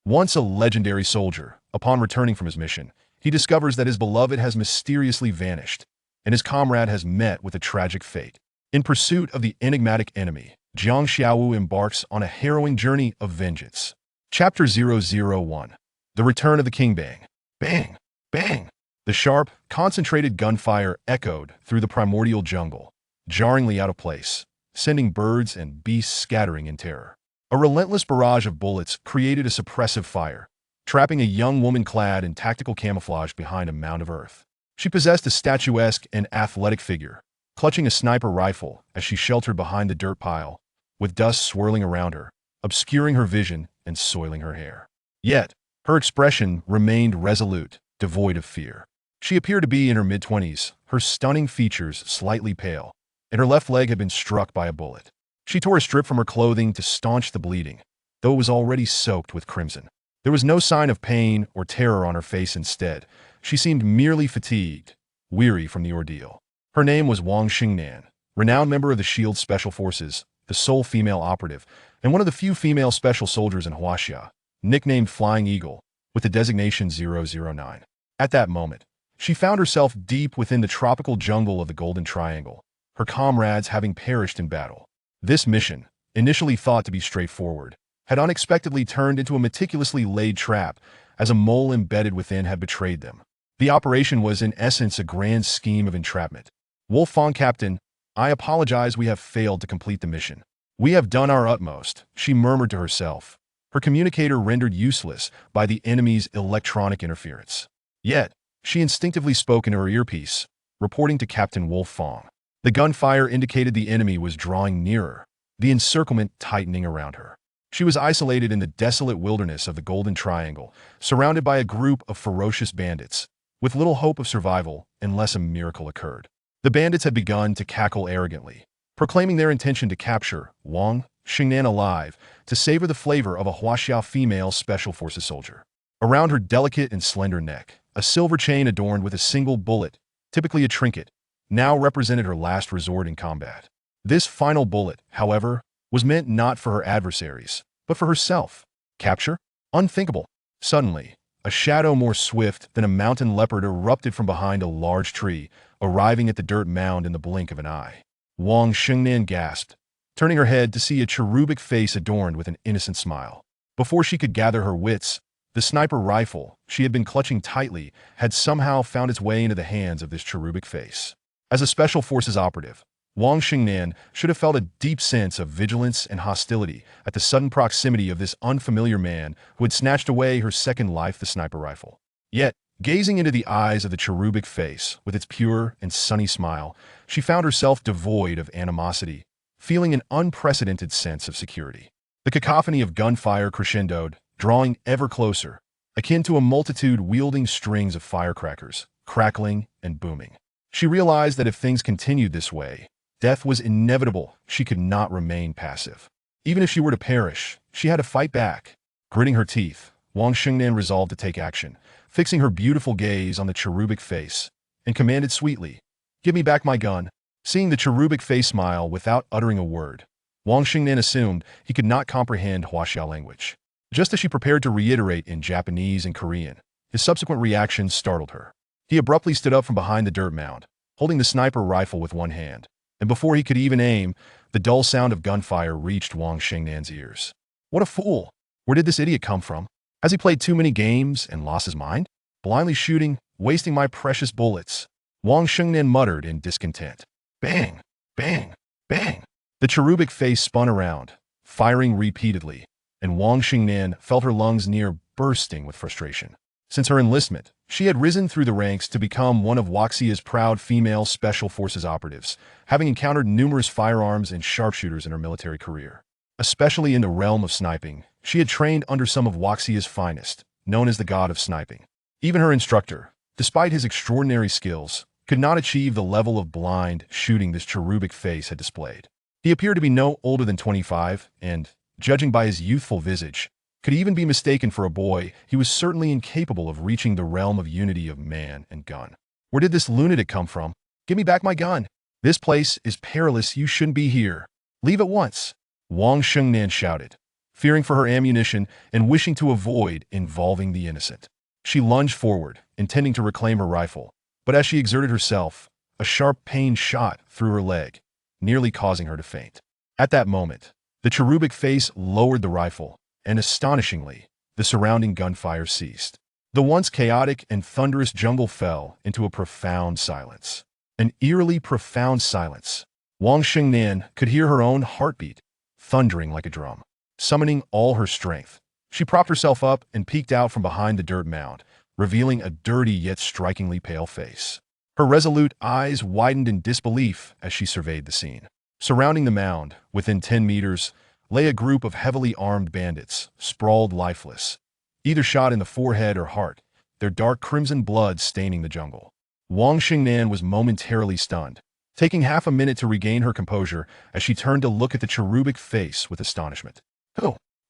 Once a legendary soldier, upon returning from his mission, he discovers that his beloved has mysteriously vanished, and his comrade has met with a tragic fate. In pursuit of the enigmatic enemy, Jiang Xiaowu embarks on a harrowing journey of vengeance. Chapter 001. The Return of the King. Bang! Bang! Bang! The sharp, concentrated gunfire echoed through the primordial jungle, jarringly out of place, sending birds and beasts scattering in terror. A relentless barrage of bullets created a suppressive fire, trapping a young woman clad in tactical camouflage behind a mound of earth. She possessed a statuesque and athletic figure, clutching a sniper rifle as she sheltered behind the dirt pile, with dust swirling around her, obscuring her vision and soiling her hair. Yet, her expression remained resolute, devoid of fear. She appeared to be in her mid-20s, her stunning features slightly pale, and her left leg had been struck by a bullet. She tore a strip from her clothing to staunch the bleeding, though it was already soaked with crimson. There was no sign of pain or terror on her face. Instead, she seemed merely fatigued, weary from the ordeal. Her name was Wang Xingnan, renowned member of the Shield Special Forces, the sole female operative, and one of the few female special soldiers in Huaxia, nicknamed Flying Eagle, with the designation 009. At that moment, she found herself deep within the tropical jungle of the Golden Triangle, her comrades having perished in battle. This mission, initially thought to be straightforward, had unexpectedly turned into a meticulously laid trap, as a mole embedded within had betrayed them. The operation was in essence a grand scheme of entrapment. Wolfang, Captain, I apologize, we have failed to complete the mission. We have done our utmost, she murmured to herself, her communicator rendered useless by the enemy's electronic interference. Yet, she instinctively spoke in her earpiece, reporting to Captain Wolfang. The gunfire indicated the enemy was drawing nearer, the encirclement tightening around her. She was isolated in the desolate wilderness of the Golden Triangle, surrounded by a group of ferocious bandits, with little hope of survival unless a miracle occurred. The bandits had begun to cackle arrogantly, proclaiming their intention to capture Wang Xingnan alive to savor the flavor of a Huaxia female Special Forces soldier. Around her delicate and slender neck, a silver chain adorned with a single bullet, typically a trinket, now represented her last resort in combat. This final bullet, however, was meant not for her adversaries, but for herself. Capture? Unthinkable. Suddenly, a shadow more swift than a mountain leopard erupted from behind a large tree, arriving at the dirt mound in the blink of an eye. Wang Xingnan gasped, turning her head to see a cherubic face adorned with an innocent smile. Before she could gather her wits, the sniper rifle she had been clutching tightly had somehow found its way into the hands of this cherubic face. As a Special Forces operative, Wang Xingnan should have felt a deep sense of vigilance and hostility at the sudden proximity of this unfamiliar man who had snatched away her second life, the sniper rifle. Yet, gazing into the eyes of the cherubic face with its pure and sunny smile, she found herself devoid of animosity, feeling an unprecedented sense of security. The cacophony of gunfire crescendoed, drawing ever closer, akin to a multitude wielding strings of firecrackers, crackling and booming. She realized that if things continued this way, death was inevitable. She could not remain passive. Even if she were to perish, she had to fight back. Gritting her teeth, Wang Xingnan resolved to take action, fixing her beautiful gaze on the cherubic face, and commanded sweetly, "Give me back my gun." Seeing the cherubic face smile without uttering a word, Wang Xingnan assumed he could not comprehend Huaxia language. Just as she prepared to reiterate in Japanese and Korean, his subsequent reaction startled her. He abruptly stood up from behind the dirt mound, holding the sniper rifle with one hand, and before he could even aim, the dull sound of gunfire reached Wang Xingnan's ears. What a fool! Where did this idiot come from? Has he played too many games and lost his mind? Blindly shooting, wasting my precious bullets. Wang Xingnan muttered in discontent. Bang! Bang! Bang! The cherubic face spun around, firing repeatedly, and Wang Xingnan felt her lungs near bursting with frustration. Since her enlistment, she had risen through the ranks to become one of Huaxia's proud female Special Forces operatives, having encountered numerous firearms and sharpshooters in her military career. Especially in the realm of sniping, she had trained under some of Huaxia's finest, known as the God of Sniping. Even her instructor, despite his extraordinary skills, could not achieve the level of blind shooting this cherubic face had displayed. He appeared to be no older than 25, and, judging by his youthful visage, could even be mistaken for a boy. He was certainly incapable of reaching the realm of unity of man and gun. Where did this lunatic come from? Give me back my gun. This place is perilous. You shouldn't be here. Leave at once. Wang Xingnan shouted, fearing for her ammunition and wishing to avoid involving the innocent. She lunged forward, intending to reclaim her rifle, but as she exerted herself, a sharp pain shot through her leg, nearly causing her to faint. At that moment, the cherubic face lowered the rifle, and astonishingly, the surrounding gunfire ceased. The once chaotic and thunderous jungle fell into a profound silence. An eerily profound silence. Wang Xingnan could hear her own heartbeat, thundering like a drum. Summoning all her strength, she propped herself up and peeked out from behind the dirt mound, revealing a dirty yet strikingly pale face. Her resolute eyes widened in disbelief as she surveyed the scene. Surrounding the mound, within 10 meters, lay a group of heavily armed bandits, sprawled lifeless, either shot in the forehead or heart, their dark crimson blood staining the jungle. Wang Xingnan was momentarily stunned, taking half a minute to regain her composure as she turned to look at the cherubic face with astonishment.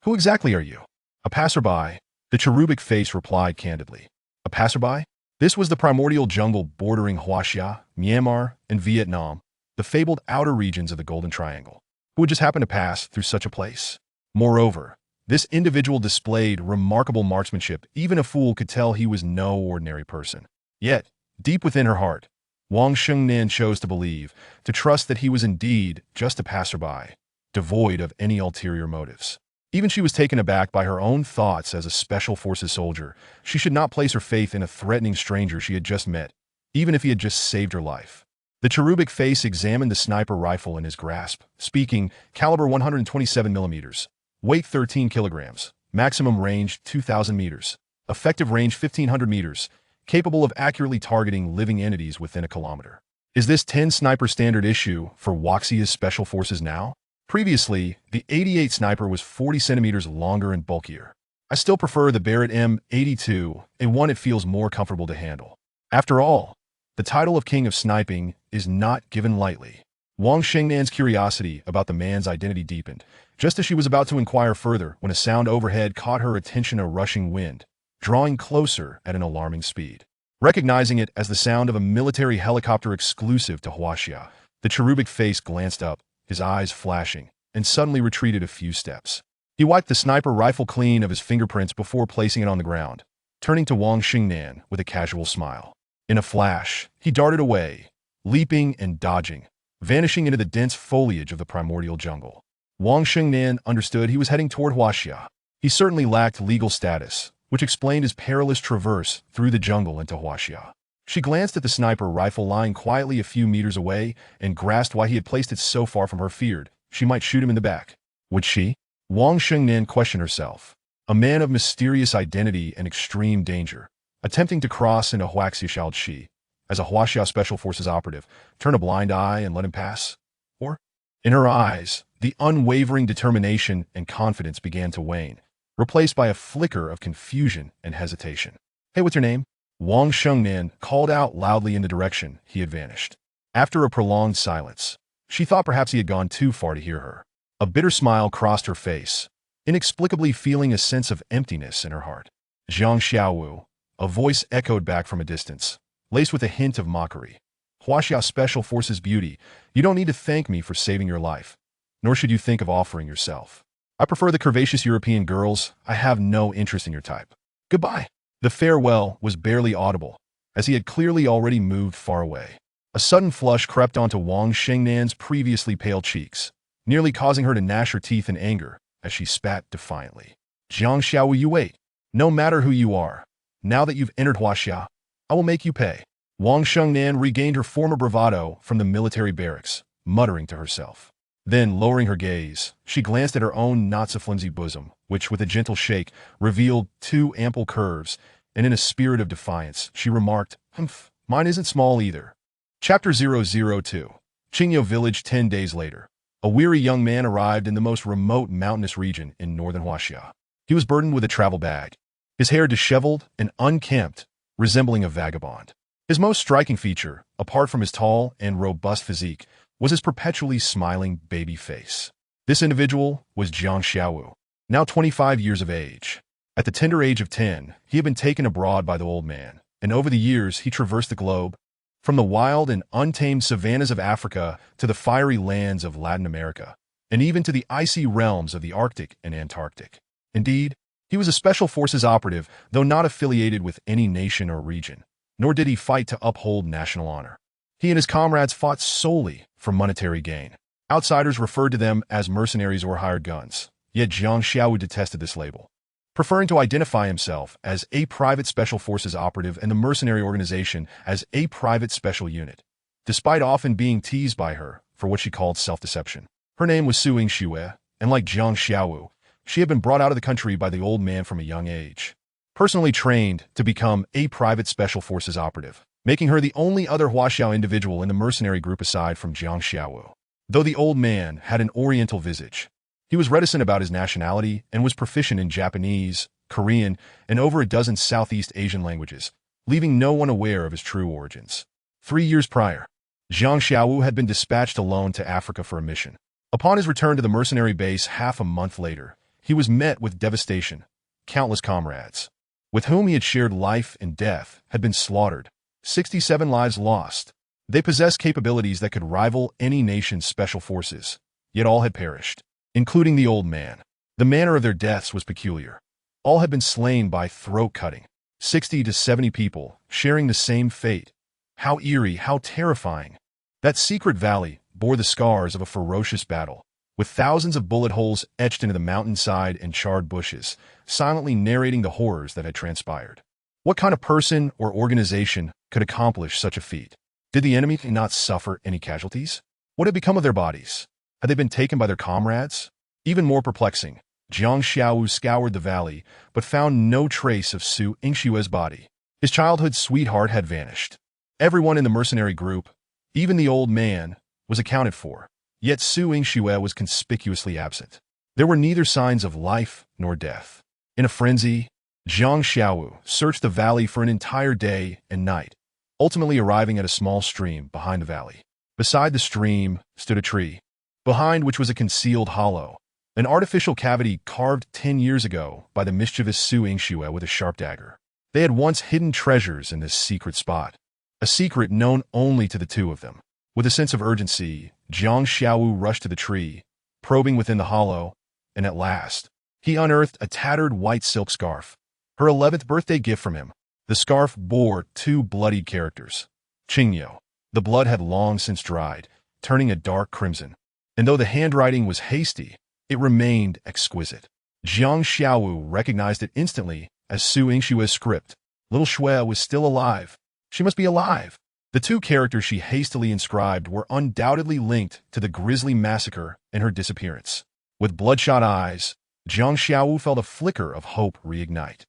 Who exactly are you? A passerby, the cherubic face replied candidly. A passerby? This was the primordial jungle bordering Huaxia, Myanmar, and Vietnam, the fabled outer regions of the Golden Triangle. Who would just happen to pass through such a place? Moreover, this individual displayed remarkable marksmanship. Even a fool could tell he was no ordinary person. Yet, deep within her heart, Wang Xingnan chose to believe, to trust that he was indeed just a passerby, devoid of any ulterior motives. Even she was taken aback by her own thoughts as a special forces soldier. She should not place her faith in a threatening stranger she had just met, even if he had just saved her life. The cherubic face examined the sniper rifle in his grasp, speaking, caliber 127 millimeters, weight 13 kilograms, maximum range 2,000 meters, effective range 1,500 meters, capable of accurately targeting living entities within a kilometer. Is this 10 sniper standard issue for Huaxia's special forces now? Previously, the 88 sniper was 40 centimeters longer and bulkier. I still prefer the Barrett M82, and one it feels more comfortable to handle. After all, the title of King of Sniping is not given lightly. Wang Xingnan's curiosity about the man's identity deepened, just as she was about to inquire further when a sound overhead caught her attention: a rushing wind, drawing closer at an alarming speed. Recognizing it as the sound of a military helicopter exclusive to Huaxia, the cherubic face glanced up, his eyes flashing, and suddenly retreated a few steps. He wiped the sniper rifle clean of his fingerprints before placing it on the ground, turning to Wang Xingnan with a casual smile. In a flash, he darted away, leaping and dodging, vanishing into the dense foliage of the primordial jungle. Wang Xingnan understood he was heading toward Huaxia. He certainly lacked legal status, which explained his perilous traverse through the jungle into Huaxia. She glanced at the sniper rifle lying quietly a few meters away and grasped why he had placed it so far from her, feared she might shoot him in the back. Would she? Wang Xingnan questioned herself. A man of mysterious identity and extreme danger, attempting to cross into Huaxia. Shall she, as a Huaxia Special Forces operative, turn a blind eye and let him pass? Or, in her eyes, the unwavering determination and confidence began to wane, replaced by a flicker of confusion and hesitation. Hey, what's your name? Wang Xingnan called out loudly in the direction he had vanished. After a prolonged silence, she thought perhaps he had gone too far to hear her. A bitter smile crossed her face, inexplicably feeling a sense of emptiness in her heart. Zhang Xiaowu, a voice echoed back from a distance, laced with a hint of mockery. Huaxia Special Forces beauty, you don't need to thank me for saving your life, nor should you think of offering yourself. I prefer the curvaceous European girls. I have no interest in your type. Goodbye. The farewell was barely audible, as he had clearly already moved far away. A sudden flush crept onto Wang Xingnan's previously pale cheeks, nearly causing her to gnash her teeth in anger as she spat defiantly. Zhang Xiaowu, you wait. No matter who you are, now that you've entered Huaxia, I will make you pay. Wang Xingnan regained her former bravado from the military barracks, muttering to herself. Then, lowering her gaze, she glanced at her own not-so-flimsy bosom, which, with a gentle shake, revealed 2 ample curves, and in a spirit of defiance, she remarked, "Humph, mine isn't small either." Chapter 002. Qingyo Village. 10 days later, a weary young man arrived in the most remote mountainous region in northern Huaxia. He was burdened with a travel bag, his hair disheveled and unkempt, resembling a vagabond. His most striking feature, apart from his tall and robust physique, was his perpetually smiling baby face. This individual was Zhang Xiaowu, now 25 years of age. At the tender age of 10, he had been taken abroad by the old man, and over the years he traversed the globe, from the wild and untamed savannas of Africa to the fiery lands of Latin America, and even to the icy realms of the Arctic and Antarctic. Indeed, he was a Special Forces operative, though not affiliated with any nation or region, nor did he fight to uphold national honor. He and his comrades fought solely for monetary gain. Outsiders referred to them as mercenaries or hired guns, yet Jiang Xiaowu detested this label, preferring to identify himself as a private Special Forces operative and the mercenary organization as a private special unit, despite often being teased by her for what she called self-deception. Her name was Su Yingxue, and like Jiang Xiaowu, she had been brought out of the country by the old man from a young age, personally trained to become a private Special Forces operative, making her the only other Huaxiao individual in the mercenary group aside from Jiang Xiaowu. Though the old man had an oriental visage, he was reticent about his nationality and was proficient in Japanese, Korean, and over a dozen Southeast Asian languages, leaving no one aware of his true origins. 3 years prior, Jiang Xiaowu had been dispatched alone to Africa for a mission. Upon his return to the mercenary base half a month later, he was met with devastation. Countless comrades, with whom he had shared life and death, had been slaughtered. 67 lives lost. They possessed capabilities that could rival any nation's special forces, yet all had perished, including the old man. The manner of their deaths was peculiar. All had been slain by throat-cutting. 60 to 70 people, sharing the same fate. How eerie, how terrifying. That secret valley bore the scars of a ferocious battle, with thousands of bullet holes etched into the mountainside and charred bushes, silently narrating the horrors that had transpired. What kind of person or organization could accomplish such a feat? Did the enemy not suffer any casualties? What had become of their bodies? Had they been taken by their comrades? Even more perplexing, Jiang Xiaowu scoured the valley, but found no trace of Su Yingxue's body. His childhood sweetheart had vanished. Everyone in the mercenary group, even the old man, was accounted for. Yet Su Yingxue was conspicuously absent. There were neither signs of life nor death. In a frenzy, Jiang Xiaowu searched the valley for an entire day and night, ultimately arriving at a small stream behind the valley. Beside the stream stood a tree, behind which was a concealed hollow, an artificial cavity carved 10 years ago by the mischievous Su Yingxue with a sharp dagger. They had once hidden treasures in this secret spot, a secret known only to the two of them. With a sense of urgency, Jiang Xiaowu rushed to the tree, probing within the hollow, and at last, he unearthed a tattered white silk scarf, her 11th birthday gift from him. The scarf bore 2 bloodied characters, Qingyo. The blood had long since dried, turning a dark crimson, and though the handwriting was hasty, it remained exquisite. Jiang Xiaowu recognized it instantly as Su Yingxue's script. Little Xue was still alive. She must be alive. The 2 characters she hastily inscribed were undoubtedly linked to the grisly massacre and her disappearance. With bloodshot eyes, Jiang Xiaowu felt a flicker of hope reignite.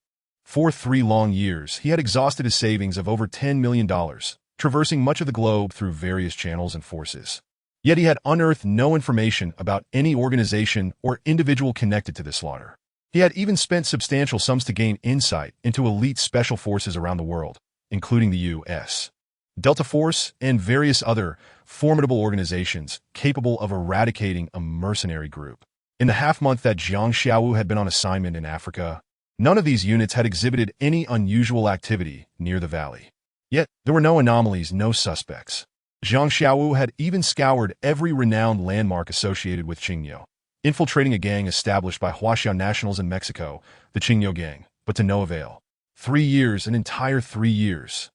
For 3 long years, he had exhausted his savings of over $10 million, traversing much of the globe through various channels and forces. Yet he had unearthed no information about any organization or individual connected to this slaughter. He had even spent substantial sums to gain insight into elite special forces around the world, including the U.S. Delta Force, and various other formidable organizations capable of eradicating a mercenary group. In the half-month that Jiang Xiaowu had been on assignment in Africa, none of these units had exhibited any unusual activity near the valley. Yet, there were no anomalies, no suspects. Jiang Xiaowu had even scoured every renowned landmark associated with Qingyo, infiltrating a gang established by Huaxiao nationals in Mexico, the Qingyo Gang, but to no avail. 3 years, an entire 3 years.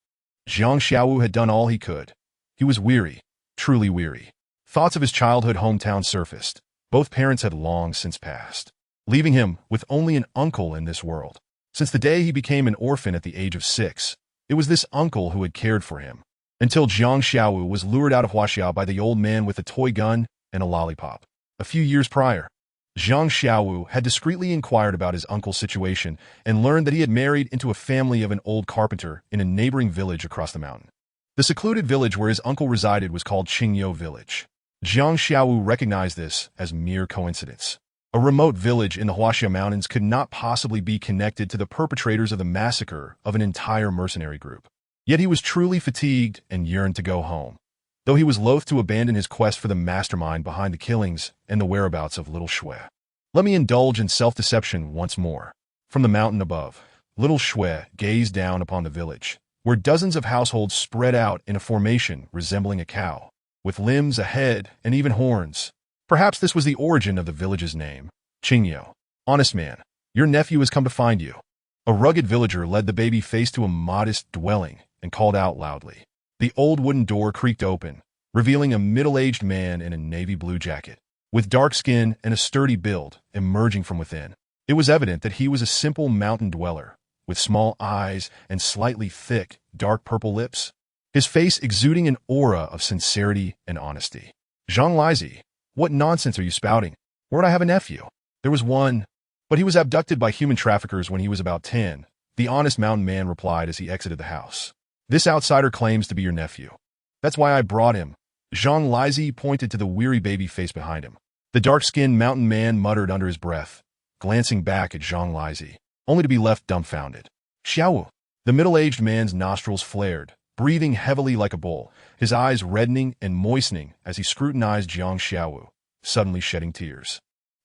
Jiang Xiaowu had done all he could. He was weary, truly weary. Thoughts of his childhood hometown surfaced. Both parents had long since passed, leaving him with only an uncle in this world. Since the day he became an orphan at the age of 6, it was this uncle who had cared for him, until Jiang Xiaowu was lured out of Huaxiao by the old man with a toy gun and a lollipop. A few years prior, Jiang Xiaowu had discreetly inquired about his uncle's situation and learned that he had married into a family of an old carpenter in a neighboring village across the mountain. The secluded village where his uncle resided was called Qingyo Village. Jiang Xiaowu recognized this as mere coincidence. A remote village in the Huaxiao Mountains could not possibly be connected to the perpetrators of the massacre of an entire mercenary group. Yet he was truly fatigued and yearned to go home, though he was loath to abandon his quest for the mastermind behind the killings and the whereabouts of Little Xue. Let me indulge in self-deception once more. From the mountain above, Little Xue gazed down upon the village, where dozens of households spread out in a formation resembling a cow, with limbs, a head, and even horns. Perhaps this was the origin of the village's name, Qingyou. Honest man, your nephew has come to find you. A rugged villager led the baby face to a modest dwelling and called out loudly. The old wooden door creaked open, revealing a middle-aged man in a navy blue jacket, with dark skin and a sturdy build emerging from within. It was evident that he was a simple mountain dweller, with small eyes and slightly thick, dark purple lips, his face exuding an aura of sincerity and honesty. Zhang Lizi, what nonsense are you spouting? Where'd I have a nephew? There was one, but he was abducted by human traffickers when he was about 10, the honest mountain man replied as he exited the house. This outsider claims to be your nephew. That's why I brought him. Zhang Lizi pointed to the weary baby face behind him. The dark-skinned mountain man muttered under his breath, glancing back at Zhang Lizi, only to be left dumbfounded. Xiaowu. The middle-aged man's nostrils flared, breathing heavily like a bull, his eyes reddening and moistening as he scrutinized Jiang Xiaowu, suddenly shedding tears.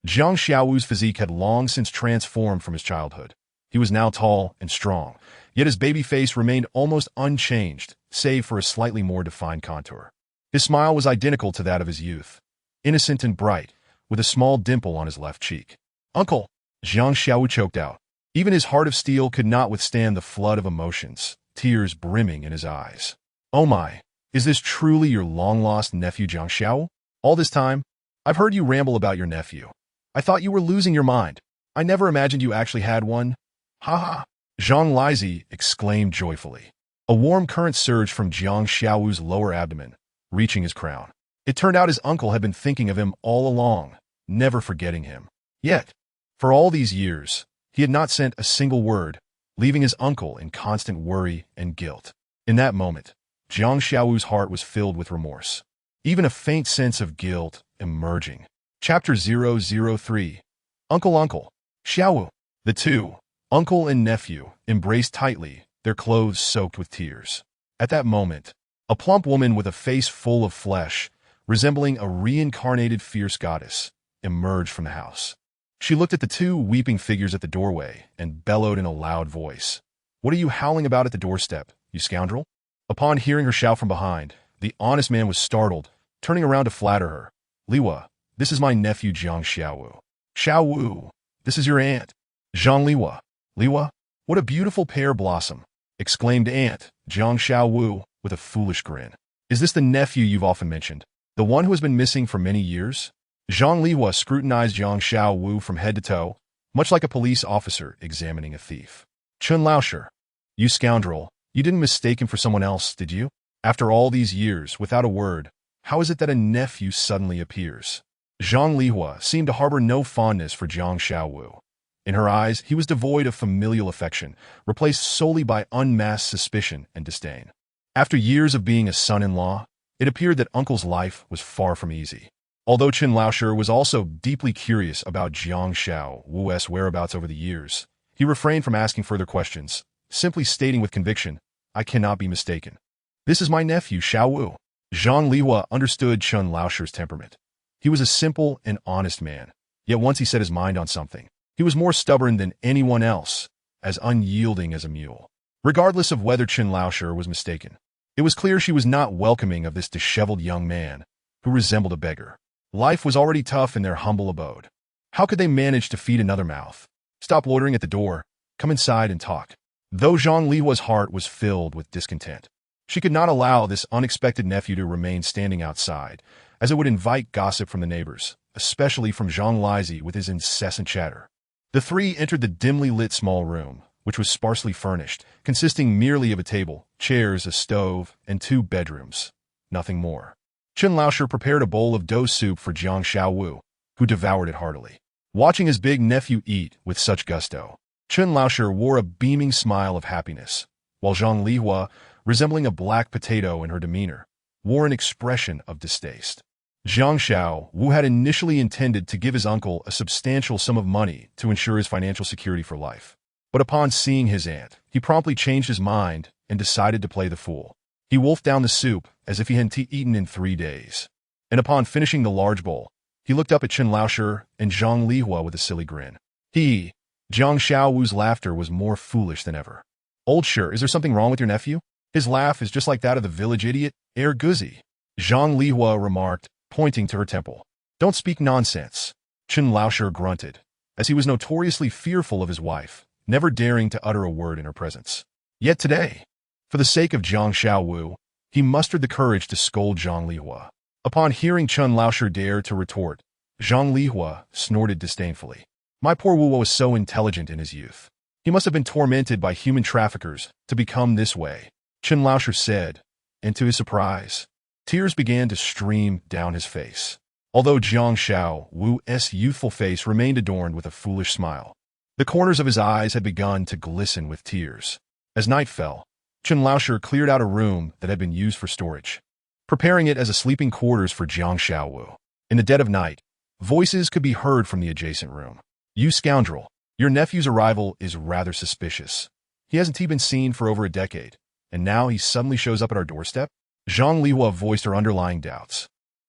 Jiang Xiaowu's physique had long since transformed from his childhood. He was now tall and strong, yet his baby face remained almost unchanged, save for a slightly more defined contour. His smile was identical to that of his youth, innocent and bright, with a small dimple on his left cheek. Uncle! Jiang Xiaowu choked out. Even his heart of steel could not withstand the flood of emotions, tears brimming in his eyes. Oh my, is this truly your long-lost nephew Jiang Xiaowu? All this time, I've heard you ramble about your nephew. I thought you were losing your mind. I never imagined you actually had one. Ha ha! Zhang Lizi exclaimed joyfully. A warm current surged from Jiang Xiaowu's lower abdomen, reaching his crown. It turned out his uncle had been thinking of him all along, never forgetting him. Yet, for all these years, he had not sent a single word, leaving his uncle in constant worry and guilt. In that moment, Jiang Xiaowu's heart was filled with remorse, even a faint sense of guilt emerging. Chapter 003. Uncle Xiaowu. The two, uncle and nephew, embraced tightly, their clothes soaked with tears. At that moment, a plump woman with a face full of flesh, resembling a reincarnated fierce goddess, emerged from the house. She looked at the two weeping figures at the doorway and bellowed in a loud voice. What are you howling about at the doorstep, you scoundrel? Upon hearing her shout from behind, the honest man was startled, turning around to flatter her. Liwa, this is my nephew Jiang Xiaowu. Xiaowu, this is your aunt. Zhang Liwa. Liwa, what a beautiful pear blossom, exclaimed Aunt Jiang Xiaowu with a foolish grin. Is this the nephew you've often mentioned? The one who has been missing for many years? Zhang Liwa scrutinized Jiang Xiaowu from head to toe, much like a police officer examining a thief. Chun Laoshi, you scoundrel, you didn't mistake him for someone else, did you? After all these years, without a word, how is it that a nephew suddenly appears? Zhang Liwa seemed to harbor no fondness for Jiang Xiaowu. In her eyes, he was devoid of familial affection, replaced solely by unmasked suspicion and disdain. After years of being a son-in-law, it appeared that Uncle's life was far from easy. Although Chun Laoshi was also deeply curious about Jiang Xiaowu's whereabouts over the years, he refrained from asking further questions, simply stating with conviction, I cannot be mistaken. This is my nephew, Xiaowu. Zhang Liwa understood Chun Laoshi's temperament. He was a simple and honest man, yet once he set his mind on something, he was more stubborn than anyone else, as unyielding as a mule. Regardless of whether Chun Laoshi was mistaken, it was clear she was not welcoming of this disheveled young man, who resembled a beggar. Life was already tough in their humble abode. How could they manage to feed another mouth? Stop loitering at the door. Come inside and talk. Though Zhang Liwa's heart was filled with discontent, she could not allow this unexpected nephew to remain standing outside, as it would invite gossip from the neighbors, especially from Zhang Lizi with his incessant chatter. The three entered the dimly lit small room, which was sparsely furnished, consisting merely of a table, chairs, a stove, and 2 bedrooms. Nothing more. Chun Laoshi prepared a bowl of dough soup for Jiang Xiaowu, who devoured it heartily. Watching his big nephew eat with such gusto, Chun Laoshi wore a beaming smile of happiness, while Zhang Liwa, resembling a black potato in her demeanor, wore an expression of distaste. Jiang Xiaowu had initially intended to give his uncle a substantial sum of money to ensure his financial security for life. But upon seeing his aunt, he promptly changed his mind and decided to play the fool. He wolfed down the soup as if he hadn't eaten in 3 days. And upon finishing the large bowl, he looked up at Chun Laoshi and Zhang Liwa with a silly grin. Jiang Xiaowu's laughter was more foolish than ever. Old Shi, is there something wrong with your nephew? His laugh is just like that of the village idiot, Guzi. Zhang Liwa remarked, pointing to her temple. Don't speak nonsense, Chen Laoshi grunted, as he was notoriously fearful of his wife, never daring to utter a word in her presence. Yet today, for the sake of Zhang Xiaowu, he mustered the courage to scold Zhang Lihua. Upon hearing Chen Laoshi dare to retort, Zhang Lihua snorted disdainfully. My poor Wu was so intelligent in his youth. He must have been tormented by human traffickers to become this way, Chen Laoshi said, and to his surprise, tears began to stream down his face. Although Zhang Xiaowu's youthful face remained adorned with a foolish smile, the corners of his eyes had begun to glisten with tears. As night fell, Chen Laoshi cleared out a room that had been used for storage, preparing it as a sleeping quarters for Zhang Xiaowu. In the dead of night, voices could be heard from the adjacent room. You scoundrel, your nephew's arrival is rather suspicious. He hasn't been seen for over a decade, and now he suddenly shows up at our doorstep? Zhang Lihua voiced her underlying doubts.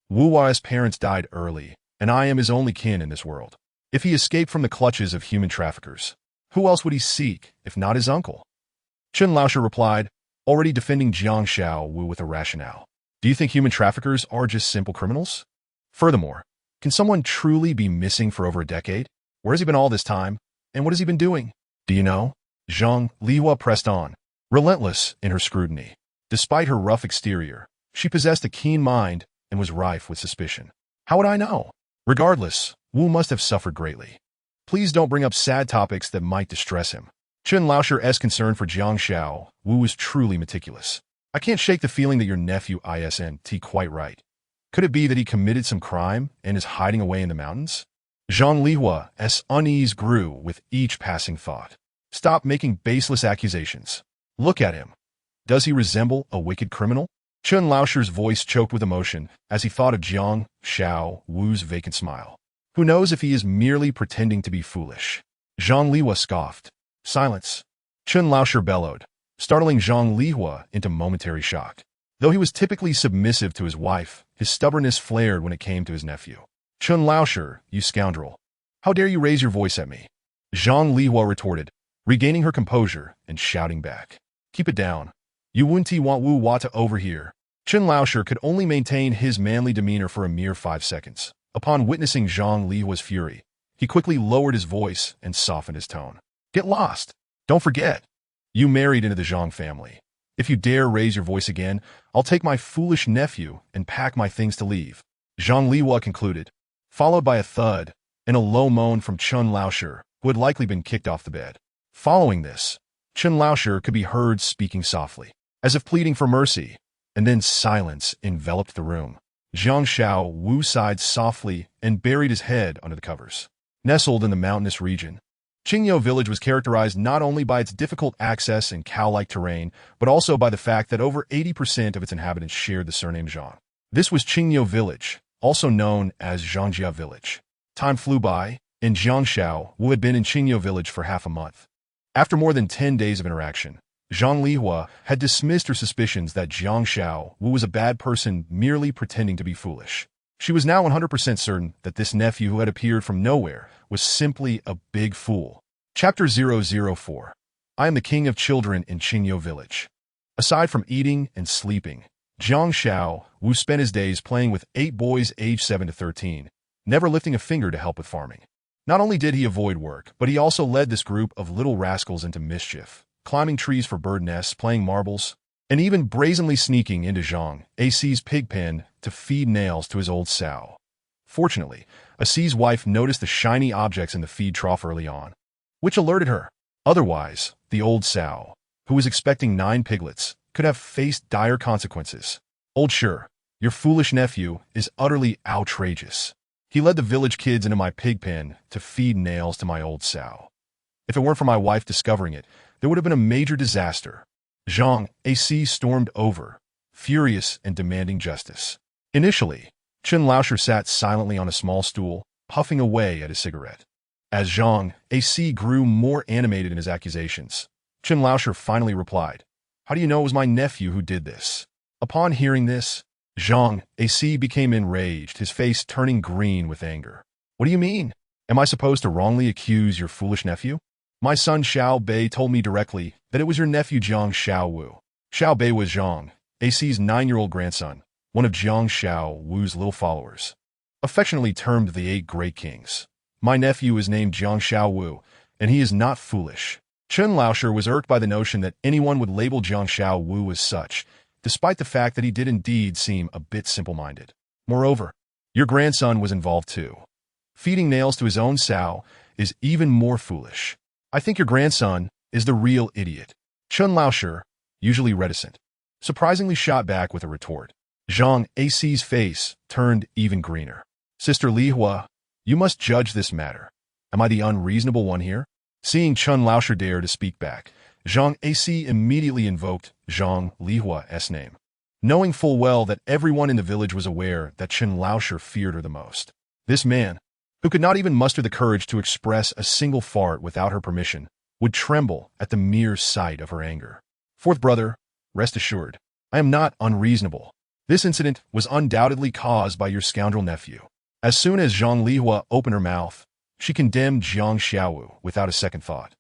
Wu Wa's parents died early, and I am his only kin in this world. If he escaped from the clutches of human traffickers, who else would he seek, if not his uncle? Chen Laoshi replied, already defending Zhang Xiaowu with a rationale. Do you think human traffickers are just simple criminals? Furthermore, can someone truly be missing for over a decade? Where has he been all this time, and what has he been doing? Do you know? Zhang Lihua pressed on, relentless in her scrutiny. Despite her rough exterior, she possessed a keen mind and was rife with suspicion. How would I know? Regardless, Wu must have suffered greatly. Please don't bring up sad topics that might distress him. Chen Laoshi's concern for Zhang Xiao Wu was truly meticulous. I can't shake the feeling that your nephew isn't quite right. Could it be that he committed some crime and is hiding away in the mountains? Zhang Lihua's unease grew with each passing thought. Stop making baseless accusations. Look at him. Does he resemble a wicked criminal? Chen Laoshi's voice choked with emotion as he thought of Zhang Xiao Wu's vacant smile. Who knows if he is merely pretending to be foolish? Zhang Lihua scoffed. Silence. Chen Laoshi bellowed, startling Zhang Lihua into momentary shock. Though he was typically submissive to his wife, his stubbornness flared when it came to his nephew. Chen Laoshi, you scoundrel. How dare you raise your voice at me? Zhang Lihua retorted, regaining her composure and shouting back. Keep it down. You wouldn't want Wu Wa to overhear. Chen Laoshi could only maintain his manly demeanor for a mere 5 seconds. Upon witnessing Zhang Lihua's fury, he quickly lowered his voice and softened his tone. Get lost. Don't forget. You married into the Zhang family. If you dare raise your voice again, I'll take my foolish nephew and pack my things to leave. Zhang Lihua concluded, followed by a thud and a low moan from Chen Laoshi, who had likely been kicked off the bed. Following this, Chen Laoshi could be heard speaking softly, as if pleading for mercy, and then silence enveloped the room. Zhang Xiaowu sighed softly and buried his head under the covers. Nestled in the mountainous region, Qingyou village was characterized not only by its difficult access and cow-like terrain, but also by the fact that over 80% of its inhabitants shared the surname Zhang. This was Qingyou village, also known as Zhangjia village. Time flew by, and Zhang Xiaowu had been in Qingyou village for half a month. After more than 10 days of interaction, Zhang Lihua had dismissed her suspicions that Zhang Xiaowu was a bad person merely pretending to be foolish. She was now 100% certain that this nephew who had appeared from nowhere was simply a big fool. Chapter 004. I am the king of children in Qingyou village. Aside from eating and sleeping, Zhang Xiaowu spent his days playing with 8 boys aged 7 to 13, never lifting a finger to help with farming. Not only did he avoid work, but he also led this group of little rascals into mischief, climbing trees for bird nests, playing marbles, and even brazenly sneaking into Zhang Ac's pig pen to feed nails to his old sow. Fortunately, Ac's wife noticed the shiny objects in the feed trough early on, which alerted her. Otherwise, the old sow, who was expecting 9 piglets, could have faced dire consequences. Old Sure, your foolish nephew is utterly outrageous. He led the village kids into my pig pen to feed nails to my old sow. If it weren't for my wife discovering it, there would have been a major disaster. Zhang Ac stormed over, furious and demanding justice. Initially, Chen Laoshi sat silently on a small stool, puffing away at his cigarette. As Zhang Ac grew more animated in his accusations, Chen Laoshi finally replied, How do you know it was my nephew who did this? Upon hearing this, Zhang Ac became enraged, his face turning green with anger. What do you mean? Am I supposed to wrongly accuse your foolish nephew? My son Xiao Bei told me directly that it was your nephew Zhang Xiaowu. Xiao Bei was Zhang Ac's 9-year-old grandson, one of Zhang Xiaowu's little followers. affectionately termed the Eight Great Kings. My nephew is named Jiang Xiaowu, and he is not foolish. Chen Laosher was irked by the notion that anyone would label Jiang Xiaowu as such, despite the fact that he did indeed seem a bit simple-minded. Moreover, your grandson was involved too. Feeding nails to his own sow is even more foolish. I think your grandson is the real idiot. Chen Laosher, usually reticent, surprisingly shot back with a retort. Zhang Ac's face turned even greener. Sister Li Hua, you must judge this matter. Am I the unreasonable one here? Seeing Chen Laosher dare to speak back, Zhang Ac immediately invoked Zhang Lihua's name, knowing full well that everyone in the village was aware that Chen Laosher feared her the most. This man, who could not even muster the courage to express a single fart without her permission, would tremble at the mere sight of her anger. Fourth brother, rest assured, I am not unreasonable. This incident was undoubtedly caused by your scoundrel nephew. As soon as Zhang Lihua opened her mouth, she condemned Jiang Xiaowu without a second thought,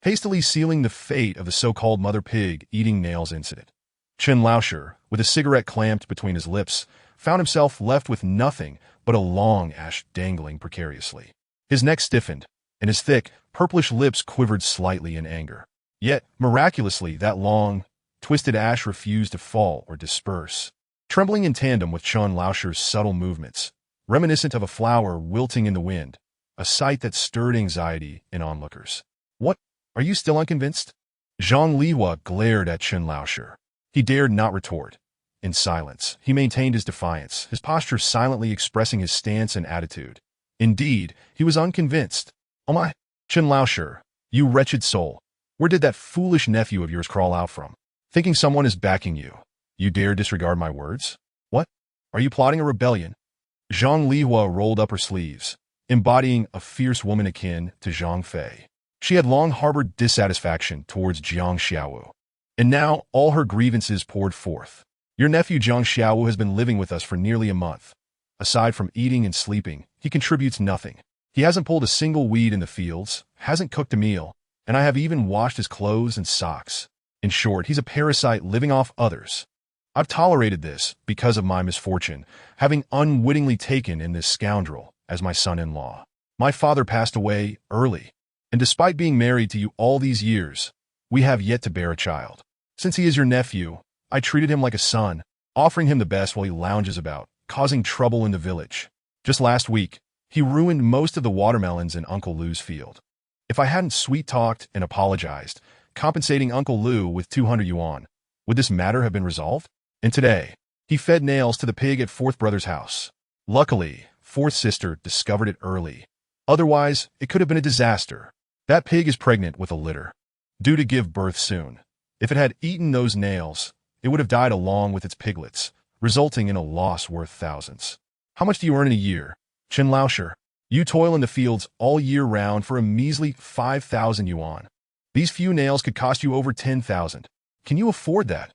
hastily sealing the fate of the so-called mother pig eating nails incident. Chen Laosher, with a cigarette clamped between his lips, found himself left with nothing but a long ash dangling precariously. His neck stiffened, and his thick, purplish lips quivered slightly in anger. Yet, miraculously, that long, twisted ash refused to fall or disperse, trembling in tandem with Chen Laosher's subtle movements, reminiscent of a flower wilting in the wind, a sight that stirred anxiety in onlookers. What? Are you still unconvinced? Zhang Lihua glared at Chen Laosher. He dared not retort. In silence, he maintained his defiance, his posture silently expressing his stance and attitude. Indeed, he was unconvinced. Oh my, Chen Laosher, you wretched soul. Where did that foolish nephew of yours crawl out from? Thinking someone is backing you, you dare disregard my words? What? Are you plotting a rebellion? Zhang Lihua rolled up her sleeves, embodying a fierce woman akin to Zhang Fei. She had long harbored dissatisfaction towards Jiang Xiaowu, and now all her grievances poured forth. Your nephew Jiang Xiaowu has been living with us for nearly a month. Aside from eating and sleeping, he contributes nothing. He hasn't pulled a single weed in the fields, hasn't cooked a meal, and I have even washed his clothes and socks. In short, he's a parasite living off others. I've tolerated this because of my misfortune, having unwittingly taken in this scoundrel as my son-in-law. My father passed away early, and despite being married to you all these years, we have yet to bear a child. Since he is your nephew, I treated him like a son, offering him the best while he lounges about, causing trouble in the village. Just last week, he ruined most of the watermelons in Uncle Lu's field. If I hadn't sweet-talked and apologized, compensating Uncle Lu with 200 yuan, would this matter have been resolved? And today, he fed nails to the pig at fourth brother's house. Luckily, fourth sister discovered it early. Otherwise, it could have been a disaster. That pig is pregnant with a litter, due to give birth soon. If it had eaten those nails, it would have died along with its piglets, resulting in a loss worth thousands. How much do you earn in a year, Chen Laosher? You toil in the fields all year round for a measly 5,000 yuan. These few nails could cost you over 10,000. Can you afford that?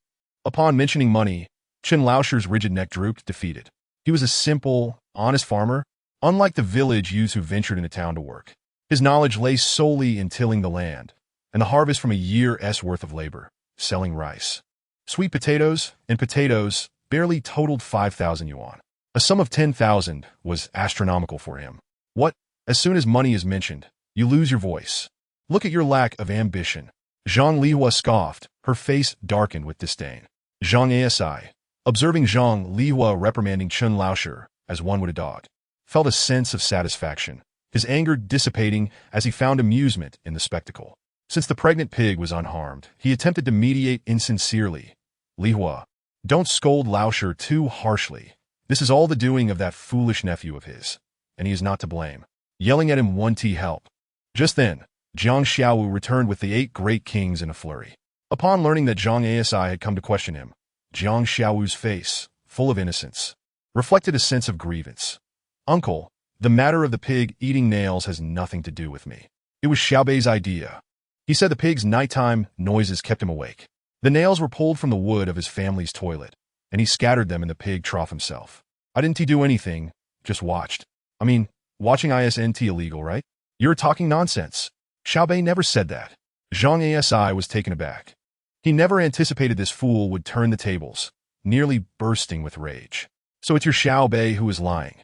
Upon mentioning money, Chen Laosher's rigid neck drooped, defeated. He was a simple, honest farmer, unlike the village youths who ventured into town to work. His knowledge lay solely in tilling the land, and the harvest from a year's worth of labor, selling rice. Sweet potatoes and potatoes barely totaled 5,000 yuan. A sum of 10,000 was astronomical for him. What? As soon as money is mentioned, you lose your voice. Look at your lack of ambition. Zhang Lihua scoffed, her face darkened with disdain. Zhang Asi, observing Zhang Lihua reprimanding Chen Laosher as one would a dog, felt a sense of satisfaction, his anger dissipating as he found amusement in the spectacle. Since the pregnant pig was unharmed, he attempted to mediate insincerely. Lihua, don't scold Laosher too harshly. This is all the doing of that foolish nephew of his, and he is not to blame. Yelling at him won't help. Just then, Jiang Xiaowu returned with the 8 great kings in a flurry. Upon learning that Zhang Asi had come to question him, Jiang Xiaowu's face, full of innocence, reflected a sense of grievance. Uncle, the matter of the pig eating nails has nothing to do with me. It was Xiaobei's idea. He said the pig's nighttime noises kept him awake. The nails were pulled from the wood of his family's toilet, and he scattered them in the pig trough himself. I didn't do anything, just watched. I mean, watching isn't illegal, right? You're talking nonsense. Xiaobei never said that. Zhang Asi was taken aback. He never anticipated this fool would turn the tables, nearly bursting with rage. So it's your Xiaobei who is lying.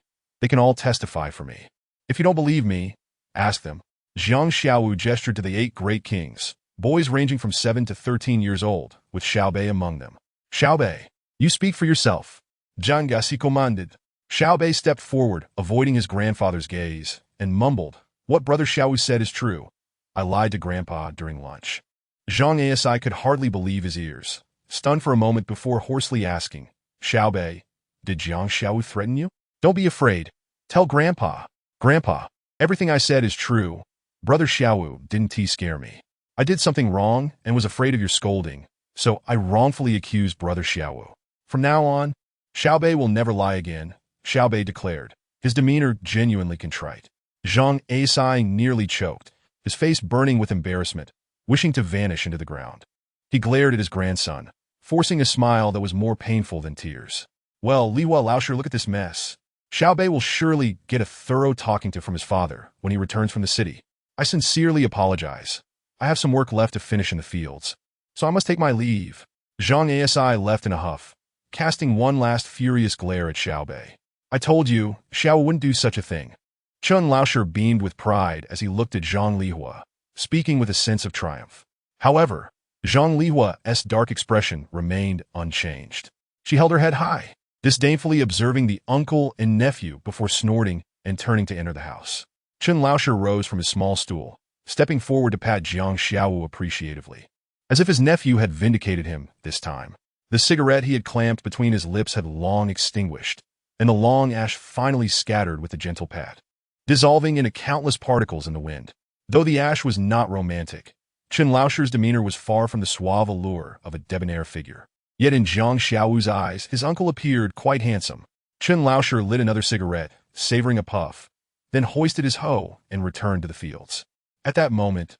They can all testify for me. If you don't believe me, ask them. Jiang Xiaowu gestured to the 8 great kings, boys ranging from 7 to 13 years old, with Xiaobei among them. Xiaobei, you speak for yourself. Jiang Gasi commanded. Xiaobei stepped forward, avoiding his grandfather's gaze, and mumbled, "What Brother Xiaowu said is true. I lied to Grandpa during lunch." Zhang Asi could hardly believe his ears, stunned for a moment before hoarsely asking, "Xiaobei, did Jiang Xiaowu threaten you? Don't be afraid. Tell Grandpa. Grandpa, everything I said is true. Brother Xiaowu didn't scare me. I did something wrong and was afraid of your scolding, so I wrongfully accused Brother Xiaowu. From now on, Xiaobei will never lie again," Xiaobei declared, his demeanor genuinely contrite. Zhang Asi nearly choked, his face burning with embarrassment, wishing to vanish into the ground. He glared at his grandson, forcing a smile that was more painful than tears. "Well, Liwa Laosher, look at this mess. Xiaobei will surely get a thorough talking to from his father when he returns from the city. I sincerely apologize. I have some work left to finish in the fields, so I must take my leave." Zhang Asi left in a huff, casting one last furious glare at Xiaobei. "I told you, Xiao wouldn't do such a thing." Chun Laosher beamed with pride as he looked at Zhang Lihua, speaking with a sense of triumph. However, Zhang Lihua's dark expression remained unchanged. She held her head high, disdainfully observing the uncle and nephew before snorting and turning to enter the house. Chun Laosher rose from his small stool, stepping forward to pat Jiang Xiaowu appreciatively, as if his nephew had vindicated him this time. The cigarette he had clamped between his lips had long extinguished, and the long ash finally scattered with a gentle pat, dissolving into countless particles in the wind. Though the ash was not romantic, Chun Laosher's demeanor was far from the suave allure of a debonair figure. Yet in Jiang Xiaowu's eyes, his uncle appeared quite handsome. Chun Laosher lit another cigarette, savoring a puff, then hoisted his hoe and returned to the fields. At that moment,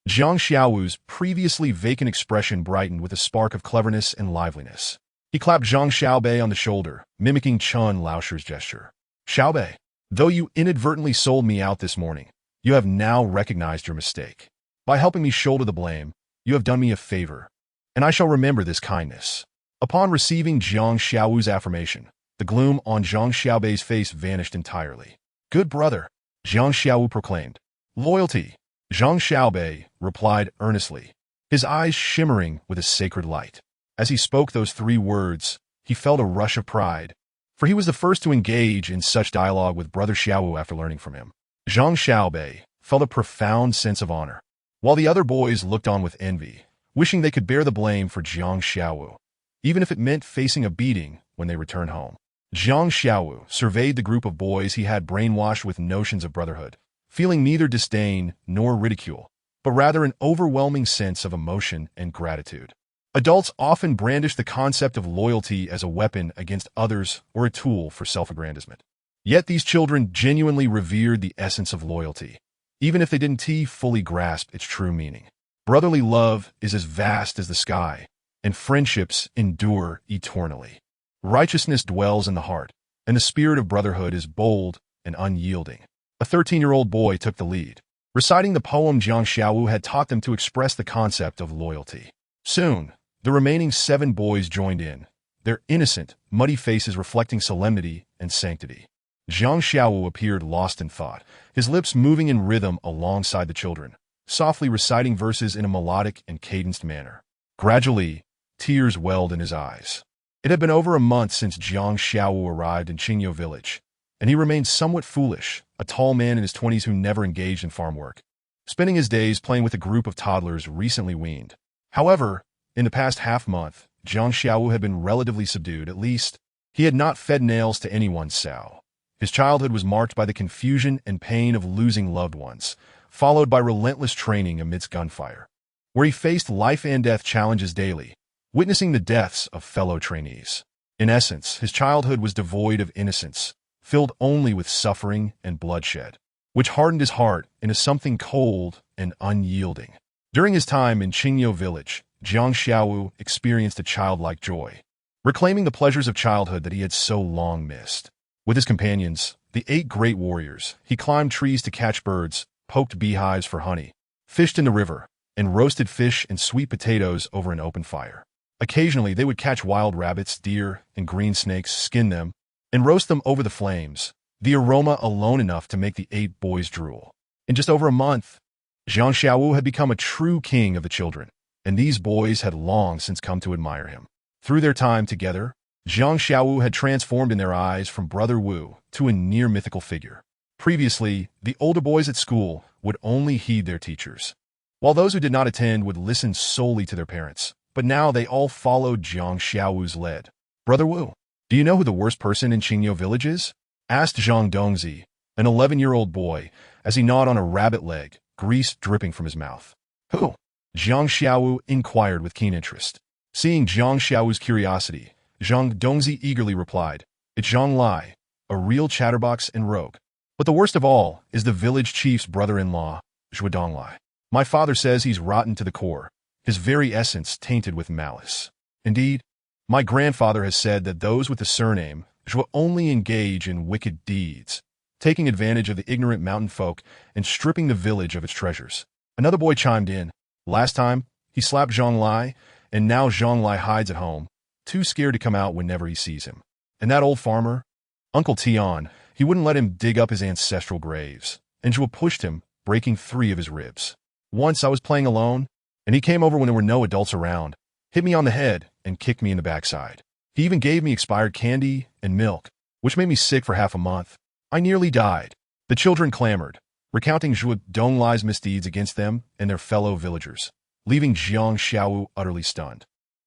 Jiang Xiaowu's previously vacant expression brightened with a spark of cleverness and liveliness. He clapped Zhang Xiaobei on the shoulder, mimicking Chun Laosher's gesture. "Xiaobei, though you inadvertently sold me out this morning, you have now recognized your mistake. By helping me shoulder the blame, you have done me a favor, and I shall remember this kindness." Upon receiving Jiang Xiaowu's affirmation, the gloom on Zhang Xiaobei's face vanished entirely. "Good brother," Jiang Xiaowu proclaimed. "Loyalty," Zhang Xiaobei replied earnestly, his eyes shimmering with a sacred light. As he spoke those 3 words, he felt a rush of pride, for he was the first to engage in such dialogue with Brother Xiaowu after learning from him. Zhang Xiaobei felt a profound sense of honor, while the other boys looked on with envy, wishing they could bear the blame for Jiang Xiaowu, even if it meant facing a beating when they returned home. Jiang Xiaowu surveyed the group of boys he had brainwashed with notions of brotherhood, feeling neither disdain nor ridicule, but rather an overwhelming sense of emotion and gratitude. Adults often brandish the concept of loyalty as a weapon against others or a tool for self-aggrandizement. Yet these children genuinely revered the essence of loyalty, even if they didn't fully grasp its true meaning. Brotherly love is as vast as the sky, and friendships endure eternally. Righteousness dwells in the heart, and the spirit of brotherhood is bold and unyielding. A 13-year-old boy took the lead, reciting the poem Jiang Xiaowu had taught them to express the concept of loyalty. Soon, the remaining 7 boys joined in, their innocent, muddy faces reflecting solemnity and sanctity. Jiang Xiaowu appeared lost in thought, his lips moving in rhythm alongside the children, softly reciting verses in a melodic and cadenced manner. Gradually, tears welled in his eyes. It had been over a month since Jiang Xiaowu arrived in Qingyo village, and he remained somewhat foolish, a tall man in his 20s who never engaged in farm work, spending his days playing with a group of toddlers recently weaned. However, in the past half-month, Jiang Xiaowu had been relatively subdued. At least, he had not fed nails to anyone's sow. His childhood was marked by the confusion and pain of losing loved ones, followed by relentless training amidst gunfire, where he faced life-and-death challenges daily, witnessing the deaths of fellow trainees. In essence, his childhood was devoid of innocence, filled only with suffering and bloodshed, which hardened his heart into something cold and unyielding. During his time in Qingyo village, Jiang Xiaowu experienced a childlike joy, reclaiming the pleasures of childhood that he had so long missed. With his companions, the 8 great warriors, he climbed trees to catch birds, poked beehives for honey, fished in the river, and roasted fish and sweet potatoes over an open fire. Occasionally, they would catch wild rabbits, deer, and green snakes, skin them, and roast them over the flames, the aroma alone enough to make the 8 boys drool. In just over a month, Jiang Xiaowu had become a true king of the children, and these boys had long since come to admire him. Through their time together, Jiang Xiaowu had transformed in their eyes from Brother Wu to a near-mythical figure. Previously, the older boys at school would only heed their teachers, while those who did not attend would listen solely to their parents. But now they all followed Jiang Xiaowu's lead. "Brother Wu, do you know who the worst person in Qingyo village is?" asked Zhang Dongzi, an 11-year-old boy, as he gnawed on a rabbit leg, grease dripping from his mouth. "Who?" Jiang Xiaowu inquired with keen interest. Seeing Jiang Xiaowu's curiosity, Zhang Dongzi eagerly replied, "It's Zhang Lai, a real chatterbox and rogue. But the worst of all is the village chief's brother-in-law, Zhuo Donglai. My father says he's rotten to the core, his very essence tainted with malice. Indeed, my grandfather has said that those with the surname Zhuo only engage in wicked deeds, taking advantage of the ignorant mountain folk and stripping the village of its treasures." Another boy chimed in. Last time, he slapped Zhang Lai, and now Zhang Lai hides at home, too scared to come out whenever he sees him. And that old farmer, Uncle Tian, he wouldn't let him dig up his ancestral graves, and Zhuo pushed him, breaking 3 of his ribs. Once I was playing alone, and he came over when there were no adults around, hit me on the head, and kicked me in the backside. He even gave me expired candy and milk, which made me sick for half a month. I nearly died. The children clamored, recounting Zhuo Donglai's misdeeds against them and their fellow villagers, leaving Jiang Xiaowu utterly stunned.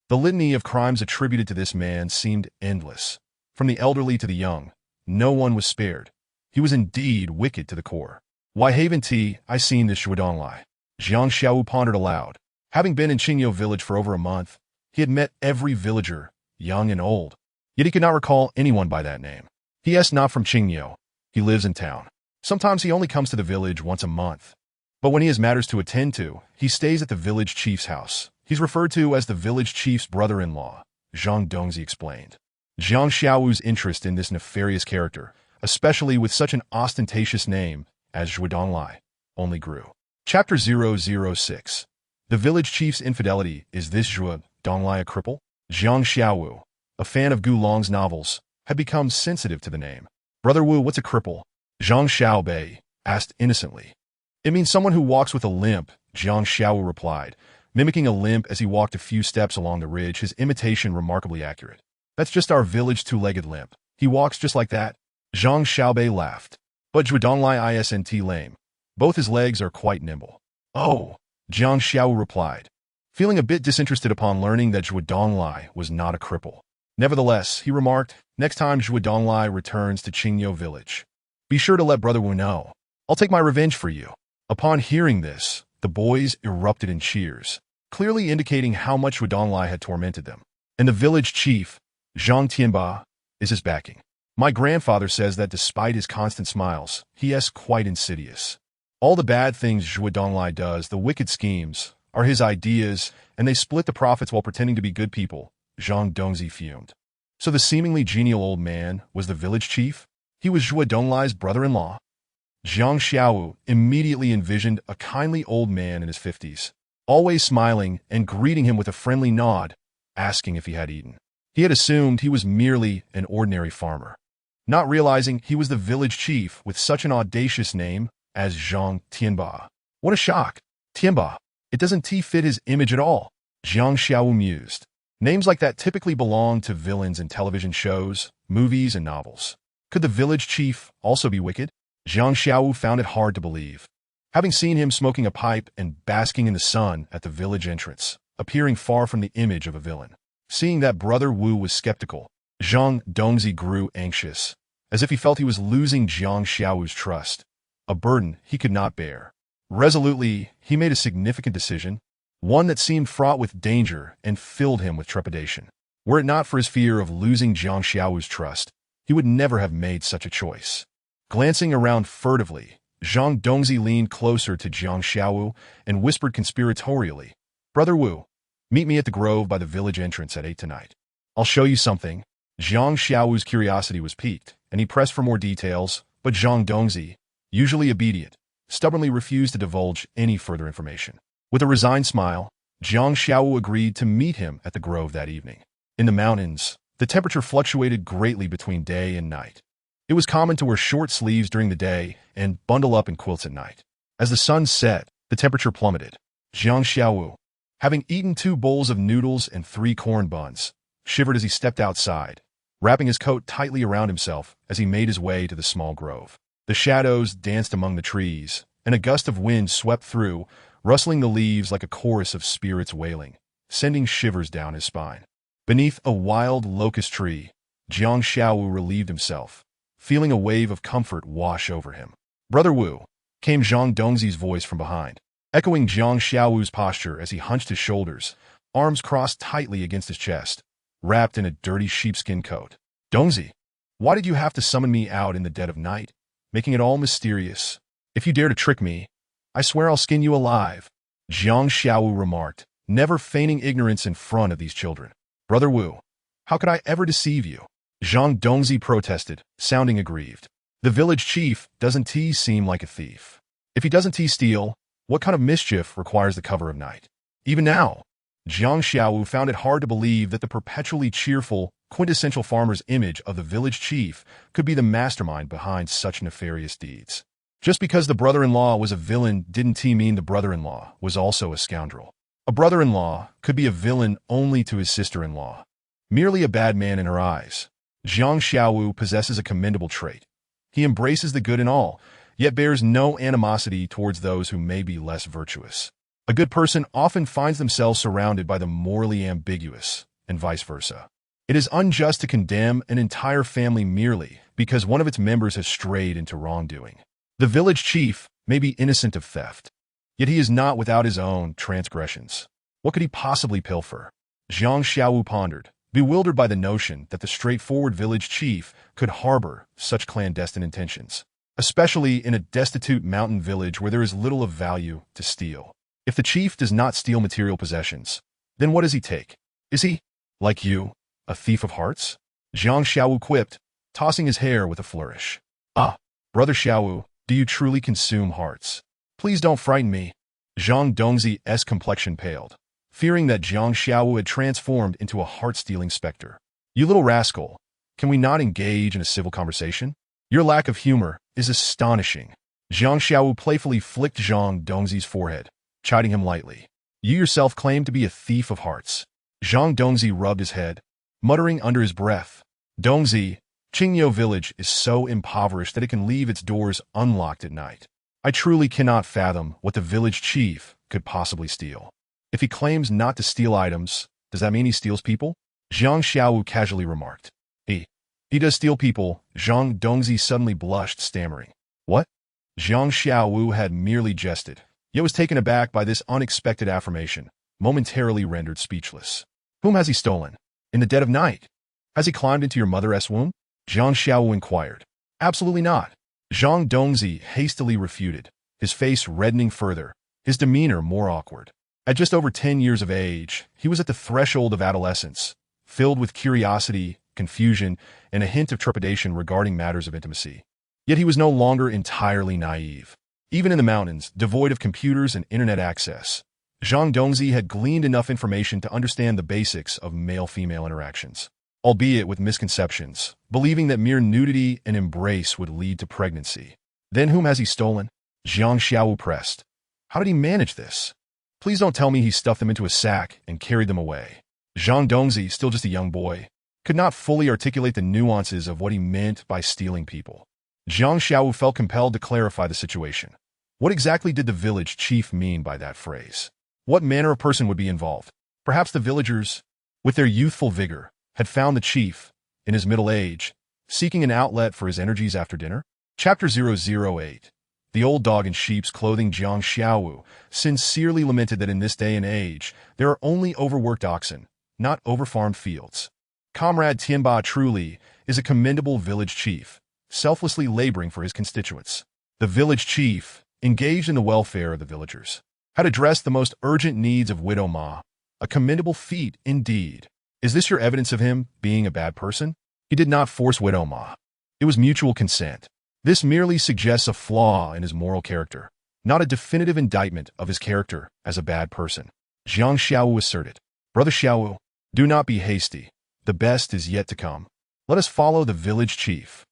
The litany of crimes attributed to this man seemed endless. From the elderly to the young, no one was spared. He was indeed wicked to the core. "Why haven't I seen this Zhuo Donglai?" Jiang Xiaowu pondered aloud. Having been in Qingyo village for over a month, he had met every villager, young and old, yet he could not recall anyone by that name. He is not from Qingyo. He lives in town. Sometimes he only comes to the village once a month. But when he has matters to attend to, he stays at the village chief's house. He's referred to as the village chief's brother-in-law, Zhang Dongzi explained. Jiang Xiaowu's interest in this nefarious character, especially with such an ostentatious name as Zhuo Donglai, only grew. Chapter 006. The village chief's infidelity. Is this Zhuo Donglai a cripple? Jiang Xiaowu, a fan of Gu Long's novels, had become sensitive to the name. "Brother Wu, what's a cripple?" Zhang Xiaobei asked innocently. "It means someone who walks with a limp," Jiang Xiaowu replied, mimicking a limp as he walked a few steps along the ridge, his imitation remarkably accurate. "That's just our village two-legged limp. He walks just like that." Zhang Xiaobei laughed. "But Zhuo Donglai isn't lame. Both his legs are quite nimble." "Oh," Jiang Xiaowu replied, feeling a bit disinterested upon learning that Zhuo Donglai was not a cripple. Nevertheless, he remarked, "Next time Zhuo Donglai returns to Qingyo village, be sure to let Brother Wu know. I'll take my revenge for you." Upon hearing this, the boys erupted in cheers, clearly indicating how much Zhuo Donglai had tormented them. And the village chief, Zhang Tianba, is his backing. "My grandfather says that despite his constant smiles, he is quite insidious. All the bad things Zhuo Donglai does, the wicked schemes, are his ideas, and they split the profits while pretending to be good people," Zhang Dongzi fumed. So the seemingly genial old man was the village chief? He was Zhuo Donglai's brother-in-law? Jiang Xiaowu immediately envisioned a kindly old man in his 50s, always smiling and greeting him with a friendly nod, asking if he had eaten. He had assumed he was merely an ordinary farmer, not realizing he was the village chief with such an audacious name as Zhang Tianba. What a shock! Tianba. It doesn't fit his image at all. Jiang Xiaowu mused. Names like that typically belong to villains in television shows, movies, and novels. Could the village chief also be wicked? Jiang Xiaowu found it hard to believe. Having seen him smoking a pipe and basking in the sun at the village entrance, appearing far from the image of a villain. Seeing that Brother Wu was skeptical, Zhang Dongzi grew anxious, as if he felt he was losing Jiang Xiaowu's trust, a burden he could not bear. Resolutely, he made a significant decision, one that seemed fraught with danger and filled him with trepidation. Were it not for his fear of losing Jiang Xiaowu's trust, he would never have made such a choice. Glancing around furtively, Zhang Dongzi leaned closer to Jiang Xiaowu and whispered conspiratorially, "Brother Wu, meet me at the grove by the village entrance at 8 tonight. I'll show you something." Jiang Xiaowu's curiosity was piqued, and he pressed for more details, but Zhang Dongzi, usually obedient, stubbornly refused to divulge any further information. With a resigned smile, Jiang Xiaowu agreed to meet him at the grove that evening. In the mountains, the temperature fluctuated greatly between day and night. It was common to wear short sleeves during the day and bundle up in quilts at night. As the sun set, the temperature plummeted. Jiang Xiaowu, having eaten 2 bowls of noodles and 3 corn buns, shivered as he stepped outside, wrapping his coat tightly around himself as he made his way to the small grove. The shadows danced among the trees, and a gust of wind swept through, rustling the leaves like a chorus of spirits wailing, sending shivers down his spine. Beneath a wild locust tree, Jiang Xiaowu relieved himself, feeling a wave of comfort wash over him. "Brother Wu," came Zhang Dongzi's voice from behind, echoing Jiang Xiaowu's posture as he hunched his shoulders, arms crossed tightly against his chest, wrapped in a dirty sheepskin coat. "Dongzi, why did you have to summon me out in the dead of night, making it all mysterious? If you dare to trick me, I swear I'll skin you alive," Jiang Xiaowu remarked, never feigning ignorance in front of these children. "Brother Wu, how could I ever deceive you?" Zhang Dongzi protested, sounding aggrieved. "The village chief doesn't seem like a thief. If he doesn't steal, what kind of mischief requires the cover of night?" Even now, Jiang Xiaowu found it hard to believe that the perpetually cheerful, quintessential farmer's image of the village chief could be the mastermind behind such nefarious deeds. Just because the brother-in-law was a villain didn't mean the brother-in-law was also a scoundrel. A brother-in-law could be a villain only to his sister-in-law, merely a bad man in her eyes. Jiang Xiaowu possesses a commendable trait. He embraces the good in all, yet bears no animosity towards those who may be less virtuous. A good person often finds themselves surrounded by the morally ambiguous, and vice versa. It is unjust to condemn an entire family merely because one of its members has strayed into wrongdoing. The village chief may be innocent of theft, yet he is not without his own transgressions. What could he possibly pilfer? Jiang Xiaowu pondered, bewildered by the notion that the straightforward village chief could harbor such clandestine intentions, especially in a destitute mountain village where there is little of value to steal. If the chief does not steal material possessions, then what does he take? Is he, like you, a thief of hearts? Jiang Xiaowu quipped, tossing his hair with a flourish. "Ah, Brother Xiaowu, do you truly consume hearts? Please don't frighten me." Zhang Dongzi's complexion paled, fearing that Jiang Xiaowu had transformed into a heart-stealing specter. "You little rascal, can we not engage in a civil conversation? Your lack of humor is astonishing." Jiang Xiaowu playfully flicked Zhang Dongzi's forehead, chiding him lightly. "You yourself claim to be a thief of hearts." Zhang Dongzi rubbed his head, muttering under his breath, "Dongzi, Qingyou village is so impoverished that it can leave its doors unlocked at night. I truly cannot fathom what the village chief could possibly steal. If he claims not to steal items, does that mean he steals people?" Jiang Xiaowu casually remarked. He does steal people." Zhang Dongzi suddenly blushed, stammering. "What?" Jiang Xiaowu had merely jested, yet was taken aback by this unexpected affirmation, momentarily rendered speechless. "Whom has he stolen? In the dead of night? Has he climbed into your mother's womb?" Jiang Xiaowu inquired. "Absolutely not," Zhang Dongzi hastily refuted, his face reddening further, his demeanor more awkward. At just over 10 years of age, he was at the threshold of adolescence, filled with curiosity, confusion, and a hint of trepidation regarding matters of intimacy. Yet he was no longer entirely naive. Even in the mountains, devoid of computers and internet access, Zhang Dongzi had gleaned enough information to understand the basics of male-female interactions, albeit with misconceptions, believing that mere nudity and embrace would lead to pregnancy. "Then whom has he stolen?" Jiang Xiaowu pressed. "How did he manage this? Please don't tell me he stuffed them into a sack and carried them away." Zhang Dongzi, still just a young boy, could not fully articulate the nuances of what he meant by stealing people. Jiang Xiaowu felt compelled to clarify the situation. What exactly did the village chief mean by that phrase? What manner of person would be involved? Perhaps the villagers, with their youthful vigor, had found the chief, in his middle age, seeking an outlet for his energies after dinner? Chapter 008. The old dog in sheep's clothing. Jiang Xiaowu sincerely lamented that in this day and age, there are only overworked oxen, not overfarmed fields. Comrade Tianba truly is a commendable village chief, selflessly laboring for his constituents. The village chief, engaged in the welfare of the villagers, had addressed the most urgent needs of Widow Ma, a commendable feat indeed. Is this your evidence of him being a bad person? He did not force Widow Ma. It was mutual consent. This merely suggests a flaw in his moral character, not a definitive indictment of his character as a bad person. Jiang Xiaowu asserted. "Brother Xiaowu, do not be hasty. The best is yet to come. Let us follow the village chief."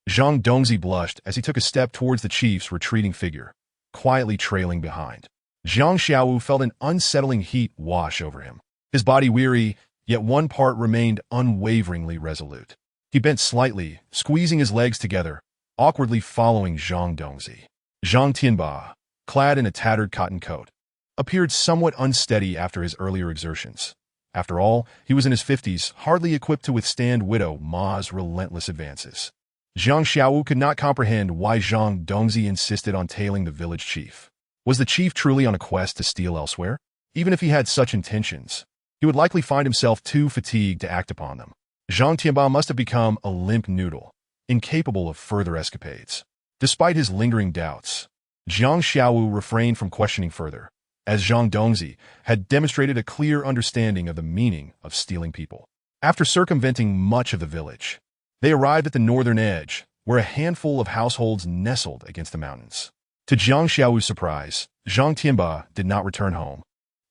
Zhang Dongzi blushed as he took a step towards the chief's retreating figure, quietly trailing behind. Jiang Xiaowu felt an unsettling heat wash over him. His body weary, yet one part remained unwaveringly resolute. He bent slightly, squeezing his legs together, awkwardly following Zhang Dongzi. Zhang Tianba, clad in a tattered cotton coat, appeared somewhat unsteady after his earlier exertions. After all, he was in his 50s, hardly equipped to withstand Widow Ma's relentless advances. Jiang Xiaowu could not comprehend why Zhang Dongzi insisted on tailing the village chief. Was the chief truly on a quest to steal elsewhere? Even if he had such intentions, he would likely find himself too fatigued to act upon them. Zhang Tianba must have become a limp noodle, incapable of further escapades. Despite his lingering doubts, Jiang Xiaowu refrained from questioning further, as Zhang Dongzi had demonstrated a clear understanding of the meaning of stealing people. After circumventing much of the village, they arrived at the northern edge, where a handful of households nestled against the mountains. To Jiang Xiaowu's surprise, Zhang Tianba did not return home,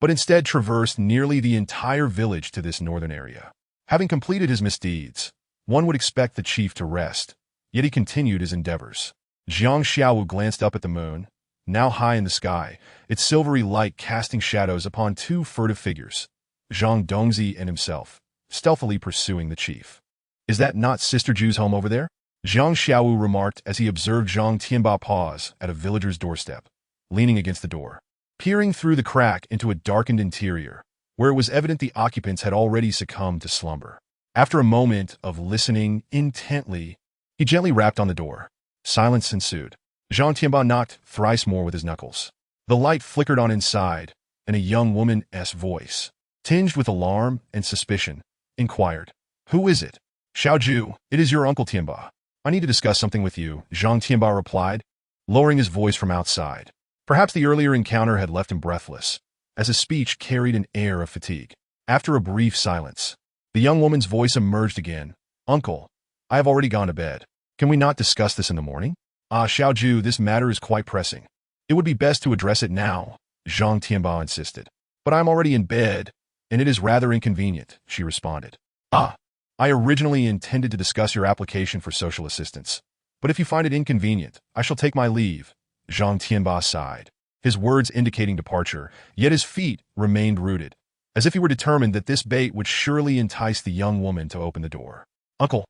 but instead traversed nearly the entire village to this northern area. Having completed his misdeeds, one would expect the chief to rest, yet he continued his endeavors. Jiang Xiaowu glanced up at the moon, now high in the sky, its silvery light casting shadows upon two furtive figures, Zhang Dongzi and himself, stealthily pursuing the chief. "Is that not Sister Ju's home over there?" Jiang Xiaowu remarked as he observed Zhang Tianba pause at a villager's doorstep, leaning against the door. Peering through the crack into a darkened interior, where it was evident the occupants had already succumbed to slumber. After a moment of listening intently, he gently rapped on the door. Silence ensued. Zhang Tianba knocked thrice more with his knuckles. The light flickered on inside, and a young woman's voice, tinged with alarm and suspicion, inquired, "Who is it?" "Xiaoju, it is your uncle Tianba. I need to discuss something with you," Zhang Tianba replied, lowering his voice from outside. Perhaps the earlier encounter had left him breathless, as his speech carried an air of fatigue. After a brief silence, the young woman's voice emerged again. "Uncle, I have already gone to bed. Can we not discuss this in the morning?" "Ah, Xiaoju, this matter is quite pressing. It would be best to address it now," Zhang Tianba insisted. "But I am already in bed, and it is rather inconvenient," she responded. "Ah, I originally intended to discuss your application for social assistance, but if you find it inconvenient, I shall take my leave," Zhang Tianba sighed, his words indicating departure, yet his feet remained rooted, as if he were determined that this bait would surely entice the young woman to open the door. "Uncle,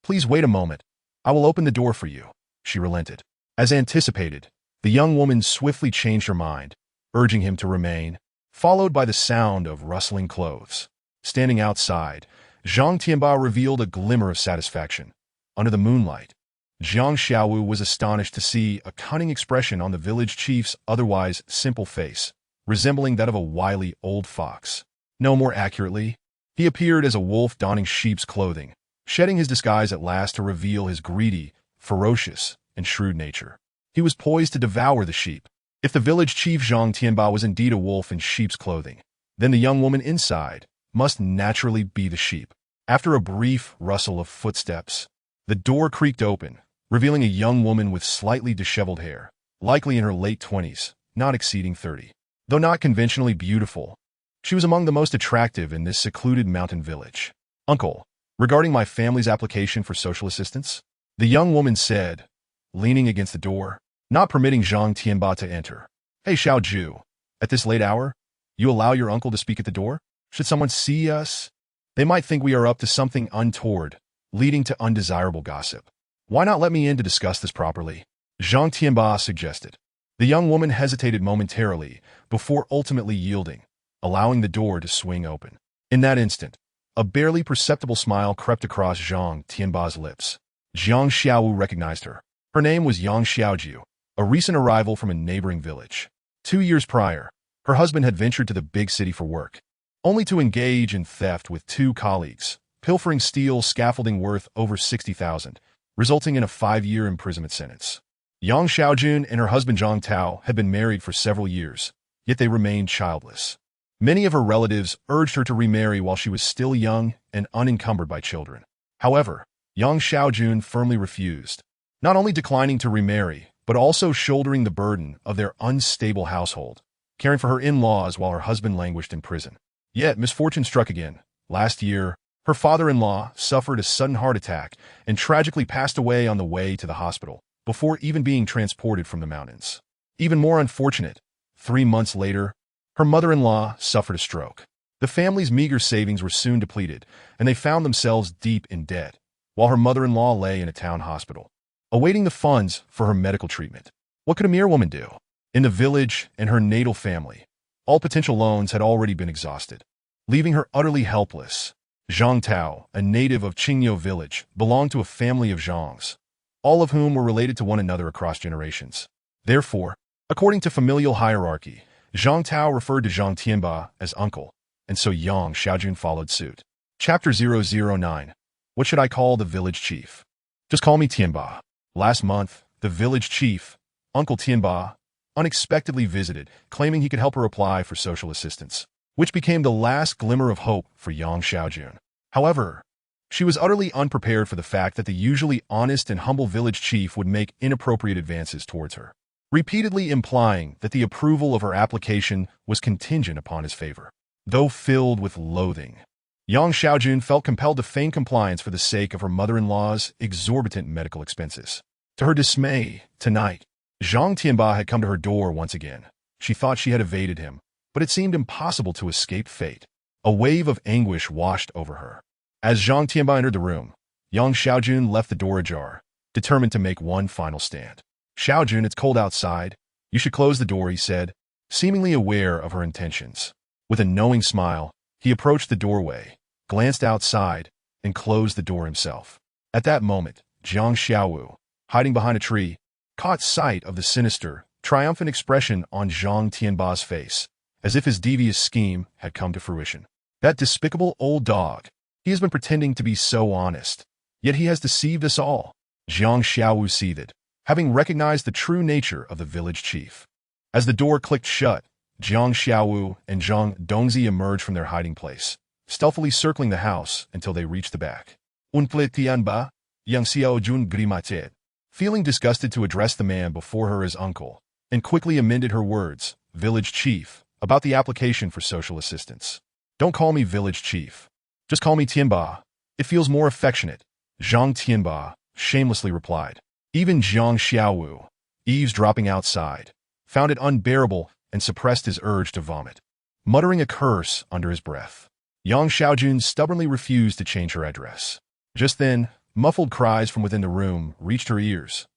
please wait a moment. I will open the door for you," she relented. As anticipated, the young woman swiftly changed her mind, urging him to remain, followed by the sound of rustling clothes. Standing outside, Zhang Tianba revealed a glimmer of satisfaction. Under the moonlight, Jiang Xiaowu was astonished to see a cunning expression on the village chief's otherwise simple face, resembling that of a wily old fox. No, more accurately, he appeared as a wolf donning sheep's clothing, shedding his disguise at last to reveal his greedy, ferocious, and shrewd nature. He was poised to devour the sheep. If the village chief Zhang Tianba was indeed a wolf in sheep's clothing, then the young woman inside must naturally be the sheep. After a brief rustle of footsteps, the door creaked open, revealing a young woman with slightly disheveled hair, likely in her late 20s, not exceeding 30. Though not conventionally beautiful, she was among the most attractive in this secluded mountain village. "Uncle, regarding my family's application for social assistance," the young woman said, leaning against the door, not permitting Zhang Tianba to enter. "Hey Xiaoju, at this late hour, you allow your uncle to speak at the door? Should someone see us? They might think we are up to something untoward, leading to undesirable gossip. Why not let me in to discuss this properly?" Zhang Tianba suggested. The young woman hesitated momentarily before ultimately yielding, allowing the door to swing open. In that instant, a barely perceptible smile crept across Zhang Tianba's lips. Jiang Xiaowu recognized her. Her name was Yang Xiaoju, a recent arrival from a neighboring village. 2 years prior, her husband had ventured to the big city for work, only to engage in theft with 2 colleagues, pilfering steel scaffolding worth over 60,000, resulting in a 5-year imprisonment sentence. Yang Xiaojun and her husband Zhang Tao had been married for several years, yet they remained childless. Many of her relatives urged her to remarry while she was still young and unencumbered by children. However, Yang Xiaojun firmly refused, not only declining to remarry, but also shouldering the burden of their unstable household, caring for her in-laws while her husband languished in prison. Yet misfortune struck again. Last year, Her father-in-law suffered a sudden heart attack and tragically passed away on the way to the hospital before even being transported from the mountains. Even more unfortunate, 3 months later, her mother-in-law suffered a stroke. The family's meager savings were soon depleted, and they found themselves deep in debt, while her mother-in-law lay in a town hospital, awaiting the funds for her medical treatment. What could a mere woman do? In the village and her natal family, all potential loans had already been exhausted, leaving her utterly helpless. Zhang Tao, a native of Qingyo village, belonged to a family of Zhangs, all of whom were related to one another across generations. Therefore, according to familial hierarchy, Zhang Tao referred to Zhang Tianba as uncle, and so Yang Xiaojun followed suit. Chapter 009. What should I call the village chief? Just call me Tianba. Last month, the village chief, Uncle Tianba, unexpectedly visited, claiming he could help her apply for social assistance, which became the last glimmer of hope for Yang Xiaojun. However, she was utterly unprepared for the fact that the usually honest and humble village chief would make inappropriate advances towards her, repeatedly implying that the approval of her application was contingent upon his favor. Though filled with loathing, Yang Xiaojun felt compelled to feign compliance for the sake of her mother-in-law's exorbitant medical expenses. To her dismay, tonight, Zhang Tianba had come to her door once again. She thought she had evaded him, but it seemed impossible to escape fate. A wave of anguish washed over her. As Zhang Tianba entered the room, Yang Xiaojun left the door ajar, determined to make one final stand. "Xiaojun, it's cold outside. You should close the door," he said, seemingly aware of her intentions. With a knowing smile, he approached the doorway, glanced outside, and closed the door himself. At that moment, Jiang Xiaowu, hiding behind a tree, caught sight of the sinister, triumphant expression on Zhang Tianba's face, as if his devious scheme had come to fruition. That despicable old dog. He has been pretending to be so honest, yet he has deceived us all. Jiang Xiaowu seethed, having recognized the true nature of the village chief. As the door clicked shut, Jiang Xiaowu and Zhang Dongzi emerged from their hiding place, stealthily circling the house until they reached the back. "Uncle Tianba," Yang Xiaojun grimated, feeling disgusted to address the man before her as uncle, and quickly amended her words, "Village chief," about the application for social assistance. "Don't call me village chief. Just call me Tianba. It feels more affectionate," Zhang Tianba shamelessly replied. Even Jiang Xiaowu, eavesdropping outside, found it unbearable and suppressed his urge to vomit, muttering a curse under his breath. Yang Xiaojun stubbornly refused to change her address. Just then, muffled cries from within the room reached her ears.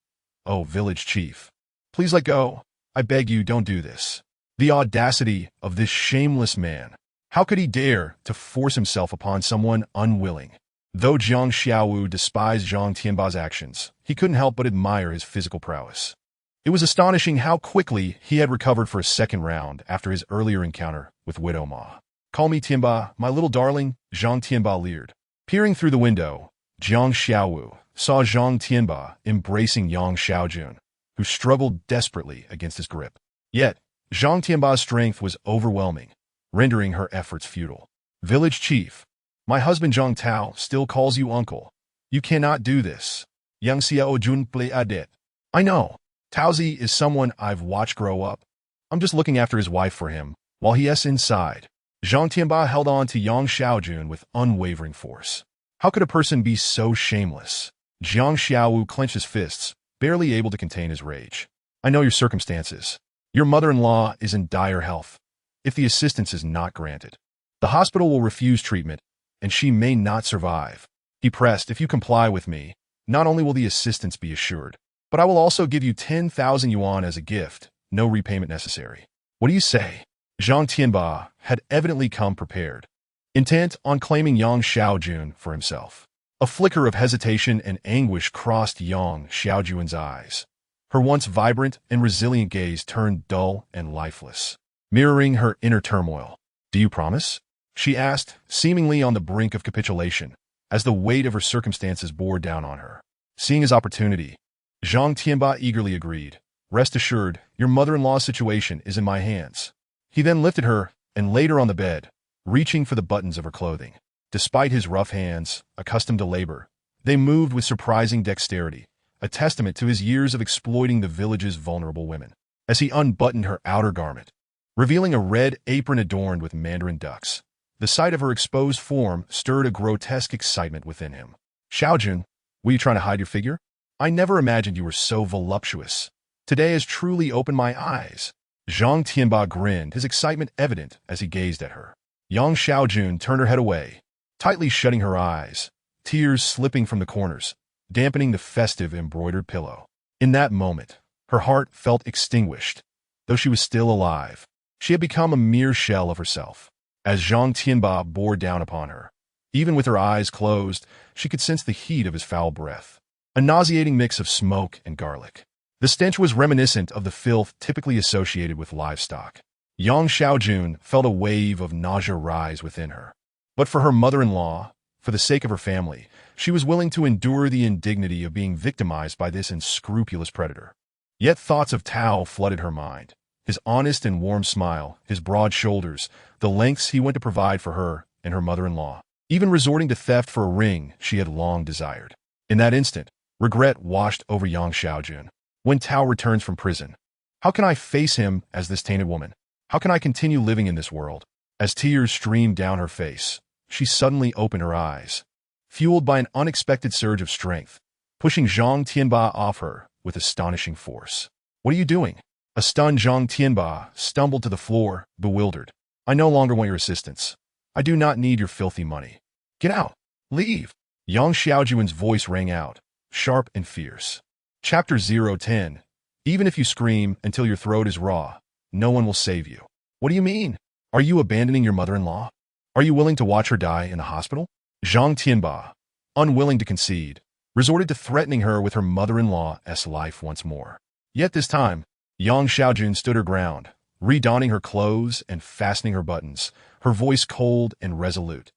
"Oh, village chief, please let go. I beg you, don't do this." The audacity of this shameless man. How could he dare to force himself upon someone unwilling? Though Jiang Xiaowu despised Zhang Tianba's actions, he couldn't help but admire his physical prowess. It was astonishing how quickly he had recovered for a second round after his earlier encounter with Widow Ma. "Call me Tianba, my little darling," Zhang Tianba leered. Peering through the window, Jiang Xiaowu saw Zhang Tianba embracing Yang Xiaojun, who struggled desperately against his grip. Yet, Zhang Tianba's strength was overwhelming, rendering her efforts futile. "Village chief, my husband Zhang Tao still calls you uncle. You cannot do this." Yang Xiaojun pleaded. "I know. Taozi is someone I've watched grow up. I'm just looking after his wife for him, while he is inside." Zhang Tianba held on to Yang Xiaojun with unwavering force. How could a person be so shameless? Jiang Xiaowu clenched his fists, barely able to contain his rage. "I know your circumstances. Your mother-in-law is in dire health. If the assistance is not granted, the hospital will refuse treatment, and she may not survive." He pressed, "If you comply with me, not only will the assistance be assured, but I will also give you 10,000 yuan as a gift, no repayment necessary. What do you say?" Zhang Tianba had evidently come prepared, intent on claiming Yang Xiaojun for himself. A flicker of hesitation and anguish crossed Yang Xiaojun's eyes. Her once vibrant and resilient gaze turned dull and lifeless, mirroring her inner turmoil. "Do you promise?" she asked, seemingly on the brink of capitulation, as the weight of her circumstances bore down on her. Seeing his opportunity, Zhang Tianba eagerly agreed. "Rest assured, your mother-in-law's situation is in my hands." He then lifted her and laid her on the bed, reaching for the buttons of her clothing. Despite his rough hands, accustomed to labor, they moved with surprising dexterity, a testament to his years of exploiting the village's vulnerable women. As he unbuttoned her outer garment, revealing a red apron adorned with mandarin ducks, the The sight of her exposed form stirred a grotesque excitement within him. Xiaojun, were you trying to hide your figure? I never imagined you were so voluptuous. Today has truly opened my eyes. Zhang Tianba grinned, his excitement evident as he gazed at her. Yang Xiaojun turned her head away, tightly shutting her eyes, tears slipping from the corners, dampening the festive embroidered pillow. In that moment, her heart felt extinguished, though she was still alive. She had become a mere shell of herself. As Zhang Tianba bore down upon her, even with her eyes closed, she could sense the heat of his foul breath, a nauseating mix of smoke and garlic. The stench was reminiscent of the filth typically associated with livestock. Yang Xiaojun felt a wave of nausea rise within her. But for her mother-in-law, for the sake of her family, she was willing to endure the indignity of being victimized by this unscrupulous predator. Yet thoughts of Tao flooded her mind. His honest and warm smile, his broad shoulders, the lengths he went to provide for her and her mother-in-law, even resorting to theft for a ring she had long desired. In that instant, regret washed over Yang Xiaojun. When Tao returns from prison, how can I face him as this tainted woman? How can I continue living in this world? As tears streamed down her face, she suddenly opened her eyes, fueled by an unexpected surge of strength, pushing Zhang Tianba off her with astonishing force. What are you doing? A stunned Zhang Tianba stumbled to the floor, bewildered. I no longer want your assistance. I do not need your filthy money. Get out. Leave. Yang Xiaojun's voice rang out, sharp and fierce. Chapter 010. Even if you scream until your throat is raw, no one will save you. What do you mean? Are you abandoning your mother-in-law? Are you willing to watch her die in the hospital? Zhang Tianba, unwilling to concede, resorted to threatening her with her mother-in-law's life once more. Yet this time, Yang Xiaojun stood her ground, redonning her clothes and fastening her buttons, her voice cold and resolute.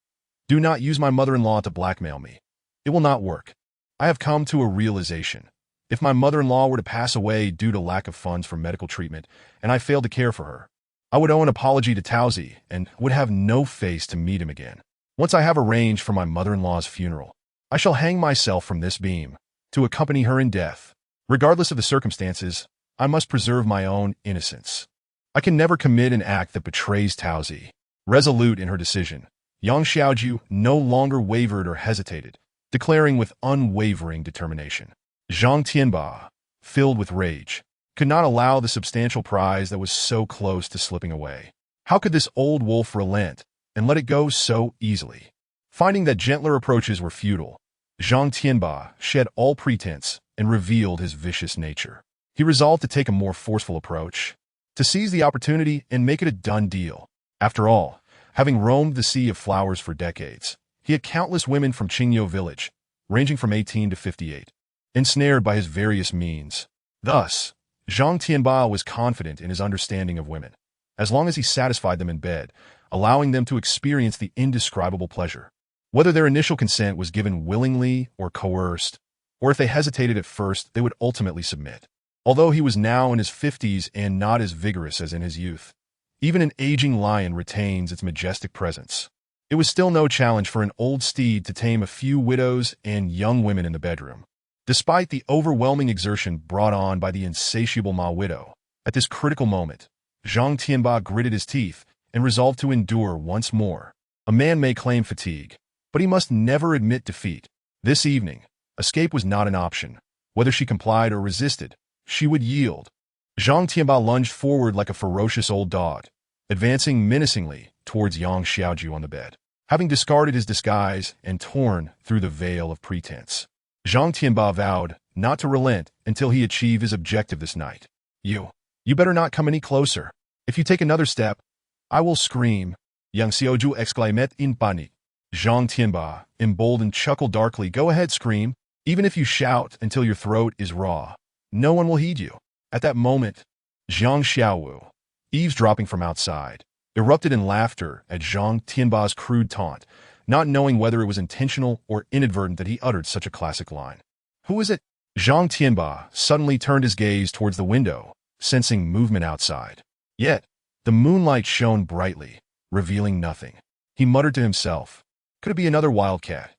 Do not use my mother-in-law to blackmail me. It will not work. I have come to a realization. If my mother-in-law were to pass away due to lack of funds for medical treatment, and I failed to care for her, I would owe an apology to Taozi and would have no face to meet him again. Once I have arranged for my mother-in-law's funeral, I shall hang myself from this beam to accompany her in death. Regardless of the circumstances, I must preserve my own innocence. I can never commit an act that betrays Taozi. Resolute in her decision, Yang Xiaoju no longer wavered or hesitated, declaring with unwavering determination. Zhang Tianba, filled with rage, could not allow the substantial prize that was so close to slipping away. How could this old wolf relent and let it go so easily? Finding that gentler approaches were futile, Zhang Tianba shed all pretense and revealed his vicious nature. He resolved to take a more forceful approach, to seize the opportunity and make it a done deal. After all, having roamed the sea of flowers for decades, he had countless women from Qingyou village, ranging from 18 to 58, ensnared by his various means. Thus, Zhang Tianba was confident in his understanding of women, as long as he satisfied them in bed, allowing them to experience the indescribable pleasure. Whether their initial consent was given willingly or coerced, or if they hesitated at first, they would ultimately submit. Although he was now in his 50s and not as vigorous as in his youth, even an aging lion retains its majestic presence. It was still no challenge for an old steed to tame a few widows and young women in the bedroom. Despite the overwhelming exertion brought on by the insatiable Ma widow, at this critical moment, Zhang Tianba gritted his teeth and resolved to endure once more. A man may claim fatigue, but he must never admit defeat. This evening, escape was not an option. Whether she complied or resisted, she would yield. Zhang Tianba lunged forward like a ferocious old dog, advancing menacingly towards Yang Xiaoju on the bed. Having discarded his disguise and torn through the veil of pretense, Zhang Tianba vowed not to relent until he achieved his objective this night. You better not come any closer. If you take another step, I will scream. Yang Xiaoju exclaimed in panic. Zhang Tianba, emboldened, chuckled darkly. Go ahead, scream. Even if you shout until your throat is raw, no one will heed you. At that moment, Zhang Xiaowu, eavesdropping from outside, erupted in laughter at Zhang Tianba's crude taunt, not knowing whether it was intentional or inadvertent that he uttered such a classic line. Who is it? Zhang Tianba suddenly turned his gaze towards the window, sensing movement outside. Yet, the moonlight shone brightly, revealing nothing. He muttered to himself, could it be another wildcat?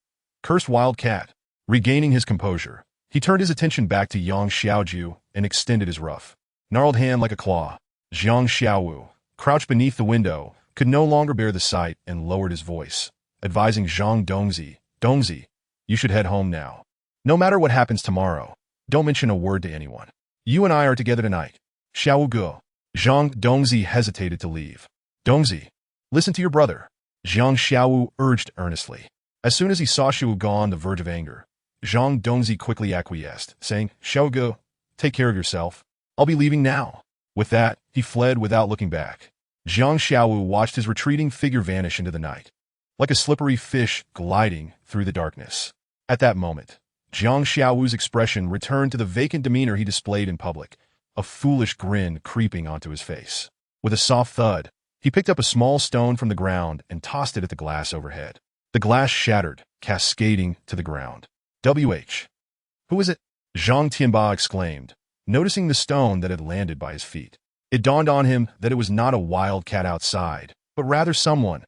Cursed wildcat. Regaining his composure, he turned his attention back to Yang Xiaoju and extended his rough, gnarled hand like a claw. Zhang Xiaowu crouched beneath the window, could no longer bear the sight and lowered his voice, advising Zhang Dongzi, Dongzi, you should head home now. No matter what happens tomorrow, don't mention a word to anyone. You and I are together tonight. Xiao Gu. Zhang Dongzi hesitated to leave. Dongzi, listen to your brother. Zhang Xiaowu urged earnestly. As soon as he saw Xiao Gu on the verge of anger, Zhang Dongzi quickly acquiesced, saying, Xiao Gu, take care of yourself. I'll be leaving now. With that, he fled without looking back. Zhang Xiaowu watched his retreating figure vanish into the night, like a slippery fish gliding through the darkness. At that moment, Zhang Xiaowu's expression returned to the vacant demeanor he displayed in public, a foolish grin creeping onto his face. With a soft thud, he picked up a small stone from the ground and tossed it at the glass overhead. The glass shattered, cascading to the ground. "WH. Who is it?" Zhang Tianba exclaimed, noticing the stone that had landed by his feet. It dawned on him that it was not a wildcat outside, but rather someone.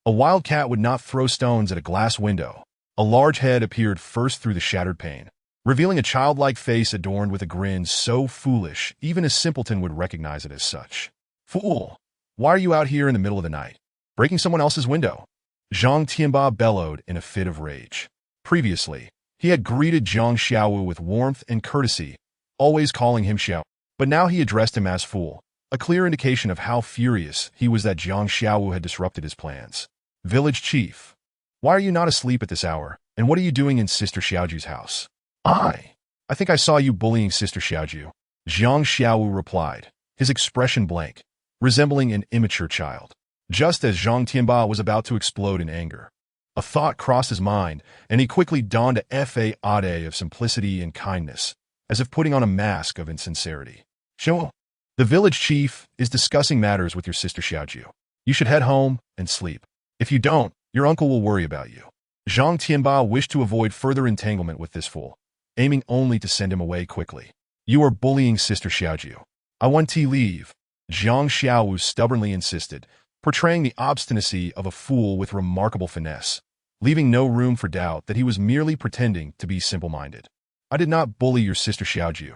A wildcat would not throw stones at a glass window. A large head appeared first through the shattered pane, revealing a childlike face adorned with a grin so foolish even a simpleton would recognize it as such. "Fool! Why are you out here in the middle of the night, breaking someone else's window?" Zhang Tianba bellowed in a fit of rage. Previously, he had greeted Zhang Xiaowu with warmth and courtesy, always calling him Xiao. But now he addressed him as fool, a clear indication of how furious he was that Zhang Xiaowu had disrupted his plans. "Village chief, why are you not asleep at this hour, and what are you doing in Sister Xiaoju's house?" I think I saw you bullying Sister Xiaoju," Zhang Xiaowu replied, his expression blank, resembling an immature child. Just as Zhang Tianba was about to explode in anger, a thought crossed his mind, and he quickly donned a facade of simplicity and kindness, as if putting on a mask of insincerity. "Xiao, the village chief is discussing matters with your Sister Xiaoju. You should head home and sleep. If you don't, your uncle will worry about you." Zhang Tianba wished to avoid further entanglement with this fool, aiming only to send him away quickly. "You are bullying Sister Xiaoju. I want to leave," Zhang Xiaowu stubbornly insisted, portraying the obstinacy of a fool with remarkable finesse, leaving no room for doubt that he was merely pretending to be simple-minded. "I did not bully your Sister Xiaoju.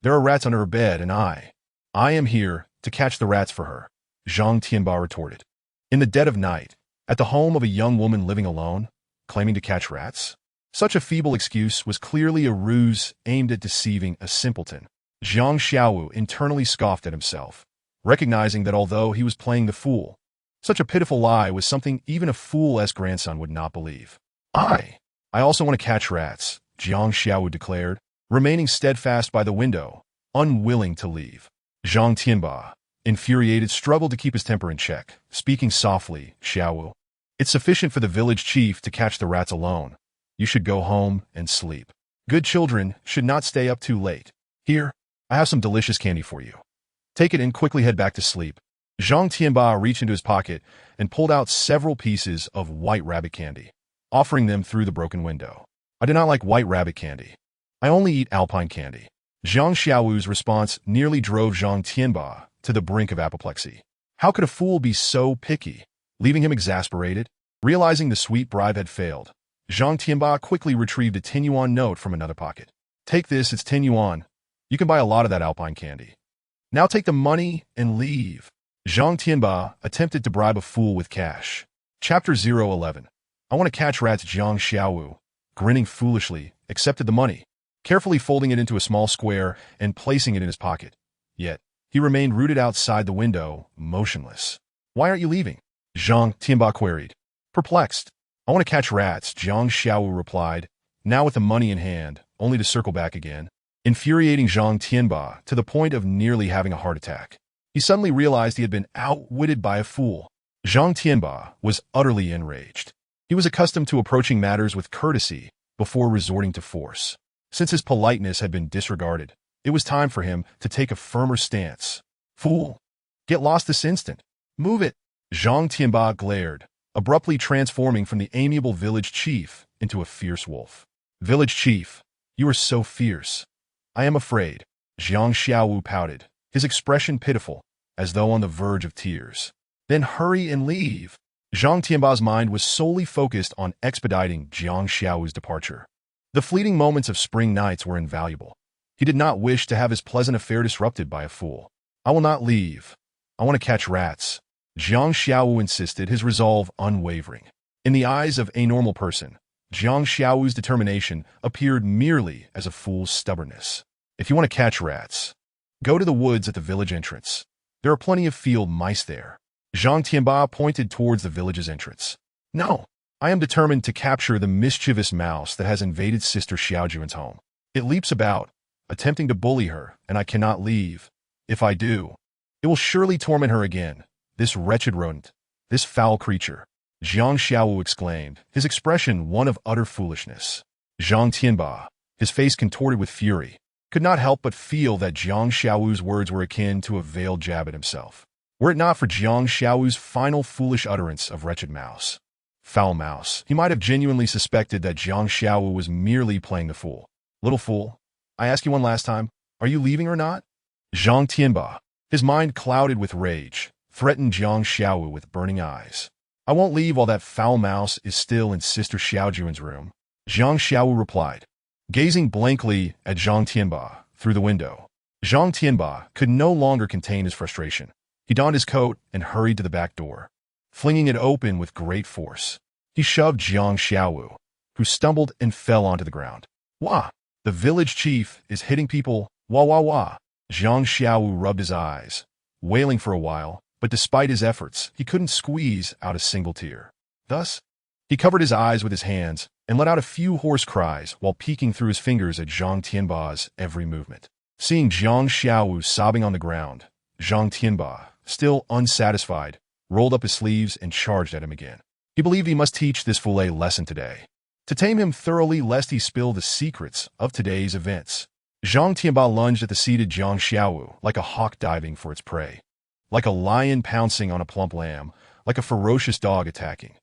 There are rats under her bed, and I am here to catch the rats for her," Zhang Tianba retorted. In the dead of night, at the home of a young woman living alone, claiming to catch rats? Such a feeble excuse was clearly a ruse aimed at deceiving a simpleton. Zhang Xiaowu internally scoffed at himself, recognizing that although he was playing the fool, such a pitiful lie was something even a fool-esque grandson would not believe. I also want to catch rats," Zhang Xiaowu declared, remaining steadfast by the window, unwilling to leave. Zhang Tianba, infuriated, struggled to keep his temper in check, speaking softly, "Xiaowu, it's sufficient for the village chief to catch the rats alone. You should go home and sleep. Good children should not stay up too late. Here, I have some delicious candy for you. Take it and quickly head back to sleep." Zhang Tianba reached into his pocket and pulled out several pieces of white rabbit candy, offering them through the broken window. "I do not like white rabbit candy. I only eat alpine candy." Zhang Xiaowu's response nearly drove Zhang Tianba to the brink of apoplexy. How could a fool be so picky, leaving him exasperated? Realizing the sweet bribe had failed, Zhang Tianba quickly retrieved a 10 yuan note from another pocket. "Take this, it's 10 yuan. You can buy a lot of that alpine candy. Now take the money and leave." Zhang Tianba attempted to bribe a fool with cash. Chapter 011. I want to catch rats. Zhang Xiaowu, grinning foolishly, accepted the money, carefully folding it into a small square and placing it in his pocket. Yet, he remained rooted outside the window, motionless. "Why aren't you leaving?" Zhang Tianba queried, perplexed. "I want to catch rats," Zhang Xiaowu replied, now with the money in hand, only to circle back again, infuriating Zhang Tianba to the point of nearly having a heart attack. He suddenly realized he had been outwitted by a fool. Zhang Tianba was utterly enraged. He was accustomed to approaching matters with courtesy before resorting to force. Since his politeness had been disregarded, it was time for him to take a firmer stance. "Fool! Get lost this instant! Move it!" Zhang Tianba glared, abruptly transforming from the amiable village chief into a fierce wolf. "Village chief, you are so fierce. I am afraid." Zhang Xiaowu pouted, his expression pitiful, as though on the verge of tears. "Then hurry and leave." Zhang Tianba's mind was solely focused on expediting Zhang Xiaowu's departure. The fleeting moments of spring nights were invaluable. He did not wish to have his pleasant affair disrupted by a fool. "I will not leave. I want to catch rats." Jiang Xiaowu insisted, his resolve unwavering. In the eyes of a normal person, Jiang Xiaowu's determination appeared merely as a fool's stubbornness. If you want to catch rats, go to the woods at the village entrance. There are plenty of field mice there. Zhang Tianba pointed towards the village's entrance. No, I am determined to capture the mischievous mouse that has invaded Sister Xiaojuan's home. It leaps about, attempting to bully her, and I cannot leave. If I do, it will surely torment her again. This wretched rodent, this foul creature. Jiang Xiaowu exclaimed, his expression one of utter foolishness. Zhang Tianba, his face contorted with fury, could not help but feel that Jiang Xiaowu's words were akin to a veiled jab at himself. Were it not for Jiang Xiaowu's final foolish utterance of wretched mouse, foul mouse, he might have genuinely suspected that Jiang Xiaowu was merely playing the fool. Little fool, I ask you one last time, are you leaving or not? Zhang Tianba, his mind clouded with rage, threatened Jiang Xiaowu with burning eyes. I won't leave while that foul mouse is still in Sister Xiaojuan's room. Jiang Xiaowu replied, gazing blankly at Zhang Tianba through the window. Zhang Tianba could no longer contain his frustration. He donned his coat and hurried to the back door, flinging it open with great force. He shoved Jiang Xiaowu, who stumbled and fell onto the ground. Wah! The village chief is hitting people. Wah wah wah! Jiang Xiaowu rubbed his eyes, wailing for a while, but despite his efforts, he couldn't squeeze out a single tear. Thus, he covered his eyes with his hands and let out a few hoarse cries while peeking through his fingers at Zhang Tianba's every movement. Seeing Jiang Xiaowu sobbing on the ground, Zhang Tianba, still unsatisfied, rolled up his sleeves and charged at him again. He believed he must teach this fool a lesson today, to tame him thoroughly lest he spill the secrets of today's events. Zhang Tianba lunged at the seated Jiang Xiaowu like a hawk diving for its prey, like a lion pouncing on a plump lamb, like a ferocious dog attacking.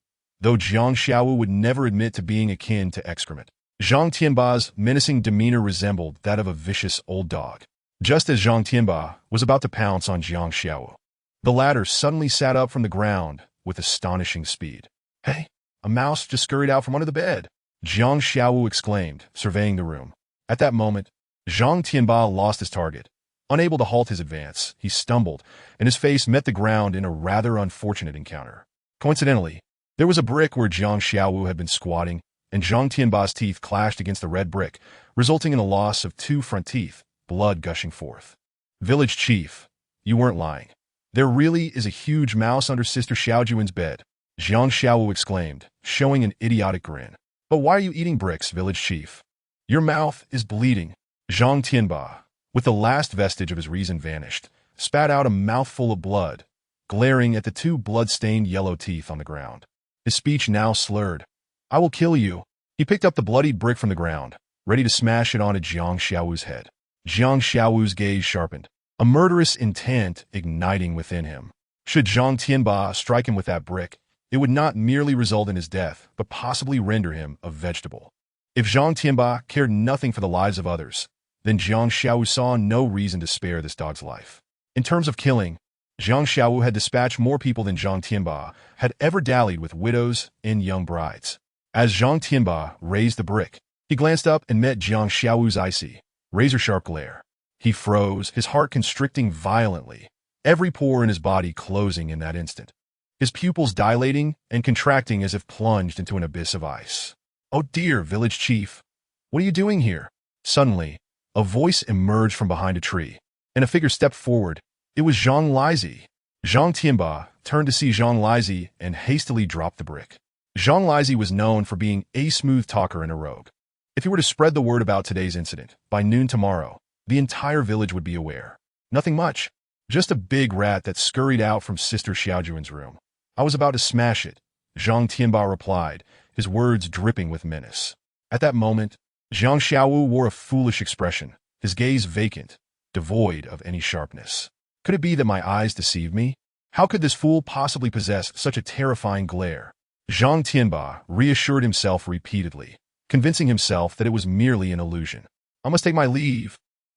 Though Jiang Xiaowu would never admit to being akin to excrement, Zhang Tianba's menacing demeanor resembled that of a vicious old dog. Just as Zhang Tianba was about to pounce on Jiang Xiaowu, the latter suddenly sat up from the ground with astonishing speed. Hey, a mouse just scurried out from under the bed, Jiang Xiaowu exclaimed, surveying the room. At that moment, Zhang Tianba lost his target. Unable to halt his advance, he stumbled, and his face met the ground in a rather unfortunate encounter. Coincidentally, there was a brick where Jiang Xiaowu had been squatting, and Zhang Tianba's teeth clashed against the red brick, resulting in a loss of 2 front teeth, blood gushing forth. Village chief, you weren't lying. There really is a huge mouse under Sister Xiaojuan's bed, Jiang Xiaowu exclaimed, showing an idiotic grin. But why are you eating bricks, village chief? Your mouth is bleeding. Zhang Tianba, with the last vestige of his reason vanished, spat out a mouthful of blood, glaring at the 2 blood-stained yellow teeth on the ground. His speech now slurred. I will kill you. He picked up the bloodied brick from the ground, ready to smash it onto Jiang Xiaowu's head. Jiang Xiaowu's gaze sharpened, a murderous intent igniting within him. Should Zhang Tianba strike him with that brick, it would not merely result in his death, but possibly render him a vegetable. If Zhang Tianba cared nothing for the lives of others, then Jiang Xiaowu saw no reason to spare this dog's life. In terms of killing, Jiang Xiaowu had dispatched more people than Zhang Tianba had ever dallied with widows and young brides. As Zhang Tianba raised the brick, he glanced up and met Jiang Xiaowu's icy, razor-sharp glare. He froze, his heart constricting violently, every pore in his body closing in that instant, his pupils dilating and contracting as if plunged into an abyss of ice. Oh dear, village chief, what are you doing here? Suddenly, a voice emerged from behind a tree, and a figure stepped forward. It was Zhang Lizi. Zhang Tianba turned to see Zhang Lizi and hastily dropped the brick. Zhang Lizi was known for being a smooth talker and a rogue. If he were to spread the word about today's incident, by noon tomorrow, the entire village would be aware. Nothing much, just a big rat that scurried out from Sister Xiaojuan's room. I was about to smash it, Zhang Tianba replied, his words dripping with menace. At that moment, Jiang Xiaowu wore a foolish expression, his gaze vacant, devoid of any sharpness. Could it be that my eyes deceived me? How could this fool possibly possess such a terrifying glare? Zhang Tianba reassured himself repeatedly, convincing himself that it was merely an illusion. I must take my leave.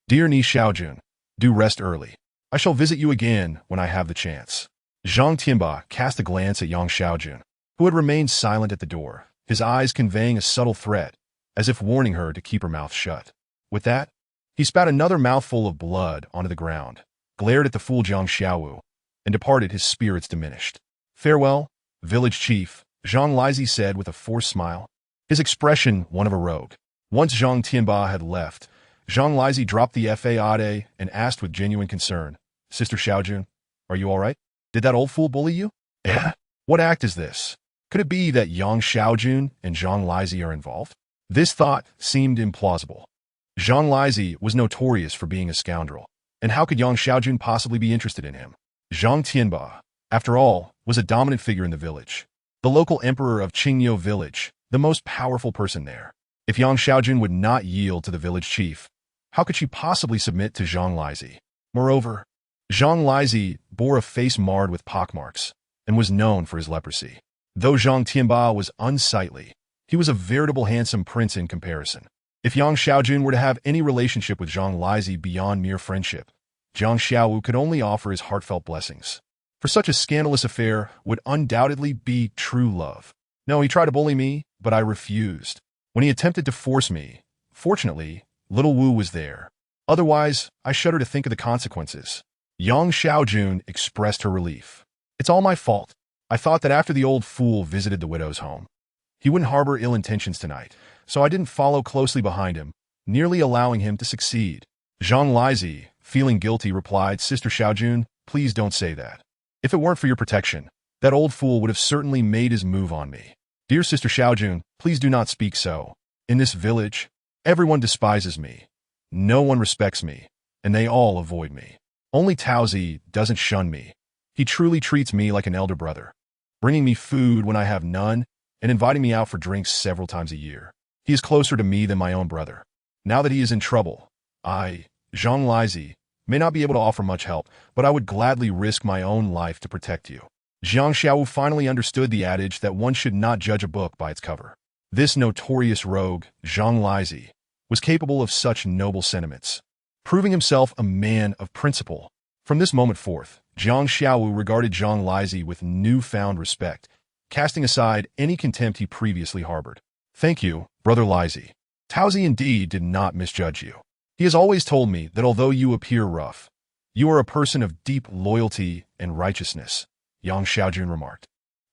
Dear Ni Xiaojun, do rest early. I shall visit you again when I have the chance. Zhang Tianba cast a glance at Yang Xiaojun, who had remained silent at the door, his eyes conveying a subtle threat, as if warning her to keep her mouth shut. With that, he spat another mouthful of blood onto the ground, glared at the fool Jiang Xiaowu, and departed, his spirits diminished. "Farewell, village chief," Zhang Lizi said with a forced smile, his expression one of a rogue. Once Zhang Tianba had left, Zhang Lizi dropped the faade and asked with genuine concern, "Sister Xiaojun, are you all right? Did that old fool bully you?" "Eh? What act is this? Could it be that Yang Xiaojun and Zhang Lizi are involved?" This thought seemed implausible. Zhang Lizi was notorious for being a scoundrel, and how could Yang Xiaojun possibly be interested in him? Zhang Tianba, after all, was a dominant figure in the village. The local emperor of Qingyou village, the most powerful person there. If Yang Xiaojun would not yield to the village chief, how could she possibly submit to Zhang Lizi? Moreover, Zhang Lizi bore a face marred with pockmarks and was known for his leprosy. Though Zhang Tianba was unsightly, he was a veritable handsome prince in comparison. If Yang Xiaojun were to have any relationship with Zhang Lizi beyond mere friendship, Jiang Xiaowu could only offer his heartfelt blessings. For such a scandalous affair would undoubtedly be true love. No, he tried to bully me, but I refused. When he attempted to force me, fortunately, little Wu was there. Otherwise, I shudder to think of the consequences. Yang Xiaojun expressed her relief. "It's all my fault. I thought that after the old fool visited the widow's home, he wouldn't harbor ill intentions tonight, so I didn't follow closely behind him, nearly allowing him to succeed." Zhang Lizi, feeling guilty, replied, "Sister Xiaojun, please don't say that. If it weren't for your protection, that old fool would have certainly made his move on me. Dear Sister Xiaojun, please do not speak so. In this village, everyone despises me. No one respects me, and they all avoid me. Only Taozi doesn't shun me. He truly treats me like an elder brother, bringing me food when I have none and inviting me out for drinks several times a year. He is closer to me than my own brother. Now that he is in trouble, I, Zhang Lizi, may not be able to offer much help, but I would gladly risk my own life to protect you." Jiang Xiaowu finally understood the adage that one should not judge a book by its cover. This notorious rogue, Zhang Lizi, was capable of such noble sentiments, proving himself a man of principle. From this moment forth, Jiang Xiaowu regarded Zhang Lizi with newfound respect, casting aside any contempt he previously harbored. "Thank you, Brother Lizi. Taozi indeed did not misjudge you. He has always told me that although you appear rough, you are a person of deep loyalty and righteousness," Yang Xiaojun remarked.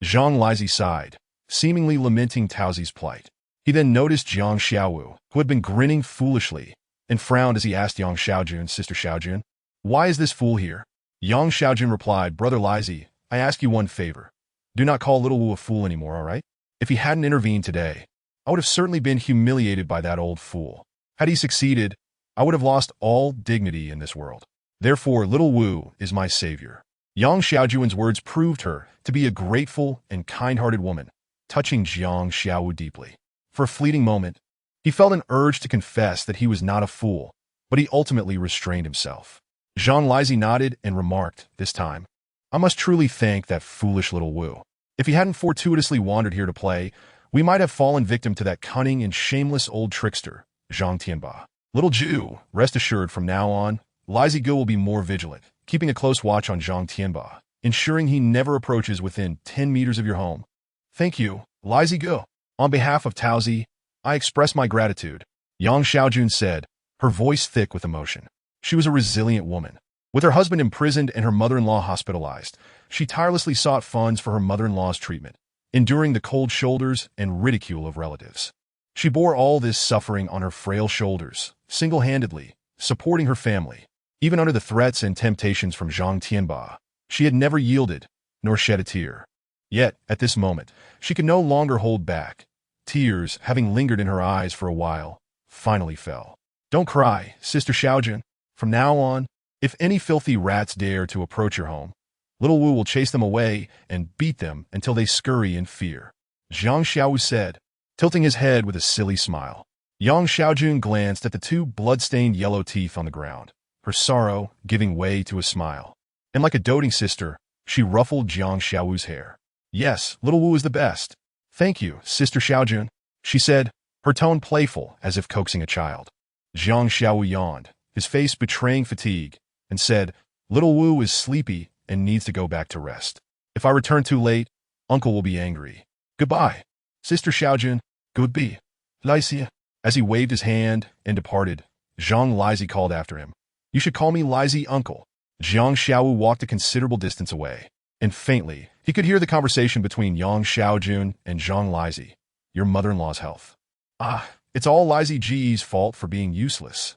Zhang Lizi sighed, seemingly lamenting Taozi's plight. He then noticed Jiang Xiaowu, who had been grinning foolishly, and frowned as he asked Yang Xiaojun, "Sister Xiaojun, why is this fool here?" Yang Xiaojun replied, "Brother Lizi, I ask you one favor. Do not call little Wu a fool anymore, all right? If he hadn't intervened today, I would have certainly been humiliated by that old fool. Had he succeeded, I would have lost all dignity in this world. Therefore, little Wu is my savior." Yang Xiaojun's words proved her to be a grateful and kind-hearted woman, touching Jiang Xiaowu deeply. For a fleeting moment, he felt an urge to confess that he was not a fool, but he ultimately restrained himself. Zhang Lizi nodded and remarked, this time, "I must truly thank that foolish little Wu. If he hadn't fortuitously wandered here to play, we might have fallen victim to that cunning and shameless old trickster, Zhang Tianba. Little Jew, rest assured from now on, Lizi Gu will be more vigilant, keeping a close watch on Zhang Tianba, ensuring he never approaches within 10 meters of your home. Thank you, Lizi Gu. On behalf of Taozi, I express my gratitude," Yang Xiaojun said, her voice thick with emotion. She was a resilient woman. With her husband imprisoned and her mother-in-law hospitalized, she tirelessly sought funds for her mother-in-law's treatment, enduring the cold shoulders and ridicule of relatives. She bore all this suffering on her frail shoulders, single-handedly, supporting her family. Even under the threats and temptations from Zhang Tianba, she had never yielded, nor shed a tear. Yet, at this moment, she could no longer hold back. Tears, having lingered in her eyes for a while, finally fell. "Don't cry, Sister Xiaojun. From now on, if any filthy rats dare to approach your home, little Wu will chase them away and beat them until they scurry in fear," Jiang Xiaowu said, tilting his head with a silly smile. Yang Xiaojun glanced at the two blood-stained yellow teeth on the ground, her sorrow giving way to a smile. And like a doting sister, she ruffled Jiang Xiaowu's hair. "Yes, little Wu is the best. Thank you, Sister Xiaojun," she said, her tone playful as if coaxing a child. Jiang Xiaowu yawned, his face betraying fatigue, and said, "Little Wu is sleepy and needs to go back to rest. If I return too late, Uncle will be angry. Goodbye, Sister Xiaojun. Goodbye, Lizi." As he waved his hand and departed, Zhang Lizi called after him, "You should call me Lizi Uncle." Jiang Xiaowu walked a considerable distance away, and faintly, he could hear the conversation between Yang Xiaojun and Zhang Lizi, your mother-in-law's health. Ah, it's all Lizi Ge's fault for being useless.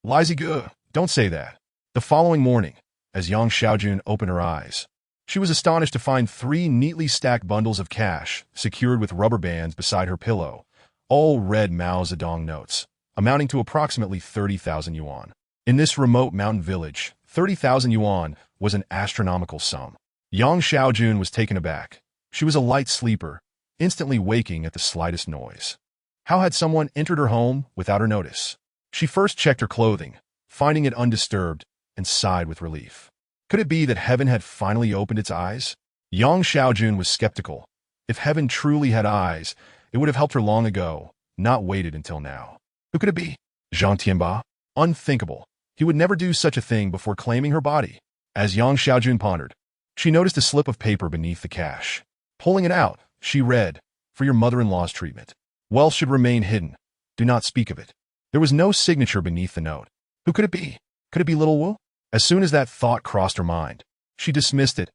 Lizi Ge, don't say that. The following morning, as Yang Xiaojun opened her eyes, she was astonished to find 3 neatly stacked bundles of cash secured with rubber bands beside her pillow, all red Mao Zedong notes, amounting to approximately 30,000 yuan. In this remote mountain village, 30,000 yuan was an astronomical sum. Yang Xiaojun was taken aback. She was a light sleeper, instantly waking at the slightest noise. How had someone entered her home without her notice? She first checked her clothing, finding it undisturbed, and sighed with relief. Could it be that heaven had finally opened its eyes? Yang Xiaojun was skeptical. If heaven truly had eyes, it would have helped her long ago, not waited until now. Who could it be? Zhang Tianba? Unthinkable. He would never do such a thing before claiming her body. As Yang Xiaojun pondered, she noticed a slip of paper beneath the cash. Pulling it out, she read, "For your mother-in-law's treatment. Wealth should remain hidden. Do not speak of it." There was no signature beneath the note. Who could it be? Could it be Little Wu? As soon as that thought crossed her mind, she dismissed it.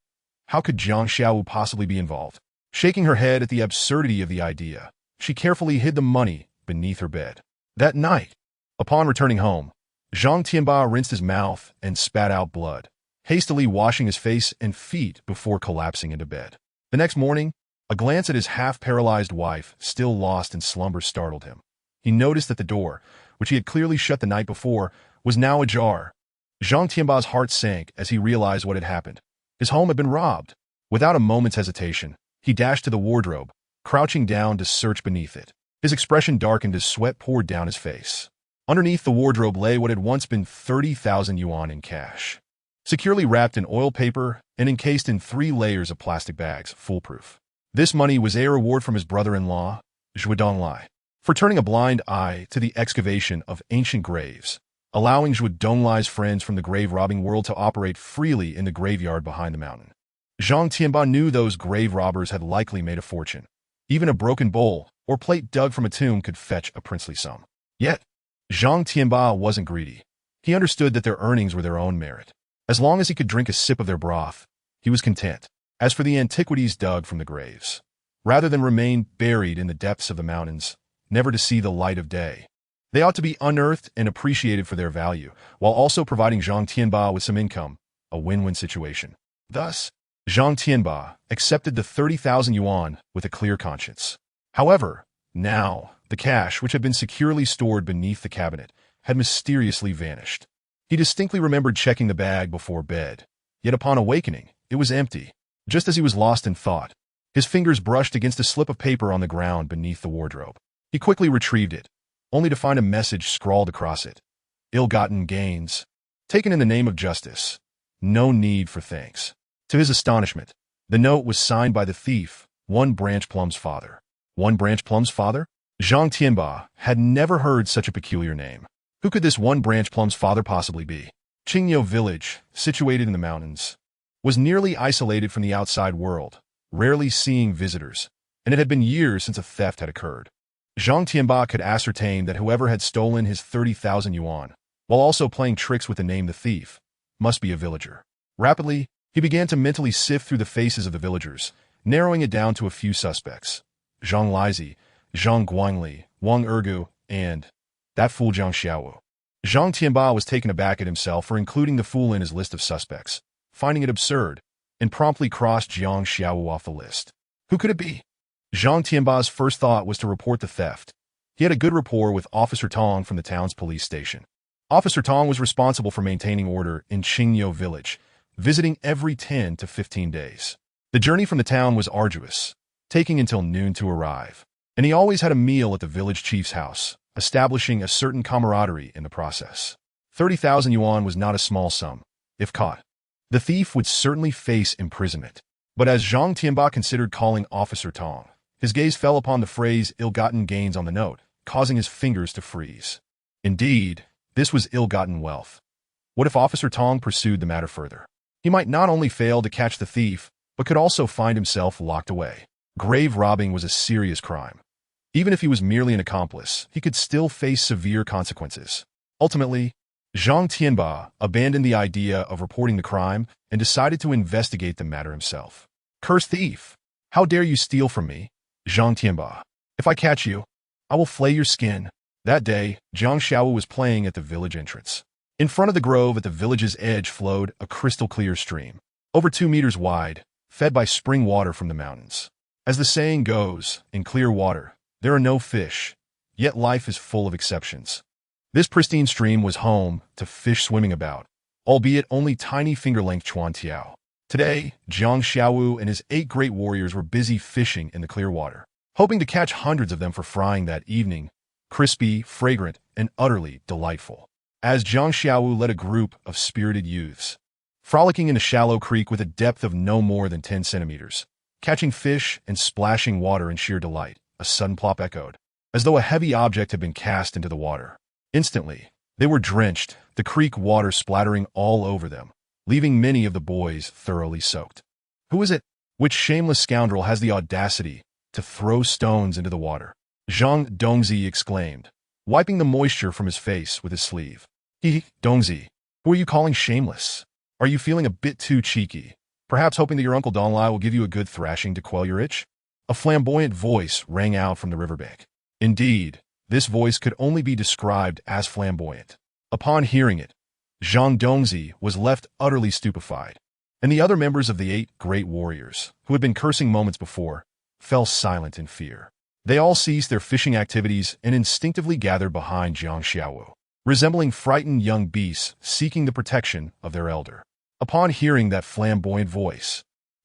How could Jiang Xiaowu possibly be involved? Shaking her head at the absurdity of the idea, she carefully hid the money beneath her bed. That night, upon returning home, Zhang Tianba rinsed his mouth and spat out blood, hastily washing his face and feet before collapsing into bed. The next morning, a glance at his half-paralyzed wife, still lost in slumber, startled him. He noticed that the door, which he had clearly shut the night before, was now ajar. Zhang Tianba's heart sank as he realized what had happened. His home had been robbed. Without a moment's hesitation, he dashed to the wardrobe, crouching down to search beneath it. His expression darkened as sweat poured down his face. Underneath the wardrobe lay what had once been 30,000 yuan in cash, securely wrapped in oil paper and encased in 3 layers of plastic bags, foolproof. This money was a reward from his brother-in-law, Zhu Donglai, for turning a blind eye to the excavation of ancient graves, allowing Zhu Donglai's friends from the grave-robbing world to operate freely in the graveyard behind the mountain. Zhang Tianba knew those grave robbers had likely made a fortune. Even a broken bowl or plate dug from a tomb could fetch a princely sum. Yet, Zhang Tianba wasn't greedy. He understood that their earnings were their own merit. As long as he could drink a sip of their broth, he was content. As for the antiquities dug from the graves, rather than remain buried in the depths of the mountains, never to see the light of day, they ought to be unearthed and appreciated for their value, while also providing Zhang Tianba with some income, a win-win situation. Thus, Zhang Tianba accepted the 30,000 yuan with a clear conscience. However, now, the cash, which had been securely stored beneath the cabinet, had mysteriously vanished. He distinctly remembered checking the bag before bed, yet upon awakening, it was empty. Just as he was lost in thought, his fingers brushed against a slip of paper on the ground beneath the wardrobe. He quickly retrieved it, only to find a message scrawled across it. Ill-gotten gains. Taken in the name of justice. No need for thanks. To his astonishment, the note was signed by the thief, One Branch Plum's father. One Branch Plum's father? Zhang Tianba had never heard such a peculiar name. Who could this One Branch Plum's father possibly be? Qingyou village, situated in the mountains, was nearly isolated from the outside world, rarely seeing visitors, and it had been years since a theft had occurred. Zhang Tianba could ascertain that whoever had stolen his 30,000 yuan, while also playing tricks with the name the thief, must be a villager. Rapidly, he began to mentally sift through the faces of the villagers, narrowing it down to a few suspects. Zhang Lizi, Zhang Guangli, Wang Ergu, and that fool Jiang Xiaowu. Zhang Tianba was taken aback at himself for including the fool in his list of suspects, finding it absurd, and promptly crossed Jiang Xiaowu off the list. Who could it be? Zhang Tianba's first thought was to report the theft. He had a good rapport with Officer Tong from the town's police station. Officer Tong was responsible for maintaining order in Qingyou village, visiting every 10 to 15 days. The journey from the town was arduous, taking until noon to arrive, and he always had a meal at the village chief's house, establishing a certain camaraderie in the process. 30,000 yuan was not a small sum. If caught, the thief would certainly face imprisonment. But as Zhang Tianba considered calling Officer Tong, his gaze fell upon the phrase ill-gotten gains on the note, causing his fingers to freeze. Indeed, this was ill-gotten wealth. What if Officer Tong pursued the matter further? He might not only fail to catch the thief, but could also find himself locked away. Grave robbing was a serious crime. Even if he was merely an accomplice, he could still face severe consequences. Ultimately, Zhang Tianba abandoned the idea of reporting the crime and decided to investigate the matter himself. "Cursed thief! How dare you steal from me, Zhang Tianba? If I catch you, I will flay your skin." That day, Jiang Xiaowu was playing at the village entrance. In front of the grove at the village's edge flowed a crystal-clear stream, over 2 meters wide, fed by spring water from the mountains. As the saying goes, in clear water, there are no fish, yet life is full of exceptions. This pristine stream was home to fish swimming about, albeit only tiny finger-length chuantiao. Today, Jiang Xiaowu and his 8 great warriors were busy fishing in the clear water, hoping to catch hundreds of them for frying that evening, crispy, fragrant, and utterly delightful. As Jiang Xiaowu led a group of spirited youths, frolicking in a shallow creek with a depth of no more than 10 centimeters, catching fish and splashing water in sheer delight, a sudden plop echoed, as though a heavy object had been cast into the water. Instantly, they were drenched, the creek water splattering all over them, leaving many of the boys thoroughly soaked. "Who is it? Which shameless scoundrel has the audacity to throw stones into the water?" Zhang Dongzi exclaimed, wiping the moisture from his face with his sleeve. Dongzi, who are you calling shameless? Are you feeling a bit too cheeky, perhaps hoping that your Uncle Donglai will give you a good thrashing to quell your itch?" A flamboyant voice rang out from the riverbank. Indeed, this voice could only be described as flamboyant. Upon hearing it, Zhang Dongzi was left utterly stupefied, and the other members of the 8 great warriors, who had been cursing moments before, fell silent in fear. They all ceased their fishing activities and instinctively gathered behind Jiang Xiaowu, resembling frightened young beasts seeking the protection of their elder. Upon hearing that flamboyant voice,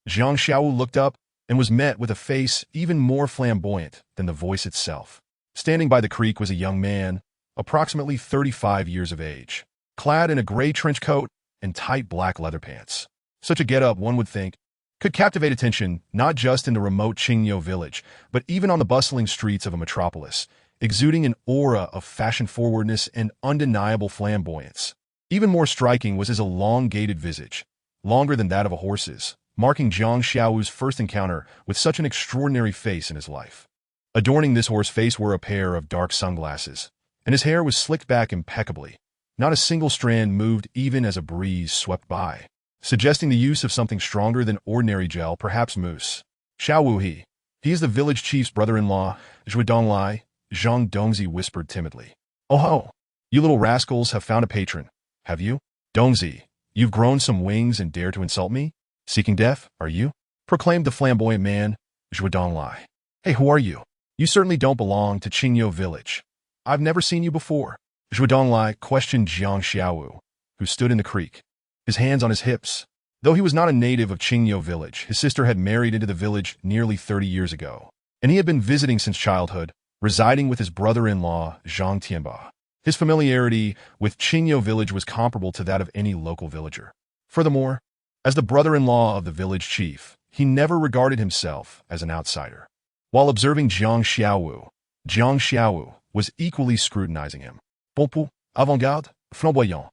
Jiang Xiaowu looked up and was met with a face even more flamboyant than the voice itself. Standing by the creek was a young man, approximately 35 years of age, clad in a gray trench coat and tight black leather pants. Such a get-up, one would think, could captivate attention not just in the remote Qingyo village, but even on the bustling streets of a metropolis, exuding an aura of fashion-forwardness and undeniable flamboyance. Even more striking was his elongated visage, longer than that of a horse's, marking Jiang Xiaowu's first encounter with such an extraordinary face in his life. Adorning this horse face were a pair of dark sunglasses, and his hair was slicked back impeccably. Not a single strand moved even as a breeze swept by, suggesting the use of something stronger than ordinary gel, perhaps mousse. "Xiaowu he is the village chief's brother-in-law, Zhuidonglai," Zhang Dongzi whispered timidly. "Oh ho, you little rascals have found a patron, have you? Dongzi, you've grown some wings and dare to insult me? Seeking death, are you?" proclaimed the flamboyant man, Zhuidonglai. "Hey, who are you? You certainly don't belong to Qingyo village. I've never seen you before." Zhuidonglai questioned Jiang Xiaowu, who stood in the creek, his hands on his hips. Though he was not a native of Qingyo village, his sister had married into the village nearly 30 years ago, and he had been visiting since childhood, residing with his brother-in-law, Zhang Tianba. His familiarity with Qingyo village was comparable to that of any local villager. Furthermore, as the brother-in-law of the village chief, he never regarded himself as an outsider. While observing Jiang Xiaowu was equally scrutinizing him. Bonpoux, avant-garde, flamboyant.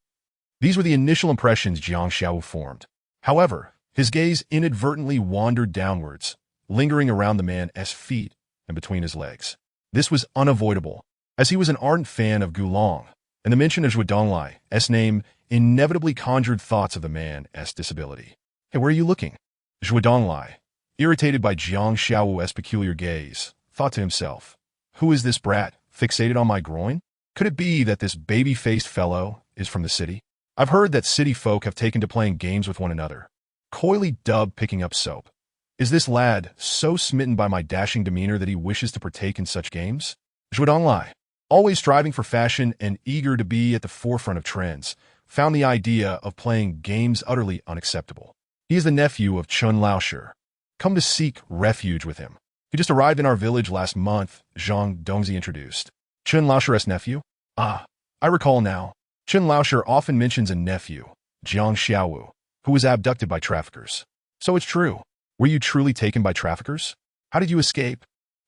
These were the initial impressions Jiang Xiaowu formed. However, his gaze inadvertently wandered downwards, lingering around the man's feet and between his legs. This was unavoidable, as he was an ardent fan of Gulong, and the mention of Zhuidonglai's name inevitably conjured thoughts of the man's disability. "Hey, where are you looking?" Zhuidonglai, irritated by Jiang Xiaowu's peculiar gaze, thought to himself, "Who is this brat, fixated on my groin? Could it be that this baby-faced fellow is from the city? I've heard that city folk have taken to playing games with one another, coyly dubbed picking up soap. Is this lad so smitten by my dashing demeanor that he wishes to partake in such games?" Zhuidonglai, always striving for fashion and eager to be at the forefront of trends, found the idea of playing games utterly unacceptable. He is the nephew of Chun Laoshi, come to seek refuge with him. He just arrived in our village last month, Zhang Dongzi introduced. Chun Laoshi's nephew? Ah, I recall now. Chun Laoshi often mentions a nephew, Jiang Xiaowu, who was abducted by traffickers. So it's true. Were you truly taken by traffickers? How did you escape?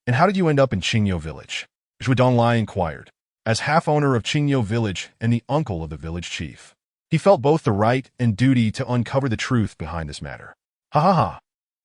And how did you end up in Qingyo village? Zhuidonglai inquired, as half-owner of Qingyo village and the uncle of the village chief. He felt both the right and duty to uncover the truth behind this matter. Ha ha ha.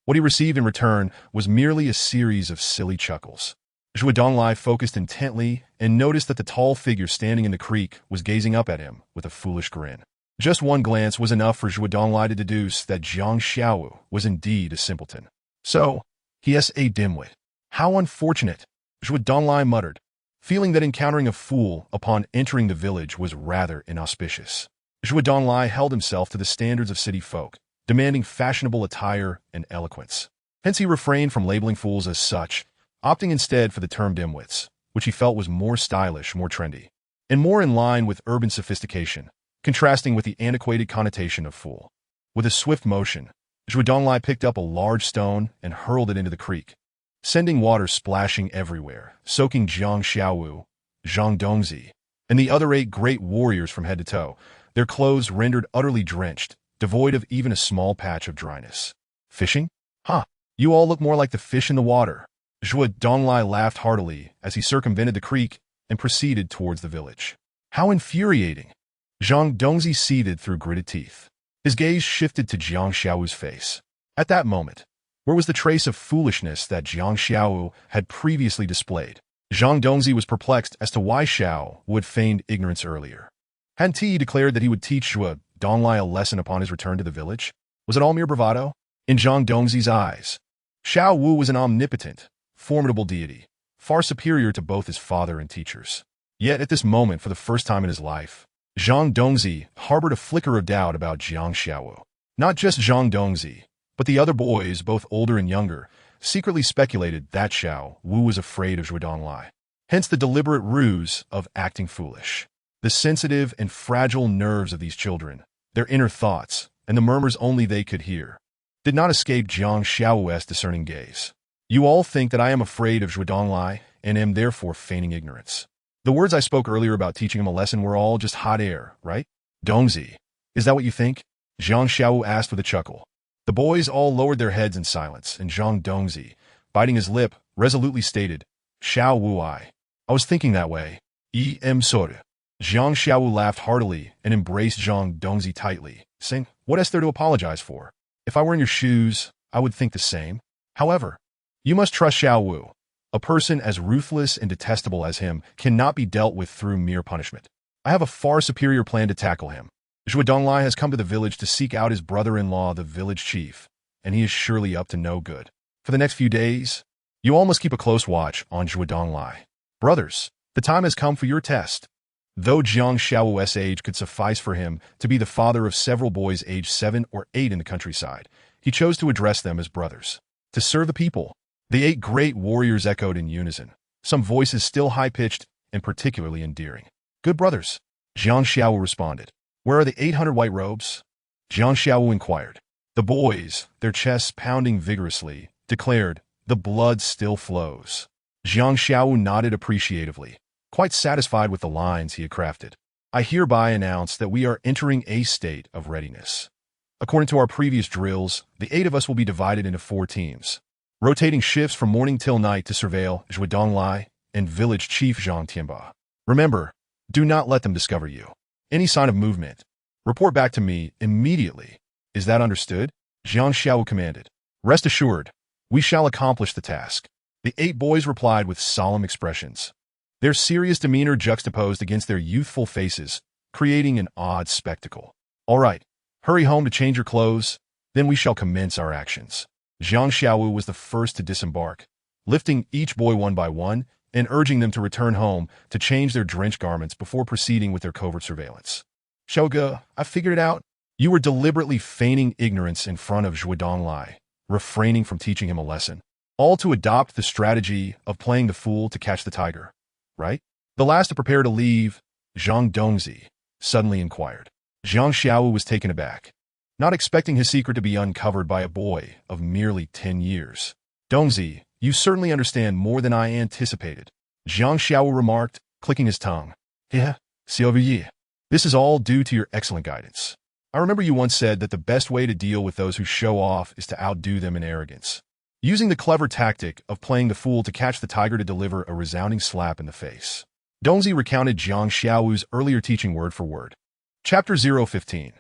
What he received in return was merely a series of silly chuckles. Zhuge Donglai focused intently and noticed that the tall figure standing in the creek was gazing up at him with a foolish grin. Just one glance was enough for Zhuge Donglai to deduce that Jiang Xiaowu was indeed a simpleton. So, he is a dimwit. How unfortunate, Zhuge Donglai muttered, feeling that encountering a fool upon entering the village was rather inauspicious. Zhuge Donglai held himself to the standards of city folk, demanding fashionable attire and eloquence. Hence he refrained from labeling fools as such, opting instead for the term dimwits, which he felt was more stylish, more trendy, and more in line with urban sophistication, contrasting with the antiquated connotation of fool. With a swift motion, Zhuge Donglai picked up a large stone and hurled it into the creek, sending water splashing everywhere, soaking Jiang Xiaowu, Zhang Dongzi, and the other 8 great warriors from head to toe, their clothes rendered utterly drenched, devoid of even a small patch of dryness. Fishing? Huh. You all look more like the fish in the water. Zhuge Donglai laughed heartily as he circumvented the creek and proceeded towards the village. How infuriating! Zhang Dongzi seethed through gritted teeth. His gaze shifted to Jiang Xiaowu's face. At that moment, where was the trace of foolishness that Jiang Xiaowu had previously displayed? Zhang Dongzi was perplexed as to why Xiao would feigned ignorance earlier. Hadn't he declared that he would teach Zhuge Donglai a lesson upon his return to the village? Was it all mere bravado? In Zhang Dongzi's eyes, Xiao Wu was an omnipotent, formidable deity, far superior to both his father and teachers. Yet at this moment, for the first time in his life, Zhang Dongzi harbored a flicker of doubt about Jiang Xiaowu. Not just Zhang Dongzi, but the other boys, both older and younger, secretly speculated that Xiao Wu was afraid of Zhuge Donglai. Hence the deliberate ruse of acting foolish. The sensitive and fragile nerves of these children, their inner thoughts, and the murmurs only they could hear, did not escape Jiang Xiaowu's discerning gaze. You all think that I am afraid of Zhuge Donglai and am therefore feigning ignorance. The words I spoke earlier about teaching him a lesson were all just hot air, right? Dongzi, is that what you think? Jiang Xiaowu asked with a chuckle. The boys all lowered their heads in silence, and Zhang Dongzi, biting his lip, resolutely stated, Xiao Wu I was thinking that way. Sorry. Jiang Xiaowu laughed heartily and embraced Zhang Dongzi tightly, saying, what is there to apologize for? If I were in your shoes, I would think the same. However, you must trust Xiao Wu. A person as ruthless and detestable as him cannot be dealt with through mere punishment. I have a far superior plan to tackle him. Zhuge Donglai has come to the village to seek out his brother-in-law, the village chief, and he is surely up to no good. For the next few days, you all must keep a close watch on Zhuge Donglai. Brothers, the time has come for your test. Though Jiang Xiaowu's age could suffice for him to be the father of several boys aged 7 or 8 in the countryside, he chose to address them as brothers. To serve the people, the 8 great warriors echoed in unison, some voices still high-pitched and particularly endearing. Good brothers, Jiang Xiaowu responded. Where are the 800 white robes? Jiang Xiaowu inquired. The boys, their chests pounding vigorously, declared, the blood still flows. Jiang Xiaowu nodded appreciatively, quite satisfied with the lines he had crafted. I hereby announce that we are entering a state of readiness. According to our previous drills, the 8 of us will be divided into 4 teams, rotating shifts from morning till night to surveil Zhuge Donglai and village chief Zhang Tianba. Remember, do not let them discover you. Any sign of movement, report back to me immediately. Is that understood? Jiang Xiaowu commanded. Rest assured, we shall accomplish the task. The 8 boys replied with solemn expressions, their serious demeanor juxtaposed against their youthful faces, creating an odd spectacle. All right, hurry home to change your clothes, then we shall commence our actions. Jiang Xiaowu was the first to disembark, lifting each boy one by one and urging them to return home to change their drenched garments before proceeding with their covert surveillance. Xiaoge, I figured it out. You were deliberately feigning ignorance in front of Zhuge Donglai, refraining from teaching him a lesson, all to adopt the strategy of playing the fool to catch the tiger, right? The last to prepare to leave, Zhang Dongzi, suddenly inquired. Jiang Xiaowu was taken aback, not expecting his secret to be uncovered by a boy of merely 10 years. Dongzi, you certainly understand more than I anticipated, Jiang Xiaowu remarked, clicking his tongue. Yeah, Xiaoyu. This is all due to your excellent guidance. I remember you once said that the best way to deal with those who show off is to outdo them in arrogance, using the clever tactic of playing the fool to catch the tiger to deliver a resounding slap in the face. Dongzi recounted Jiang Xiaowu's earlier teaching word for word. Chapter 015.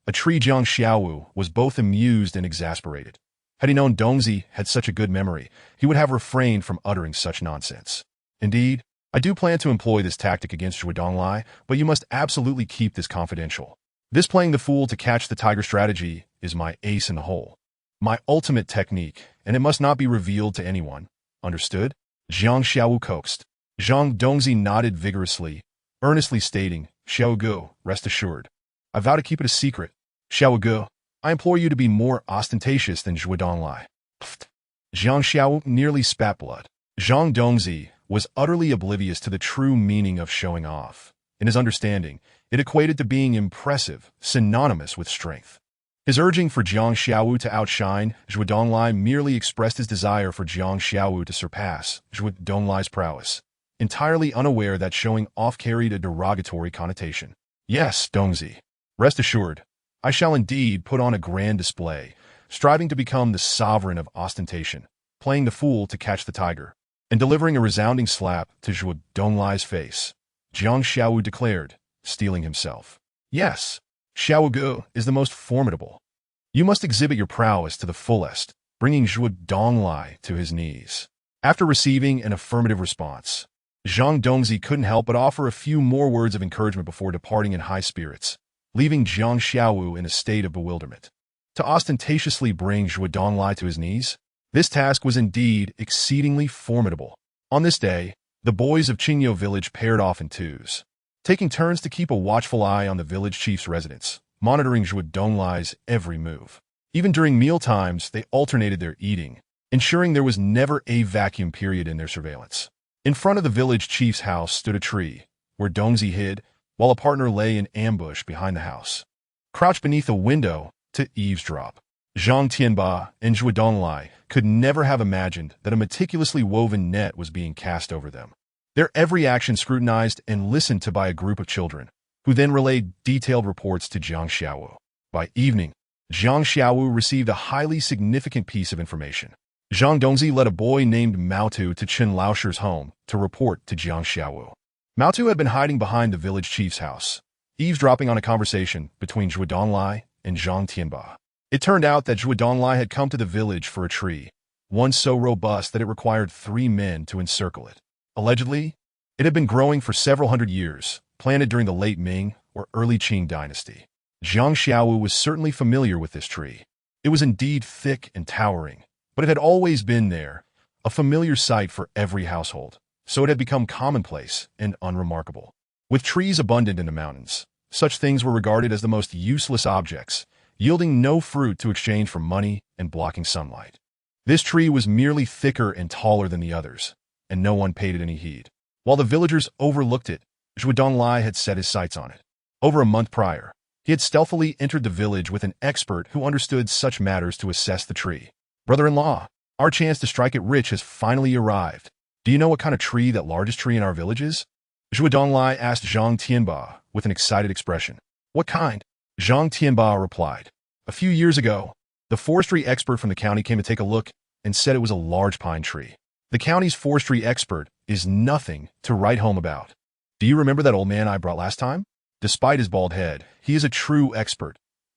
A tree. Jiang Xiaowu was both amused and exasperated. Had he known Dongzi had such a good memory, he would have refrained from uttering such nonsense. Indeed, I do plan to employ this tactic against Zhuo Donglai, but you must absolutely keep this confidential. This playing the fool to catch the tiger strategy is my ace in the hole. My ultimate technique, and it must not be revealed to anyone. Understood? Jiang Xiaowu coaxed. Zhang Dongzi nodded vigorously, earnestly stating, Xiaogu, rest assured. I vow to keep it a secret. Xiaogu, I implore you to be more ostentatious than Zhuo Donglai. Pfft. Jiang Xiaowu nearly spat blood. Zhang Dongzi was utterly oblivious to the true meaning of showing off. In his understanding, it equated to being impressive, synonymous with strength. His urging for Jiang Xiaowu to outshine Zhuo Donglai merely expressed his desire for Jiang Xiaowu to surpass Zhuo Donglai's prowess, entirely unaware that showing off carried a derogatory connotation. Yes, Dongzi. Rest assured, I shall indeed put on a grand display, striving to become the sovereign of ostentation, playing the fool to catch the tiger, and delivering a resounding slap to Zhuo Donglai's face. Jiang Xiaowu declared, steeling himself. Yes, Xiaogu is the most formidable. You must exhibit your prowess to the fullest, bringing Zhuo Donglai to his knees. After receiving an affirmative response, Zhang Dongzi couldn't help but offer a few more words of encouragement before departing in high spirits, leaving Jiang Xiaowu in a state of bewilderment. To ostentatiously bring Zhuo Donglai to his knees? This task was indeed exceedingly formidable. On this day, the boys of Qingyou village paired off in twos, taking turns to keep a watchful eye on the village chief's residence, monitoring Zhuo Donglai's every move. Even during meal times, they alternated their eating, ensuring there was never a vacuum period in their surveillance. In front of the village chief's house stood a tree, where Dongzi hid, while a partner lay in ambush behind the house. Crouched beneath a window to eavesdrop, Zhang Tianba and Zhuo Donglai could never have imagined that a meticulously woven net was being cast over them. Their every action scrutinized and listened to by a group of children, who then relayed detailed reports to Jiang Xiaowu. By evening, Jiang Xiaowu received a highly significant piece of information. Zhang Dongzi led a boy named Maotu to Chen Laosher's home to report to Jiang Xiaowu. Maotu had been hiding behind the village chief's house, eavesdropping on a conversation between Zhuo Donglai and Zhang Tianba. It turned out that Zhuo Donglai had come to the village for a tree, one so robust that it required 3 men to encircle it. Allegedly, it had been growing for several hundred years, planted during the late Ming or early Qing dynasty. Jiang Xiaowu was certainly familiar with this tree. It was indeed thick and towering, but it had always been there, a familiar sight for every household, so it had become commonplace and unremarkable. With trees abundant in the mountains, such things were regarded as the most useless objects, yielding no fruit to exchange for money and blocking sunlight. This tree was merely thicker and taller than the others, and no one paid it any heed. While the villagers overlooked it, Zhuo Donglai had set his sights on it. Over a month prior, he had stealthily entered the village with an expert who understood such matters to assess the tree. Brother-in-law, our chance to strike it rich has finally arrived. Do you know what kind of tree that largest tree in our village is? Zhuo Donglai asked Zhang Tianba with an excited expression. What kind? Zhang Tianba replied. A few years ago, the forestry expert from the county came to take a look and said it was a large pine tree. The county's forestry expert is nothing to write home about. Do you remember that old man I brought last time? Despite his bald head, he is a true expert,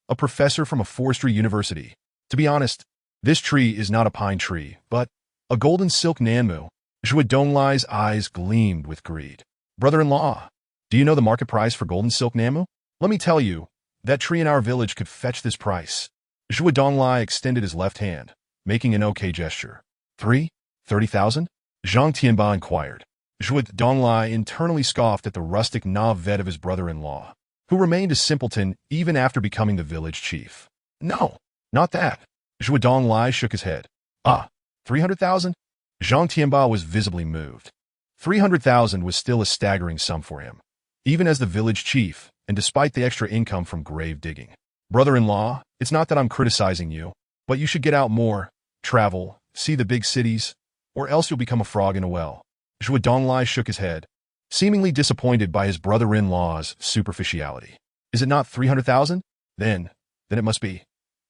a professor from a forestry university. To be honest, this tree is not a pine tree, but a golden silk nanmu. Zhuo Donglai's eyes gleamed with greed. Brother-in-law, do you know the market price for golden silk nanmu? Let me tell you, that tree in our village could fetch this price. Zhuo Donglai extended his left hand, making an okay gesture. 30,000? Zhang Tianba inquired. Zhuo Donglai internally scoffed at the rustic na-vet of his brother-in-law, who remained a simpleton even after becoming the village chief. No, not that. Zhuo Donglai shook his head. 300,000? Zhang Tianba was visibly moved. 300,000 was still a staggering sum for him, even as the village chief, and despite the extra income from grave digging. Brother-in-law, it's not that I'm criticizing you, but you should get out more, travel, see the big cities, or else you'll become a frog in a well. Zhuo Donglai shook his head, seemingly disappointed by his brother-in-law's superficiality. Is it not 300,000? Then it must be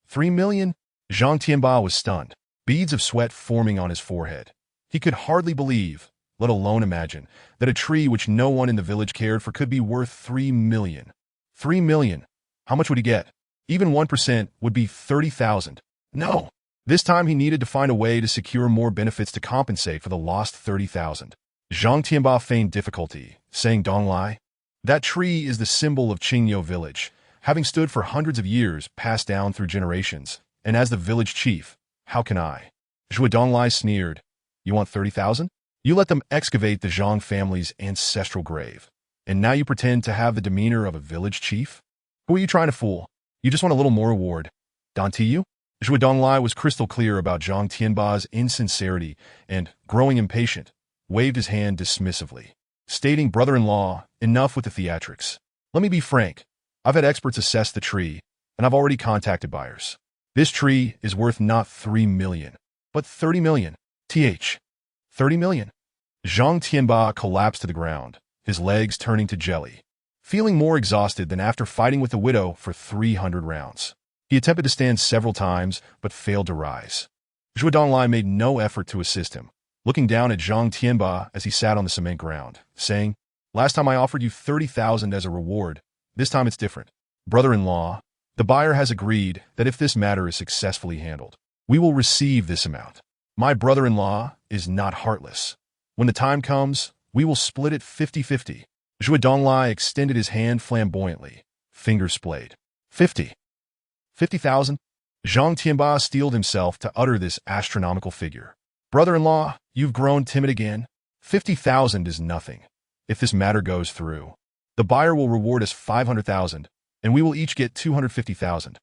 3 million? Zhang Tianba was stunned, beads of sweat forming on his forehead. He could hardly believe, let alone imagine, that a tree which no one in the village cared for could be worth 3 million. 3 million? How much would he get? Even 1% would be 30,000. No. This time he needed to find a way to secure more benefits to compensate for the lost 30,000. Zhang Tianba feigned difficulty, saying Donglai. That tree is the symbol of Qingyo village, having stood for hundreds of years, passed down through generations, and as the village chief, how can I? Zhou Donglai sneered. You want 30,000? You let them excavate the Zhang family's ancestral grave, and now you pretend to have the demeanor of a village chief? Who are you trying to fool? You just want a little more reward. Dante you? Zhou Donglai was crystal clear about Zhang Tianba's insincerity and, growing impatient, waved his hand dismissively, stating, brother-in-law, enough with the theatrics. Let me be frank. I've had experts assess the tree, and I've already contacted buyers. This tree is worth not 3 million, but 30 million. 30 million. Zhang Tianba collapsed to the ground, his legs turning to jelly, feeling more exhausted than after fighting with the widow for 300 rounds. He attempted to stand several times, but failed to rise. Zhou Donglai made no effort to assist him, looking down at Zhang Tianba as he sat on the cement ground, saying, Last time I offered you 30,000 as a reward. This time it's different. Brother-in-law, the buyer has agreed that if this matter is successfully handled, we will receive this amount. My brother-in-law is not heartless. When the time comes, we will split it 50-50. Zhou Donglai extended his hand flamboyantly, fingers splayed. 50,000? Zhang Tianba steeled himself to utter this astronomical figure. Brother-in-law, you've grown timid again. 50,000 is nothing. If this matter goes through, the buyer will reward us 500,000, and we will each get 250,000.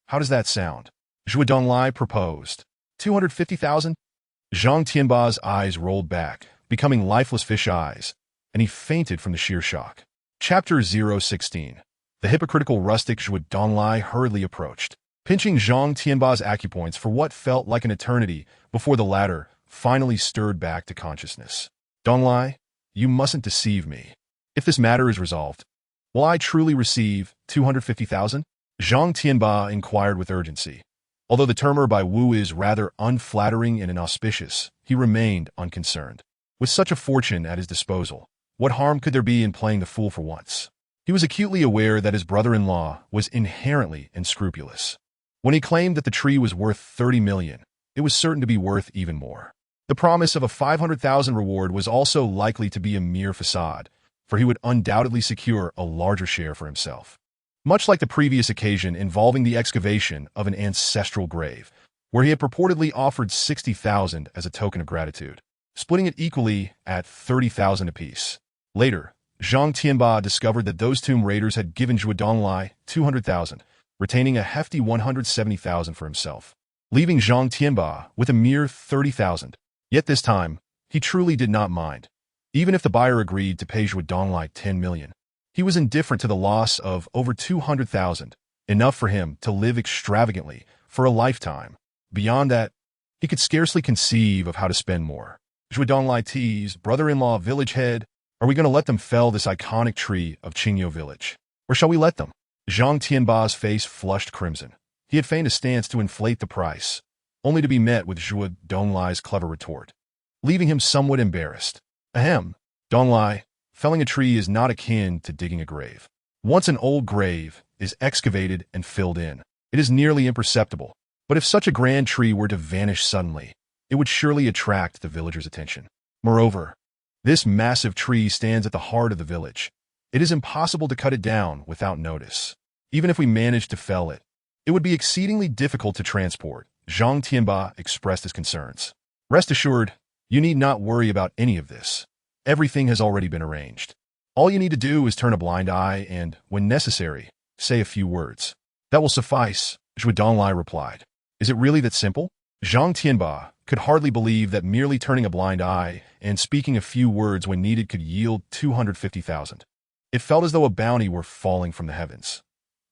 How does that sound? Zhou Donglai proposed. 250,000? Zhang Tianba's eyes rolled back, becoming lifeless fish eyes, and he fainted from the sheer shock. Chapter 016. The hypocritical rustic Zhou Donglai hurriedly approached, pinching Zhang Tianba's acupoints for what felt like an eternity before the latter finally stirred back to consciousness. Donglai, you mustn't deceive me. If this matter is resolved, will I truly receive 250,000? Zhang Tianba inquired with urgency. Although the termer by Wu is rather unflattering and inauspicious, he remained unconcerned. With such a fortune at his disposal, what harm could there be in playing the fool for once? He was acutely aware that his brother-in-law was inherently unscrupulous. When he claimed that the tree was worth 30 million, it was certain to be worth even more. The promise of a 500,000 reward was also likely to be a mere facade, for he would undoubtedly secure a larger share for himself. Much like the previous occasion involving the excavation of an ancestral grave, where he had purportedly offered 60,000 as a token of gratitude, splitting it equally at 30,000 apiece. Later, Zhang Tianba discovered that those tomb raiders had given Zhou Donglai 200,000, retaining a hefty 170,000 for himself, leaving Zhang Tianba with a mere 30,000. Yet this time, he truly did not mind. Even if the buyer agreed to pay Zhou Donglai 10 million, he was indifferent to the loss of over 200,000, enough for him to live extravagantly for a lifetime. Beyond that, he could scarcely conceive of how to spend more. Zhou Donglai teased, brother-in-law village head, are we going to let them fell this iconic tree of Qingyo village? Or shall we let them? Zhang Tianba's face flushed crimson. He had feigned a stance to inflate the price, only to be met with Zhou Donglai's clever retort, leaving him somewhat embarrassed. Ahem, Donglai, felling a tree is not akin to digging a grave. Once an old grave is excavated and filled in, it is nearly imperceptible. But if such a grand tree were to vanish suddenly, it would surely attract the villagers' attention. Moreover, this massive tree stands at the heart of the village. It is impossible to cut it down without notice. Even if we managed to fell it, it would be exceedingly difficult to transport. Zhang Tianba expressed his concerns. Rest assured, you need not worry about any of this. Everything has already been arranged. All you need to do is turn a blind eye and, when necessary, say a few words. That will suffice, Zhou Donglai replied. Is it really that simple? Zhang Tianba could hardly believe that merely turning a blind eye and speaking a few words when needed could yield 250,000. It felt as though a bounty were falling from the heavens.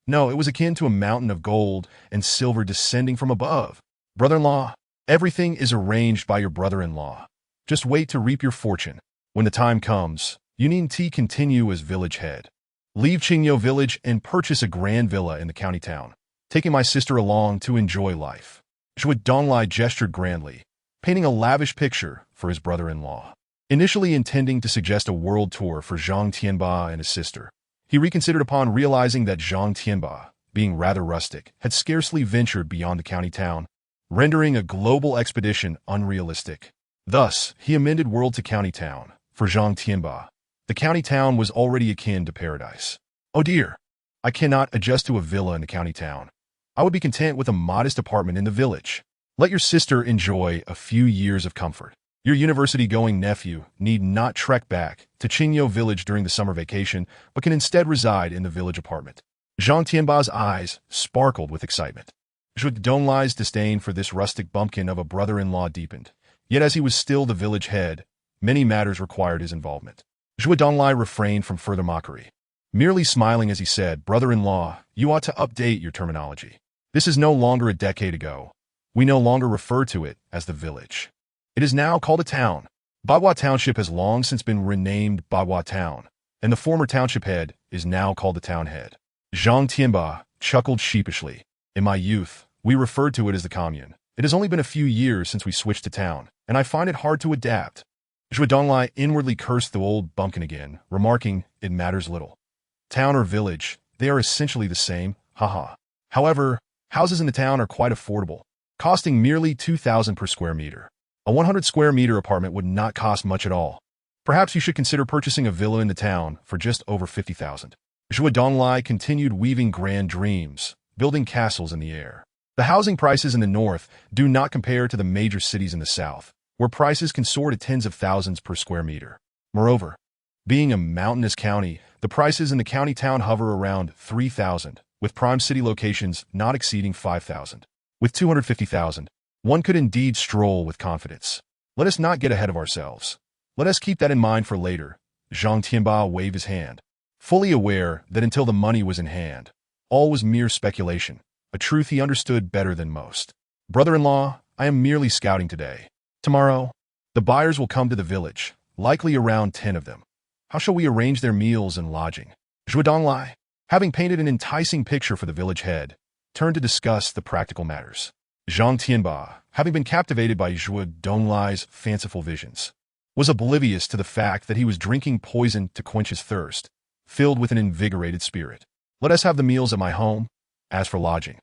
No, it was akin to a mountain of gold and silver descending from above. Brother-in-law, everything is arranged by your brother-in-law. Just wait to reap your fortune. When the time comes, you needn't continue as village head. Leave Qingyo village and purchase a grand villa in the county town, taking my sister along to enjoy life. Zhou Donglai gestured grandly, painting a lavish picture for his brother-in-law. Initially intending to suggest a world tour for Zhang Tianba and his sister, he reconsidered upon realizing that Zhang Tianba, being rather rustic, had scarcely ventured beyond the county town, rendering a global expedition unrealistic. Thus, he amended world to county town, For Zhang Tianba, the county town was already akin to paradise. Oh dear, I cannot adjust to a villa in the county town. I would be content with a modest apartment in the village. Let your sister enjoy a few years of comfort. Your university-going nephew need not trek back to Qingyo village during the summer vacation, but can instead reside in the village apartment. Zhang Tianba's eyes sparkled with excitement. Zhuge Donglai's disdain for this rustic bumpkin of a brother-in-law deepened. Yet as he was still the village head, many matters required his involvement. Zhuge Donglai refrained from further mockery, merely smiling as he said, "Brother-in-law, you ought to update your terminology. This is no longer a decade ago. We no longer refer to it as the village. It is now called a town. Bagua Township has long since been renamed Bagua Town, and the former township head is now called the town head." Zhang Tianba chuckled sheepishly. "In my youth, we referred to it as the commune. It has only been a few years since we switched to town, and I find it hard to adapt." Zhuge Donglai inwardly cursed the old bumpkin again, remarking, "It matters little. Town or village, they are essentially the same, haha. However, houses in the town are quite affordable, costing merely 2,000 per square meter. A 100 square meter apartment would not cost much at all. Perhaps you should consider purchasing a villa in the town for just over 50,000. Zhuge Donglai continued weaving grand dreams, building castles in the air. The housing prices in the north do not compare to the major cities in the south, where prices can soar to tens of thousands per square meter. Moreover, being a mountainous county, the prices in the county town hover around 3,000, with prime city locations not exceeding 5,000. With 250,000, one could indeed stroll with confidence. Let us not get ahead of ourselves. Let us keep that in mind for later." Zhang Tianba waved his hand, fully aware that until the money was in hand, all was mere speculation, a truth he understood better than most. "Brother-in-law, I am merely scouting today. Tomorrow, the buyers will come to the village, likely around 10 of them. How shall we arrange their meals and lodging?" Zhuge Donglai, having painted an enticing picture for the village head, turned to discuss the practical matters. Zhang Tianba, having been captivated by Zhuge Donglai's fanciful visions, was oblivious to the fact that he was drinking poison to quench his thirst, filled with an invigorated spirit. "Let us have the meals at my home. As for lodging,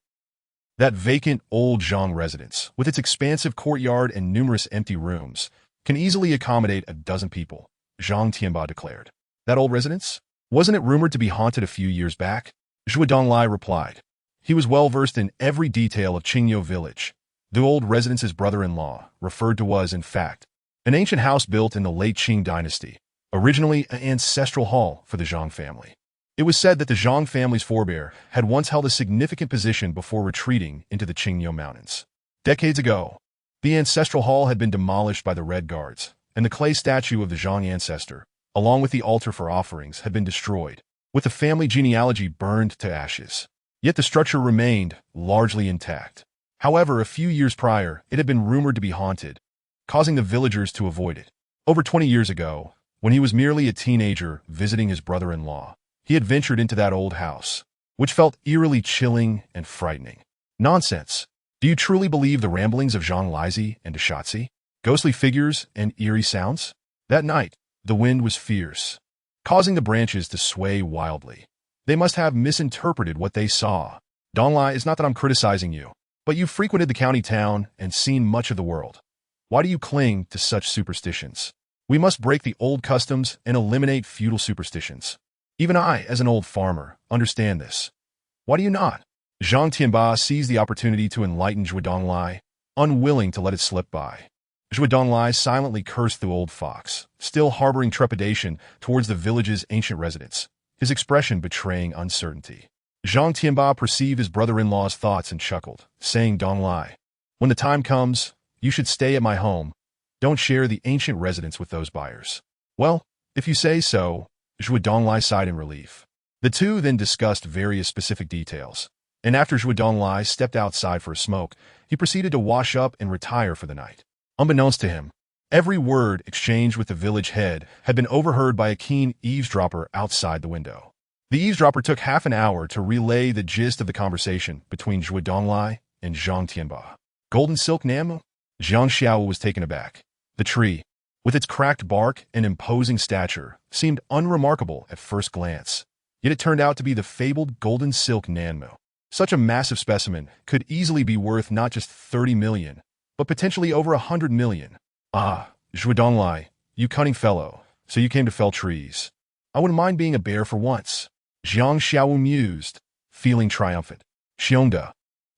that vacant old Zhang residence, with its expansive courtyard and numerous empty rooms, can easily accommodate a dozen people," Zhang Tianba declared. "That old residence? Wasn't it rumored to be haunted a few years back?" Zhuge Donglai replied. He was well versed in every detail of Qingyo village. The old residence's brother-in-law referred to was, in fact, an ancient house built in the late Qing dynasty, originally an ancestral hall for the Zhang family. It was said that the Zhang family's forebear had once held a significant position before retreating into the Qingyo mountains. Decades ago, the ancestral hall had been demolished by the Red Guards, and the clay statue of the Zhang ancestor, along with the altar for offerings, had been destroyed, with the family genealogy burned to ashes. Yet the structure remained largely intact. However, a few years prior, it had been rumored to be haunted, causing the villagers to avoid it. Over 20 years ago, when he was merely a teenager visiting his brother-in-law, he had ventured into that old house, which felt eerily chilling and frightening. Nonsense. Do you truly believe the ramblings of Zhang Lizi and Deshatsi? Ghostly figures and eerie sounds? That night, the wind was fierce, causing the branches to sway wildly. They must have misinterpreted what they saw. Donglai, it's not that I'm criticizing you, but you've frequented the county town and seen much of the world. Why do you cling to such superstitions? We must break the old customs and eliminate feudal superstitions. Even I, as an old farmer, understand this. Why do you not? Zhang Tianba seized the opportunity to enlighten Zhuge Donglai, unwilling to let it slip by. Zhuge Donglai silently cursed the old fox, still harboring trepidation towards the village's ancient residents, his expression betraying uncertainty. Zhang Tianba perceived his brother-in-law's thoughts and chuckled, saying, "Donglai, when the time comes, you should stay at my home. Don't share the ancient residence with those buyers." "Well, if you say so," Zhuge Donglai sighed in relief. The two then discussed various specific details, and after Zhuge Donglai stepped outside for a smoke, he proceeded to wash up and retire for the night. Unbeknownst to him, every word exchanged with the village head had been overheard by a keen eavesdropper outside the window. The eavesdropper took half an hour to relay the gist of the conversation between Zhuge Donglai and Zhang Tianba. "Golden silk Namu?" Zhang Xiao was taken aback. The tree, with its cracked bark and imposing stature, seemed unremarkable at first glance. Yet it turned out to be the fabled golden silk Nanmu. Such a massive specimen could easily be worth not just 30 million, but potentially over 100 million. "Ah, Zhuge Donglai, you cunning fellow, So you came to fell trees. I wouldn't mind being a bear for once. Jiang Xiaowu mused, feeling triumphant. Xiongda.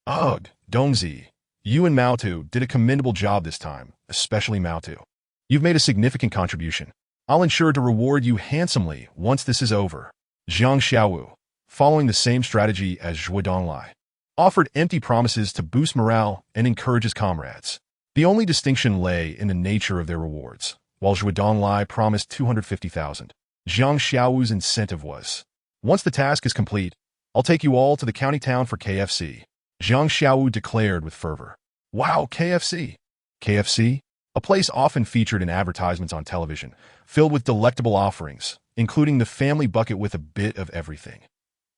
Ugh, Dongzi. You and Mao Tu did a commendable job this time, especially Mao Tu. You've made a significant contribution. I'll ensure to reward you handsomely once this is over. Jiang Xiaowu, following the same strategy as Zhuo Donglai, offered empty promises to boost morale and encourage his comrades. The only distinction lay in the nature of their rewards. While Zhuo Donglai promised 250,000, Jiang Xiaowu's incentive was, once the task is complete, I'll take you all to the county town for KFC. Jiang Xiaowu declared with fervor. Wow, KFC! KFC? A place often featured in advertisements on television, filled with delectable offerings, including the family bucket with a bit of everything.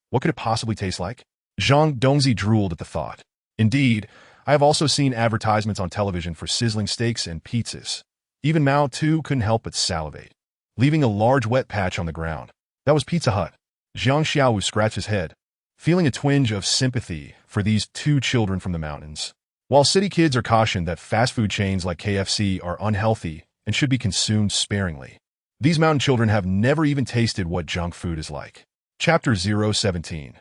What could it possibly taste like? Zhang Dongzi drooled at the thought. Indeed, I have also seen advertisements on television for sizzling steaks and pizzas. Even Mao Tu couldn't help but salivate, leaving a large wet patch on the ground. That was Pizza Hut. Jiang Xiaowu scratched his head, feeling a twinge of sympathy for these two children from the mountains. While city kids are cautioned that fast food chains like KFC are unhealthy and should be consumed sparingly, these mountain children have never even tasted what junk food is like. Chapter 017.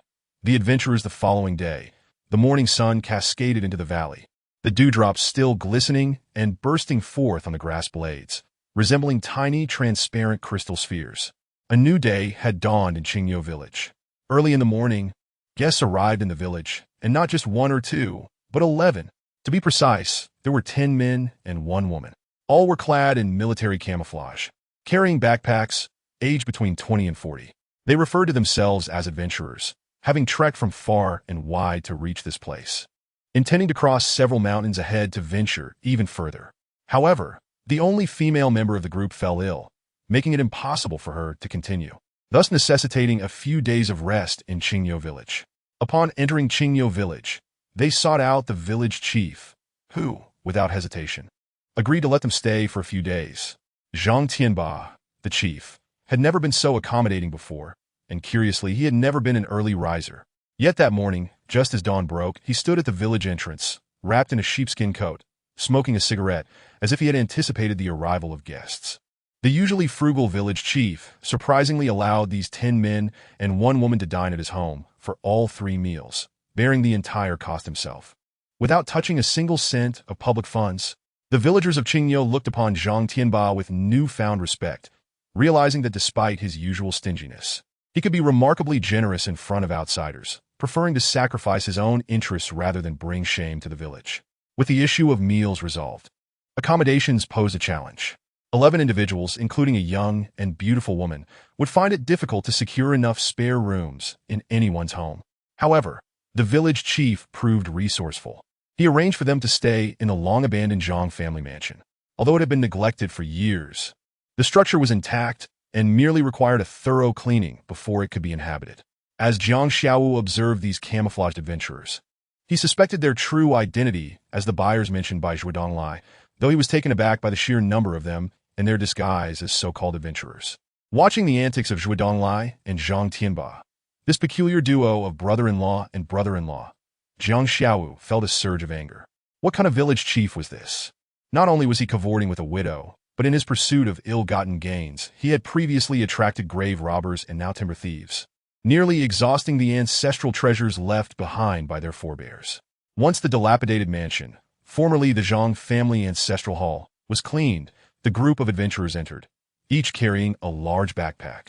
The adventurers the following day. The morning sun cascaded into the valley, the dewdrops still glistening and bursting forth on the grass blades, resembling tiny, transparent crystal spheres. A new day had dawned in Qingyo village. Early in the morning, guests arrived in the village, and not just one or two, but 11. To be precise, there were 10 men and 1 woman. All were clad in military camouflage, carrying backpacks, aged between 20 and 40. They referred to themselves as adventurers, having trekked from far and wide to reach this place, intending to cross several mountains ahead to venture even further. However, the only female member of the group fell ill, making it impossible for her to continue, thus necessitating a few days of rest in Qingyo village. Upon entering Qingyo village, they sought out the village chief, who, without hesitation, agreed to let them stay for a few days. Zhang Tianba, the chief, had never been so accommodating before, and curiously, he had never been an early riser. Yet that morning, just as dawn broke, he stood at the village entrance, wrapped in a sheepskin coat, smoking a cigarette, as if he had anticipated the arrival of guests. The usually frugal village chief surprisingly allowed these 10 men and 1 woman to dine at his home for all 3 meals, bearing the entire cost himself. Without touching a single cent of public funds, the villagers of Qingyo looked upon Zhang Tianba with newfound respect, realizing that despite his usual stinginess, he could be remarkably generous in front of outsiders, preferring to sacrifice his own interests rather than bring shame to the village. With the issue of meals resolved, accommodations posed a challenge. 11 individuals, including a young and beautiful woman, would find it difficult to secure enough spare rooms in anyone's home. However, the village chief proved resourceful. He arranged for them to stay in the long-abandoned Zhang family mansion. Although it had been neglected for years, the structure was intact and merely required a thorough cleaning before it could be inhabited. As Jiang Xiaowu observed these camouflaged adventurers, he suspected their true identity as the buyers mentioned by Zhuo Donglai, though he was taken aback by the sheer number of them and their disguise as so-called adventurers. Watching the antics of Zhuo Donglai and Zhang Tianba, this peculiar duo of brother-in-law and brother-in-law, Jiang Xiaowu felt a surge of anger. What kind of village chief was this? Not only was he cavorting with a widow, but in his pursuit of ill-gotten gains, he had previously attracted grave robbers and now timber thieves, nearly exhausting the ancestral treasures left behind by their forebears. Once the dilapidated mansion, formerly the Zhang family ancestral hall, was cleaned, the group of adventurers entered, each carrying a large backpack.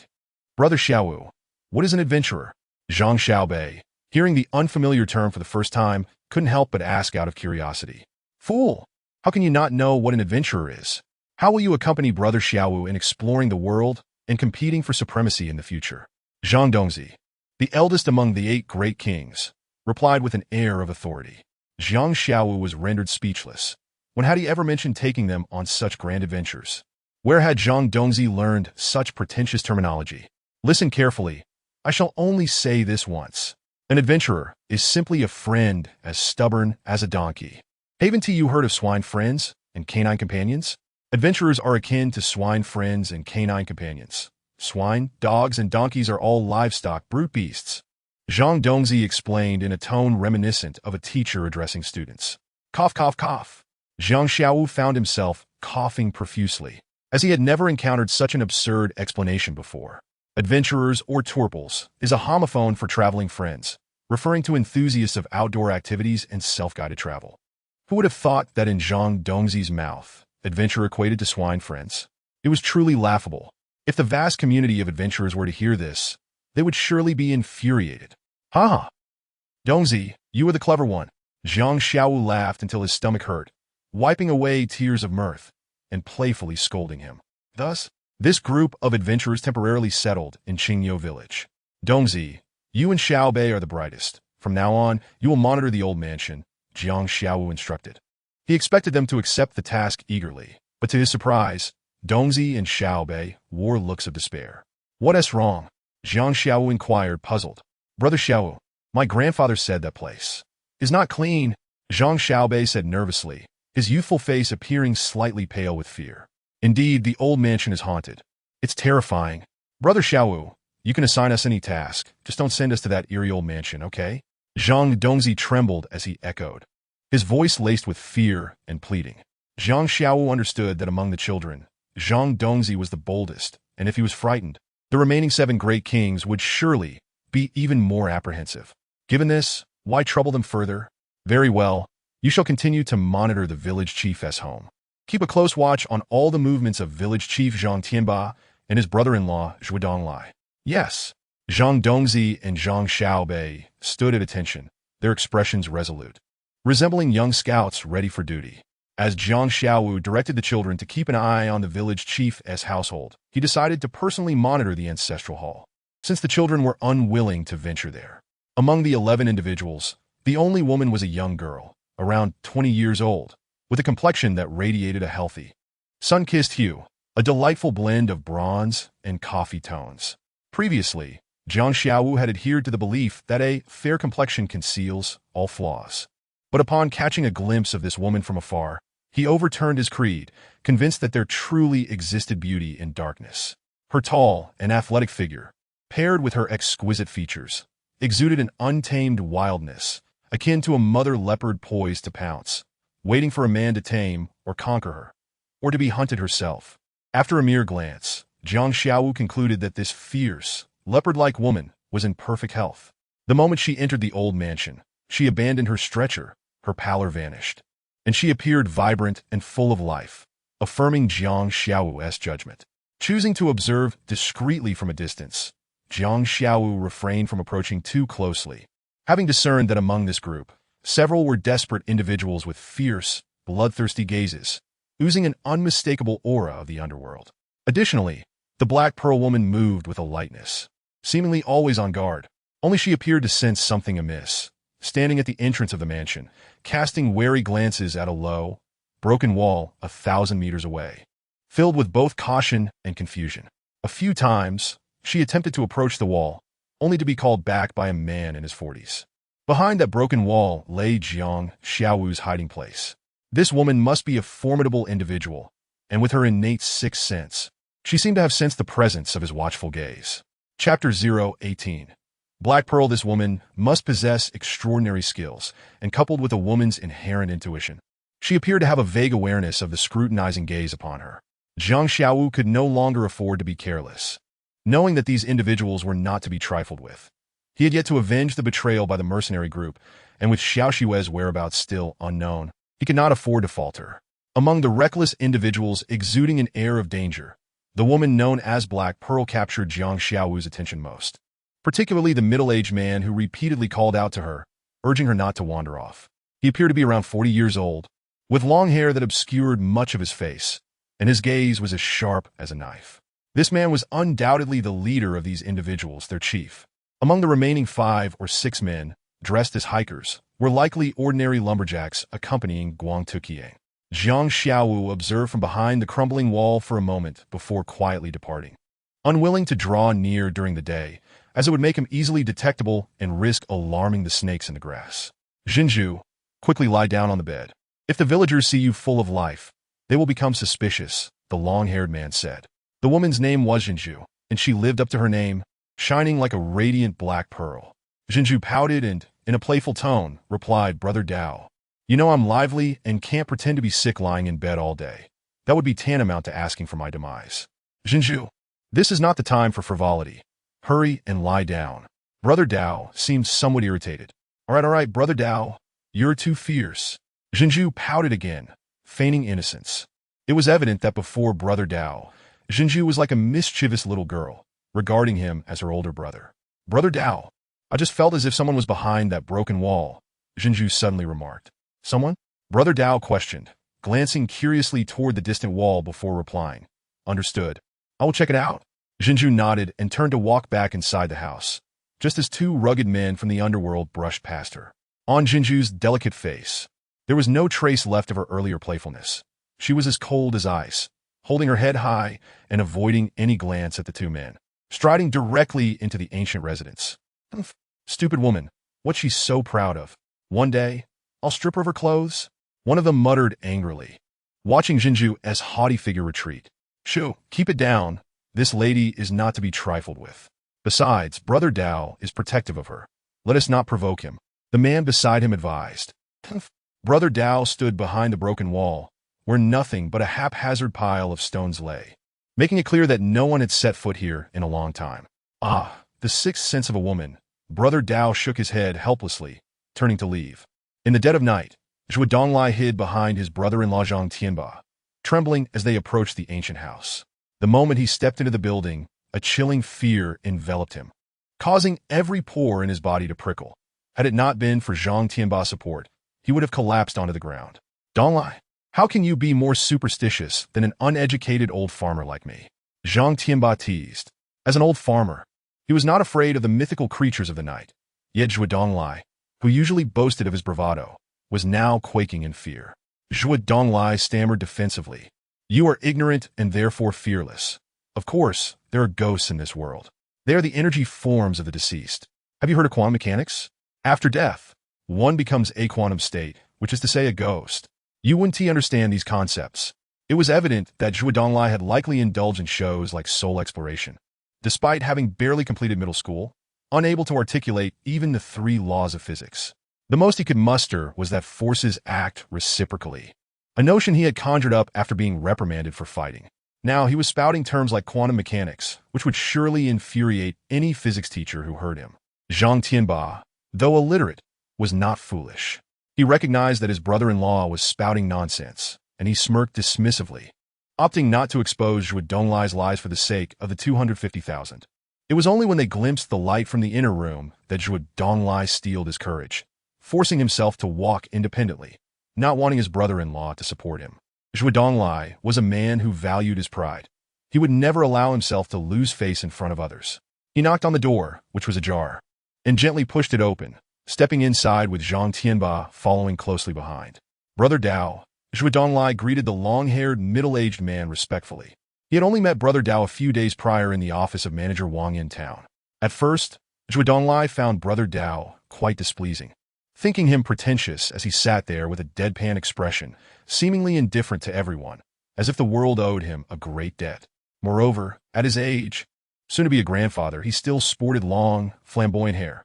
Brother Xiaowu, what is an adventurer? Zhang Xiaobei, hearing the unfamiliar term for the first time, couldn't help but ask out of curiosity. Fool! How can you not know what an adventurer is? How will you accompany Brother Xiaowu in exploring the world and competing for supremacy in the future? Zhang Dongzi, the eldest among the 8 great kings, replied with an air of authority. Jiang Xiaowu was rendered speechless. When had he ever mentioned taking them on such grand adventures? Where had Zhang Dongzi learned such pretentious terminology? Listen carefully. I shall only say this once. An adventurer is simply a friend as stubborn as a donkey. Haven't you heard of swine friends and canine companions? Adventurers are akin to swine friends and canine companions. Swine, dogs, and donkeys are all livestock brute beasts. Zhang Dongzi explained in a tone reminiscent of a teacher addressing students. Cough, cough, cough. Jiang Xiaowu found himself coughing profusely. as he had never encountered such an absurd explanation before. Adventurers or tourples is a homophone for traveling friends, referring to enthusiasts of outdoor activities and self-guided travel. Who would have thought that in Zhang Dongzi's mouth, adventure equated to swine friends? It was truly laughable. If the vast community of adventurers were to hear this, they would surely be infuriated. Ha ha! Dongzi, you were the clever one. Zhang Xiaowu laughed until his stomach hurt, wiping away tears of mirth and playfully scolding him. Thus, this group of adventurers temporarily settled in Qingyou village. Dongzi, you and Xiao Bei are the brightest. From now on, you will monitor the old mansion, Zhang Xiaowu instructed. He expected them to accept the task eagerly, but to his surprise, Dongzi and Xiao Bei wore looks of despair. What's wrong? Zhang Xiaowu inquired, puzzled. Brother Xiaowu, my grandfather said that place is not clean, Zhang Xiaobei said nervously, his youthful face appearing slightly pale with fear. Indeed, the old mansion is haunted. It's terrifying. Brother Xiaowu, you can assign us any task. Just don't send us to that eerie old mansion, okay? Zhang Dongzi trembled as he echoed, his voice laced with fear and pleading. Zhang Xiaowu understood that among the children, Zhang Dongzi was the boldest, and if he was frightened, the remaining 7 great kings would surely be even more apprehensive. Given this, why trouble them further? Very well, you shall continue to monitor the village chief's home. Keep a close watch on all the movements of village chief Zhang Tianba and his brother-in-law Zhuo Donglai. Yes, Zhang Dongzi and Zhang Xiaobei stood at attention, their expressions resolute, resembling young scouts ready for duty. As Zhang Xiaowu directed the children to keep an eye on the village chief's household, he decided to personally monitor the ancestral hall, since the children were unwilling to venture there. Among the 11 individuals, the only woman was a young girl, around 20 years old, with a complexion that radiated a healthy, sun-kissed hue, a delightful blend of bronze and coffee tones. Previously, Zhang Xiaowu had adhered to the belief that a fair complexion conceals all flaws. But upon catching a glimpse of this woman from afar, he overturned his creed, convinced that there truly existed beauty in darkness. Her tall and athletic figure, paired with her exquisite features, exuded an untamed wildness, akin to a mother leopard poised to pounce, waiting for a man to tame or conquer her, or to be hunted herself. After a mere glance, Zhang Xiaowu concluded that this fierce, leopard-like woman was in perfect health. The moment she entered the old mansion, she abandoned her stretcher, her pallor vanished, and she appeared vibrant and full of life, affirming Zhang Xiaowu's judgment. Choosing to observe discreetly from a distance, Zhang Xiaowu refrained from approaching too closely, having discerned that among this group, several were desperate individuals with fierce, bloodthirsty gazes, oozing an unmistakable aura of the underworld. Additionally, the Black Pearl woman moved with a lightness, seemingly always on guard, only she appeared to sense something amiss, standing at the entrance of the mansion, casting wary glances at a low, broken wall 1,000 meters away, filled with both caution and confusion. A few times, she attempted to approach the wall, only to be called back by a man in his 40s. Behind that broken wall lay Zhang Xiaowu's hiding place. This woman must be a formidable individual, and with her innate sixth sense, she seemed to have sensed the presence of his watchful gaze. Chapter 018. Black Pearl. This woman must possess extraordinary skills, and coupled with a woman's inherent intuition, she appeared to have a vague awareness of the scrutinizing gaze upon her. Zhang Xiaowu could no longer afford to be careless. Knowing that these individuals were not to be trifled with, he had yet to avenge the betrayal by the mercenary group, and with Xiao Xue's whereabouts still unknown, he could not afford to falter. Among the reckless individuals exuding an air of danger, the woman known as Black Pearl captured Zhang Xiaowu's attention most, particularly the middle-aged man who repeatedly called out to her, urging her not to wander off. He appeared to be around 40 years old, with long hair that obscured much of his face, and his gaze was as sharp as a knife. This man was undoubtedly the leader of these individuals, their chief. Among the remaining 5 or 6 men, dressed as hikers, were likely ordinary lumberjacks accompanying Guang Tuqiang. Zhang Xiaowu observed from behind the crumbling wall for a moment before quietly departing, unwilling to draw near during the day, as it would make him easily detectable and risk alarming the snakes in the grass. Jinju, quickly lie down on the bed. If the villagers see you full of life, they will become suspicious, the long-haired man said. The woman's name was Jinju, and she lived up to her name, shining like a radiant black pearl. Jinju pouted and, in a playful tone, replied, Brother Dao, you know I'm lively and can't pretend to be sick lying in bed all day. That would be tantamount to asking for my demise. Jinju, this is not the time for frivolity. Hurry and lie down. Brother Dao seemed somewhat irritated. All right, Brother Dao, you're too fierce. Jinju pouted again, feigning innocence. It was evident that before Brother Dao, Jinju was like a mischievous little girl, regarding him as her older brother. Brother Dao, I just felt as if someone was behind that broken wall, Jinju suddenly remarked. Someone? Brother Dao questioned, glancing curiously toward the distant wall before replying. Understood. I will check it out. Jinju nodded and turned to walk back inside the house, just as two rugged men from the underworld brushed past her. On Jinju's delicate face, there was no trace left of her earlier playfulness. She was as cold as ice, holding her head high and avoiding any glance at the two men, striding directly into the ancient residence. Stupid woman, what's she so proud of? One day, I'll strip her of her clothes? One of them muttered angrily, watching Jinju's haughty figure retreat. Shoo, keep it down. This lady is not to be trifled with. Besides, Brother Dao is protective of her. Let us not provoke him. The man beside him advised. Brother Dao stood behind the broken wall, where nothing but a haphazard pile of stones lay, making it clear that no one had set foot here in a long time. Ah, the sixth sense of a woman. Brother Dao shook his head helplessly, turning to leave. In the dead of night, Zhuo Donglai hid behind his brother-in-law Zhang Tianba, trembling as they approached the ancient house. The moment he stepped into the building, a chilling fear enveloped him, causing every pore in his body to prickle. Had it not been for Zhang Tianba's support, he would have collapsed onto the ground. Donglai, how can you be more superstitious than an uneducated old farmer like me? Zhang Tianba teased. As an old farmer, he was not afraid of the mythical creatures of the night. Yet Zhuo Donglai, who usually boasted of his bravado, was now quaking in fear. Zhuo Donglai stammered defensively. You are ignorant and therefore fearless. Of course, there are ghosts in this world. They are the energy forms of the deceased. Have you heard of quantum mechanics? After death, one becomes a quantum state, which is to say a ghost. You wouldn't understand these concepts. It was evident that Zhuo Donglai had likely indulged in shows like soul exploration, despite having barely completed middle school, unable to articulate even the 3 laws of physics. The most he could muster was that forces act reciprocally, a notion he had conjured up after being reprimanded for fighting. Now he was spouting terms like quantum mechanics, which would surely infuriate any physics teacher who heard him. Zhang Tianba, though illiterate, was not foolish. He recognized that his brother-in-law was spouting nonsense, and he smirked dismissively, opting not to expose Zhuo Donglai's lies for the sake of the 250,000. It was only when they glimpsed the light from the inner room that Zhuo Donglai steeled his courage, forcing himself to walk independently, not wanting his brother-in-law to support him. Zhuo Donglai was a man who valued his pride. He would never allow himself to lose face in front of others. He knocked on the door, which was ajar, and gently pushed it open, stepping inside with Zhang Tianba following closely behind. Brother Dao, Zhuo Donglai greeted the long-haired, middle-aged man respectfully. He had only met Brother Dao a few days prior in the office of Manager Wang in town. At first, Zhuo Donglai found Brother Dao quite displeasing, thinking him pretentious as he sat there with a deadpan expression, seemingly indifferent to everyone, as if the world owed him a great debt. Moreover, at his age, soon to be a grandfather, he still sported long, flamboyant hair.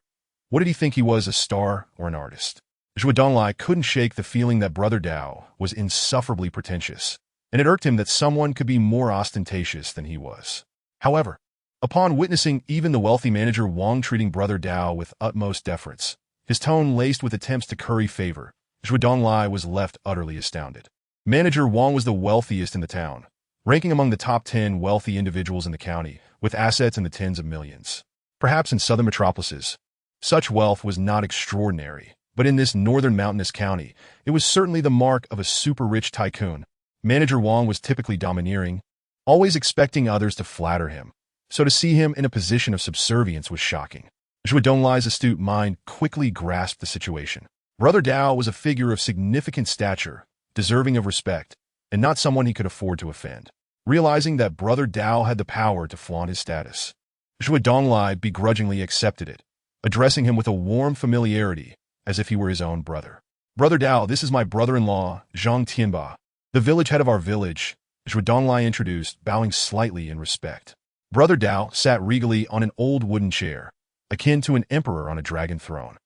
What did he think he was, a star or an artist? Zhuo Donglai couldn't shake the feeling that Brother Dao was insufferably pretentious, and it irked him that someone could be more ostentatious than he was. However, upon witnessing even the wealthy manager Wang treating Brother Dao with utmost deference, his tone laced with attempts to curry favor, Zhuo Donglai was left utterly astounded. Manager Wang was the wealthiest in the town, ranking among the top 10 wealthy individuals in the county, with assets in the tens of millions. Perhaps in southern metropolises, such wealth was not extraordinary, but in this northern mountainous county, it was certainly the mark of a super-rich tycoon. Manager Wang was typically domineering, always expecting others to flatter him, so to see him in a position of subservience was shocking. Zhuo Donglai's astute mind quickly grasped the situation. Brother Dao was a figure of significant stature, deserving of respect, and not someone he could afford to offend. Realizing that Brother Dao had the power to flaunt his status, Zhuo Donglai begrudgingly accepted it, addressing him with a warm familiarity, as if he were his own brother. Brother Dao, this is my brother-in-law, Zhang Tianba, the village head of our village, Zhuo Donglai introduced, bowing slightly in respect. Brother Dao sat regally on an old wooden chair, akin to an emperor on a dragon throne.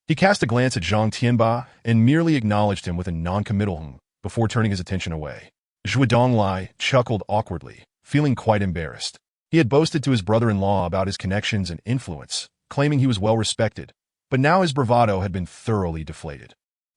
He cast a glance at Zhang Tianba and merely acknowledged him with a non-committal before turning his attention away. Zhuo Donglai chuckled awkwardly, feeling quite embarrassed. He had boasted to his brother-in-law about his connections and influence, claiming he was well-respected, but now his bravado had been thoroughly deflated.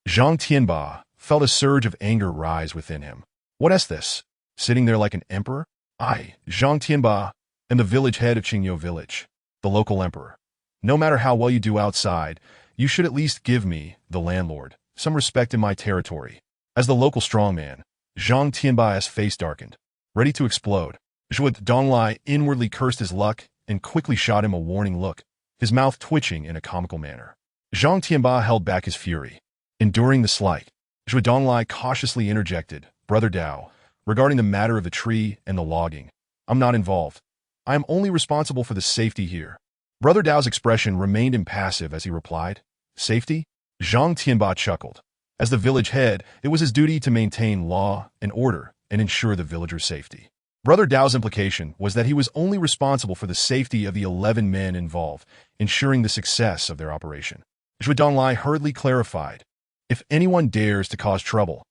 Zhang Tianba felt a surge of anger rise within him. What is this? Sitting there like an emperor? I, Zhang Tianba, am the village head of Qingyou village, the local emperor. No matter how well you do outside, you should at least give me, the landlord, some respect in my territory. As the local strongman, Zhang Tianbai's face darkened, ready to explode. Zhuo Donglai inwardly cursed his luck and quickly shot him a warning look, his mouth twitching in a comical manner. Zhang Tianba held back his fury. Enduring the slight, Zhuo Donglai cautiously interjected, Brother Dao, regarding the matter of the tree and the logging, I'm not involved. I am only responsible for the safety here. Brother Dao's expression remained impassive as he replied, Safety? Zhang Tianba chuckled. As the village head, it was his duty to maintain law and order and ensure the villagers' safety. Brother Dao's implication was that he was only responsible for the safety of the 11 men involved, ensuring the success of their operation. Zhuo Donglai hurriedly clarified, If anyone dares to cause trouble.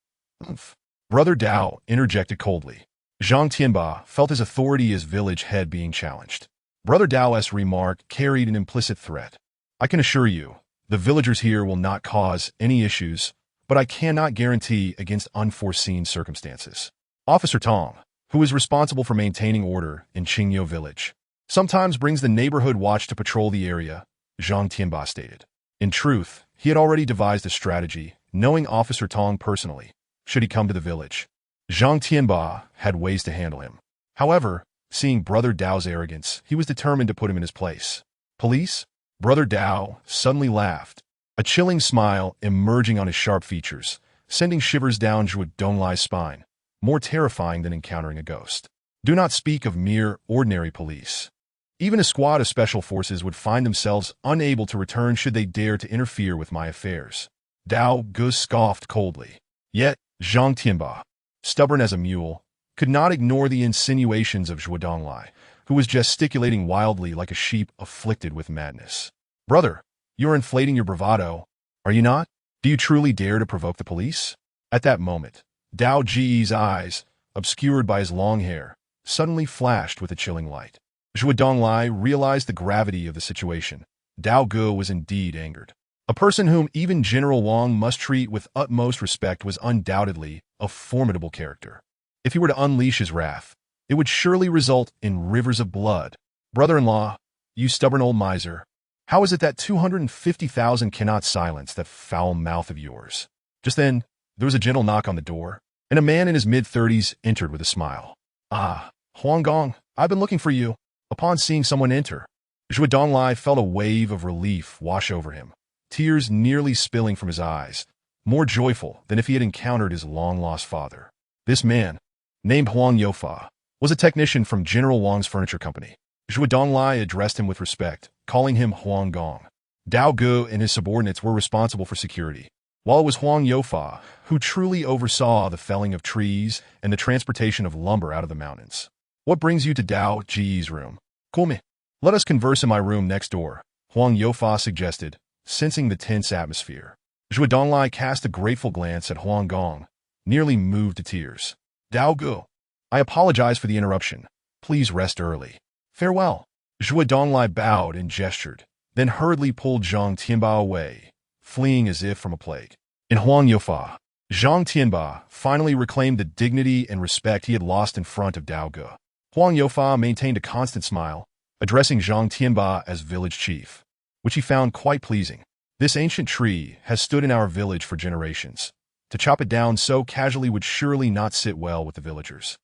Brother Dao interjected coldly. Zhang Tianba felt his authority as village head being challenged. Brother Dao's remark carried an implicit threat. I can assure you, the villagers here will not cause any issues, but I cannot guarantee against unforeseen circumstances. Officer Tong, who is responsible for maintaining order in Qingyou village, sometimes brings the neighborhood watch to patrol the area, Zhang Tianba stated. In truth, he had already devised a strategy, knowing Officer Tong personally, should he come to the village. Zhang Tianba had ways to handle him. However, seeing Brother Dao's arrogance, he was determined to put him in his place. Police? Brother Dao suddenly laughed, a chilling smile emerging on his sharp features, sending shivers down Zhuo Donglai's spine, more terrifying than encountering a ghost. Do not speak of mere ordinary police. Even a squad of special forces would find themselves unable to return should they dare to interfere with my affairs. Dao Gu scoffed coldly. Yet, Zhang Tianba, stubborn as a mule, could not ignore the insinuations of Zhuo Donglai, who was gesticulating wildly like a sheep afflicted with madness. Brother, you are inflating your bravado, are you not? Do you truly dare to provoke the police? At that moment, Dao Ji's eyes, obscured by his long hair, suddenly flashed with a chilling light. Zhuo Donglai realized the gravity of the situation. Dao Gu was indeed angered. A person whom even General Wang must treat with utmost respect was undoubtedly a formidable character. If he were to unleash his wrath, it would surely result in rivers of blood. Brother-in-law, you stubborn old miser, how is it that 250,000 cannot silence that foul mouth of yours? Just then, there was a gentle knock on the door, and a man in his mid-30s entered with a smile. Ah, Huang Gong, I've been looking for you. Upon seeing someone enter, Zhuo Donglai felt a wave of relief wash over him, tears nearly spilling from his eyes, more joyful than if he had encountered his long-lost father. This man, named Huang Youfa, was a technician from General Wang's furniture company. Zhuo Donglai addressed him with respect, calling him Huang Gong. Dao Gu and his subordinates were responsible for security, while it was Huang Youfa who truly oversaw the felling of trees and the transportation of lumber out of the mountains. What brings you to Dao Ji's room? Come, let us converse in my room next door, Huang Youfa suggested, sensing the tense atmosphere. Zhuo Donglai cast a grateful glance at Huang Gong, nearly moved to tears. Dao Gu, I apologize for the interruption. Please rest early. Farewell. Zhuo Donglai bowed and gestured, then hurriedly pulled Zhang Tianba away, fleeing as if from a plague. In Huang Youfa, Zhang Tianba finally reclaimed the dignity and respect he had lost in front of Dao Gu. Huang Youfa maintained a constant smile, addressing Zhang Tianba as village chief, which he found quite pleasing. This ancient tree has stood in our village for generations. To chop it down so casually would surely not sit well with the villagers.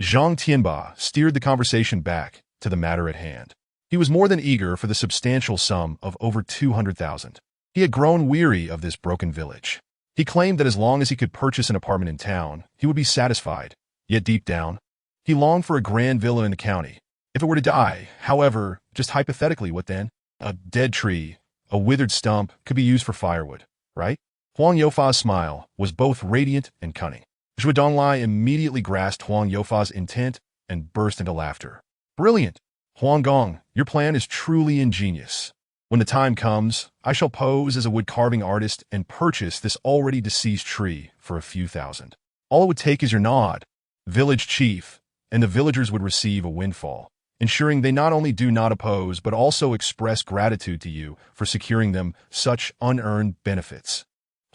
Zhang Tianba steered the conversation back to the matter at hand. He was more than eager for the substantial sum of over 200,000. He had grown weary of this broken village. He claimed that as long as he could purchase an apartment in town, he would be satisfied. Yet deep down, he longed for a grand villa in the county. If it were to die, however, just hypothetically, what then? A dead tree, a withered stump, could be used for firewood, right? Huang Youfa's smile was both radiant and cunning. Zhuo Donglai immediately grasped Huang Youfa's intent and burst into laughter. Brilliant! Huang Gong, your plan is truly ingenious. When the time comes, I shall pose as a wood-carving artist and purchase this already deceased tree for a few thousand. All it would take is your nod. village chief, and the villagers would receive a windfall, ensuring they not only do not oppose but also express gratitude to you for securing them such unearned benefits.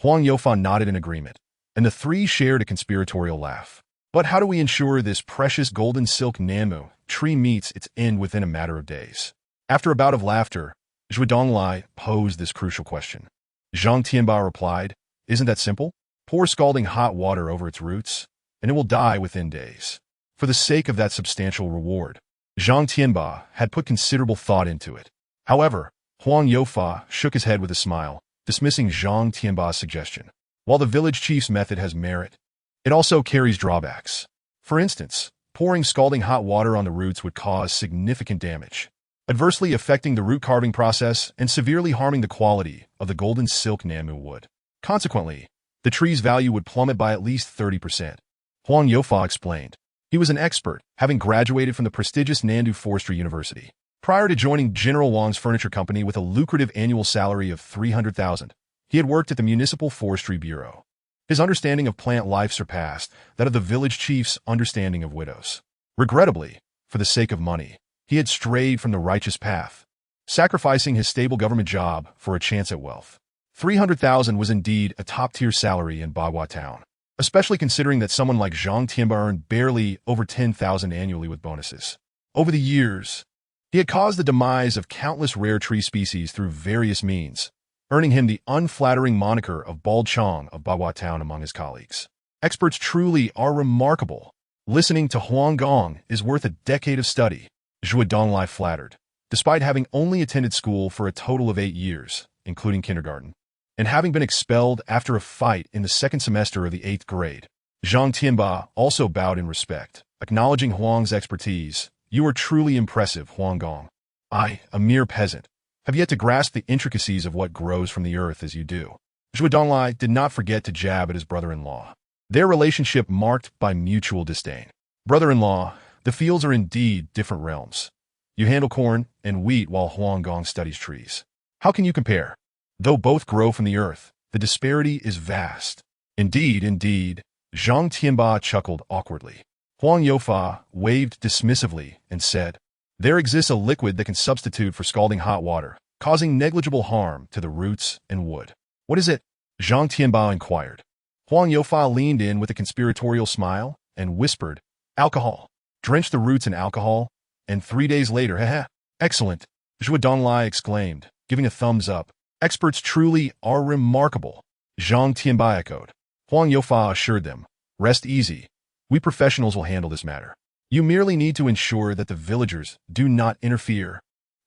Huang Youfa nodded in agreement, and the three shared a conspiratorial laugh. But how do we ensure this precious golden silk Namu tree meets its end within a matter of days? After a bout of laughter, Zhuo Donglai posed this crucial question. Zhang Tianba replied, "Isn't that simple? Pour scalding hot water over its roots, and it will die within days." For the sake of that substantial reward, Zhang Tianba had put considerable thought into it. However, Huang Youfa shook his head with a smile, dismissing Zhang Tianba's suggestion. While the village chief's method has merit, it also carries drawbacks. For instance, pouring scalding hot water on the roots would cause significant damage, adversely affecting the root carving process and severely harming the quality of the golden silk Namu wood. Consequently, the tree's value would plummet by at least 30%. Huang Youfa explained. He was an expert, having graduated from the prestigious Nandu Forestry University. Prior to joining General Wang's furniture company with a lucrative annual salary of 300,000, he had worked at the Municipal Forestry Bureau. His understanding of plant life surpassed that of the village chief's understanding of widows. Regrettably, for the sake of money, he had strayed from the righteous path, sacrificing his stable government job for a chance at wealth. 300,000 was indeed a top-tier salary in Bagua town, especially considering that someone like Zhang Tianba earned barely over 10,000 annually with bonuses. Over the years, he had caused the demise of countless rare tree species through various means, earning him the unflattering moniker of Bald Chong of Bagua town among his colleagues. Experts truly are remarkable. Listening to Huang Gong is worth a decade of study, Zhuo Donglai flattered. Despite having only attended school for a total of 8 years, including kindergarten, and having been expelled after a fight in the second semester of the 8th grade, Zhang Tianba also bowed in respect, acknowledging Huang's expertise. "You are truly impressive, Huang Gong. I, a mere peasant, have yet to grasp the intricacies of what grows from the earth as you do." Zhuo Donglai did not forget to jab at his brother-in-law, their relationship marked by mutual disdain. "Brother-in-law, the fields are indeed different realms. You handle corn and wheat while Huang Gong studies trees. How can you compare? Though both grow from the earth, the disparity is vast." "Indeed, indeed," Zhang Tianba chuckled awkwardly. Huang Youfa waved dismissively and said, "There exists a liquid that can substitute for scalding hot water, causing negligible harm to the roots and wood." "What is it?" Zhang Tianba inquired. Huang Youfa leaned in with a conspiratorial smile and whispered, "Alcohol. Drench the roots in alcohol, and 3 days later, heh. Excellent," Zhuo Donglai exclaimed, giving a thumbs up. "Experts truly are remarkable," Zhang Tianba echoed. Huang Youfa assured them, "Rest easy. We professionals will handle this matter. You merely need to ensure that the villagers do not interfere."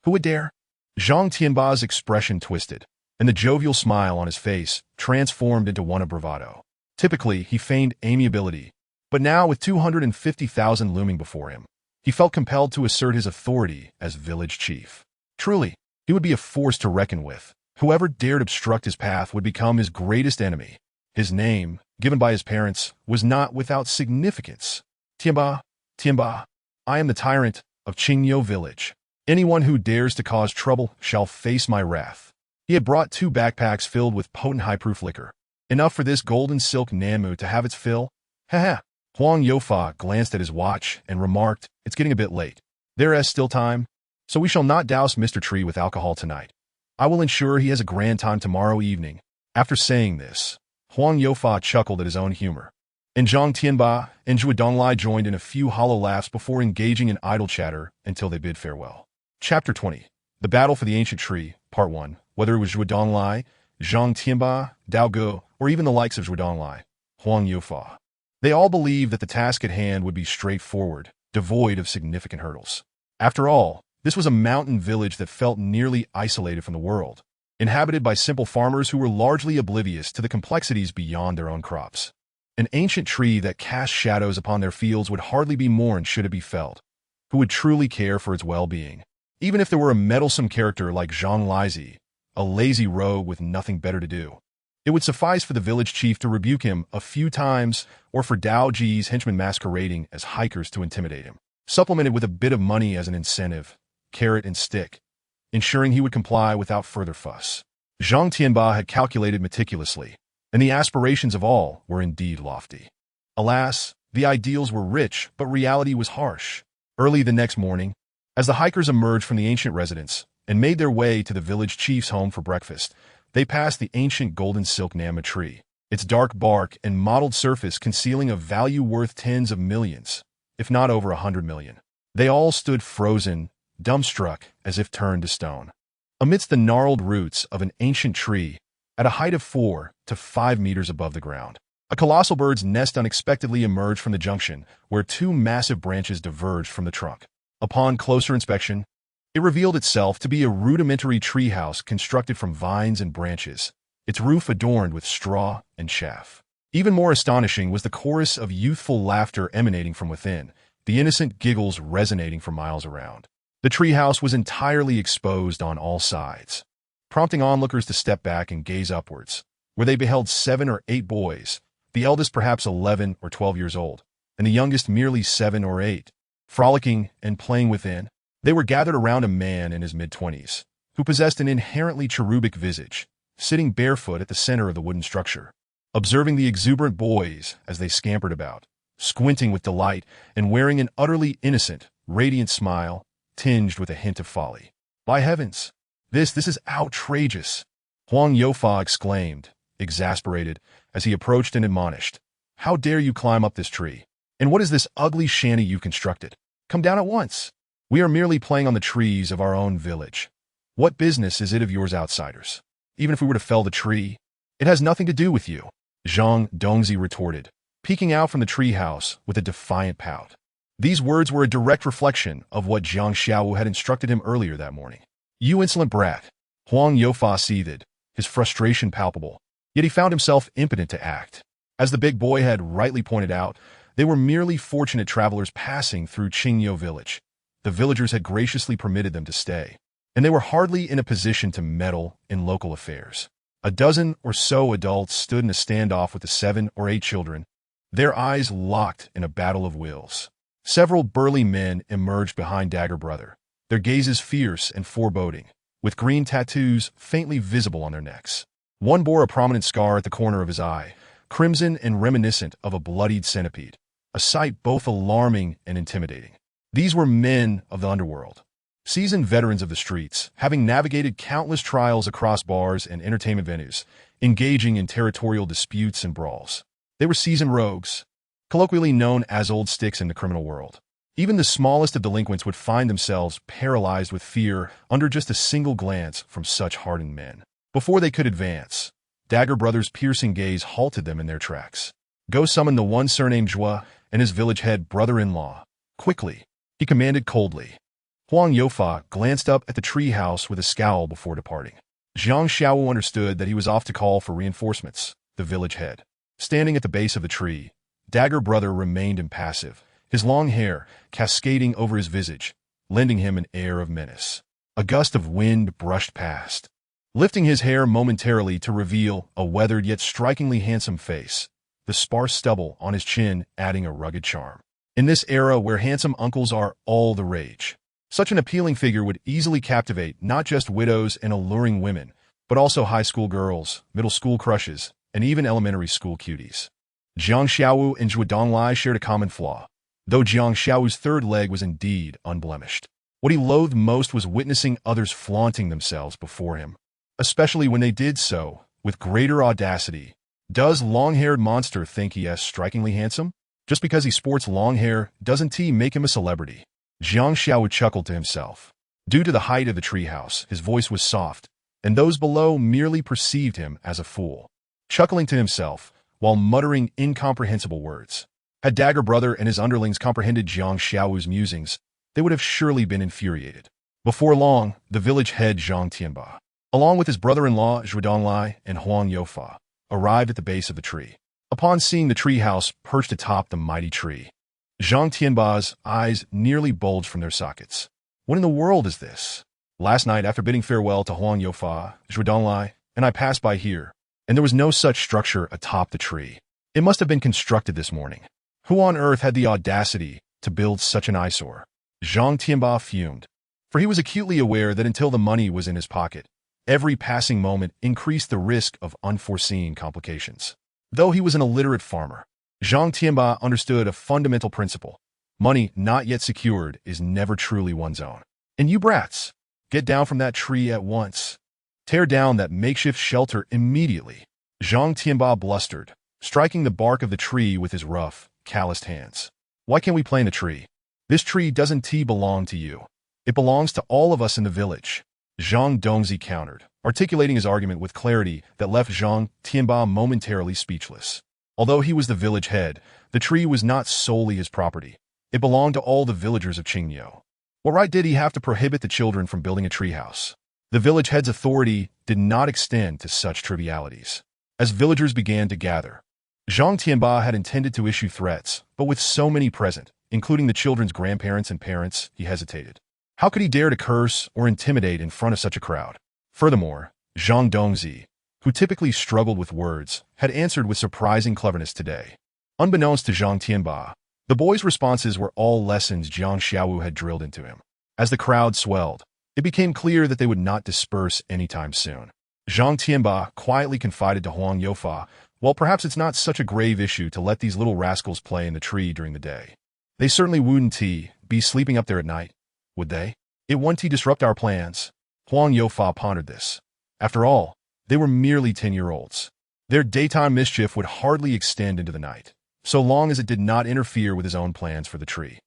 "Who would dare?" Zhang Tianba's expression twisted, and the jovial smile on his face transformed into one of bravado. Typically, he feigned amiability, but now with 250,000 looming before him, he felt compelled to assert his authority as village chief. Truly, he would be a force to reckon with. Whoever dared obstruct his path would become his greatest enemy. His name, given by his parents, was not without significance. Tianba, Tianba, I am the tyrant of Qingyou village. Anyone who dares to cause trouble shall face my wrath. He had brought 2 backpacks filled with potent high-proof liquor. Enough for this golden silk Namu to have its fill? Haha. Huang Youfa glanced at his watch and remarked, "It's getting a bit late. There is still time, so we shall not douse Mr. Tree with alcohol tonight. I will ensure he has a grand time tomorrow evening." After saying this, Huang Youfa chuckled at his own humor, and Zhang Tianba and Zhuo Donglai joined in a few hollow laughs before engaging in idle chatter until they bid farewell. Chapter 20. The Battle for the Ancient Tree, Part 1. Whether it was Zhuo Donglai, Zhang Tianba, Dao Ge, or even the likes of Zhuo Donglai, Huang Youfa, they all believed that the task at hand would be straightforward, devoid of significant hurdles. After all, this was a mountain village that felt nearly isolated from the world, inhabited by simple farmers who were largely oblivious to the complexities beyond their own crops. An ancient tree that cast shadows upon their fields would hardly be mourned should it be felled. Who would truly care for its well-being? Even if there were a meddlesome character like Zhang Lizi, a lazy rogue with nothing better to do, it would suffice for the village chief to rebuke him a few times, or for Dao Ji's henchmen masquerading as hikers to intimidate him, supplemented with a bit of money as an incentive, carrot and stick, ensuring he would comply without further fuss. Zhang Tianba had calculated meticulously, and the aspirations of all were indeed lofty. Alas, The ideals were rich, but reality was harsh. Early the next morning, as the hikers emerged from the ancient residence and made their way to the village chief's home for breakfast, they passed the ancient golden silk nama tree, its dark bark and mottled surface concealing a value worth tens of millions, if not over 100 million. They all stood frozen, dumbstruck, as if turned to stone. Amidst the gnarled roots of an ancient tree, at a height of 4 to 5 meters above the ground, a colossal bird's nest unexpectedly emerged from the junction where two massive branches diverged from the trunk. Upon closer inspection, it revealed itself to be a rudimentary treehouse constructed from vines and branches, its roof adorned with straw and chaff. Even more astonishing was the chorus of youthful laughter emanating from within, the innocent giggles resonating for miles around. The treehouse was entirely exposed on all sides, prompting onlookers to step back and gaze upwards, where they beheld 7 or 8 boys, the eldest perhaps 11 or 12 years old, and the youngest merely 7 or 8, frolicking and playing within. They were gathered around a man in his mid-20s, who possessed an inherently cherubic visage, sitting barefoot at the center of the wooden structure, observing the exuberant boys as they scampered about, squinting with delight and wearing an utterly innocent, radiant smile, tinged with a hint of folly. "By heavens, this is outrageous!" Huang Youfa exclaimed, exasperated, as he approached and admonished. "How dare you climb up this tree? And what is this ugly shanty you constructed? Come down at once! We are merely playing on the trees of our own village. What business is it of yours outsiders? Even if we were to fell the tree, it has nothing to do with you," Zhang Dongzi retorted, peeking out from the treehouse with a defiant pout. These words were a direct reflection of what Jiang Xiaowu had instructed him earlier that morning. "You insolent brat!" Huang Youfa seethed, his frustration palpable, yet he found himself impotent to act. As the big boy had rightly pointed out, they were merely fortunate travelers passing through Qingyou village. The villagers had graciously permitted them to stay, and they were hardly in a position to meddle in local affairs. A dozen or so adults stood in a standoff with the 7 or 8 children, their eyes locked in a battle of wills. Several burly men emerged behind Dagger Brother, their gazes fierce and foreboding, with green tattoos faintly visible on their necks. One bore a prominent scar at the corner of his eye, crimson and reminiscent of a bloodied centipede, a sight both alarming and intimidating. These were men of the underworld, seasoned veterans of the streets, having navigated countless trials across bars and entertainment venues, engaging in territorial disputes and brawls. They were seasoned rogues, colloquially known as old sticks in the criminal world. Even the smallest of delinquents would find themselves paralyzed with fear under just a single glance from such hardened men. Before they could advance, Dagger Brothers' piercing gaze halted them in their tracks. "Go summon the one surnamed Zhua and his village head brother-in-law. Quickly," he commanded coldly. Huang Youfa glanced up at the treehouse with a scowl before departing. Jiang Xiaowu understood that he was off to call for reinforcements, the village head. Standing at the base of the tree, Dagger Brother remained impassive, his long hair cascading over his visage, lending him an air of menace. A gust of wind brushed past, lifting his hair momentarily to reveal a weathered yet strikingly handsome face, the sparse stubble on his chin adding a rugged charm. In this era where handsome uncles are all the rage, such an appealing figure would easily captivate not just widows and alluring women, but also high school girls, middle school crushes, and even elementary school cuties. Jiang Xiaowu and Zhuo Donglai shared a common flaw, though Jiang Xiaowu's third leg was indeed unblemished. What he loathed most was witnessing others flaunting themselves before him, especially when they did so with greater audacity. Does long-haired monster think he is strikingly handsome? Just because he sports long hair doesn't make him a celebrity. Jiang Xiaowu chuckled to himself. Due to the height of the treehouse, his voice was soft, and those below merely perceived him as a fool. Chuckling to himself, while muttering incomprehensible words. Had Dagger Brother and his underlings comprehended Jiang Xiaowu's musings, they would have surely been infuriated. Before long, the village head Zhang Tianba, along with his brother-in-law Zhuo Donglai and Huang Youfa, arrived at the base of the tree. Upon seeing the treehouse perched atop the mighty tree, Zhang Tianba's eyes nearly bulged from their sockets. What in the world is this? Last night, after bidding farewell to Huang Youfa, Zhuo Donglai, and I passed by here, and there was no such structure atop the tree. It must have been constructed this morning. Who on earth had the audacity to build such an eyesore? Zhang Tianba fumed, for he was acutely aware that until the money was in his pocket, every passing moment increased the risk of unforeseen complications. Though he was an illiterate farmer, Zhang Tianba understood a fundamental principle. Money not yet secured is never truly one's own. And you brats, get down from that tree at once. Tear down that makeshift shelter immediately. Zhang Tianba blustered, striking the bark of the tree with his rough, calloused hands. Why can't we plant a tree? This tree doesn't belong to you. It belongs to all of us in the village. Zhang Dongzi countered, articulating his argument with clarity that left Zhang Tianba momentarily speechless. Although he was the village head, the tree was not solely his property. It belonged to all the villagers of Qingyou. What right did he have to prohibit the children from building a treehouse? The village head's authority did not extend to such trivialities. As villagers began to gather, Zhang Tianba had intended to issue threats, but with so many present, including the children's grandparents and parents, he hesitated. How could he dare to curse or intimidate in front of such a crowd? Furthermore, Zhang Dongzi, who typically struggled with words, had answered with surprising cleverness today. Unbeknownst to Zhang Tianba, the boy's responses were all lessons Jiang Xiaowu had drilled into him. As the crowd swelled, it became clear that they would not disperse anytime soon. Zhang Tianba quietly confided to Huang Youfa, well, perhaps it's not such a grave issue to let these little rascals play in the tree during the day. They certainly wouldn't be sleeping up there at night, would they? It wouldn't disrupt our plans. Huang Youfa pondered this. After all, they were merely 10-year-olds. Their daytime mischief would hardly extend into the night, so long as it did not interfere with his own plans for the tree.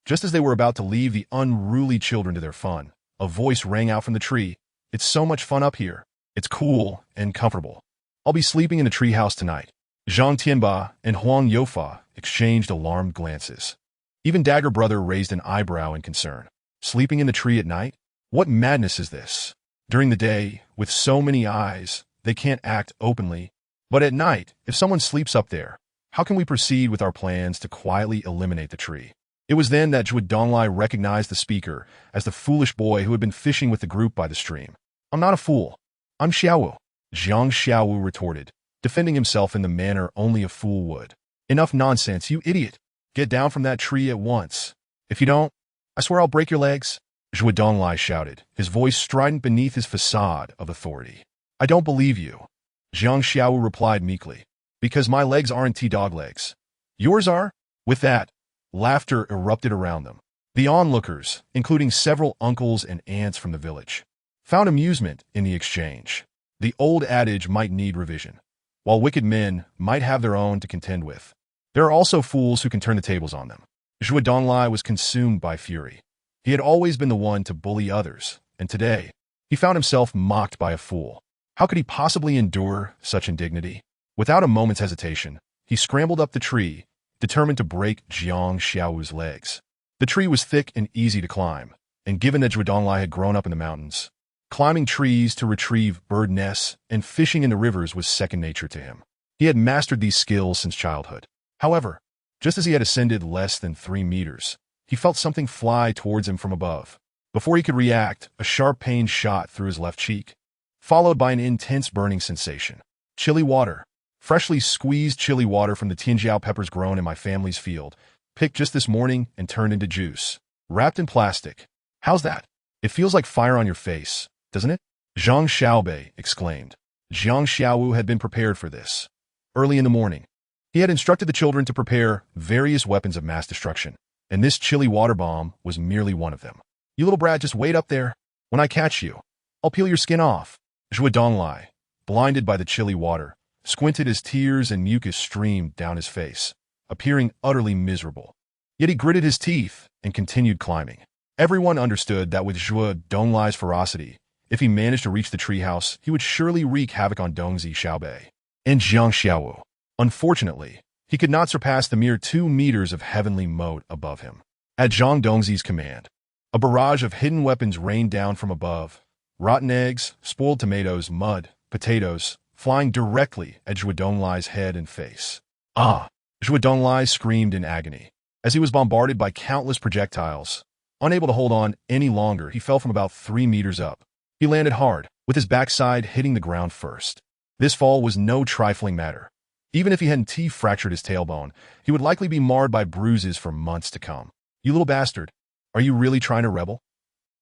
Just as they were about to leave the unruly children to their fun, a voice rang out from the tree. It's so much fun up here. It's cool and comfortable. I'll be sleeping in a treehouse tonight. Zhang Tianba and Huang Youfa exchanged alarmed glances. Even Dagger Brother raised an eyebrow in concern. Sleeping in the tree at night? What madness is this? During the day, with so many eyes, they can't act openly. But at night, if someone sleeps up there, how can we proceed with our plans to quietly eliminate the tree? It was then that Zhuo Donglai recognized the speaker as the foolish boy who had been fishing with the group by the stream. I'm not a fool. I'm Xiaowu, Jiang Xiaowu retorted, defending himself in the manner only a fool would. Enough nonsense, you idiot. Get down from that tree at once. If you don't, I swear I'll break your legs. Zhuo Donglai shouted, his voice strident beneath his facade of authority. I don't believe you. Jiang Xiaowu replied meekly. Because my legs aren't dog legs. Yours are? With that, laughter erupted around them. The onlookers, including several uncles and aunts from the village, found amusement in the exchange. The old adage might need revision. While wicked men might have their own to contend with, there are also fools who can turn the tables on them. Zhuo Donglai was consumed by fury. He had always been the one to bully others, and today, he found himself mocked by a fool. How could he possibly endure such indignity? Without a moment's hesitation, he scrambled up the tree, determined to break Jiang Xiaowu's legs. The tree was thick and easy to climb, and given that Zhuo Donglai had grown up in the mountains, climbing trees to retrieve bird nests and fishing in the rivers was second nature to him. He had mastered these skills since childhood. However, just as he had ascended less than 3 meters, he felt something fly towards him from above. Before he could react, a sharp pain shot through his left cheek, followed by an intense burning sensation. Chili water. Freshly squeezed chili water from the Tianjiao peppers grown in my family's field, picked just this morning and turned into juice. Wrapped in plastic. How's that? It feels like fire on your face, doesn't it? Zhang Xiaobei exclaimed. Jiang Xiaowu had been prepared for this. Early in the morning, he had instructed the children to prepare various weapons of mass destruction, and this chili water bomb was merely one of them. You little brat, just wait up there. When I catch you, I'll peel your skin off. Zhuo Donglai, blinded by the chilly water, squinted as tears and mucus streamed down his face, appearing utterly miserable. Yet he gritted his teeth and continued climbing. Everyone understood that with Zhuo Donglai's ferocity, if he managed to reach the treehouse, he would surely wreak havoc on Dongzi Xiaobei and Jiang Xiaowu. Unfortunately, he could not surpass the mere 2 meters of heavenly moat above him. At Zhang Dongzi's command, a barrage of hidden weapons rained down from above. Rotten eggs, spoiled tomatoes, mud, potatoes, flying directly at Zhuo Donglai's head and face. Ah! Zhuo Donglai screamed in agony. As he was bombarded by countless projectiles, unable to hold on any longer, he fell from about 3 meters up. He landed hard, with his backside hitting the ground first. This fall was no trifling matter. Even if he hadn't fractured his tailbone, he would likely be marred by bruises for months to come. You little bastard, are you really trying to rebel?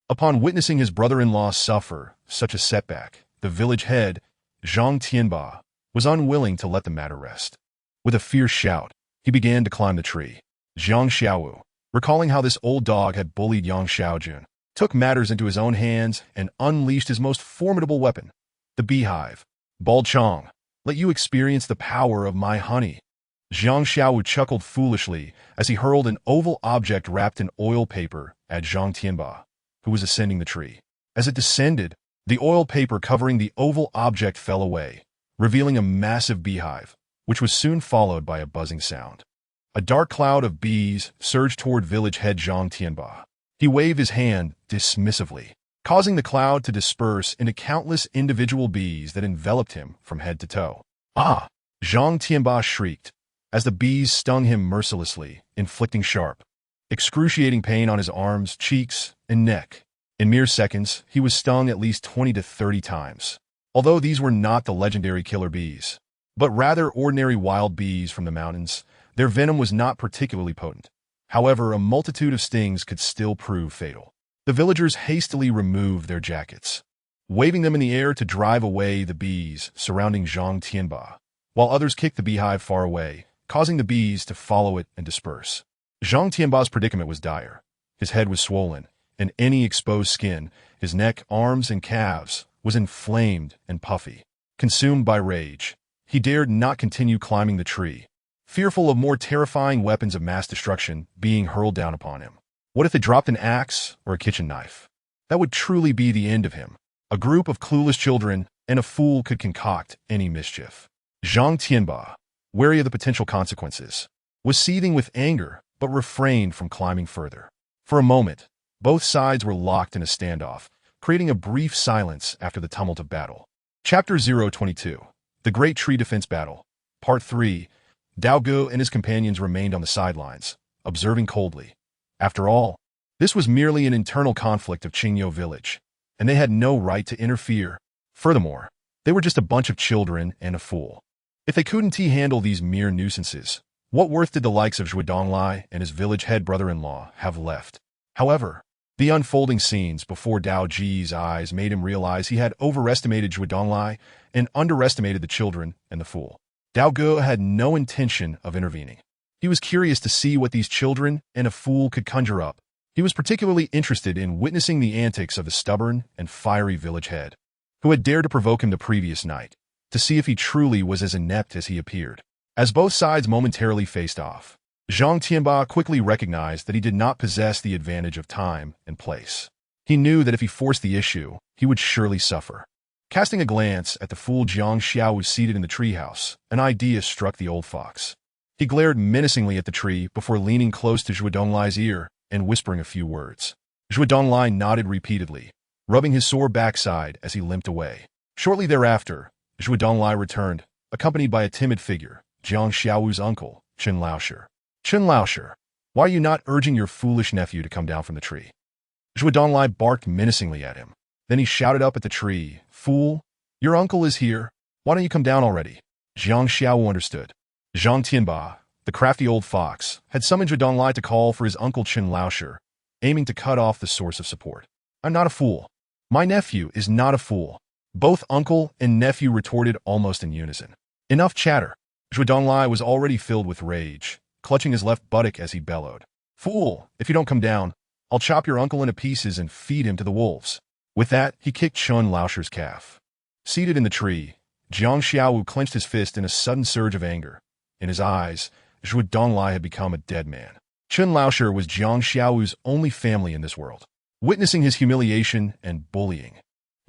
Upon witnessing his brother-in-law suffer such a setback, the village head, Zhang Tianba, was unwilling to let the matter rest. With a fierce shout, he began to climb the tree. Jiang Xiaowu, recalling how this old dog had bullied Yang Xiaojun, took matters into his own hands and unleashed his most formidable weapon, the beehive. Balchong, let you experience the power of my honey. Jiang Xiaowu chuckled foolishly as he hurled an oval object wrapped in oil paper at Zhang Tianba, who was ascending the tree. As it descended, the oil paper covering the oval object fell away, revealing a massive beehive, which was soon followed by a buzzing sound. A dark cloud of bees surged toward village head Zhang Tianba. He waved his hand dismissively, causing the cloud to disperse into countless individual bees that enveloped him from head to toe. Ah! Zhang Tianba shrieked, as the bees stung him mercilessly, inflicting sharp, excruciating pain on his arms, cheeks, and neck. In mere seconds, he was stung at least 20 to 30 times. Although these were not the legendary killer bees, but rather ordinary wild bees from the mountains, their venom was not particularly potent. However, a multitude of stings could still prove fatal. The villagers hastily removed their jackets, waving them in the air to drive away the bees surrounding Zhang Tianba, while others kicked the beehive far away, causing the bees to follow it and disperse. Zhang Tianba's predicament was dire. His head was swollen, and any exposed skin, his neck, arms, and calves, was inflamed and puffy. Consumed by rage, he dared not continue climbing the tree, fearful of more terrifying weapons of mass destruction being hurled down upon him. What if they dropped an axe or a kitchen knife? That would truly be the end of him. A group of clueless children and a fool could concoct any mischief. Zhang Tianba, wary of the potential consequences, was seething with anger but refrained from climbing further. For a moment, both sides were locked in a standoff, creating a brief silence after the tumult of battle. Chapter 022, The Great Tree Defense Battle. Part 3, Dao Ge and his companions remained on the sidelines, observing coldly. After all, this was merely an internal conflict of Qingyou village, and they had no right to interfere. Furthermore, they were just a bunch of children and a fool. If they couldn't handle these mere nuisances, what worth did the likes of Zhuo Donglai and his village head brother-in-law have left? However, the unfolding scenes before Dao Ji's eyes made him realize he had overestimated Zhuo Donglai and underestimated the children and the fool. Dao Ge had no intention of intervening. He was curious to see what these children and a fool could conjure up. He was particularly interested in witnessing the antics of the stubborn and fiery village head, who had dared to provoke him the previous night, to see if he truly was as inept as he appeared. As both sides momentarily faced off, Zhang Tianba quickly recognized that he did not possess the advantage of time and place. He knew that if he forced the issue, he would surely suffer. Casting a glance at the fool Jiang Xiaowu seated in the treehouse, an idea struck the old fox. He glared menacingly at the tree before leaning close to Zhuo Donglai's ear and whispering a few words. Zhuo Donglai nodded repeatedly, rubbing his sore backside as he limped away. Shortly thereafter, Zhuo Donglai returned, accompanied by a timid figure, Jiang Xiaowu's uncle, Chen Laosher. Chen Laosher, why are you not urging your foolish nephew to come down from the tree? Zhuo Donglai barked menacingly at him. Then he shouted up at the tree, Fool, your uncle is here. Why don't you come down already? Jiang Xiaowu understood. Zhang Tianba, the crafty old fox, had summoned Zhuo Donglai to call for his uncle Chen Laosher, aiming to cut off the source of support. I'm not a fool. My nephew is not a fool. Both uncle and nephew retorted almost in unison. Enough chatter. Zhuo Donglai was already filled with rage, clutching his left buttock as he bellowed. Fool, if you don't come down, I'll chop your uncle into pieces and feed him to the wolves. With that, he kicked Chen Laosher's calf. Seated in the tree, Jiang Xiaowu clenched his fist in a sudden surge of anger. In his eyes, Zhuo Donglai had become a dead man. Chen Laosher was Jiang Xiaowu's only family in this world. Witnessing his humiliation and bullying,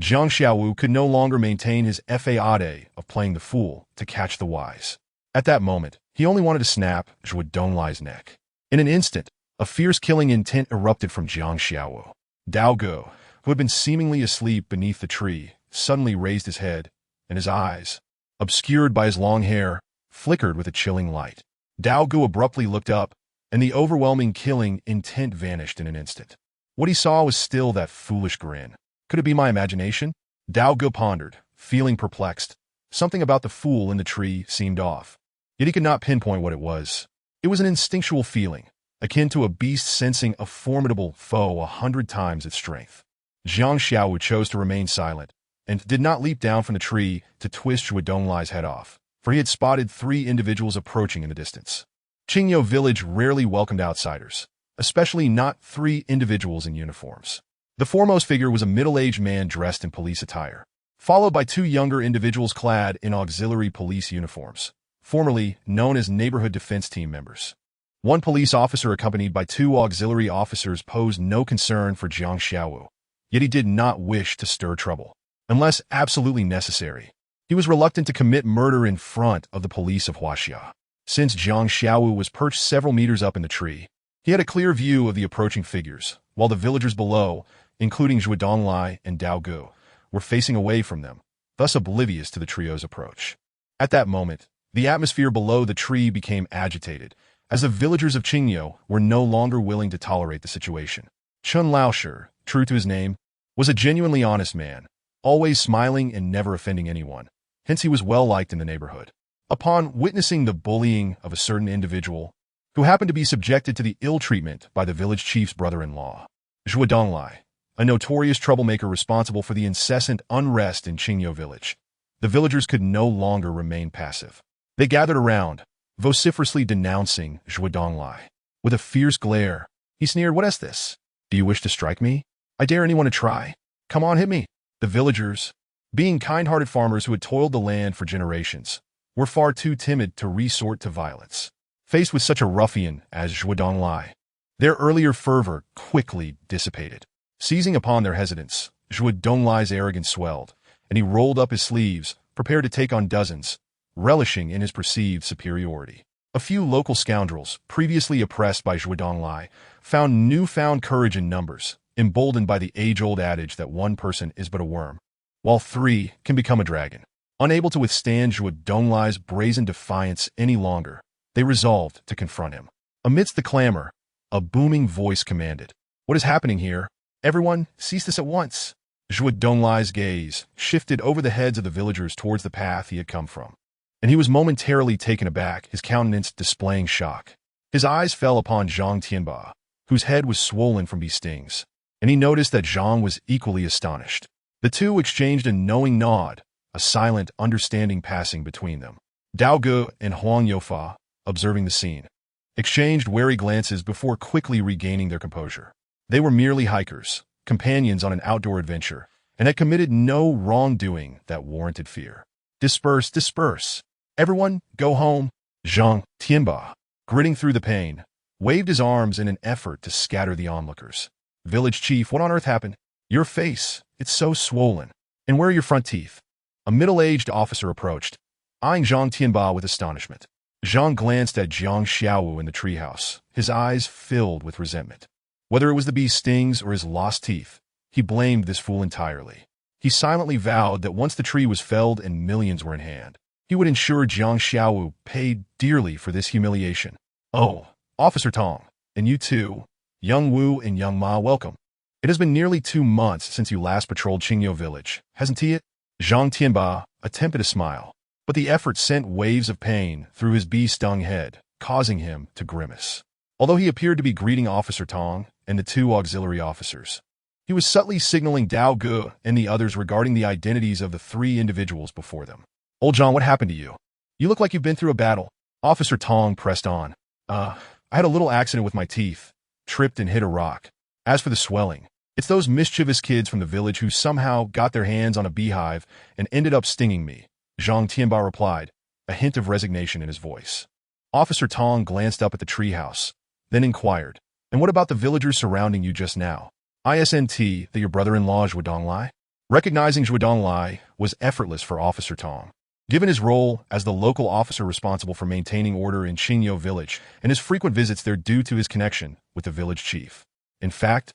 Jiang Xiaowu could no longer maintain his fade of playing the fool to catch the wise. At that moment, he only wanted to snap Zhuo Donglai's neck. In an instant, a fierce killing intent erupted from Jiang Xiaowu. Dao Ge, who had been seemingly asleep beneath the tree, suddenly raised his head, and his eyes, obscured by his long hair, flickered with a chilling light. Dao Ge abruptly looked up, and the overwhelming killing intent vanished in an instant. What he saw was still that foolish grin. Could it be my imagination? Dao Ge pondered, feeling perplexed. Something about the fool in the tree seemed off. Yet he could not pinpoint what it was. It was an instinctual feeling, akin to a beast sensing a formidable foe 100 times its strength. Jiang Xiaowu chose to remain silent, and did not leap down from the tree to twist Zhuo Donglai's head off, for he had spotted 3 individuals approaching in the distance. Qingyo village rarely welcomed outsiders, especially not three individuals in uniforms. The foremost figure was a middle-aged man dressed in police attire, followed by two younger individuals clad in auxiliary police uniforms, formerly known as neighborhood defense team members. One police officer accompanied by two auxiliary officers posed no concern for Jiang Xiaowu, yet he did not wish to stir trouble, unless absolutely necessary. He was reluctant to commit murder in front of the police of Huaxia. Since Jiang Xiaowu was perched several meters up in the tree, he had a clear view of the approaching figures, while the villagers below, including Zhuo Donglai and Dao Gu, were facing away from them, thus oblivious to the trio's approach. At that moment, the atmosphere below the tree became agitated, as the villagers of Qingyo were no longer willing to tolerate the situation. Chun Laoshi, true to his name, was a genuinely honest man, always smiling and never offending anyone. Hence he was well-liked in the neighborhood. Upon witnessing the bullying of a certain individual, who happened to be subjected to the ill treatment by the village chief's brother-in-law, Zhuo Donglai, a notorious troublemaker responsible for the incessant unrest in Qingyo village, the villagers could no longer remain passive. They gathered around, vociferously denouncing Zhuo Donglai. With a fierce glare, he sneered, "What is this? Do you wish to strike me? I dare anyone to try. Come on, hit me." The villagers, being kind-hearted farmers who had toiled the land for generations, were far too timid to resort to violence. Faced with such a ruffian as Zhuo Donglai, their earlier fervor quickly dissipated. Seizing upon their hesitance, Zhuo Donglai's arrogance swelled, and he rolled up his sleeves, prepared to take on dozens, relishing in his perceived superiority. A few local scoundrels, previously oppressed by Zhuo Donglai, found newfound courage in numbers, emboldened by the age-old adage that one person is but a worm, while three can become a dragon. Unable to withstand Zhuo Donglai's brazen defiance any longer, they resolved to confront him. Amidst the clamor, a booming voice commanded, "What is happening here? Everyone, cease this at once." Zhuo Donglai's gaze shifted over the heads of the villagers towards the path he had come from, and he was momentarily taken aback, his countenance displaying shock. His eyes fell upon Zhang Tianba, whose head was swollen from bee stings, and he noticed that Zhang was equally astonished. The two exchanged a knowing nod, a silent understanding passing between them. Dao Gu and Huang Youfa, observing the scene, exchanged wary glances before quickly regaining their composure. They were merely hikers, companions on an outdoor adventure, and had committed no wrongdoing that warranted fear. "Disperse, disperse. Everyone, go home." Zhang Tianba, gritting through the pain, waved his arms in an effort to scatter the onlookers. "Village chief, what on earth happened? Your face, it's so swollen. And where are your front teeth?" A middle-aged officer approached, eyeing Zhang Tianba with astonishment. Zhang glanced at Jiang Xiaowu in the treehouse, his eyes filled with resentment. Whether it was the bee's stings or his lost teeth, he blamed this fool entirely. He silently vowed that once the tree was felled and millions were in hand, he would ensure Jiang Xiaowu paid dearly for this humiliation. "Oh, Officer Tong, and you too, Young Wu and Young Ma, welcome. It has been nearly 2 months since you last patrolled Qingyo village, hasn't it?" Zhang Tianba attempted a smile, but the effort sent waves of pain through his bee-stung head, causing him to grimace. Although he appeared to be greeting Officer Tong and the two auxiliary officers, he was subtly signaling Dao Gu and the others regarding the identities of the 3 individuals before them. "Old John, what happened to you? You look like you've been through a battle." Officer Tong pressed on. I had a little accident with my teeth, tripped and hit a rock. As for the swelling, it's those mischievous kids from the village who somehow got their hands on a beehive and ended up stinging me," Zhang Tianba replied, a hint of resignation in his voice. Officer Tong glanced up at the treehouse, then inquired, "And what about the villagers surrounding you just now? Isn't that your brother-in-law Zhuo Donglai?" Recognizing Zhuo Donglai was effortless for Officer Tong, given his role as the local officer responsible for maintaining order in Qingyo village and his frequent visits there due to his connection with the village chief. In fact,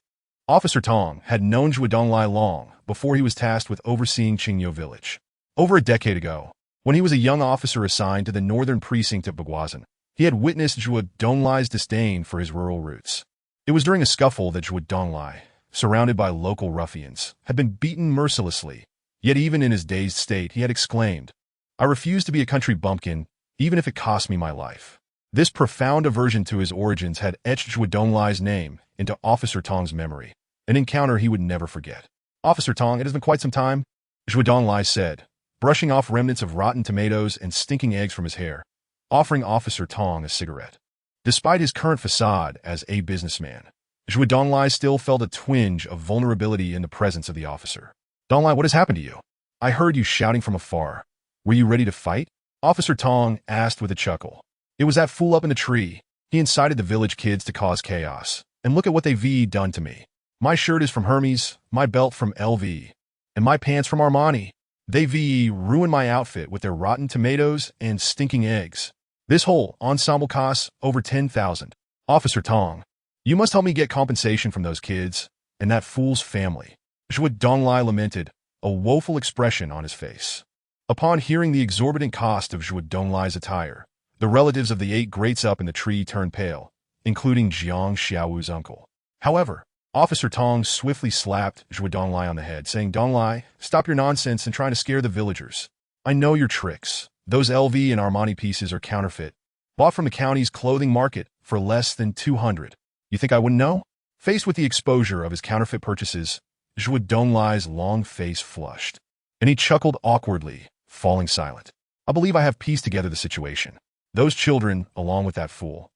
Officer Tong had known Zhuo Donglai long before he was tasked with overseeing Qingyo village. Over a decade ago, when he was a young officer assigned to the northern precinct of Baguazhang, he had witnessed Zhuo Donglai's disdain for his rural roots. It was during a scuffle that Zhuo Donglai, surrounded by local ruffians, had been beaten mercilessly, yet even in his dazed state he had exclaimed, "I refuse to be a country bumpkin, even if it costs me my life." This profound aversion to his origins had etched Zhuo Donglai's name into Officer Tong's memory, an encounter he would never forget. "Officer Tong, it has been quite some time," Zhuo Donglai said, brushing off remnants of rotten tomatoes and stinking eggs from his hair, offering Officer Tong a cigarette. Despite his current facade as a businessman, Zhuo Donglai still felt a twinge of vulnerability in the presence of the officer. Donglai, what has happened to you? I heard you shouting from afar. Were you ready to fight? Officer Tong asked with a chuckle. It was that fool up in the tree. He incited the village kids to cause chaos. And look at what they've done to me. My shirt is from Hermes, my belt from LV, and my pants from Armani. They've ruined my outfit with their rotten tomatoes and stinking eggs. This whole ensemble costs over 10,000. Officer Tong, you must help me get compensation from those kids and that fool's family. Zhuo Donglai lamented, a woeful expression on his face. Upon hearing the exorbitant cost of Zhuo Donglai's attire, the relatives of the 8 greats up in the tree turned pale, including Jiang Xiaowu's uncle. However, Officer Tong swiftly slapped Zhuo Donglai on the head, saying, Donglai, stop your nonsense and trying to scare the villagers. I know your tricks. Those LV and Armani pieces are counterfeit, bought from the county's clothing market for less than 200. You think I wouldn't know? Faced with the exposure of his counterfeit purchases, Zhuo Donglai's long face flushed, and he chuckled awkwardly, falling silent. I believe I have pieced together the situation. Those children, along with that fool,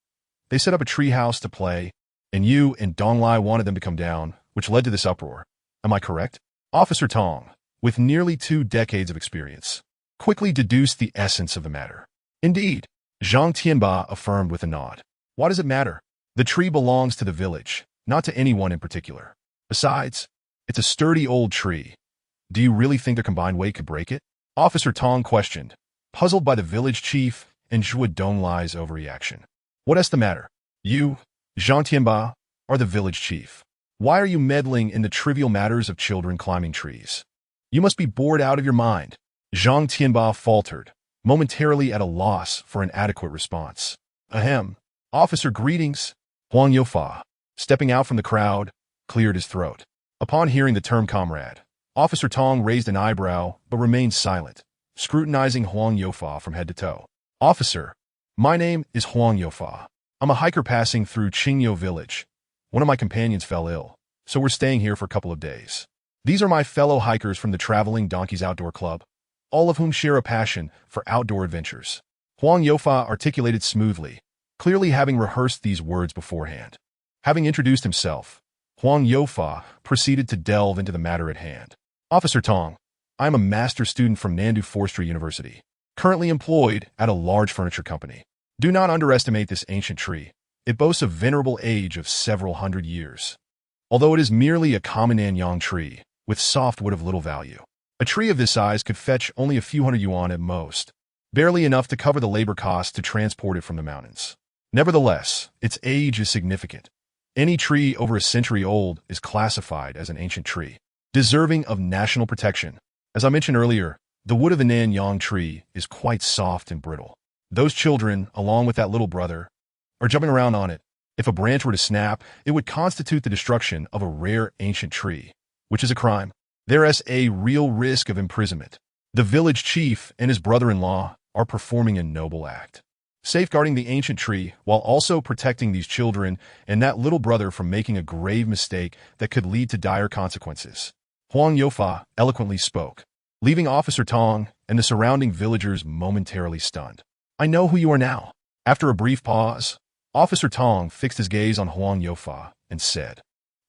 they set up a treehouse to play, and you and Donglai wanted them to come down, which led to this uproar. Am I correct? Officer Tong, with nearly 2 decades of experience, quickly deduced the essence of the matter. Indeed, Zhang Tianba affirmed with a nod. Why does it matter? The tree belongs to the village, not to anyone in particular. Besides, it's a sturdy old tree. Do you really think their combined weight could break it? Officer Tong questioned, puzzled by the village chief and Zhuo Donglai's overreaction. What is the matter? You, Zhang Tianba, are the village chief. Why are you meddling in the trivial matters of children climbing trees? You must be bored out of your mind. Zhang Tianba faltered, momentarily at a loss for an adequate response. Ahem. Officer, greetings. Huang Youfa, stepping out from the crowd, cleared his throat. Upon hearing the term comrade, Officer Tong raised an eyebrow but remained silent, scrutinizing Huang Youfa from head to toe. Officer, my name is Huang Youfa. I'm a hiker passing through Qingyou village. One of my companions fell ill, so we're staying here for a couple of days. These are my fellow hikers from the Traveling Donkeys Outdoor Club, all of whom share a passion for outdoor adventures. Huang Youfa articulated smoothly, clearly having rehearsed these words beforehand. Having introduced himself, Huang Youfa proceeded to delve into the matter at hand. Officer Tong, I am a master student from Nandu Forestry University, currently employed at a large furniture company. Do not underestimate this ancient tree. It boasts a venerable age of several hundred years. Although it is merely a common Nanyang tree, with soft wood of little value, a tree of this size could fetch only a few hundred yuan at most, barely enough to cover the labor costs to transport it from the mountains. Nevertheless, its age is significant. Any tree over a century old is classified as an ancient tree, deserving of national protection. As I mentioned earlier, the wood of the Nanyang tree is quite soft and brittle. Those children, along with that little brother, are jumping around on it. If a branch were to snap, it would constitute the destruction of a rare ancient tree, which is a crime. There is a real risk of imprisonment. The village chief and his brother-in-law are performing a noble act, safeguarding the ancient tree while also protecting these children and that little brother from making a grave mistake that could lead to dire consequences. Huang Youfa eloquently spoke, leaving Officer Tong and the surrounding villagers momentarily stunned. I know who you are now. After a brief pause, Officer Tong fixed his gaze on Huang Youfa and said.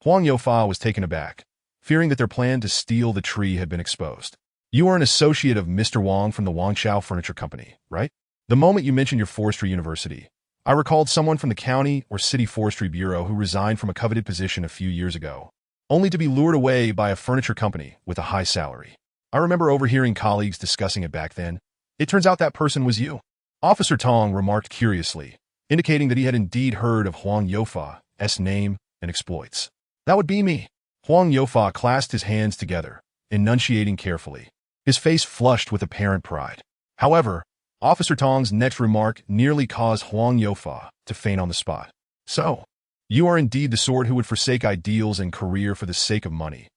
Huang Youfa was taken aback, fearing that their plan to steal the tree had been exposed. You are an associate of Mr. Wang from the Wangchao Furniture Company, right? The moment you mentioned your forestry university, I recalled someone from the county or city forestry bureau who resigned from a coveted position a few years ago, only to be lured away by a furniture company with a high salary. I remember overhearing colleagues discussing it back then. It turns out that person was you. Officer Tong remarked curiously, indicating that he had indeed heard of Huang Youfa's name and exploits. That would be me. Huang Youfa clasped his hands together, enunciating carefully. His face flushed with apparent pride. However, Officer Tong's next remark nearly caused Huang Youfa to faint on the spot. So, you are indeed the sort who would forsake ideals and career for the sake of money.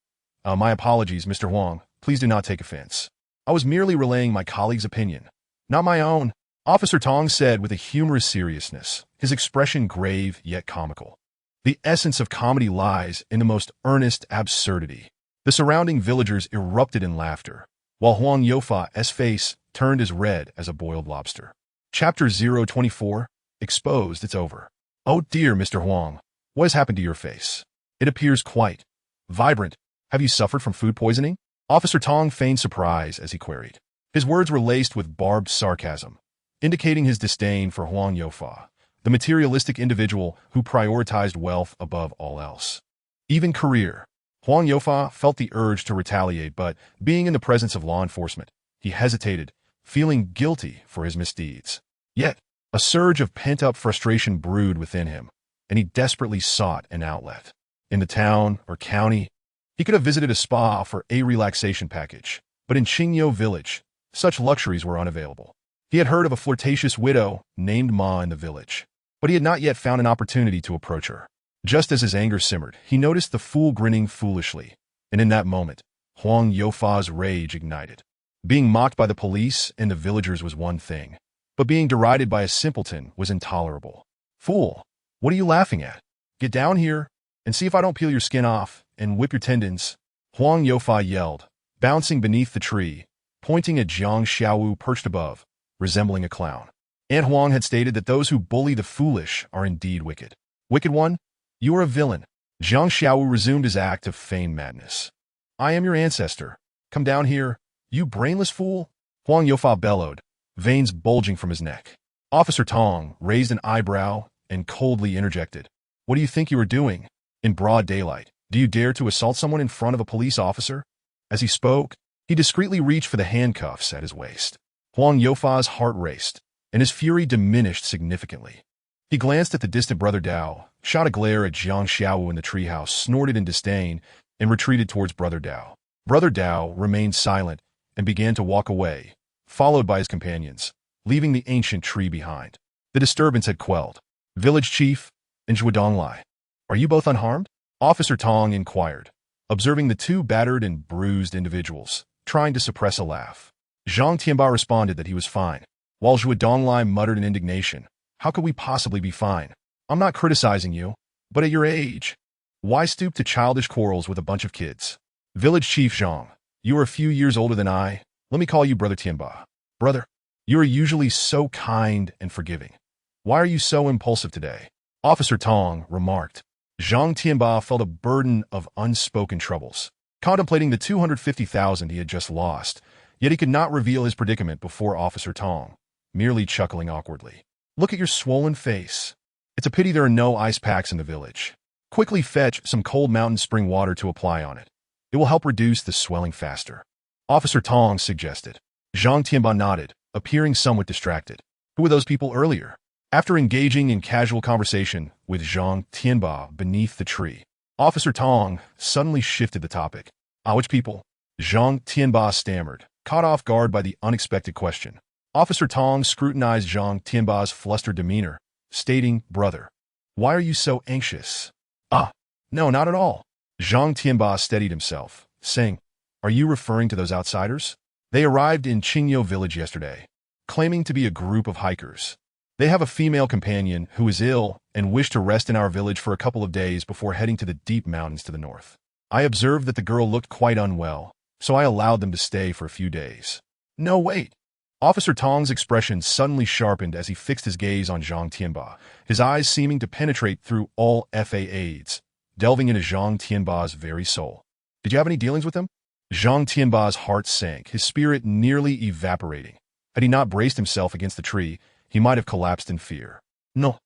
My apologies, Mr. Huang. Please do not take offense. I was merely relaying my colleague's opinion, not my own. Officer Tong said with a humorous seriousness, his expression grave yet comical. The essence of comedy lies in the most earnest absurdity. The surrounding villagers erupted in laughter, while Huang Youfa's face turned as red as a boiled lobster. Chapter 024, Exposed, it's over. Oh dear, Mr. Huang. What has happened to your face? It appears quite vibrant. Have you suffered from food poisoning? Officer Tong feigned surprise as he queried. His words were laced with barbed sarcasm, indicating his disdain for Huang Youfa, the materialistic individual who prioritized wealth above all else. Even career. Huang Youfa felt the urge to retaliate, but being in the presence of law enforcement, he hesitated, feeling guilty for his misdeeds. Yet, a surge of pent-up frustration brewed within him, and he desperately sought an outlet. In the town or county, he could have visited a spa for a relaxation package, but in Qingyou village, such luxuries were unavailable. He had heard of a flirtatious widow named Ma in the village, but he had not yet found an opportunity to approach her. Just as his anger simmered, he noticed the fool grinning foolishly, and in that moment, Huang Youfa's rage ignited. Being mocked by the police and the villagers was one thing, but being derided by a simpleton was intolerable. Fool, what are you laughing at? Get down here and see if I don't peel your skin off and whip your tendons, Huang Youfa yelled, bouncing beneath the tree, pointing at Jiang Xiaowu perched above, resembling a clown. Aunt Huang had stated that those who bully the foolish are indeed wicked. Wicked one, you are a villain. Jiang Xiaowu resumed his act of feigned madness. I am your ancestor. Come down here, you brainless fool, Huang Youfa bellowed, veins bulging from his neck. Officer Tong raised an eyebrow and coldly interjected. What do you think you are doing? In broad daylight, do you dare to assault someone in front of a police officer? As he spoke, he discreetly reached for the handcuffs at his waist. Huang Youfa's heart raced, and his fury diminished significantly. He glanced at the distant Brother Dao, shot a glare at Jiang Xiaowu in the treehouse, snorted in disdain, and retreated towards Brother Dao. Brother Dao remained silent and began to walk away, followed by his companions, leaving the ancient tree behind. The disturbance had quelled. Village Chief and Zhuodonglai, are you both unharmed? Officer Tong inquired, observing the two battered and bruised individuals, trying to suppress a laugh. Zhang Tianba responded that he was fine, while Zhuodonglai muttered in indignation, how could we possibly be fine? I'm not criticizing you, but at your age, why stoop to childish quarrels with a bunch of kids? Village Chief Zhang, you are a few years older than I. Let me call you Brother Tianba. Brother, you are usually so kind and forgiving. Why are you so impulsive today? Officer Tong remarked. Zhang Tianba felt a burden of unspoken troubles, contemplating the 250,000 he had just lost, yet he could not reveal his predicament before Officer Tong, merely chuckling awkwardly. Look at your swollen face. It's a pity there are no ice packs in the village. Quickly fetch some cold mountain spring water to apply on it. It will help reduce the swelling faster. Officer Tong suggested. Zhang Tianba nodded, appearing somewhat distracted. Who were those people earlier? After engaging in casual conversation with Zhang Tianba beneath the tree, Officer Tong suddenly shifted the topic. Which people? Zhang Tianba stammered, caught off guard by the unexpected question. Officer Tong scrutinized Zhang Tianba's flustered demeanor, stating, Brother, why are you so anxious? No, not at all. Zhang Tianba steadied himself, saying, are you referring to those outsiders? They arrived in Qingyou village yesterday, claiming to be a group of hikers. They have a female companion who is ill and wish to rest in our village for a couple of days before heading to the deep mountains to the north. I observed that the girl looked quite unwell, so I allowed them to stay for a few days. No, wait. Officer Tong's expression suddenly sharpened as he fixed his gaze on Zhang Tianba, his eyes seeming to penetrate through all facades, delving into Zhang Tianba's very soul. Did you have any dealings with them? Zhang Tianba's heart sank, his spirit nearly evaporating. Had he not braced himself against the tree, he might have collapsed in fear. No.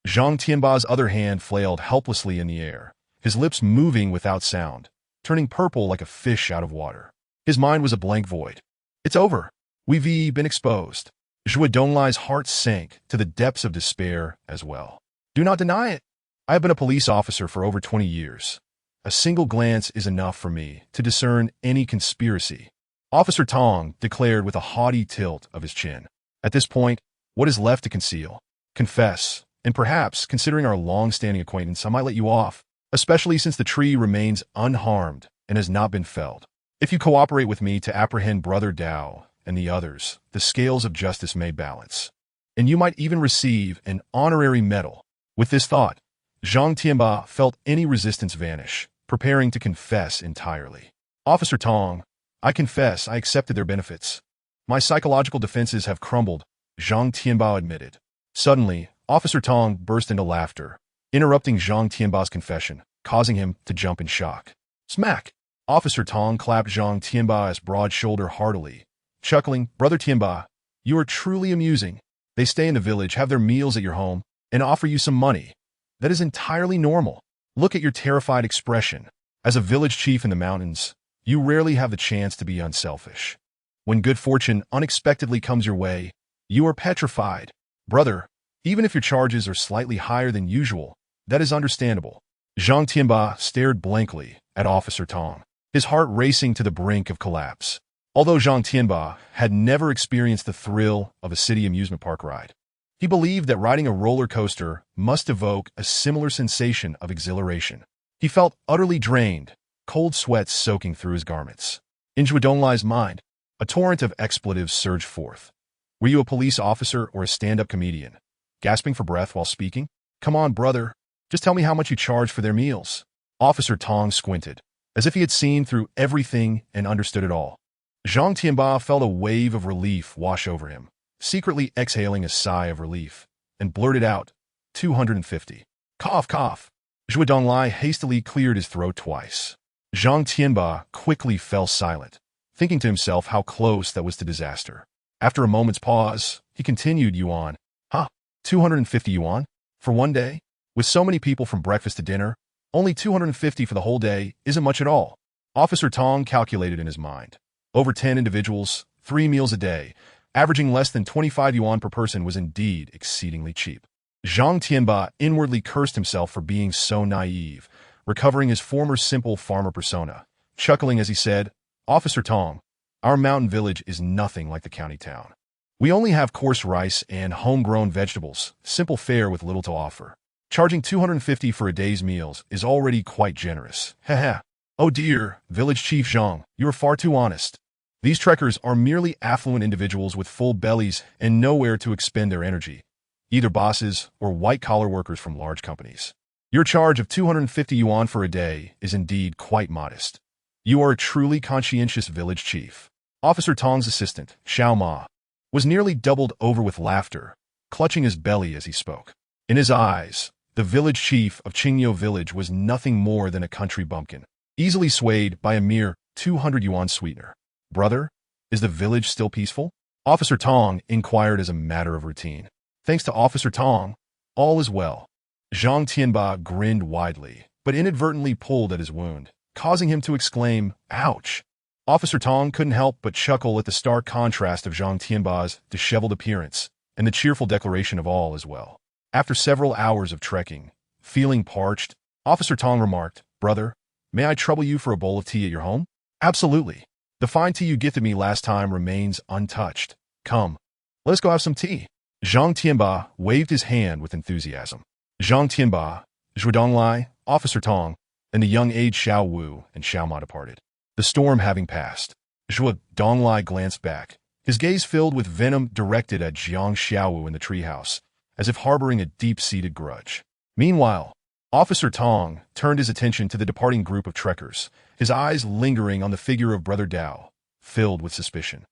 Zhang Tianba's other hand flailed helplessly in the air, his lips moving without sound, turning purple like a fish out of water. His mind was a blank void. It's over. We've been exposed. Zhuodonglai's heart sank to the depths of despair as well. Do not deny it. I have been a police officer for over 20 years. A single glance is enough for me to discern any conspiracy. Officer Tong declared with a haughty tilt of his chin. At this point, what is left to conceal? Confess, and perhaps, considering our long-standing acquaintance, I might let you off, especially since the tree remains unharmed and has not been felled. If you cooperate with me to apprehend Brother Dao and the others, the scales of justice may balance, and you might even receive an honorary medal. With this thought, Zhang Tianba felt any resistance vanish, preparing to confess entirely. Officer Tong, I confess I accepted their benefits. My psychological defenses have crumbled, Zhang Tianba admitted. Suddenly, Officer Tong burst into laughter, interrupting Zhang Tianba's confession, causing him to jump in shock. Smack! Officer Tong clapped Zhang Tianba's broad shoulder heartily, chuckling, "Brother Tianba, you are truly amusing. They stay in the village, have their meals at your home, and offer you some money. That is entirely normal. Look at your terrified expression. As a village chief in the mountains, you rarely have the chance to be unselfish. When good fortune unexpectedly comes your way, you are petrified. Brother, even if your charges are slightly higher than usual, that is understandable." Zhang Tianba stared blankly at Officer Tong, his heart racing to the brink of collapse. Although Zhang Tianba had never experienced the thrill of a city amusement park ride, he believed that riding a roller coaster must evoke a similar sensation of exhilaration. He felt utterly drained, cold sweats soaking through his garments. In Zhuo Donglai's mind, a torrent of expletives surged forth. "Were you a police officer or a stand-up comedian? Gasping for breath while speaking? Come on, brother. Just tell me how much you charge for their meals." Officer Tong squinted, as if he had seen through everything and understood it all. Zhang Tianba felt a wave of relief wash over him, secretly exhaling a sigh of relief, and blurted out, 250. Cough, cough. Zhuo Donglai hastily cleared his throat twice. Zhang Tianba quickly fell silent, thinking to himself how close that was to disaster. After a moment's pause, he continued, "Yuan. Huh, 250 yuan? For one day? With so many people from breakfast to dinner, only 250 for the whole day isn't much at all." Officer Tong calculated in his mind. Over 10 individuals, 3 meals a day, averaging less than 25 yuan per person was indeed exceedingly cheap. Zhang Tianba inwardly cursed himself for being so naive, recovering his former simple farmer persona, chuckling as he said, "Officer Tong, our mountain village is nothing like the county town. We only have coarse rice and homegrown vegetables, simple fare with little to offer. Charging 250 for a day's meals is already quite generous. Heh. Oh dear, Village Chief Zhang, you are far too honest. These trekkers are merely affluent individuals with full bellies and nowhere to expend their energy, either bosses or white-collar workers from large companies. Your charge of 250 yuan for a day is indeed quite modest. You are a truly conscientious village chief." Officer Tong's assistant, Xiao Ma, was nearly doubled over with laughter, clutching his belly as he spoke. In his eyes, the village chief of Qingyou village was nothing more than a country bumpkin, easily swayed by a mere 200 yuan sweetener. "Brother, is the village still peaceful?" Officer Tong inquired as a matter of routine. "Thanks to Officer Tong, all is well." Zhang Tianba grinned widely, but inadvertently pulled at his wound, causing him to exclaim, "Ouch!" Officer Tong couldn't help but chuckle at the stark contrast of Zhang Tianba's disheveled appearance and the cheerful declaration of all is well. After several hours of trekking, feeling parched, Officer Tong remarked, "Brother, may I trouble you for a bowl of tea at your home?" "Absolutely. The fine tea you gifted me last time remains untouched. Come, let us go have some tea." Zhang Tianba waved his hand with enthusiasm. Zhang Tianba, Zhuo Donglai, Officer Tong, and the young aged Xiao Wu and Xiao Ma departed. The storm having passed, Zhuo Donglai glanced back, his gaze filled with venom directed at Jiang Xiaowu in the treehouse, as if harboring a deep-seated grudge. Meanwhile, Officer Tong turned his attention to the departing group of trekkers, his eyes lingering on the figure of Brother Dao, filled with suspicion.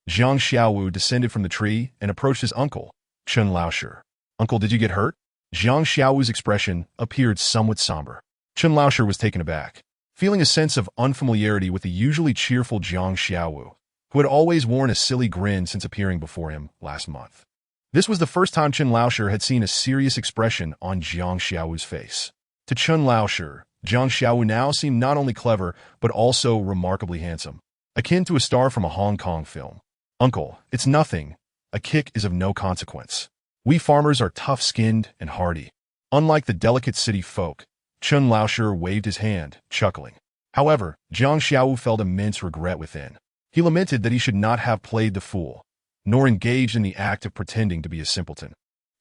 Jiang Xiaowu descended from the tree and approached his uncle, Chen Laosher. "Uncle, did you get hurt?" Jiang Xiaowu's expression appeared somewhat somber. Chen Laosher was taken aback, feeling a sense of unfamiliarity with the usually cheerful Jiang Xiaowu, who had always worn a silly grin since appearing before him last month. This was the first time Chen Laosher had seen a serious expression on Jiang Xiaowu's face. To Chen Laosher, Jiang Xiaowu now seemed not only clever, but also remarkably handsome, akin to a star from a Hong Kong film. "Uncle, it's nothing. A kick is of no consequence. We farmers are tough-skinned and hardy. Unlike the delicate city folk," Chen Laosher waved his hand, chuckling. However, Jiang Xiaowu felt immense regret within. He lamented that he should not have played the fool, nor engaged in the act of pretending to be a simpleton.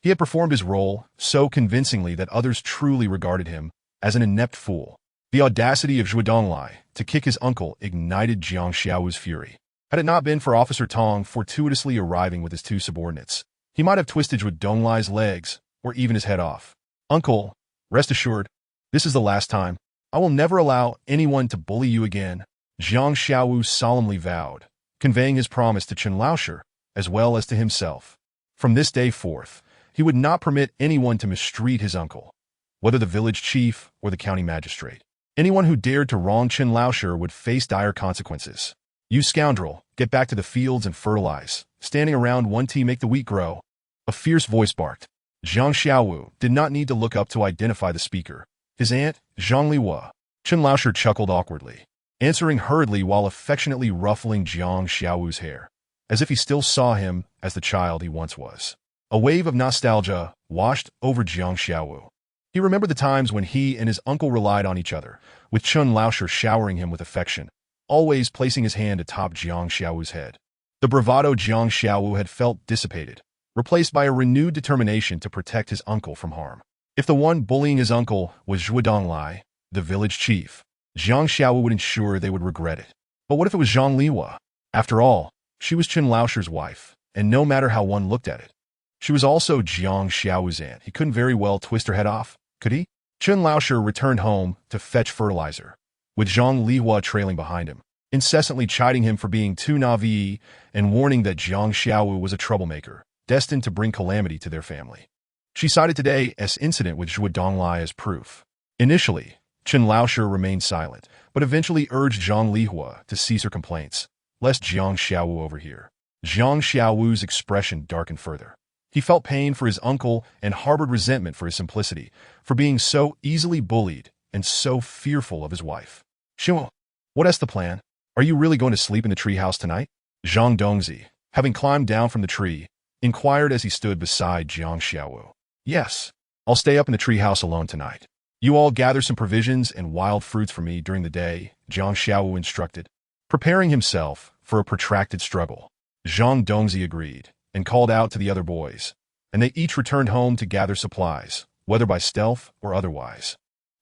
He had performed his role so convincingly that others truly regarded him as an inept fool. The audacity of Zhuo Donglai to kick his uncle ignited Jiang Xiaowu's fury. Had it not been for Officer Tong fortuitously arriving with his 2 subordinates, he might have twisted Zhuo Donglai's legs or even his head off. "Uncle, rest assured, this is the last time. I will never allow anyone to bully you again," Jiang Xiaowu solemnly vowed, conveying his promise to Chen Laosher as well as to himself. From this day forth, He would not permit anyone to mistreat his uncle, whether the village chief or the county magistrate. Anyone who dared to wrong Chen Laoshe would face dire consequences. You scoundrel, get back to the fields and fertilize. Standing around one tea make the wheat grow. A fierce voice barked. Zhang Xiaowu did not need to look up to identify the speaker. His aunt, Zhang Liwa. Chen Laoshe chuckled awkwardly, answering hurriedly while affectionately ruffling Zhang Xiaowu's hair, as if he still saw him as the child he once was. A wave of nostalgia washed over Zhang Xiaowu. He remembered the times when he and his uncle relied on each other, with Chen Laoshe showering him with affection, always placing his hand atop Zhang Xiaowu's head. The bravado Zhang Xiaowu had felt dissipated, replaced by a renewed determination to protect his uncle from harm. If the one bullying his uncle was Zhuo Donglai, the village chief, Zhang Xiaowu would ensure they would regret it. But what if it was Zhang Liwa? After all, she was Chen Laoshe's wife, and no matter how one looked at it, she was also Zhang Xiaowu's aunt. He couldn't very well twist her head off, could he? Chen Laoshe returned home to fetch fertilizer, with Zhang Liwa trailing behind him, incessantly chiding him for being too naive and warning that Zhang Xiaowu was a troublemaker, destined to bring calamity to their family. She cited today's incident with Zhuo Donglai as proof. Initially, Chen Laoshe remained silent, but eventually urged Zhang Lihua to cease her complaints, lest Zhang Xiaowu overhear. Zhang Xiaowu's expression darkened further. He felt pain for his uncle and harbored resentment for his simplicity, for being so easily bullied and so fearful of his wife. Xiao, what's the plan? Are you really going to sleep in the treehouse tonight? Zhang Dongzi, having climbed down from the tree, inquired as he stood beside Zhang Xiaowu. Yes, I'll stay up in the treehouse alone tonight. You all gather some provisions and wild fruits for me during the day, Zhang Xiaowu instructed. Preparing himself for a protracted struggle, Zhang Dongzi agreed and called out to the other boys, and they each returned home to gather supplies, whether by stealth or otherwise,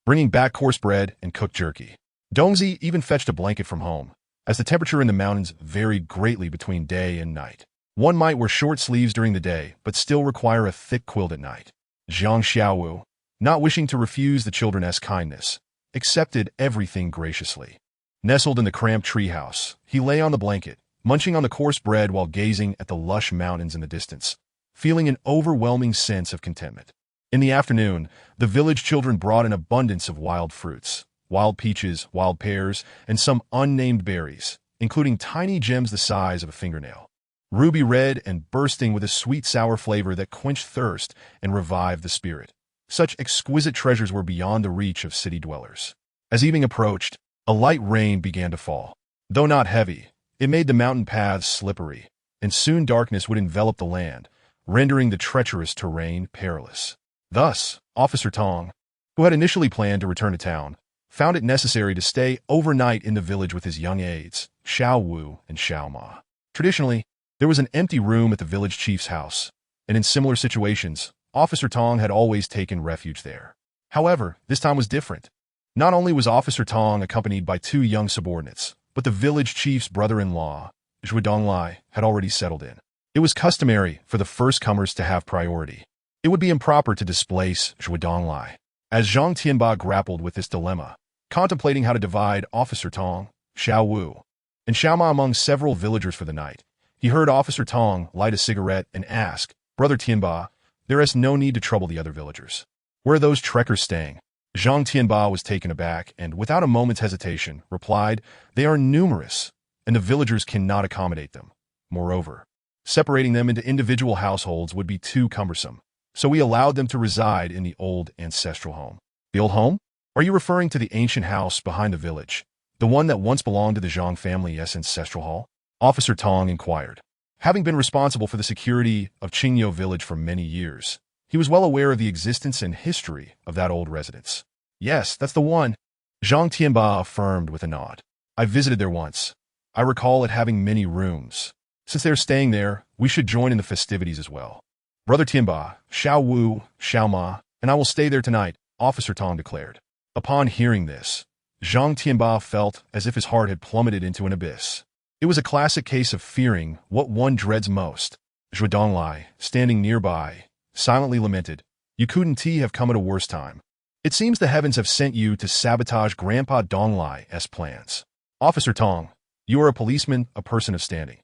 bringing back coarse bread and cooked jerky. Dongzi even fetched a blanket from home, as the temperature in the mountains varied greatly between day and night. One might wear short sleeves during the day, but still require a thick quilt at night. Zhang Xiaowu, not wishing to refuse the children's kindness, accepted everything graciously. Nestled in the cramped treehouse, he lay on the blanket, munching on the coarse bread while gazing at the lush mountains in the distance, feeling an overwhelming sense of contentment. In the afternoon, the village children brought an abundance of wild fruits, wild peaches, wild pears, and some unnamed berries, including tiny gems the size of a fingernail, ruby red and bursting with a sweet-sour flavor that quenched thirst and revived the spirit. Such exquisite treasures were beyond the reach of city dwellers. As evening approached, a light rain began to fall. Though not heavy, it made the mountain paths slippery, and soon darkness would envelop the land, rendering the treacherous terrain perilous. Thus, Officer Tong, who had initially planned to return to town, found it necessary to stay overnight in the village with his young aides, Xiao Wu and Xiao Ma. Traditionally, there was an empty room at the village chief's house, and in similar situations, Officer Tong had always taken refuge there. However, this time was different. Not only was Officer Tong accompanied by two young subordinates, but the village chief's brother-in-law, Zhuo Donglai, had already settled in. It was customary for the first-comers to have priority. It would be improper to displace Zhuo Donglai. As Zhang Tianba grappled with this dilemma, contemplating how to divide Officer Tong, Xiao Wu, and Xiao Ma among several villagers for the night, he heard Officer Tong light a cigarette and ask, "Brother Tianba, there is no need to trouble the other villagers. Where are those trekkers staying?" Zhang Tianba was taken aback and, without a moment's hesitation, replied, "They are numerous, and the villagers cannot accommodate them. Moreover, separating them into individual households would be too cumbersome, so we allowed them to reside in the old ancestral home." The old home? Are you referring to the ancient house behind the village, the one that once belonged to the Zhang family's ancestral hall? Officer Tong inquired. Having been responsible for the security of Qingyou village for many years, he was well aware of the existence and history of that old residence. "Yes, that's the one," Zhang Tianba affirmed with a nod. "I visited there once. I recall it having many rooms. Since they're staying there, we should join in the festivities as well." "Brother Tianba, Xiao Wu, Xiao Ma, and I will stay there tonight," Officer Tong declared. Upon hearing this, Zhang Tianba felt as if his heart had plummeted into an abyss. It was a classic case of fearing what one dreads most. Zhuo Donglai, standing nearby, silently lamented, "You couldn't have come at a worse time. It seems the heavens have sent you to sabotage Grandpa Donglai's plans." "Officer Tong, you are a policeman, a person of standing.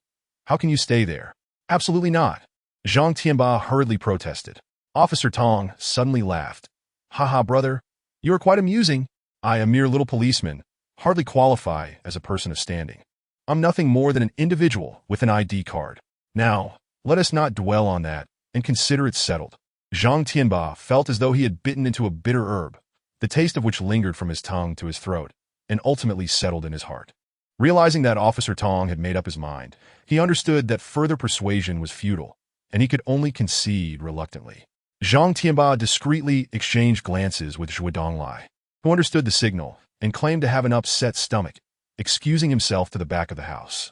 How can you stay there?" "Absolutely not," Zhang Tianba hurriedly protested. Officer Tong suddenly laughed. Haha, brother, you are quite amusing. I, a mere little policeman, hardly qualify as a person of standing. I'm nothing more than an individual with an ID card. Now, let us not dwell on that and consider it settled. Zhang Tianba felt as though he had bitten into a bitter herb, the taste of which lingered from his tongue to his throat and ultimately settled in his heart. Realizing that Officer Tong had made up his mind, he understood that further persuasion was futile, and he could only concede reluctantly. Zhang Tianba discreetly exchanged glances with Zhuo Donglai, who understood the signal and claimed to have an upset stomach, excusing himself to the back of the house.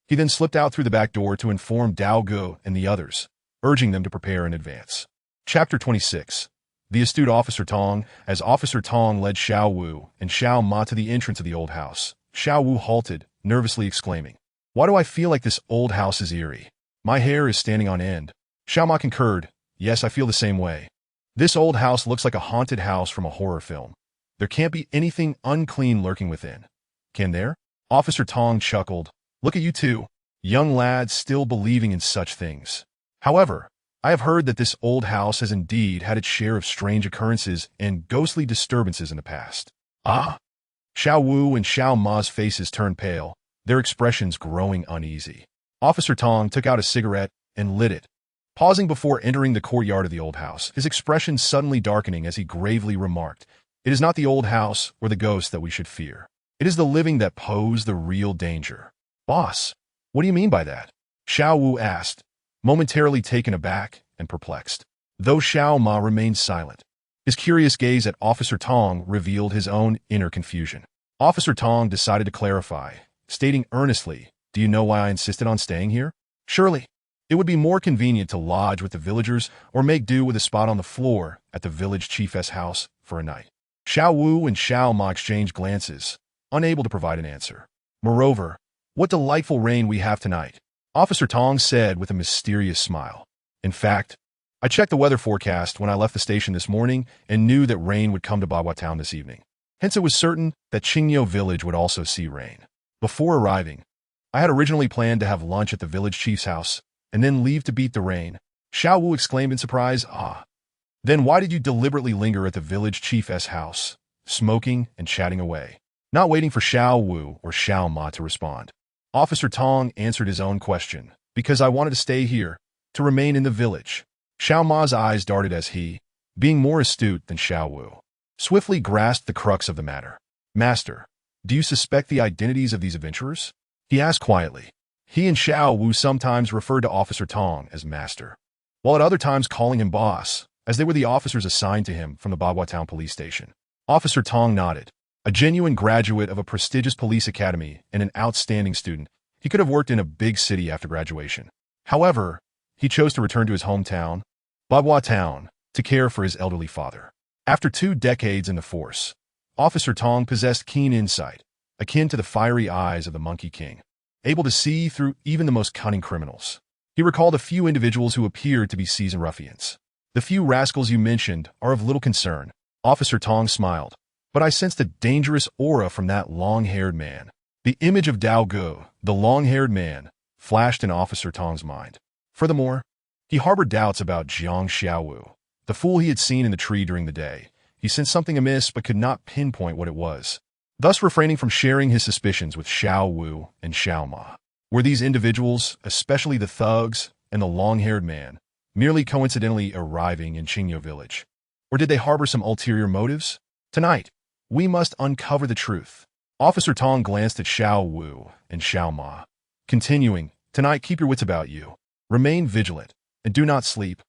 He then slipped out through the back door to inform Dao Gu and the others, urging them to prepare in advance. Chapter 26. The astute Officer Tong. As Officer Tong led Xiao Wu and Xiao Ma to the entrance of the old house, Xiao Wu halted, nervously exclaiming, "Why do I feel like this old house is eerie? My hair is standing on end." Xiao Ma concurred, "Yes, I feel the same way. This old house looks like a haunted house from a horror film. There can't be anything unclean lurking within. Can there?" Officer Tong chuckled. "Look at you two, young lads still believing in such things. However, I have heard that this old house has indeed had its share of strange occurrences and ghostly disturbances in the past." Ah! Xiao Wu and Xiao Ma's faces turned pale, their expressions growing uneasy. Officer Tong took out a cigarette and lit it, pausing before entering the courtyard of the old house, his expression suddenly darkening as he gravely remarked, "It is not the old house or the ghost that we should fear. It is the living that pose the real danger." "Boss, what do you mean by that?" Xiao Wu asked, momentarily taken aback and perplexed. Though Xiao Ma remained silent, his curious gaze at Officer Tong revealed his own inner confusion. Officer Tong decided to clarify, stating earnestly, "Do you know why I insisted on staying here? Surely, it would be more convenient to lodge with the villagers or make do with a spot on the floor at the village chief's house for a night." Xiao Wu and Xiao Ma exchanged glances, unable to provide an answer. "Moreover, what delightful rain we have tonight," Officer Tong said with a mysterious smile. "In fact, I checked the weather forecast when I left the station this morning and knew that rain would come to Bagua Town this evening. Hence it was certain that Qingyou village would also see rain. Before arriving, I had originally planned to have lunch at the village chief's house and then leave to beat the rain." Xiao Wu exclaimed in surprise, "Ah. Then why did you deliberately linger at the village chief's house, smoking and chatting away?" Not waiting for Xiao Wu or Xiao Ma to respond, Officer Tong answered his own question, "Because I wanted to stay here, to remain in the village." Xiao Ma's eyes darted as he, being more astute than Xiao Wu, swiftly grasped the crux of the matter. "Master, do you suspect the identities of these adventurers?" he asked quietly. He and Xiao Wu sometimes referred to Officer Tong as Master, while at other times calling him Boss, as they were the officers assigned to him from the Bagua Town police station. Officer Tong nodded. A genuine graduate of a prestigious police academy and an outstanding student, he could have worked in a big city after graduation. However, he chose to return to his hometown, Bagua Town, to care for his elderly father. After 2 decades in the force, Officer Tong possessed keen insight, akin to the fiery eyes of the Monkey King, able to see through even the most cunning criminals. He recalled a few individuals who appeared to be seasoned ruffians. "The few rascals you mentioned are of little concern." Officer Tong smiled. "But I sensed a dangerous aura from that long-haired man." The image of Dao Gu, the long-haired man, flashed in Officer Tong's mind. Furthermore, he harbored doubts about Jiang Xiaowu, the fool he had seen in the tree during the day. He sensed something amiss but could not pinpoint what it was, thus refraining from sharing his suspicions with Xiao Wu and Xiao Ma. Were these individuals, especially the thugs and the long-haired man, merely coincidentally arriving in Qingyou village? Or did they harbor some ulterior motives? Tonight, we must uncover the truth. Officer Tong glanced at Xiao Wu and Xiao Ma, continuing, "Tonight keep your wits about you. Remain vigilant, and do not sleep.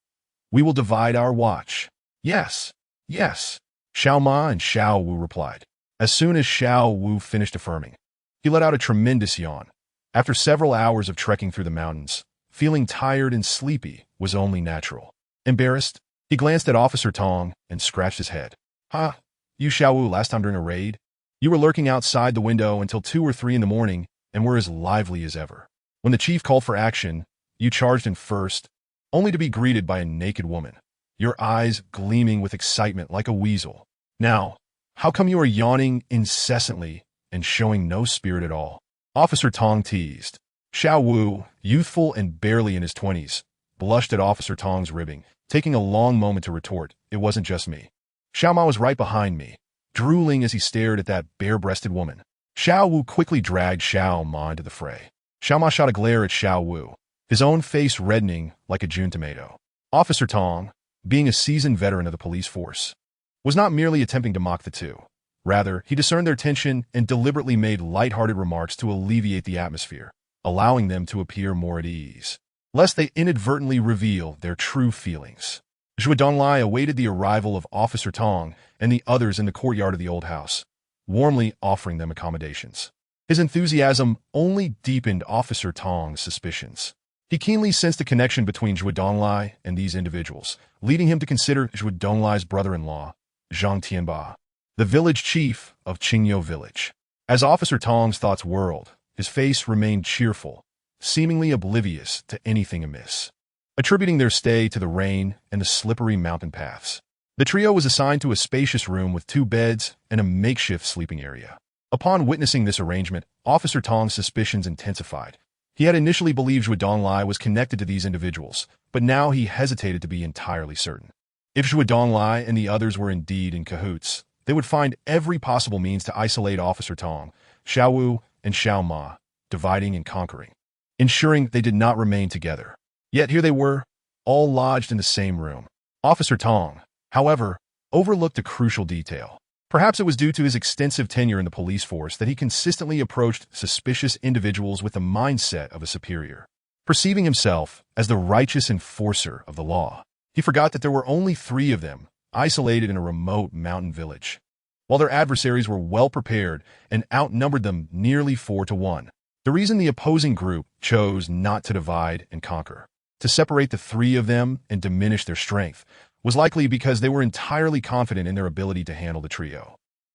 We will divide our watch." "Yes, yes," Xiao Ma and Xiao Wu replied. As soon as Xiao Wu finished affirming, he let out a tremendous yawn. After several hours of trekking through the mountains, feeling tired and sleepy was only natural. Embarrassed, he glanced at Officer Tong and scratched his head. "Huh? You Xiao Wu last time during a raid? You were lurking outside the window until 2 or 3 in the morning and were as lively as ever. When the chief called for action, you charged in first, only to be greeted by a naked woman, your eyes gleaming with excitement like a weasel. Now, how come you are yawning incessantly and showing no spirit at all?" Officer Tong teased. Xiao Wu, youthful and barely in his 20s, blushed at Officer Tong's ribbing, taking a long moment to retort, "It wasn't just me." Xiao Ma was right behind me, drooling as he stared at that bare-breasted woman. Xiao Wu quickly dragged Xiao Ma into the fray. Xiao Ma shot a glare at Xiao Wu, his own face reddening like a June tomato. Officer Tong, being a seasoned veteran of the police force, was not merely attempting to mock the two. Rather, he discerned their tension and deliberately made light-hearted remarks to alleviate the atmosphere, allowing them to appear more at ease, lest they inadvertently reveal their true feelings. Zhuo Donglai awaited the arrival of Officer Tong and the others in the courtyard of the old house, warmly offering them accommodations. His enthusiasm only deepened Officer Tong's suspicions. He keenly sensed the connection between Zhuo Donglai and these individuals, leading him to consider Zhuo Donglai's brother-in-law, Zhang Tianba, the village chief of Qingyou village. As Officer Tong's thoughts whirled, his face remained cheerful, seemingly oblivious to anything amiss, attributing their stay to the rain and the slippery mountain paths. The trio was assigned to a spacious room with 2 beds and a makeshift sleeping area. Upon witnessing this arrangement, Officer Tong's suspicions intensified. He had initially believed Zhuo Donglai was connected to these individuals, but now he hesitated to be entirely certain. If Zhuo Donglai and the others were indeed in cahoots, they would find every possible means to isolate Officer Tong, Xiao Wu, and Xiao Ma, dividing and conquering, ensuring they did not remain together. Yet here they were, all lodged in the same room. Officer Tong, however, overlooked a crucial detail. Perhaps it was due to his extensive tenure in the police force that he consistently approached suspicious individuals with the mindset of a superior, perceiving himself as the righteous enforcer of the law. He forgot that there were only 3 of them, isolated in a remote mountain village, while their adversaries were well prepared and outnumbered them nearly 4 to 1. The reason the opposing group chose not to divide and conquer, to separate the 3 of them and diminish their strength, was likely because they were entirely confident in their ability to handle the trio.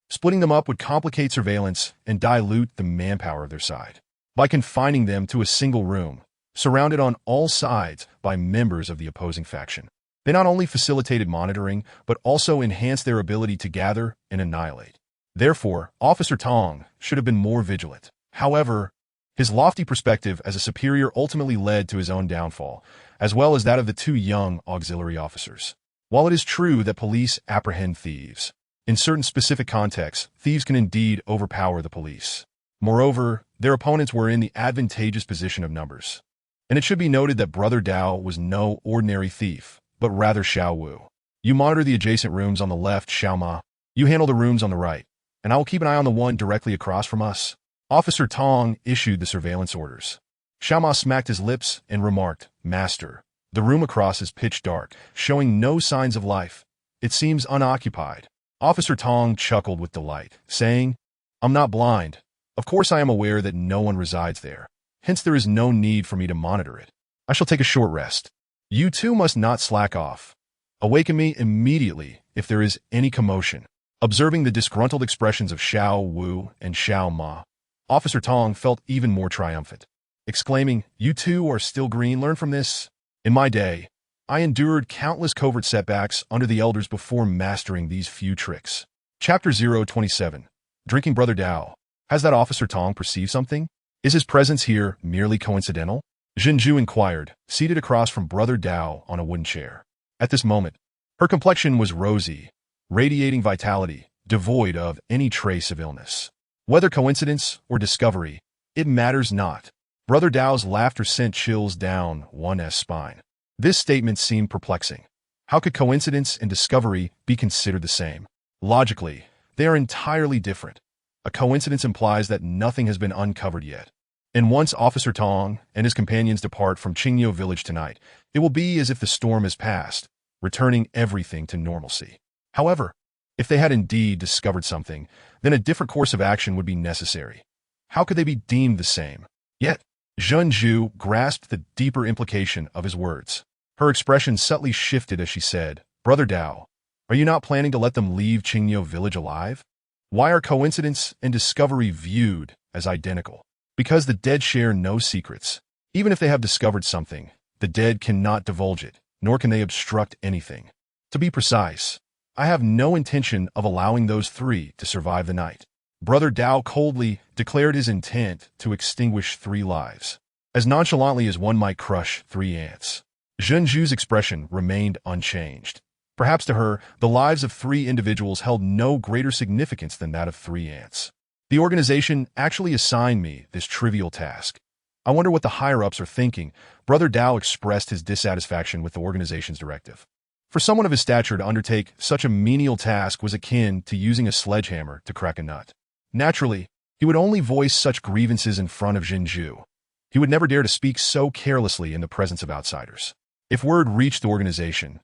Splitting them up would complicate surveillance and dilute the manpower of their side. By confining them to a single room, surrounded on all sides by members of the opposing faction, they not only facilitated monitoring, but also enhanced their ability to gather and annihilate. Therefore, Officer Tong should have been more vigilant. However, his lofty perspective as a superior ultimately led to his own downfall, as well as that of the 2 young auxiliary officers. While it is true that police apprehend thieves, in certain specific contexts, thieves can indeed overpower the police. Moreover, their opponents were in the advantageous position of numbers. And it should be noted that Brother Dao was no ordinary thief, but rather Xiao Wu. You monitor the adjacent rooms on the left, Xiao Ma. You handle the rooms on the right, and I will keep an eye on the one directly across from us. Officer Tong issued the surveillance orders. Xiao Ma smacked his lips and remarked, "Master, the room across is pitch dark, showing no signs of life. It seems unoccupied." Officer Tong chuckled with delight, saying, "I'm not blind. Of course I am aware that no one resides there. Hence there is no need for me to monitor it. I shall take a short rest. You two must not slack off. Awaken me immediately if there is any commotion." Observing the disgruntled expressions of Xiao Wu and Xiao Ma, Officer Tong felt even more triumphant, exclaiming, "You two are still green. Learn from this. In my day, I endured countless covert setbacks under the elders before mastering these few tricks." Chapter 027. Drinking Brother Dao. Has that Officer Tong perceived something? Is his presence here merely coincidental? Zhenju inquired, seated across from Brother Dao on a wooden chair. At this moment, her complexion was rosy, radiating vitality, devoid of any trace of illness. Whether coincidence or discovery, it matters not. Brother Dao's laughter sent chills down one's spine. This statement seemed perplexing. How could coincidence and discovery be considered the same? Logically, they are entirely different. A coincidence implies that nothing has been uncovered yet. And once Officer Tong and his companions depart from Qingyou village tonight, it will be as if the storm has passed, returning everything to normalcy. However, if they had indeed discovered something, then a different course of action would be necessary. How could they be deemed the same? Yet, Zhenju grasped the deeper implication of his words. Her expression subtly shifted as she said, "Brother Dao, are you not planning to let them leave Qingyou village alive? Why are coincidence and discovery viewed as identical? Because the dead share no secrets. Even if they have discovered something, the dead cannot divulge it, nor can they obstruct anything. To be precise, I have no intention of allowing those 3 to survive the night." Brother Dao coldly declared his intent to extinguish 3 lives, as nonchalantly as one might crush 3 ants. Zhenju's expression remained unchanged. Perhaps to her, the lives of 3 individuals held no greater significance than that of 3 ants. The organization actually assigned me this trivial task. I wonder what the higher-ups are thinking. Brother Dao expressed his dissatisfaction with the organization's directive. For someone of his stature to undertake such a menial task was akin to using a sledgehammer to crack a nut. Naturally, he would only voice such grievances in front of Zhenju. He would never dare to speak so carelessly in the presence of outsiders. If word reached the organization,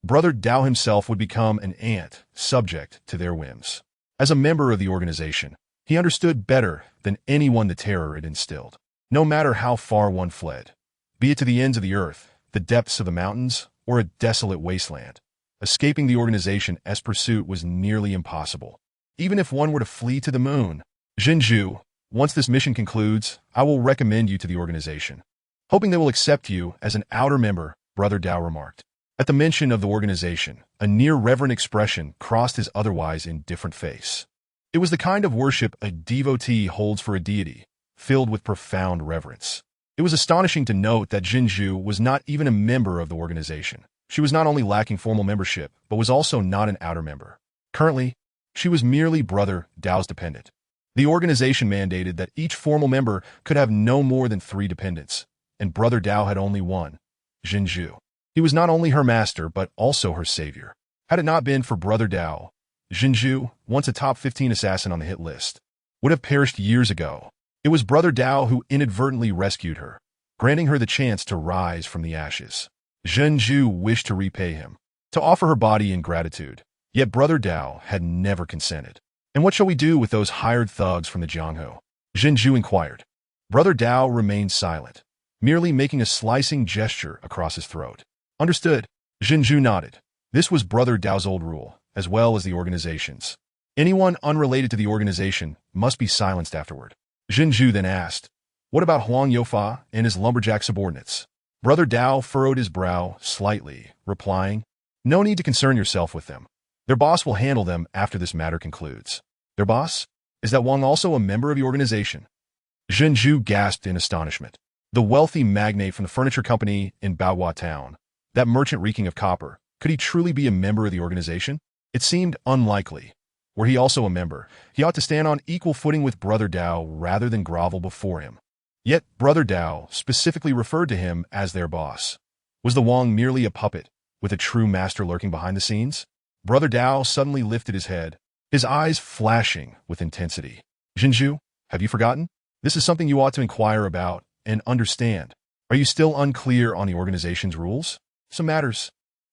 Brother Dao himself would become an ant, subject to their whims. As a member of the organization, he understood better than anyone the terror it instilled. No matter how far one fled, be it to the ends of the earth, the depths of the mountains, or a desolate wasteland, escaping the organization's pursuit was nearly impossible. Even if one were to flee to the moon, Zhenju, once this mission concludes, I will recommend you to the organization. Hoping they will accept you as an outer member, Brother Dao remarked. At the mention of the organization, a near-reverent expression crossed his otherwise indifferent face. It was the kind of worship a devotee holds for a deity, filled with profound reverence. It was astonishing to note that Zhenju was not even a member of the organization. She was not only lacking formal membership, but was also not an outer member. Currently, she was merely Brother Dao's dependent. The organization mandated that each formal member could have no more than 3 dependents, and Brother Dao had only one, Zhenju. He was not only her master, but also her savior. Had it not been for Brother Dao, Zhenju, once a top 15 assassin on the hit list, would have perished years ago. It was Brother Dao who inadvertently rescued her, granting her the chance to rise from the ashes. Zhenju wished to repay him, to offer her body in gratitude, yet Brother Dao had never consented. And what shall we do with those hired thugs from the Jianghu? Zhenju inquired. Brother Dao remained silent, merely making a slicing gesture across his throat. Understood. Zhenju nodded. This was Brother Dao's old rule, as well as the organization's. Anyone unrelated to the organization must be silenced afterward. Zhenju then asked, what about Huang Youfa and his lumberjack subordinates? Brother Dao furrowed his brow slightly, replying, no need to concern yourself with them. Their boss will handle them after this matter concludes. Their boss? Is that Wang also a member of the organization? Zhenju gasped in astonishment. The wealthy magnate from the furniture company in Baohua town, that merchant reeking of copper, could he truly be a member of the organization? It seemed unlikely. Were he also a member, he ought to stand on equal footing with Brother Dao rather than grovel before him. Yet Brother Dao specifically referred to him as their boss. Was the Wang merely a puppet, with a true master lurking behind the scenes? Brother Dao suddenly lifted his head, his eyes flashing with intensity. Zhenju, have you forgotten? This is something you ought to inquire about and understand. Are you still unclear on the organization's rules? Some matters,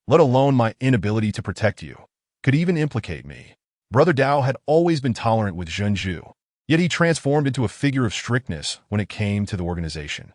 let alone my inability to protect you, could even implicate me. Brother Dao had always been tolerant with Zhenju, yet he transformed into a figure of strictness when it came to the organization.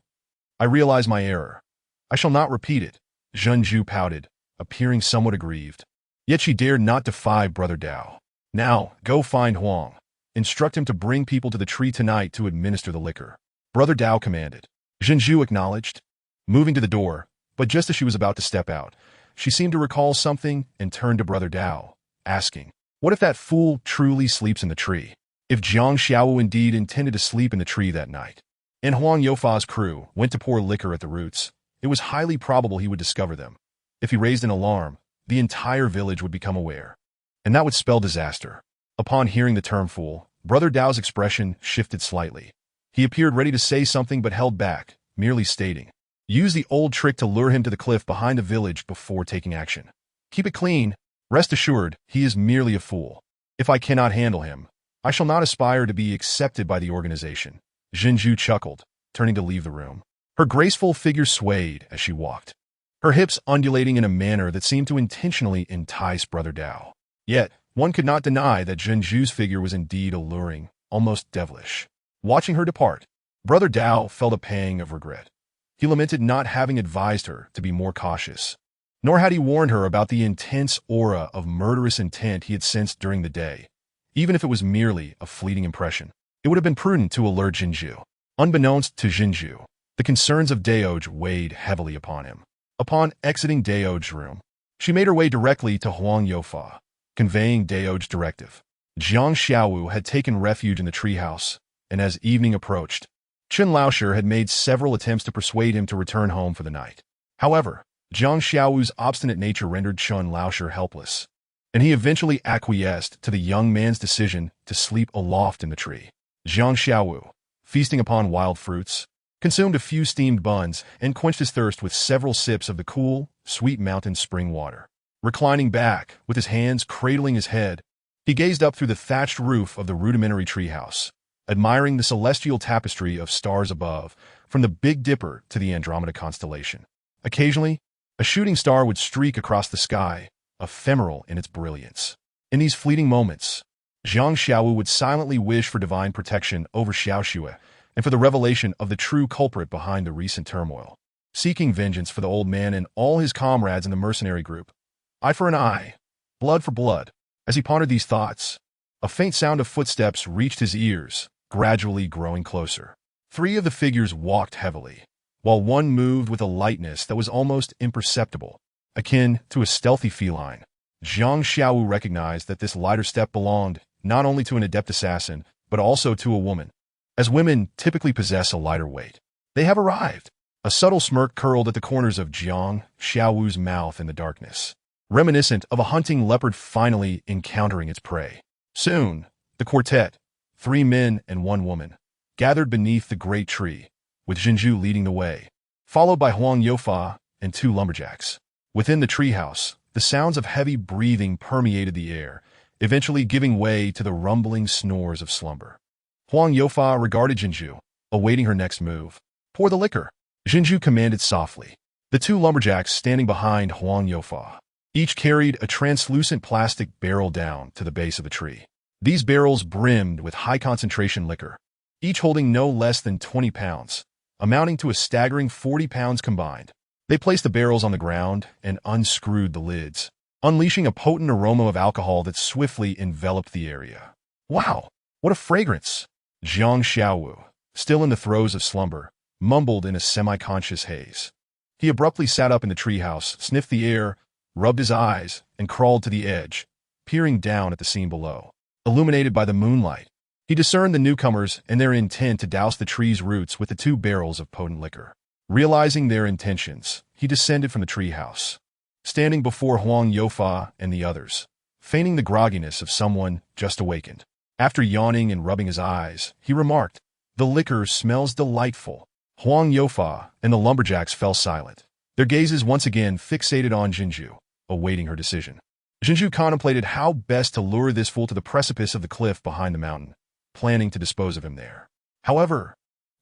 I realize my error. I shall not repeat it. Zhenju pouted, appearing somewhat aggrieved. Yet she dared not defy Brother Dao. Now, go find Huang. Instruct him to bring people to the tree tonight to administer the liquor. Brother Dao commanded. Zhenju acknowledged, moving to the door, but just as she was about to step out, she seemed to recall something and turned to Brother Dao, asking, what if that fool truly sleeps in the tree? If Jiang Xiaowu indeed intended to sleep in the tree that night, and Huang Youfa's crew went to pour liquor at the roots, it was highly probable he would discover them. If he raised an alarm, the entire village would become aware, and that would spell disaster. Upon hearing the term fool, Brother Dao's expression shifted slightly. He appeared ready to say something but held back, merely stating, use the old trick to lure him to the cliff behind the village before taking action. Keep it clean. Rest assured, he is merely a fool. If I cannot handle him, I shall not aspire to be accepted by the organization. Zhenju chuckled, turning to leave the room. Her graceful figure swayed as she walked, her hips undulating in a manner that seemed to intentionally entice Brother Dao. Yet, one could not deny that Zhenju's figure was indeed alluring, almost devilish. Watching her depart, Brother Dao felt a pang of regret. He lamented not having advised her to be more cautious, nor had he warned her about the intense aura of murderous intent he had sensed during the day. Even if it was merely a fleeting impression, it would have been prudent to alert Zhenju. Unbeknownst to Zhenju, the concerns of Daoj weighed heavily upon him. Upon exiting Daoj's room, she made her way directly to Huang Youfa, conveying Daoj's directive. Jiang Xiaowu had taken refuge in the treehouse, and as evening approached, Chen Laosher had made several attempts to persuade him to return home for the night. However, Jiang Xiaowu's obstinate nature rendered Chun Laoshi helpless, and he eventually acquiesced to the young man's decision to sleep aloft in the tree. Jiang Xiaowu, feasting upon wild fruits, consumed a few steamed buns and quenched his thirst with several sips of the cool, sweet mountain spring water. Reclining back, with his hands cradling his head, he gazed up through the thatched roof of the rudimentary treehouse, admiring the celestial tapestry of stars above, from the Big Dipper to the Andromeda constellation. Occasionally, a shooting star would streak across the sky, ephemeral in its brilliance. In these fleeting moments, Jiang Xiaowu would silently wish for divine protection over Xiaoxue and for the revelation of the true culprit behind the recent turmoil. Seeking vengeance for the old man and all his comrades in the mercenary group, eye for an eye, blood for blood. As he pondered these thoughts, a faint sound of footsteps reached his ears, gradually growing closer. 3 of the figures walked heavily, while one moved with a lightness that was almost imperceptible, akin to a stealthy feline. Jiang Xiaowu recognized that this lighter step belonged not only to an adept assassin, but also to a woman, as women typically possess a lighter weight. They have arrived. A subtle smirk curled at the corners of Jiang Xiaowu's mouth in the darkness, reminiscent of a hunting leopard finally encountering its prey. Soon, the quartet, 3 men and 1 woman, gathered beneath the great tree, with Jinju leading the way, followed by Huang Youfa and 2 lumberjacks. Within the treehouse, the sounds of heavy breathing permeated the air, eventually giving way to the rumbling snores of slumber. Huang Youfa regarded Jinju, awaiting her next move. Pour the liquor, Jinju commanded softly. The 2 lumberjacks standing behind Huang Youfa each carried a translucent plastic barrel down to the base of the tree. These barrels brimmed with high-concentration liquor, each holding no less than 20 pounds, amounting to a staggering 40 pounds combined. They placed the barrels on the ground and unscrewed the lids, unleashing a potent aroma of alcohol that swiftly enveloped the area. Wow, what a fragrance! Jiang Xiaowu, still in the throes of slumber, mumbled in a semi-conscious haze. He abruptly sat up in the treehouse, sniffed the air, rubbed his eyes, and crawled to the edge, peering down at the scene below. Illuminated by the moonlight, he discerned the newcomers and their intent to douse the tree's roots with the 2 barrels of potent liquor. Realizing their intentions, he descended from the treehouse, standing before Huang Youfa and the others, feigning the grogginess of someone just awakened. After yawning and rubbing his eyes, he remarked, "The liquor smells delightful." Huang Youfa and the lumberjacks fell silent, their gazes once again fixated on Jinju, awaiting her decision. Jinju contemplated how best to lure this fool to the precipice of the cliff behind the mountain, planning to dispose of him there. However,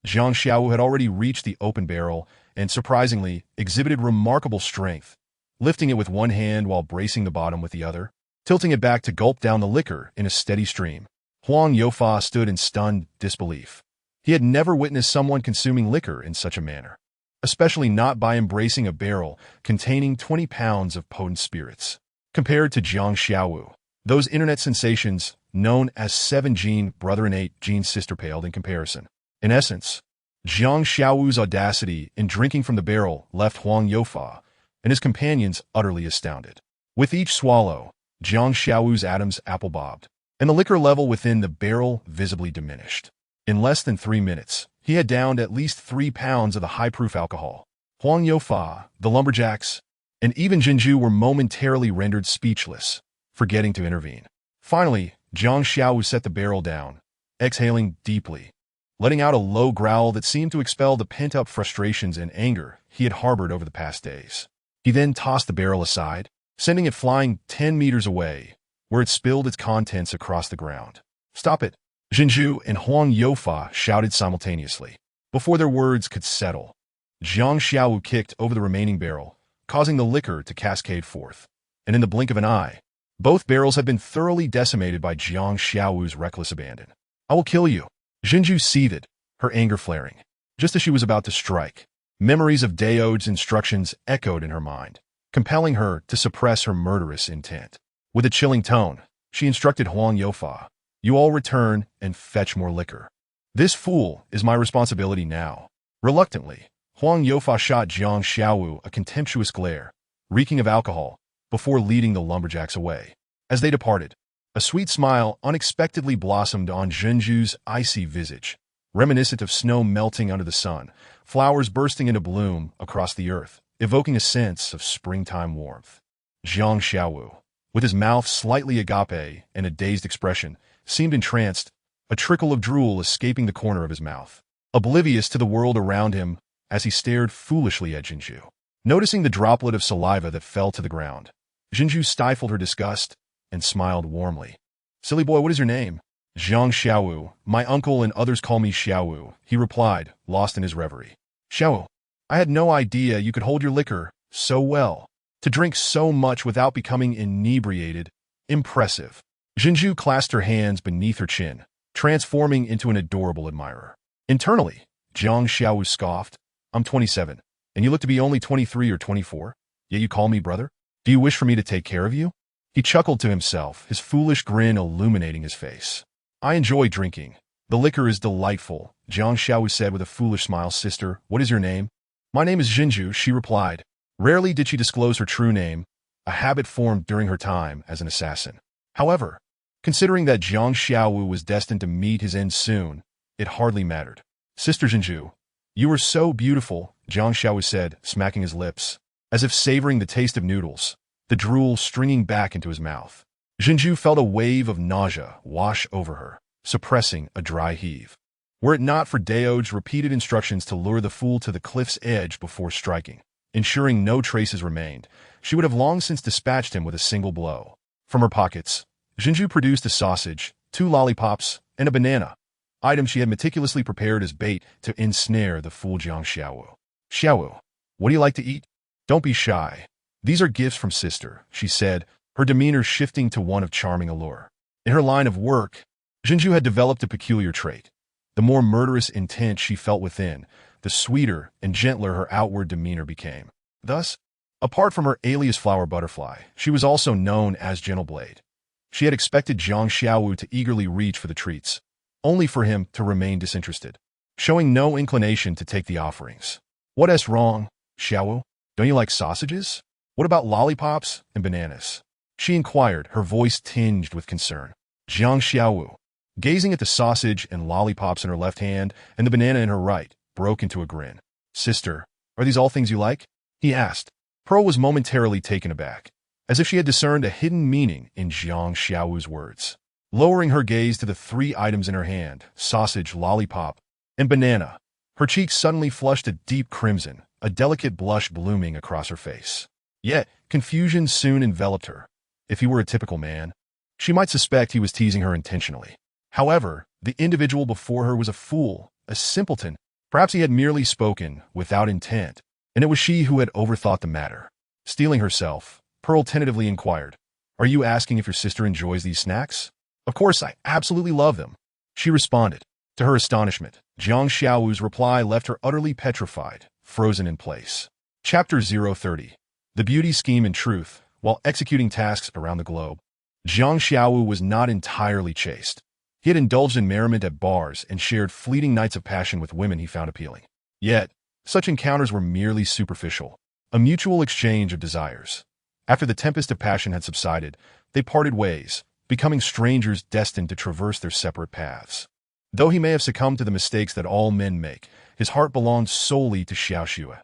Jiang Xiaowu had already reached the open barrel and, surprisingly, exhibited remarkable strength, lifting it with one hand while bracing the bottom with the other, tilting it back to gulp down the liquor in a steady stream. Huang Youfa stood in stunned disbelief. He had never witnessed someone consuming liquor in such a manner, especially not by embracing a barrel containing 20 pounds of potent spirits. Compared to Jiang Xiaowu, those internet sensations known as 7-gene brother and 8-gene sister paled in comparison. In essence, Jiang Xiaowu's audacity in drinking from the barrel left Huang Youfa and his companions utterly astounded. With each swallow, Jiang Xiaowu's atoms apple-bobbed, and the liquor level within the barrel visibly diminished. In less than 3 minutes, he had downed at least 3 pounds of the high-proof alcohol. Huang Youfa, the lumberjacks, and even Jinju were momentarily rendered speechless, forgetting to intervene. Finally, Jiang Xiaowu set the barrel down, exhaling deeply, letting out a low growl that seemed to expel the pent-up frustrations and anger he had harbored over the past days. He then tossed the barrel aside, sending it flying 10 meters away, where it spilled its contents across the ground. "Stop it!" Jinju and Huang Youfa shouted simultaneously. Before their words could settle, Jiang Xiaowu kicked over the remaining barrel, causing the liquor to cascade forth. And in the blink of an eye, both barrels had been thoroughly decimated by Jiang Xiaowu's reckless abandon. "I will kill you." Jinju seethed, her anger flaring. Just as she was about to strike, memories of Dao's instructions echoed in her mind, compelling her to suppress her murderous intent. With a chilling tone, she instructed Huang Youfa, "You all return and fetch more liquor. This fool is my responsibility now." Reluctantly, Huang Youfa shot Jiang Xiaowu a contemptuous glare, reeking of alcohol, before leading the lumberjacks away. As they departed, a sweet smile unexpectedly blossomed on Jinju's icy visage, reminiscent of snow melting under the sun, flowers bursting into bloom across the earth, evoking a sense of springtime warmth. Jiang Xiaowu, with his mouth slightly agape and a dazed expression, seemed entranced, a trickle of drool escaping the corner of his mouth, oblivious to the world around him as he stared foolishly at Jinju. Noticing the droplet of saliva that fell to the ground, Jinju stifled her disgust and smiled warmly. "Silly boy, what is your name?" "Jiang Xiaowu. My uncle and others call me Xiaowu," he replied, lost in his reverie. "Xiaowu, I had no idea you could hold your liquor so well. To drink so much without becoming inebriated. Impressive." Jinju clasped her hands beneath her chin, transforming into an adorable admirer. Internally, Jiang Xiaowu scoffed. "I'm 27, and you look to be only 23 or 24, yet you call me brother? Do you wish for me to take care of you?" He chuckled to himself, his foolish grin illuminating his face. "I enjoy drinking. The liquor is delightful," Jiang Xiaowu said with a foolish smile. "Sister, what is your name?" "My name is Jinju," she replied. Rarely did she disclose her true name, a habit formed during her time as an assassin. However, considering that Jiang Xiaowu was destined to meet his end soon, it hardly mattered. "Sister Jinju, you are so beautiful," Jiang Xiaowu said, smacking his lips, as if savoring the taste of noodles, the drool stringing back into his mouth. Jinju felt a wave of nausea wash over her, suppressing a dry heave. Were it not for Dao's repeated instructions to lure the fool to the cliff's edge before striking, ensuring no traces remained, she would have long since dispatched him with a single blow. From her pockets, Jinju produced a sausage, 2 lollipops, and a banana, items she had meticulously prepared as bait to ensnare the fool Jiang Xiaowu. "Xiaowu, what do you like to eat? Don't be shy. These are gifts from sister," she said, her demeanor shifting to one of charming allure. In her line of work, Jinju had developed a peculiar trait. The more murderous intent she felt within, the sweeter and gentler her outward demeanor became. Thus, apart from her alias Flower Butterfly, she was also known as Gentle Blade. She had expected Jiang Xiaowu to eagerly reach for the treats, only for him to remain disinterested, showing no inclination to take the offerings. "What's wrong, Xiaowu? Don't you like sausages? What about lollipops and bananas?" she inquired, her voice tinged with concern. Jiang Xiaowu, gazing at the sausage and lollipops in her left hand and the banana in her right, broke into a grin. "Sister, are these all things you like?" he asked. Pearl was momentarily taken aback, as if she had discerned a hidden meaning in Jiang Xiaowu's words. Lowering her gaze to the 3 items in her hand, sausage, lollipop, and banana, her cheeks suddenly flushed a deep crimson, a delicate blush blooming across her face. Yet, confusion soon enveloped her. If he were a typical man, she might suspect he was teasing her intentionally. However, the individual before her was a fool, a simpleton. Perhaps he had merely spoken without intent, and it was she who had overthought the matter. Steeling herself, Pearl tentatively inquired, "Are you asking if your sister enjoys these snacks?" "Of course, I absolutely love them," she responded. To her astonishment, Jiang Xiaowu's reply left her utterly petrified, frozen in place. Chapter 030. The Beauty Scheme. In truth, while executing tasks around the globe, Jiang Xiaowu was not entirely chaste. He had indulged in merriment at bars and shared fleeting nights of passion with women he found appealing. Yet, such encounters were merely superficial, a mutual exchange of desires. After the tempest of passion had subsided, they parted ways, becoming strangers destined to traverse their separate paths. Though he may have succumbed to the mistakes that all men make, his heart belonged solely to Xiao Xue.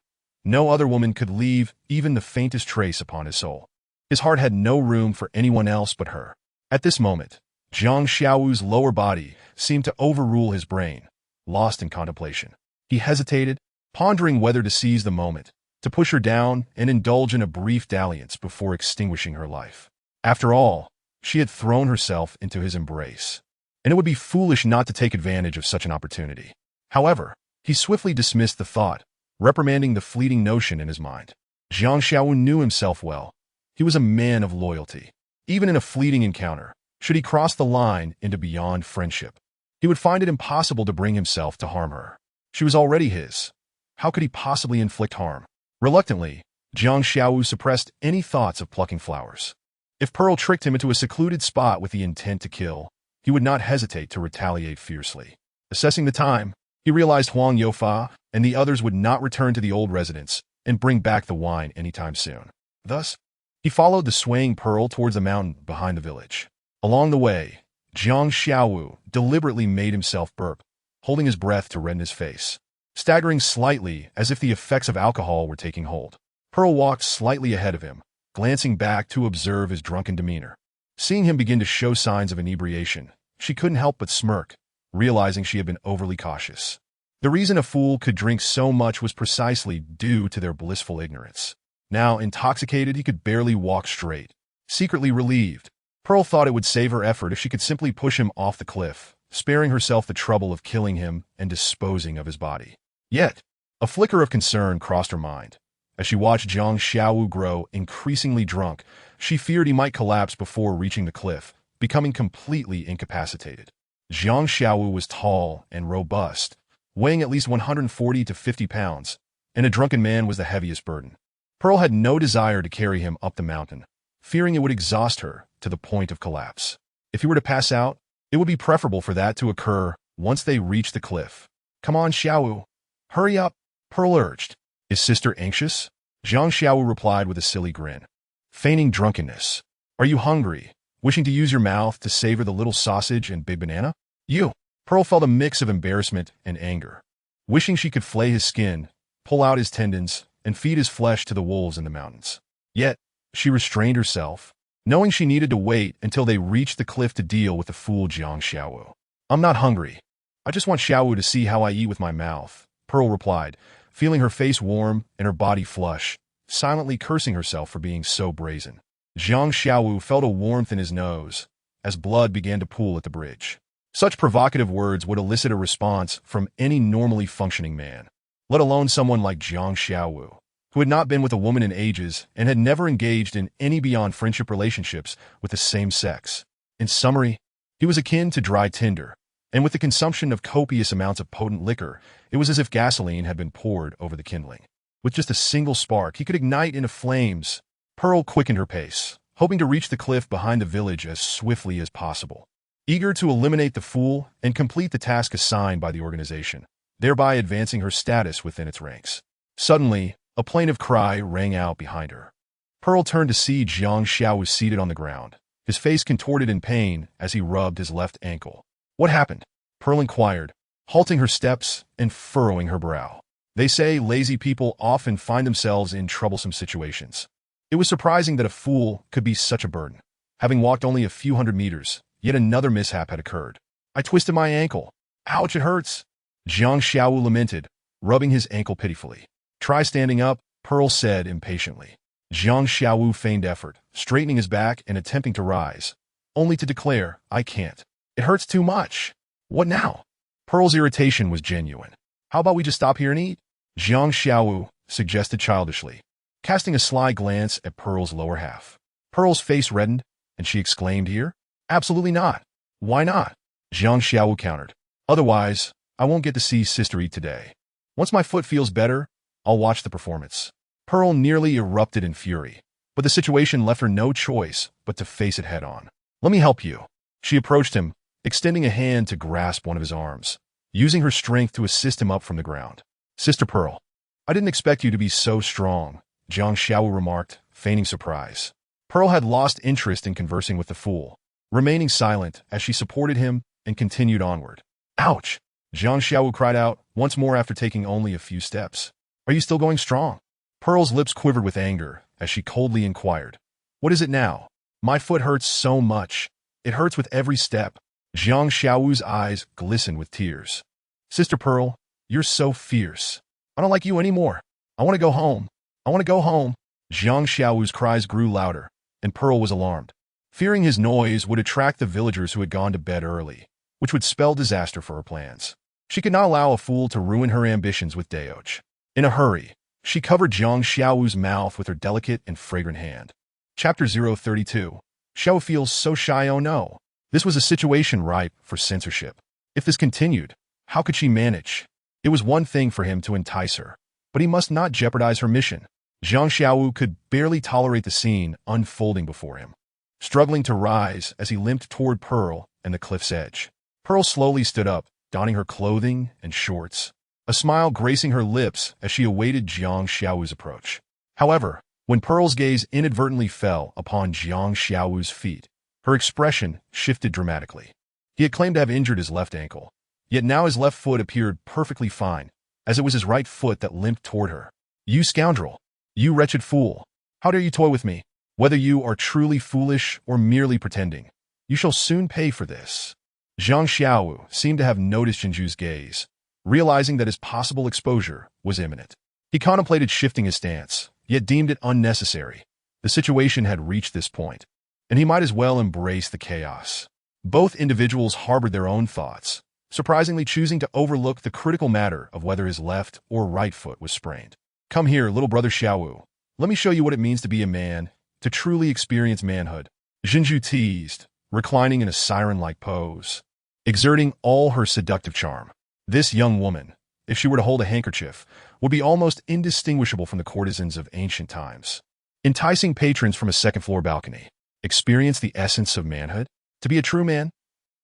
No other woman could leave even the faintest trace upon his soul. His heart had no room for anyone else but her. At this moment, Jiang Xiaowu's lower body seemed to overrule his brain, lost in contemplation. He hesitated, pondering whether to seize the moment, to push her down and indulge in a brief dalliance before extinguishing her life. After all, she had thrown herself into his embrace, and it would be foolish not to take advantage of such an opportunity. However, he swiftly dismissed the thought, reprimanding the fleeting notion in his mind. Jiang Xiaowu knew himself well. He was a man of loyalty. Even in a fleeting encounter, should he cross the line into beyond friendship, he would find it impossible to bring himself to harm her. She was already his. How could he possibly inflict harm? Reluctantly, Jiang Xiaowu suppressed any thoughts of plucking flowers. If Pearl tricked him into a secluded spot with the intent to kill, he would not hesitate to retaliate fiercely. Assessing the time, he realized Huang Youfa and the others would not return to the old residence and bring back the wine anytime soon. Thus, he followed the swaying Pearl towards the mountain behind the village. Along the way, Jiang Xiaowu deliberately made himself burp, holding his breath to redden his face, staggering slightly as if the effects of alcohol were taking hold. Pearl walked slightly ahead of him, glancing back to observe his drunken demeanor. Seeing him begin to show signs of inebriation, she couldn't help but smirk, realizing she had been overly cautious. The reason a fool could drink so much was precisely due to their blissful ignorance. Now, intoxicated, he could barely walk straight. Secretly relieved, Pearl thought it would save her effort if she could simply push him off the cliff, sparing herself the trouble of killing him and disposing of his body. Yet, a flicker of concern crossed her mind. As she watched Jiang Xiaowu grow increasingly drunk, she feared he might collapse before reaching the cliff, becoming completely incapacitated. Jiang Xiaowu was tall and robust, weighing at least 140 to 50 pounds, and a drunken man was the heaviest burden. Pearl had no desire to carry him up the mountain, fearing it would exhaust her to the point of collapse. If he were to pass out, it would be preferable for that to occur once they reached the cliff. "Come on, Xiaowu. Hurry up," Pearl urged. "Is sister anxious?" Jiang Xiaowu replied with a silly grin, feigning drunkenness. "Are you hungry, wishing to use your mouth to savor the little sausage and big banana?" "You." Pearl felt a mix of embarrassment and anger, wishing she could flay his skin, pull out his tendons, and feed his flesh to the wolves in the mountains. Yet, she restrained herself, knowing she needed to wait until they reached the cliff to deal with the fool Jiang Xiaowu. "I'm not hungry. I just want Xiaowu to see how I eat with my mouth," Pearl replied, feeling her face warm and her body flush, silently cursing herself for being so brazen. Jiang Xiaowu felt a warmth in his nose as blood began to pool at the bridge. Such provocative words would elicit a response from any normally functioning man, let alone someone like Jiang Xiaowu, who had not been with a woman in ages and had never engaged in any beyond friendship relationships with the same sex. In summary, he was akin to dry tinder, and with the consumption of copious amounts of potent liquor, it was as if gasoline had been poured over the kindling. With just a single spark, he could ignite into flames. Pearl quickened her pace, hoping to reach the cliff behind the village as swiftly as possible, eager to eliminate the fool and complete the task assigned by the organization, thereby advancing her status within its ranks. Suddenly, a plaintive cry rang out behind her. Pearl turned to see Jiang Xiaowu seated on the ground, his face contorted in pain as he rubbed his left ankle. "What happened?" Pearl inquired, halting her steps and furrowing her brow. They say lazy people often find themselves in troublesome situations. It was surprising that a fool could be such a burden. Having walked only a few hundred meters, yet another mishap had occurred. "I twisted my ankle. Ouch, it hurts," Jiang Xiaowu lamented, rubbing his ankle pitifully. "Try standing up," Pearl said impatiently. Jiang Xiaowu feigned effort, straightening his back and attempting to rise, only to declare, "I can't. It hurts too much." "What now?" Pearl's irritation was genuine. "How about we just stop here and eat?" Jiang Xiaowu suggested childishly, casting a sly glance at Pearl's lower half. Pearl's face reddened, and she exclaimed, "Here? Absolutely not." "Why not?" Jiang Xiaowu countered. "Otherwise, I won't get to see sister eat today. Once my foot feels better, I'll watch the performance." Pearl nearly erupted in fury, but the situation left her no choice but to face it head-on. "Let me help you." She approached him, extending a hand to grasp one of his arms, using her strength to assist him up from the ground. "Sister Pearl, I didn't expect you to be so strong," Jiang Xiaowu remarked, feigning surprise. Pearl had lost interest in conversing with the fool, remaining silent as she supported him and continued onward. "Ouch!" Jiang Xiaowu cried out, once more after taking only a few steps. "Are you still going strong?" Pearl's lips quivered with anger as she coldly inquired, "What is it now? My foot hurts so much. It hurts with every step." Jiang Xiaowu's eyes glistened with tears. "Sister Pearl, you're so fierce. I don't like you anymore. I want to go home. I want to go home." Jiang Xiaowu's cries grew louder, and Pearl was alarmed, fearing his noise would attract the villagers who had gone to bed early, which would spell disaster for her plans. She could not allow a fool to ruin her ambitions with Daoch. In a hurry, she covered Jiang Xiaowu's mouth with her delicate and fragrant hand. Chapter 032. Xiao feels so shy, oh no. This was a situation ripe for censorship. If this continued, how could she manage? It was one thing for him to entice her, but he must not jeopardize her mission. Jiang Xiaowu could barely tolerate the scene unfolding before him, struggling to rise as he limped toward Pearl and the cliff's edge. Pearl slowly stood up, donning her clothing and shorts, a smile gracing her lips as she awaited Jiang Xiaowu's approach. However, when Pearl's gaze inadvertently fell upon Jiang Xiaowu's feet, her expression shifted dramatically. He had claimed to have injured his left ankle, yet now his left foot appeared perfectly fine, as it was his right foot that limped toward her. "You scoundrel!" "You wretched fool! How dare you toy with me? Whether you are truly foolish or merely pretending, you shall soon pay for this." Zhang Xiaowu seemed to have noticed Jinju's gaze, realizing that his possible exposure was imminent. He contemplated shifting his stance, yet deemed it unnecessary. The situation had reached this point, and he might as well embrace the chaos. Both individuals harbored their own thoughts, surprisingly choosing to overlook the critical matter of whether his left or right foot was sprained. "Come here, little brother Xiaowu. Let me show you what it means to be a man, to truly experience manhood," Jinju teased, reclining in a siren-like pose, exerting all her seductive charm. This young woman, if she were to hold a handkerchief, would be almost indistinguishable from the courtesans of ancient times. Enticing patrons from a second-floor balcony. Experience the essence of manhood? To be a true man?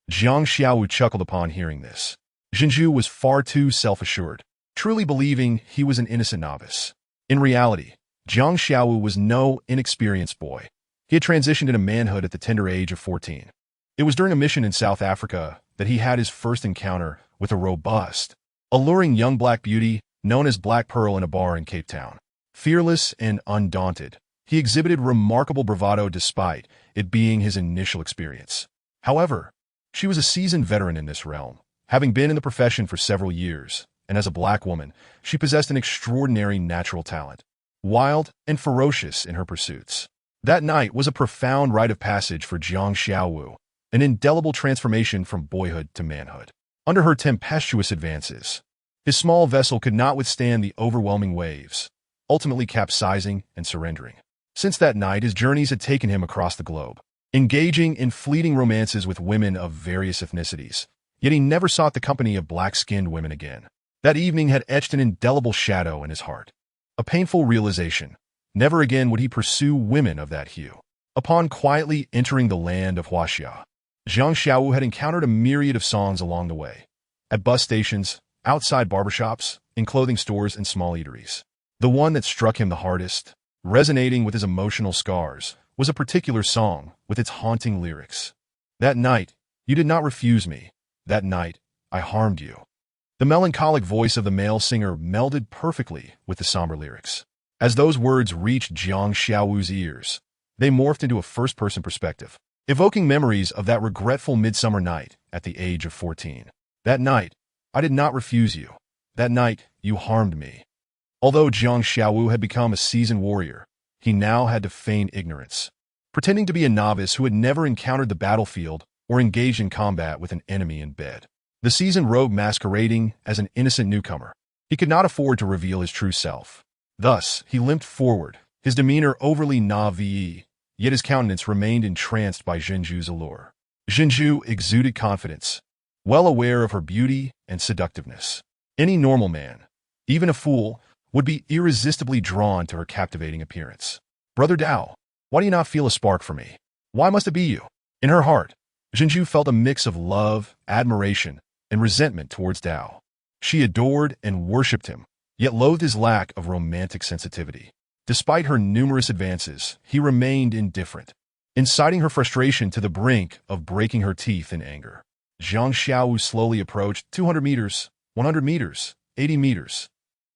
Jiang Xiaowu chuckled upon hearing this. Jinju was far too self-assured, truly believing he was an innocent novice. In reality, Jiang Xiaowu was no inexperienced boy. He had transitioned into manhood at the tender age of 14. It was during a mission in South Africa that he had his first encounter with a robust, alluring young black beauty known as Black Pearl in a bar in Cape Town. Fearless and undaunted, he exhibited remarkable bravado despite it being his initial experience. However, she was a seasoned veteran in this realm, having been in the profession for several years, and as a black woman, she possessed an extraordinary natural talent, wild and ferocious in her pursuits. That night was a profound rite of passage for Jiang Xiaowu, an indelible transformation from boyhood to manhood. Under her tempestuous advances, his small vessel could not withstand the overwhelming waves, ultimately capsizing and surrendering. Since that night, his journeys had taken him across the globe, engaging in fleeting romances with women of various ethnicities, yet he never sought the company of black-skinned women again. That evening had etched an indelible shadow in his heart. A painful realization. Never again would he pursue women of that hue. Upon quietly entering the land of Huaxia, Jiang Xiaowu had encountered a myriad of songs along the way. At bus stations, outside barbershops, in clothing stores and small eateries. The one that struck him the hardest, resonating with his emotional scars, was a particular song with its haunting lyrics. "That night, you did not refuse me. That night, I harmed you." The melancholic voice of the male singer melded perfectly with the somber lyrics. As those words reached Jiang Xiaowu's ears, they morphed into a first-person perspective, evoking memories of that regretful midsummer night at the age of 14. "That night, I did not refuse you. That night, you harmed me." Although Jiang Xiaowu had become a seasoned warrior, he now had to feign ignorance, pretending to be a novice who had never encountered the battlefield or engaged in combat with an enemy in bed. The seasoned rogue masquerading as an innocent newcomer, he could not afford to reveal his true self. Thus, he limped forward, his demeanor overly naive, yet his countenance remained entranced by Jinju's allure. Jinju exuded confidence, well aware of her beauty and seductiveness. Any normal man, even a fool, would be irresistibly drawn to her captivating appearance. "Brother Dao, why do you not feel a spark for me? Why must it be you?" In her heart, Jinju felt a mix of love, admiration, and resentment towards Dao. She adored and worshipped him, yet loathed his lack of romantic sensitivity. Despite her numerous advances, he remained indifferent, inciting her frustration to the brink of breaking her teeth in anger. Jiang Xiaowu slowly approached 200 meters, 100 meters, 80 meters,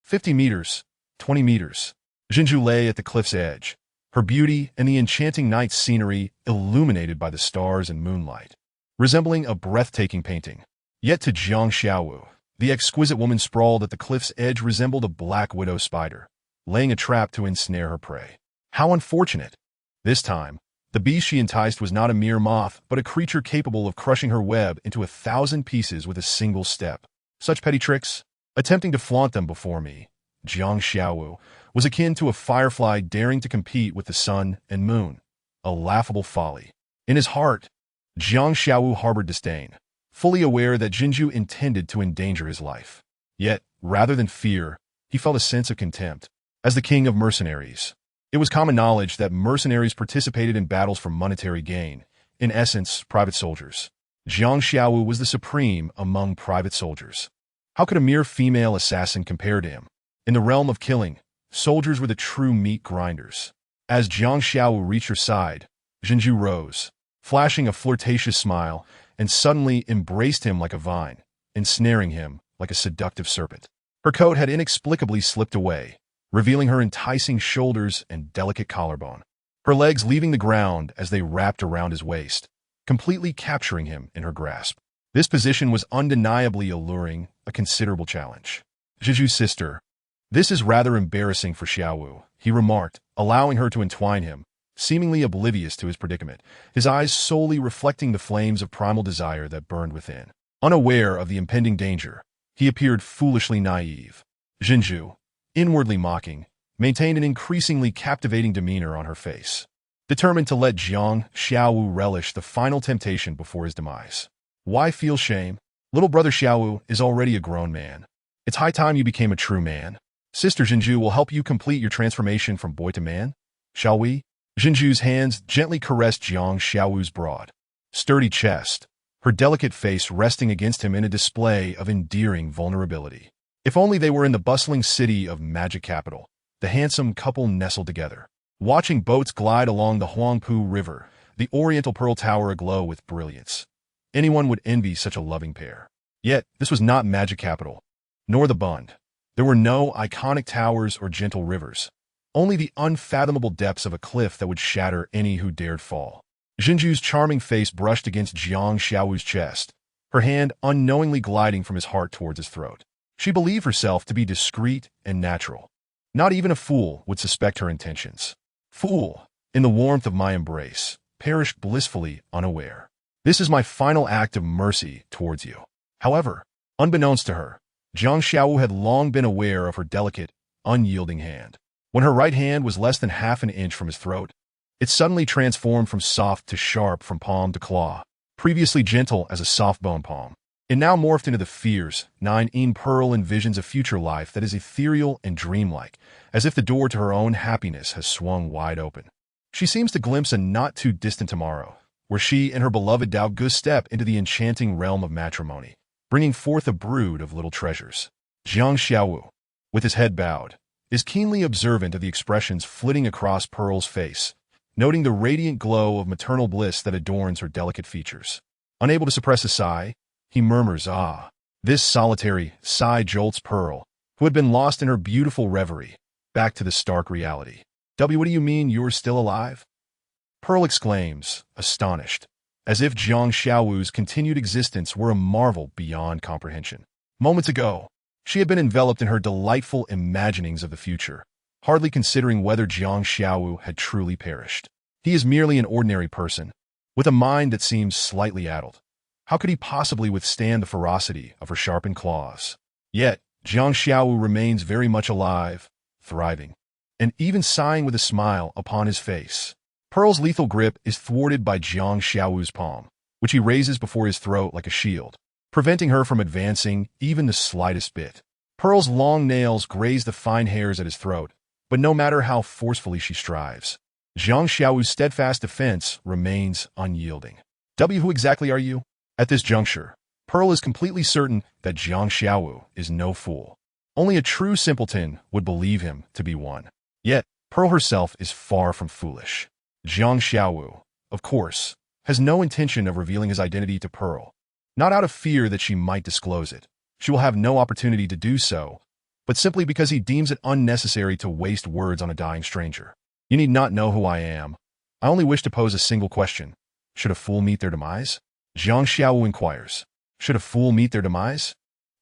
50 meters, 20 meters. Jinju lay at the cliff's edge, her beauty and the enchanting night scenery illuminated by the stars and moonlight, resembling a breathtaking painting. Yet to Jiang Xiaowu, the exquisite woman sprawled at the cliff's edge resembled a black widow spider, laying a trap to ensnare her prey. How unfortunate! This time, the beast she enticed was not a mere moth, but a creature capable of crushing her web into 1,000 pieces with a single step. Such petty tricks? Attempting to flaunt them before me, Jiang Xiaowu, was akin to a firefly daring to compete with the sun and moon. A laughable folly. In his heart, Jiang Xiaowu harbored disdain, fully aware that Jinju intended to endanger his life. Yet, rather than fear, he felt a sense of contempt. As the king of mercenaries, it was common knowledge that mercenaries participated in battles for monetary gain, in essence, private soldiers. Jiang Xiaowu was the supreme among private soldiers. How could a mere female assassin compare to him? In the realm of killing, soldiers were the true meat grinders. As Jiang Xiaowu reached her side, Jinju rose, flashing a flirtatious smile, and suddenly embraced him like a vine, ensnaring him like a seductive serpent. Her coat had inexplicably slipped away, revealing her enticing shoulders and delicate collarbone. Her legs leaving the ground as they wrapped around his waist, completely capturing him in her grasp. This position was undeniably alluring, a considerable challenge. Zhiju's sister. This is rather embarrassing for Xiaowu, he remarked, allowing her to entwine him, seemingly oblivious to his predicament, his eyes solely reflecting the flames of primal desire that burned within. Unaware of the impending danger, he appeared foolishly naive. Zhinju, inwardly mocking, maintained an increasingly captivating demeanor on her face, determined to let Jiang Xiaowu relish the final temptation before his demise. Why feel shame? Little brother Xiaowu is already a grown man. It's high time you became a true man. Sister Zhinju will help you complete your transformation from boy to man. Shall we? Zhinju's hands gently caressed Jiang Xiaowu's broad, sturdy chest, her delicate face resting against him in a display of endearing vulnerability. If only they were in the bustling city of Magic Capital, the handsome couple nestled together, watching boats glide along the Huangpu River, the Oriental Pearl Tower aglow with brilliance. Anyone would envy such a loving pair. Yet, this was not Magic Capital, nor the Bund. There were no iconic towers or gentle rivers, only the unfathomable depths of a cliff that would shatter any who dared fall. Zhinju's charming face brushed against Jiang Xiaowu's chest, her hand unknowingly gliding from his heart towards his throat. She believed herself to be discreet and natural. Not even a fool would suspect her intentions. Fool, in the warmth of my embrace, perished blissfully unaware. This is my final act of mercy towards you. However, unbeknownst to her, Jiang Xiaowu had long been aware of her delicate, unyielding hand. When her right hand was less than half an inch from his throat, it suddenly transformed from soft to sharp, from palm to claw. Previously gentle as a soft bone palm, it now morphed into the fierce, nine-in Pearl envisions a future life that is ethereal and dreamlike, as if the door to her own happiness has swung wide open. She seems to glimpse a not-too-distant tomorrow, where she and her beloved Dao Gu step into the enchanting realm of matrimony, bringing forth a brood of little treasures. Jiang Xiaowu, with his head bowed, is keenly observant of the expressions flitting across Pearl's face, noting the radiant glow of maternal bliss that adorns her delicate features. Unable to suppress a sigh, he murmurs, "Ah." This solitary sigh jolts Pearl, who had been lost in her beautiful reverie, back to the stark reality. What do you mean you're still alive?" Pearl exclaims, astonished, as if Jiang Xiaowu's continued existence were a marvel beyond comprehension. Moments ago, she had been enveloped in her delightful imaginings of the future, hardly considering whether Jiang Xiaowu had truly perished. He is merely an ordinary person, with a mind that seems slightly addled. How could he possibly withstand the ferocity of her sharpened claws? Yet, Jiang Xiaowu remains very much alive, thriving, and even sighing with a smile upon his face. Pearl's lethal grip is thwarted by Jiang Xiaowu's palm, which he raises before his throat like a shield, preventing her from advancing even the slightest bit. Pearl's long nails graze the fine hairs at his throat, but no matter how forcefully she strives, Jiang Xiaowu's steadfast defense remains unyielding. Who exactly are you? At this juncture, Pearl is completely certain that Jiang Xiaowu is no fool. Only a true simpleton would believe him to be one. Yet, Pearl herself is far from foolish. Jiang Xiaowu, of course, has no intention of revealing his identity to Pearl, not out of fear that she might disclose it. She will have no opportunity to do so, but simply because he deems it unnecessary to waste words on a dying stranger. You need not know who I am. I only wish to pose a single question. Should a fool meet their demise? Jiang Xiaowu inquires. Should a fool meet their demise?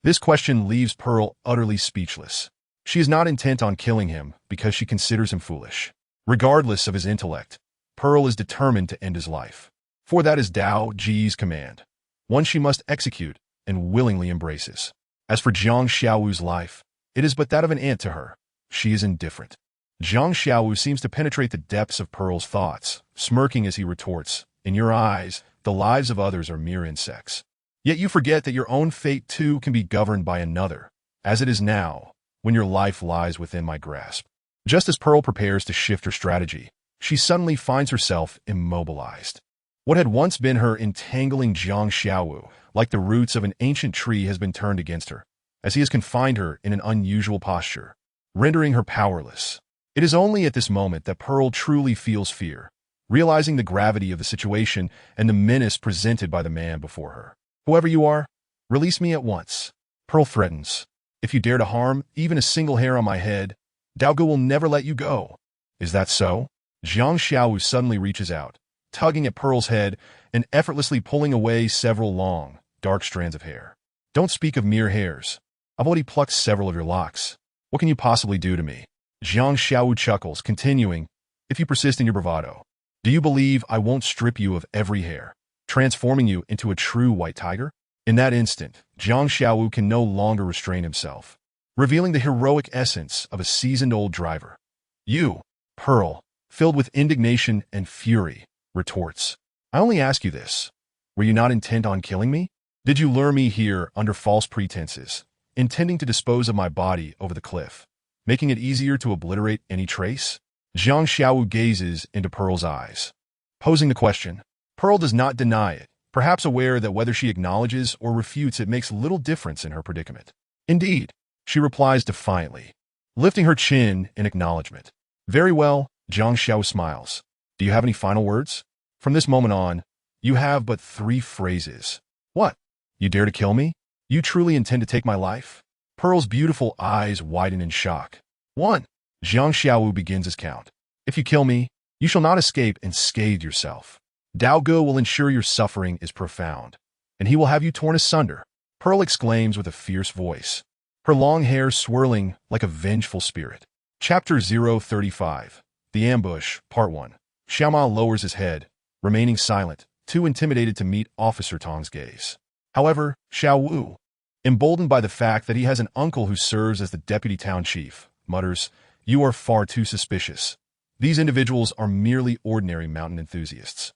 This question leaves Pearl utterly speechless. She is not intent on killing him because she considers him foolish. Regardless of his intellect, Pearl is determined to end his life. For that is Dao Ji's command, one she must execute and willingly embraces. As for Jiang Xiaowu's life, it is but that of an ant to her. She is indifferent. Jiang Xiaowu seems to penetrate the depths of Pearl's thoughts, smirking as he retorts, "In your eyes, the lives of others are mere insects. Yet you forget that your own fate too can be governed by another, as it is now, when your life lies within my grasp." Just as Pearl prepares to shift her strategy, she suddenly finds herself immobilized. What had once been her entangling Jiang Xiaowu, like the roots of an ancient tree, has been turned against her, as he has confined her in an unusual posture, rendering her powerless. It is only at this moment that Pearl truly feels fear, realizing the gravity of the situation and the menace presented by the man before her. "Whoever you are, release me at once," Pearl threatens. "If you dare to harm even a single hair on my head, Daogu will never let you go. Is that so? Jiang Xiaowu suddenly reaches out, tugging at Pearl's head and effortlessly pulling away several long, dark strands of hair. Don't speak of mere hairs. I've already plucked several of your locks. What can you possibly do to me? Jiang Xiaowu chuckles, continuing, if you persist in your bravado. Do you believe I won't strip you of every hair, transforming you into a true white tiger? In that instant, Jiang Xiaowu can no longer restrain himself, revealing the heroic essence of a seasoned-old driver. You, Pearl, filled with indignation and fury, retorts. I only ask you this. Were you not intent on killing me? Did you lure me here under false pretenses, intending to dispose of my body over the cliff, making it easier to obliterate any trace? Jiang Xiaowu gazes into Pearl's eyes, posing the question. Pearl does not deny it, perhaps aware that whether she acknowledges or refutes it makes little difference in her predicament. Indeed, she replies defiantly, lifting her chin in acknowledgement. Very well, Jiang Xiaowu smiles. Do you have any final words? From this moment on, you have but 3 phrases. What? You dare to kill me? You truly intend to take my life? Pearl's beautiful eyes widen in shock. 1. Jiang Xiaowu begins his count. If you kill me, you shall not escape and scathe yourself. Daogu will ensure your suffering is profound, and he will have you torn asunder, Pearl exclaims with a fierce voice, her long hair swirling like a vengeful spirit. Chapter 035. The Ambush, Part 1. Xiaoma lowers his head, remaining silent, too intimidated to meet Officer Tong's gaze. However, Xiaowu, emboldened by the fact that he has an uncle who serves as the deputy town chief, mutters, You are far too suspicious. These individuals are merely ordinary mountain enthusiasts.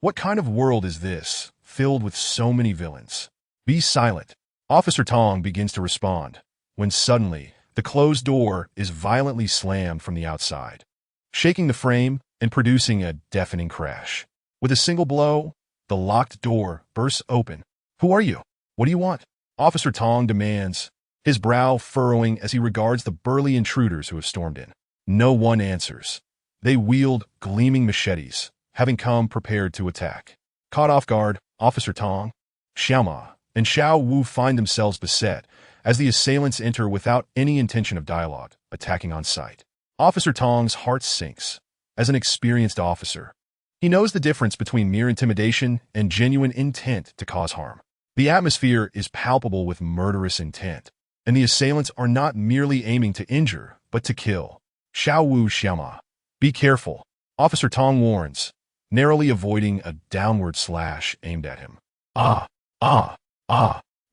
What kind of world is this, filled with so many villains? Be silent. Officer Tong begins to respond, when suddenly, the closed door is violently slammed from the outside, shaking the frame and producing a deafening crash. With a single blow, the locked door bursts open. Who are you? What do you want? Officer Tong demands, his brow furrowing as he regards the burly intruders who have stormed in. No one answers. They wield gleaming machetes, having come prepared to attack. Caught off guard, Officer Tong, Xiaoma, and Xiaowu find themselves beset as the assailants enter without any intention of dialogue, attacking on sight. Officer Tong's heart sinks. As an experienced officer, he knows the difference between mere intimidation and genuine intent to cause harm. The atmosphere is palpable with murderous intent, and the assailants are not merely aiming to injure, but to kill. Xiaoma, be careful, Officer Tong warns, narrowly avoiding a downward slash aimed at him.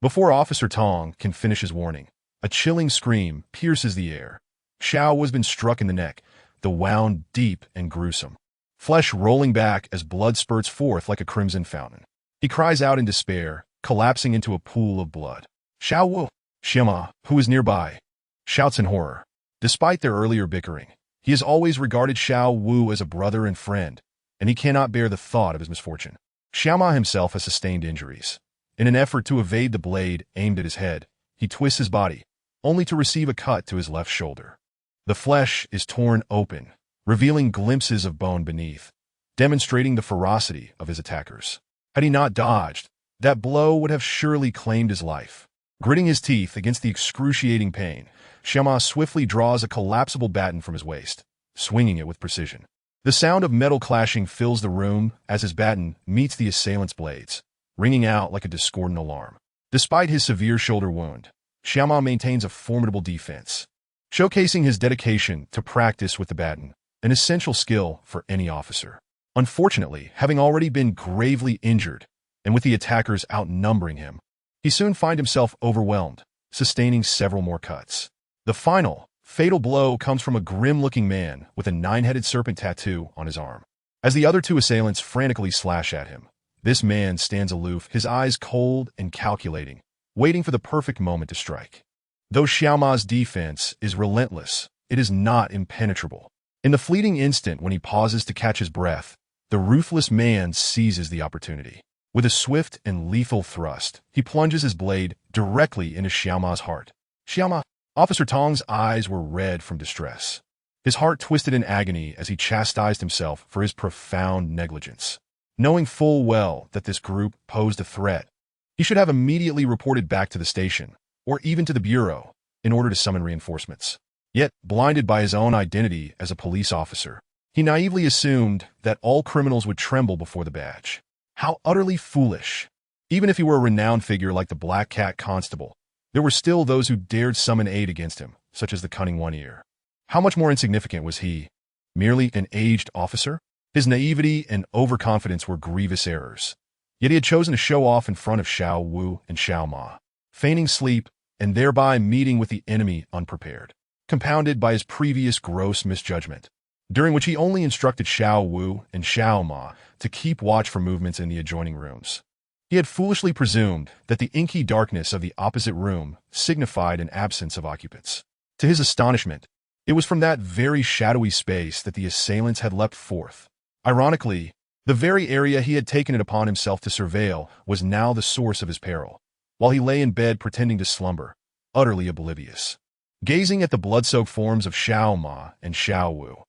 Before Officer Tong can finish his warning, a chilling scream pierces the air. Xiao has been struck in the neck, the wound deep and gruesome, flesh rolling back as blood spurts forth like a crimson fountain. He cries out in despair, collapsing into a pool of blood. Xiaoma, who is nearby, shouts in horror. Despite their earlier bickering, he has always regarded Xiaowu as a brother and friend, and he cannot bear the thought of his misfortune. Xiaoma himself has sustained injuries. In an effort to evade the blade aimed at his head, he twists his body, only to receive a cut to his left shoulder. The flesh is torn open, revealing glimpses of bone beneath, demonstrating the ferocity of his attackers. Had he not dodged, that blow would have surely claimed his life. Gritting his teeth against the excruciating pain, Xiaoma swiftly draws a collapsible baton from his waist, swinging it with precision. The sound of metal clashing fills the room as his baton meets the assailant's blades, ringing out like a discordant alarm. Despite his severe shoulder wound, Xiaoma maintains a formidable defense, showcasing his dedication to practice with the baton, an essential skill for any officer. Unfortunately, having already been gravely injured, and with the attackers outnumbering him, he soon finds himself overwhelmed, sustaining several more cuts. The final, fatal blow comes from a grim-looking man with a 9-headed serpent tattoo on his arm. As the other 2 assailants frantically slash at him, this man stands aloof, his eyes cold and calculating, waiting for the perfect moment to strike. Though Xiaoma's defense is relentless, it is not impenetrable. In the fleeting instant when he pauses to catch his breath, the ruthless man seizes the opportunity. With a swift and lethal thrust, he plunges his blade directly into Xiaoma's heart. Xiaoma, Officer Tong's eyes were red from distress. His heart twisted in agony as he chastised himself for his profound negligence. Knowing full well that this group posed a threat, he should have immediately reported back to the station, or even to the bureau, in order to summon reinforcements. Yet, blinded by his own identity as a police officer, he naively assumed that all criminals would tremble before the badge. How utterly foolish. Even if he were a renowned figure like the Black Cat Constable, there were still those who dared summon aid against him, such as the cunning One-Ear. How much more insignificant was he? Merely an aged officer? His naivety and overconfidence were grievous errors. Yet he had chosen to show off in front of Xiao Wu and Xiao Ma, feigning sleep and thereby meeting with the enemy unprepared, compounded by his previous gross misjudgment, during which he only instructed Xiao Wu and Xiao Ma to keep watch for movements in the adjoining rooms. He had foolishly presumed that the inky darkness of the opposite room signified an absence of occupants. To his astonishment, it was from that very shadowy space that the assailants had leapt forth. Ironically, the very area he had taken it upon himself to surveil was now the source of his peril, while he lay in bed pretending to slumber, utterly oblivious. Gazing at the blood-soaked forms of Xiao Ma and Xiao Wu,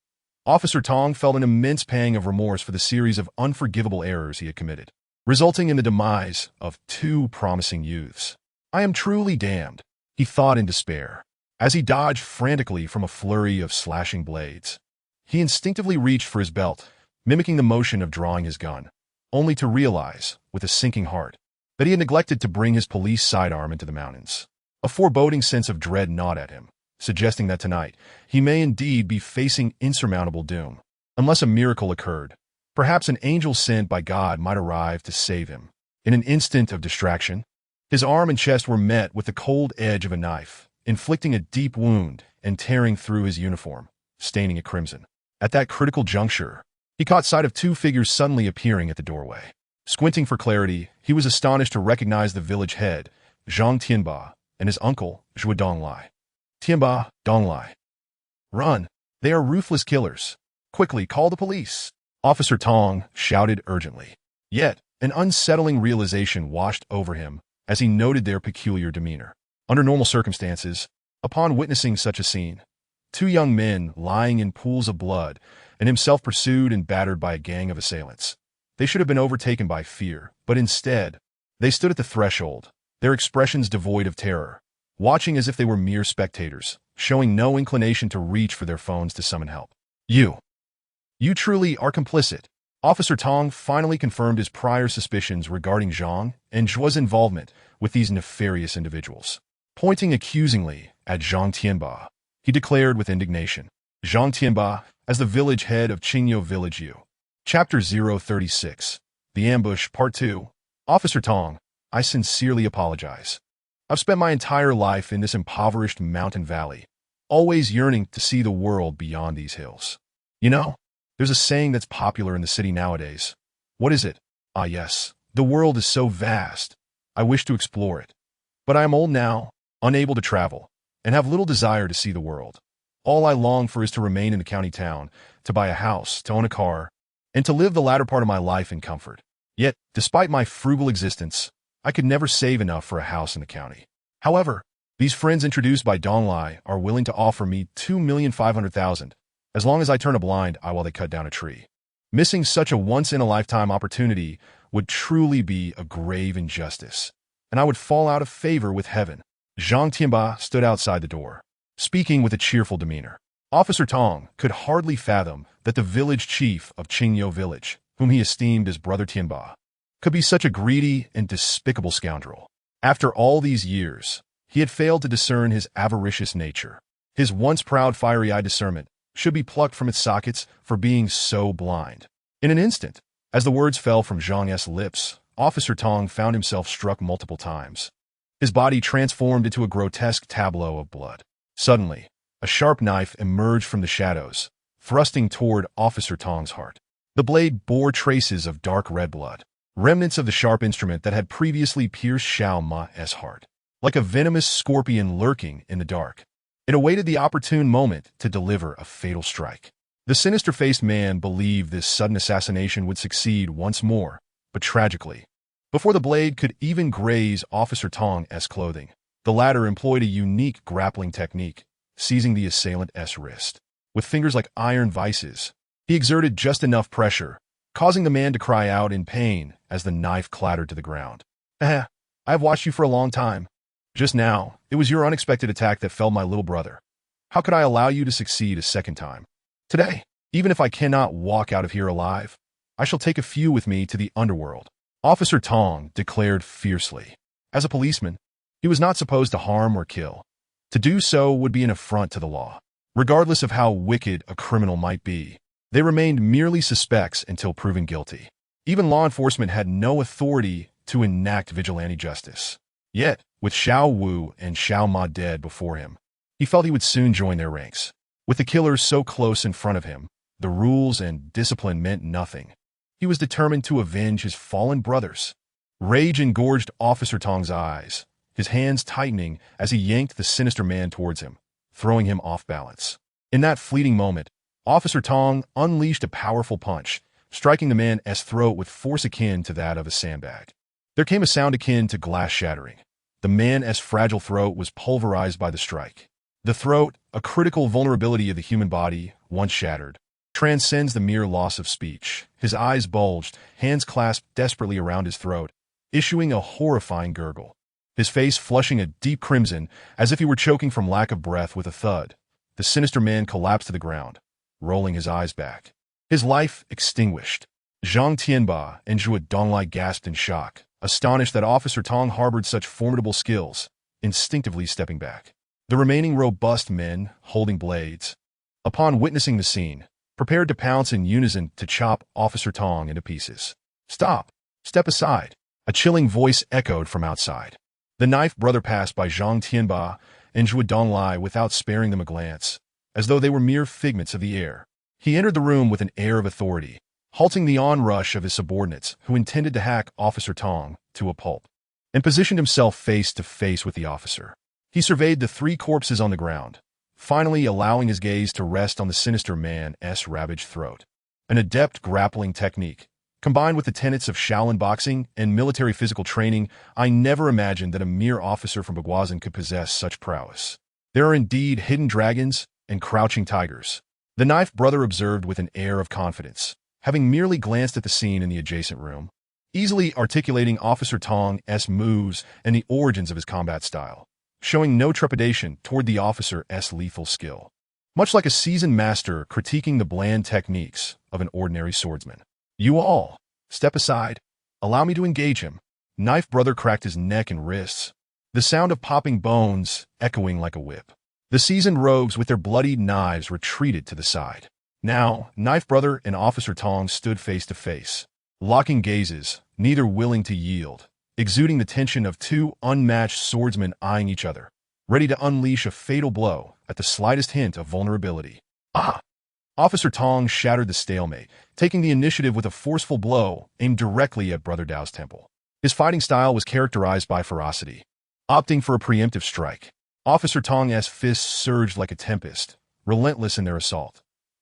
Officer Tong felt an immense pang of remorse for the series of unforgivable errors he had committed, resulting in the demise of two promising youths. I am truly damned, he thought in despair, as he dodged frantically from a flurry of slashing blades. He instinctively reached for his belt, mimicking the motion of drawing his gun, only to realize, with a sinking heart, that he had neglected to bring his police sidearm into the mountains. A foreboding sense of dread gnawed at him, suggesting that tonight he may indeed be facing insurmountable doom. Unless a miracle occurred, perhaps an angel sent by God might arrive to save him. In an instant of distraction, his arm and chest were met with the cold edge of a knife, inflicting a deep wound and tearing through his uniform, staining it crimson. At that critical juncture, he caught sight of two figures suddenly appearing at the doorway. Squinting for clarity, he was astonished to recognize the village head, Zhang Tianba, and his uncle, Zhuo Donglai. Tianba, Donglai. Run! They are ruthless killers. Quickly, call the police! Officer Tong shouted urgently. Yet, an unsettling realization washed over him as he noted their peculiar demeanor. Under normal circumstances, upon witnessing such a scene, two young men lying in pools of blood and himself pursued and battered by a gang of assailants, they should have been overtaken by fear, but instead, they stood at the threshold, their expressions devoid of terror, watching as if they were mere spectators, showing no inclination to reach for their phones to summon help. You truly are complicit. Officer Tong finally confirmed his prior suspicions regarding Zhang and Zhuo's involvement with these nefarious individuals. Pointing accusingly at Zhang Tianba, he declared with indignation, Zhang Tianba, as the village head of Qingyou Village U. Chapter 036, The Ambush, Part 2. Officer Tong, I sincerely apologize. I've spent my entire life in this impoverished mountain valley, always yearning to see the world beyond these hills. You know, there's a saying that's popular in the city nowadays. What is it? Ah yes, the world is so vast. I wish to explore it. But I am old now, unable to travel, and have little desire to see the world. All I long for is to remain in the county town, to buy a house, to own a car, and to live the latter part of my life in comfort. Yet, despite my frugal existence, I could never save enough for a house in the county. However, these friends introduced by Donglai are willing to offer me 2,500,000, as long as I turn a blind eye while they cut down a tree. Missing such a once-in-a-lifetime opportunity would truly be a grave injustice, and I would fall out of favor with heaven. Zhang Tianba stood outside the door, speaking with a cheerful demeanor. Officer Tong could hardly fathom that the village chief of Qingyou Village, whom he esteemed as brother Tianba, could be such a greedy and despicable scoundrel. After all these years, he had failed to discern his avaricious nature. His once proud fiery-eyed discernment should be plucked from its sockets for being so blind. In an instant, as the words fell from Zhang's lips, Officer Tong found himself struck multiple times. His body transformed into a grotesque tableau of blood. Suddenly, a sharp knife emerged from the shadows, thrusting toward Officer Tong's heart. The blade bore traces of dark red blood, remnants of the sharp instrument that had previously pierced Xiao Ma's heart. Like a venomous scorpion lurking in the dark, it awaited the opportune moment to deliver a fatal strike. The sinister-faced man believed this sudden assassination would succeed once more, but tragically, before the blade could even graze Officer Tong's clothing, the latter employed a unique grappling technique, seizing the assailant's wrist. With fingers like iron vices, he exerted just enough pressure, causing the man to cry out in pain as the knife clattered to the ground. I've watched you for a long time. Just now, it was your unexpected attack that felled my little brother. How could I allow you to succeed a second time? Today, even if I cannot walk out of here alive, I shall take a few with me to the underworld, Officer Tong declared fiercely. As a policeman, he was not supposed to harm or kill. To do so would be an affront to the law. Regardless of how wicked a criminal might be, they remained merely suspects until proven guilty. Even law enforcement had no authority to enact vigilante justice. Yet, with Xiao Wu and Xiao Ma dead before him, he felt he would soon join their ranks. With the killers so close in front of him, the rules and discipline meant nothing. He was determined to avenge his fallen brothers. Rage engorged Officer Tong's eyes, his hands tightening as he yanked the sinister man towards him, throwing him off balance. In that fleeting moment, Officer Tong unleashed a powerful punch, striking the man's throat with force akin to that of a sandbag. There came a sound akin to glass shattering. The man's fragile throat was pulverized by the strike. The throat, a critical vulnerability of the human body, once shattered, transcends the mere loss of speech. His eyes bulged, hands clasped desperately around his throat, issuing a horrifying gurgle. His face flushing a deep crimson, as if he were choking from lack of breath. With a thud, the sinister man collapsed to the ground, rolling his eyes back. His life extinguished. Zhang Tianba and Zhuo Donglai gasped in shock, astonished that Officer Tong harbored such formidable skills, instinctively stepping back. The remaining robust men, holding blades, upon witnessing the scene, prepared to pounce in unison to chop Officer Tong into pieces. "Stop! Step aside!" A chilling voice echoed from outside. The knife brother passed by Zhang Tianba and Zhuo Donglai without sparing them a glance, as though they were mere figments of the air. He entered the room with an air of authority, halting the onrush of his subordinates who intended to hack Officer Tong to a pulp, and positioned himself face to face with the officer. He surveyed the three corpses on the ground, finally allowing his gaze to rest on the sinister man's ravaged throat. An adept grappling technique, combined with the tenets of Shaolin boxing and military physical training, I never imagined that a mere officer from Baguazhang could possess such prowess. There are indeed hidden dragons and crouching tigers, the knife brother observed with an air of confidence, having merely glanced at the scene in the adjacent room, easily articulating Officer Tong's moves and the origins of his combat style, showing no trepidation toward the officer's lethal skill, much like a seasoned master critiquing the bland techniques of an ordinary swordsman. "You all, step aside. Allow me to engage him." Knife brother cracked his neck and wrists, the sound of popping bones echoing like a whip. The seasoned rogues with their bloodied knives retreated to the side. Now, Knife brother and Officer Tong stood face to face, locking gazes, neither willing to yield, exuding the tension of two unmatched swordsmen eyeing each other, ready to unleash a fatal blow at the slightest hint of vulnerability. "Ah!" Officer Tong shattered the stalemate, taking the initiative with a forceful blow aimed directly at Brother Dao's temple. His fighting style was characterized by ferocity. Opting for a preemptive strike, Officer Tong's fists surged like a tempest, relentless in their assault.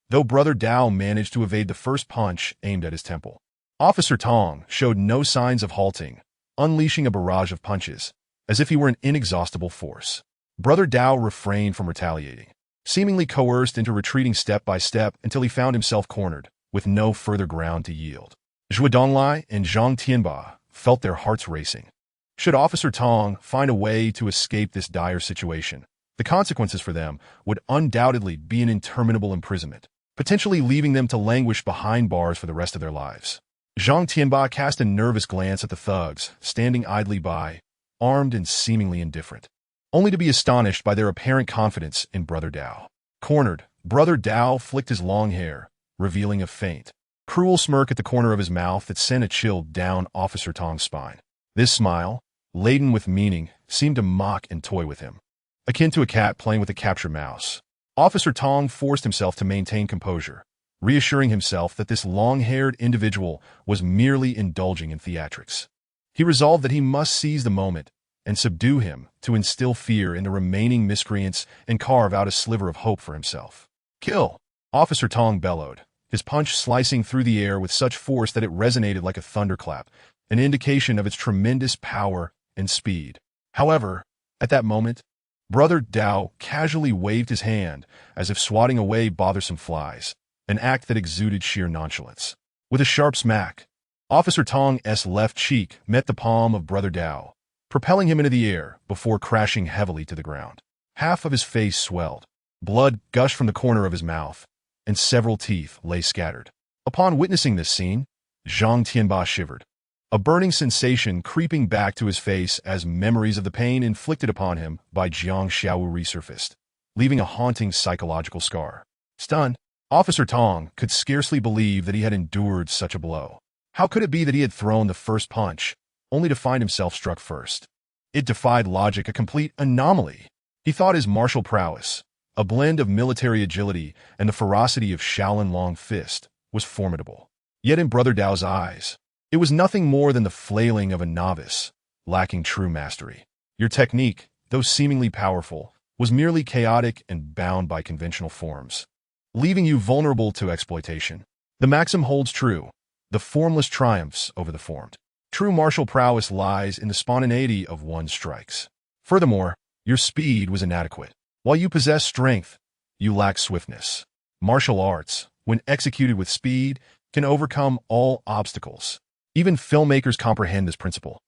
Though Brother Dao managed to evade the first punch aimed at his temple, Officer Tong showed no signs of halting, unleashing a barrage of punches, as if he were an inexhaustible force. Brother Dao refrained from retaliating, seemingly coerced into retreating step by step until he found himself cornered, with no further ground to yield. Zhuo Donglai and Zhang Tianba felt their hearts racing. Should Officer Tong find a way to escape this dire situation, the consequences for them would undoubtedly be an interminable imprisonment, potentially leaving them to languish behind bars for the rest of their lives. Zhang Tianba cast a nervous glance at the thugs, standing idly by, armed and seemingly indifferent, only to be astonished by their apparent confidence in Brother Dao. Cornered, Brother Dao flicked his long hair, revealing a faint, cruel smirk at the corner of his mouth that sent a chill down Officer Tong's spine. This smile, laden with meaning, seemed to mock and toy with him, akin to a cat playing with a captured mouse. Officer Tong forced himself to maintain composure, reassuring himself that this long-haired individual was merely indulging in theatrics. He resolved that he must seize the moment and subdue him to instill fear in the remaining miscreants and carve out a sliver of hope for himself. "Kill!" Officer Tong bellowed, his punch slicing through the air with such force that it resonated like a thunderclap, an indication of its tremendous power and speed. However, at that moment, Brother Dao casually waved his hand as if swatting away bothersome flies, an act that exuded sheer nonchalance. With a sharp smack, Officer Tong's left cheek met the palm of Brother Dao, propelling him into the air before crashing heavily to the ground. Half of his face swelled, Blood gushed from the corner of his mouth, and several teeth lay scattered. Upon witnessing this scene, Zhang Tianba shivered, a burning sensation creeping back to his face as memories of the pain inflicted upon him by Jiang Xiaowu resurfaced, leaving a haunting psychological scar. Stunned, Officer Tong could scarcely believe that he had endured such a blow. How could it be that he had thrown the first punch, only to find himself struck first? It defied logic, a complete anomaly. He thought his martial prowess, a blend of military agility and the ferocity of Shaolin Long Fist, was formidable. Yet in Brother Dao's eyes, it was nothing more than the flailing of a novice, lacking true mastery. Your technique, though seemingly powerful, was merely chaotic and bound by conventional forms, leaving you vulnerable to exploitation. The maxim holds true: the formless triumphs over the formed. True martial prowess lies in the spontaneity of one's strikes. Furthermore, your speed was inadequate. While you possess strength, you lack swiftness. Martial arts, when executed with speed, can overcome all obstacles. Even filmmakers comprehend this principle.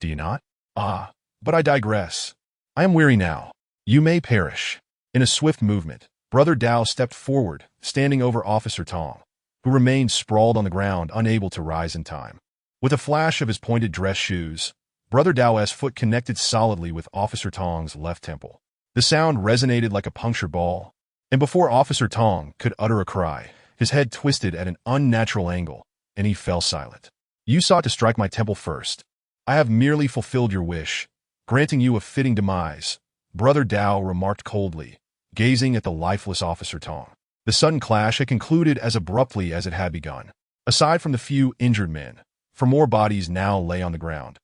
Do you not? But I digress. I am weary now. You may perish. In a swift movement, Brother Dao stepped forward, standing over Officer Tong, who remained sprawled on the ground, unable to rise in time. With a flash of his pointed dress shoes, Brother Dao's foot connected solidly with Officer Tong's left temple. The sound resonated like a punctured ball, and before Officer Tong could utter a cry, his head twisted at an unnatural angle, and he fell silent. You sought to strike my temple first. I have merely fulfilled your wish, granting you a fitting demise, Brother Dao remarked coldly, gazing at the lifeless Officer Tong. The sudden clash had concluded as abruptly as it had begun. Aside from the few injured men, for more bodies now lay on the ground,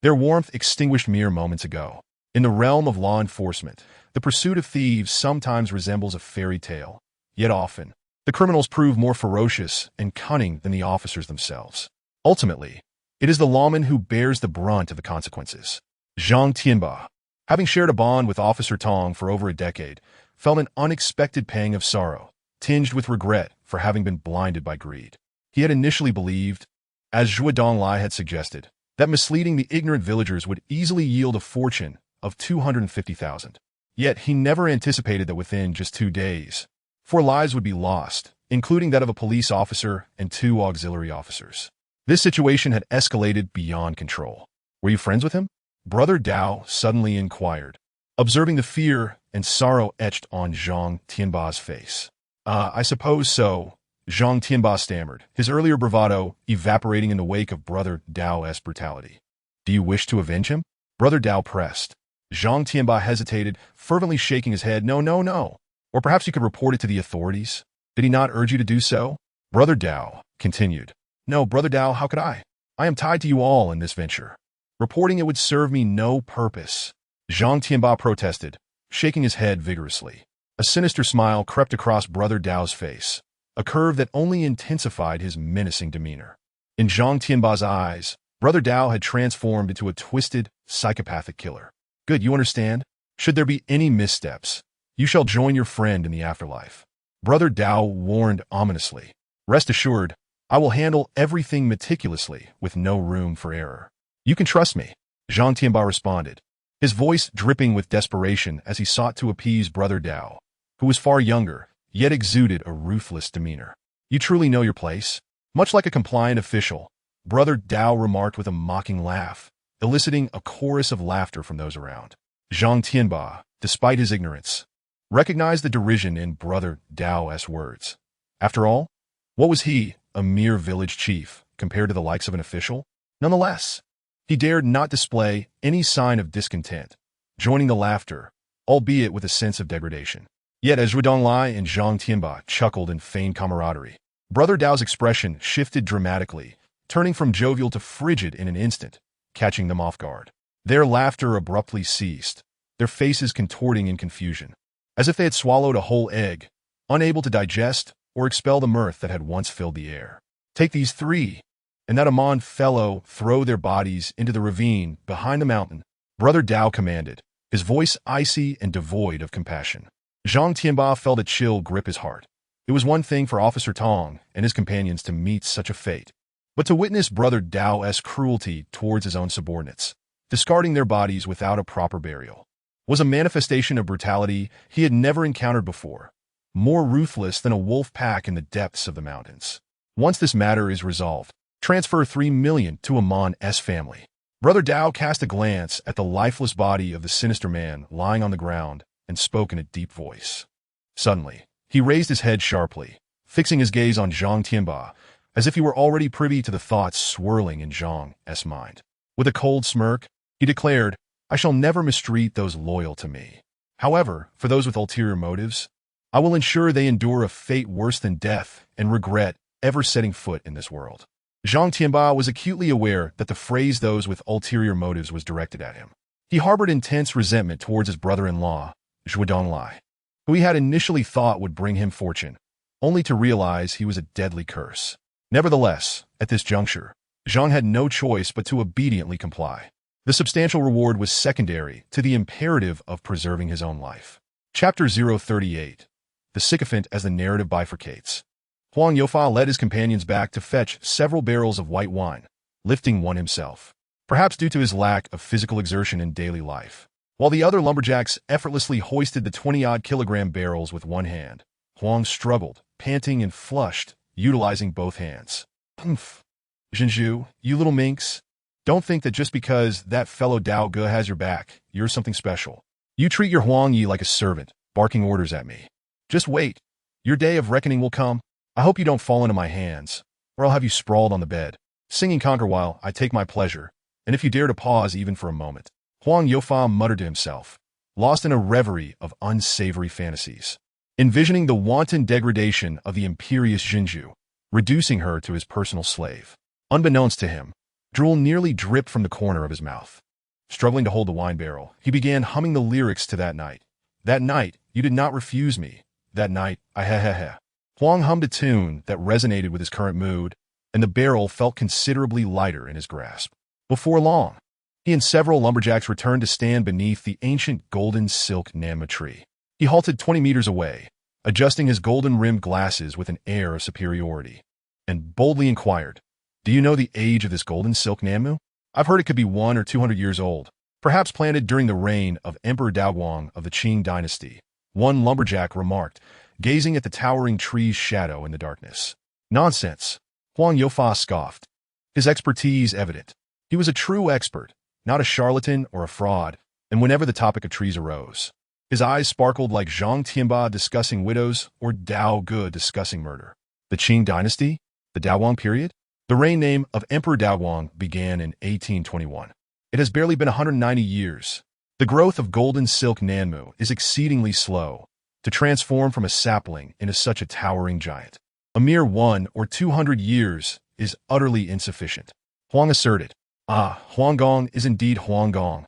their warmth extinguished mere moments ago. In the realm of law enforcement, the pursuit of thieves sometimes resembles a fairy tale, yet often, the criminals prove more ferocious and cunning than the officers themselves. Ultimately, it is the lawman who bears the brunt of the consequences. Zhang Tianba, having shared a bond with Officer Tong for over a decade, felt an unexpected pang of sorrow, tinged with regret for having been blinded by greed. He had initially believed, as Zhuo Donglai had suggested, that misleading the ignorant villagers would easily yield a fortune of 250,000. Yet he never anticipated that within just 2 days, 4 lives would be lost, including that of a police officer and 2 auxiliary officers. This situation had escalated beyond control. Were you friends with him? Brother Dao suddenly inquired, observing the fear and sorrow etched on Zhang Tianba's face. I suppose so, Zhang Tianba stammered, his earlier bravado evaporating in the wake of Brother Dao's brutality. Do you wish to avenge him? Brother Dao pressed. Zhang Tianba hesitated, fervently shaking his head. No. Or perhaps you could report it to the authorities? Did he not urge you to do so? Brother Dao continued. No, Brother Dao, how could I? I am tied to you all in this venture. Reporting it would serve me no purpose. Zhang Tianba protested, shaking his head vigorously. A sinister smile crept across Brother Dao's face, a curve that only intensified his menacing demeanor. In Zhang Tianba's eyes, Brother Dao had transformed into a twisted, psychopathic killer. Good, you understand? Should there be any missteps, you shall join your friend in the afterlife. Brother Dao warned ominously. Rest assured, I will handle everything meticulously with no room for error. You can trust me, Zhang Tianba responded, his voice dripping with desperation as he sought to appease Brother Dao, who was far younger, yet exuded a ruthless demeanor. You truly know your place? Much like a compliant official, Brother Dao remarked with a mocking laugh, eliciting a chorus of laughter from those around. Zhang Tianba, despite his ignorance, recognized the derision in Brother Dao's words. After all, what was he, a mere village chief, compared to the likes of an official? Nonetheless, he dared not display any sign of discontent, joining the laughter, albeit with a sense of degradation. Yet as Zhuo Donglai and Zhang Tianba chuckled in feigned camaraderie, Brother Dao's expression shifted dramatically, turning from jovial to frigid in an instant, catching them off guard. Their laughter abruptly ceased, their faces contorting in confusion, as if they had swallowed a whole egg, unable to digest or expel the mirth that had once filled the air. Take these 3, and that Amon fellow throw their bodies into the ravine behind the mountain, Brother Dao commanded, his voice icy and devoid of compassion. Zhang Tianba felt a chill grip his heart. It was one thing for Officer Tong and his companions to meet such a fate, but to witness Brother Dao's cruelty towards his own subordinates, discarding their bodies without a proper burial. was a manifestation of brutality he had never encountered before, more ruthless than a wolf pack in the depths of the mountains. Once this matter is resolved, transfer 3 million to Amon's family. Brother Dao cast a glance at the lifeless body of the sinister man lying on the ground and spoke in a deep voice. Suddenly, he raised his head sharply, fixing his gaze on Zhang Tianba, as if he were already privy to the thoughts swirling in Zhang's mind. With a cold smirk, he declared, "I shall never mistreat those loyal to me. However, for those with ulterior motives, I will ensure they endure a fate worse than death and regret ever setting foot in this world." Zhang Tianba was acutely aware that the phrase "those with ulterior motives" was directed at him. He harbored intense resentment towards his brother-in-law, Zhuo Donglai, who he had initially thought would bring him fortune, only to realize he was a deadly curse. Nevertheless, at this juncture, Zhang had no choice but to obediently comply. The substantial reward was secondary to the imperative of preserving his own life. Chapter 038. The Sycophant as the narrative bifurcates. Huang Youfa led his companions back to fetch several barrels of white wine, lifting one himself, perhaps due to his lack of physical exertion in daily life. While the other lumberjacks effortlessly hoisted the 20-odd kilogram barrels with one hand, Huang struggled, panting and flushed, utilizing both hands. "Humph. Zhenju, you little minx. Don't think that just because that fellow Dao Ge has your back, you're something special. You treat your Huang Yi like a servant, barking orders at me. Just wait. Your day of reckoning will come. I hope you don't fall into my hands, or I'll have you sprawled on the bed, singing conquer while I take my pleasure, and if you dare to pause even for a moment." Huang Youfa muttered to himself, lost in a reverie of unsavory fantasies, envisioning the wanton degradation of the imperious Zhenju, reducing her to his personal slave. Unbeknownst to him, drool nearly dripped from the corner of his mouth. Struggling to hold the wine barrel, he began humming the lyrics to That Night. "That night, you did not refuse me. That night, I ha. Huang hummed a tune that resonated with his current mood, and the barrel felt considerably lighter in his grasp. Before long, he and several lumberjacks returned to stand beneath the ancient golden silk Nanma tree. He halted 20 meters away, adjusting his golden-rimmed glasses with an air of superiority, and boldly inquired, "Do you know the age of this golden silk Nanmu? I've heard it could be 100 or 200 years old, perhaps planted during the reign of Emperor Daoguang of the Qing dynasty," one lumberjack remarked, gazing at the towering tree's shadow in the darkness. "Nonsense," Huang Youfa scoffed, his expertise evident. He was a true expert, not a charlatan or a fraud, and whenever the topic of trees arose, his eyes sparkled like Zhang Tianba discussing widows or Dao Ge discussing murder. The Qing dynasty? The Daoguang period? The reign name of Emperor Daoguang began in 1821. It has barely been 190 years. The growth of golden silk Nanmu is exceedingly slow. To transform from a sapling into such a towering giant, a mere 100 or 200 years is utterly insufficient. Huang asserted. Huanggong is indeed Huanggong.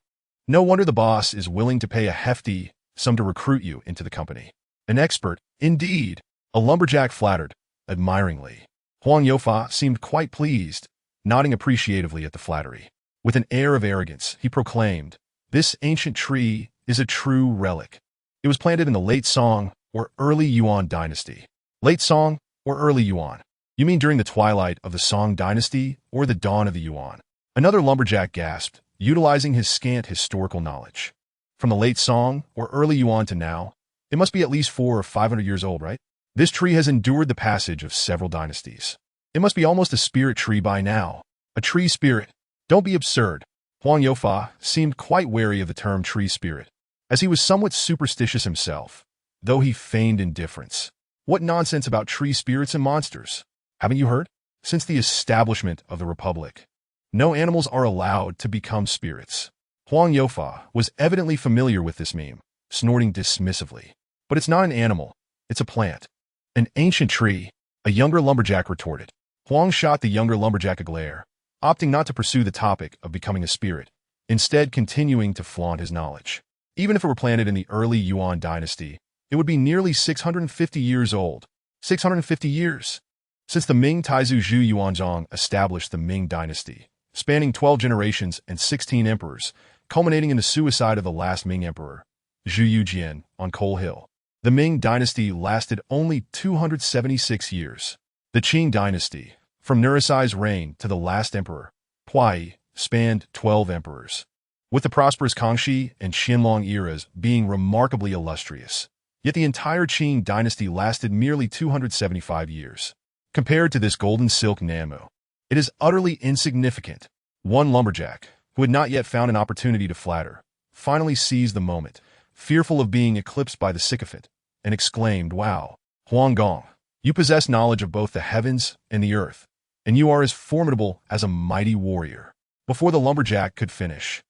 No wonder the boss is willing to pay a hefty sum to recruit you into the company. An expert, indeed, a lumberjack flattered, admiringly. Huang Youfa seemed quite pleased, nodding appreciatively at the flattery. With an air of arrogance, he proclaimed, "This ancient tree is a true relic. It was planted in the late Song or early Yuan dynasty." Late Song or early Yuan? You mean during the twilight of the Song dynasty or the dawn of the Yuan? Another lumberjack gasped, utilizing his scant historical knowledge. From the late Song or early Yuan to now, it must be at least 400 or 500 years old, right? This tree has endured the passage of several dynasties. It must be almost a spirit tree by now. A tree spirit? Don't be absurd. Huang Youfa seemed quite wary of the term tree spirit, as he was somewhat superstitious himself, though he feigned indifference. What nonsense about tree spirits and monsters? Haven't you heard? Since the establishment of the Republic, no animals are allowed to become spirits. Huang Youfa was evidently familiar with this meme, snorting dismissively. But it's not an animal, it's a plant. An ancient tree, a younger lumberjack retorted. Huang shot the younger lumberjack a glare, opting not to pursue the topic of becoming a spirit, instead continuing to flaunt his knowledge. Even if it were planted in the early Yuan dynasty, it would be nearly 650 years old. 650 years! Since the Ming Taizu Zhu Yuanzhong established the Ming dynasty, spanning 12 generations and 16 emperors, culminating in the suicide of the last Ming emperor, Zhu Yujian, on Coal Hill. The Ming dynasty lasted only 276 years. The Qing dynasty, from Nurasai's reign to the last emperor, Puyi, spanned 12 emperors. with the prosperous Kangxi and Qianlong eras being remarkably illustrious. Yet the entire Qing dynasty lasted merely 275 years. Compared to this golden silk Namu, it is utterly insignificant. One lumberjack, who had not yet found an opportunity to flatter, finally seized the moment, fearful of being eclipsed by the sycophant, and exclaimed, "Wow, Huang Gong, you possess knowledge of both the heavens and the earth, and you are as formidable as a mighty warrior." Before the lumberjack could finish,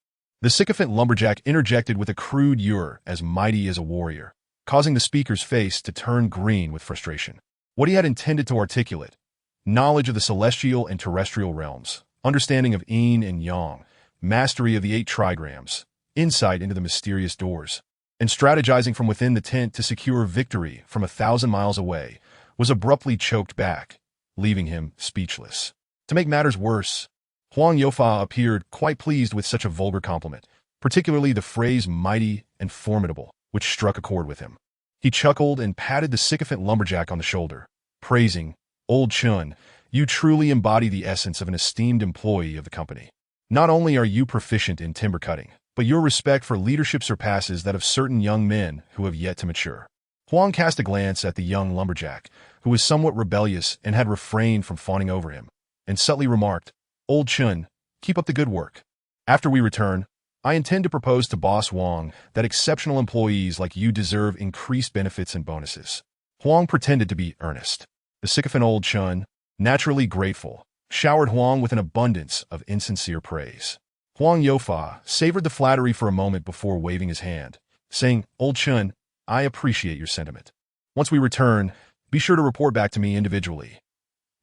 the sycophant lumberjack interjected with a crude "You're as mighty as a warrior," causing the speaker's face to turn green with frustration. What he had intended to articulate, knowledge of the celestial and terrestrial realms, understanding of yin and yang, mastery of the 8 trigrams, insight into the mysterious doors, and strategizing from within the tent to secure victory from 1,000 miles away, was abruptly choked back, leaving him speechless. To make matters worse, Huang Youfa appeared quite pleased with such a vulgar compliment, particularly the phrase mighty and formidable, which struck a chord with him. He chuckled and patted the sycophant lumberjack on the shoulder, praising, "Old Chun, you truly embody the essence of an esteemed employee of the company. Not only are you proficient in timber cutting, but your respect for leadership surpasses that of certain young men who have yet to mature." Huang cast a glance at the young lumberjack, who was somewhat rebellious and had refrained from fawning over him, and subtly remarked, "Old Chun, keep up the good work. After we return, I intend to propose to Boss Wang that exceptional employees like you deserve increased benefits and bonuses." Huang pretended to be earnest. The sycophant Old Chun, naturally grateful, showered Huang with an abundance of insincere praise. Huang Youfa savored the flattery for a moment before waving his hand, saying, "Old Chun, I appreciate your sentiment. Once we return, be sure to report back to me individually.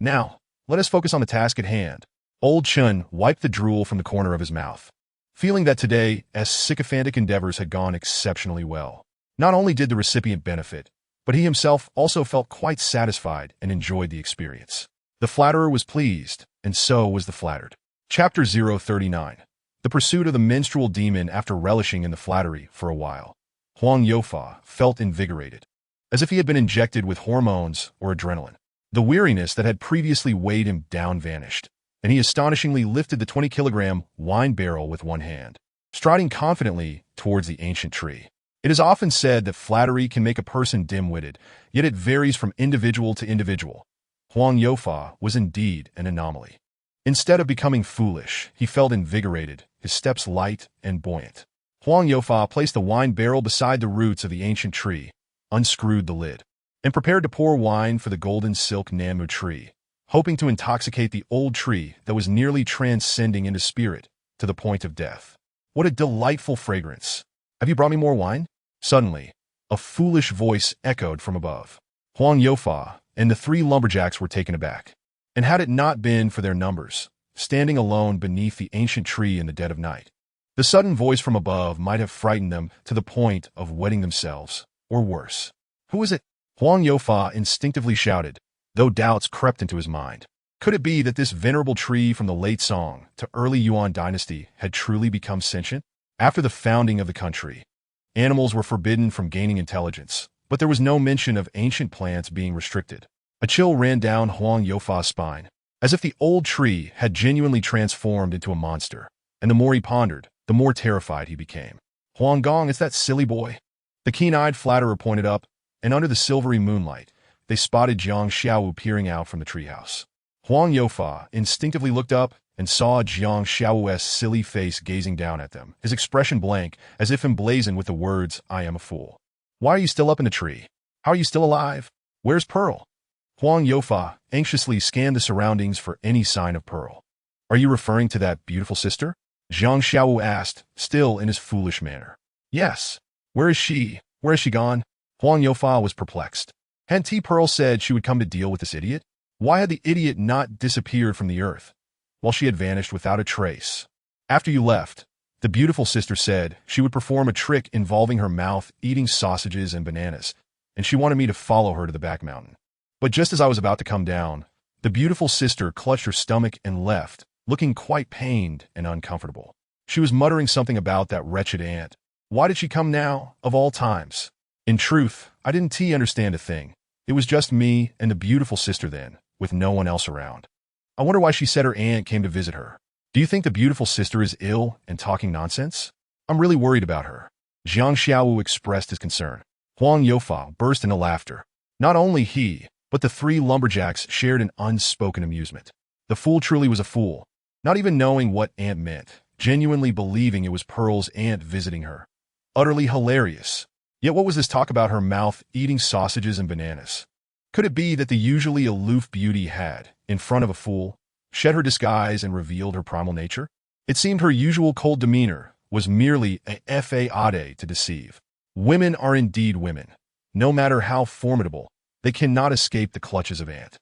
Now, let us focus on the task at hand." Old Chun wiped the drool from the corner of his mouth, feeling that today's sycophantic endeavors had gone exceptionally well. Not only did the recipient benefit, but he himself also felt quite satisfied and enjoyed the experience. The flatterer was pleased, and so was the flattered. Chapter 039. The pursuit of the menstrual demon. After relishing in the flattery for a while, Huang Youfa felt invigorated, as if he had been injected with hormones or adrenaline. The weariness that had previously weighed him down vanished, and he astonishingly lifted the 20-kilogram wine barrel with one hand, striding confidently towards the ancient tree. It is often said that flattery can make a person dim-witted, yet it varies from individual to individual. Huang Youfa was indeed an anomaly. Instead of becoming foolish, he felt invigorated, his steps light and buoyant. Huang Youfa placed the wine barrel beside the roots of the ancient tree, unscrewed the lid, and prepared to pour wine for the golden silk Namu tree, hoping to intoxicate the old tree that was nearly transcending into spirit to the point of death. What a delightful fragrance! "Have you brought me more wine?" Suddenly, a foolish voice echoed from above. Huang Youfa and the 3 lumberjacks were taken aback. And had it not been for their numbers, standing alone beneath the ancient tree in the dead of night, the sudden voice from above might have frightened them to the point of wetting themselves, or worse. "Who is it?" Huang Youfa instinctively shouted, though doubts crept into his mind. Could it be that this venerable tree from the late Song to early Yuan dynasty had truly become sentient? After the founding of the country, animals were forbidden from gaining intelligence, but there was no mention of ancient plants being restricted. A chill ran down Huang Youfa's spine, as if the old tree had genuinely transformed into a monster, and the more he pondered, the more terrified he became. "Huang Gong, it's that silly boy." The keen-eyed flatterer pointed up, and under the silvery moonlight, they spotted Jiang Xiaowu peering out from the treehouse. Huang Youfa instinctively looked up and saw Jiang Xiaowu's silly face gazing down at them, his expression blank, as if emblazoned with the words, "I am a fool." "Why are you still up in the tree? How are you still alive? Where's Pearl?" Huang Youfa anxiously scanned the surroundings for any sign of Pearl. "Are you referring to that beautiful sister?" Jiang Xiaowu asked, still in his foolish manner. "Yes. Where is she? Where has she gone?" Huang Youfa was perplexed. Hadn't T. Pearl said she would come to deal with this idiot? Why had the idiot not disappeared from the earth, while she had vanished without a trace? "After you left, the beautiful sister said she would perform a trick involving her mouth eating sausages and bananas, and she wanted me to follow her to the back mountain. But just as I was about to come down, the beautiful sister clutched her stomach and left, looking quite pained and uncomfortable. She was muttering something about that wretched ant. Why did she come now, of all times? In truth, I didn't understand a thing. It was just me and the beautiful sister then, with no one else around. I wonder why she said her aunt came to visit her. Do you think the beautiful sister is ill and talking nonsense? I'm really worried about her. Jiang Xiaowu expressed his concern. Huang Youfa burst into laughter. Not only he, but the three lumberjacks shared an unspoken amusement. The fool truly was a fool, not even knowing what aunt meant, genuinely believing it was Pearl's aunt visiting her. Utterly hilarious. Yet what was this talk about her mouth eating sausages and bananas? Could it be that the usually aloof beauty had, in front of a fool, shed her disguise and revealed her primal nature? It seemed her usual cold demeanor was merely a fade to deceive. Women are indeed women. No matter how formidable, they cannot escape the clutches of aunt.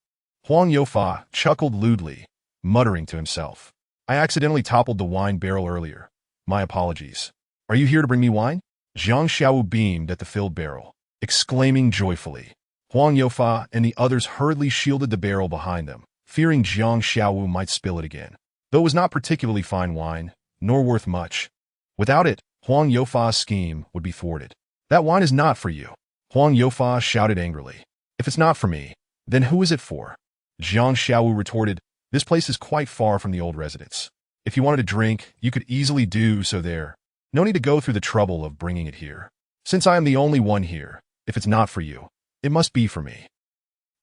Huang Youfa chuckled lewdly, muttering to himself. I accidentally toppled the wine barrel earlier. My apologies. Are you here to bring me wine? Jiang Xiaowu beamed at the filled barrel, exclaiming joyfully. Huang Youfa and the others hurriedly shielded the barrel behind them, fearing Jiang Xiaowu might spill it again. Though it was not particularly fine wine, nor worth much. Without it, Huang Youfa's scheme would be thwarted. That wine is not for you, Huang Youfa shouted angrily. If it's not for me, then who is it for? Jiang Xiaowu retorted, this place is quite far from the old residence. If you wanted to drink, you could easily do so there. No need to go through the trouble of bringing it here. Since I am the only one here, if it's not for you, it must be for me.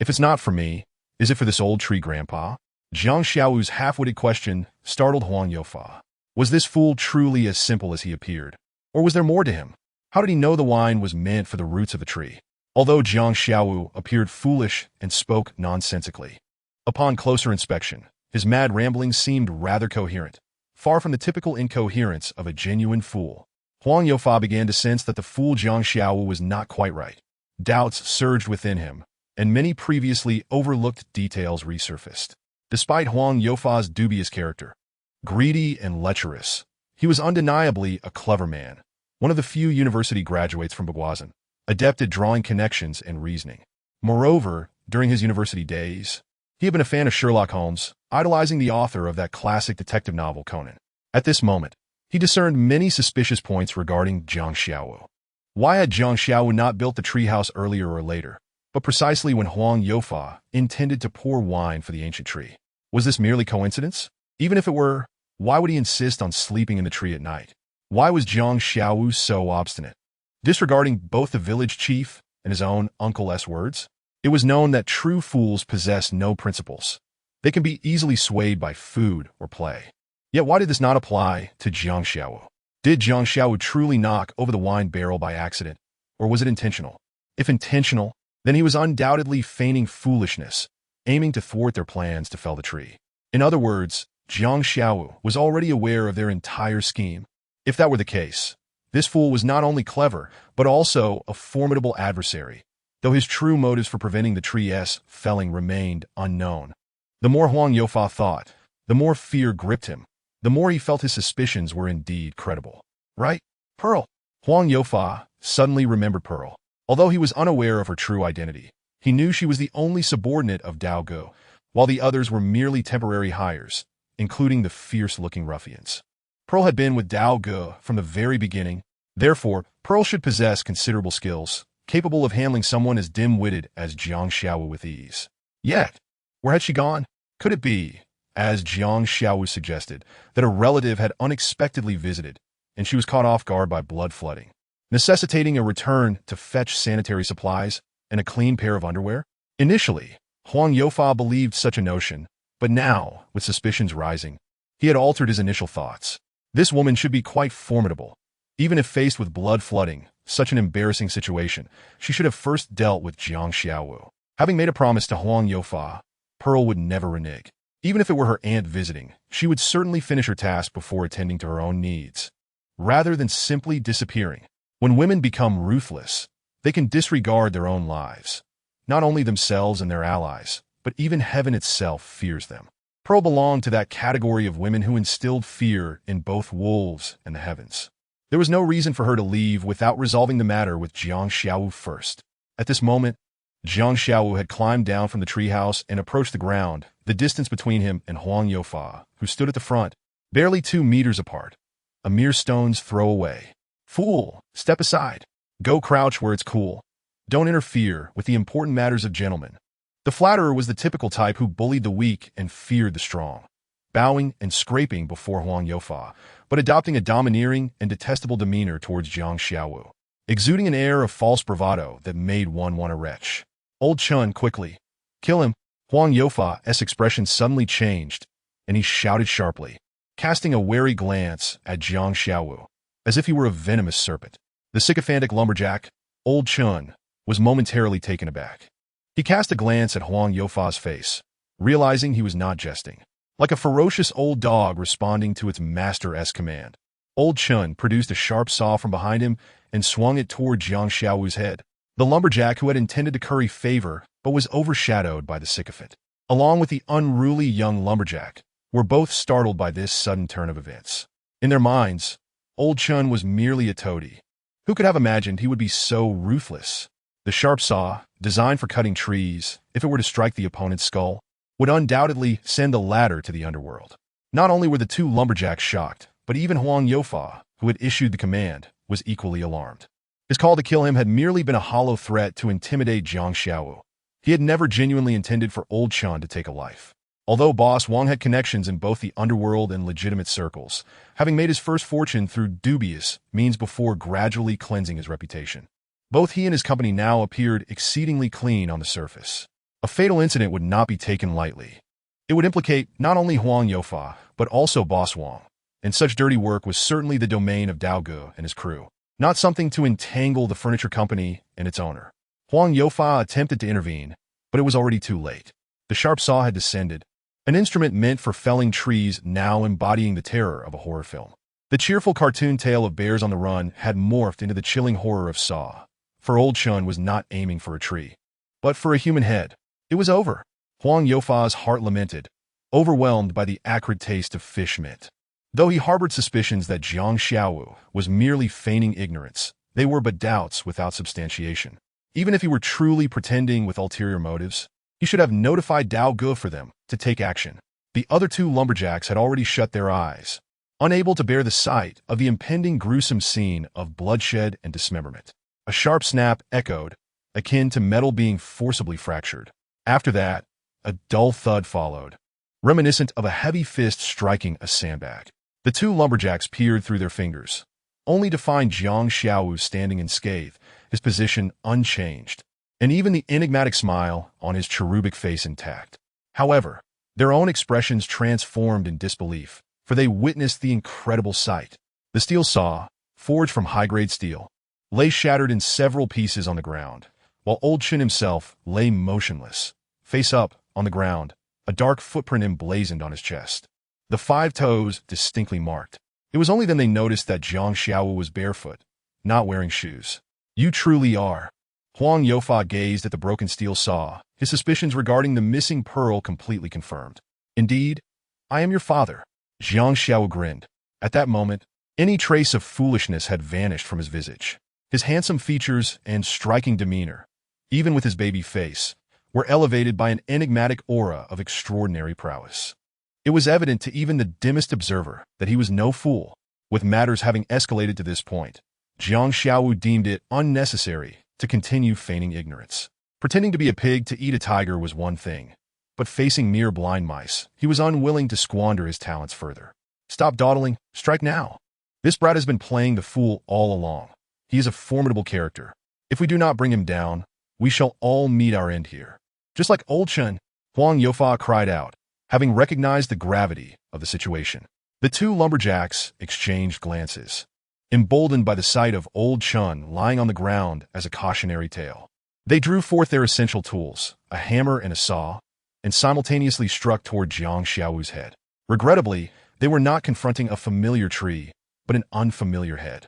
If it's not for me, is it for this old tree grandpa? Jiang Xiaowu's half-witted question startled Huang Youfa. Was this fool truly as simple as he appeared? Or was there more to him? How did he know the wine was meant for the roots of a tree? Although Jiang Xiaowu appeared foolish and spoke nonsensically, upon closer inspection, his mad ramblings seemed rather coherent, far from the typical incoherence of a genuine fool. Huang Youfa began to sense that the fool Jiang Xiaowu was not quite right. Doubts surged within him, and many previously overlooked details resurfaced. Despite Huang Youfa's dubious character, greedy and lecherous, he was undeniably a clever man, one of the few university graduates from Baguazhou, adept at drawing connections and reasoning. Moreover, during his university days, he had been a fan of Sherlock Holmes, idolizing the author of that classic detective novel Conan. At this moment, he discerned many suspicious points regarding Jiang Xiaowu. Why had Jiang Xiaowu not built the treehouse earlier or later, but precisely when Huang Youfa intended to pour wine for the ancient tree? Was this merely coincidence? Even if it were, why would he insist on sleeping in the tree at night? Why was Jiang Xiaowu so obstinate? Disregarding both the village chief and his own uncle's words, it was known that true fools possess no principles. They can be easily swayed by food or play. Yet why did this not apply to Jiang Xiaowu? Did Jiang Xiaowu truly knock over the wine barrel by accident, or was it intentional? If intentional, then he was undoubtedly feigning foolishness, aiming to thwart their plans to fell the tree. In other words, Jiang Xiaowu was already aware of their entire scheme. If that were the case, this fool was not only clever, but also a formidable adversary, though his true motives for preventing the tree's felling remained unknown. The more Huang Youfa thought, the more fear gripped him, the more he felt his suspicions were indeed credible. Right? Pearl. Huang Youfa suddenly remembered Pearl. Although he was unaware of her true identity, he knew she was the only subordinate of Dao Ge, while the others were merely temporary hires, including the fierce-looking ruffians. Pearl had been with Dao Ge from the very beginning. Therefore, Pearl should possess considerable skills, capable of handling someone as dim-witted as Jiang Xiaowu with ease. Yet, where had she gone? Could it be, as Jiang Xiaowu suggested, that a relative had unexpectedly visited, and she was caught off guard by blood flooding, necessitating a return to fetch sanitary supplies and a clean pair of underwear? Initially, Huang Youfa believed such a notion, but now, with suspicions rising, he had altered his initial thoughts. This woman should be quite formidable. Even if faced with blood flooding, such an embarrassing situation, she should have first dealt with Jiang Xiaowu. Having made a promise to Huang Youfa, Pearl would never renege. Even if it were her aunt visiting, she would certainly finish her task before attending to her own needs, rather than simply disappearing. When women become ruthless, they can disregard their own lives. Not only themselves and their allies, but even heaven itself fears them. Pearl belonged to that category of women who instilled fear in both wolves and the heavens. There was no reason for her to leave without resolving the matter with Jiang Xiaowu first. At this moment, Jiang Xiaowu had climbed down from the treehouse and approached the ground, the distance between him and Huang Youfa, who stood at the front, barely 2 meters apart, a mere stone's throw away. Fool, step aside. Go crouch where it's cool. Don't interfere with the important matters of gentlemen. The flatterer was the typical type who bullied the weak and feared the strong. bowing and scraping before Huang Youfa, but adopting a domineering and detestable demeanor towards Jiang Xiaowu, exuding an air of false bravado that made one want to retch. Old Chun quickly. Kill him. Huang Youfa's expression suddenly changed, and he shouted sharply, casting a wary glance at Jiang Xiaowu, as if he were a venomous serpent. The sycophantic lumberjack, Old Chun, was momentarily taken aback. He cast a glance at Huang Youfa's face, realizing he was not jesting. Like a ferocious old dog responding to its master's command, Old Chun produced a sharp saw from behind him and swung it toward Jiang Xiaowu's head. The lumberjack, who had intended to curry favor but was overshadowed by the sycophant, along with the unruly young lumberjack, were both startled by this sudden turn of events. In their minds, Old Chun was merely a toady. Who could have imagined he would be so ruthless? The sharp saw, designed for cutting trees, if it were to strike the opponent's skull, would undoubtedly send the latter to the underworld. Not only were the two lumberjacks shocked, but even Huang Youfa, who had issued the command, was equally alarmed. His call to kill him had merely been a hollow threat to intimidate Jiang Xiaowu. He had never genuinely intended for Old Chun to take a life. Although Boss Wang had connections in both the underworld and legitimate circles, having made his first fortune through dubious means before gradually cleansing his reputation, both he and his company now appeared exceedingly clean on the surface. A fatal incident would not be taken lightly. It would implicate not only Huang Youfa, but also Boss Wang, and such dirty work was certainly the domain of Dao Ge and his crew, not something to entangle the furniture company and its owner. Huang Youfa attempted to intervene, but it was already too late. The sharp saw had descended, an instrument meant for felling trees now embodying the terror of a horror film. The cheerful cartoon tale of bears on the run had morphed into the chilling horror of Saw, for Old Chun was not aiming for a tree, but for a human head. It was over. Huang Youfa's heart lamented, overwhelmed by the acrid taste of fish meat. Though he harbored suspicions that Jiang Xiaowu was merely feigning ignorance, they were but doubts without substantiation. Even if he were truly pretending with ulterior motives, he should have notified Dao Ge for them to take action. The other two lumberjacks had already shut their eyes, unable to bear the sight of the impending gruesome scene of bloodshed and dismemberment. A sharp snap echoed, akin to metal being forcibly fractured. After that, a dull thud followed, reminiscent of a heavy fist striking a sandbag. The two lumberjacks peered through their fingers, only to find Jiang Xiaowu standing unscathed, his position unchanged, and even the enigmatic smile on his cherubic face intact. However, their own expressions transformed in disbelief, for they witnessed the incredible sight. The steel saw, forged from high-grade steel, lay shattered in several pieces on the ground, while Old Chun himself lay motionless, face up, on the ground, a dark footprint emblazoned on his chest. The 5 toes distinctly marked. It was only then they noticed that Jiang Xiaowu was barefoot, not wearing shoes. You truly are. Huang Youfa gazed at the broken steel saw, his suspicions regarding the missing pearl completely confirmed. Indeed, I am your father. Jiang Xiaowu grinned. At that moment, any trace of foolishness had vanished from his visage. His handsome features and striking demeanor, even with his baby face, were elevated by an enigmatic aura of extraordinary prowess. It was evident to even the dimmest observer that he was no fool. With matters having escalated to this point, Jiang Xiaowu deemed it unnecessary to continue feigning ignorance. Pretending to be a pig to eat a tiger was one thing, but facing mere blind mice, he was unwilling to squander his talents further. Stop dawdling, strike now. This brat has been playing the fool all along. He is a formidable character. If we do not bring him down, we shall all meet our end here. Just like Old Chun, Huang Youfa cried out, having recognized the gravity of the situation. The two lumberjacks exchanged glances, emboldened by the sight of Old Chun lying on the ground as a cautionary tale. They drew forth their essential tools, a hammer and a saw, and simultaneously struck toward Jiang Xiaowu's head. Regrettably, they were not confronting a familiar tree, but an unfamiliar head.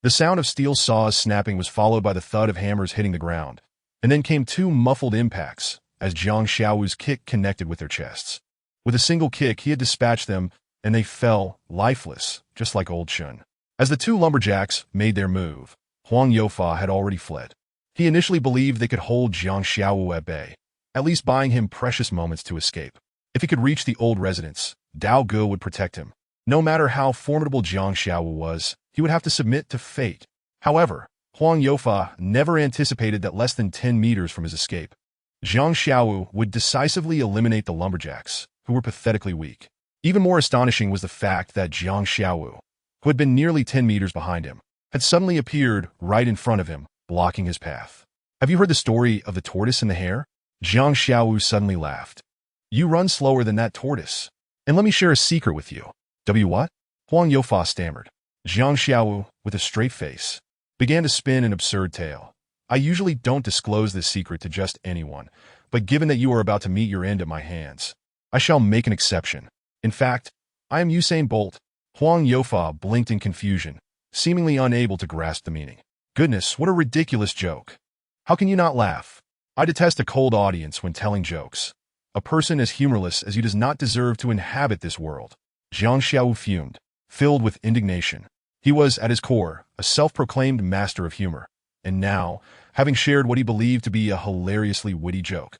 The sound of steel saws snapping was followed by the thud of hammers hitting the ground, and then came 2 muffled impacts as Jiang Xiaowu's kick connected with their chests. With a single kick, he had dispatched them, and they fell, lifeless, just like Old Chun. As the two lumberjacks made their move, Huang Youfa had already fled. He initially believed they could hold Jiang Xiaowu at bay, at least buying him precious moments to escape. If he could reach the old residence, Dao Ge would protect him. No matter how formidable Jiang Xiaowu was, he would have to submit to fate. However, Huang Youfa never anticipated that less than 10 meters from his escape, Jiang Xiaowu would decisively eliminate the lumberjacks, who were pathetically weak. Even more astonishing was the fact that Jiang Xiaowu, who had been nearly 10 meters behind him, had suddenly appeared right in front of him, blocking his path. Have you heard the story of the tortoise and the hare? Jiang Xiaowu suddenly laughed. You run slower than that tortoise. And let me share a secret with you. What? Huang Youfa stammered. Jiang Xiaowu, with a straight face, began to spin an absurd tale. I usually don't disclose this secret to just anyone, but given that you are about to meet your end at my hands, I shall make an exception. In fact, I am Usain Bolt. Huang Youfa blinked in confusion, seemingly unable to grasp the meaning. Goodness, what a ridiculous joke. How can you not laugh? I detest a cold audience when telling jokes. A person as humorless as you does not deserve to inhabit this world. Jiang Xiaowu fumed, filled with indignation. He was, at his core, a self-proclaimed master of humor, and now, having shared what he believed to be a hilariously witty joke,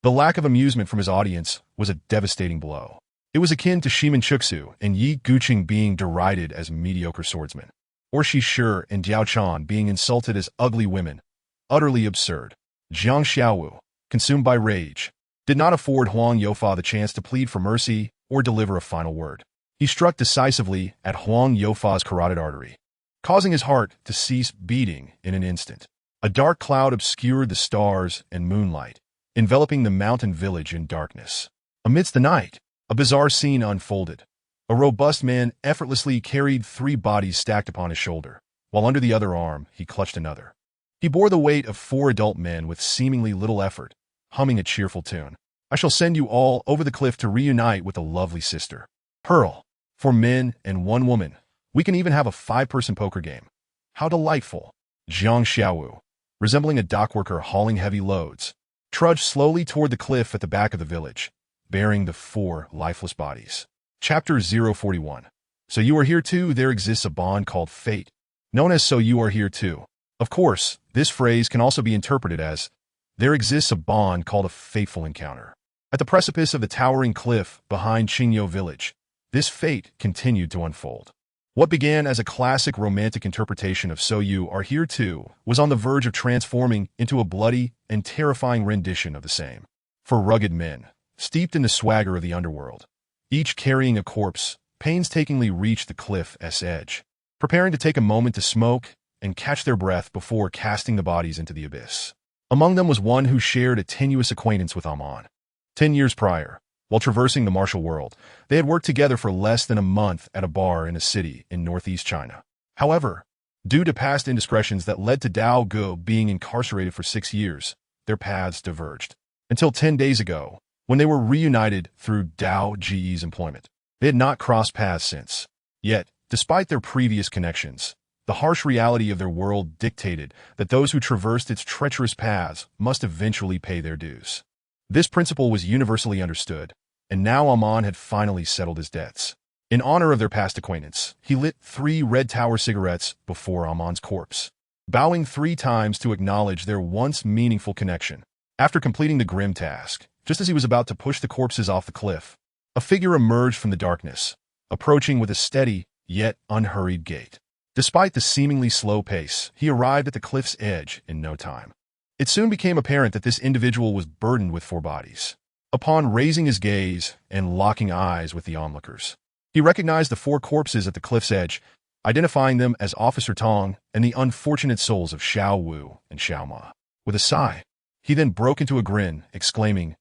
the lack of amusement from his audience was a devastating blow. It was akin to Shimin Chuxu and Yi Guqing being derided as mediocre swordsmen, or Shi Shi and Diao Chan being insulted as ugly women. Utterly absurd. Jiang Xiaowu, consumed by rage, did not afford Huang Youfa the chance to plead for mercy or deliver a final word. He struck decisively at Huang Youfa's carotid artery, causing his heart to cease beating in an instant. A dark cloud obscured the stars and moonlight, enveloping the mountain village in darkness. Amidst the night, a bizarre scene unfolded. A robust man effortlessly carried 3 bodies stacked upon his shoulder, while under the other arm he clutched another. He bore the weight of 4 adult men with seemingly little effort, humming a cheerful tune. I shall send you all over the cliff to reunite with a lovely sister. Pearl. 4 men and 1 woman. We can even have a 5-person poker game. How delightful. Jiang Xiaowu, resembling a dockworker hauling heavy loads, trudged slowly toward the cliff at the back of the village, bearing the 4 lifeless bodies. Chapter 041. So you are here too. There exists a bond called fate, known as so you are here too. Of course, this phrase can also be interpreted as there exists a bond called a fateful encounter. At the precipice of the towering cliff behind Qingyou village, this fate continued to unfold. What began as a classic romantic interpretation of so you are here too was on the verge of transforming into a bloody and terrifying rendition of the same. For rugged men, steeped in the swagger of the underworld, each carrying a corpse, painstakingly reached the cliff's edge, preparing to take a moment to smoke and catch their breath before casting the bodies into the abyss. Among them was one who shared a tenuous acquaintance with Amon. 10 years prior, while traversing the martial world, they had worked together for less than a month at a bar in a city in northeast China. However, due to past indiscretions that led to Dao Ge being incarcerated for 6 years, their paths diverged. Until 10 days ago, when they were reunited through Dao Ge's employment. They had not crossed paths since. Yet, despite their previous connections, the harsh reality of their world dictated that those who traversed its treacherous paths must eventually pay their dues. This principle was universally understood, and now Amon had finally settled his debts. In honor of their past acquaintance, he lit 3 Red Tower cigarettes before Amon's corpse, bowing 3 times to acknowledge their once meaningful connection. After completing the grim task, just as he was about to push the corpses off the cliff, a figure emerged from the darkness, approaching with a steady, yet unhurried gait. Despite the seemingly slow pace, he arrived at the cliff's edge in no time. It soon became apparent that this individual was burdened with 4 bodies. Upon raising his gaze and locking eyes with the onlookers, he recognized the 4 corpses at the cliff's edge, identifying them as Officer Tong and the unfortunate souls of Xiao Wu and Xiao Ma. With a sigh, he then broke into a grin, exclaiming,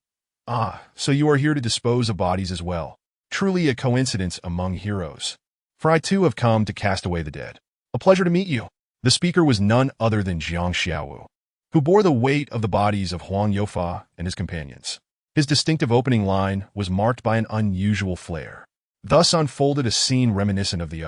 "Ah, so you are here to dispose of bodies as well. Truly a coincidence among heroes. For I too have come to cast away the dead. A pleasure to meet you." The speaker was none other than Jiang Xiaowu, who bore the weight of the bodies of Huang Youfa and his companions. His distinctive opening line was marked by an unusual flair. Thus unfolded a scene reminiscent of the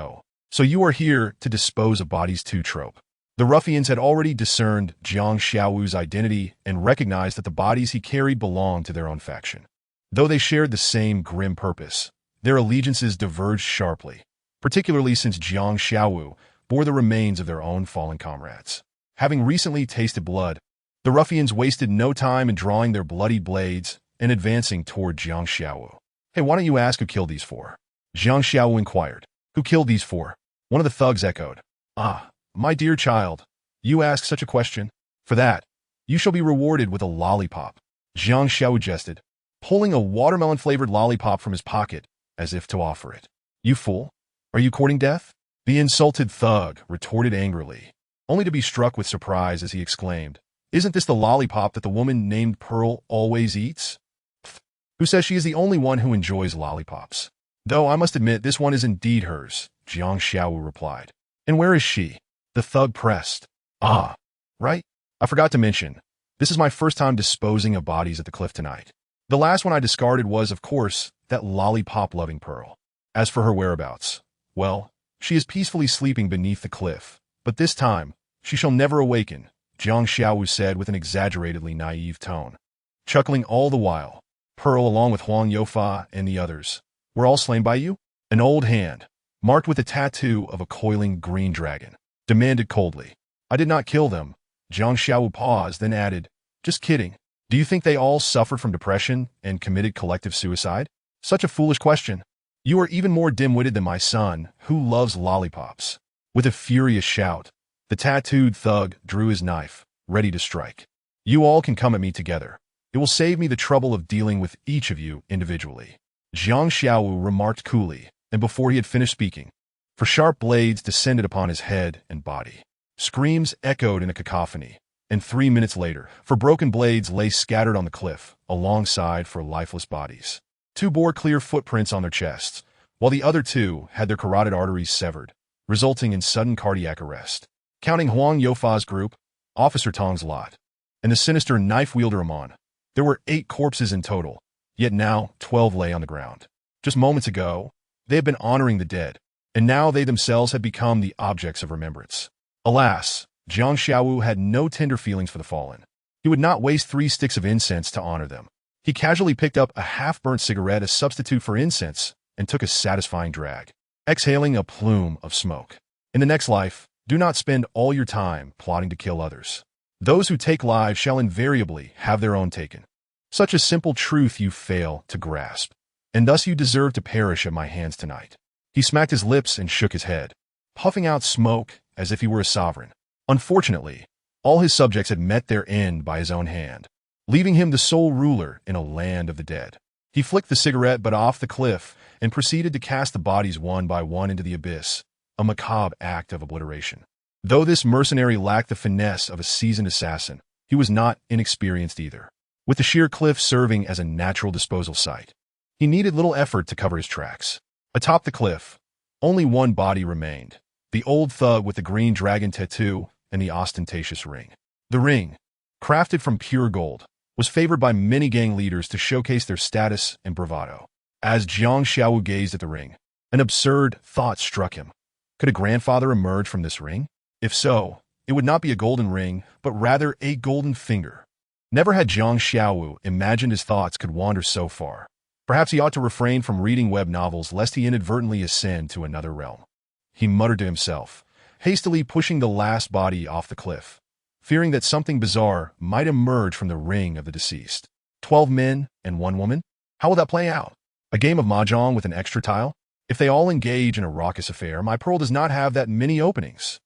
"So you are here to dispose of bodies too" trope. The ruffians had already discerned Jiang Xiaowu's identity and recognized that the bodies he carried belonged to their own faction. Though they shared the same grim purpose, their allegiances diverged sharply, particularly since Jiang Xiaowu bore the remains of their own fallen comrades. Having recently tasted blood, the ruffians wasted no time in drawing their bloodied blades and advancing toward Jiang Xiaowu. "Hey, why don't you ask who killed these 4? Jiang Xiaowu inquired. "Who killed these 4? One of the thugs echoed. "Ah, my dear child, you ask such a question? For that, you shall be rewarded with a lollipop." Jiang Xiaowu jested, pulling a watermelon-flavored lollipop from his pocket as if to offer it. You fool! Are you courting death? The insulted thug retorted angrily, only to be struck with surprise as he exclaimed, Isn't this the lollipop that the woman named Pearl always eats? Who says she is the only one who enjoys lollipops? Though I must admit this one is indeed hers, Jiang Xiaowu replied. And where is she? The thug pressed. Ah, right. I forgot to mention, this is my first time disposing of bodies at the cliff tonight. The last one I discarded was, of course, that lollipop-loving Pearl. As for her whereabouts, well, she is peacefully sleeping beneath the cliff, but this time, she shall never awaken, Jiang Xiaowu said with an exaggeratedly naive tone. Chuckling all the while, Pearl, along with Huang Youfa and the others, were all slain by you? An old hand, marked with a tattoo of a coiling green dragon, demanded coldly. I did not kill them. Jiang Xiaowu paused, then added, Just kidding. Do you think they all suffered from depression and committed collective suicide? Such a foolish question. You are even more dim-witted than my son, who loves lollipops. With a furious shout, the tattooed thug drew his knife, ready to strike. You all can come at me together. It will save me the trouble of dealing with each of you individually. Jiang Xiaowu remarked coolly, and before he had finished speaking, for sharp blades descended upon his head and body. Screams echoed in a cacophony, and 3 minutes later, for broken blades lay scattered on the cliff, alongside for lifeless bodies. 2 bore clear footprints on their chests, while the other 2 had their carotid arteries severed, resulting in sudden cardiac arrest. Counting Huang Youfa's group, Officer Tong's lot, and the sinister knife-wielder Amon, there were 8 corpses in total, yet now 12 lay on the ground. Just moments ago, they had been honoring the dead, and now they themselves had become the objects of remembrance. Alas, Jiang Xiaowu had no tender feelings for the fallen. He would not waste 3 sticks of incense to honor them. He casually picked up a half-burnt cigarette as substitute for incense and took a satisfying drag, exhaling a plume of smoke. In the next life, do not spend all your time plotting to kill others. Those who take lives shall invariably have their own taken. Such a simple truth you fail to grasp, and thus you deserve to perish at my hands tonight. He smacked his lips and shook his head, puffing out smoke as if he were a sovereign. Unfortunately, all his subjects had met their end by his own hand, leaving him the sole ruler in a land of the dead. He flicked the cigarette butt off the cliff and proceeded to cast the bodies one by one into the abyss, a macabre act of obliteration. Though this mercenary lacked the finesse of a seasoned assassin, he was not inexperienced either. With the sheer cliff serving as a natural disposal site, he needed little effort to cover his tracks. Atop the cliff, only one body remained, the old thug with the green dragon tattoo and the ostentatious ring. The ring, crafted from pure gold, was favored by many gang leaders to showcase their status and bravado. As Jiang Xiaowu gazed at the ring, an absurd thought struck him. Could a grandfather emerge from this ring? If so, it would not be a golden ring, but rather a golden finger. Never had Jiang Xiaowu imagined his thoughts could wander so far. Perhaps he ought to refrain from reading web novels lest he inadvertently ascend to another realm. He muttered to himself, hastily pushing the last body off the cliff, fearing that something bizarre might emerge from the ring of the deceased. 12 men and 1 woman? How will that play out? A game of mahjong with an extra tile? If they all engage in a raucous affair, my Pearl does not have that many openings.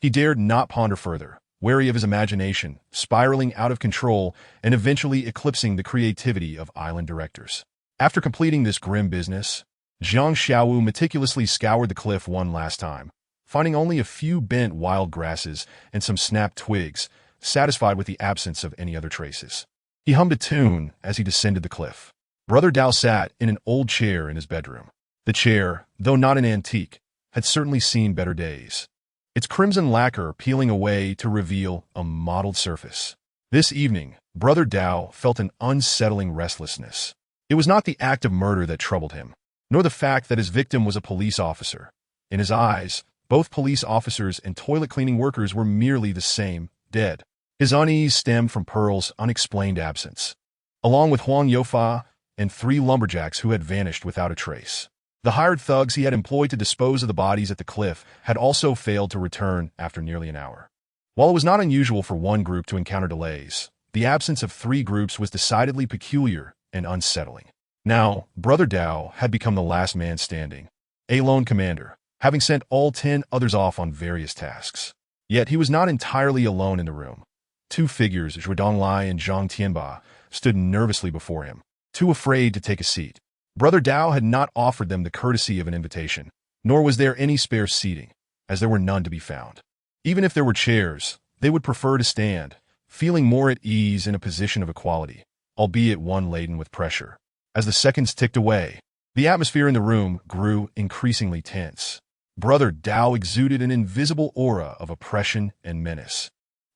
He dared not ponder further, wary of his imagination, spiraling out of control and eventually eclipsing the creativity of island directors. After completing this grim business, Jiang Xiaowu meticulously scoured the cliff one last time, finding only a few bent wild grasses and some snapped twigs, satisfied with the absence of any other traces. He hummed a tune as he descended the cliff. Brother Dao sat in an old chair in his bedroom. The chair, though not an antique, had certainly seen better days, its crimson lacquer peeling away to reveal a mottled surface. This evening, Brother Dao felt an unsettling restlessness. It was not the act of murder that troubled him, nor the fact that his victim was a police officer. In his eyes, both police officers and toilet-cleaning workers were merely the same, dead. His unease stemmed from Pearl's unexplained absence, along with Huang Youfa and 3 lumberjacks who had vanished without a trace. The hired thugs he had employed to dispose of the bodies at the cliff had also failed to return after nearly an hour. While it was not unusual for one group to encounter delays, the absence of 3 groups was decidedly peculiar and unsettling. Now, Brother Dao had become the last man standing, a lone commander, having sent all 10 others off on various tasks. Yet he was not entirely alone in the room. 2 figures, Zhuodong Lai and Zhang Tianba, stood nervously before him, too afraid to take a seat. Brother Dao had not offered them the courtesy of an invitation, nor was there any spare seating, as there were none to be found. Even if there were chairs, they would prefer to stand, feeling more at ease in a position of equality, albeit one laden with pressure. As the seconds ticked away, the atmosphere in the room grew increasingly tense. Brother Dao exuded an invisible aura of oppression and menace,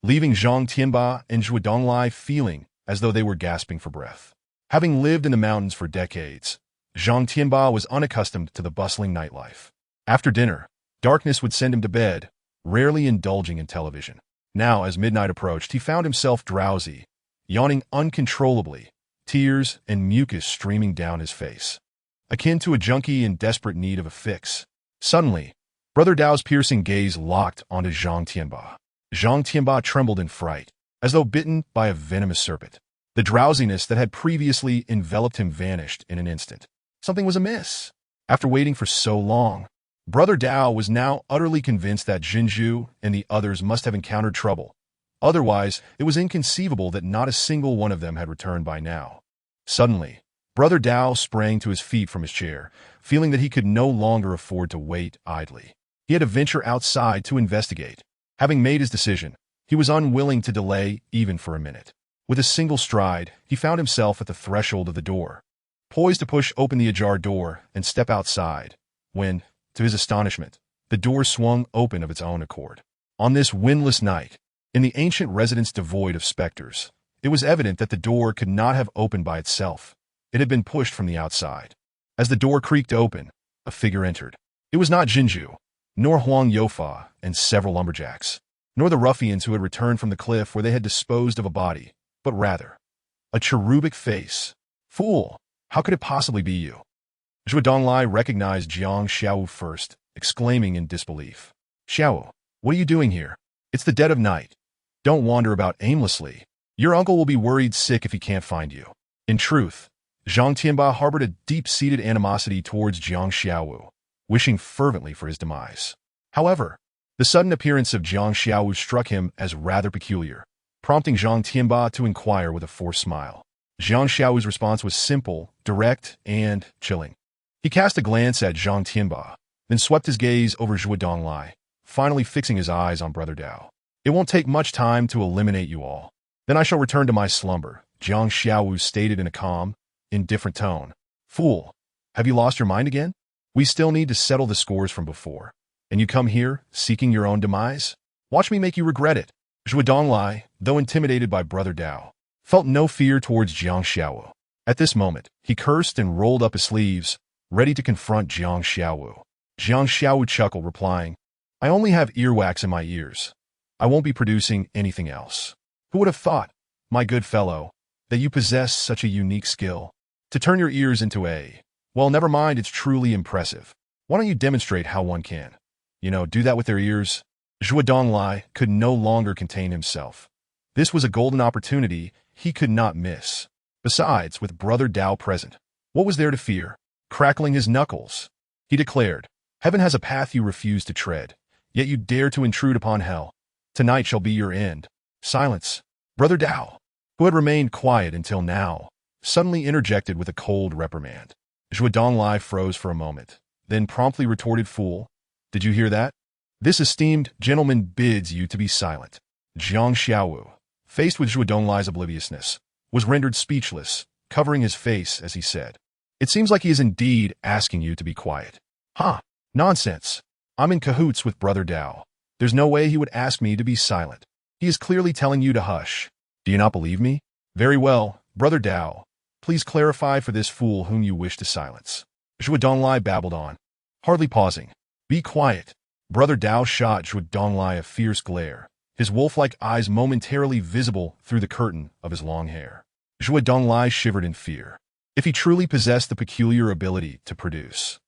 leaving Zhang Tianba and Zhuo Donglai feeling as though they were gasping for breath. Having lived in the mountains for decades, Zhang Tianba was unaccustomed to the bustling nightlife. After dinner, darkness would send him to bed, rarely indulging in television. Now, as midnight approached, he found himself drowsy, yawning uncontrollably, tears and mucus streaming down his face, akin to a junkie in desperate need of a fix. Suddenly, Brother Dao's piercing gaze locked onto Zhang Tianba. Zhang Tianba trembled in fright, as though bitten by a venomous serpent. The drowsiness that had previously enveloped him vanished in an instant. Something was amiss. After waiting for so long, Brother Dao was now utterly convinced that Jinzhu and the others must have encountered trouble. Otherwise, it was inconceivable that not a single one of them had returned by now. Suddenly, Brother Dao sprang to his feet from his chair, feeling that he could no longer afford to wait idly. He had to venture outside to investigate. Having made his decision, he was unwilling to delay even for a minute. With a single stride, he found himself at the threshold of the door, poised to push open the ajar door and step outside, when, to his astonishment, the door swung open of its own accord. On this windless night, in the ancient residence devoid of specters, it was evident that the door could not have opened by itself. It had been pushed from the outside. As the door creaked open, a figure entered. It was not Jinzhu, nor Huang Youfa and several lumberjacks, nor the ruffians who had returned from the cliff where they had disposed of a body, but rather, a cherubic face. Fool, how could it possibly be you? Zhuo Donglai recognized Jiang Xiao first, exclaiming in disbelief. Xiao, what are you doing here? It's the dead of night. Don't wander about aimlessly. Your uncle will be worried sick if he can't find you. In truth, Zhang Tianba harbored a deep-seated animosity towards Jiang Xiao, wishing fervently for his demise. However, the sudden appearance of Jiang Xiao struck him as rather peculiar, prompting Zhang Tianba to inquire with a forced smile. Jiang Xiao's response was simple, direct, and chilling. He cast a glance at Zhang Tianba, then swept his gaze over Zhuo Donglai, finally fixing his eyes on Brother Dao. It won't take much time to eliminate you all. Then I shall return to my slumber, Jiang Xiao stated in a calm, indifferent tone. Fool, have you lost your mind again? We still need to settle the scores from before. And you come here, seeking your own demise? Watch me make you regret it. Zhuo Donglai, though intimidated by Brother Dao, felt no fear towards Jiang Xiao. At this moment, he cursed and rolled up his sleeves, ready to confront Jiang Xiao. Jiang Xiao chuckled, replying, I only have earwax in my ears. I won't be producing anything else. Who would have thought, my good fellow, that you possess such a unique skill? To turn your ears into a... Well, never mind, it's truly impressive. Why don't you demonstrate how one can? Do that with their ears? Zhuo Donglai could no longer contain himself. This was a golden opportunity he could not miss. Besides, with Brother Dao present, what was there to fear? Crackling his knuckles, he declared, Heaven has a path you refuse to tread, yet you dare to intrude upon hell. Tonight shall be your end. Silence. Brother Dao, who had remained quiet until now, suddenly interjected with a cold reprimand. Zhuo Donglai froze for a moment, then promptly retorted, Fool, did you hear that? This esteemed gentleman bids you to be silent. Jiang Xiao, faced with Zhuo Donglai's obliviousness, was rendered speechless, covering his face as he said, It seems like he is indeed asking you to be quiet. Huh, nonsense. I'm in cahoots with Brother Dao. There's no way he would ask me to be silent. He is clearly telling you to hush. Do you not believe me? Very well, Brother Dao. Please clarify for this fool whom you wish to silence. Zhuo Donglai babbled on, hardly pausing. Be quiet. Brother Dao shot Zhuo Donglai a fierce glare, his wolf-like eyes momentarily visible through the curtain of his long hair. Zhuo Donglai shivered in fear. If he truly possessed the peculiar ability to produce,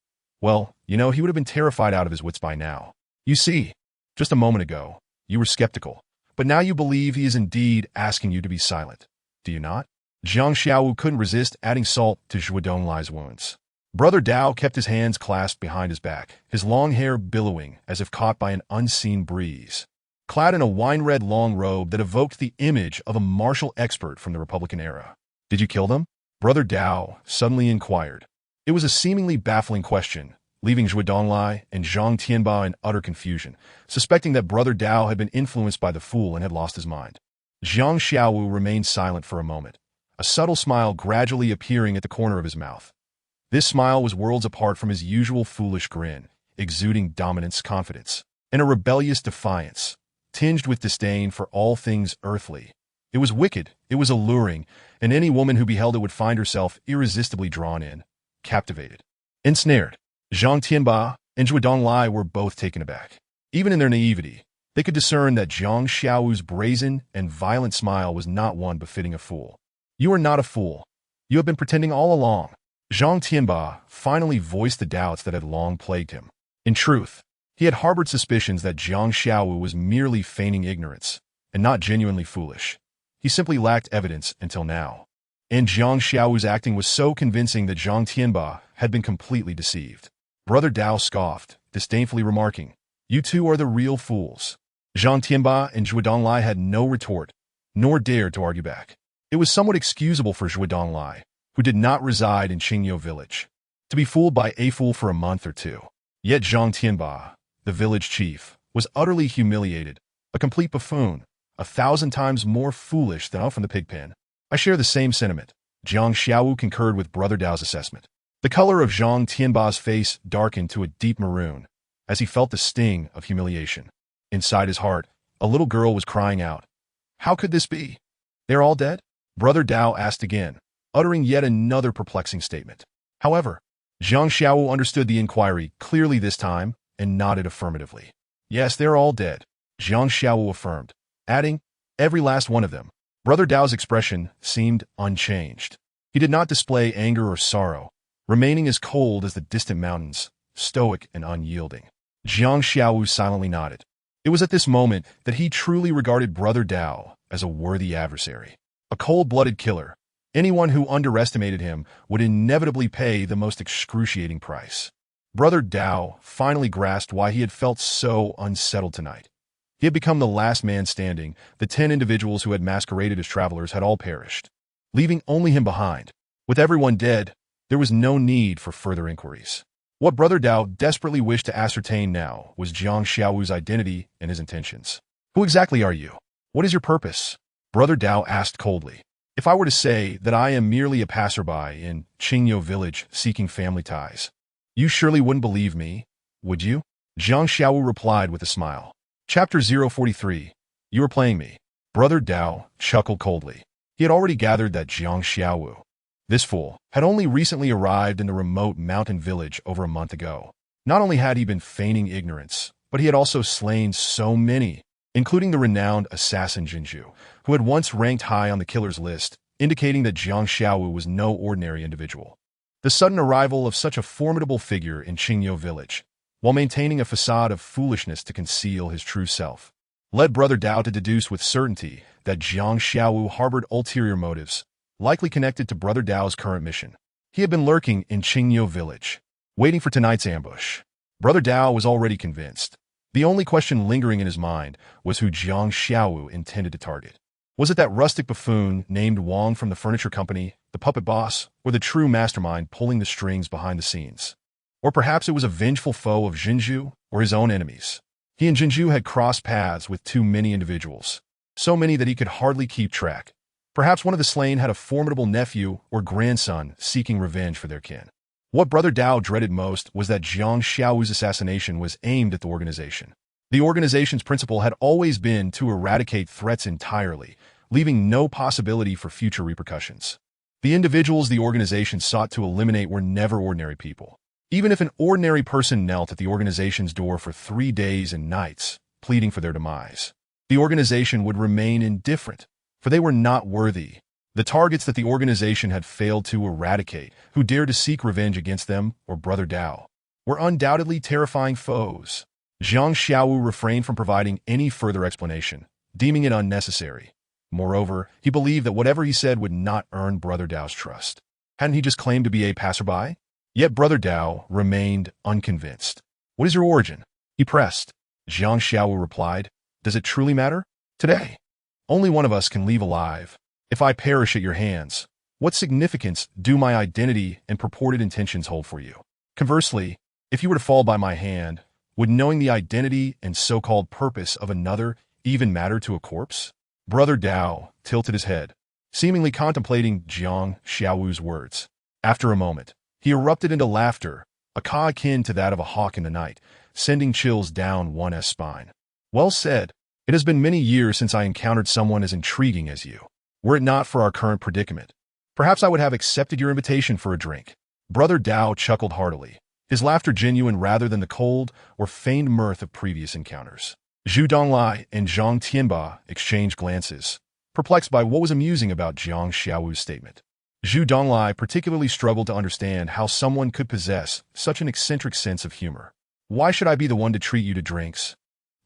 well, he would have been terrified out of his wits by now. You see, just a moment ago, you were skeptical, but now you believe he is indeed asking you to be silent. Do you not? Jiang Xiao couldn't resist adding salt to Zhuo Donglai's wounds. Brother Dao kept his hands clasped behind his back, his long hair billowing as if caught by an unseen breeze. Clad in a wine-red long robe that evoked the image of a martial expert from the Republican era. Did you kill them? Brother Dao suddenly inquired. It was a seemingly baffling question, leaving Zhuo Donglai and Zhang Tianba in utter confusion, suspecting that Brother Dao had been influenced by the fool and had lost his mind. Jiang Xiaowu remained silent for a moment, a subtle smile gradually appearing at the corner of his mouth. This smile was worlds apart from his usual foolish grin, exuding dominance, confidence, and a rebellious defiance, tinged with disdain for all things earthly. It was wicked, it was alluring, and any woman who beheld it would find herself irresistibly drawn in, captivated, ensnared. Zhang Tianba and Zhuo Donglai were both taken aback. Even in their naivety, they could discern that Jiang Xiaowu's brazen and violent smile was not one befitting a fool. "You are not a fool. You have been pretending all along." Zhang Tianba finally voiced the doubts that had long plagued him. In truth, he had harbored suspicions that Jiang Xiaowu was merely feigning ignorance, and not genuinely foolish. He simply lacked evidence until now. And Jiang Xiaowu's acting was so convincing that Zhang Tianba had been completely deceived. Brother Dao scoffed, disdainfully remarking, "You two are the real fools." Zhang Tianba and Zhuo Donglai had no retort, nor dared to argue back. It was somewhat excusable for Zhuo Donglai, who did not reside in Qingyou village, to be fooled by a fool for a month or two. Yet Zhang Tianba, the village chief, was utterly humiliated, a complete buffoon, 1,000 times more foolish than out from the pigpen. "I share the same sentiment." Jiang Xiaowu concurred with Brother Dao's assessment. The color of Zhang Tianba's face darkened to a deep maroon as he felt the sting of humiliation. Inside his heart, a little girl was crying out, "How could this be? They're all dead?" Brother Dao asked again, uttering yet another perplexing statement. However, Jiang Xiaowu understood the inquiry clearly this time and nodded affirmatively. "Yes, they're all dead," Jiang Xiaowu affirmed, adding, "Every last one of them." Brother Dao's expression seemed unchanged. He did not display anger or sorrow, remaining as cold as the distant mountains, stoic and unyielding. Jiang Xiaowu silently nodded. It was at this moment that he truly regarded Brother Dao as a worthy adversary, a cold-blooded killer. Anyone who underestimated him would inevitably pay the most excruciating price. Brother Dao finally grasped why he had felt so unsettled tonight. He had become the last man standing. The 10 individuals who had masqueraded as travelers had all perished, leaving only him behind. With everyone dead, there was no need for further inquiries. What Brother Dao desperately wished to ascertain now was Jiang Xiaowu's identity and his intentions. "Who exactly are you? What is your purpose?" Brother Dao asked coldly. "If I were to say that I am merely a passerby in Qingyou village seeking family ties, you surely wouldn't believe me, would you?" Jiang Xiaowu replied with a smile. Chapter 043. You are playing me. Brother Dao chuckled coldly. He had already gathered that Jiang Xiaowu, this fool, had only recently arrived in the remote mountain village over a month ago. Not only had he been feigning ignorance, but he had also slain so many, including the renowned assassin Jinju, who had once ranked high on the killer's list, indicating that Jiang Xiaowu was no ordinary individual. The sudden arrival of such a formidable figure in Qingyou village, while maintaining a facade of foolishness to conceal his true self, led Brother Dao to deduce with certainty that Jiang Xiaowu harbored ulterior motives, likely connected to Brother Dao's current mission. He had been lurking in Qingyou village, waiting for tonight's ambush. Brother Dao was already convinced. The only question lingering in his mind was who Jiang Xiaowu intended to target. Was it that rustic buffoon named Wang from the furniture company, the puppet boss, or the true mastermind pulling the strings behind the scenes? Or perhaps it was a vengeful foe of Jinju or his own enemies. He and Jinju had crossed paths with too many individuals, so many that he could hardly keep track. Perhaps one of the slain had a formidable nephew or grandson seeking revenge for their kin. What Brother Dao dreaded most was that Jiang Xiaowu's assassination was aimed at the organization. The organization's principle had always been to eradicate threats entirely, leaving no possibility for future repercussions. The individuals the organization sought to eliminate were never ordinary people. Even if an ordinary person knelt at the organization's door for 3 days and nights, pleading for their demise, the organization would remain indifferent, for they were not worthy. The targets that the organization had failed to eradicate, who dared to seek revenge against them or Brother Dao, were undoubtedly terrifying foes. Jiang Xiaowu refrained from providing any further explanation, deeming it unnecessary. Moreover, he believed that whatever he said would not earn Brother Dao's trust. Hadn't he just claimed to be a passerby? Yet Brother Dao remained unconvinced. "What is your origin?" he pressed. Jiang Xiaowu replied, "Does it truly matter? Today, only one of us can leave alive. If I perish at your hands, What significance do my identity and purported intentions hold for you? Conversely, if you were to fall by my hand, would knowing the identity and so-called purpose of another even matter to a corpse? Brother Dao tilted his head, seemingly contemplating Jiang Xiaowu's words. After a moment, he erupted into laughter, a caw akin to that of a hawk in the night, sending chills down one's spine. Well said. It has been many years since I encountered someone as intriguing as you. Were it not for our current predicament, perhaps I would have accepted your invitation for a drink. Brother Dao chuckled heartily, his laughter genuine rather than the cold or feigned mirth of previous encounters. Zhu Donglai and Zhang Tianba exchanged glances, perplexed by what was amusing about Jiang Xiaowu's statement. Zhu Donglai particularly struggled to understand how someone could possess such an eccentric sense of humor. Why should I be the one to treat you to drinks,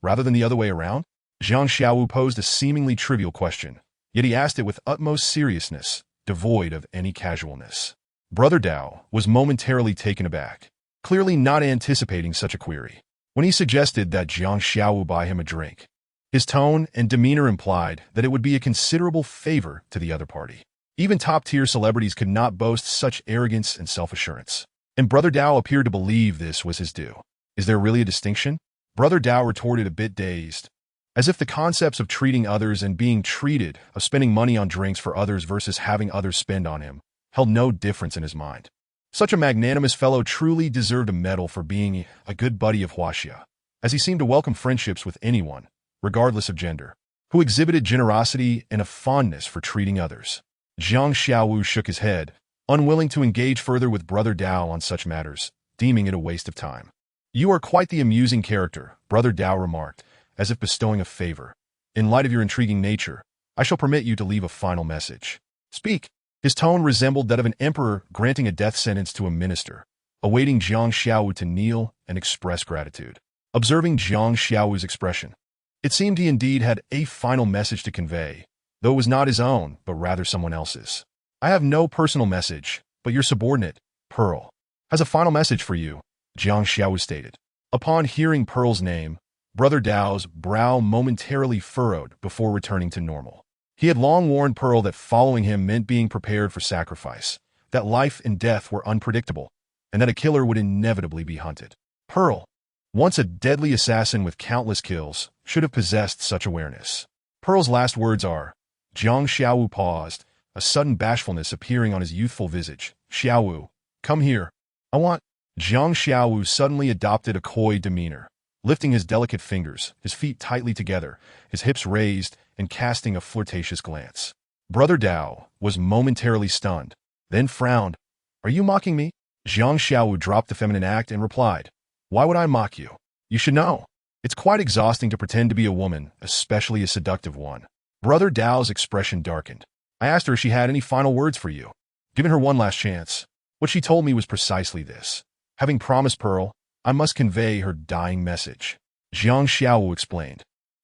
rather than the other way around? Jiang Xiaowu posed a seemingly trivial question, yet he asked it with utmost seriousness, devoid of any casualness. Brother Dao was momentarily taken aback, clearly not anticipating such a query. When he suggested that Jiang Xiaowu buy him a drink, his tone and demeanor implied that it would be a considerable favor to the other party. Even top-tier celebrities could not boast such arrogance and self-assurance. And Brother Dao appeared to believe this was his due. Is there really a distinction? Brother Dao retorted a bit dazed, as if the concepts of treating others and being treated, of spending money on drinks for others versus having others spend on him, held no difference in his mind. Such a magnanimous fellow truly deserved a medal for being a good buddy of Huaxia, as he seemed to welcome friendships with anyone, regardless of gender, who exhibited generosity and a fondness for treating others. Jiang Xiaowu shook his head, unwilling to engage further with Brother Dao on such matters, deeming it a waste of time. You are quite the amusing character, Brother Dao remarked, as if bestowing a favor. In light of your intriguing nature, I shall permit you to leave a final message. Speak. His tone resembled that of an emperor granting a death sentence to a minister, awaiting Jiang Xiaowu to kneel and express gratitude. Observing Jiang Xiaowu's expression, it seemed he indeed had a final message to convey, though it was not his own, but rather someone else's. I have no personal message, but your subordinate, Pearl, has a final message for you, Jiang Xiaowu stated. Upon hearing Pearl's name, Brother Dao's brow momentarily furrowed before returning to normal. He had long warned Pearl that following him meant being prepared for sacrifice, that life and death were unpredictable, and that a killer would inevitably be hunted. Pearl, once a deadly assassin with countless kills, should have possessed such awareness. Pearl's last words are, Jiang Xiaowu paused, a sudden bashfulness appearing on his youthful visage. Xiaowu, come here. I want. Jiang Xiaowu suddenly adopted a coy demeanor, lifting his delicate fingers, his feet tightly together, his hips raised, and casting a flirtatious glance. Brother Dao was momentarily stunned, then frowned. Are you mocking me? Jiang Xiaowu dropped the feminine act and replied, Why would I mock you? You should know. It's quite exhausting to pretend to be a woman, especially a seductive one. Brother Dao's expression darkened. I asked her if she had any final words for you, giving her one last chance. What she told me was precisely this. Having promised Pearl, I must convey her dying message. Jiang Xiaowu explained.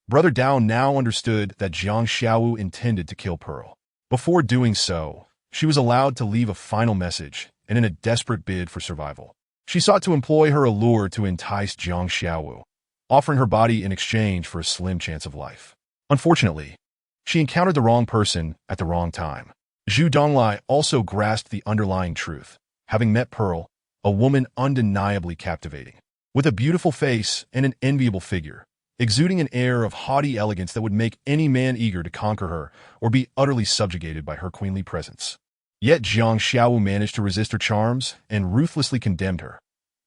Brother Dao now understood that Jiang Xiaowu intended to kill Pearl. Before doing so, she was allowed to leave a final message, and in a desperate bid for survival, she sought to employ her allure to entice Jiang Xiaowu, offering her body in exchange for a slim chance of life. Unfortunately, she encountered the wrong person at the wrong time. Zhu Donglai also grasped the underlying truth, having met Pearl, a woman undeniably captivating, with a beautiful face and an enviable figure, exuding an air of haughty elegance that would make any man eager to conquer her or be utterly subjugated by her queenly presence. Yet Jiang Xiaowu managed to resist her charms and ruthlessly condemned her.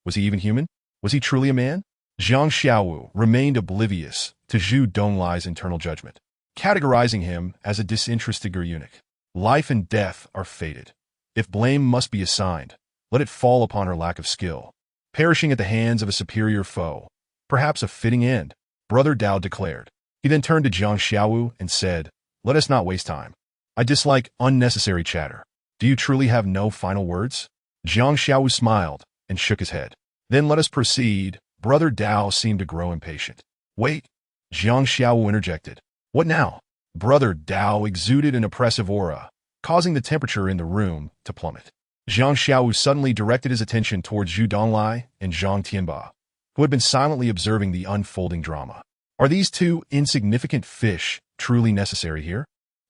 Was he even human? Was he truly a man? Jiang Xiaowu remained oblivious to Zhu Donglai's internal judgment, categorizing him as a disinterested eunuch. Life and death are fated. If blame must be assigned, let it fall upon her lack of skill, perishing at the hands of a superior foe. Perhaps a fitting end, Brother Dao declared. He then turned to Jiang Xiaowu and said, Let us not waste time. I dislike unnecessary chatter. Do you truly have no final words? Jiang Xiaowu smiled and shook his head. Then let us proceed. Brother Dao seemed to grow impatient. Wait, Jiang Xiaowu interjected. What now? Brother Dao exuded an oppressive aura, causing the temperature in the room to plummet. Jiang Xiaowu suddenly directed his attention towards Zhu Donglai and Zhang Tianba, who had been silently observing the unfolding drama. Are these two insignificant fish truly necessary here?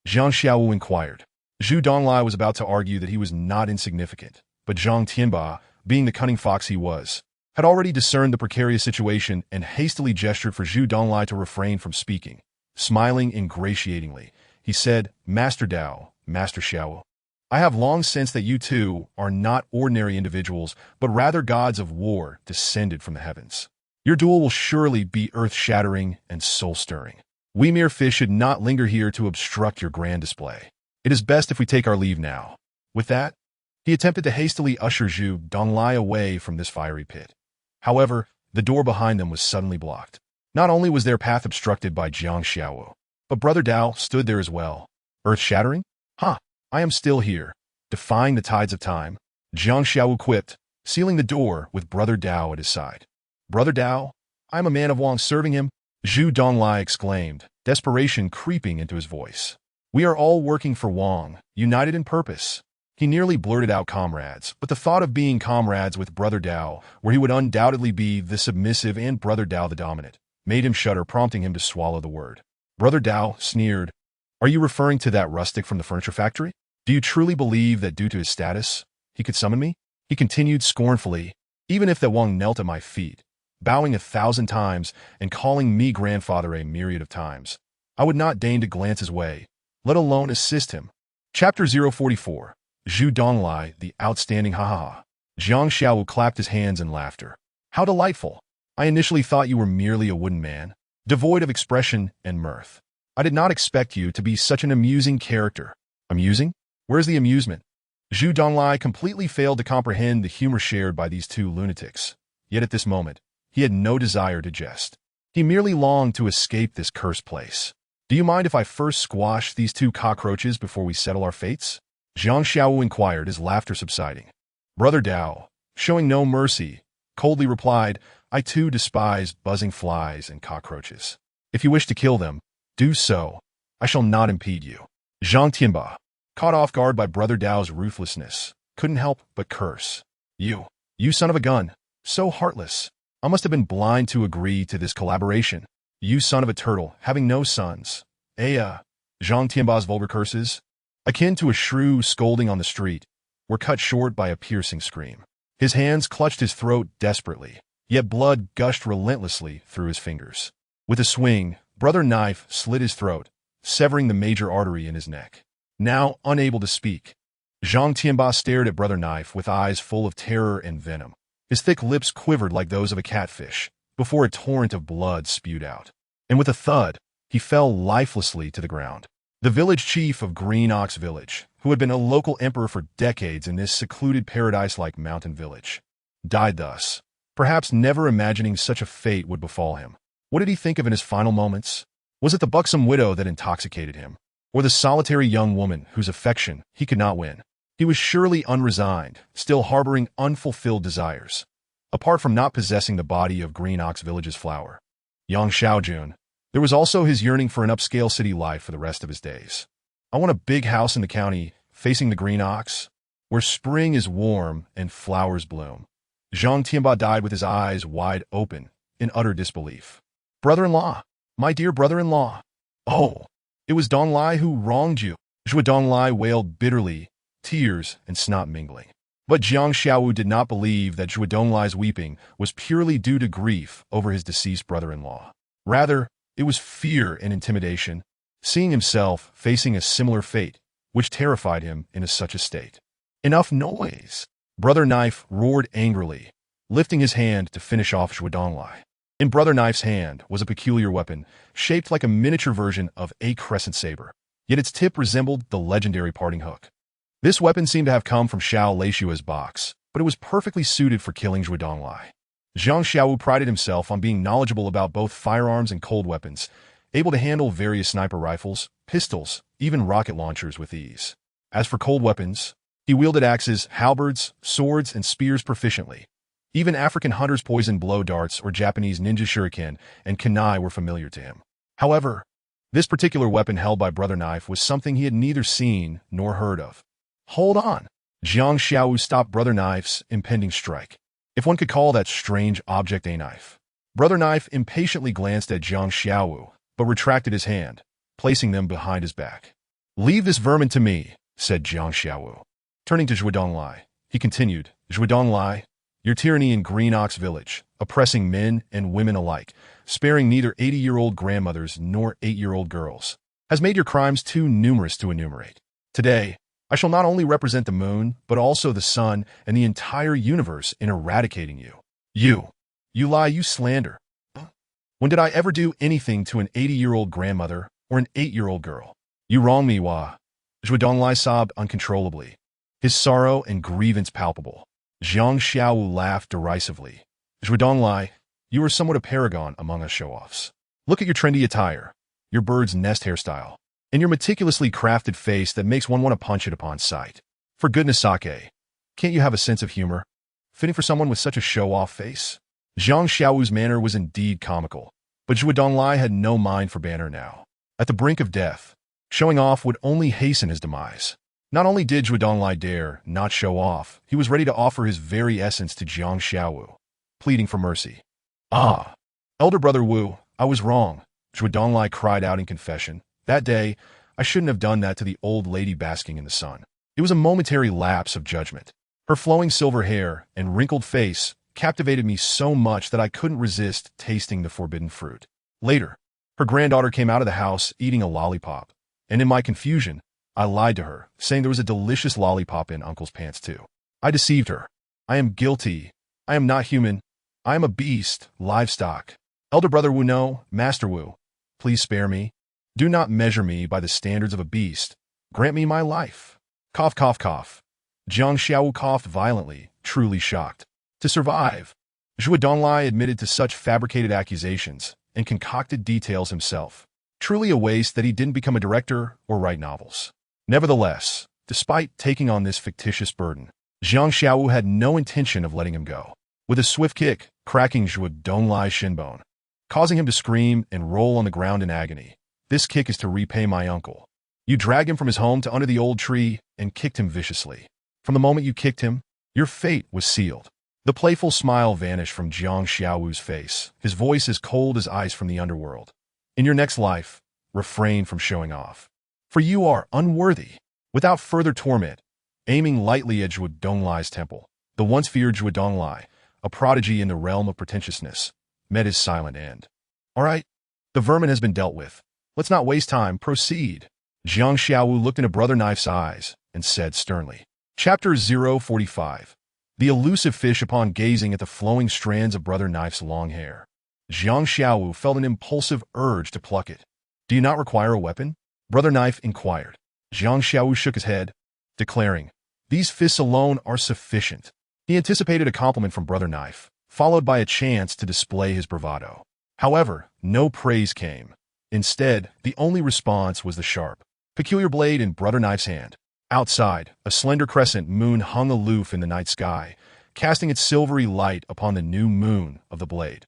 Jiang Xiaowu inquired. Zhu Donglai was about to argue that he was not insignificant, but Zhang Tianba, being the cunning fox he was, had already discerned the precarious situation and hastily gestured for Zhu Donglai to refrain from speaking. Smiling ingratiatingly, he said, "Master Dao, Master Xiao, I have long sensed that you two are not ordinary individuals, but rather gods of war descended from the heavens. Your duel will surely be earth-shattering and soul-stirring. We mere fish should not linger here to obstruct your grand display. It is best if we take our leave now." With that, he attempted to hastily usher Zhu Donglai away from this fiery pit. However, the door behind them was suddenly blocked. Not only was their path obstructed by Jiang Xiaowu, but Brother Dao stood there as well. Earth-shattering? Ha! I am still here, defying the tides of time, Jiang Xiaowu quipped, sealing the door with Brother Dao at his side. Brother Dao? I am a man of Wang serving him, Zhu Donglai exclaimed, desperation creeping into his voice. We are all working for Wang, united in purpose. He nearly blurted out comrades, but the thought of being comrades with Brother Dao, where he would undoubtedly be the submissive and Brother Dao the dominant, made him shudder, prompting him to swallow the word. Brother Dao sneered, "Are you referring to that rustic from the furniture factory? Do you truly believe that due to his status, he could summon me?" He continued scornfully, "Even if that Wang knelt at my feet, bowing 1,000 times and calling me grandfather a myriad of times, I would not deign to glance his way, let alone assist him." Chapter 044. Zhu Donglai, the outstanding ha. Jiang Xiaowu clapped his hands in laughter. How delightful! I initially thought you were merely a wooden man, devoid of expression and mirth. I did not expect you to be such an amusing character. Amusing? Where's the amusement? Zhu Donglai completely failed to comprehend the humor shared by these two lunatics. Yet at this moment, he had no desire to jest. He merely longed to escape this cursed place. Do you mind if I first squash these two cockroaches before we settle our fates? Jiang Xiaowu inquired, his laughter subsiding. Brother Dao, showing no mercy, coldly replied, I too despise buzzing flies and cockroaches. If you wish to kill them, do so. I shall not impede you. Zhang Tianba, caught off guard by Brother Dao's ruthlessness, couldn't help but curse. You son of a gun, so heartless. I must have been blind to agree to this collaboration. You son of a turtle, having no sons. Zhang Tianba's vulgar curses, akin to a shrew scolding on the street, were cut short by a piercing scream. His hands clutched his throat desperately, yet blood gushed relentlessly through his fingers. With a swing, Brother Knife slit his throat, severing the major artery in his neck. Now unable to speak, Zhang Tianba stared at Brother Knife with eyes full of terror and venom. His thick lips quivered like those of a catfish, before a torrent of blood spewed out. And with a thud, he fell lifelessly to the ground. The village chief of Green Ox Village, who had been a local emperor for decades in this secluded paradise-like mountain village, died thus, perhaps never imagining such a fate would befall him. What did he think of in his final moments? Was it the buxom widow that intoxicated him, or the solitary young woman whose affection he could not win? He was surely unresigned, still harboring unfulfilled desires, apart from not possessing the body of Green Ox Village's flower, Yang Xiaojun. There was also his yearning for an upscale city life for the rest of his days. I want a big house in the county, facing the Green Ox, where spring is warm and flowers bloom. Zhang Tianba died with his eyes wide open, in utter disbelief. Brother-in-law, my dear brother-in-law. Oh, it was Donglai who wronged you. Zhu Donglai wailed bitterly, tears and snot mingling. But Jiang Xiaowu did not believe that Zhu Donglai's weeping was purely due to grief over his deceased brother-in-law. Rather, it was fear and intimidation, seeing himself facing a similar fate, which terrified him in such a state. Enough noise! Brother Knife roared angrily, lifting his hand to finish off Zhu Donglai. In Brother Knife's hand was a peculiar weapon, shaped like a miniature version of a crescent saber, yet its tip resembled the legendary parting hook. This weapon seemed to have come from Xiao Leishua's box, but it was perfectly suited for killing Zhu Donglai. Zhang Xiaowu prided himself on being knowledgeable about both firearms and cold weapons, able to handle various sniper rifles, pistols, even rocket launchers with ease. As for cold weapons, he wielded axes, halberds, swords, and spears proficiently. Even African hunters' poison blow darts or Japanese ninja shuriken and kunai were familiar to him. However, this particular weapon held by Brother Knife was something he had neither seen nor heard of. Hold on! Jiang Xiaowu stopped Brother Knife's impending strike, if one could call that strange object a knife. Brother Knife impatiently glanced at Jiang Xiaowu, but retracted his hand, placing them behind his back. Leave this vermin to me, said Jiang Xiaowu. Turning to Zhuo Donglai, he continued, Zhuo Donglai, your tyranny in Green Ox Village, oppressing men and women alike, sparing neither 80-year-old grandmothers nor 8-year-old girls, has made your crimes too numerous to enumerate. Today, I shall not only represent the moon, but also the sun and the entire universe in eradicating you. You lie, you slander. When did I ever do anything to an 80-year-old grandmother or an 8-year-old girl? You wrong me, Hua. Zhuo Donglai sobbed uncontrollably, his sorrow and grievance palpable. Jiang Xiaowu laughed derisively. Zhuo Donglai, you are somewhat a paragon among us show-offs. Look at your trendy attire, your bird's nest hairstyle, and your meticulously crafted face that makes one want to punch it upon sight. For goodness sake, can't you have a sense of humor, fitting for someone with such a show-off face? Jiang Xiaowu's manner was indeed comical, but Zhuo Donglai had no mind for banter now. At the brink of death, showing off would only hasten his demise. Not only did Zhuo Donglai dare not show off, he was ready to offer his very essence to Jiang Xiaowu, pleading for mercy. Ah, elder brother Wu, I was wrong, Zhuo Donglai cried out in confession. That day, I shouldn't have done that to the old lady basking in the sun. It was a momentary lapse of judgment. Her flowing silver hair and wrinkled face captivated me so much that I couldn't resist tasting the forbidden fruit. Later, her granddaughter came out of the house eating a lollipop, and in my confusion, I lied to her, saying there was a delicious lollipop in Uncle's pants too. I deceived her. I am guilty. I am not human. I am a beast, livestock. Elder brother Wu, no, Master Wu, please spare me. Do not measure me by the standards of a beast. Grant me my life. Cough, cough, cough. Jiang Xiaowu coughed violently, truly shocked. To survive, Zhuo Donglai admitted to such fabricated accusations and concocted details himself. Truly a waste that he didn't become a director or write novels. Nevertheless, despite taking on this fictitious burden, Jiang Xiaowu had no intention of letting him go. With a swift kick, cracking Zhuo Donglai's shinbone, causing him to scream and roll on the ground in agony. This kick is to repay my uncle. You dragged him from his home to under the old tree and kicked him viciously. From the moment you kicked him, your fate was sealed. The playful smile vanished from Jiang Xiaowu's face, his voice as cold as ice from the underworld. In your next life, refrain from showing off, for you are unworthy. Without further torment, aiming lightly at Zhuo Donglai's temple, the once feared Zhuo Donglai, a prodigy in the realm of pretentiousness, met his silent end. All right, the vermin has been dealt with. Let's not waste time, proceed. Jiang Xiaowu looked into Brother Knife's eyes and said sternly. Chapter 045. The elusive fish upon gazing at the flowing strands of Brother Knife's long hair. Jiang Xiaowu felt an impulsive urge to pluck it. Do you not require a weapon? Brother Knife inquired. Jiang Xiaowu shook his head, declaring, these fists alone are sufficient. He anticipated a compliment from Brother Knife, followed by a chance to display his bravado. However, no praise came. Instead, the only response was the sharp, peculiar blade in Brother Knife's hand. Outside, a slender crescent moon hung aloof in the night sky, casting its silvery light upon the new moon of the blade,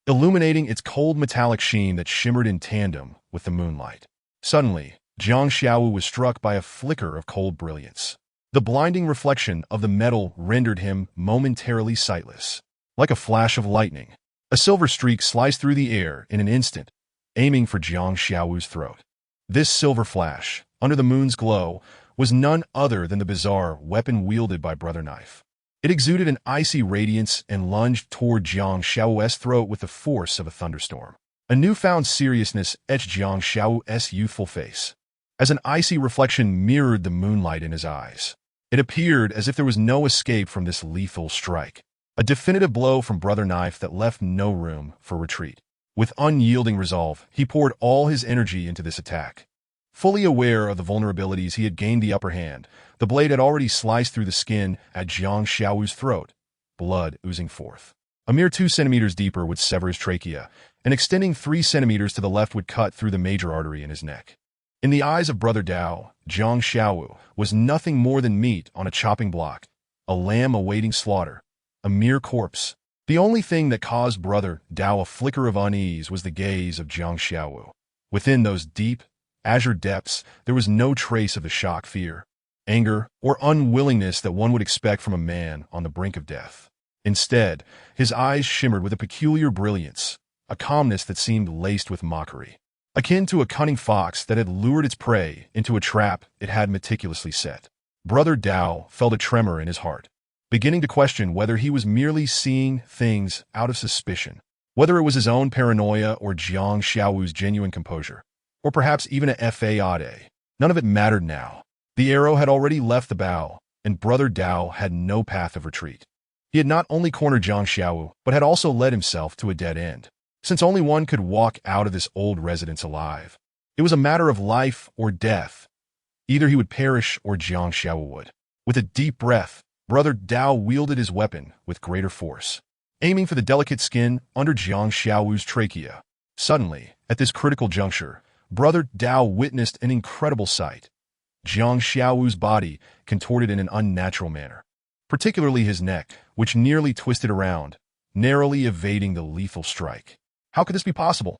illuminating its cold metallic sheen that shimmered in tandem with the moonlight. Suddenly, Jiang Xiaowu was struck by a flicker of cold brilliance. The blinding reflection of the metal rendered him momentarily sightless. Like a flash of lightning, a silver streak sliced through the air in an instant, aiming for Jiang Xiaowu's throat. This silver flash, under the moon's glow, was none other than the bizarre weapon wielded by Brother Knife. It exuded an icy radiance and lunged toward Jiang Xiaowu's throat with the force of a thunderstorm. A newfound seriousness etched Jiang Xiaowu's youthful face, as an icy reflection mirrored the moonlight in his eyes. It appeared as if there was no escape from this lethal strike, a definitive blow from Brother Knife that left no room for retreat. With unyielding resolve, he poured all his energy into this attack. Fully aware of the vulnerabilities he had gained the upper hand, the blade had already sliced through the skin at Jiang Xiaowu's throat, blood oozing forth. A mere 2 centimeters deeper would sever his trachea, and extending 3 centimeters to the left would cut through the major artery in his neck. In the eyes of Brother Dao, Jiang Xiaowu was nothing more than meat on a chopping block, a lamb awaiting slaughter, a mere corpse. The only thing that caused Brother Dao a flicker of unease was the gaze of Jiang Xiaowu. Within those deep, azure depths, there was no trace of the shock, fear, anger, or unwillingness that one would expect from a man on the brink of death. Instead, his eyes shimmered with a peculiar brilliance, a calmness that seemed laced with mockery. akin to a cunning fox that had lured its prey into a trap it had meticulously set. Brother Dao felt a tremor in his heart, beginning to question whether he was merely seeing things out of suspicion, whether it was his own paranoia or Jiang Xiaowu's genuine composure, or perhaps even a fade. None of it mattered now. The arrow had already left the bow, and Brother Dao had no path of retreat. He had not only cornered Jiang Xiaowu, but had also led himself to a dead end. Since only one could walk out of this old residence alive, it was a matter of life or death. Either he would perish or Jiang Xiaowu would. With a deep breath, Brother Dao wielded his weapon with greater force, aiming for the delicate skin under Jiang Xiaowu's trachea. Suddenly, at this critical juncture, Brother Dao witnessed an incredible sight. Jiang Xiaowu's body contorted in an unnatural manner, particularly his neck, which nearly twisted around, narrowly evading the lethal strike. How could this be possible?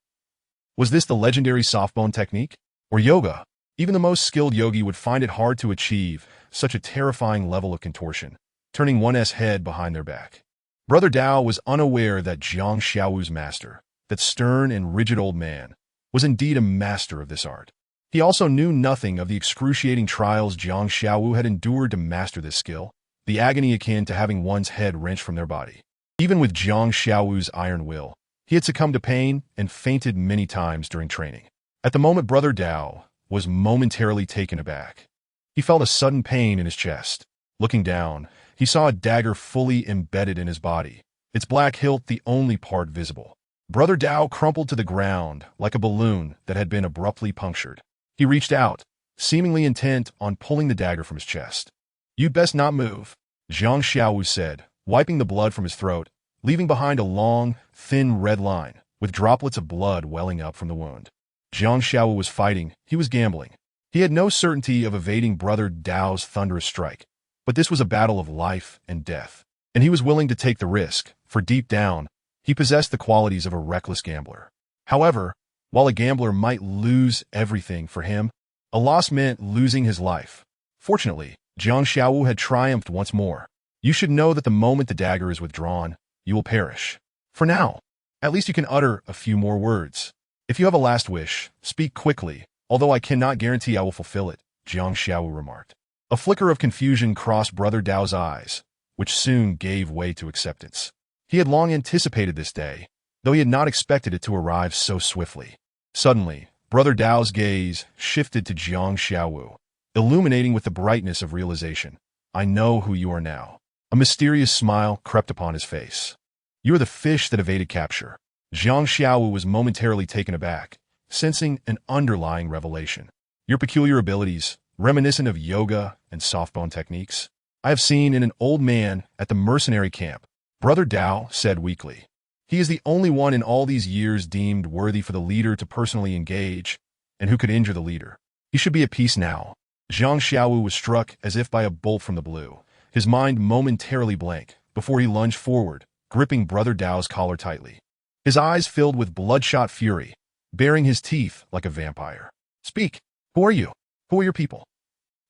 Was this the legendary softbone technique? Or yoga? Even the most skilled yogi would find it hard to achieve such a terrifying level of contortion, turning one's head behind their back. Brother Dao was unaware that Jiang Xiaowu's master, that stern and rigid old man, was indeed a master of this art. He also knew nothing of the excruciating trials Jiang Xiaowu had endured to master this skill, the agony akin to having one's head wrenched from their body. Even with Jiang Xiaowu's iron will, he had succumbed to pain and fainted many times during training. At the moment, Brother Dao was momentarily taken aback. He felt a sudden pain in his chest. Looking down, he saw a dagger fully embedded in his body, its black hilt the only part visible. Brother Dao crumpled to the ground like a balloon that had been abruptly punctured. He reached out, seemingly intent on pulling the dagger from his chest. "You'd best not move," Jiang Xiaowu said, wiping the blood from his throat, leaving behind a long, thin red line, with droplets of blood welling up from the wound. Jiang Xiaowu was fighting, he was gambling. He had no certainty of evading Brother Dao's thunderous strike, but this was a battle of life and death, and he was willing to take the risk, for deep down, he possessed the qualities of a reckless gambler. However, while a gambler might lose everything for him, a loss meant losing his life. Fortunately, Jiang Xiaowu had triumphed once more. "You should know that the moment the dagger is withdrawn, you will perish. For now, at least you can utter a few more words. If you have a last wish, speak quickly, although I cannot guarantee I will fulfill it," Jiang Xiaowu remarked. A flicker of confusion crossed Brother Dao's eyes, which soon gave way to acceptance. He had long anticipated this day, though he had not expected it to arrive so swiftly. Suddenly, Brother Dao's gaze shifted to Jiang Xiaowu, illuminating with the brightness of realization. "I know who you are now." A mysterious smile crept upon his face. "You are the fish that evaded capture." Jiang Xiaowu was momentarily taken aback, sensing an underlying revelation. "Your peculiar abilities, reminiscent of yoga and softbone techniques, I have seen in an old man at the mercenary camp," Brother Dao said weakly. "He is the only one in all these years deemed worthy for the leader to personally engage, and who could injure the leader. He should be at peace now." Jiang Xiaowu was struck as if by a bolt from the blue, his mind momentarily blank, before he lunged forward, gripping Brother Dao's collar tightly. His eyes filled with bloodshot fury, baring his teeth like a vampire. "Speak! Who are you? Who are your people?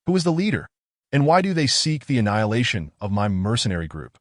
Who is the leader? And why do they seek the annihilation of my mercenary group?"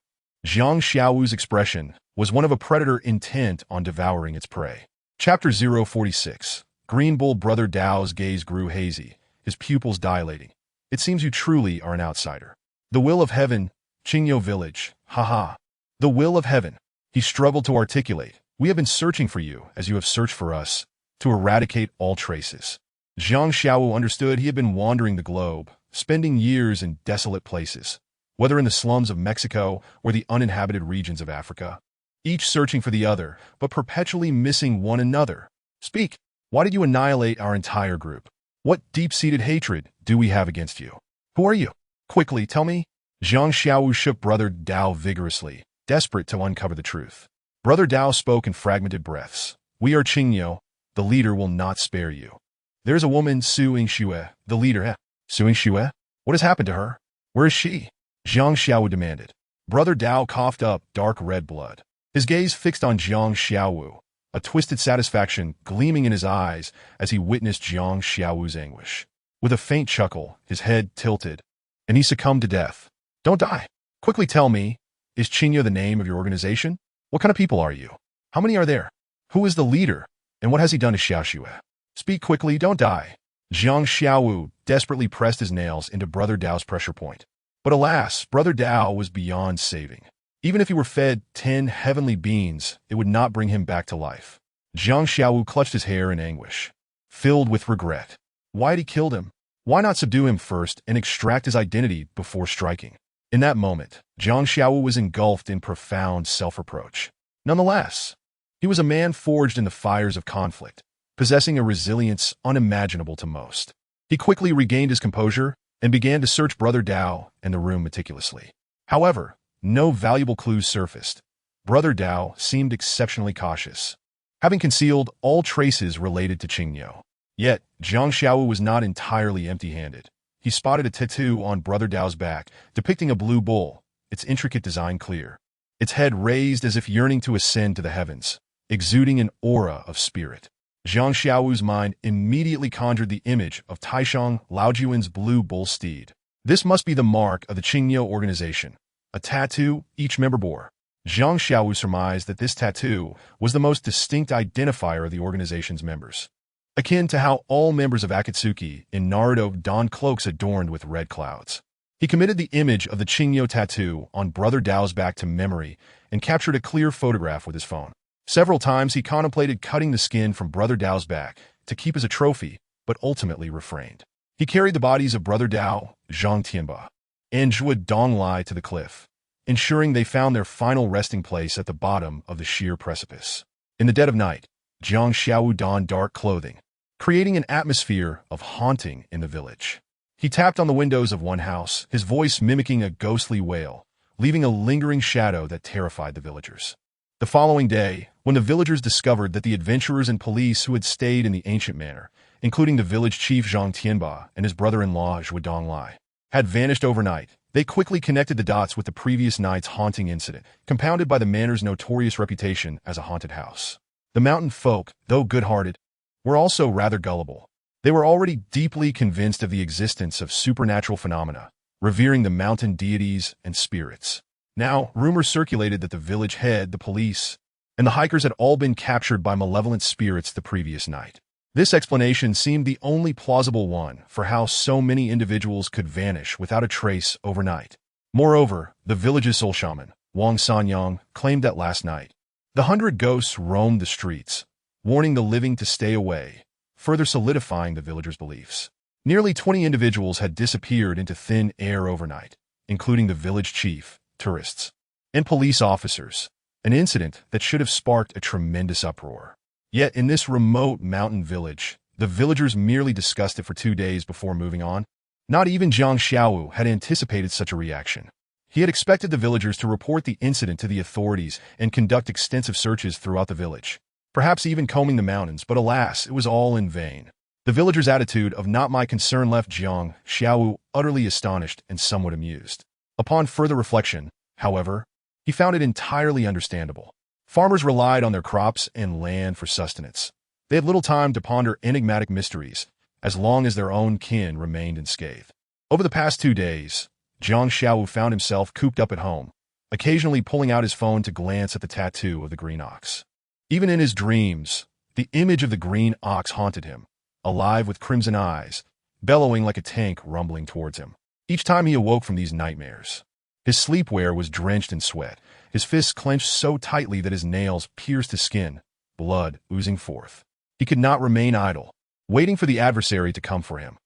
Jiang Xiaowu's expression was one of a predator intent on devouring its prey. Chapter 046. Green Bull. Brother Dao's gaze grew hazy, his pupils dilating. "It seems you truly are an outsider. The will of heaven, Qingyo village, haha. The will of heaven." He struggled to articulate. "We have been searching for you, as you have searched for us, to eradicate all traces." Jiang Xiaowu understood he had been wandering the globe, spending years in desolate places, whether in the slums of Mexico or the uninhabited regions of Africa, each searching for the other, but perpetually missing one another. "Speak! Why did you annihilate our entire group? What deep-seated hatred do we have against you? Who are you? Quickly, tell me." Jiang Xiaowu shook Brother Dao vigorously, desperate to uncover the truth. Brother Dao spoke in fragmented breaths. "We are Qingyo. The leader will not spare you. There is a woman, Su Yingxue, the leader. Su Yingxue? What has happened to her? Where is she?" Jiang Xiaowu demanded. Brother Dao coughed up dark red blood. His gaze fixed on Jiang Xiaowu, a twisted satisfaction gleaming in his eyes as he witnessed Jiang Xiaowu's anguish. With a faint chuckle, his head tilted, and he succumbed to death. "Don't die. Quickly tell me, is Qingyo the name of your organization? What kind of people are you? How many are there? Who is the leader, and what has he done to Xiaoxue?" Speak quickly, don't die. Jiang Xiaowu desperately pressed his nails into Brother Dao's pressure point. But alas, Brother Dao was beyond saving. Even if he were fed 10 heavenly beans, it would not bring him back to life. Jiang Xiaowu clutched his hair in anguish, filled with regret. Why had he killed him? Why not subdue him first and extract his identity before striking? In that moment, Jiang Xiaowu was engulfed in profound self-reproach. Nonetheless, he was a man forged in the fires of conflict, possessing a resilience unimaginable to most. He quickly regained his composure and began to search Brother Dao and the room meticulously. However, no valuable clues surfaced. Brother Dao seemed exceptionally cautious, having concealed all traces related to Qingniu. Yet, Jiang Xiaowu was not entirely empty-handed. He spotted a tattoo on Brother Dao's back, depicting a blue bull, its intricate design clear. Its head raised as if yearning to ascend to the heavens, exuding an aura of spirit. Jiang Xiaowu's mind immediately conjured the image of Taishang Laojuan's blue bull steed. This must be the mark of the Qingniu organization, a tattoo each member bore. Jiang Xiaowu surmised that this tattoo was the most distinct identifier of the organization's members, akin to how all members of Akatsuki in Naruto don cloaks adorned with red clouds. He committed the image of the Qingniu tattoo on Brother Dao's back to memory and captured a clear photograph with his phone. Several times he contemplated cutting the skin from Brother Dao's back to keep as a trophy, but ultimately refrained. He carried the bodies of Brother Dao, Zhang Tianba, and Zhua Donglai to the cliff, ensuring they found their final resting place at the bottom of the sheer precipice. In the dead of night, Jiang Xiaowu donned dark clothing, creating an atmosphere of haunting in the village. He tapped on the windows of one house, his voice mimicking a ghostly wail, leaving a lingering shadow that terrified the villagers. The following day, when the villagers discovered that the adventurers and police who had stayed in the ancient manor, including the village chief Zhang Tianba and his brother-in-law Zhua Donglai, had vanished overnight, they quickly connected the dots with the previous night's haunting incident, compounded by the manor's notorious reputation as a haunted house. The mountain folk, though good-hearted, were also rather gullible. They were already deeply convinced of the existence of supernatural phenomena, revering the mountain deities and spirits. Now, rumors circulated that the village head, the police, and the hikers had all been captured by malevolent spirits the previous night. This explanation seemed the only plausible one for how so many individuals could vanish without a trace overnight. Moreover, the village's sole shaman, Wang Sanyang, claimed that last night, the 100 ghosts roamed the streets, warning the living to stay away, further solidifying the villagers' beliefs. Nearly 20 individuals had disappeared into thin air overnight, including the village chief, tourists, and police officers, an incident that should have sparked a tremendous uproar. Yet in this remote mountain village, the villagers merely discussed it for 2 days before moving on. Not even Jiang Xiaowu had anticipated such a reaction. He had expected the villagers to report the incident to the authorities and conduct extensive searches throughout the village, perhaps even combing the mountains, but alas, it was all in vain. The villagers' attitude of "not my concern" left Jiang Xiaowu utterly astonished and somewhat amused. Upon further reflection, however, he found it entirely understandable. Farmers relied on their crops and land for sustenance. They had little time to ponder enigmatic mysteries, as long as their own kin remained unscathed. Over the past 2 days, Jiang Xiaowu found himself cooped up at home, occasionally pulling out his phone to glance at the tattoo of the green ox. Even in his dreams, the image of the green ox haunted him, alive with crimson eyes, bellowing like a tank rumbling towards him. Each time he awoke from these nightmares, his sleepwear was drenched in sweat, his fists clenched so tightly that his nails pierced his skin, blood oozing forth. He could not remain idle, waiting for the adversary to come for him.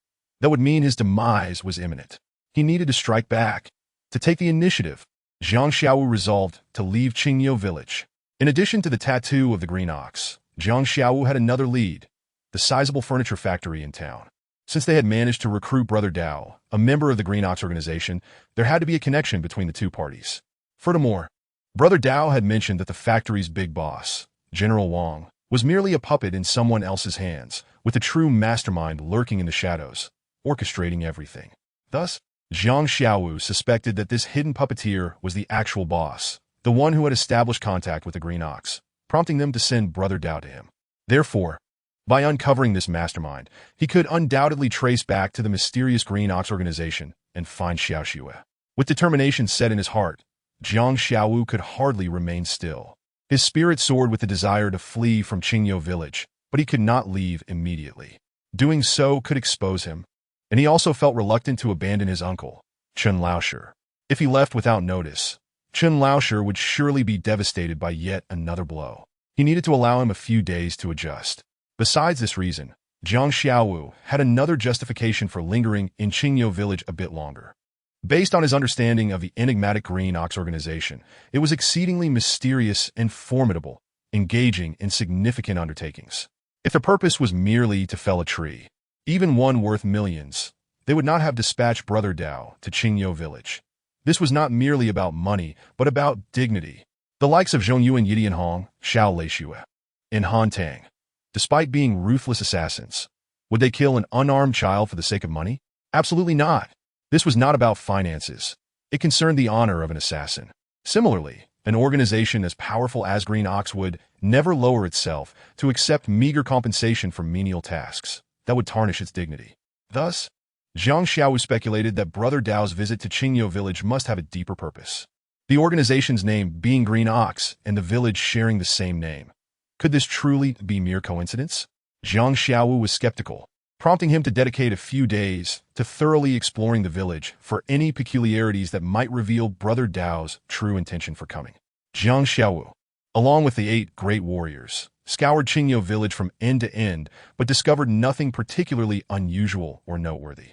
That would mean his demise was imminent. He needed to strike back, to take the initiative. Jiang Xiaowu resolved to leave Qingniu village. In addition to the tattoo of the green ox, Jiang Xiaowu had another lead, the sizable furniture factory in town. Since they had managed to recruit Brother Dao, a member of the Green Ox organization, there had to be a connection between the two parties. Furthermore, Brother Dao had mentioned that the factory's big boss, General Wang, was merely a puppet in someone else's hands, with a true mastermind lurking in the shadows, orchestrating everything. Thus, Jiang Xiaowu suspected that this hidden puppeteer was the actual boss, the one who had established contact with the Green Ox, prompting them to send Brother Dao to him. Therefore, by uncovering this mastermind, he could undoubtedly trace back to the mysterious Green Ox organization and find Xiaoxue. With determination set in his heart, Jiang Xiaowu could hardly remain still. His spirit soared with the desire to flee from Qingniu village, but he could not leave immediately. Doing so could expose him, and he also felt reluctant to abandon his uncle, Chen Laoshe. If he left without notice, Chen Laoshe would surely be devastated by yet another blow. He needed to allow him a few days to adjust. Besides this reason, Jiang Xiaowu had another justification for lingering in Qingyou village a bit longer. Based on his understanding of the enigmatic Green Ox organization, it was exceedingly mysterious and formidable, engaging in significant undertakings. If the purpose was merely to fell a tree, even one worth millions, they would not have dispatched Brother Dao to Qingyou village. This was not merely about money, but about dignity. The likes of Zhong Yu and Yidian Hong, Xiao Leixue, and Han Tang, despite being ruthless assassins, would they kill an unarmed child for the sake of money? Absolutely not. This was not about finances. It concerned the honor of an assassin. Similarly, an organization as powerful as Green Ox would never lower itself to accept meager compensation for menial tasks that would tarnish its dignity. Thus, Jiang Xiaowu speculated that Brother Dao's visit to Qingyou village must have a deeper purpose. The organization's name being Green Ox and the village sharing the same name. Could this truly be mere coincidence? Jiang Xiaowu was skeptical, prompting him to dedicate a few days to thoroughly exploring the village for any peculiarities that might reveal Brother Dao's true intention for coming. Jiang Xiaowu, along with the 8 great warriors, scoured Qingyou village from end to end, but discovered nothing particularly unusual or noteworthy.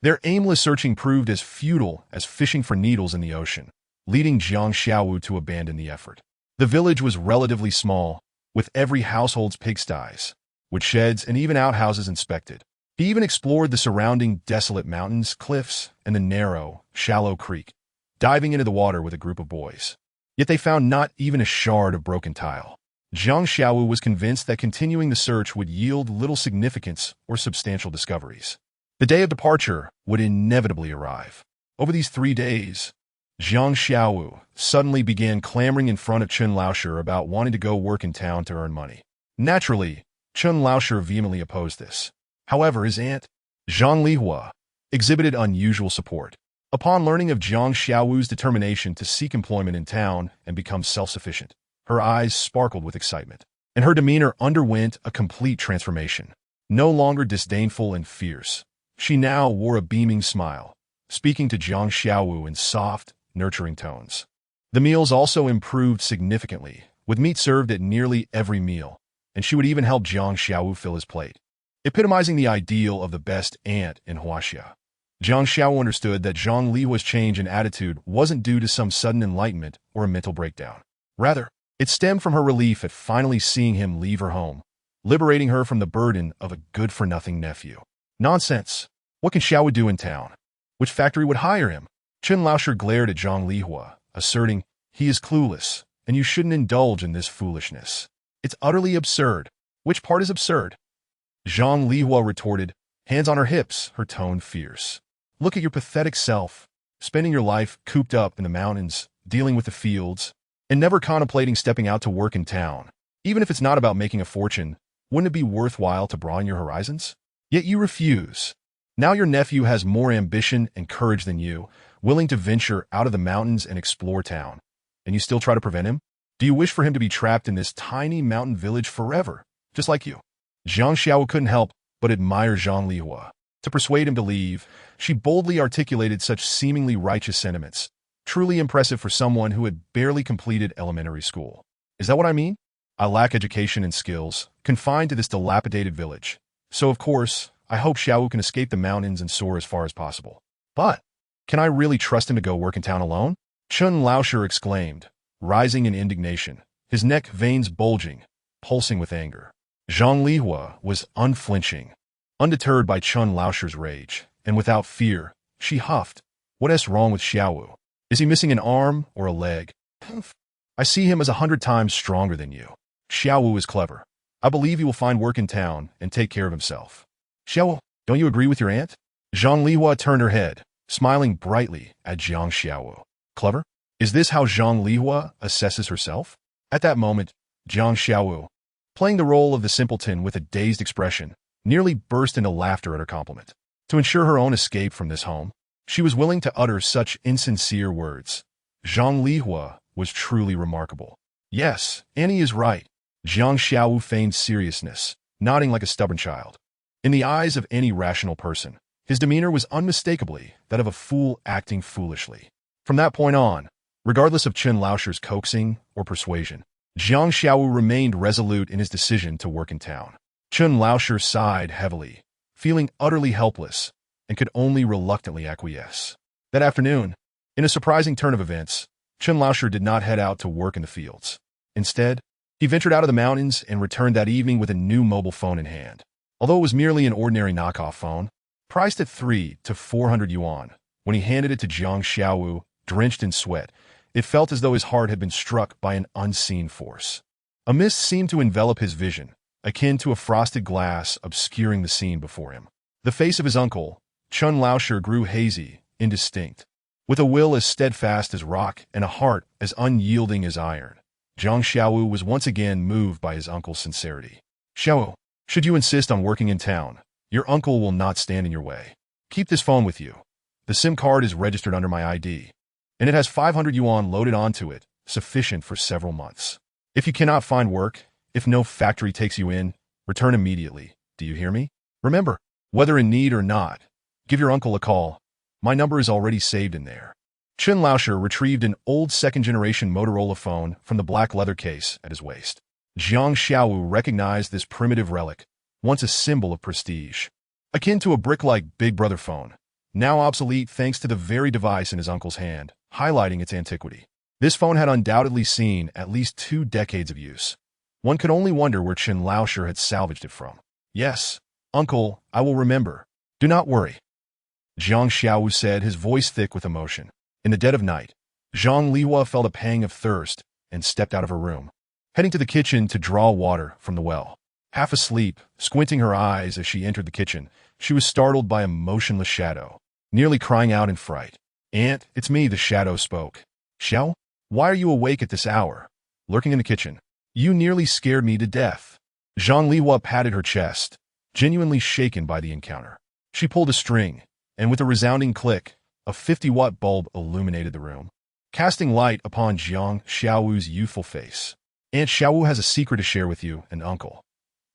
Their aimless searching proved as futile as fishing for needles in the ocean, leading Jiang Xiaowu to abandon the effort. The village was relatively small, with every household's pigsties, with sheds and even outhouses inspected. He even explored the surrounding desolate mountains, cliffs, and the narrow, shallow creek, diving into the water with a group of boys. Yet they found not even a shard of broken tile. Jiang Xiaowu was convinced that continuing the search would yield little significance or substantial discoveries. The day of departure would inevitably arrive. Over these 3 days, Jiang Xiaowu suddenly began clamoring in front of Chen Laoshe about wanting to go work in town to earn money. Naturally, Chen Laoshe vehemently opposed this. However, his aunt, Zhang Lihua, exhibited unusual support. Upon learning of Jiang Xiaowu's determination to seek employment in town and become self-sufficient, her eyes sparkled with excitement, and her demeanor underwent a complete transformation. No longer disdainful and fierce, she now wore a beaming smile, speaking to Jiang Xiaowu in soft, nurturing tones. The meals also improved significantly, with meat served at nearly every meal, and she would even help Jiang Xiaowu fill his plate, epitomizing the ideal of the best aunt in Huaxia. Jiang Xiaowu understood that Zhang Lihua's change in attitude wasn't due to some sudden enlightenment or a mental breakdown. Rather, it stemmed from her relief at finally seeing him leave her home, liberating her from the burden of a good-for-nothing nephew. Nonsense. What can Xiaowu do in town? Which factory would hire him? Chen Laoshe glared at Zhang Lihua, asserting, he is clueless, and you shouldn't indulge in this foolishness. It's utterly absurd. Which part is absurd? Zhang Lihua retorted, hands on her hips, her tone fierce. Look at your pathetic self, spending your life cooped up in the mountains, dealing with the fields, and never contemplating stepping out to work in town. Even if it's not about making a fortune, wouldn't it be worthwhile to broaden your horizons? Yet you refuse. Now your nephew has more ambition and courage than you, willing to venture out of the mountains and explore town. And you still try to prevent him? Do you wish for him to be trapped in this tiny mountain village forever, just like you? Jiang Xiaowu couldn't help but admire Zhang Lihua. To persuade him to leave, she boldly articulated such seemingly righteous sentiments, truly impressive for someone who had barely completed elementary school. Is that what I mean? I lack education and skills, confined to this dilapidated village. So of course, I hope Xiaowu can escape the mountains and soar as far as possible. But, can I really trust him to go work in town alone? Chen Laoshe exclaimed, rising in indignation, his neck veins bulging, pulsing with anger. Zhang Lihua was unflinching, undeterred by Chen Laoshe's rage, and without fear, she huffed, what is wrong with Xiaowu? Is he missing an arm or a leg? I see him as 100 times stronger than you. Xiaowu is clever. I believe he will find work in town and take care of himself. Xiaowu, don't you agree with your aunt? Zhang Lihua turned her head, smiling brightly at Jiang Xiaowu. Clever? Is this how Zhang Lihua assesses herself? At that moment, Jiang Xiaowu, playing the role of the simpleton with a dazed expression, nearly burst into laughter at her compliment. To ensure her own escape from this home, she was willing to utter such insincere words. Zhang Lihua was truly remarkable. Yes, Annie is right. Jiang Xiaowu feigned seriousness, nodding like a stubborn child. In the eyes of any rational person, his demeanor was unmistakably that of a fool acting foolishly. From that point on, regardless of Chen Laosher's coaxing or persuasion, Jiang Xiaowu remained resolute in his decision to work in town. Chen Laosher sighed heavily, feeling utterly helpless, and could only reluctantly acquiesce. That afternoon, in a surprising turn of events, Chen Laosher did not head out to work in the fields. Instead, he ventured out of the mountains and returned that evening with a new mobile phone in hand. Although it was merely an ordinary knockoff phone, priced at 300 to 400 yuan, when he handed it to Jiang Xiaowu, drenched in sweat, it felt as though his heart had been struck by an unseen force. A mist seemed to envelop his vision, akin to a frosted glass obscuring the scene before him. The face of his uncle, Chen Laosher, grew hazy, indistinct. With a will as steadfast as rock and a heart as unyielding as iron, Jiang Xiaowu was once again moved by his uncle's sincerity. "Xiaowu, should you insist on working in town, your uncle will not stand in your way. Keep this phone with you. The SIM card is registered under my ID, and it has 500 yuan loaded onto it, sufficient for several months. If you cannot find work, if no factory takes you in, return immediately. Do you hear me? Remember, whether in need or not, give your uncle a call. My number is already saved in there." Chen Laosher retrieved an old second-generation Motorola phone from the black leather case at his waist. Jiang Xiaowu recognized this primitive relic, once a symbol of prestige. Akin to a brick-like Big Brother phone, now obsolete thanks to the very device in his uncle's hand, highlighting its antiquity. This phone had undoubtedly seen at least 2 decades of use. One could only wonder where Chen Laosher had salvaged it from. "Yes, uncle, I will remember. Do not worry," Jiang Xiaowu said, his voice thick with emotion. In the dead of night, Zhang Lihua felt a pang of thirst and stepped out of her room, heading to the kitchen to draw water from the well. Half asleep, squinting her eyes as she entered the kitchen, she was startled by a motionless shadow, nearly crying out in fright. "Aunt, it's me," the shadow spoke. "Xiao, why are you awake at this hour, lurking in the kitchen? You nearly scared me to death." Zhang Lihua patted her chest, genuinely shaken by the encounter. She pulled a string, and with a resounding click, a 50-watt bulb illuminated the room, casting light upon Jiang Xiaowu's youthful face. "Aunt Xiaowu has a secret to share with you and uncle.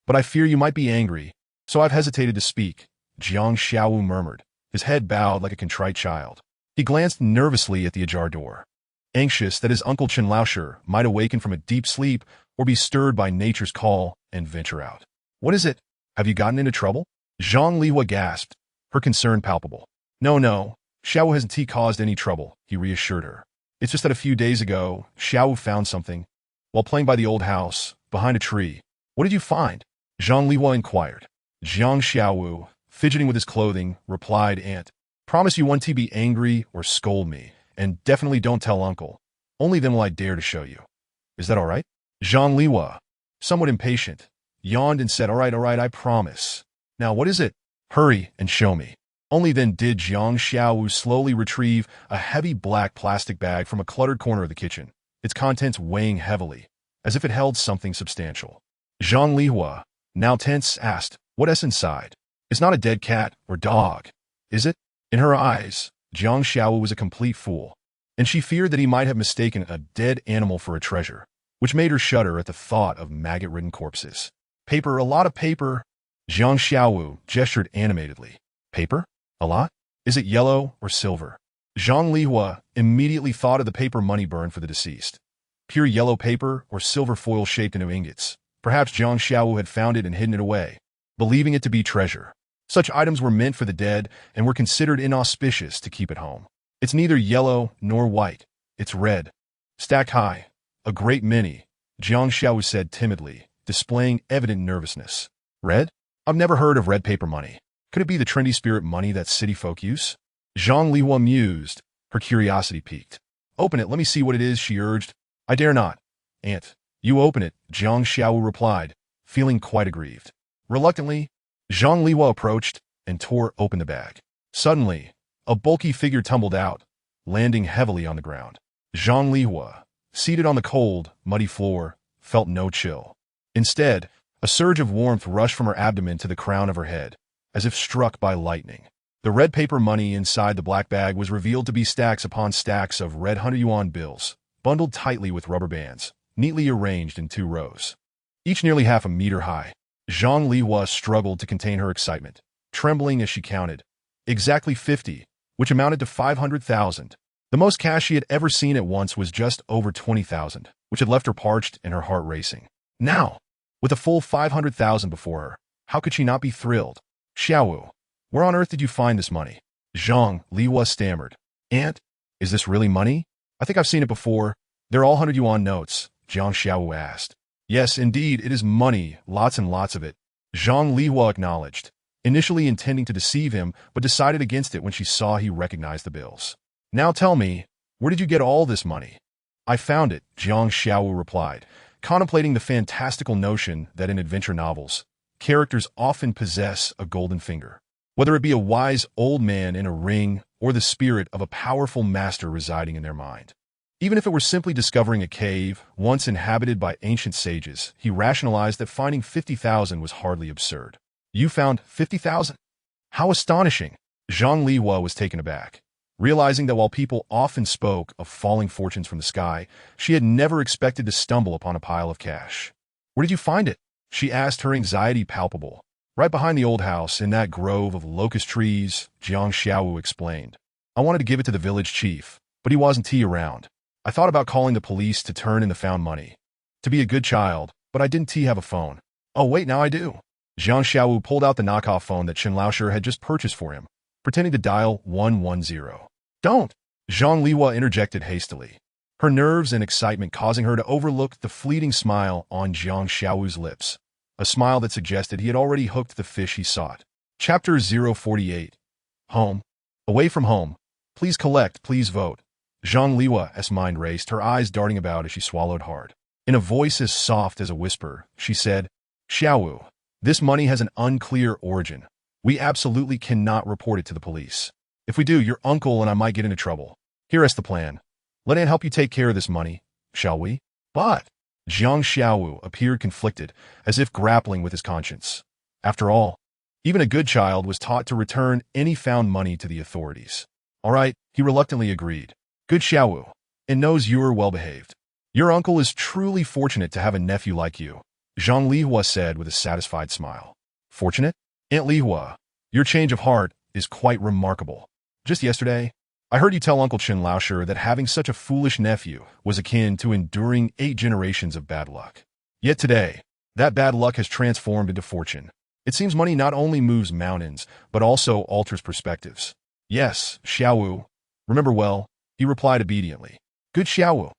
But I fear you might be angry, so I've hesitated to speak," Jiang Xiaowu murmured, his head bowed like a contrite child. He glanced nervously at the ajar door, anxious that his uncle Chen Laosher might awaken from a deep sleep or be stirred by nature's call and venture out. "What is it? Have you gotten into trouble?" Zhang Lihua gasped, her concern palpable. No, Xiaowu hasn't caused any trouble," he reassured her. "It's just that a few days ago, Xiaowu found something while playing by the old house, behind a tree." "What did you find?" Zhang Lihua inquired. Jiang Xiaowu, fidgeting with his clothing, replied, "Aunt, promise you won't be angry or scold me, and definitely don't tell uncle. Only then will I dare to show you. Is that all right?" Zhang Lihua, somewhat impatient, yawned and said, All right, I promise. "Now what is it? Hurry and show me." Only then did Jiang Xiaowu slowly retrieve a heavy black plastic bag from a cluttered corner of the kitchen, its contents weighing heavily, as if it held something substantial. Zhang Lihua, now tense, asked, "What's inside? It's not a dead cat or dog, is it?" In her eyes, Jiang Xiaowu was a complete fool, and she feared that he might have mistaken a dead animal for a treasure, which made her shudder at the thought of maggot-ridden corpses. "Paper, a lot of paper." Jiang Xiaowu gestured animatedly. "Paper? A lot? Is it yellow or silver?" Zhang Lihua immediately thought of the paper money burned for the deceased. Pure yellow paper or silver foil shaped into ingots. Perhaps Jiang Xiaowu had found it and hidden it away, believing it to be treasure. Such items were meant for the dead and were considered inauspicious to keep at home. "It's neither yellow nor white. It's red. Stacked high. A great many," Jiang Xiaowu said timidly, displaying evident nervousness. "Red? I've never heard of red paper money. Could it be the trendy spirit money that city folk use?" Zhang Lihua mused, her curiosity piqued. "Open it, let me see what it is," she urged. "I dare not." "Aunt, you open it," Jiang Xiaowu replied, feeling quite aggrieved. Reluctantly, Zhang Lihua approached and tore open the bag. Suddenly, a bulky figure tumbled out, landing heavily on the ground. Zhang Lihua, seated on the cold, muddy floor, felt no chill. Instead, a surge of warmth rushed from her abdomen to the crown of her head, as if struck by lightning. The red paper money inside the black bag was revealed to be stacks upon stacks of red 100-yuan bills, bundled tightly with rubber bands, neatly arranged in 2 rows, each nearly half a meter high. Zhang Lihua struggled to contain her excitement, trembling as she counted. Exactly 50, which amounted to 500,000. The most cash she had ever seen at once was just over 20,000, which had left her parched and her heart racing. Now, with a full 500,000 before her, how could she not be thrilled? Xiaowu, where on earth did you find this money? Zhang Lihua stammered. Aunt, is this really money? I think I've seen it before. They're all 100 yuan notes, Jiang Xiaowu asked. Yes, indeed, it is money, lots and lots of it. Zhang Lihua acknowledged, initially intending to deceive him, but decided against it when she saw he recognized the bills. Now tell me, where did you get all this money? I found it, Jiang Xiaowu replied, contemplating the fantastical notion that in adventure novels, characters often possess a golden finger. Whether it be a wise old man in a ring or the spirit of a powerful master residing in their mind. Even if it were simply discovering a cave, once inhabited by ancient sages, he rationalized that finding 50,000 was hardly absurd. You found 50,000? How astonishing! Zhang Lihua was taken aback, realizing that while people often spoke of falling fortunes from the sky, she had never expected to stumble upon a pile of cash. Where did you find it? She asked, her anxiety palpable. Right behind the old house, in that grove of locust trees, Jiang Xiaowu explained. I wanted to give it to the village chief, but he wasn't around. I thought about calling the police to turn in the found money. To be a good child, but I didn't have a phone. Oh wait, now I do. Jiang Xiaowu pulled out the knockoff phone that Chen Laosher had just purchased for him, pretending to dial 110. Don't! Zhang Lihua interjected hastily, her nerves and excitement causing her to overlook the fleeting smile on Jiang Xiaowu's lips, a smile that suggested he had already hooked the fish he sought. Chapter 048. Home. Away from home. Please collect, please vote. Zhang Lihua's mind raced, her eyes darting about as she swallowed hard. In a voice as soft as a whisper, she said, Xiaowu, this money has an unclear origin. We absolutely cannot report it to the police. If we do, your uncle and I might get into trouble. Here's the plan. Let Aunt help you take care of this money, shall we? But Jiang Xiaowu appeared conflicted, as if grappling with his conscience. After all, even a good child was taught to return any found money to the authorities. All right, he reluctantly agreed. Good Xiaowu, and knows you're well-behaved. Your uncle is truly fortunate to have a nephew like you, Zhang Lihua said with a satisfied smile. Fortunate? Aunt Lihua, your change of heart is quite remarkable. Just yesterday, I heard you tell Uncle Chen Laosher that having such a foolish nephew was akin to enduring 8 generations of bad luck. Yet today, that bad luck has transformed into fortune. It seems money not only moves mountains, but also alters perspectives. Yes, Xiaowu, remember well, he replied obediently. Good Xiaowu.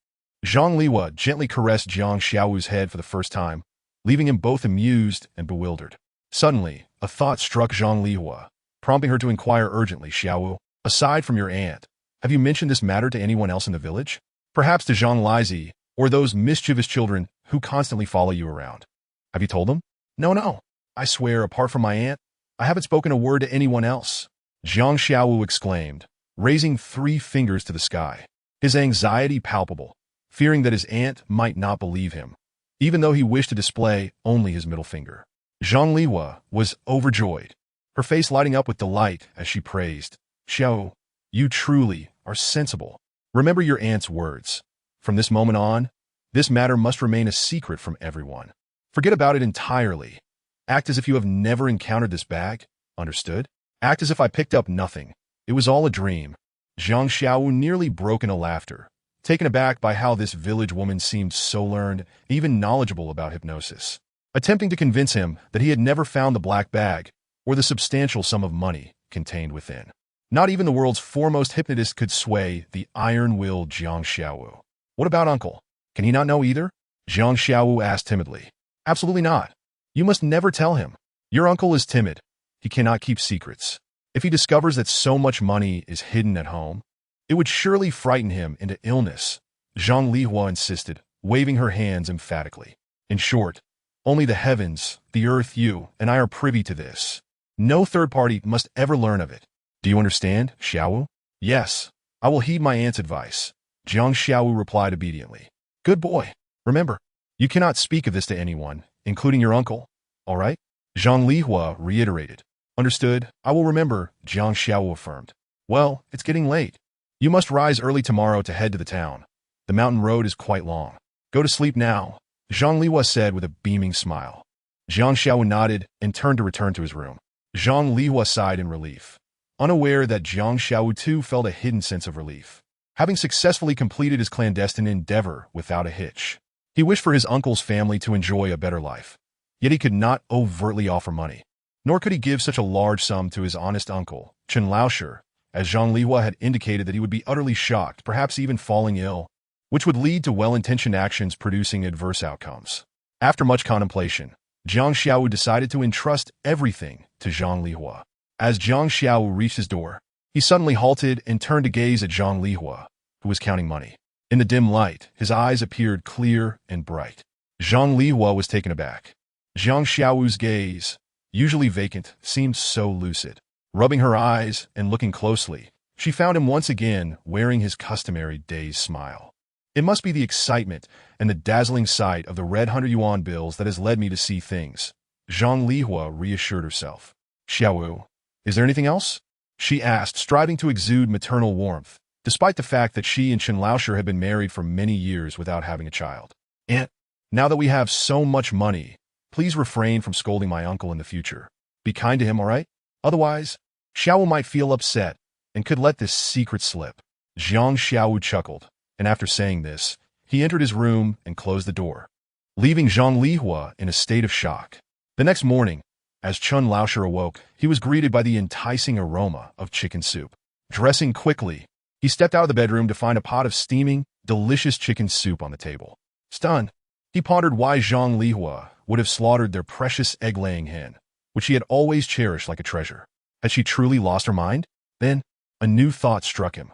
Zhang Lihua gently caressed Jiang Xiaowu's head for the first time, leaving him both amused and bewildered. Suddenly, a thought struck Zhang Lihua, prompting her to inquire urgently, Xiaowu, aside from your aunt, have you mentioned this matter to anyone else in the village? Perhaps to Zhang Lizi, or those mischievous children who constantly follow you around. Have you told them? No. I swear, apart from my aunt, I haven't spoken a word to anyone else. Jiang Xiaowu exclaimed, raising 3 fingers to the sky, his anxiety palpable, fearing that his aunt might not believe him, even though he wished to display only his middle finger. Zhang Lihua was overjoyed, her face lighting up with delight as she praised, Xiao, you truly are sensible. Remember your aunt's words. From this moment on, this matter must remain a secret from everyone. Forget about it entirely. Act as if you have never encountered this bag, understood? Act as if I picked up nothing. It was all a dream. Jiang Xiaowu nearly broke into laughter, taken aback by how this village woman seemed so learned, even knowledgeable about hypnosis, attempting to convince him that he had never found the black bag or the substantial sum of money contained within. Not even the world's foremost hypnotist could sway the iron-willed Jiang Xiaowu. What about Uncle? Can he not know either? Jiang Xiaowu asked timidly. Absolutely not. You must never tell him. Your uncle is timid. He cannot keep secrets. If he discovers that so much money is hidden at home, it would surely frighten him into illness, Zhang Lihua insisted, waving her hands emphatically. In short, only the heavens, the earth, you, and I are privy to this. No third party must ever learn of it. Do you understand, Xiaowu? Yes, I will heed my aunt's advice, Jiang Xiaowu replied obediently. Good boy. Remember, you cannot speak of this to anyone, including your uncle. All right? Zhang Lihua reiterated. Understood, I will remember, Jiang Xiaowu affirmed. Well, it's getting late. You must rise early tomorrow to head to the town. The mountain road is quite long. Go to sleep now, Zhang Lihua said with a beaming smile. Jiang Xiao nodded and turned to return to his room. Zhang Lihua sighed in relief, unaware that Jiang Xiao too felt a hidden sense of relief, having successfully completed his clandestine endeavor without a hitch. He wished for his uncle's family to enjoy a better life, yet he could not overtly offer money, nor could he give such a large sum to his honest uncle, Chen Laoshi, as Zhang Lihua had indicated that he would be utterly shocked, perhaps even falling ill, which would lead to well-intentioned actions producing adverse outcomes. After much contemplation, Jiang Xiao decided to entrust everything to Zhang Lihua. As Jiang Xiao reached his door, he suddenly halted and turned to gaze at Zhang Lihua, who was counting money. In the dim light, his eyes appeared clear and bright. Zhang Lihua was taken aback. Jiang Xiao's gaze, usually vacant, seemed so lucid. Rubbing her eyes and looking closely, she found him once again wearing his customary dazed smile. It must be the excitement and the dazzling sight of the red 100 yuan bills that has led me to see things, Zhang Lihua reassured herself. Xiao, is there anything else? She asked, striving to exude maternal warmth, despite the fact that she and Chen Laoshi had been married for many years without having a child. And now that we have so much money, please refrain from scolding my uncle in the future. Be kind to him, all right? Otherwise, Xiao might feel upset and could let this secret slip. Jiang Xiao chuckled, and after saying this, he entered his room and closed the door, leaving Zhang Lihua in a state of shock. The next morning, as Chen Laoshi awoke, he was greeted by the enticing aroma of chicken soup. Dressing quickly, he stepped out of the bedroom to find a pot of steaming, delicious chicken soup on the table. Stunned, he pondered why Zhang Lihua would have slaughtered their precious egg-laying hen, which he had always cherished like a treasure. Had she truly lost her mind? Then, a new thought struck him.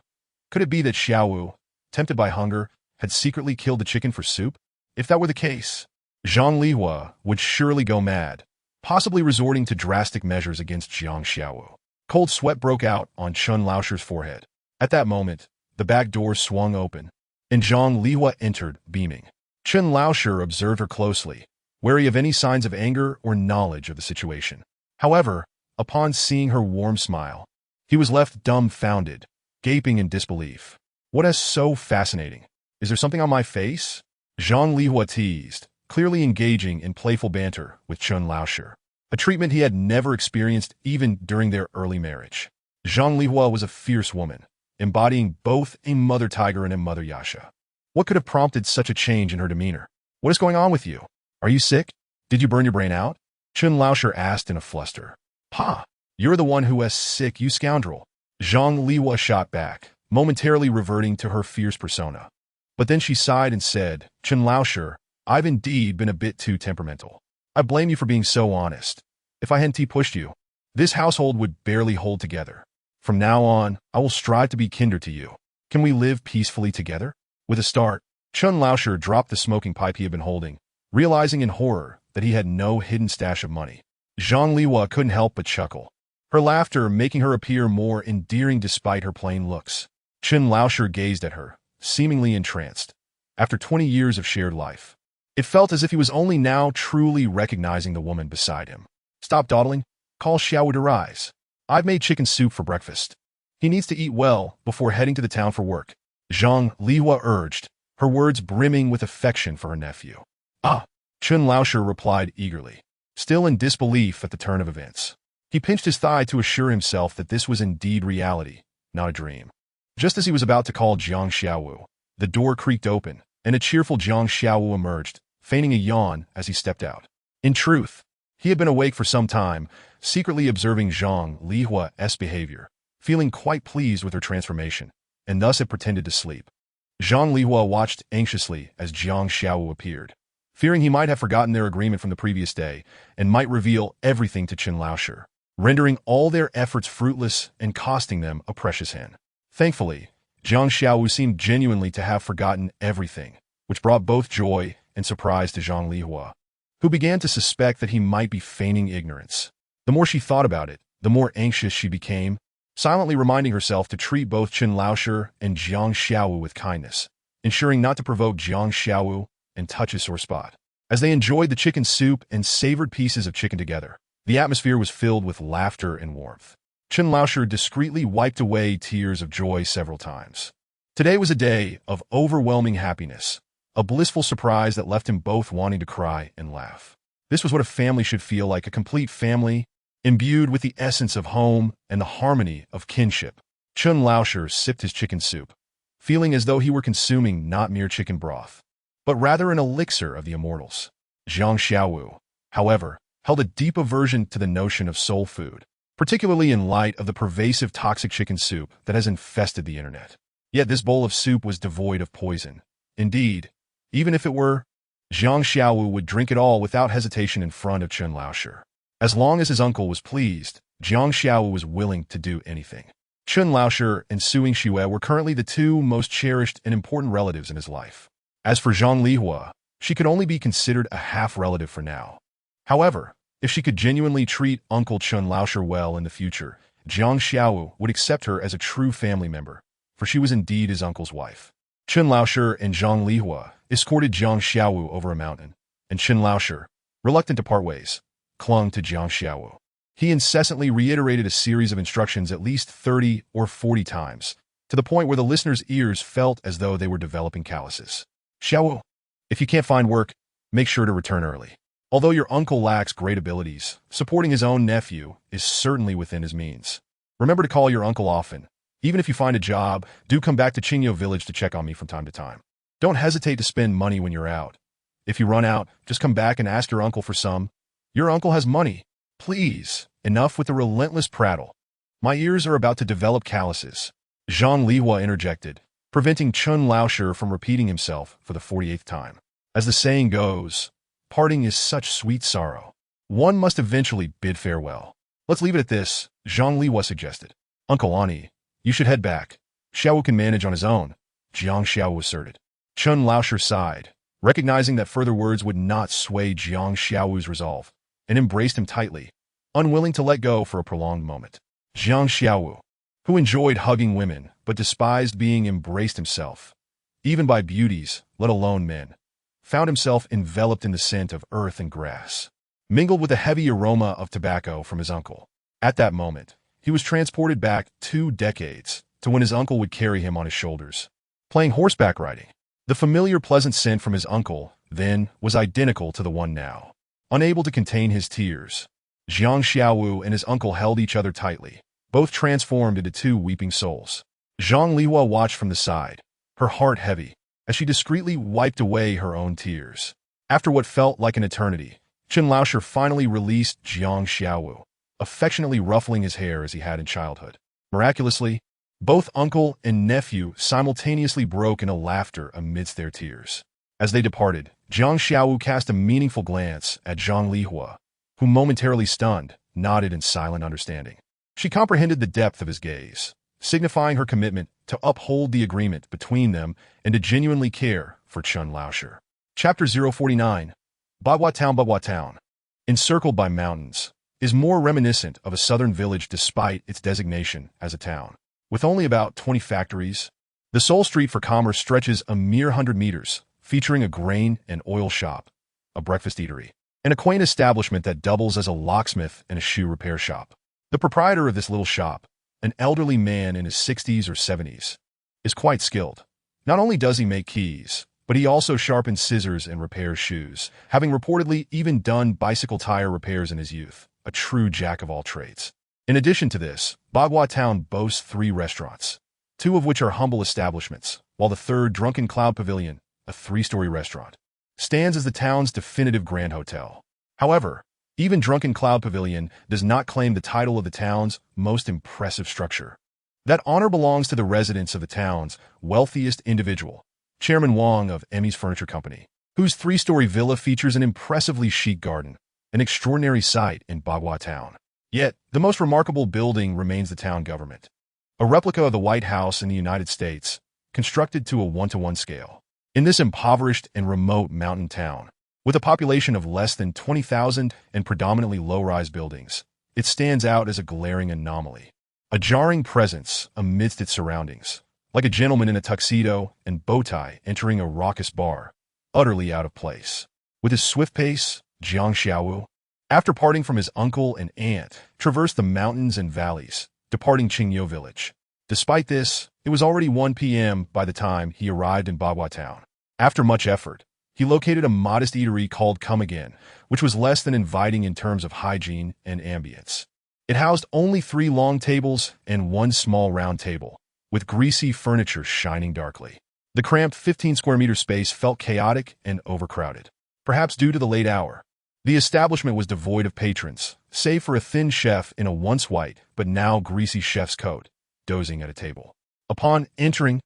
Could it be that Xiao, tempted by hunger, had secretly killed the chicken for soup? If that were the case, Zhang Lihua would surely go mad, possibly resorting to drastic measures against Jiang Xiao. Cold sweat broke out on Chen Laoshi's forehead. At that moment, the back door swung open, and Zhang Lihua entered, beaming. Chen Laoshi observed her closely, wary of any signs of anger or knowledge of the situation. However, upon seeing her warm smile, he was left dumbfounded, gaping in disbelief. What is so fascinating? Is there something on my face? Zhang Lihua teased, clearly engaging in playful banter with Chen Laoshi, a treatment he had never experienced even during their early marriage. Zhang Lihua was a fierce woman, embodying both a mother tiger and a mother Yasha. What could have prompted such a change in her demeanor? What is going on with you? Are you sick? Did you burn your brain out? Chen Laoshi asked in a fluster. Ha! You're the one who is sick, you scoundrel. Zhang Lihua shot back, momentarily reverting to her fierce persona. But then she sighed and said, Chen Laoshi, I've indeed been a bit too temperamental. I blame you for being so honest. If I hadn't pushed you, this household would barely hold together. From now on, I will strive to be kinder to you. Can we live peacefully together? With a start, Chen Laoshi dropped the smoking pipe he had been holding, realizing in horror that he had no hidden stash of money. Zhang Lihua couldn't help but chuckle, her laughter making her appear more endearing despite her plain looks. Chen Laoshi gazed at her, seemingly entranced. After 20 years of shared life, it felt as if he was only now truly recognizing the woman beside him. Stop dawdling. Call Xiao to rise. I've made chicken soup for breakfast. He needs to eat well before heading to the town for work. Zhang Lihua urged, her words brimming with affection for her nephew. Ah, Chen Laoshi replied eagerly, still in disbelief at the turn of events. He pinched his thigh to assure himself that this was indeed reality, not a dream. Just as he was about to call Jiang Xiao, the door creaked open, and a cheerful Jiang Xiao emerged, feigning a yawn as he stepped out. In truth, he had been awake for some time, secretly observing Zhang Lihua's behavior, feeling quite pleased with her transformation, and thus had pretended to sleep. Zhang Lihua watched anxiously as Jiang Xiao appeared, fearing he might have forgotten their agreement from the previous day and might reveal everything to Chen Laoshi, rendering all their efforts fruitless and costing them a precious hen. Thankfully, Jiang Xiao seemed genuinely to have forgotten everything, which brought both joy and surprise to Zhang Lihua, who began to suspect that he might be feigning ignorance. The more she thought about it, the more anxious she became, silently reminding herself to treat both Chen Laoshi and Jiang Xiao with kindness, ensuring not to provoke Jiang Xiao and touch his sore spot. As they enjoyed the chicken soup and savored pieces of chicken together, the atmosphere was filled with laughter and warmth. Chen Laoshi discreetly wiped away tears of joy several times. Today was a day of overwhelming happiness, a blissful surprise that left him both wanting to cry and laugh. This was what a family should feel like, a complete family, imbued with the essence of home and the harmony of kinship. Chun Laoshi sipped his chicken soup, feeling as though he were consuming not mere chicken broth, but rather an elixir of the immortals. Zhang Xiaowu, however, held a deep aversion to the notion of soul food, particularly in light of the pervasive toxic chicken soup that has infested the internet. Yet this bowl of soup was devoid of poison. Indeed, even if it were, Zhang Xiaowu would drink it all without hesitation in front of Chun Laoshi. As long as his uncle was pleased, Zhang Xiaowu was willing to do anything. Chun Laoshi and Suing Xue were currently the two most cherished and important relatives in his life. As for Zhang Lihua, she could only be considered a half-relative for now. However, if she could genuinely treat Uncle Chun Laoshi well in the future, Zhang Xiaowu would accept her as a true family member, for she was indeed his uncle's wife. Chun Laoshi and Zhang Lihua escorted Zhang Xiaowu over a mountain, and Chun Laoshi, reluctant to part ways, clung to Zhang Xiaowu. He incessantly reiterated a series of instructions at least 30 or 40 times, to the point where the listener's ears felt as though they were developing calluses. Xiaowu, if you can't find work, make sure to return early. Although your uncle lacks great abilities, supporting his own nephew is certainly within his means. Remember to call your uncle often. Even if you find a job, do come back to Qingyo village to check on me from time to time. Don't hesitate to spend money when you're out. If you run out, just come back and ask your uncle for some. Your uncle has money. Please, enough with the relentless prattle. My ears are about to develop calluses. Zhang Lihua interjected, preventing Chun Laoshi from repeating himself for the 48th time. As the saying goes, parting is such sweet sorrow. One must eventually bid farewell. Let's leave it at this, Zhang Lihua suggested. Uncle Ani, you should head back. Xiaowu can manage on his own, Jiang Xiaowu asserted. Chun Laoshi sighed, recognizing that further words would not sway Jiang Xiaowu's resolve, and embraced him tightly, unwilling to let go for a prolonged moment. Jiang Xiaowu, who enjoyed hugging women but despised being embraced himself, even by beauties, let alone men, found himself enveloped in the scent of earth and grass, mingled with a heavy aroma of tobacco from his uncle. At that moment, he was transported back 2 decades to when his uncle would carry him on his shoulders, playing horseback riding. The familiar pleasant scent from his uncle, then, was identical to the one now. Unable to contain his tears, Jiang Xiaowu and his uncle held each other tightly, both transformed into 2 weeping souls. Zhang Lihua watched from the side, her heart heavy, as she discreetly wiped away her own tears. After what felt like an eternity, Chun Laoshi finally released Jiang Xiaowu, affectionately ruffling his hair as he had in childhood. Miraculously, both uncle and nephew simultaneously broke into laughter amidst their tears. As they departed, Jiang Xiaowu cast a meaningful glance at Zhang Lihua, who, momentarily stunned, nodded in silent understanding. She comprehended the depth of his gaze, signifying her commitment to uphold the agreement between them and to genuinely care for Chun Laoshi. Chapter 049. Bagua Town. Encircled by mountains, is more reminiscent of a southern village despite its designation as a town. With only about 20 factories, the sole street for commerce stretches a mere 100 meters, featuring a grain and oil shop, a breakfast eatery, and a quaint establishment that doubles as a locksmith and a shoe repair shop. The proprietor of this little shop, an elderly man in his 60s or 70s, is quite skilled. Not only does he make keys, but he also sharpens scissors and repairs shoes, having reportedly even done bicycle tire repairs in his youth, a true jack of all trades. In addition to this, Bagua Town boasts 3 restaurants, 2 of which are humble establishments, while the third, Drunken Cloud Pavilion, a 3-story restaurant, stands as the town's definitive grand hotel. However, even Drunken Cloud Pavilion does not claim the title of the town's most impressive structure. That honor belongs to the residents of the town's wealthiest individual, Chairman Wang of Emmy's Furniture Company, whose 3-story villa features an impressively chic garden, an extraordinary sight in Bagua Town. Yet, the most remarkable building remains the town government, a replica of the White House in the United States, constructed to a 1-to-1 scale. In this impoverished and remote mountain town, with a population of less than 20,000 and predominantly low-rise buildings, it stands out as a glaring anomaly, a jarring presence amidst its surroundings, like a gentleman in a tuxedo and bow tie entering a raucous bar, utterly out of place. With his swift pace, Jiang Xiaowu, after parting from his uncle and aunt, traversed the mountains and valleys, departing Qingyo village. Despite this, it was already 1 p.m. by the time he arrived in Bagua Town. After much effort, he located a modest eatery called Come Again, which was less than inviting in terms of hygiene and ambience. It housed only 3 long tables and 1 small round table, with greasy furniture shining darkly. The cramped 15-square-meter space felt chaotic and overcrowded, perhaps due to the late hour. The establishment was devoid of patrons, save for a thin chef in a once white but now greasy chef's coat, dozing at a table. Upon entering,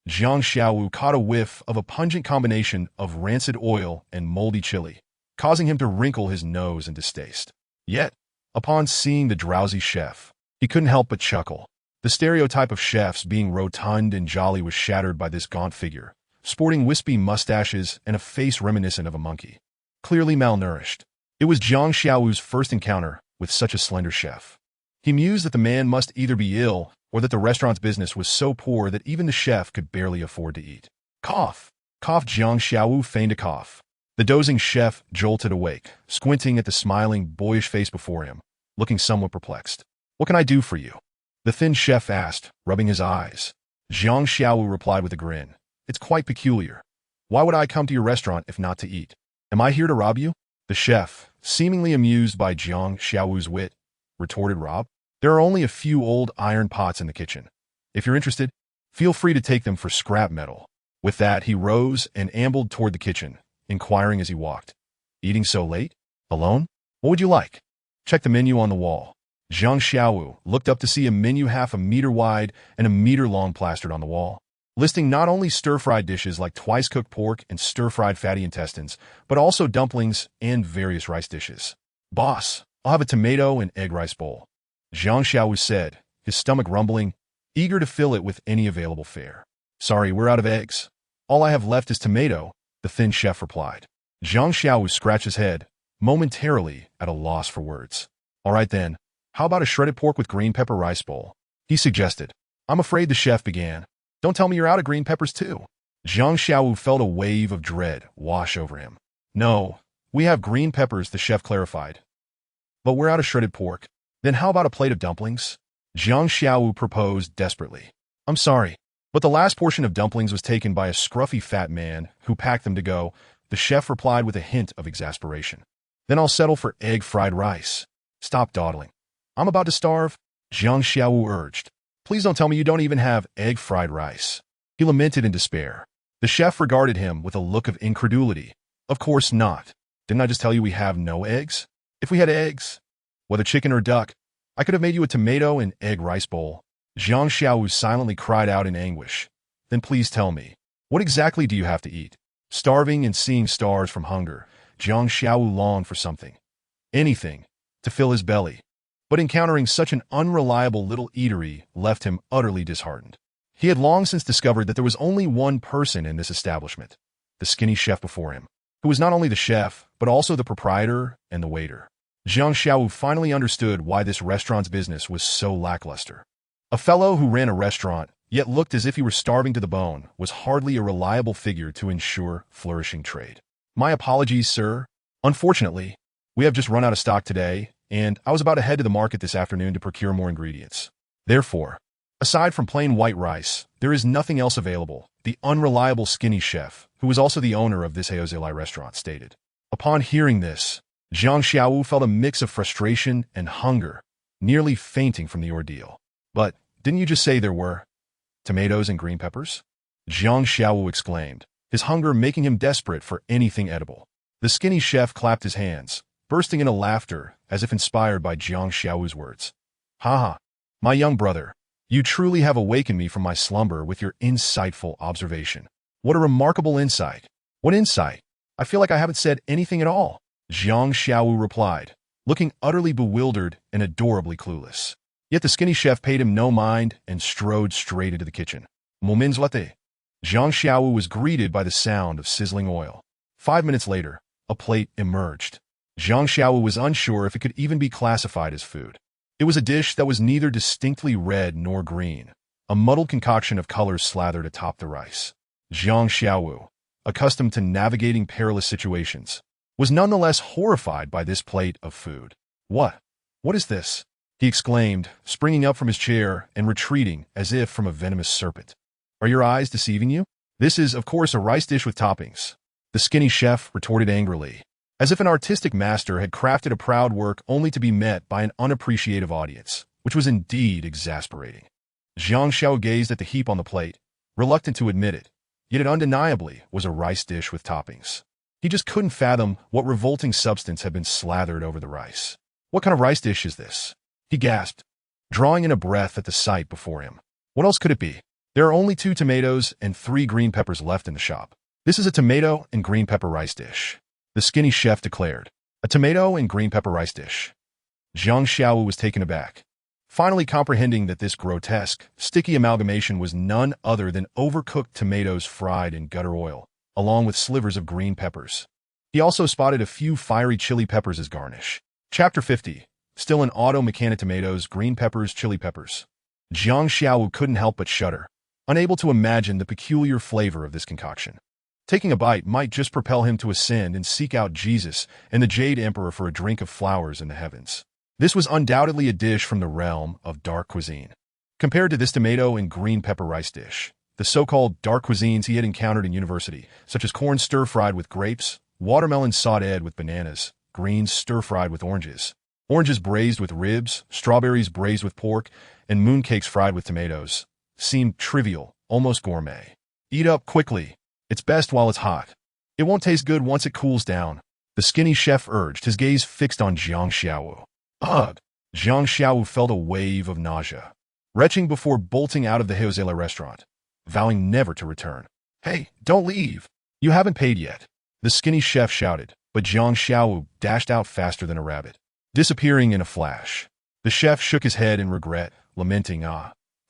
Jiang Xiaowu caught a whiff of a pungent combination of rancid oil and moldy chili, causing him to wrinkle his nose in distaste. Yet, upon seeing the drowsy chef, he couldn't help but chuckle. The stereotype of chefs being rotund and jolly was shattered by this gaunt figure, sporting wispy mustaches and a face reminiscent of a monkey. Clearly malnourished. It was Jiang Xiaowu's first encounter with such a slender chef. He mused that the man must either be ill or that the restaurant's business was so poor that even the chef could barely afford to eat. Cough! Coughed Jiang Xiaowu, feigned a cough. The dozing chef jolted awake, squinting at the smiling, boyish face before him, looking somewhat perplexed. "What can I do for you?" the thin chef asked, rubbing his eyes. Jiang Xiaowu replied with a grin. "It's quite peculiar. Why would I come to your restaurant if not to eat? Am I here to rob you?" The chef, seemingly amused by Jiang Xiaowu's wit, retorted, "Rob? There are only a few old iron pots in the kitchen. If you're interested, feel free to take them for scrap metal." With that, he rose and ambled toward the kitchen, inquiring as he walked. "Eating so late? Alone? What would you like?" "Check the menu on the wall." Jiang Xiaowu looked up to see a menu half a meter wide and a meter long plastered on the wall, listing not only stir-fried dishes like twice-cooked pork and stir-fried fatty intestines, but also dumplings and various rice dishes. "Boss, I'll have a tomato and egg rice bowl," Jiang Xiaowu said, his stomach rumbling, eager to fill it with any available fare. "Sorry, we're out of eggs. All I have left is tomato," the thin chef replied. Jiang Xiaowu scratched his head, momentarily at a loss for words. "All right then, how about a shredded pork with green pepper rice bowl?" he suggested. "I'm afraid," the chef began. "Don't tell me you're out of green peppers too." Jiang Xiaowu felt a wave of dread wash over him. "No, we have green peppers," the chef clarified. "But we're out of shredded pork." "Then how about a plate of dumplings?" Jiang Xiaowu proposed desperately. "I'm sorry, but the last portion of dumplings was taken by a scruffy fat man who packed them to go," the chef replied with a hint of exasperation. "Then I'll settle for egg fried rice." "Stop dawdling. I'm about to starve," Jiang Xiaowu urged. "Please don't tell me you don't even have egg fried rice." He lamented in despair. The chef regarded him with a look of incredulity. "Of course not. Didn't I just tell you we have no eggs? If we had eggs, whether chicken or duck, I could have made you a tomato and egg rice bowl." Jiang Xiaowu silently cried out in anguish. "Then please tell me, what exactly do you have to eat?" Starving and seeing stars from hunger, Jiang Xiaowu longed for something, anything, to fill his belly. But encountering such an unreliable little eatery left him utterly disheartened. He had long since discovered that there was only one person in this establishment, the skinny chef before him, who was not only the chef, but also the proprietor and the waiter. Jiang Xiaowu finally understood why this restaurant's business was so lackluster. A fellow who ran a restaurant, yet looked as if he were starving to the bone, was hardly a reliable figure to ensure flourishing trade. "My apologies, sir. Unfortunately, we have just run out of stock today, and I was about to head to the market this afternoon to procure more ingredients. Therefore, aside from plain white rice, there is nothing else available," the unreliable skinny chef, who was also the owner of this Haozilai restaurant, stated. Upon hearing this, Jiang Xiaowu felt a mix of frustration and hunger, nearly fainting from the ordeal. "But didn't you just say there were tomatoes and green peppers?" Jiang Xiaowu exclaimed, his hunger making him desperate for anything edible. The skinny chef clapped his hands, bursting into laughter as if inspired by Jiang Xiaowu's words. "Ha ha, my young brother, you truly have awakened me from my slumber with your insightful observation. What a remarkable insight." "What insight? I feel like I haven't said anything at all," Jiang Xiaowu replied, looking utterly bewildered and adorably clueless. Yet the skinny chef paid him no mind and strode straight into the kitchen. "Moments latte." Jiang Xiaowu was greeted by the sound of sizzling oil. 5 minutes later, a plate emerged. Jiang Xiaowu was unsure if it could even be classified as food. It was a dish that was neither distinctly red nor green, a muddled concoction of colors slathered atop the rice. Jiang Xiaowu, accustomed to navigating perilous situations, was nonetheless horrified by this plate of food. What is this?" he exclaimed, springing up from his chair and retreating as if from a venomous serpent. "Are your eyes deceiving you? This is, of course, a rice dish with toppings. The skinny chef retorted angrily, as if an artistic master had crafted a proud work only to be met by an unappreciative audience, which was indeed exasperating. Jiang Xiao gazed at the heap on the plate, reluctant to admit it, yet it undeniably was a rice dish with toppings. He just couldn't fathom what revolting substance had been slathered over the rice. "What kind of rice dish is this?" he gasped, drawing in a breath at the sight before him. What else could it be? There are only 2 tomatoes and 3 green peppers left in the shop. "This is a tomato and green pepper rice dish," the skinny chef declared. "A tomato and green pepper rice dish." Jiang Xiao was taken aback, finally comprehending that this grotesque, sticky amalgamation was none other than overcooked tomatoes fried in gutter oil, along with slivers of green peppers. He also spotted a few fiery chili peppers as garnish. Chapter 50. Still in auto-mechanic tomatoes, green peppers, chili peppers. Jiang Xiao couldn't help but shudder, unable to imagine the peculiar flavor of this concoction. Taking a bite might just propel him to ascend and seek out Jesus and the Jade Emperor for a drink of flowers in the heavens. This was undoubtedly a dish from the realm of dark cuisine. Compared to this tomato and green pepper rice dish, the so-called dark cuisines he had encountered in university, such as corn stir-fried with grapes, watermelon sautéed with bananas, greens stir-fried with oranges, oranges braised with ribs, strawberries braised with pork, and mooncakes fried with tomatoes, seemed trivial, almost gourmet. "Eat up quickly. It's best while it's hot. It won't taste good once it cools down," the skinny chef urged, his gaze fixed on Jiang Xiao. Ugh! Jiang Xiao felt a wave of nausea, retching before bolting out of the Heozela restaurant, vowing never to return. "Hey, don't leave! You haven't paid yet," the skinny chef shouted, but Jiang Xiao dashed out faster than a rabbit, disappearing in a flash. The chef shook his head in regret, lamenting,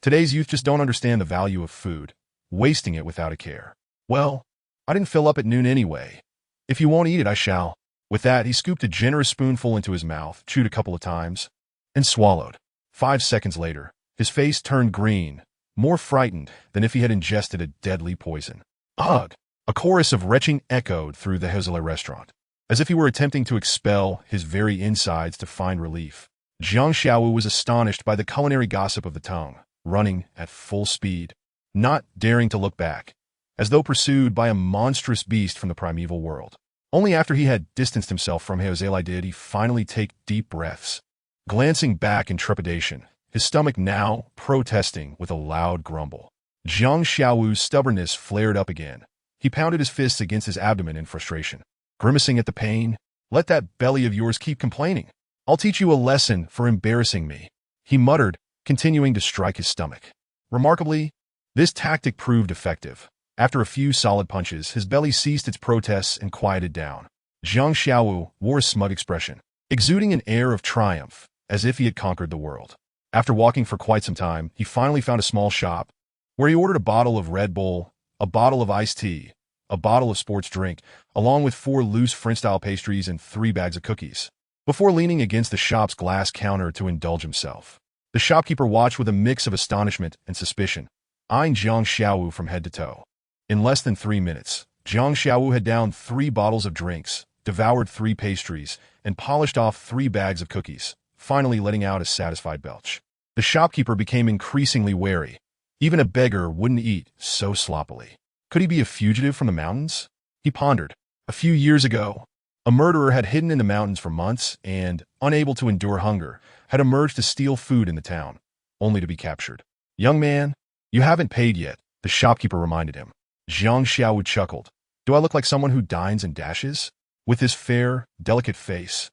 today's youth just don't understand the value of food, wasting it without a care. "Well, I didn't fill up at noon anyway. If you won't eat it, I shall." With that, he scooped a generous spoonful into his mouth, chewed a couple of times, and swallowed. 5 seconds later, his face turned green, more frightened than if he had ingested a deadly poison. "Ugh!" A chorus of retching echoed through the Heozela restaurant, as if he were attempting to expel his very insides to find relief. Jiang Xiao was astonished by the culinary gossip of the tongue, running at full speed, not daring to look back, as though pursued by a monstrous beast from the primeval world. Only after he had distanced himself from Heozela did he finally take deep breaths, glancing back in trepidation, his stomach now protesting with a loud grumble. Jiang Xiao's stubbornness flared up again. He pounded his fists against his abdomen in frustration, grimacing at the pain. "Let that belly of yours keep complaining. I'll teach you a lesson for embarrassing me," he muttered, continuing to strike his stomach. Remarkably, this tactic proved effective. After a few solid punches, his belly ceased its protests and quieted down. Jiang Xiao wore a smug expression, exuding an air of triumph, as if he had conquered the world. After walking for quite some time, he finally found a small shop, where he ordered a bottle of Red Bull, a bottle of iced tea, a bottle of sports drink, along with 4 loose French-style pastries and 3 bags of cookies, before leaning against the shop's glass counter to indulge himself. The shopkeeper watched with a mix of astonishment and suspicion, eyeing Jiang Xiao from head to toe. In less than 3 minutes, Jiang Xiao had downed 3 bottles of drinks, devoured 3 pastries, and polished off 3 bags of cookies, finally letting out a satisfied belch. The shopkeeper became increasingly wary. Even a beggar wouldn't eat so sloppily. Could he be a fugitive from the mountains? He pondered. A few years ago, a murderer had hidden in the mountains for months and, unable to endure hunger, had emerged to steal food in the town, only to be captured. "Young man, you haven't paid yet," the shopkeeper reminded him. Jiang Xiao chuckled. "Do I look like someone who dines and dashes? With this fair, delicate face,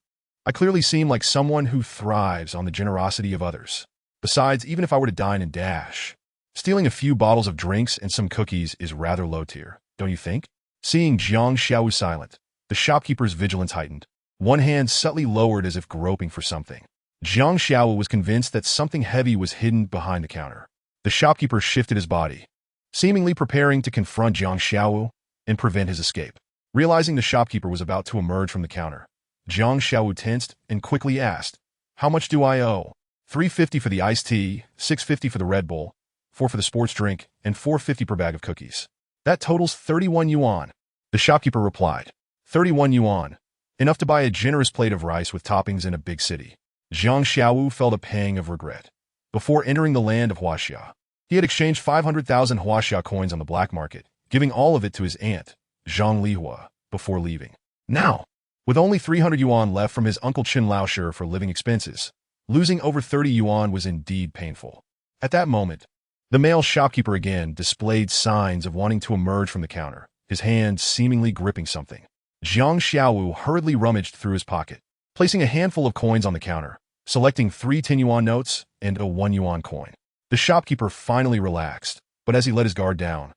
I clearly seem like someone who thrives on the generosity of others. Besides, even if I were to dine and dash, stealing a few bottles of drinks and some cookies is rather low tier, don't you think?" Seeing Jiang Xiao silent, the shopkeeper's vigilance heightened, one hand subtly lowered as if groping for something. Jiang Xiao was convinced that something heavy was hidden behind the counter. The shopkeeper shifted his body, seemingly preparing to confront Jiang Xiao and prevent his escape. Realizing the shopkeeper was about to emerge from the counter, Jiang Xiao tensed and quickly asked, "How much do I owe?" $3.50 for the iced tea, $6.50 for the Red Bull, $4 for the sports drink, and $4.50 per bag of cookies. "That totals 31 yuan, the shopkeeper replied. 31 yuan, enough to buy a generous plate of rice with toppings in a big city. Jiang Xiao felt a pang of regret. Before entering the land of Huaxia, he had exchanged 500,000 Huaxia coins on the black market, giving all of it to his aunt, Zhang Lihua, before leaving. Now, with only 300 yuan left from his Uncle Chin Laosher for living expenses, losing over 30 yuan was indeed painful. At that moment, the male shopkeeper again displayed signs of wanting to emerge from the counter, his hand seemingly gripping something. Jiang Xiaowu hurriedly rummaged through his pocket, placing a handful of coins on the counter, selecting 3 10-yuan notes and a 1-yuan coin. The shopkeeper finally relaxed, but as he let his guard down,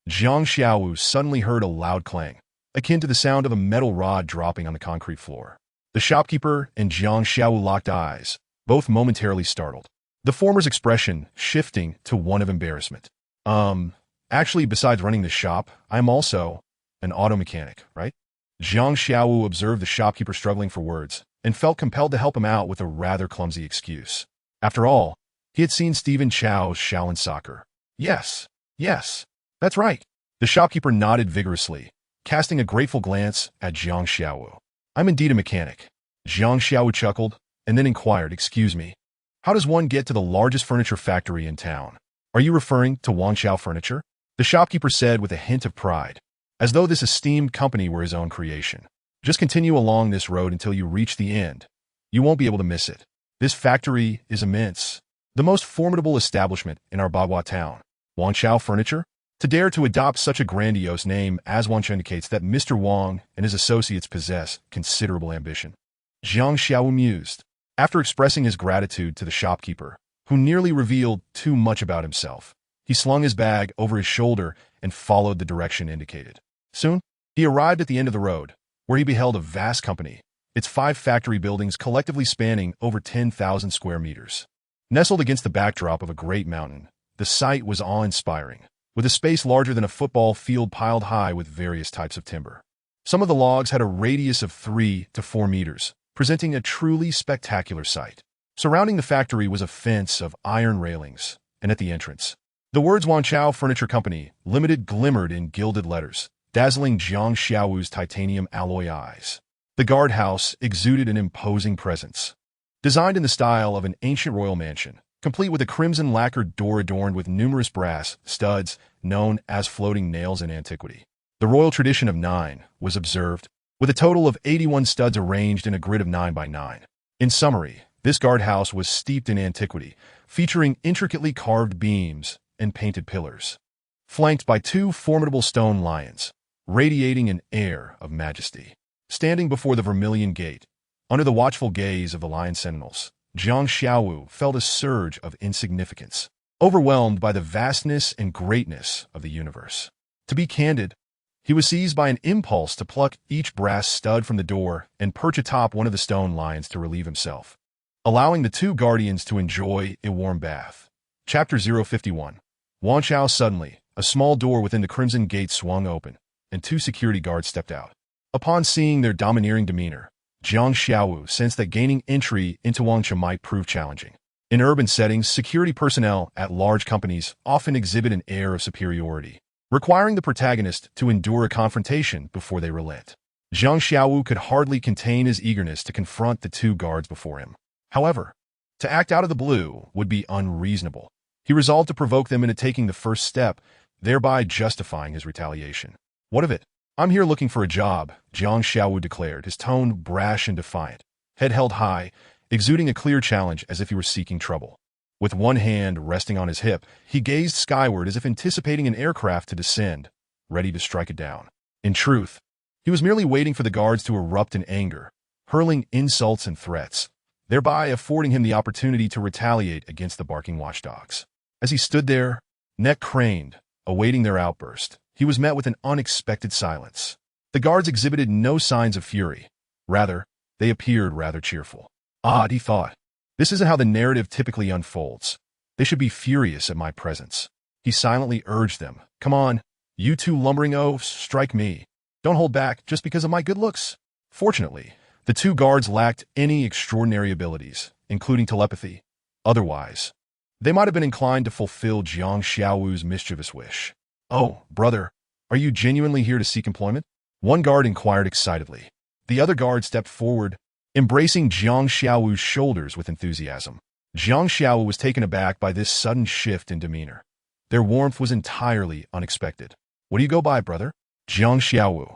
Jiang Xiaowu suddenly heard a loud clang, akin to the sound of a metal rod dropping on the concrete floor. The shopkeeper and Jiang Xiaowu locked eyes, both momentarily startled, the former's expression shifting to one of embarrassment. Actually, besides running the shop, I'm also an auto mechanic, right? Jiang Xiaowu observed the shopkeeper struggling for words and felt compelled to help him out with a rather clumsy excuse. After all, he had seen Stephen Chow's Shaolin Soccer. Yes, that's right. The shopkeeper nodded vigorously, casting a grateful glance at Jiang Xiaowu. I'm indeed a mechanic. Jiang Xiaowu chuckled and then inquired, excuse me, how does one get to the largest furniture factory in town? Are you referring to Wangchao Furniture? The shopkeeper said with a hint of pride, as though this esteemed company were his own creation. Just continue along this road until you reach the end. You won't be able to miss it. This factory is immense. The most formidable establishment in our Bagua town. Wangchao Furniture? To dare to adopt such a grandiose name as Wangchao indicates that Mr. Wang and his associates possess considerable ambition. Jiang Xiaowu mused, after expressing his gratitude to the shopkeeper, who nearly revealed too much about himself. He slung his bag over his shoulder and followed the direction indicated. Soon, he arrived at the end of the road, where he beheld a vast company, its 5 factory buildings collectively spanning over 10,000 square meters. Nestled against the backdrop of a great mountain, the sight was awe-inspiring, with a space larger than a football field piled high with various types of timber. Some of the logs had a radius of 3 to 4 meters, presenting a truly spectacular sight. Surrounding the factory was a fence of iron railings, and at the entrance, the words Wangchao Furniture Company Limited glimmered in gilded letters, dazzling Jiang Xiaowu's titanium alloy eyes. The guardhouse exuded an imposing presence. Designed in the style of an ancient royal mansion, complete with a crimson lacquered door adorned with numerous brass studs known as floating nails in antiquity. The royal tradition of 9 was observed, with a total of 81 studs arranged in a grid of 9 by 9. In summary, this guardhouse was steeped in antiquity, featuring intricately carved beams and painted pillars, flanked by 2 formidable stone lions, radiating an air of majesty. Standing before the vermilion gate, under the watchful gaze of the lion sentinels, Jiang Xiaowu felt a surge of insignificance, overwhelmed by the vastness and greatness of the universe. To be candid, he was seized by an impulse to pluck each brass stud from the door and perch atop one of the stone lions to relieve himself, allowing the 2 guardians to enjoy a warm bath. Chapter 051. Wangchao. Suddenly, a small door within the crimson gate swung open, and 2 security guards stepped out. Upon seeing their domineering demeanor, Jiang Xiaowu sensed that gaining entry into Wangchao might prove challenging. In urban settings, security personnel at large companies often exhibit an air of superiority, requiring the protagonist to endure a confrontation before they relent. Jiang Xiaowu could hardly contain his eagerness to confront the 2 guards before him. However, to act out of the blue would be unreasonable. He resolved to provoke them into taking the first step, thereby justifying his retaliation. What of it? I'm here looking for a job, Jiang Xiaowu declared, his tone brash and defiant, head held high, exuding a clear challenge as if he were seeking trouble. With one hand resting on his hip, he gazed skyward as if anticipating an aircraft to descend, ready to strike it down. In truth, he was merely waiting for the guards to erupt in anger, hurling insults and threats, thereby affording him the opportunity to retaliate against the barking watchdogs. As he stood there, neck craned, awaiting their outburst, he was met with an unexpected silence. The guards exhibited no signs of fury. Rather, they appeared rather cheerful. Odd, he thought. This isn't how the narrative typically unfolds. They should be furious at my presence. He silently urged them. Come on, you 2 lumbering oafs, strike me. Don't hold back just because of my good looks. Fortunately, the 2 guards lacked any extraordinary abilities, including telepathy. Otherwise, they might have been inclined to fulfill Jiang Xiaowu's mischievous wish. Oh, brother, are you genuinely here to seek employment? One guard inquired excitedly. The other guard stepped forward, embracing Jiang Xiaowu's shoulders with enthusiasm. Jiang Xiaowu was taken aback by this sudden shift in demeanor. Their warmth was entirely unexpected. What do you go by, brother? Jiang Xiaowu.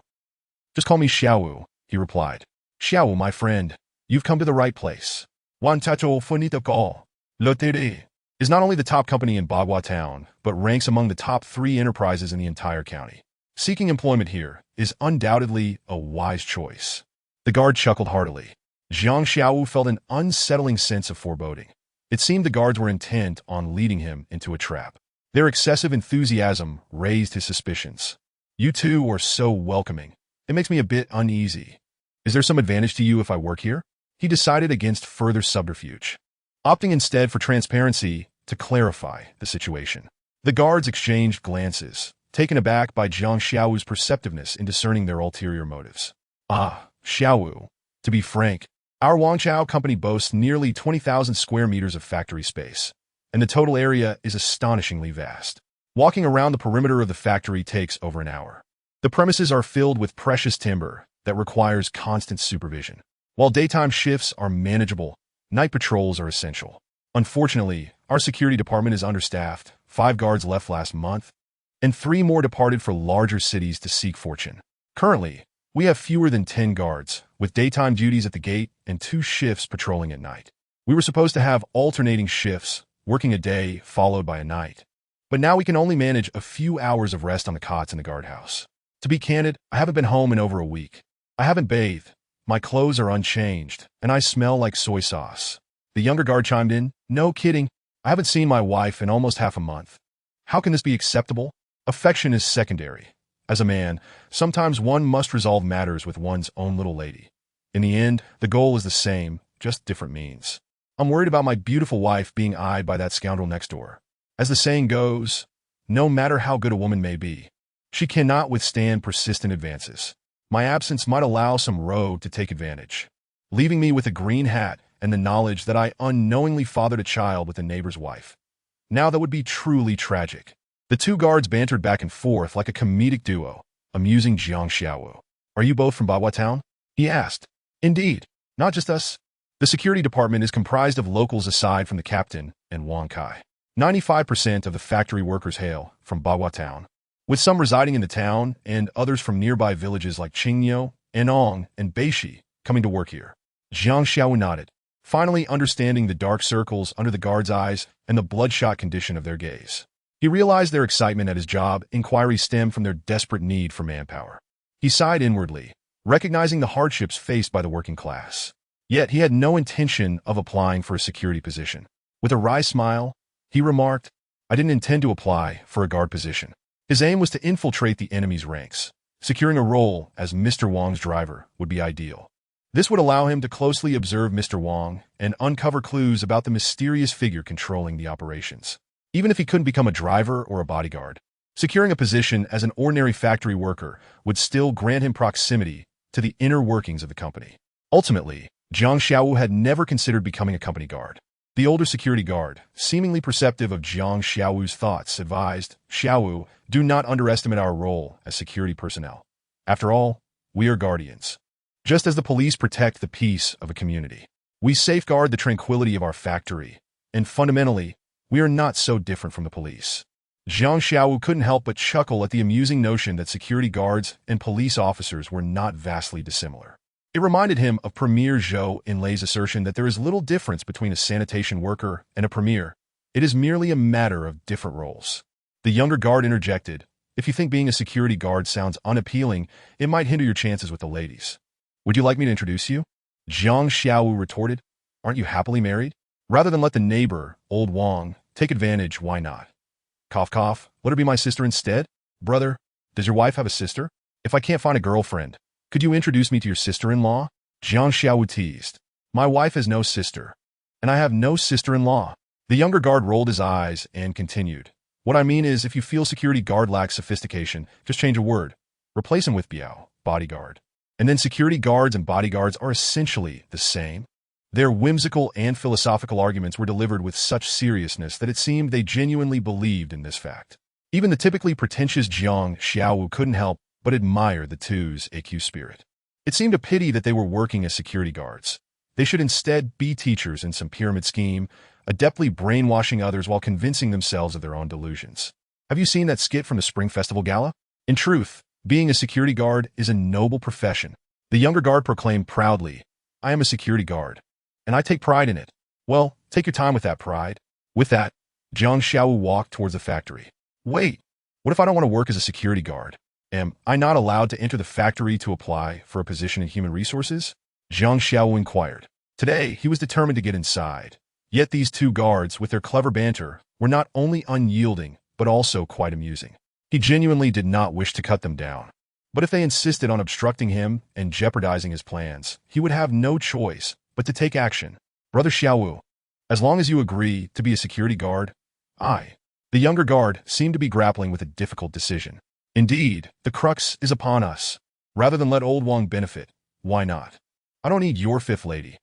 Just call me Xiaowu, he replied. Xiaowu, my friend, you've come to the right place. Wantato Funito Call. Lotere is not only the top company in Bagua Town, but ranks among the top 3 enterprises in the entire county. Seeking employment here is undoubtedly a wise choice. The guard chuckled heartily. Jiang Xiaowu felt an unsettling sense of foreboding. It seemed the guards were intent on leading him into a trap. Their excessive enthusiasm raised his suspicions. You two are so welcoming. It makes me a bit uneasy. Is there some advantage to you if I work here? He decided against further subterfuge, opting instead for transparency to clarify the situation. The guards exchanged glances, taken aback by Jiang Xiaowu's perceptiveness in discerning their ulterior motives. Ah, Xiaowu. To be frank, our Wangchao company boasts nearly 20,000 square meters of factory space, and the total area is astonishingly vast. Walking around the perimeter of the factory takes over an hour. The premises are filled with precious timber that requires constant supervision. While daytime shifts are manageable, night patrols are essential. Unfortunately, our security department is understaffed. 5 guards left last month, and 3 more departed for larger cities to seek fortune. Currently, we have fewer than 10 guards, with daytime duties at the gate and 2 shifts patrolling at night. We were supposed to have alternating shifts, working a day followed by a night. But now we can only manage a few hours of rest on the cots in the guardhouse. To be candid, I haven't been home in over a week. I haven't bathed. My clothes are unchanged, and I smell like soy sauce. The younger guard chimed in. No kidding. I haven't seen my wife in almost half a month. How can this be acceptable? Affection is secondary. As a man, sometimes one must resolve matters with one's own little lady. In the end, the goal is the same, just different means. I'm worried about my beautiful wife being eyed by that scoundrel next door. As the saying goes, no matter how good a woman may be, she cannot withstand persistent advances. My absence might allow some rogue to take advantage, leaving me with a green hat and the knowledge that I unknowingly fathered a child with a neighbor's wife. Now that would be truly tragic. The 2 guards bantered back and forth like a comedic duo, amusing Jiang Xiaowu. Are you both from Bagua Town? He asked. Indeed, not just us. The security department is comprised of locals aside from the captain and Wang Kai. 95% of the factory workers hail from Bagua Town, with some residing in the town and others from nearby villages like Qingyou, Enong, and Beishi coming to work here. Jiang Xiaowu nodded, finally understanding the dark circles under the guards' eyes and the bloodshot condition of their gaze. He realized their excitement at his job inquiries stemmed from their desperate need for manpower. He sighed inwardly, recognizing the hardships faced by the working class. Yet he had no intention of applying for a security position. With a wry smile, he remarked, I didn't intend to apply for a guard position. His aim was to infiltrate the enemy's ranks. Securing a role as Mr. Wang's driver would be ideal. This would allow him to closely observe Mr. Wang and uncover clues about the mysterious figure controlling the operations. Even if he couldn't become a driver or a bodyguard, securing a position as an ordinary factory worker would still grant him proximity to the inner workings of the company. Ultimately, Jiang Xiaowu had never considered becoming a company guard. The older security guard, seemingly perceptive of Jiang Xiaowu's thoughts, advised, Xiaowu, do not underestimate our role as security personnel. After all, we are guardians. Just as the police protect the peace of a community, we safeguard the tranquility of our factory, and fundamentally, we are not so different from the police. Jiang Xiaowu couldn't help but chuckle at the amusing notion that security guards and police officers were not vastly dissimilar. It reminded him of Premier Zhou Enlai's assertion that there is little difference between a sanitation worker and a premier. It is merely a matter of different roles. The younger guard interjected, if you think being a security guard sounds unappealing, it might hinder your chances with the ladies. Would you like me to introduce you? Jiang Xiaowu retorted, aren't you happily married? Rather than let the neighbor, old Wang, take advantage, why not? Cough, cough, let her be my sister instead? Brother, does your wife have a sister? If I can't find a girlfriend, could you introduce me to your sister-in-law? Jiang Xiaowu teased. My wife has no sister, and I have no sister-in-law. The younger guard rolled his eyes and continued. What I mean is, if you feel security guard lacks sophistication, just change a word. Replace him with biao, bodyguard. And then security guards and bodyguards are essentially the same. Their whimsical and philosophical arguments were delivered with such seriousness that it seemed they genuinely believed in this fact. Even the typically pretentious Jiang Xiaowu couldn't help but admire the two's AQ spirit. It seemed a pity that they were working as security guards. They should instead be teachers in some pyramid scheme, adeptly brainwashing others while convincing themselves of their own delusions. Have you seen that skit from the Spring Festival Gala? In truth, Being a security guard is a noble profession. The younger guard proclaimed proudly, I am a security guard, and I take pride in it. Well, take your time with that pride. With that, Jiang Xiaowu walked towards the factory. Wait, what if I don't want to work as a security guard? Am I not allowed to enter the factory to apply for a position in human resources? Jiang Xiaowu inquired. Today, he was determined to get inside. Yet these two guards, with their clever banter, were not only unyielding, but also quite amusing. He genuinely did not wish to cut them down. But if they insisted on obstructing him and jeopardizing his plans, he would have no choice but to take action. Brother Xiaowu, as long as you agree to be a security guard, The younger guard seemed to be grappling with a difficult decision. Indeed, the crux is upon us. Rather than let old Wang benefit, why not? I don't need your fifth lady.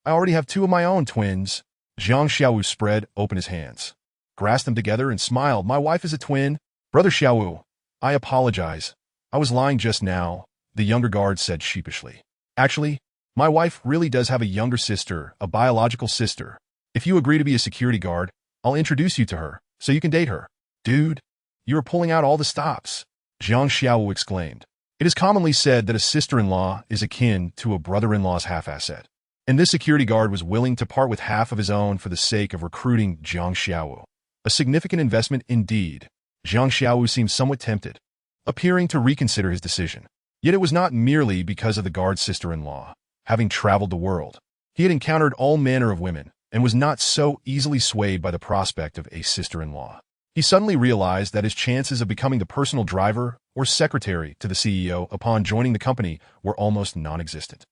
I already have two of my own twins. Jiang Xiaowu spread open his hands, grasped them together, and smiled. My wife is a twin. Brother Xiaowu, I apologize. I was lying just now, the younger guard said sheepishly. Actually, my wife really does have a younger sister, a biological sister. If you agree to be a security guard, I'll introduce you to her, so you can date her. Dude, you are pulling out all the stops, Jiang Xiaowu exclaimed. It is commonly said that a sister-in-law is akin to a brother-in-law's half-asset. And this security guard was willing to part with half of his own for the sake of recruiting Jiang Xiaowu. A significant investment indeed. Jiang Xiaowu seemed somewhat tempted, appearing to reconsider his decision. Yet it was not merely because of the guard's sister-in-law. Having traveled the world, he had encountered all manner of women and was not so easily swayed by the prospect of a sister-in-law. He suddenly realized that his chances of becoming the personal driver or secretary to the CEO upon joining the company were almost non-existent.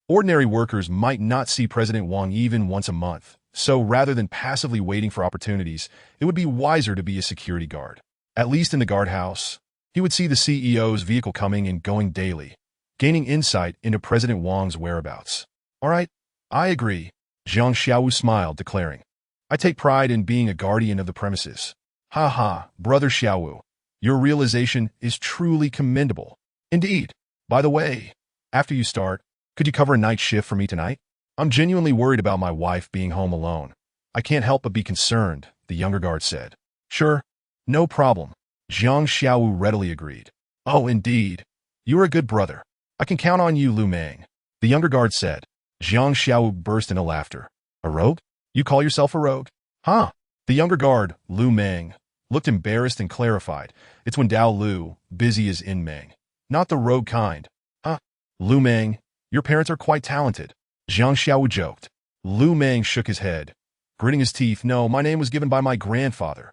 Ordinary workers might not see President Wang even once a month, so rather than passively waiting for opportunities, it would be wiser to be a security guard. At least in the guardhouse, he would see the CEO's vehicle coming and going daily, gaining insight into President Wang's whereabouts. All right, I agree, Jiang Xiaowu smiled, declaring, I take pride in being a guardian of the premises. Ha ha, Brother Xiaowu, your realization is truly commendable. Indeed. By the way, after you start, could you cover a night shift for me tonight? I'm genuinely worried about my wife being home alone. I can't help but be concerned, the younger guard said. Sure, no problem, Jiang Xiaowu readily agreed. Oh, indeed. You are a good brother. I can count on you, Lu Meng, the younger guard said. Jiang Xiaowu burst into laughter. A rogue? You call yourself a rogue? Huh? The younger guard, Lu Meng, looked embarrassed and clarified. It's when Dao Lu, busy as in Meng. Not the rogue kind. Huh? Lu Meng, your parents are quite talented, Jiang Xiaowu joked. Lu Meng shook his head, gritting his teeth. No, my name was given by my grandfather.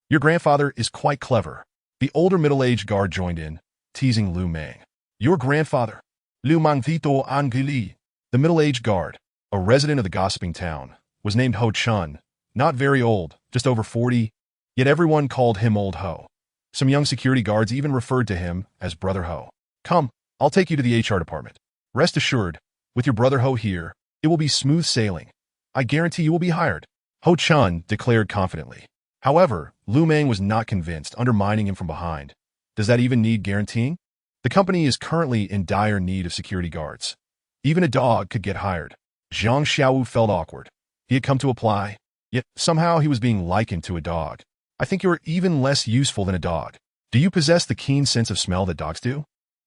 Your grandfather is quite clever. The older middle-aged guard joined in, teasing Lu Meng. Your grandfather, Lu Mangthito Angili, the middle-aged guard, a resident of the gossiping town, was named Ho Chun, not very old, just over 40, yet everyone called him Old Ho. Some young security guards even referred to him as Brother Ho. Come, I'll take you to the HR department. Rest assured, with your Brother Ho here, it will be smooth sailing. I guarantee you will be hired, Ho Chun declared confidently. However, Lu Meng was not convinced, undermining him from behind. Does that even need guaranteeing? The company is currently in dire need of security guards. Even a dog could get hired. Jiang Xiaowu felt awkward. He had come to apply, yet somehow he was being likened to a dog. I think you are even less useful than a dog. Do you possess the keen sense of smell that dogs do?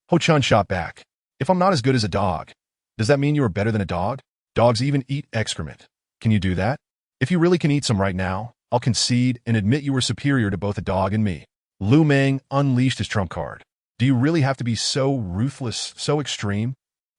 Ho Chun shot back. If I'm not as good as a dog, does that mean you are better than a dog? Dogs even eat excrement. Can you do that? If you really can eat some right now, I'll concede and admit you are superior to both a dog and me. Lu Meng unleashed his trump card. Do you really have to be so ruthless, so extreme?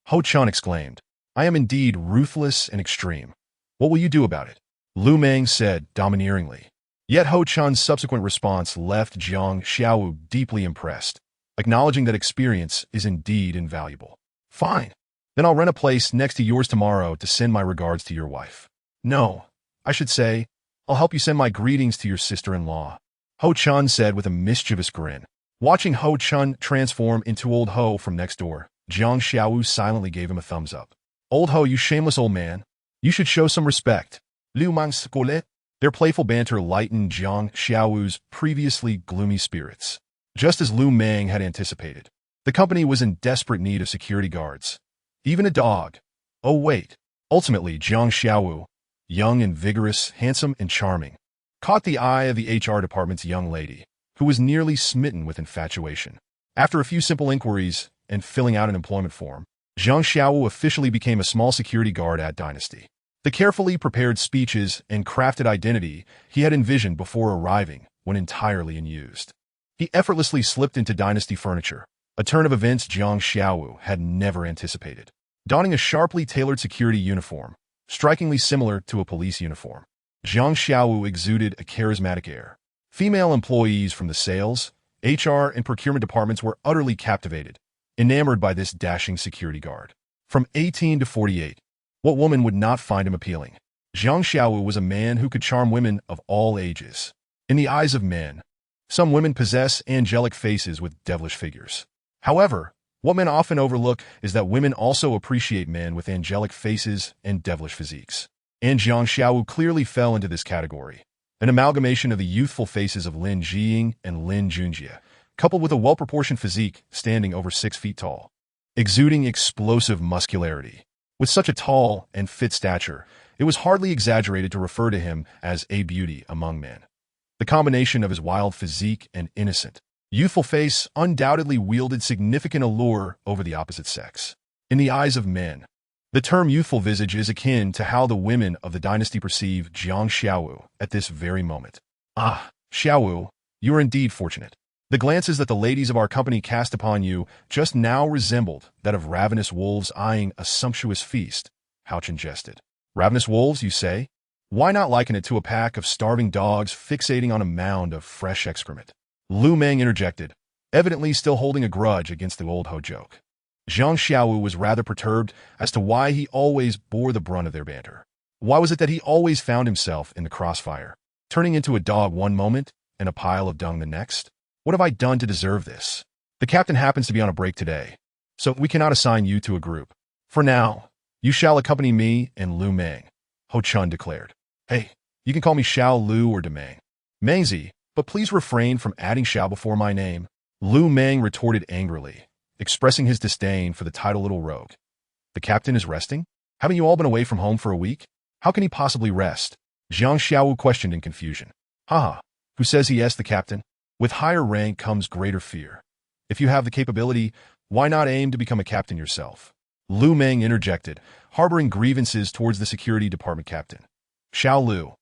Ho Chun exclaimed. I am indeed ruthless and extreme. What will you do about it? Lu Meng said domineeringly. Yet Ho Chun's subsequent response left Jiang Xiaowu deeply impressed, acknowledging that experience is indeed invaluable. Fine. Then I'll rent a place next to yours tomorrow to send my regards to your wife. No, I should say, I'll help you send my greetings to your sister-in-law, Ho Chun said with a mischievous grin. Watching Ho Chun transform into Old Ho from next door, Jiang Xiaowu silently gave him a thumbs up. Old Ho, you shameless old man. You should show some respect. Lu Mang Skole. Their playful banter lightened Jiang Xiaowu's previously gloomy spirits. Just as Lu Meng had anticipated, the company was in desperate need of security guards. Even a dog. Oh wait. Ultimately, Jiang Xiaowu, young and vigorous, handsome and charming, caught the eye of the HR department's young lady, who was nearly smitten with infatuation. After a few simple inquiries and filling out an employment form, Zhang Xiaowu officially became a small security guard at Dynasty. The carefully prepared speeches and crafted identity he had envisioned before arriving went entirely unused. He effortlessly slipped into Dynasty furniture, a turn of events Zhang Xiaowu had never anticipated. Donning a sharply tailored security uniform, strikingly similar to a police uniform, Zhang Xiaowu exuded a charismatic air. Female employees from the sales, HR, and procurement departments were utterly captivated, enamored by this dashing security guard. From 18 to 48, what woman would not find him appealing? Zhang Xiaowu was a man who could charm women of all ages. In the eyes of men, some women possess angelic faces with devilish figures. However, what men often overlook is that women also appreciate men with angelic faces and devilish physiques. And Zhang Xiaowu clearly fell into this category. An amalgamation of the youthful faces of Lin Jiying and Lin Junjie, coupled with a well-proportioned physique standing over 6 feet tall, exuding explosive muscularity. With such a tall and fit stature, it was hardly exaggerated to refer to him as a beauty among men. The combination of his wild physique and innocent, youthful face undoubtedly wielded significant allure over the opposite sex. In the eyes of men, the term youthful visage is akin to how the women of the dynasty perceive Zhang Xiaowu at this very moment. Ah, Xiaowu, you are indeed fortunate. The glances that the ladies of our company cast upon you just now resembled that of ravenous wolves eyeing a sumptuous feast, Hao Chen jested. Ravenous wolves, you say? Why not liken it to a pack of starving dogs fixating on a mound of fresh excrement? Lu Meng interjected, evidently still holding a grudge against the old Ho joke. Zhang Xiaowu was rather perturbed as to why he always bore the brunt of their banter. Why was it that he always found himself in the crossfire, turning into a dog one moment and a pile of dung the next? What have I done to deserve this? The captain happens to be on a break today, so we cannot assign you to a group. For now, you shall accompany me and Lu Meng, Ho Chun declared. Hey, you can call me Xiao Lu or Demeng. Mengzi, but please refrain from adding Xiao before my name, Lu Meng retorted angrily, expressing his disdain for the title little rogue. The captain is resting? Haven't you all been away from home for a week? How can he possibly rest? Zhang Xiaowu questioned in confusion. Haha, who says he asked the captain? With higher rank comes greater fear. If you have the capability, why not aim to become a captain yourself? Lu Meng interjected, harboring grievances towards the security department captain. Xiao Lu,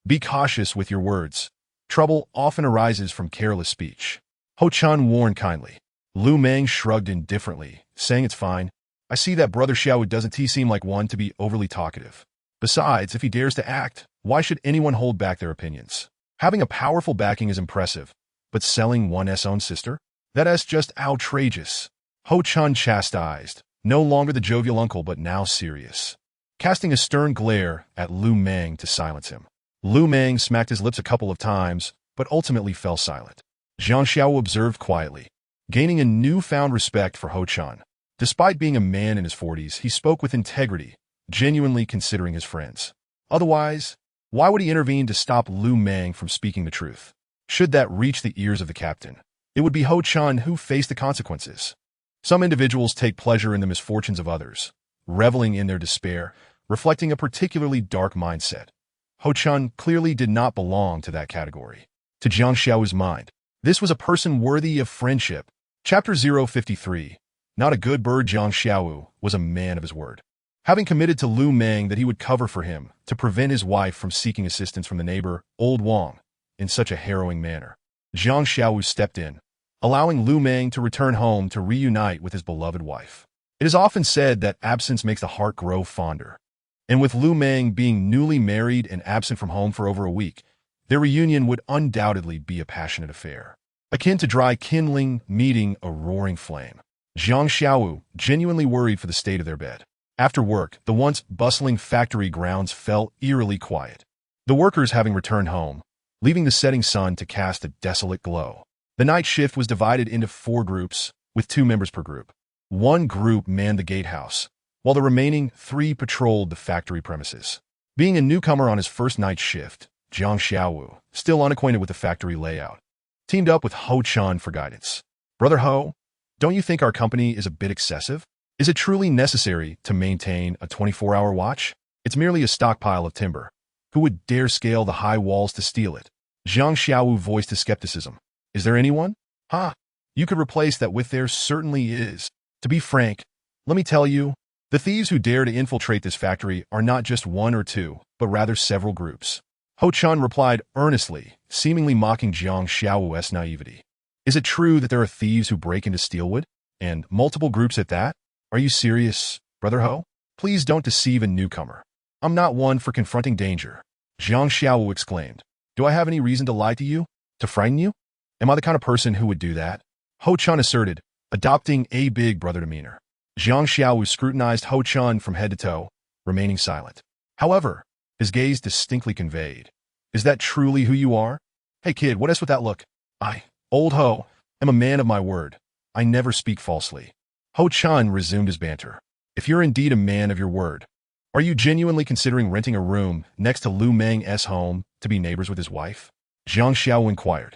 be cautious with your words. Trouble often arises from careless speech. Ho Chun warned kindly. Lu Meng shrugged indifferently, saying it's fine. I see that Brother Xiao doesn't seem like one to be overly talkative. Besides, if he dares to act, why should anyone hold back their opinions? Having a powerful backing is impressive, but selling one's own sister? That's just outrageous. Ho Chun chastised, no longer the jovial uncle but now serious, casting a stern glare at Lu Meng to silence him. Lu Meng smacked his lips a couple of times, but ultimately fell silent. Zhang Xiao observed quietly, gaining a newfound respect for Ho Chun. Despite being a man in his 40s, he spoke with integrity, genuinely considering his friends. Otherwise, why would he intervene to stop Lu Meng from speaking the truth? Should that reach the ears of the captain, it would be Ho Chun who faced the consequences. Some individuals take pleasure in the misfortunes of others, reveling in their despair, reflecting a particularly dark mindset. Ho Chun clearly did not belong to that category. To Zhang Xiao's mind, this was a person worthy of friendship. Chapter 053. Not a good bird. Zhang Xiao was a man of his word. Having committed to Lu Meng that he would cover for him to prevent his wife from seeking assistance from the neighbor, Old Wang, in such a harrowing manner, Zhang Xiao stepped in, allowing Lu Meng to return home to reunite with his beloved wife. It is often said that absence makes the heart grow fonder. And with Lu Meng being newly married and absent from home for over a week, their reunion would undoubtedly be a passionate affair, akin to dry kindling meeting a roaring flame. Zhang Xiao genuinely worried for the state of their bed. After work, the once bustling factory grounds fell eerily quiet, the workers having returned home, leaving the setting sun to cast a desolate glow. The night shift was divided into 4 groups, with 2 members per group. 1 group manned the gatehouse, while the remaining 3 patrolled the factory premises. Being a newcomer on his first night shift, Zhang Xiao, still unacquainted with the factory layout, teamed up with Ho Chun for guidance. Brother Ho, don't you think our company is a bit excessive? Is it truly necessary to maintain a 24-hour watch? It's merely a stockpile of timber. Who would dare scale the high walls to steal it? Zhang Xiao voiced his skepticism. Is there anyone? Ha! you could replace that with there certainly is. To be frank, let me tell you, the thieves who dare to infiltrate this factory are not just one or two, but rather several groups. Ho Chun replied earnestly, seemingly mocking Jiang Xiaowu's naivety. Is it true that there are thieves who break into Steelwood? And multiple groups at that? Are you serious, Brother Ho? Please don't deceive a newcomer. I'm not one for confronting danger. Jiang Xiaowu exclaimed. Do I have any reason to lie to you? To frighten you? Am I the kind of person who would do that? Ho Chun asserted, adopting a big brother demeanor. Jiang Xiaowu scrutinized Ho Chun from head to toe, remaining silent. However, his gaze distinctly conveyed. Is that truly who you are? Hey kid, what is with that look? I, old Ho, am a man of my word. I never speak falsely. Ho Chun resumed his banter. If you're indeed a man of your word, are you genuinely considering renting a room next to Lu Meng's home to be neighbors with his wife? Jiang Xiao inquired.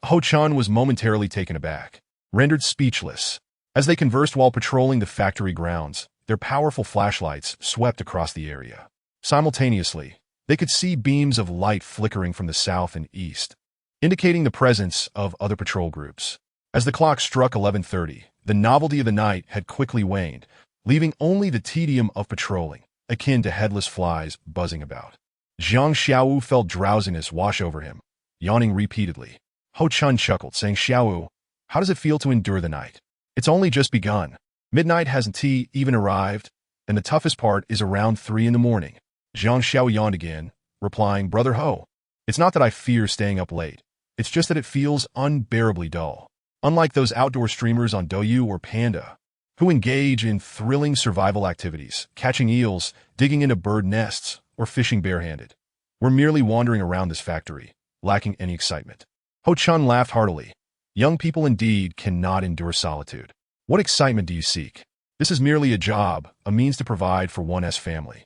Ho Chun was momentarily taken aback, rendered speechless. As they conversed while patrolling the factory grounds, their powerful flashlights swept across the area. Simultaneously, they could see beams of light flickering from the south and east, indicating the presence of other patrol groups. As the clock struck 11:30, the novelty of the night had quickly waned, leaving only the tedium of patrolling, akin to headless flies buzzing about. Jiang Xiaowu felt drowsiness wash over him, yawning repeatedly. Ho Chun chuckled, saying, Xiaowu, how does it feel to endure the night? It's only just begun. Midnight hasn't even arrived, and the toughest part is around 3 in the morning. Jiang Xiao yawned again, replying, Brother Ho, it's not that I fear staying up late. It's just that it feels unbearably dull. Unlike those outdoor streamers on Douyu or Panda, who engage in thrilling survival activities, catching eels, digging into bird nests, or fishing barehanded, we're merely wandering around this factory, lacking any excitement. Ho Chun laughed heartily. Young people indeed cannot endure solitude. What excitement do you seek? This is merely a job, a means to provide for one's family.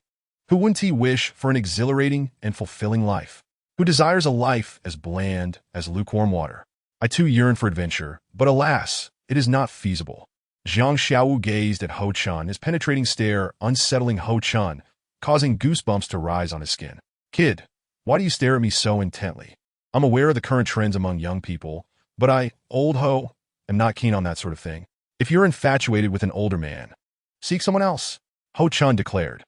Who wouldn't he wish for an exhilarating and fulfilling life? Who desires a life as bland as lukewarm water? I too yearn for adventure, but alas, it is not feasible. Jiang Xiaowu gazed at Ho Chun, his penetrating stare unsettling Ho Chun, causing goosebumps to rise on his skin. Kid, why do you stare at me so intently? I'm aware of the current trends among young people, but I, old Ho, am not keen on that sort of thing. If you're infatuated with an older man, seek someone else, Ho Chun declared.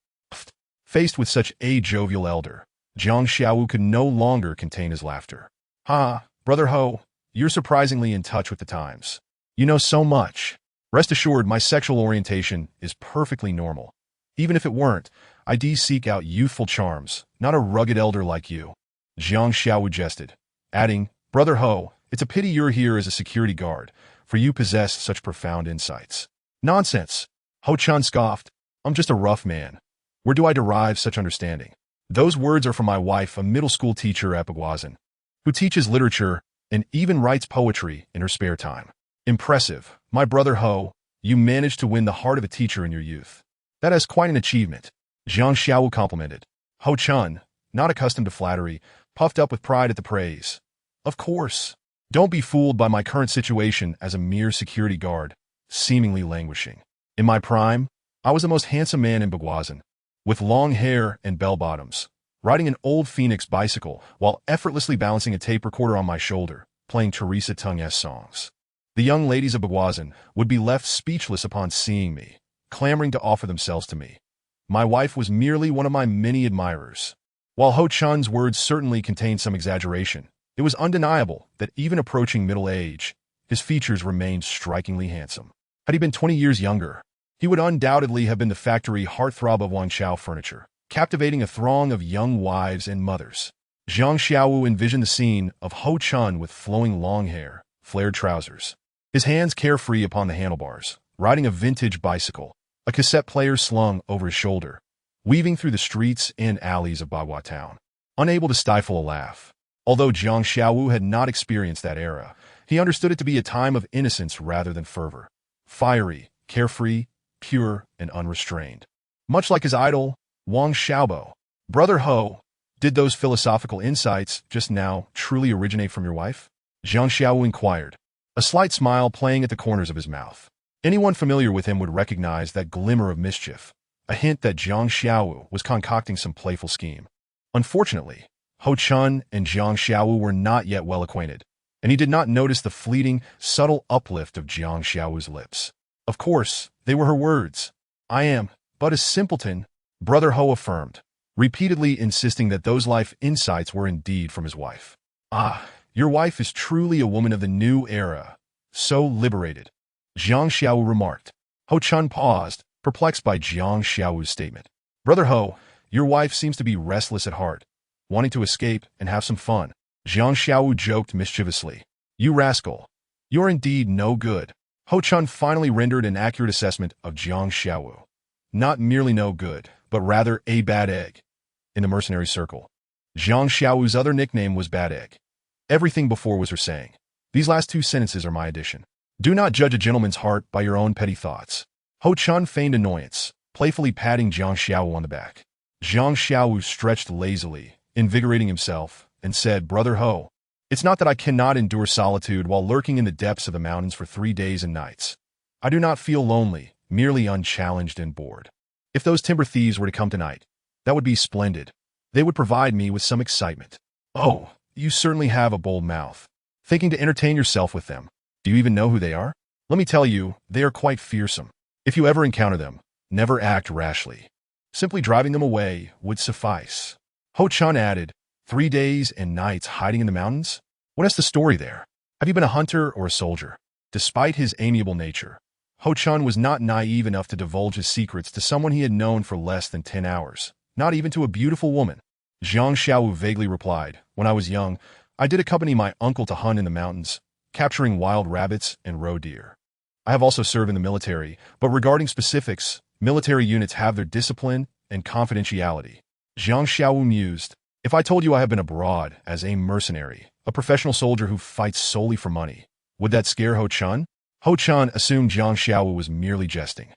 Faced with such a jovial elder, Jiang Xiaowu could no longer contain his laughter. Ha, Brother Ho, you're surprisingly in touch with the times. You know so much. Rest assured, my sexual orientation is perfectly normal. Even if it weren't, I seek out youthful charms, not a rugged elder like you. Jiang Xiaowu jested, adding, Brother Ho, it's a pity you're here as a security guard, for you possess such profound insights. Nonsense, Ho Chun scoffed. I'm just a rough man. Where do I derive such understanding? Those words are from my wife, a middle school teacher at Baguazhang, who teaches literature and even writes poetry in her spare time. Impressive, my brother Ho, you managed to win the heart of a teacher in your youth. That is quite an achievement, Jiang Xiaowu complimented. Ho Chun, not accustomed to flattery, puffed up with pride at the praise. Of course. Don't be fooled by my current situation as a mere security guard, seemingly languishing. In my prime, I was the most handsome man in Baguazhang, with long hair and bell-bottoms, riding an old Phoenix bicycle while effortlessly balancing a tape recorder on my shoulder, playing Teresa Teng's songs. The young ladies of Baguazhang would be left speechless upon seeing me, clamoring to offer themselves to me. My wife was merely one of my many admirers. While Ho Chun's words certainly contained some exaggeration, it was undeniable that even approaching middle age, his features remained strikingly handsome. Had he been 20 years younger, he would undoubtedly have been the factory heartthrob of Wangchao furniture, captivating a throng of young wives and mothers. Jiang Xiaowu envisioned the scene of Ho Chun with flowing long hair, flared trousers, his hands carefree upon the handlebars, riding a vintage bicycle, a cassette player slung over his shoulder, weaving through the streets and alleys of Bagua town, unable to stifle a laugh. Although Jiang Xiaowu had not experienced that era, he understood it to be a time of innocence rather than fervor. Fiery, carefree, pure, and unrestrained. Much like his idol, Wang Xiaobo. Brother Ho, did those philosophical insights just now truly originate from your wife? Jiang Xiaowu inquired, a slight smile playing at the corners of his mouth. Anyone familiar with him would recognize that glimmer of mischief, a hint that Jiang Xiaowu was concocting some playful scheme. Unfortunately, Ho Chun and Jiang Xiaowu were not yet well acquainted, and he did not notice the fleeting, subtle uplift of Jiang Xiao's lips. Of course, they were her words. I am but a simpleton, Brother Ho affirmed, repeatedly insisting that those life insights were indeed from his wife. Ah, your wife is truly a woman of the new era, so liberated, Jiang Xiao remarked. Ho Chun paused, perplexed by Jiang Xiao's statement. Brother Ho, your wife seems to be restless at heart, wanting to escape and have some fun. Jiang Xiao joked mischievously. You rascal. You're indeed no good. Ho Chun finally rendered an accurate assessment of Jiang Xiao. Not merely no good, but rather a bad egg. In the mercenary circle, Jiang Xiao's other nickname was Bad Egg. Everything before was her saying. These last two sentences are my addition. Do not judge a gentleman's heart by your own petty thoughts. Ho Chun feigned annoyance, playfully patting Jiang Xiao on the back. Jiang Xiao stretched lazily, invigorating himself, and said, Brother Ho, it's not that I cannot endure solitude while lurking in the depths of the mountains for 3 days and nights. I do not feel lonely, merely unchallenged and bored. If those timber thieves were to come tonight, that would be splendid. They would provide me with some excitement. Oh, you certainly have a bold mouth. Thinking to entertain yourself with them. Do you even know who they are? Let me tell you, they are quite fearsome. If you ever encounter them, never act rashly. Simply driving them away would suffice. Ho Chun added, 3 days and nights hiding in the mountains? What is the story there? Have you been a hunter or a soldier? Despite his amiable nature, Ho Chun was not naive enough to divulge his secrets to someone he had known for less than 10 hours, not even to a beautiful woman. Jiang Xiao vaguely replied, When I was young, I did accompany my uncle to hunt in the mountains, capturing wild rabbits and roe deer. I have also served in the military, but regarding specifics, military units have their discipline and confidentiality. Jiang Xiao mused, If I told you I have been abroad as a mercenary, a professional soldier who fights solely for money, would that scare Ho Chun? Ho Chun assumed Jiang Xiao was merely jesting.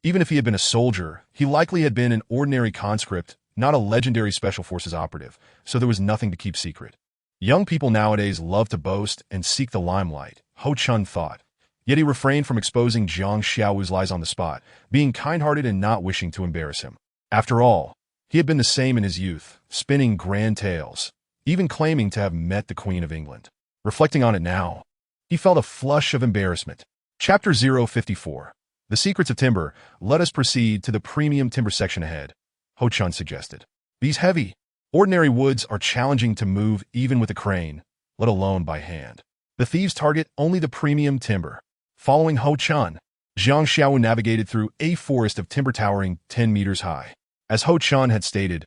Even if he had been a soldier, he likely had been an ordinary conscript, not a legendary special forces operative, so there was nothing to keep secret. Young people nowadays love to boast and seek the limelight, Ho Chun thought. Yet he refrained from exposing Jiang Xiao's lies on the spot, being kind-hearted and not wishing to embarrass him. After all, he had been the same in his youth, spinning grand tales, even claiming to have met the Queen of England. Reflecting on it now, he felt a flush of embarrassment. Chapter 054. The Secrets of Timber. Let us proceed to the premium timber section ahead, Ho Chun suggested. These heavy, ordinary woods are challenging to move even with a crane, let alone by hand. The thieves target only the premium timber. Following Ho Chun, Jiang Xiao navigated through a forest of timber towering 10 meters high. As Ho Chun had stated,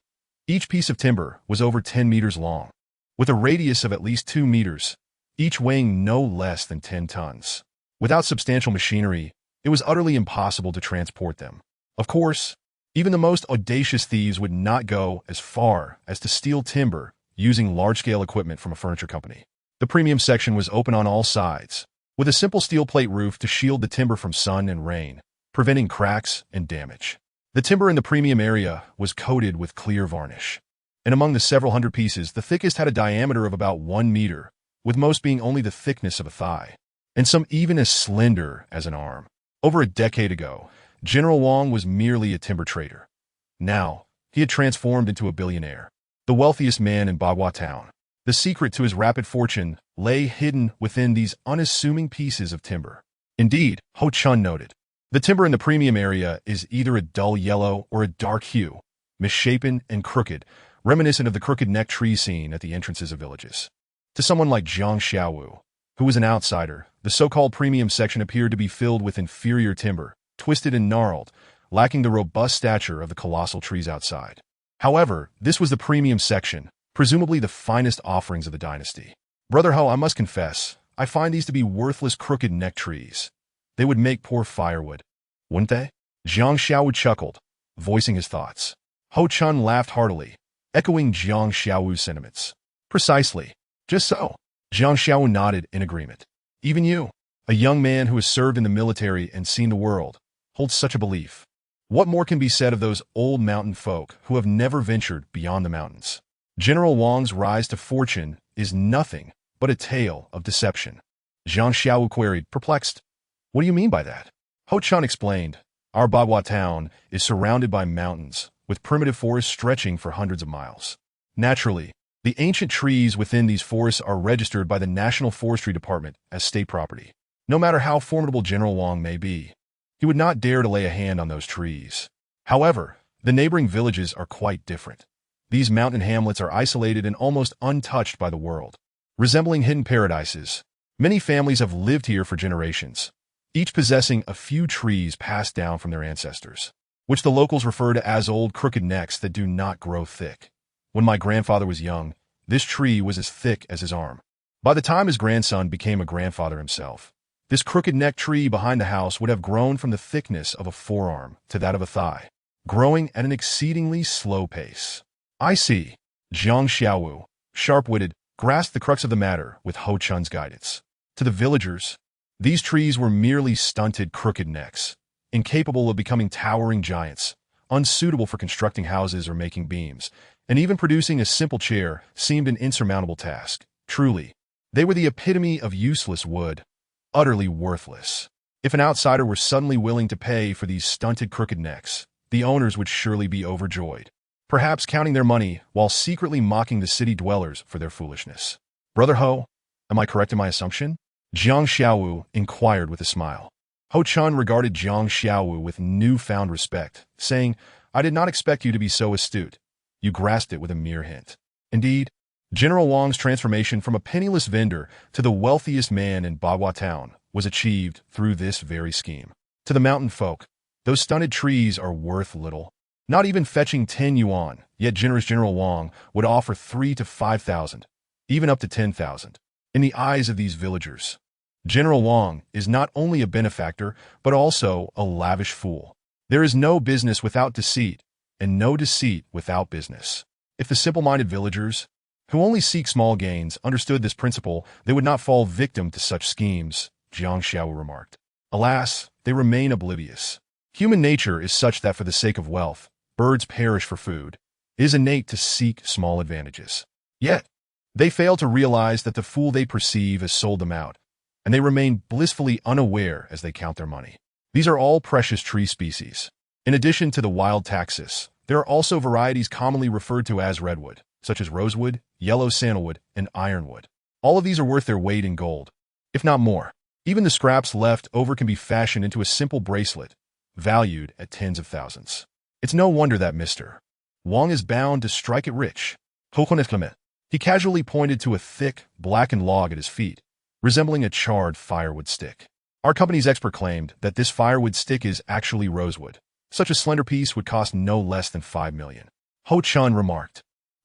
each piece of timber was over 10 meters long, with a radius of at least 2 meters, each weighing no less than 10 tons. Without substantial machinery, it was utterly impossible to transport them. Of course, even the most audacious thieves would not go as far as to steal timber using large-scale equipment from a furniture company. The premium section was open on all sides, with a simple steel plate roof to shield the timber from sun and rain, preventing cracks and damage. The timber in the premium area was coated with clear varnish, and among the several hundred pieces, the thickest had a diameter of about 1 meter, with most being only the thickness of a thigh, and some even as slender as an arm. Over a decade ago, General Wang was merely a timber trader. Now, he had transformed into a billionaire, the wealthiest man in Bagua town. The secret to his rapid fortune lay hidden within these unassuming pieces of timber. Indeed, Ho Chun noted, the timber in the premium area is either a dull yellow or a dark hue, misshapen and crooked, reminiscent of the crooked neck tree seen at the entrances of villages. To someone like Jiang Xiao, who was an outsider, the so-called premium section appeared to be filled with inferior timber, twisted and gnarled, lacking the robust stature of the colossal trees outside. However, this was the premium section, presumably the finest offerings of the dynasty. Brother Ho, I must confess, I find these to be worthless crooked neck trees. They would make poor firewood, wouldn't they? Jiang Xiao chuckled, voicing his thoughts. Ho Chun laughed heartily, echoing Jiang Xiao's sentiments. Precisely. Just so. Jiang Xiao nodded in agreement. Even you, a young man who has served in the military and seen the world, holds such a belief. What more can be said of those old mountain folk who have never ventured beyond the mountains? General Wang's rise to fortune is nothing but a tale of deception. Jiang Xiao queried, perplexed. What do you mean by that? Ho Chun explained, Our Bagua town is surrounded by mountains, with primitive forests stretching for hundreds of miles. Naturally, The ancient trees within these forests are registered by the National Forestry Department as state property. No matter how formidable General Wang may be, he would not dare to lay a hand on those trees. However, the neighboring villages are quite different. These mountain hamlets are isolated and almost untouched by the world. Resembling hidden paradises, many families have lived here for generations, each possessing a few trees passed down from their ancestors, which the locals refer to as old crooked necks that do not grow thick. When my grandfather was young, this tree was as thick as his arm. By the time his grandson became a grandfather himself, this crooked neck tree behind the house would have grown from the thickness of a forearm to that of a thigh, growing at an exceedingly slow pace. I see. Jiang Xiaowu, sharp-witted, grasped the crux of the matter with Ho Chun's guidance. To the villagers, these trees were merely stunted crooked necks, incapable of becoming towering giants, unsuitable for constructing houses or making beams, and even producing a simple chair seemed an insurmountable task. Truly, they were the epitome of useless wood, utterly worthless. If an outsider were suddenly willing to pay for these stunted crooked necks, the owners would surely be overjoyed, perhaps counting their money while secretly mocking the city dwellers for their foolishness. Brother Ho, am I correct in my assumption? Jiang Xiaowu inquired with a smile. Ho Chun regarded Jiang Xiaowu with newfound respect, saying, I did not expect you to be so astute. You grasped it with a mere hint. Indeed, General Wang's transformation from a penniless vendor to the wealthiest man in Bahua Town was achieved through this very scheme. To the mountain folk, those stunted trees are worth little, not even fetching 10 yuan, yet generous General Wang would offer 3 to 5,000, even up to 10,000. In the eyes of these villagers, General Wang is not only a benefactor, but also a lavish fool. There is no business without deceit, and no deceit without business. If the simple-minded villagers, who only seek small gains, understood this principle, they would not fall victim to such schemes, Jiang Xiao remarked. Alas, they remain oblivious. Human nature is such that for the sake of wealth, birds perish for food. It is innate to seek small advantages. Yet, they fail to realize that the fool they perceive has sold them out, and they remain blissfully unaware as they count their money. These are all precious tree species. In addition to the wild taxus, there are also varieties commonly referred to as redwood, such as rosewood, yellow sandalwood, and ironwood. All of these are worth their weight in gold, if not more. Even the scraps left over can be fashioned into a simple bracelet, valued at tens of thousands. It's no wonder that Mr. Wang is bound to strike it rich. He casually pointed to a thick, blackened log at his feet, resembling a charred firewood stick. Our company's expert claimed that this firewood stick is actually rosewood. Such a slender piece would cost no less than 5 million. Ho Chun remarked.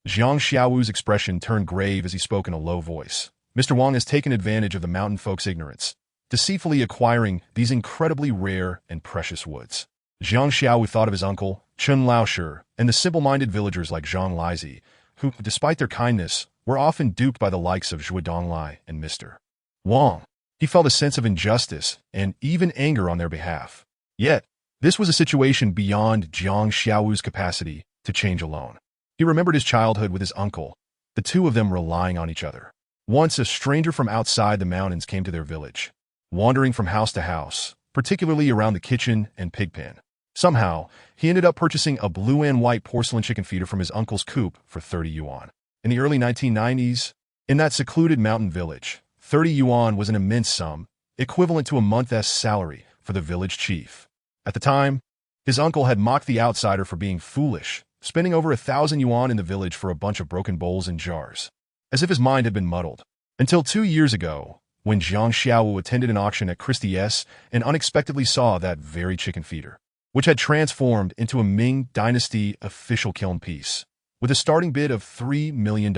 Jiang Xiaowu's expression turned grave as he spoke in a low voice. Mr. Wang has taken advantage of the mountain folks' ignorance, deceitfully acquiring these incredibly rare and precious woods. Jiang Xiaowu thought of his uncle, Chun Laoshi, and the simple-minded villagers like Zhang Lizi, who, despite their kindness, were often duped by the likes of Zhuo Donglai and Mr. Wang. He felt a sense of injustice and even anger on their behalf. Yet, this was a situation beyond Jiang Xiaowu's capacity to change alone. He remembered his childhood with his uncle, the two of them relying on each other. Once a stranger from outside the mountains came to their village, wandering from house to house, particularly around the kitchen and pig pen. Somehow, he ended up purchasing a blue and white porcelain chicken feeder from his uncle's coop for 30 yuan. In the early 1990s, in that secluded mountain village, 30 yuan was an immense sum, equivalent to a month's salary for the village chief. At the time, his uncle had mocked the outsider for being foolish, spending over 1,000 yuan in the village for a bunch of broken bowls and jars, as if his mind had been muddled. Until 2 years ago, when Jiang Xiaowu attended an auction at Christie's and unexpectedly saw that very chicken feeder, which had transformed into a Ming Dynasty official kiln piece, with a starting bid of $3 million.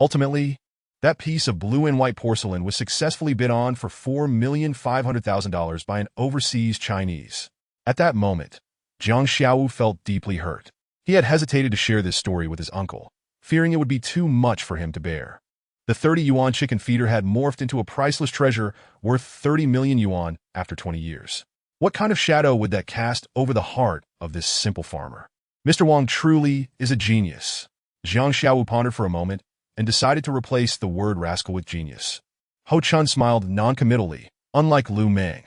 Ultimately, that piece of blue and white porcelain was successfully bid on for $4,500,000 by an overseas Chinese. At that moment, Jiang Xiaowu felt deeply hurt. He had hesitated to share this story with his uncle, fearing it would be too much for him to bear. The 30 yuan chicken feeder had morphed into a priceless treasure worth 30 million yuan after 20 years. What kind of shadow would that cast over the heart of this simple farmer? Mr. Wang truly is a genius. Jiang Xiaowu pondered for a moment and decided to replace the word rascal with genius. Ho Chun smiled noncommittally. Unlike Lu Meng,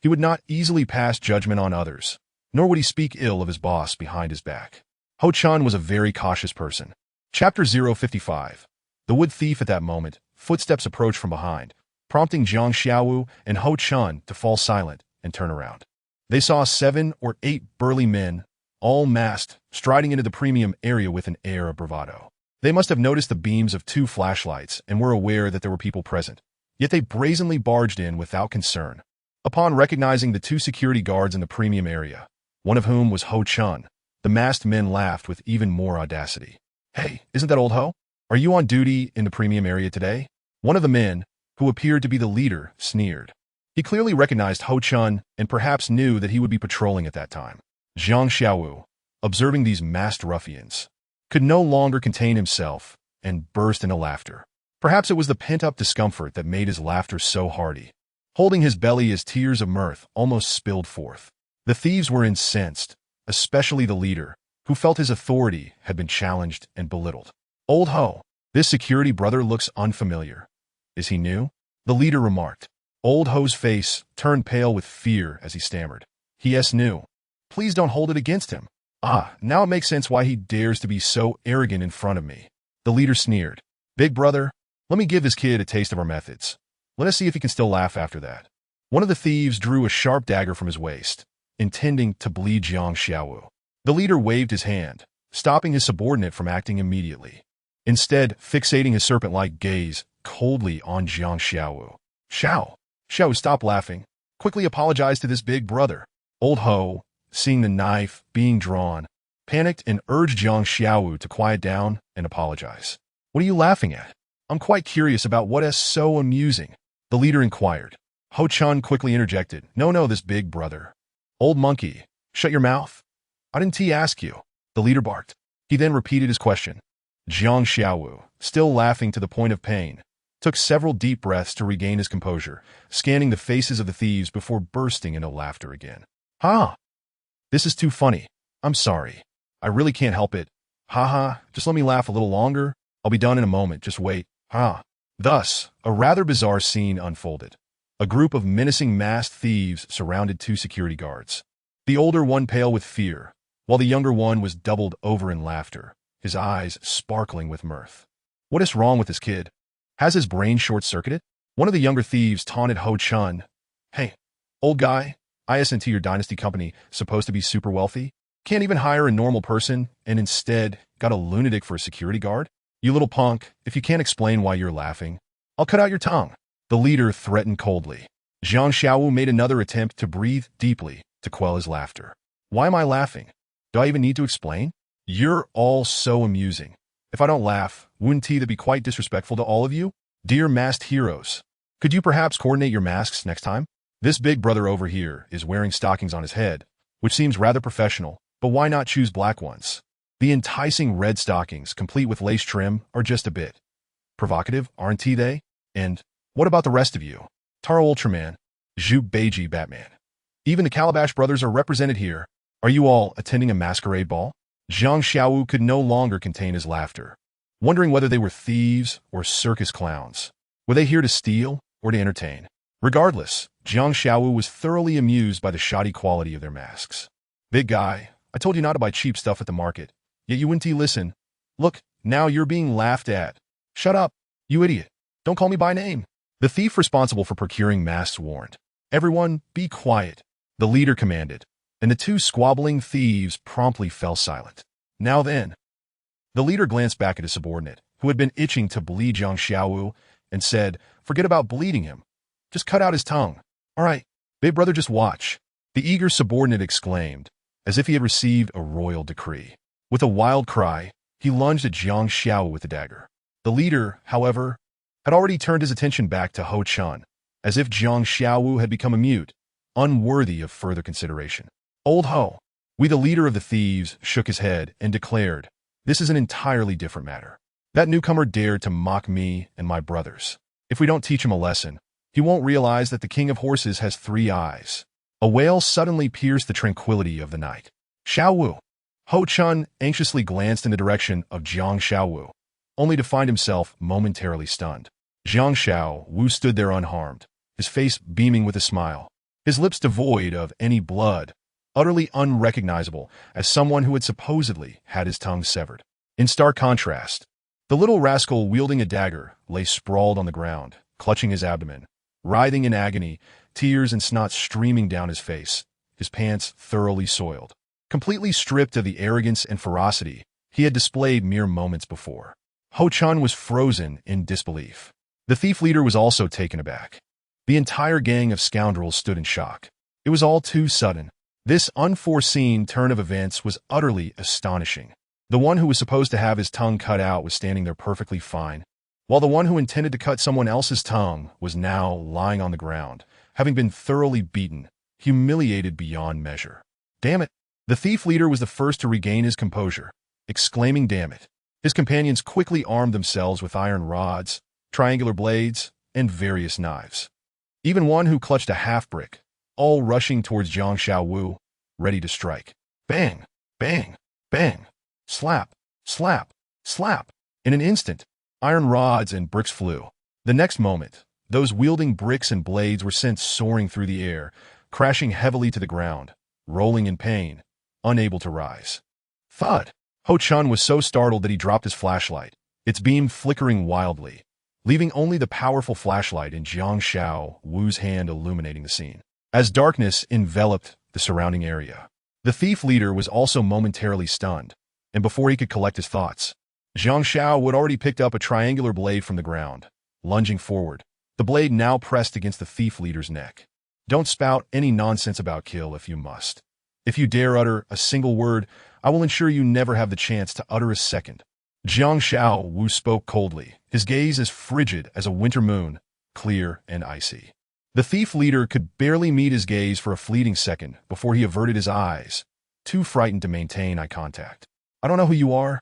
he would not easily pass judgment on others, nor would he speak ill of his boss behind his back. Ho Chun was a very cautious person. Chapter 055. The wood thief. At that moment, footsteps approached from behind, prompting Jiang Xiaowu and Ho Chun to fall silent and turn around. They saw 7 or 8 burly men, all masked, striding into the premium area with an air of bravado. They must have noticed the beams of 2 flashlights and were aware that there were people present, yet they brazenly barged in without concern. Upon recognizing the 2 security guards in the premium area, one of whom was Ho Chun, the masked men laughed with even more audacity. "Hey, isn't that old Ho? Are you on duty in the premium area today?" One of the men, who appeared to be the leader, sneered. He clearly recognized Ho Chun and perhaps knew that he would be patrolling at that time. Jiang Xiaowu, observing these masked ruffians, could no longer contain himself and burst into laughter. Perhaps it was the pent-up discomfort that made his laughter so hearty. Holding his belly as tears of mirth almost spilled forth. The thieves were incensed, especially the leader, who felt his authority had been challenged and belittled. "Old Ho, this security brother looks unfamiliar. Is he new?" the leader remarked. Old Ho's face turned pale with fear as he stammered. "He is new. Please don't hold it against him." "Ah, now it makes sense why he dares to be so arrogant in front of me." The leader sneered. "Big brother, let me give this kid a taste of our methods. Let us see if he can still laugh after that." One of the thieves drew a sharp dagger from his waist, intending to bleed Jiang Xiaowu. The leader waved his hand, stopping his subordinate from acting immediately, instead fixating his serpent-like gaze coldly on Jiang Xiaowu. Xiao, stop laughing. Quickly apologize to this big brother." Old Ho, seeing the knife being drawn, panicked and urged Jiang Xiaowu to quiet down and apologize. "What are you laughing at? I'm quite curious about what is so amusing," the leader inquired. Ho Chun quickly interjected. No, this big brother." "Old monkey, shut your mouth. I didn't ask you," the leader barked. He then repeated his question. Jiang Xiaowu, still laughing to the point of pain, took several deep breaths to regain his composure, scanning the faces of the thieves before bursting into laughter again. "Ha! This is too funny. I'm sorry. I really can't help it. Ha, just let me laugh a little longer. I'll be done in a moment. Just wait. Ha." Thus, a rather bizarre scene unfolded. A group of menacing masked thieves surrounded 2 security guards. The older one pale with fear, while the younger one was doubled over in laughter, his eyes sparkling with mirth. "What is wrong with this kid? Has his brain short-circuited?" One of the younger thieves taunted Ho Chun. "Hey, old guy, isn't your dynasty company supposed to be super wealthy? Can't even hire a normal person and instead got a lunatic for a security guard? You little punk, if you can't explain why you're laughing, I'll cut out your tongue," the leader threatened coldly. Jiang Xiaowu made another attempt to breathe deeply to quell his laughter. "Why am I laughing? Do I even need to explain? You're all so amusing. If I don't laugh, wouldn't that be quite disrespectful to all of you? Dear masked heroes, could you perhaps coordinate your masks next time? This big brother over here is wearing stockings on his head, which seems rather professional, but why not choose black ones? The enticing red stockings, complete with lace trim, are just a bit provocative, aren't they? And what about the rest of you? Taro Ultraman, Zhu Beiji Batman. Even the Calabash brothers are represented here. Are you all attending a masquerade ball?" Jiang Xiaowu could no longer contain his laughter, wondering whether they were thieves or circus clowns. Were they here to steal or to entertain? Regardless, Jiang Xiaowu was thoroughly amused by the shoddy quality of their masks. "Big guy, I told you not to buy cheap stuff at the market, yet you wouldn't listen. Look, now you're being laughed at. Shut up, you idiot. Don't call me by name." The thief responsible for procuring masks warned. "Everyone, be quiet," the leader commanded, and the 2 squabbling thieves promptly fell silent. "Now then." The leader glanced back at his subordinate, who had been itching to bleed Jiang Xiaowu, and said, "Forget about bleeding him. Just cut out his tongue." "All right, big brother, just watch," the eager subordinate exclaimed, as if he had received a royal decree. With a wild cry, he lunged at Jiang Xiaowu with the dagger. The leader, however, had already turned his attention back to Ho Chun, as if Jiang Xiaowu had become a mute, unworthy of further consideration. "Old Ho," the leader of the thieves, shook his head and declared, "This is an entirely different matter. That newcomer dared to mock me and my brothers. If we don't teach him a lesson, he won't realize that the king of horses has 3 eyes." A wail suddenly pierced the tranquility of the night. "Xiaowu!" Ho Chun anxiously glanced in the direction of Jiang Xiaowu, only to find himself momentarily stunned. Jiang Xiaowu stood there unharmed, his face beaming with a smile, his lips devoid of any blood, utterly unrecognizable as someone who had supposedly had his tongue severed. In stark contrast, the little rascal wielding a dagger lay sprawled on the ground, clutching his abdomen, writhing in agony, tears and snot streaming down his face, his pants thoroughly soiled. Completely stripped of the arrogance and ferocity he had displayed mere moments before, Ho Chun was frozen in disbelief. The thief leader was also taken aback. The entire gang of scoundrels stood in shock. It was all too sudden. This unforeseen turn of events was utterly astonishing. The one who was supposed to have his tongue cut out was standing there perfectly fine, while the one who intended to cut someone else's tongue was now lying on the ground, having been thoroughly beaten, humiliated beyond measure. Damn it! The thief leader was the first to regain his composure, exclaiming, "Damn it!" His companions quickly armed themselves with iron rods, triangular blades, and various knives. Even one who clutched a half-brick, all rushing towards Jiang Xiaowu, ready to strike. Bang! Bang! Bang! Slap! Slap! Slap! In an instant, iron rods and bricks flew. The next moment, those wielding bricks and blades were sent soaring through the air, crashing heavily to the ground, rolling in pain, unable to rise. Thud! Ho Chun was so startled that he dropped his flashlight, its beam flickering wildly, leaving only the powerful flashlight in Jiang Xiaowu's hand illuminating the scene. As darkness enveloped the surrounding area, the thief leader was also momentarily stunned, and before he could collect his thoughts, Jiang Xiao had already picked up a triangular blade from the ground, lunging forward, the blade now pressed against the thief leader's neck. Don't spout any nonsense about kill if you must. If you dare utter a single word, I will ensure you never have the chance to utter a second. Jiang Xiaowu spoke coldly, his gaze as frigid as a winter moon, clear and icy. The thief leader could barely meet his gaze for a fleeting second before he averted his eyes, too frightened to maintain eye contact. I don't know who you are,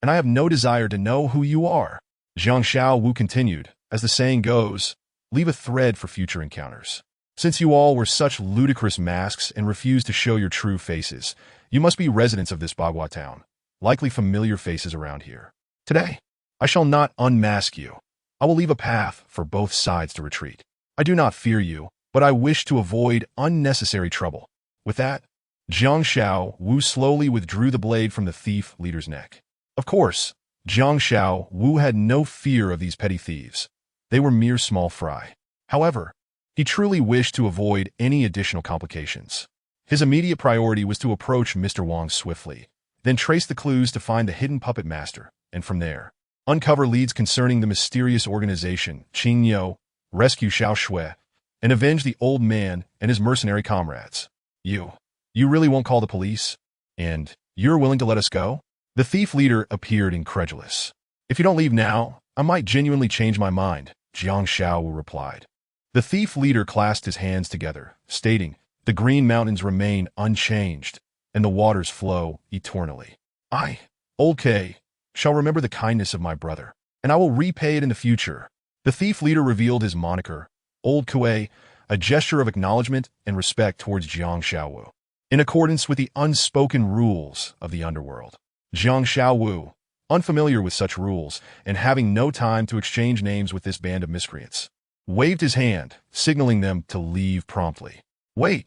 and I have no desire to know who you are. Jiang Xiaowu continued, as the saying goes, leave a thread for future encounters. Since you all wear such ludicrous masks and refuse to show your true faces, you must be residents of this Bagua town, likely familiar faces around here. Today, I shall not unmask you. I will leave a path for both sides to retreat. I do not fear you, but I wish to avoid unnecessary trouble. With that, Jiang Xiaowu slowly withdrew the blade from the thief leader's neck. Of course, Jiang Xiaowu had no fear of these petty thieves. They were mere small fry. However, he truly wished to avoid any additional complications. His immediate priority was to approach Mr. Wang swiftly, then trace the clues to find the hidden puppet master, and from there, uncover leads concerning the mysterious organization Qingyo, rescue Xiao Shui, and avenge the old man and his mercenary comrades. You really won't call the police? And you're willing to let us go? The thief leader appeared incredulous. If you don't leave now, I might genuinely change my mind, Jiang Xiaowu replied. The thief leader clasped his hands together, stating, the green mountains remain unchanged, and the waters flow eternally. I, Old K, shall remember the kindness of my brother, and I will repay it in the future. The thief leader revealed his moniker, Old Kue, a gesture of acknowledgement and respect towards Jiang Xiaowu, in accordance with the unspoken rules of the underworld. Jiang Xiaowu, unfamiliar with such rules and having no time to exchange names with this band of miscreants, waved his hand, signaling them to leave promptly. Wait!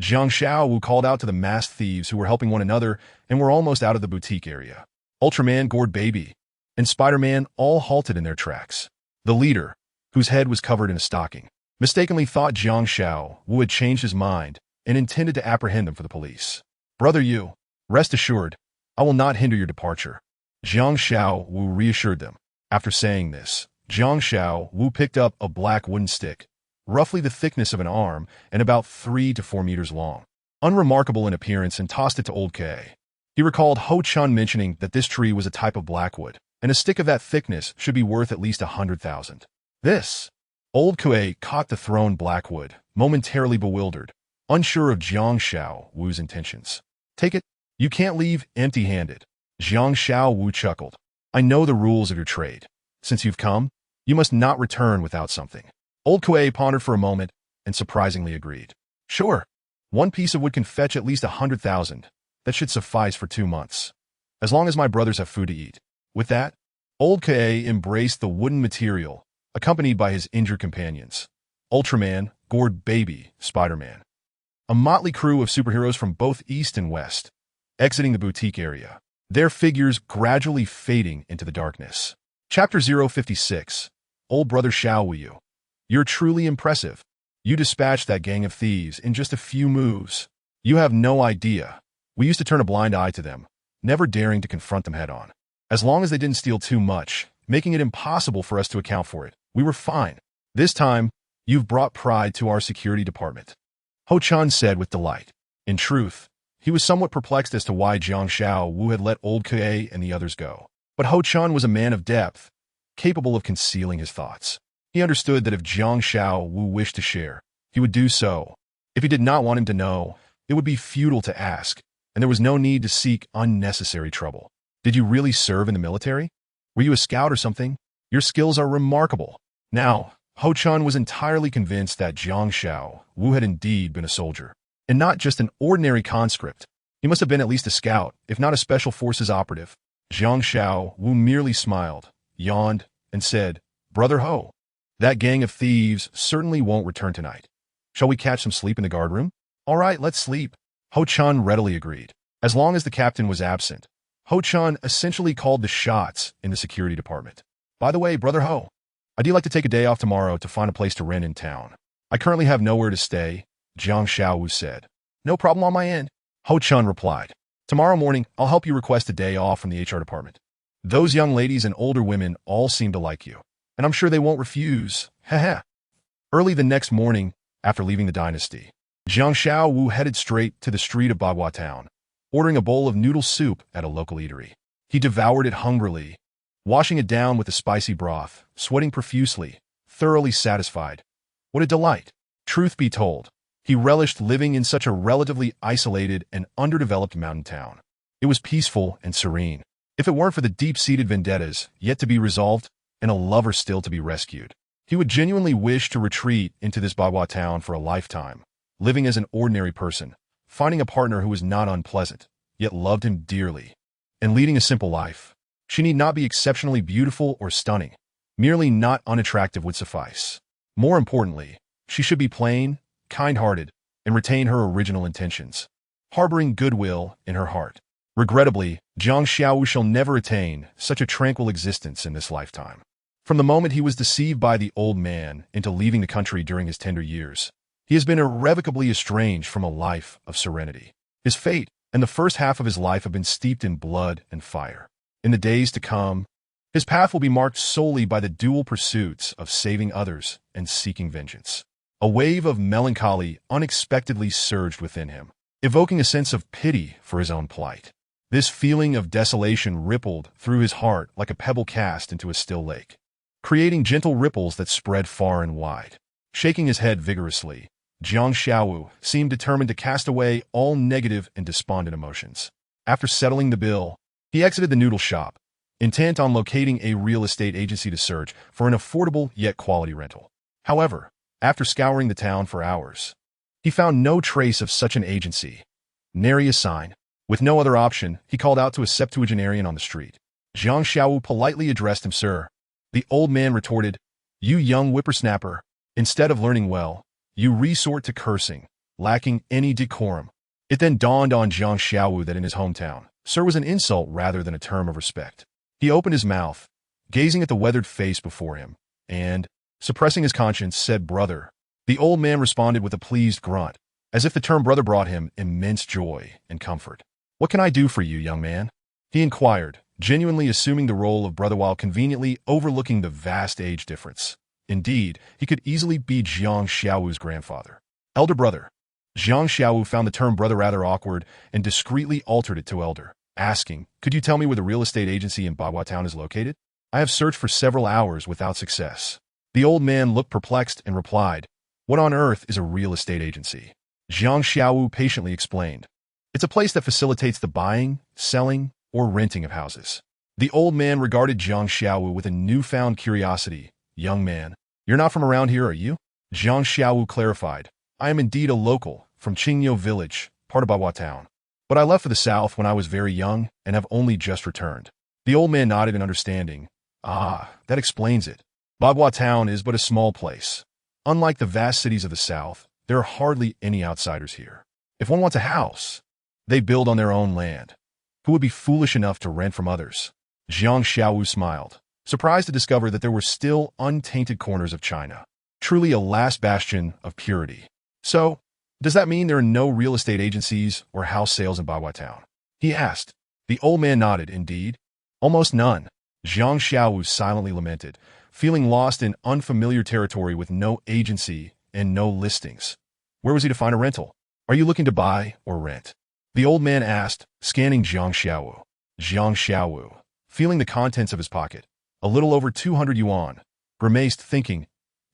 Jiang Xiaowu called out to the masked thieves who were helping one another and were almost out of the boutique area. Ultraman, Gourd Baby, and Spider-Man all halted in their tracks. The leader, whose head was covered in a stocking, mistakenly thought Jiang Xiaowu had changed his mind and intended to apprehend them for the police. Brother Yu, rest assured, I will not hinder your departure. Jiang Xiaowu reassured them. After saying this, Jiang Xiaowu picked up a black wooden stick, roughly the thickness of an arm and about 3 to 4 meters long, unremarkable in appearance, and tossed it to Old K. He recalled Ho Chun mentioning that this tree was a type of blackwood, and a stick of that thickness should be worth at least 100,000. This. Old K caught the thrown blackwood, momentarily bewildered, unsure of Jiang Xiaowu's intentions. Take it. You can't leave empty-handed. Jiang Xiaowu chuckled. I know the rules of your trade. Since you've come, you must not return without something. Old Kue pondered for a moment and surprisingly agreed. Sure, one piece of wood can fetch at least 100,000. That should suffice for 2 months, as long as my brothers have food to eat. With that, Old Kue embraced the wooden material, accompanied by his injured companions, Ultraman, Gourd Baby, Spider-Man, a motley crew of superheroes from both East and West, exiting the boutique area. their figures gradually fading into the darkness. Chapter 056. Old Brother Xiao Wu. You're truly impressive. You dispatched that gang of thieves in just a few moves. You have no idea. We used to turn a blind eye to them, never daring to confront them head-on. As long as they didn't steal too much, making it impossible for us to account for it, we were fine. This time, you've brought pride to our security department. Ho Chan said with delight. In truth, he was somewhat perplexed as to why Jiang Xiao Wu had let old Kuei and the others go. But Ho Chan was a man of depth, capable of concealing his thoughts. He understood that if Jiang Xiao Wu wished to share, he would do so. If he did not want him to know, it would be futile to ask, and there was no need to seek unnecessary trouble. Did you really serve in the military? Were you a scout or something? Your skills are remarkable. Now, Ho Chan was entirely convinced that Jiang Xiao Wu had indeed been a soldier, and not just an ordinary conscript. He must have been at least a scout, if not a special forces operative. Jiang Xiao Wu merely smiled, yawned, and said, Brother Ho, that gang of thieves certainly won't return tonight. Shall we catch some sleep in the guardroom? All right, let's sleep. Ho Chan readily agreed. As long as the captain was absent, Ho Chan essentially called the shots in the security department. By the way, Brother Ho, I'd like to take a day off tomorrow to find a place to rent in town. I currently have nowhere to stay, Jiang Xiao Wu said. No problem on my end, Ho Chan replied. Tomorrow morning, I'll help you request a day off from the HR department. Those young ladies and older women all seem to like you, and I'm sure they won't refuse. Heh. Early the next morning, after leaving the dynasty, Jiang Xiao Wu headed straight to the street of Bagua Town, ordering a bowl of noodle soup at a local eatery. He devoured it hungrily, washing it down with the spicy broth, sweating profusely, thoroughly satisfied. What a delight! Truth be told, he relished living in such a relatively isolated and underdeveloped mountain town. It was peaceful and serene. If it weren't for the deep-seated vendettas yet to be resolved and a lover still to be rescued, he would genuinely wish to retreat into this Bagua town for a lifetime, living as an ordinary person, finding a partner who was not unpleasant, yet loved him dearly, and leading a simple life. She need not be exceptionally beautiful or stunning. Merely not unattractive would suffice. More importantly, she should be plain, kind-hearted, and retain her original intentions, harboring goodwill in her heart. Regrettably, Jiang Xiao shall never attain such a tranquil existence in this lifetime. From the moment he was deceived by the old man into leaving the country during his tender years, he has been irrevocably estranged from a life of serenity. His fate and the first half of his life have been steeped in blood and fire. In the days to come, his path will be marked solely by the dual pursuits of saving others and seeking vengeance. A wave of melancholy unexpectedly surged within him, evoking a sense of pity for his own plight. This feeling of desolation rippled through his heart like a pebble cast into a still lake, creating gentle ripples that spread far and wide. Shaking his head vigorously, Jiang Xiaowu seemed determined to cast away all negative and despondent emotions. After settling the bill, he exited the noodle shop, intent on locating a real estate agency to search for an affordable yet quality rental. However, after scouring the town for hours, he found no trace of such an agency. Nary a sign. With no other option, he called out to a septuagenarian on the street. Jiang Xiaowu politely addressed him, Sir. The old man retorted, You young whippersnapper, instead of learning well, you resort to cursing, lacking any decorum. It then dawned on Jiang Xiaowu that in his hometown, Sir was an insult rather than a term of respect. He opened his mouth, gazing at the weathered face before him, and, suppressing his conscience, said, Brother. The old man responded with a pleased grunt, as if the term brother brought him immense joy and comfort. What can I do for you, young man? He inquired, genuinely assuming the role of brother while conveniently overlooking the vast age difference. Indeed, he could easily be Jiang Xiaowu's grandfather. Elder brother. Jiang Xiaowu found the term brother rather awkward and discreetly altered it to elder, asking, Could you tell me where the real estate agency in Bagua Town is located? I have searched for several hours without success. The old man looked perplexed and replied, What on earth is a real estate agency? Jiang Xiaowu patiently explained, It's a place that facilitates the buying, selling, or renting of houses. The old man regarded Jiang Xiaowu with a newfound curiosity. Young man, you're not from around here, are you? Jiang Xiaowu clarified, I am indeed a local, from Qingyo village, part of Bagua Town. But I left for the south when I was very young and have only just returned. The old man nodded in understanding. Ah, that explains it. Bagua Town is but a small place. Unlike the vast cities of the south, there are hardly any outsiders here. If one wants a house, they build on their own land. who would be foolish enough to rent from others. Jiang Xiaowu smiled, surprised to discover that there were still untainted corners of China. Truly a last bastion of purity. So, does that mean there are no real estate agencies or house sales in Bagua Town? He asked. The old man nodded, indeed. Almost none. Jiang Xiaowu silently lamented, feeling lost in unfamiliar territory with no agency and no listings. Where was he to find a rental? Are you looking to buy or rent? The old man asked, scanning Jiang Xiaowu. Jiang Xiaowu, feeling the contents of his pocket, a little over 200 yuan, grimaced, thinking,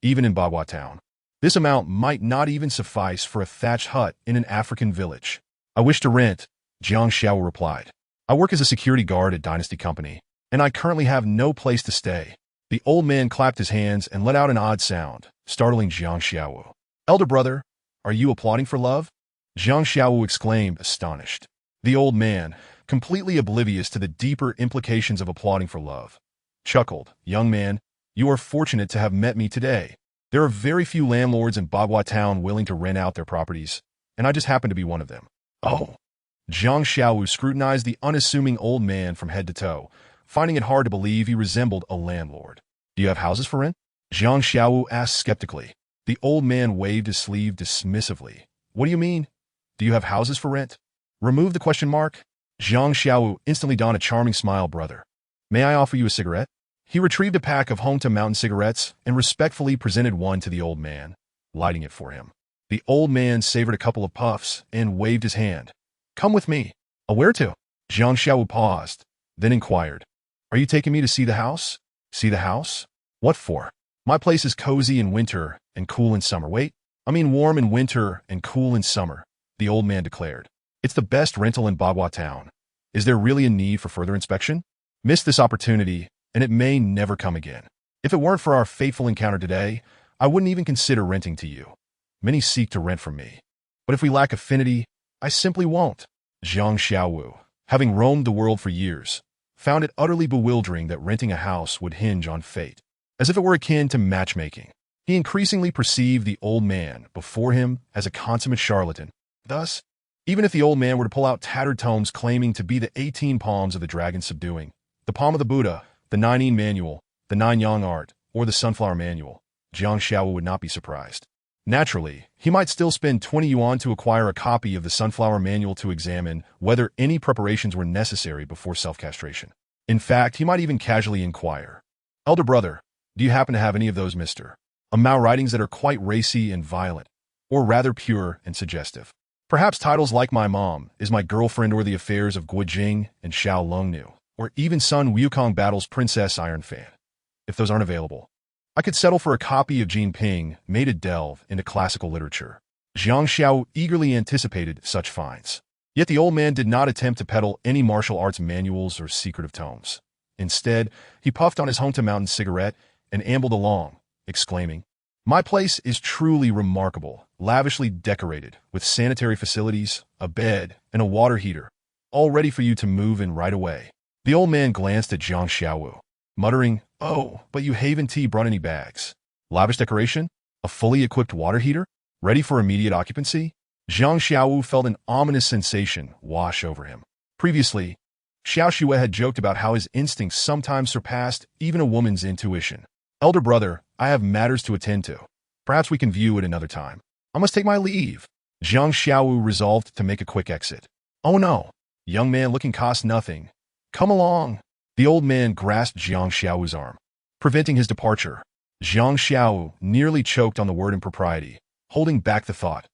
even in Bagua Town, this amount might not even suffice for a thatched hut in an African village. I wish to rent, Jiang Xiaowu replied. I work as a security guard at Dynasty Company, and I currently have no place to stay. The old man clapped his hands and let out an odd sound, startling Jiang Xiaowu. Elder brother, are you applauding for love? Jiang Xiaowu exclaimed, astonished. The old man, completely oblivious to the deeper implications of applauding for love, chuckled. Young man, you are fortunate to have met me today. There are very few landlords in Bagua Town willing to rent out their properties, and I just happen to be one of them. Oh. Jiang Xiaowu scrutinized the unassuming old man from head to toe, finding it hard to believe he resembled a landlord. Do you have houses for rent? Jiang Xiaowu asked skeptically. The old man waved his sleeve dismissively. What do you mean? Do you have houses for rent? Remove the question mark. Jiang Xiaowu instantly donned a charming smile. Brother, may I offer you a cigarette? He retrieved a pack of Home-to-Mountain cigarettes and respectfully presented one to the old man, lighting it for him. The old man savored a couple of puffs and waved his hand. Come with me. Where to? Jiang Xiaowu paused, then inquired. Are you taking me to see the house? See the house? What for? My place is cozy in winter and cool in summer. Wait, I mean warm in winter and cool in summer, the old man declared. It's the best rental in Bagua Town. Is there really a need for further inspection? Miss this opportunity, and it may never come again. If it weren't for our fateful encounter today, I wouldn't even consider renting to you. Many seek to rent from me. But if we lack affinity, I simply won't. Jiang Xiaowu, having roamed the world for years, found it utterly bewildering that renting a house would hinge on fate, as if it were akin to matchmaking. He increasingly perceived the old man before him as a consummate charlatan. Thus, even if the old man were to pull out tattered tomes claiming to be the 18 palms of the dragon subduing, the palm of the Buddha, the 9-yin manual, the 9-yang art, or the sunflower manual, Jiang Xiaowu would not be surprised. Naturally, he might still spend 20 yuan to acquire a copy of the sunflower manual to examine whether any preparations were necessary before self-castration. In fact, he might even casually inquire, Elder brother, do you happen to have any of those Mao writings that are quite racy and violent, or rather pure and suggestive? Perhaps titles like My Mom Is My Girlfriend or The Affairs of Guo Jing and Xiao Longnu, or even Sun Wukong Battles Princess Iron Fan. If those aren't available, I could settle for a copy of Jin Ping, made a delve into classical literature. Jiang Xiao eagerly anticipated such finds. Yet the old man did not attempt to peddle any martial arts manuals or secretive tomes. Instead, he puffed on his Home-to-Mountain cigarette and ambled along, exclaiming, My place is truly remarkable, lavishly decorated, with sanitary facilities, a bed, and a water heater, all ready for you to move in right away. The old man glanced at Jiang Xiaowu, muttering, Oh, but you haven't brought any bags. Lavish decoration? A fully equipped water heater? Ready for immediate occupancy? Jiang Xiaowu felt an ominous sensation wash over him. Previously, Xiao Xue had joked about how his instincts sometimes surpassed even a woman's intuition. Elder brother, I have matters to attend to. Perhaps we can view it another time. I must take my leave. Jiang Xiaowu resolved to make a quick exit. Oh no, young man looking costs nothing. Come along. The old man grasped Jiang Xiaowu's arm, preventing his departure. Jiang Xiaowu nearly choked on the word impropriety, holding back the thought.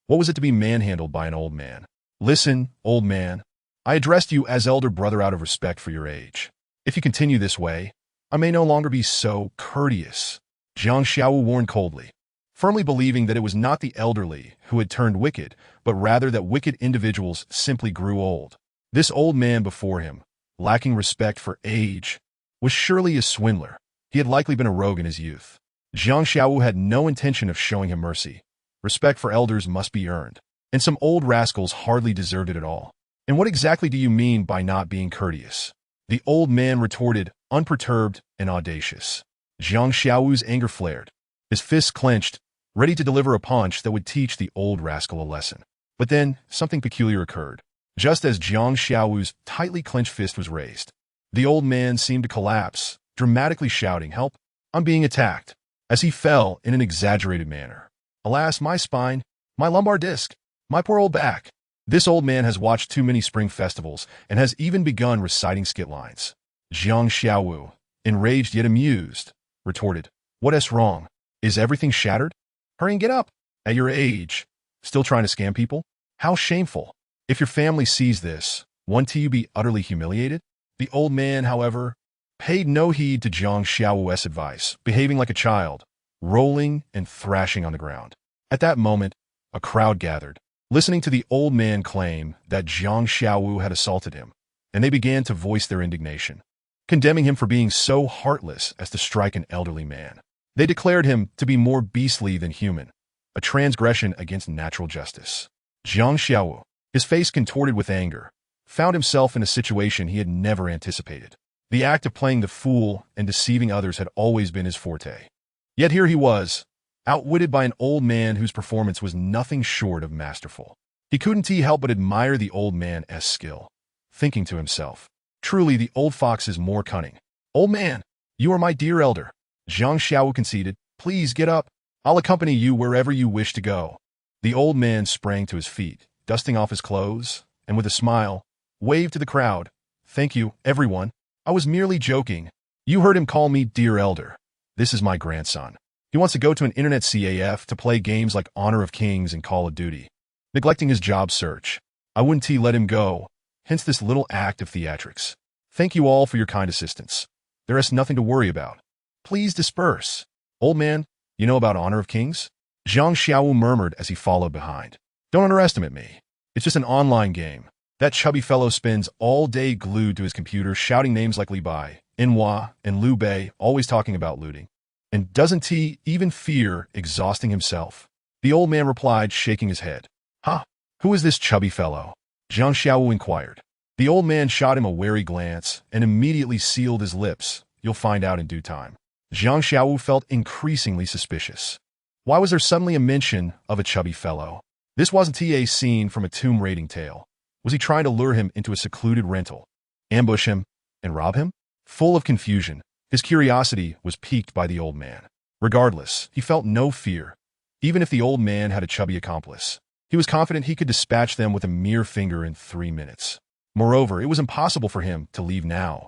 What was it to be manhandled by an old man? Listen, old man. I addressed you as elder brother out of respect for your age. If you continue this way, I may no longer be so courteous. Jiang Xiaowu warned coldly, firmly believing that it was not the elderly who had turned wicked, but rather that wicked individuals simply grew old. This old man before him, lacking respect for age, was surely a swindler. He had likely been a rogue in his youth. Jiang Xiaowu had no intention of showing him mercy. Respect for elders must be earned, and some old rascals hardly deserved it at all. And what exactly do you mean by not being courteous? The old man retorted, unperturbed and audacious. Jiang Xiaowu's anger flared. His fists clenched, ready to deliver a punch that would teach the old rascal a lesson. But then, something peculiar occurred. Just as Jiang Xiaowu's tightly clenched fist was raised, the old man seemed to collapse, dramatically shouting, "Help! I'm being attacked!" as he fell in an exaggerated manner. "Alas, my spine, my lumbar disc, my poor old back." This old man has watched too many spring festivals and has even begun reciting skit lines. Jiang Xiaowu, enraged yet amused, retorted, "What's wrong? Is everything shattered? Hurry and get up. At your age, still trying to scam people? How shameful. If your family sees this, won't you be utterly humiliated?" The old man, however, paid no heed to Jiang Xiaowu's advice, behaving like a child, rolling and thrashing on the ground. At that moment, a crowd gathered, listening to the old man claim that Jiang Xiaowu had assaulted him, and they began to voice their indignation, condemning him for being so heartless as to strike an elderly man. They declared him to be more beastly than human, a transgression against natural justice. Jiang Xiaowu, his face contorted with anger, found himself in a situation he had never anticipated. The act of playing the fool and deceiving others had always been his forte. Yet here he was, outwitted by an old man whose performance was nothing short of masterful. He couldn't help but admire the old man's skill, thinking to himself, "Truly the old fox is more cunning." "Old man, you are my dear elder," Jiang Xiaowu conceded. "Please get up. I'll accompany you wherever you wish to go." The old man sprang to his feet, dusting off his clothes, and with a smile, waved to the crowd. "Thank you, everyone. I was merely joking. You heard him call me dear elder. This is my grandson. He wants to go to an internet CAF to play games like Honor of Kings and Call of Duty, neglecting his job search. I wouldn't let him go, hence this little act of theatrics. Thank you all for your kind assistance. There is nothing to worry about. Please disperse." "Old man, you know about Honor of Kings?" Jiang Xiaowu murmured as he followed behind. "Don't underestimate me. It's just an online game. That chubby fellow spends all day glued to his computer shouting names like Li Bai, Inhua, and Liu Bei, always talking about looting. And doesn't he even fear exhausting himself?" The old man replied, shaking his head. "Huh? Who is this chubby fellow?" Jiang Xiaowu inquired. The old man shot him a wary glance and immediately sealed his lips. "You'll find out in due time." Jiang Xiaowu felt increasingly suspicious. Why was there suddenly a mention of a chubby fellow? This wasn't a scene from a tomb raiding tale. Was he trying to lure him into a secluded rental, ambush him, and rob him? Full of confusion, his curiosity was piqued by the old man. Regardless, he felt no fear. Even if the old man had a chubby accomplice, he was confident he could dispatch them with a mere finger in 3 minutes. Moreover, it was impossible for him to leave now,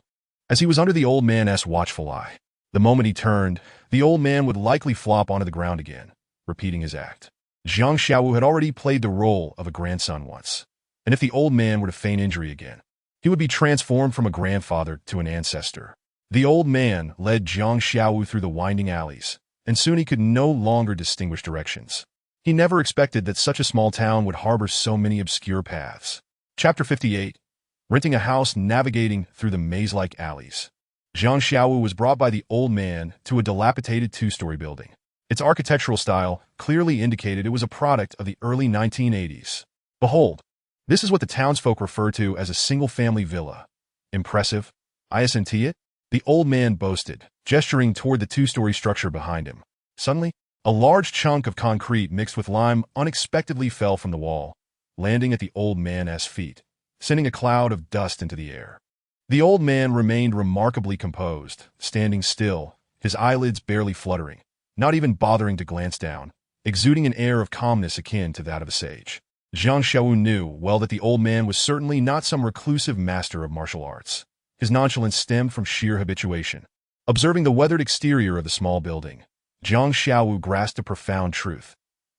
as he was under the old man's watchful eye. The moment he turned, the old man would likely flop onto the ground again, repeating his act. Jiang Xiaowu had already played the role of a grandson once, and if the old man were to feign injury again, he would be transformed from a grandfather to an ancestor. The old man led Jiang Xiaowu through the winding alleys, and soon he could no longer distinguish directions. He never expected that such a small town would harbor so many obscure paths. Chapter 58. Renting a house navigating through the maze-like alleys. Jiang Xiaowu was brought by the old man to a dilapidated 2-story building. Its architectural style clearly indicated it was a product of the early 1980s. "Behold, this is what the townsfolk refer to as a single-family villa. Impressive, isn't it?" the old man boasted, gesturing toward the 2-story structure behind him. Suddenly, a large chunk of concrete mixed with lime unexpectedly fell from the wall, landing at the old man's feet, sending a cloud of dust into the air. The old man remained remarkably composed, standing still, his eyelids barely fluttering, not even bothering to glance down, exuding an air of calmness akin to that of a sage. Jiang Xiaowu knew well that the old man was certainly not some reclusive master of martial arts. His nonchalance stemmed from sheer habituation. Observing the weathered exterior of the small building, Jiang Xiaowu grasped a profound truth.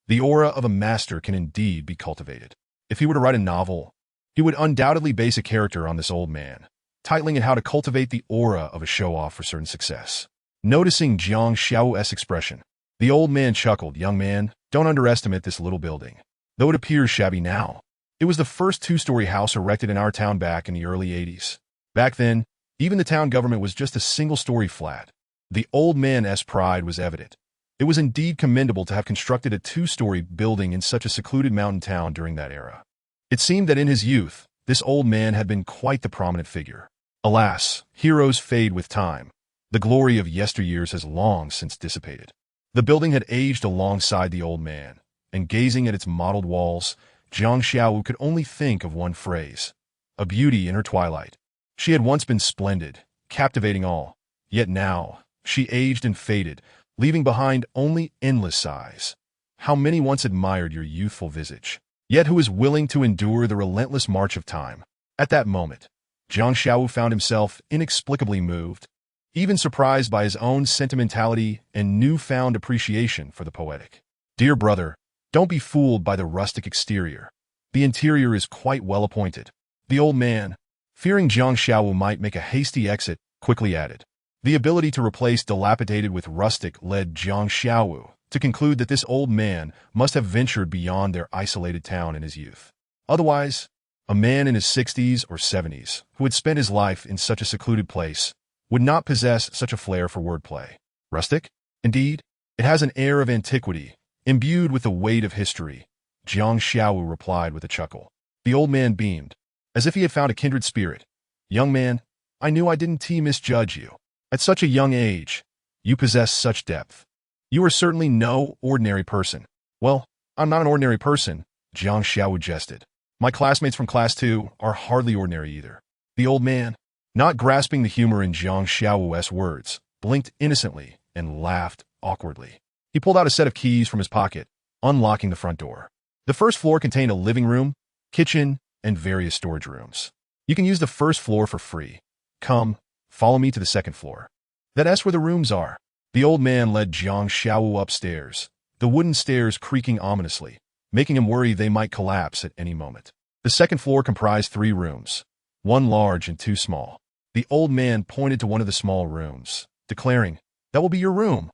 The aura of a master can indeed be cultivated. If he were to write a novel, he would undoubtedly base a character on this old man, titling it How to Cultivate the Aura of a Show-Off for Certain Success. Noticing Jiang Xiaowu's expression, the old man chuckled. "Young man, don't underestimate this little building. Though it appears shabby now, it was the first 2-story house erected in our town back in the early 80s. Back then, even the town government was just a single-story flat." The old man's pride was evident. It was indeed commendable to have constructed a 2-story building in such a secluded mountain town during that era. It seemed that in his youth, this old man had been quite the prominent figure. Alas, heroes fade with time. The glory of yesteryears has long since dissipated. The building had aged alongside the old man, and gazing at its mottled walls, Jiang Xiaowu could only think of one phrase: a beauty in her twilight. She had once been splendid, captivating all, yet now she aged and faded, leaving behind only endless sighs. How many once admired your youthful visage? Yet who is willing to endure the relentless march of time? At that moment, Jiang Xiaowu found himself inexplicably moved, even surprised by his own sentimentality and newfound appreciation for the poetic. Dear brother, don't be fooled by the rustic exterior. The interior is quite well appointed. The old man, fearing Jiang Xiaowu might make a hasty exit, quickly added. The ability to replace dilapidated with rustic led Jiang Xiaowu to conclude that this old man must have ventured beyond their isolated town in his youth. Otherwise, a man in his 60s or 70s who had spent his life in such a secluded place would not possess such a flair for wordplay. Rustic? Indeed, it has an air of antiquity, imbued with the weight of history, Jiang Xiaowu replied with a chuckle. The old man beamed, as if he had found a kindred spirit. Young man, I knew I didn't misjudge you. At such a young age, you possess such depth. You are certainly no ordinary person. Well, I'm not an ordinary person, Jiang Xiaowu jested. My classmates from class 2 are hardly ordinary either. The old man, not grasping the humor in Jiang Xiaowu's words, blinked innocently and laughed awkwardly. He pulled out a set of keys from his pocket, unlocking the front door. The first floor contained a living room, kitchen, and various storage rooms. You can use the first floor for free. Come, follow me to the second floor. That's where the rooms are. The old man led Jiang Xiaowu upstairs, the wooden stairs creaking ominously, making him worry they might collapse at any moment. The second floor comprised 3 rooms, one large and 2 small. The old man pointed to one of the small rooms, declaring, That will be your room.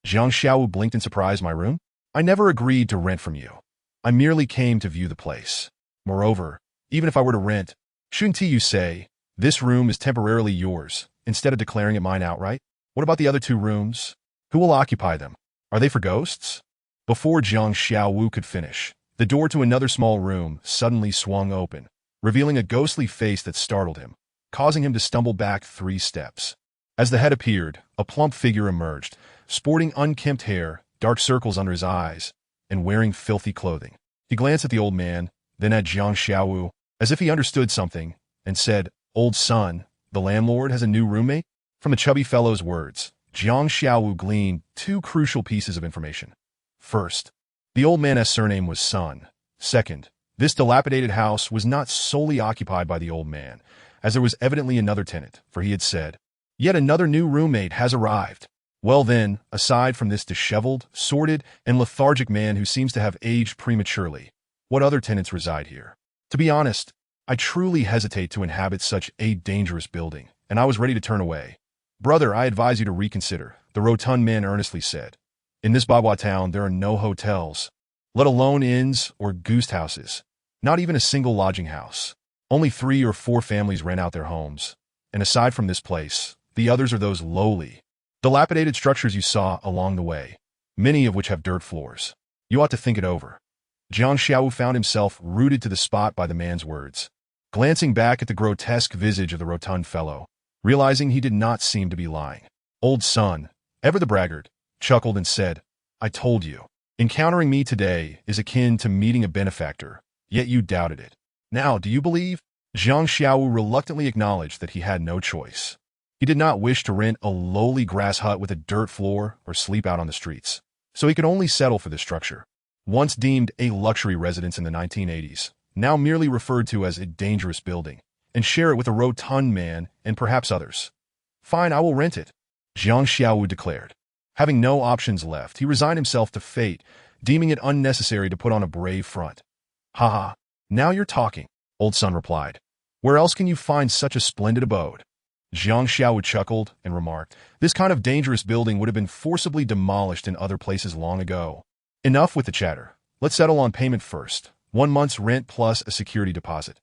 Jiang Xiaowu blinked in surprise. My room? I never agreed to rent from you. I merely came to view the place. Moreover, even if I were to rent, shouldn't you say, this room is temporarily yours, instead of declaring it mine outright? What about the other 2 rooms? Who will occupy them? Are they for ghosts? Before Jiang Xiaowu could finish, the door to another small room suddenly swung open, revealing a ghostly face that startled him, causing him to stumble back 3 steps. As the head appeared, a plump figure emerged, sporting unkempt hair, dark circles under his eyes, and wearing filthy clothing. He glanced at the old man, then at Jiang Xiaowu, as if he understood something, and said, Old son, the landlord has a new roommate? From the chubby fellow's words, Jiang Xiaowu gleaned 2 crucial pieces of information. First, the old man's surname was Sun. Second, this dilapidated house was not solely occupied by the old man, as there was evidently another tenant, for he had said, Yet another new roommate has arrived. Well then, aside from this disheveled, sordid, and lethargic man who seems to have aged prematurely, what other tenants reside here? To be honest, I truly hesitate to inhabit such a dangerous building, and I was ready to turn away. Brother, I advise you to reconsider, the rotund man earnestly said. In this Bagua town, there are no hotels, let alone inns or goose houses, not even a single lodging house. Only 3 or 4 families rent out their homes, and aside from this place, the others are those lowly, dilapidated structures you saw along the way, many of which have dirt floors. You ought to think it over. Jiang Xiaowu found himself rooted to the spot by the man's words. Glancing back at the grotesque visage of the rotund fellow, realizing he did not seem to be lying. Old son, ever the braggart, chuckled and said, I told you. Encountering me today is akin to meeting a benefactor, yet you doubted it. Now, do you believe? Jiang Xiaowu reluctantly acknowledged that he had no choice. He did not wish to rent a lowly grass hut with a dirt floor or sleep out on the streets, so he could only settle for this structure. Once deemed a luxury residence in the 1980s, now merely referred to as a dangerous building, and share it with a rotund man and perhaps others. Fine, I will rent it, Jiang Xiaowu declared. Having no options left, he resigned himself to fate, deeming it unnecessary to put on a brave front. Ha, now you're talking, old son replied. Where else can you find such a splendid abode? Jiang Xiaowu chuckled and remarked, This kind of dangerous building would have been forcibly demolished in other places long ago. Enough with the chatter. Let's settle on payment first. 1 month's rent plus a security deposit.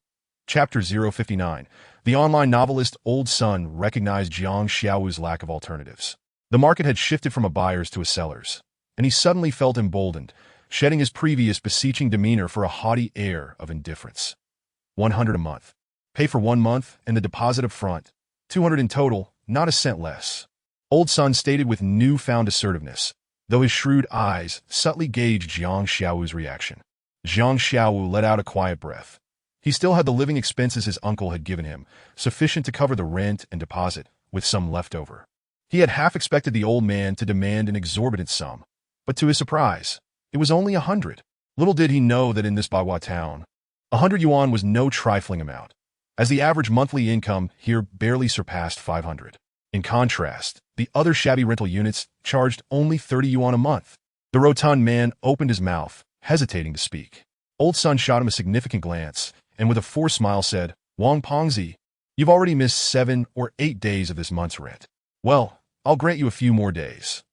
Chapter 059. The online novelist Old Sun recognized Jiang Xiaowu's lack of alternatives. The market had shifted from a buyer's to a seller's, and he suddenly felt emboldened, shedding his previous beseeching demeanor for a haughty air of indifference. 100 a month. Pay for 1 month and the deposit up front. 200 in total, not a cent less. Old Sun stated with newfound assertiveness, though his shrewd eyes subtly gauged Jiang Xiaowu's reaction. Jiang Xiaowu let out a quiet breath. He still had the living expenses his uncle had given him, sufficient to cover the rent and deposit, with some left over. He had half expected the old man to demand an exorbitant sum, but to his surprise, it was only 100. Little did he know that in this Baiwa town, 100 yuan was no trifling amount, as the average monthly income here barely surpassed 500. In contrast, the other shabby rental units charged only 30 yuan a month. The rotund man opened his mouth, hesitating to speak. Old Sun shot him a significant glance, and with a forced smile said, "Wang Pongzi, you've already missed 7 or 8 days of this month's rent. Well, I'll grant you a few more days."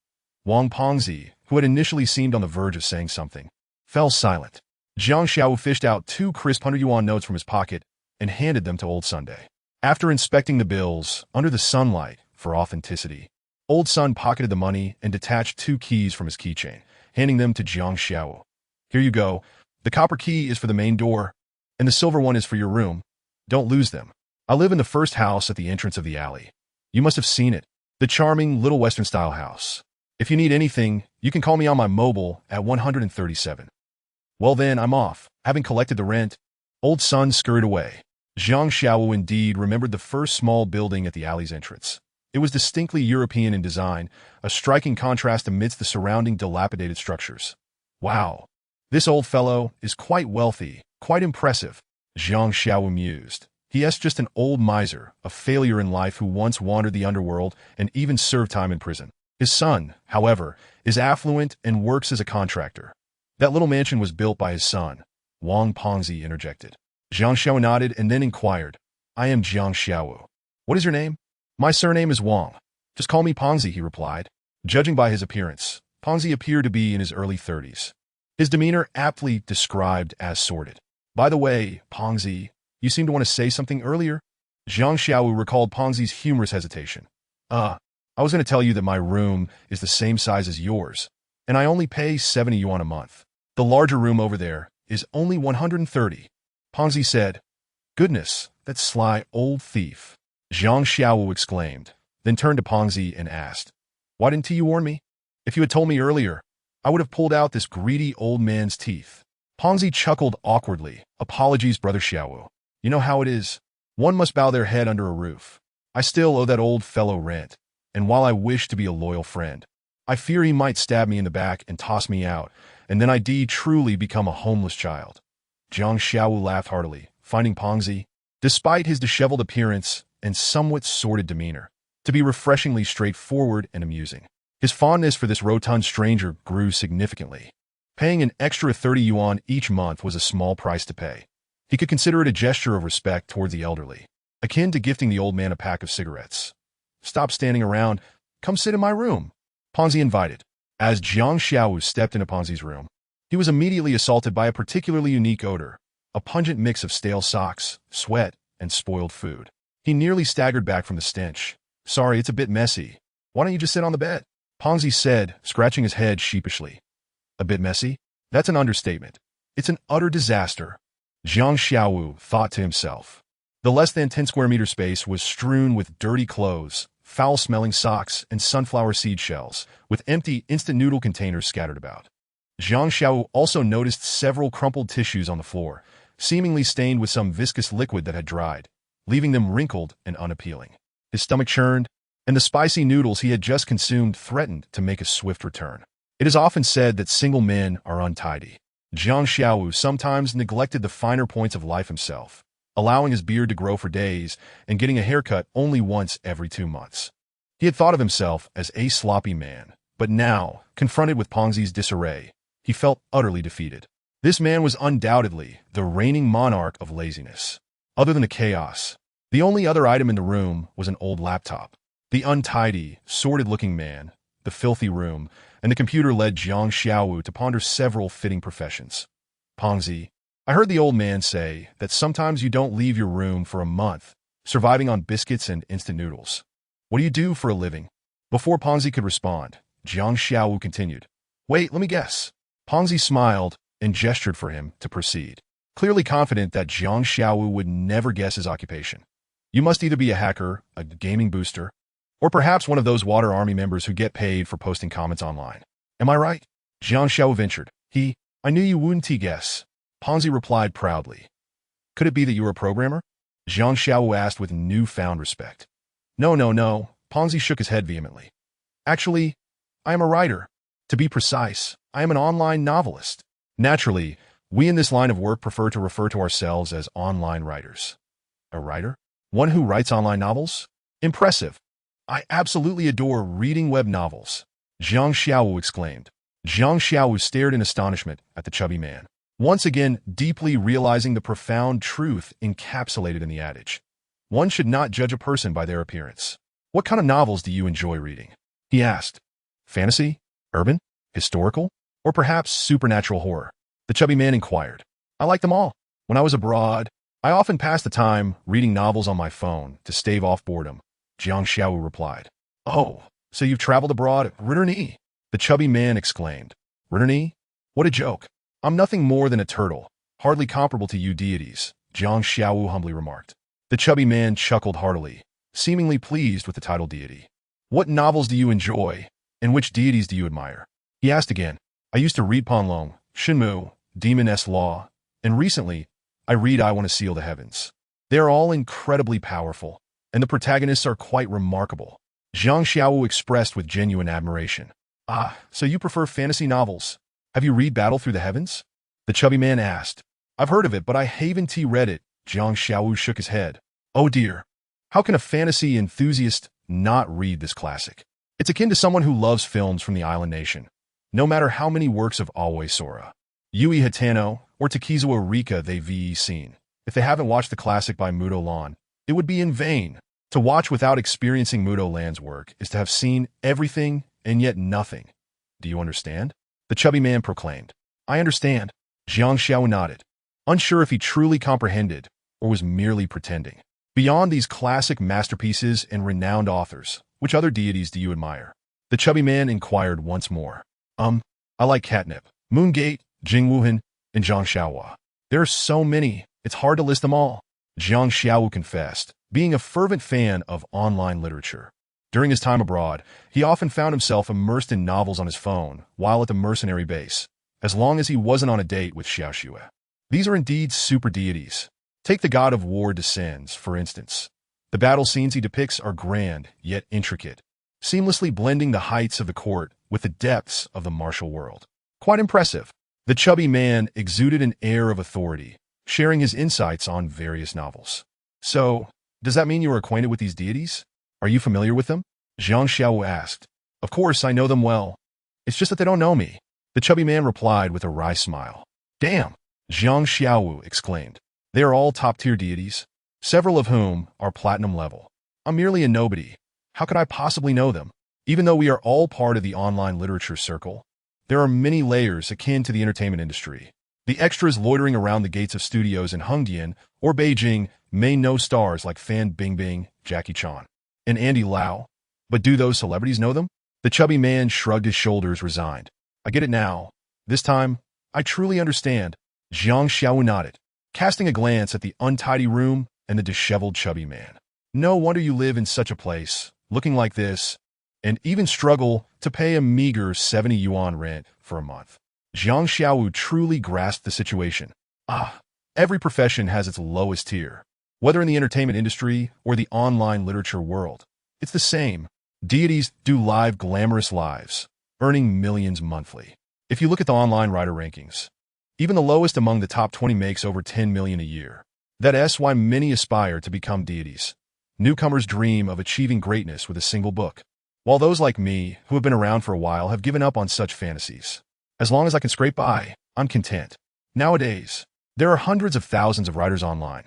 Wang Pongzi, who had initially seemed on the verge of saying something, fell silent. Jiang Xiao fished out 2 crisp 100 yuan notes from his pocket and handed them to Old Sunday. After inspecting the bills, under the sunlight, for authenticity, Old Sun pocketed the money and detached 2 keys from his keychain, handing them to Jiang Xiao. "Here you go. The copper key is for the main door, and the silver one is for your room. Don't lose them. I live in the first house at the entrance of the alley. You must have seen it. The charming little Western-style house. If you need anything, you can call me on my mobile at 137. Well then, I'm off." Having collected the rent, Old Sun scurried away. Jiang Xiao indeed remembered the first small building at the alley's entrance. It was distinctly European in design, a striking contrast amidst the surrounding dilapidated structures. "Wow, this old fellow is quite wealthy, quite impressive," Jiang Xiao mused. "He is just an old miser, a failure in life who once wandered the underworld and even served time in prison. His son, however, is affluent and works as a contractor." "That little mansion was built by his son," Wang Pongzi interjected. Jiang Xiao nodded and then inquired, "I am Jiang Xiao. What is your name?" "My surname is Wang. Just call me Pongzi," he replied. Judging by his appearance, Pongzi appeared to be in his early 30s. His demeanor aptly described as sordid. "By the way, Pongzi, you seemed to want to say something earlier?" Jiang Xiao recalled Pongzi's humorous hesitation. I was going to tell you that my room is the same size as yours, and I only pay 70 yuan a month. The larger room over there is only 130. Pongzi said. "Goodness, that sly old thief," Jiang Xiao exclaimed, then turned to Pongzi and asked, "Why didn't you warn me? If you had told me earlier, I would have pulled out this greedy old man's teeth." Pongzi chuckled awkwardly. "Apologies, Brother Xiao. You know how it is. One must bow their head under a roof. I still owe that old fellow rent, and while I wish to be a loyal friend, I fear he might stab me in the back and toss me out, and then I'd truly become a homeless child." Jiang Xiao laughed heartily, finding Pongzi, despite his disheveled appearance and somewhat sordid demeanor, to be refreshingly straightforward and amusing. His fondness for this rotund stranger grew significantly. Paying an extra 30 yuan each month was a small price to pay. He could consider it a gesture of respect towards the elderly, akin to gifting the old man a pack of cigarettes. "Stop standing around. Come sit in my room," Pongzi invited. As Jiang Xiao stepped into Pongzi's room, he was immediately assaulted by a particularly unique odor, a pungent mix of stale socks, sweat, and spoiled food. He nearly staggered back from the stench. "Sorry, it's a bit messy. Why don't you just sit on the bed?" Pongzi said, scratching his head sheepishly. "A bit messy? That's an understatement. It's an utter disaster," Jiang Xiao thought to himself. The less than 10 square meter space was strewn with dirty clothes, foul-smelling socks, and sunflower seed shells, with empty instant noodle containers scattered about. Jiang Xiao also noticed several crumpled tissues on the floor, seemingly stained with some viscous liquid that had dried, leaving them wrinkled and unappealing. His stomach churned, and the spicy noodles he had just consumed threatened to make a swift return. It is often said that single men are untidy. Jiang Xiao sometimes neglected the finer points of life himself, allowing his beard to grow for days and getting a haircut only once every 2 months. He had thought of himself as a sloppy man, but now, confronted with Pongzi's disarray, he felt utterly defeated. This man was undoubtedly the reigning monarch of laziness. Other than the chaos, the only other item in the room was an old laptop. The untidy, sordid-looking man, the filthy room, and the computer led Jiang Xiao to ponder several fitting professions. "Pongzi, I heard the old man say that sometimes you don't leave your room for a month, surviving on biscuits and instant noodles. What do you do for a living?" Before Pongzi could respond, Jiang Xiao continued, "Wait, let me guess." Pongzi smiled and gestured for him to proceed, clearly confident that Jiang Xiao would never guess his occupation. "You must either be a hacker, a gaming booster, or perhaps one of those water army members who get paid for posting comments online. Am I right?" Jiang Xiao ventured. I knew you wouldn't guess." Ponzi replied proudly. Could it be that you were a programmer? Jiang Xiao asked with newfound respect. No, no, no, Ponzi shook his head vehemently. Actually, I am a writer. To be precise, I am an online novelist. Naturally, we in this line of work prefer to refer to ourselves as online writers. A writer? One who writes online novels? Impressive. I absolutely adore reading web novels, Jiang Xiao exclaimed. Jiang Xiao stared in astonishment at the chubby man, once again deeply realizing the profound truth encapsulated in the adage. One should not judge a person by their appearance. What kind of novels do you enjoy reading? He asked. Fantasy? Urban? Historical? Or perhaps supernatural horror? The chubby man inquired. I like them all. When I was abroad, I often passed the time reading novels on my phone to stave off boredom, Jiang Xiao replied. Oh, so you've traveled abroad, Ritterni? The chubby man exclaimed. Ritterni? What a joke. I'm nothing more than a turtle, hardly comparable to you deities, Jiang Xiao humbly remarked. The chubby man chuckled heartily, seemingly pleased with the title deity. What novels do you enjoy, and which deities do you admire? He asked again. I used to read Panlong, Shinmu, Demon S. Law, and recently, I read I Want to Seal the Heavens. They are all incredibly powerful, and the protagonists are quite remarkable. Jiang Xiao expressed with genuine admiration. Ah, so you prefer fantasy novels. Have you read Battle Through the Heavens? The chubby man asked. I've heard of it, but I haven't read it. Jiang Xiao shook his head. Oh dear. How can a fantasy enthusiast not read this classic? It's akin to someone who loves films from the island nation. No matter how many works of Aoi Sora, Yui Hitano, or Takizawa Rika they've seen, if they haven't watched the classic by Muto Lan, it would be in vain. To watch without experiencing Muto Lan's work is to have seen everything and yet nothing. Do you understand? The chubby man proclaimed. I understand. Jiang Xiao nodded, unsure if he truly comprehended or was merely pretending. Beyond these classic masterpieces and renowned authors, which other deities do you admire? The chubby man inquired once more. I like Catnip, Moongate, Jingwuhan, and Zhang Xiaohua. There are so many, it's hard to list them all. Jiang Xiao confessed, being a fervent fan of online literature. During his time abroad, he often found himself immersed in novels on his phone while at the mercenary base, as long as he wasn't on a date with Xiaoxue. These are indeed super deities. Take the god of war Descends, for instance. The battle scenes he depicts are grand, yet intricate, seamlessly blending the heights of the court with the depths of the martial world. Quite impressive. The chubby man exuded an air of authority, sharing his insights on various novels. So, does that mean you are acquainted with these deities? Are you familiar with them? Jiang Xiao asked. Of course, I know them well. It's just that they don't know me. The chubby man replied with a wry smile. Damn! Jiang Xiao exclaimed. They are all top-tier deities, several of whom are platinum level. I'm merely a nobody. How could I possibly know them? Even though we are all part of the online literature circle, there are many layers akin to the entertainment industry. The extras loitering around the gates of studios in Hongdian or Beijing may know stars like Fan Bingbing, Jackie Chan, and Andy Lau, but do those celebrities know them? The chubby man shrugged his shoulders, resigned. I get it now. This time, I truly understand. Jiang Xiao nodded, casting a glance at the untidy room and the disheveled chubby man. No wonder you live in such a place, looking like this, and even struggle to pay a meager 70 yuan rent for a month. Jiang Xiao truly grasped the situation. Every profession has its lowest tier. Whether in the entertainment industry or the online literature world, it's the same. Deities do live glamorous lives, earning millions monthly. If you look at the online writer rankings, even the lowest among the top 20 makes over 10 million a year. That's why many aspire to become deities. Newcomers dream of achieving greatness with a single book, while those like me, who have been around for a while, have given up on such fantasies. As long as I can scrape by, I'm content. Nowadays, there are hundreds of thousands of writers online.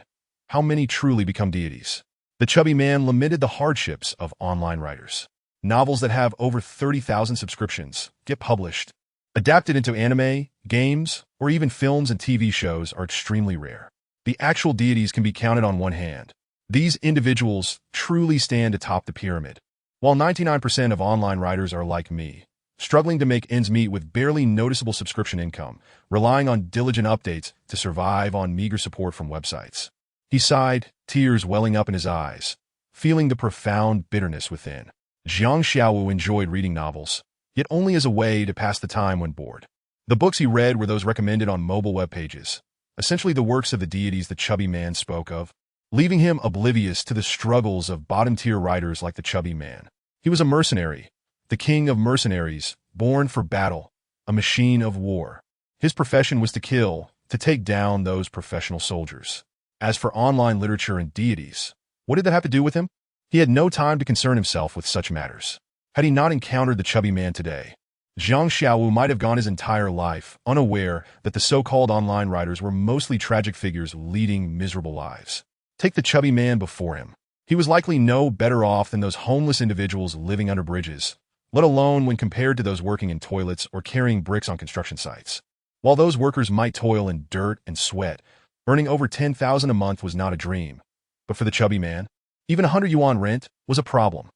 How many truly become deities? The chubby man lamented the hardships of online writers. Novels that have over 30,000 subscriptions get published, adapted into anime, games, or even films and TV shows are extremely rare. The actual deities can be counted on one hand. These individuals truly stand atop the pyramid, while 99% of online writers are like me, struggling to make ends meet with barely noticeable subscription income, relying on diligent updates to survive on meager support from websites. He sighed, tears welling up in his eyes, feeling the profound bitterness within. Jiang Xiao enjoyed reading novels, yet only as a way to pass the time when bored. The books he read were those recommended on mobile web pages, essentially the works of the deities the chubby man spoke of, leaving him oblivious to the struggles of bottom-tier writers like the chubby man. He was a mercenary, the king of mercenaries, born for battle, a machine of war. His profession was to kill, to take down those professional soldiers. As for online literature and deities, what did that have to do with him? He had no time to concern himself with such matters. Had he not encountered the chubby man today, Zhang Xiaowu might have gone his entire life unaware that the so-called online writers were mostly tragic figures leading miserable lives. Take the chubby man before him. He was likely no better off than those homeless individuals living under bridges, let alone when compared to those working in toilets or carrying bricks on construction sites. While those workers might toil in dirt and sweat, earning over 10,000 a month was not a dream. But for the chubby man, even 100 yuan rent was a problem.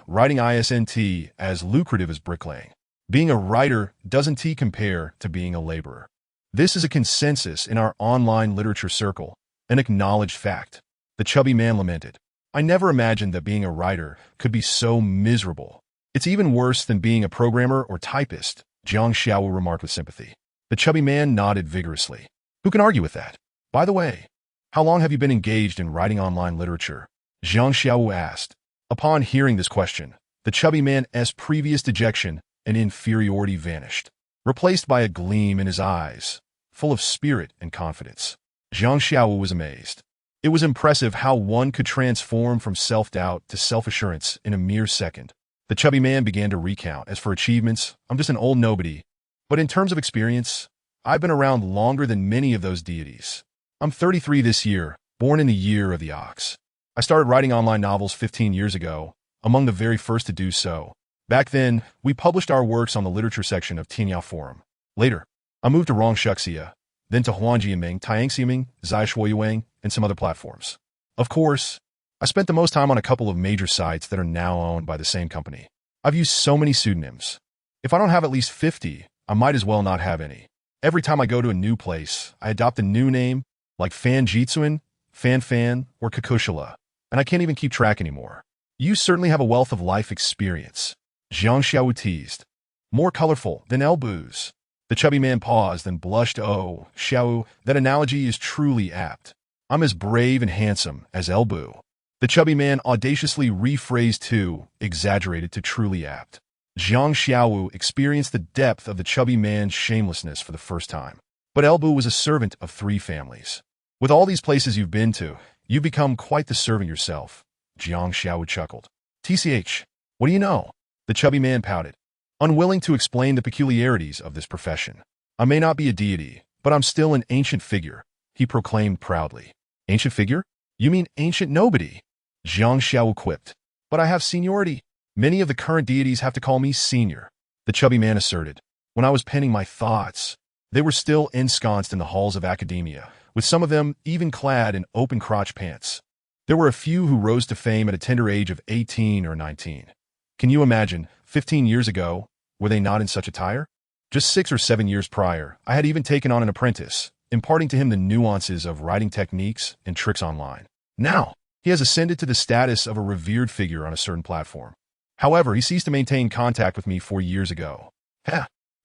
Writing isn't as lucrative as bricklaying. Being a writer doesn't compare to being a laborer. This is a consensus in our online literature circle, an acknowledged fact. The chubby man lamented. I never imagined that being a writer could be so miserable. It's even worse than being a programmer or typist, Zhang Xiaowu remarked with sympathy. The chubby man nodded vigorously. Who can argue with that? By the way, how long have you been engaged in writing online literature? Zhang Xiaowu asked. Upon hearing this question, the chubby man's previous dejection and inferiority vanished, replaced by a gleam in his eyes, full of spirit and confidence. Zhang Xiaowu was amazed. It was impressive how one could transform from self-doubt to self-assurance in a mere second. The chubby man began to recount. As for achievements, I'm just an old nobody. But in terms of experience, I've been around longer than many of those deities. I'm 33 this year, born in the year of the ox. I started writing online novels 15 years ago, among the very first to do so. Back then, we published our works on the literature section of Tianyao Forum. Later, I moved to Rongshuxia, then to Huanjiaming, Tiangxiaming, Zhaishuoyuang, and some other platforms. Of course, I spent the most time on a couple of major sites that are now owned by the same company. I've used so many pseudonyms. If I don't have at least 50, I might as well not have any. Every time I go to a new place, I adopt a new name, like Fan Jitsuin, Fan, or Kakushila, and I can't even keep track anymore. You certainly have a wealth of life experience. Zhang Xiaowu teased. More colorful than elbows. The chubby man paused and blushed. Oh, Xiaowu, that analogy is truly apt. I'm as brave and handsome as Elbu. The chubby man audaciously rephrased to, exaggerated to truly apt. Zhang Xiaowu experienced the depth of the chubby man's shamelessness for the first time. But Elbu was a servant of 3 families. With all these places you've been to, you've become quite the servant yourself. Zhang Xiaowu chuckled. TCH, what do you know? The chubby man pouted, unwilling to explain the peculiarities of this profession. I may not be a deity, but I'm still an ancient figure, he proclaimed proudly. Ancient figure? You mean ancient nobody? Zhang Xiaowu quipped. But I have seniority. Many of the current deities have to call me senior, the chubby man asserted. When I was penning my thoughts, they were still ensconced in the halls of academia, with some of them even clad in open-crotch pants. There were a few who rose to fame at a tender age of 18 or 19. Can you imagine, 15 years ago, were they not in such attire? Just 6 or 7 years prior, I had even taken on an apprentice, imparting to him the nuances of writing techniques and tricks online. Now, he has ascended to the status of a revered figure on a certain platform. However, he ceased to maintain contact with me 4 years ago.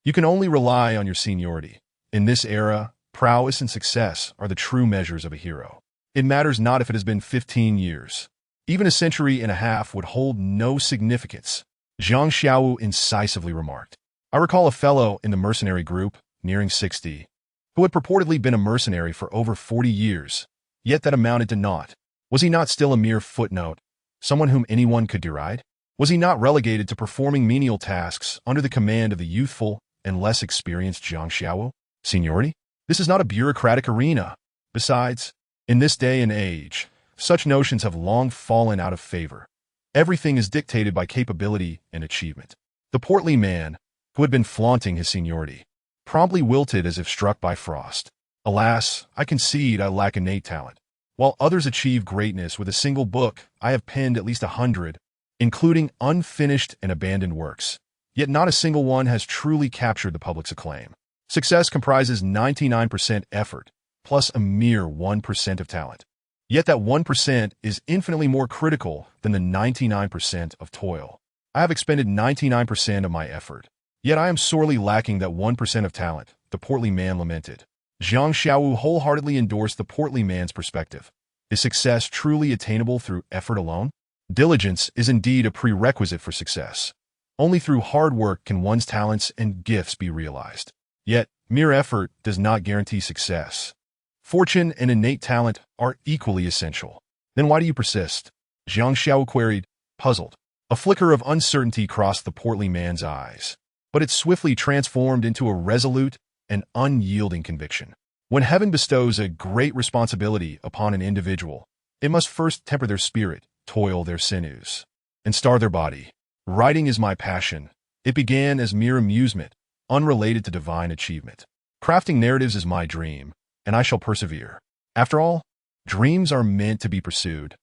You can only rely on your seniority. In this era, prowess and success are the true measures of a hero. It matters not if it has been 15 years. Even a century and a half would hold no significance, Zhang Xiaowu incisively remarked. I recall a fellow in the mercenary group, nearing 60, who had purportedly been a mercenary for over 40 years, yet that amounted to naught. Was he not still a mere footnote, someone whom anyone could deride? Was he not relegated to performing menial tasks under the command of the youthful and less experienced Zhang Xiaowu? Seniority? This is not a bureaucratic arena. Besides, in this day and age, such notions have long fallen out of favor. Everything is dictated by capability and achievement. The portly man, who had been flaunting his seniority, promptly wilted as if struck by frost. Alas, I concede I lack innate talent. While others achieve greatness with a single book, I have penned at least 100, including unfinished and abandoned works. Yet not a single one has truly captured the public's acclaim. Success comprises 99% effort, plus a mere 1% of talent. Yet that 1% is infinitely more critical than the 99% of toil. I have expended 99% of my effort. Yet I am sorely lacking that 1% of talent, the portly man lamented. Jiang Xiaowu wholeheartedly endorsed the portly man's perspective. Is success truly attainable through effort alone? Diligence is indeed a prerequisite for success. Only through hard work can one's talents and gifts be realized. Yet, mere effort does not guarantee success. Fortune and innate talent are equally essential. Then why do you persist? Jiang Xiao queried, puzzled. A flicker of uncertainty crossed the portly man's eyes, but it swiftly transformed into a resolute and unyielding conviction. When heaven bestows a great responsibility upon an individual, it must first temper their spirit, toil their sinews, and starve their body. Writing is my passion. It began as mere amusement, unrelated to divine achievement. Crafting narratives is my dream, and I shall persevere. After all, dreams are meant to be pursued.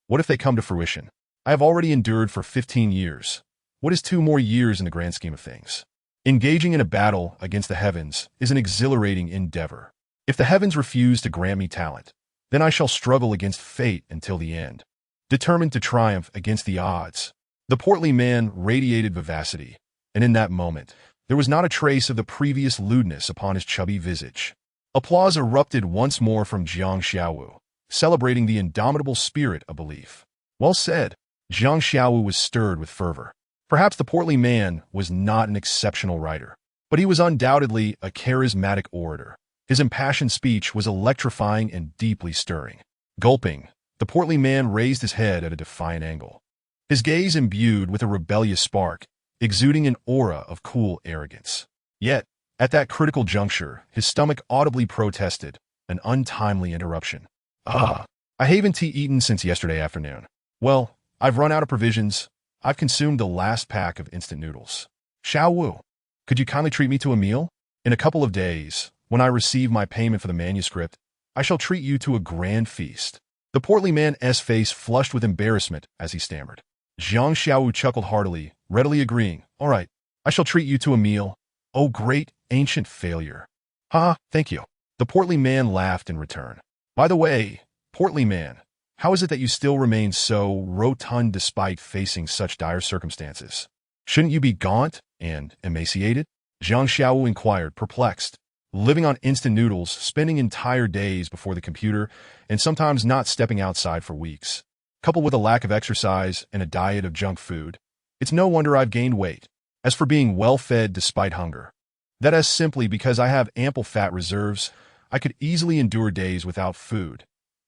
What if they come to fruition? I have already endured for 15 years. What is 2 more years in the grand scheme of things? Engaging in a battle against the heavens is an exhilarating endeavor. If the heavens refuse to grant me talent, then I shall struggle against fate until the end, determined to triumph against the odds. The portly man radiated vivacity, and in that moment, there was not a trace of the previous lewdness upon his chubby visage. Applause erupted once more from Jiang Xiaowu, celebrating the indomitable spirit of belief. Well said. Jiang Xiaowu was stirred with fervor. Perhaps the portly man was not an exceptional writer, but he was undoubtedly a charismatic orator. His impassioned speech was electrifying and deeply stirring. Gulping, the portly man raised his head at a defiant angle, his gaze imbued with a rebellious spark, exuding an aura of cool arrogance. Yet, at that critical juncture, his stomach audibly protested, an untimely interruption. I haven't eaten since yesterday afternoon. Well, I've run out of provisions. I've consumed the last pack of instant noodles. Xiaowu, could you kindly treat me to a meal? In a couple of days, when I receive my payment for the manuscript, I shall treat you to a grand feast. The portly man's face flushed with embarrassment as he stammered. Jiang Xiaowu chuckled heartily, readily agreeing. All right, I shall treat you to a meal. Oh, great, ancient failure. Thank you. The portly man laughed in return. By the way, portly man, how is it that you still remain so rotund despite facing such dire circumstances? Shouldn't you be gaunt and emaciated? Jiang Xiaowu inquired, perplexed. Living on instant noodles, spending entire days before the computer, and sometimes not stepping outside for weeks. Coupled with a lack of exercise and a diet of junk food, it's no wonder I've gained weight. As for being well-fed despite hunger, that is simply because I have ample fat reserves. I could easily endure days without food.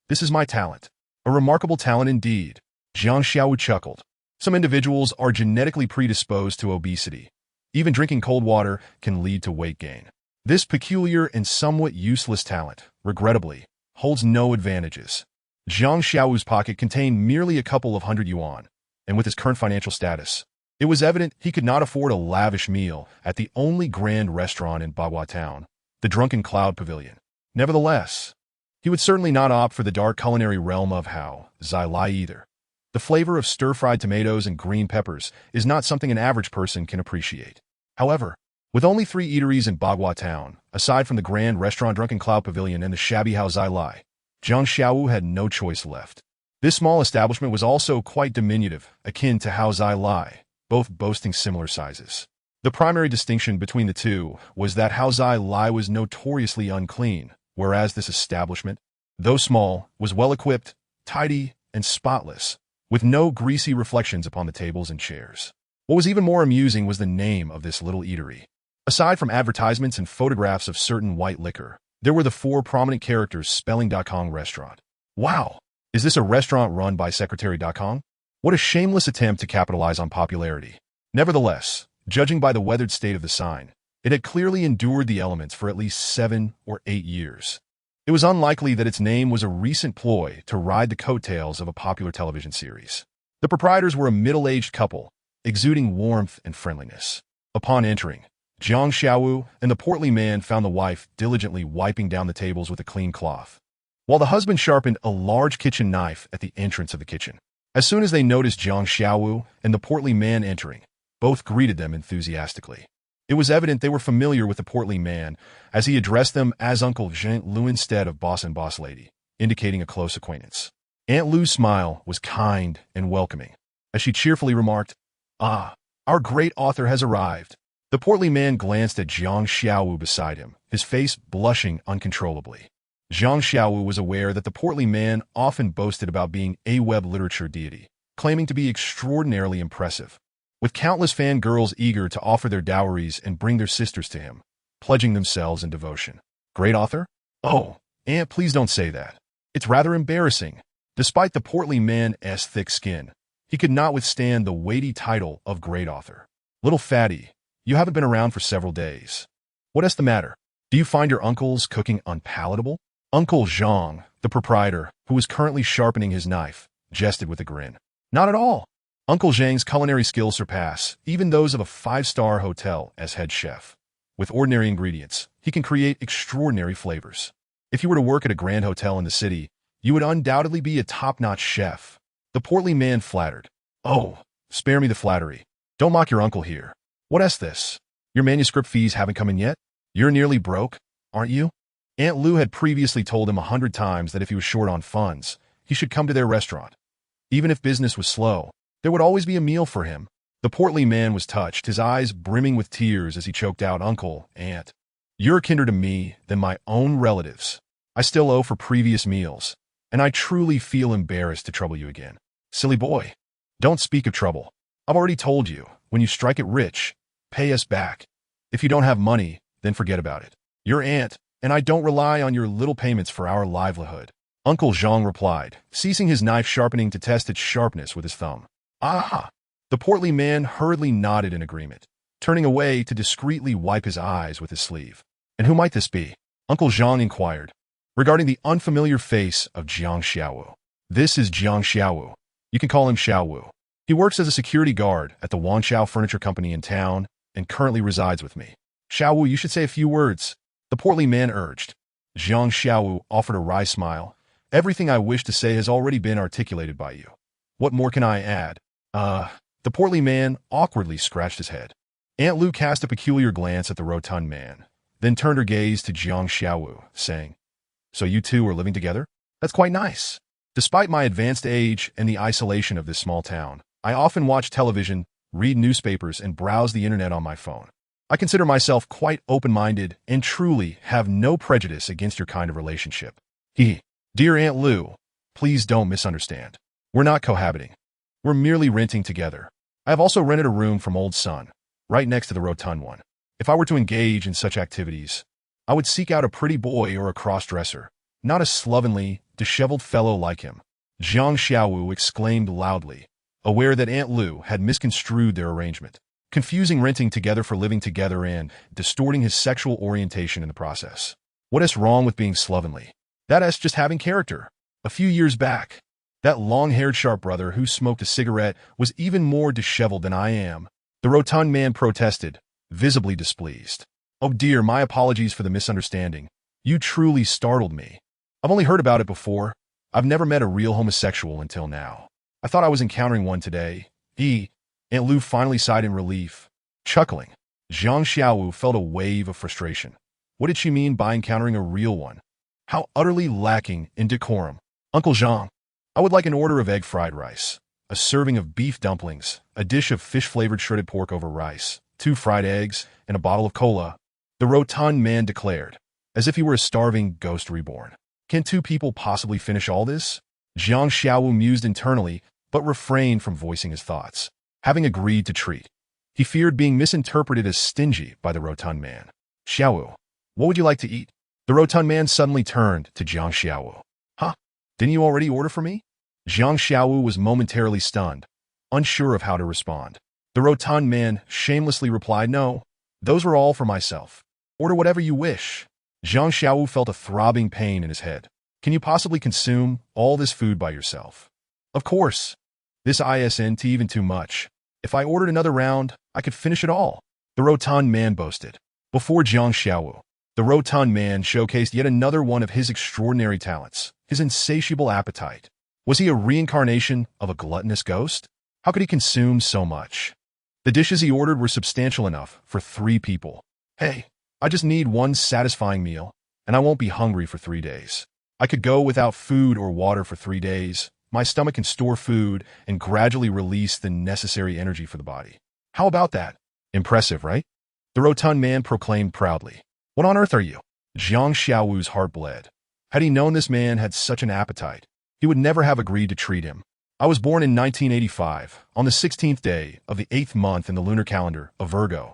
This is my talent. A remarkable talent indeed. Jiang Xiaowu chuckled. Some individuals are genetically predisposed to obesity. Even drinking cold water can lead to weight gain. This peculiar and somewhat useless talent, regrettably, holds no advantages. Jiang Xiaowu's pocket contained merely a couple of hundred yuan, and with his current financial status, it was evident he could not afford a lavish meal at the only grand restaurant in Bagua Town, the Drunken Cloud Pavilion. Nevertheless, he would certainly not opt for the dark culinary realm of Hao Zai Lai either. The flavor of stir-fried tomatoes and green peppers is not something an average person can appreciate. However, with only 3 eateries in Bagua Town, aside from the grand restaurant Drunken Cloud Pavilion and the shabby Hao Zai Lai, Jiang Xiaowu had no choice left. This small establishment was also quite diminutive, akin to Hao Zai Lai, both boasting similar sizes. The primary distinction between the two was that Hao Zai Lai was notoriously unclean, whereas this establishment, though small, was well-equipped, tidy, and spotless, with no greasy reflections upon the tables and chairs. What was even more amusing was the name of this little eatery. Aside from advertisements and photographs of certain white liquor, there were the 4 prominent characters spelling Kong restaurant. Wow! Is this a restaurant run by Secretary Kong? What a shameless attempt to capitalize on popularity. Nevertheless, judging by the weathered state of the sign, it had clearly endured the elements for at least 7 or 8 years. It was unlikely that its name was a recent ploy to ride the coattails of a popular television series. The proprietors were a middle-aged couple, exuding warmth and friendliness. Upon entering, Jiang Xiaowu and the portly man found the wife diligently wiping down the tables with a clean cloth, while the husband sharpened a large kitchen knife at the entrance of the kitchen. As soon as they noticed Jiang Xiaowu and the portly man entering, both greeted them enthusiastically. It was evident they were familiar with the portly man, as he addressed them as Uncle Jean Lu instead of boss and boss lady, indicating a close acquaintance. Aunt Lu's smile was kind and welcoming, as she cheerfully remarked, our great author has arrived. The The portly man glanced at Jiang Xiaowu beside him, his face blushing uncontrollably. Jiang Xiaowu was aware that the portly man often boasted about being a web literature deity, claiming to be extraordinarily impressive, with countless fangirls eager to offer their dowries and bring their sisters to him, pledging themselves in devotion. Great author? Oh, Aunt, please don't say that. It's rather embarrassing. Despite the portly man's thick skin, he could not withstand the weighty title of great author. Little fatty, you haven't been around for several days. What's the matter? Do you find your uncle's cooking unpalatable? Uncle Zhang, the proprietor, who was currently sharpening his knife, jested with a grin. Not at all. Uncle Zhang's culinary skills surpass even those of a five-star hotel as head chef. With ordinary ingredients, he can create extraordinary flavors. If you were to work at a grand hotel in the city, you would undoubtedly be a top-notch chef. The portly man flattered. Oh, spare me the flattery. Don't mock your uncle here. What's this? Your manuscript fees haven't come in yet? You're nearly broke, aren't you? Aunt Lu had previously told him 100 times that if he was short on funds, he should come to their restaurant. Even if business was slow, there would always be a meal for him. The portly man was touched, his eyes brimming with tears as he choked out, Uncle, Aunt, you're kinder to me than my own relatives. I still owe for previous meals, and I truly feel embarrassed to trouble you again. Silly boy, don't speak of trouble. I've already told you, when you strike it rich, pay us back. If you don't have money, then forget about it. Your aunt and I don't rely on your little payments for our livelihood. Uncle Zhang replied, ceasing his knife sharpening to test its sharpness with his thumb. Ah! The portly man hurriedly nodded in agreement, turning away to discreetly wipe his eyes with his sleeve. And who might this be? Uncle Zhang inquired, regarding the unfamiliar face of Jiang Xiaowu. This is Jiang Xiaowu. You can call him Xiaowu. He works as a security guard at the Wanshao Furniture Company in town and currently resides with me. Xiaowu, you should say a few words, the portly man urged. Jiang Xiaowu offered a wry smile. Everything I wish to say has already been articulated by you. What more can I add? The portly man awkwardly scratched his head. Aunt Lu cast a peculiar glance at the rotund man, then turned her gaze to Jiang Xiaowu, saying, So you two are living together? That's quite nice. Despite my advanced age and the isolation of this small town, I often watch television, read newspapers, and browse the internet on my phone. I consider myself quite open-minded and truly have no prejudice against your kind of relationship. Dear Aunt Lu, please don't misunderstand. We're not cohabiting. We're merely renting together. I have also rented a room from Old Sun, right next to the rotund one. If I were to engage in such activities, I would seek out a pretty boy or a cross-dresser, not a slovenly, disheveled fellow like him. Jiang Xiaowu exclaimed loudly, aware that Aunt Lu had misconstrued their arrangement, confusing renting together for living together and distorting his sexual orientation in the process. What is wrong with being slovenly? That's just having character. A few years back, that long-haired sharp brother who smoked a cigarette was even more disheveled than I am. The rotund man protested, visibly displeased. Oh dear, my apologies for the misunderstanding. You truly startled me. I've only heard about it before. I've never met a real homosexual until now. I thought I was encountering one today. Aunt Lu finally sighed in relief. Chuckling, Jiang Xiaowu felt a wave of frustration. What did she mean by encountering a real one? How utterly lacking in decorum. Uncle Zhang, I would like an order of egg fried rice, a serving of beef dumplings, a dish of fish-flavored shredded pork over rice, 2 fried eggs, and a bottle of cola, the rotund man declared, as if he were a starving ghost reborn. Can 2 people possibly finish all this? Jiang Xiaowu mused internally, but refrained from voicing his thoughts. Having agreed to treat, he feared being misinterpreted as stingy by the rotund man. Xiaowu, what would you like to eat? The rotund man suddenly turned to Jiang Xiaowu. Huh? Didn't you already order for me? Jiang Xiaowu was momentarily stunned, unsure of how to respond. The rotund man shamelessly replied, No, those were all for myself. Order whatever you wish. Jiang Xiaowu felt a throbbing pain in his head. Can you possibly consume all this food by yourself? Of course. This isn't even too much. If I ordered another round, I could finish it all. The rotund man boasted. Before Jiang Xiaowu, the rotund man showcased yet another one of his extraordinary talents, his insatiable appetite. Was he a reincarnation of a gluttonous ghost? How could he consume so much? The dishes he ordered were substantial enough for 3 people. Hey, I just need one satisfying meal, and I won't be hungry for 3 days. I could go without food or water for 3 days. My stomach can store food and gradually release the necessary energy for the body. How about that? Impressive, right? The rotund man proclaimed proudly. What on earth are you? Jiang Xiaowu's heart bled. Had he known this man had such an appetite, he would never have agreed to treat him. I was born in 1985, on the 16th day of the 8th month in the lunar calendar of Virgo,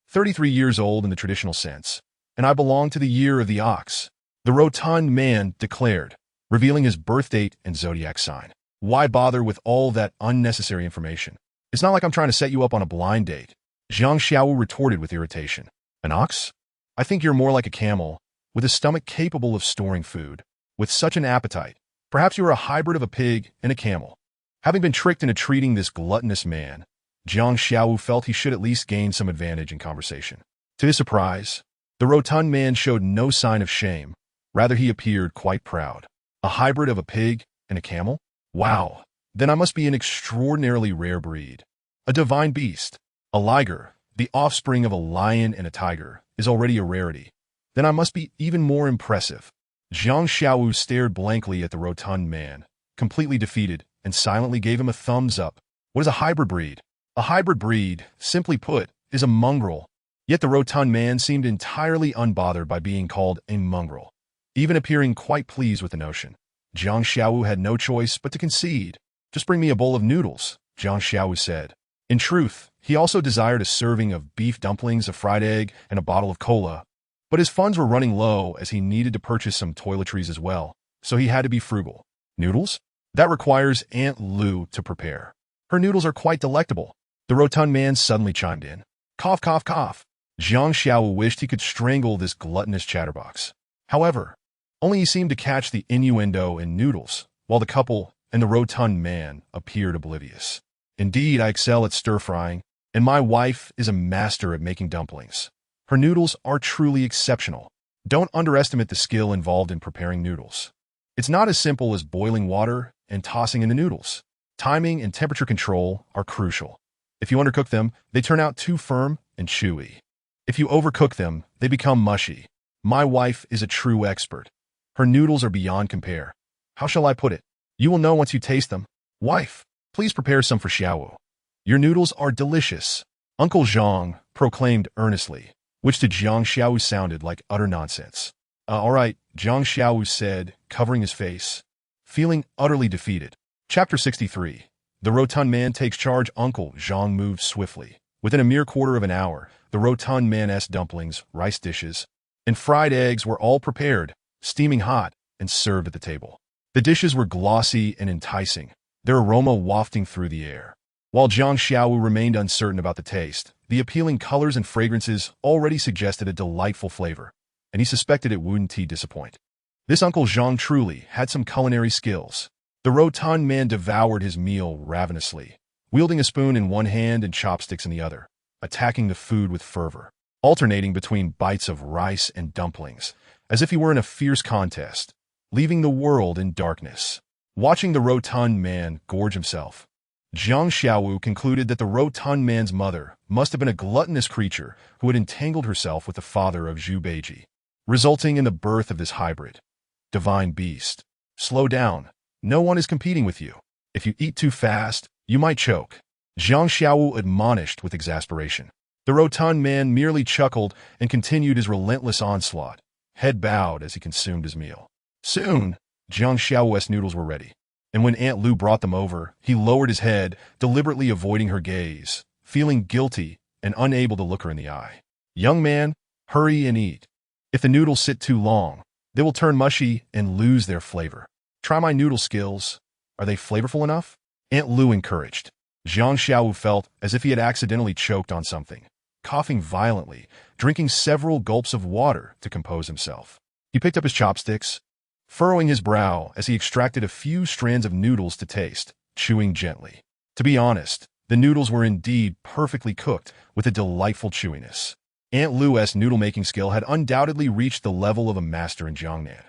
33 years old in the traditional sense, and I belong to the year of the ox, the rotund man declared, revealing his birth date and zodiac sign. Why bother with all that unnecessary information? It's not like I'm trying to set you up on a blind date. Jiang Xiaowu retorted with irritation. An ox? I think you're more like a camel, with a stomach capable of storing food. With such an appetite, perhaps you are a hybrid of a pig and a camel. Having been tricked into treating this gluttonous man, Jiang Xiaowu felt he should at least gain some advantage in conversation. To his surprise, the rotund man showed no sign of shame. Rather, he appeared quite proud. A hybrid of a pig and a camel? Wow, then I must be an extraordinarily rare breed. A divine beast. A liger, the offspring of a lion and a tiger, is already a rarity. Then I must be even more impressive. Jiang Xiaowu stared blankly at the rotund man, completely defeated, and silently gave him a thumbs up. What is a hybrid breed? A hybrid breed, simply put, is a mongrel. Yet the rotund man seemed entirely unbothered by being called a mongrel, even appearing quite pleased with the notion. Jiang Xiaowu had no choice but to concede. Just bring me a bowl of noodles, Jiang Xiaowu said. In truth, he also desired a serving of beef dumplings, a fried egg, and a bottle of cola. But his funds were running low as he needed to purchase some toiletries as well, so he had to be frugal. Noodles? That requires Aunt Lu to prepare. Her noodles are quite delectable. The rotund man suddenly chimed in. Cough, cough, cough. Jiang Xiaowu wished he could strangle this gluttonous chatterbox. However, only he seemed to catch the innuendo in noodles, while the couple and the rotund man appeared oblivious. Indeed, I excel at stir-frying, and my wife is a master at making dumplings. Her noodles are truly exceptional. Don't underestimate the skill involved in preparing noodles. It's not as simple as boiling water and tossing in the noodles. Timing and temperature control are crucial. If you undercook them, they turn out too firm and chewy. If you overcook them, they become mushy. My wife is a true expert. Her noodles are beyond compare. How shall I put it? You will know once you taste them. Wife, please prepare some for Xiaowu. Your noodles are delicious, Uncle Zhang proclaimed earnestly, which to Jiang Xiaowu sounded like utter nonsense. All right, Jiang Xiaowu said, covering his face, feeling utterly defeated. Chapter 63. The rotund man takes charge. Uncle Zhang moved swiftly. Within a mere quarter of an hour, the rotund man's dumplings, rice dishes, and fried eggs were all prepared, steaming hot, and served at the table. The dishes were glossy and enticing, their aroma wafting through the air. While Jiang Xiaowu remained uncertain about the taste, the appealing colors and fragrances already suggested a delightful flavor, and he suspected it wouldn't disappoint. This Uncle Zhang truly had some culinary skills. The rotund man devoured his meal ravenously, wielding a spoon in one hand and chopsticks in the other, attacking the food with fervor, alternating between bites of rice and dumplings, as if he were in a fierce contest, leaving the world in darkness. Watching the rotund man gorge himself, Jiang Xiaowu concluded that the rotund man's mother must have been a gluttonous creature who had entangled herself with the father of Zhu Beiji, resulting in the birth of this hybrid, divine beast. Slow down. No one is competing with you. If you eat too fast, you might choke. Jiang Xiaowu admonished with exasperation. The rotund man merely chuckled and continued his relentless onslaught, head bowed as he consumed his meal. Soon, Jiang Xiaowu's noodles were ready, and when Aunt Lu brought them over, he lowered his head, deliberately avoiding her gaze, feeling guilty and unable to look her in the eye. Young man, hurry and eat. If the noodles sit too long, they will turn mushy and lose their flavor. Try my noodle skills. Are they flavorful enough? Aunt Lu encouraged. Jiang Xiaowu felt as if he had accidentally choked on something, coughing violently, drinking several gulps of water to compose himself. He picked up his chopsticks, furrowing his brow as he extracted a few strands of noodles to taste, chewing gently. To be honest, the noodles were indeed perfectly cooked with a delightful chewiness. Aunt Lu's noodle-making skill had undoubtedly reached the level of a master in Jiangnan.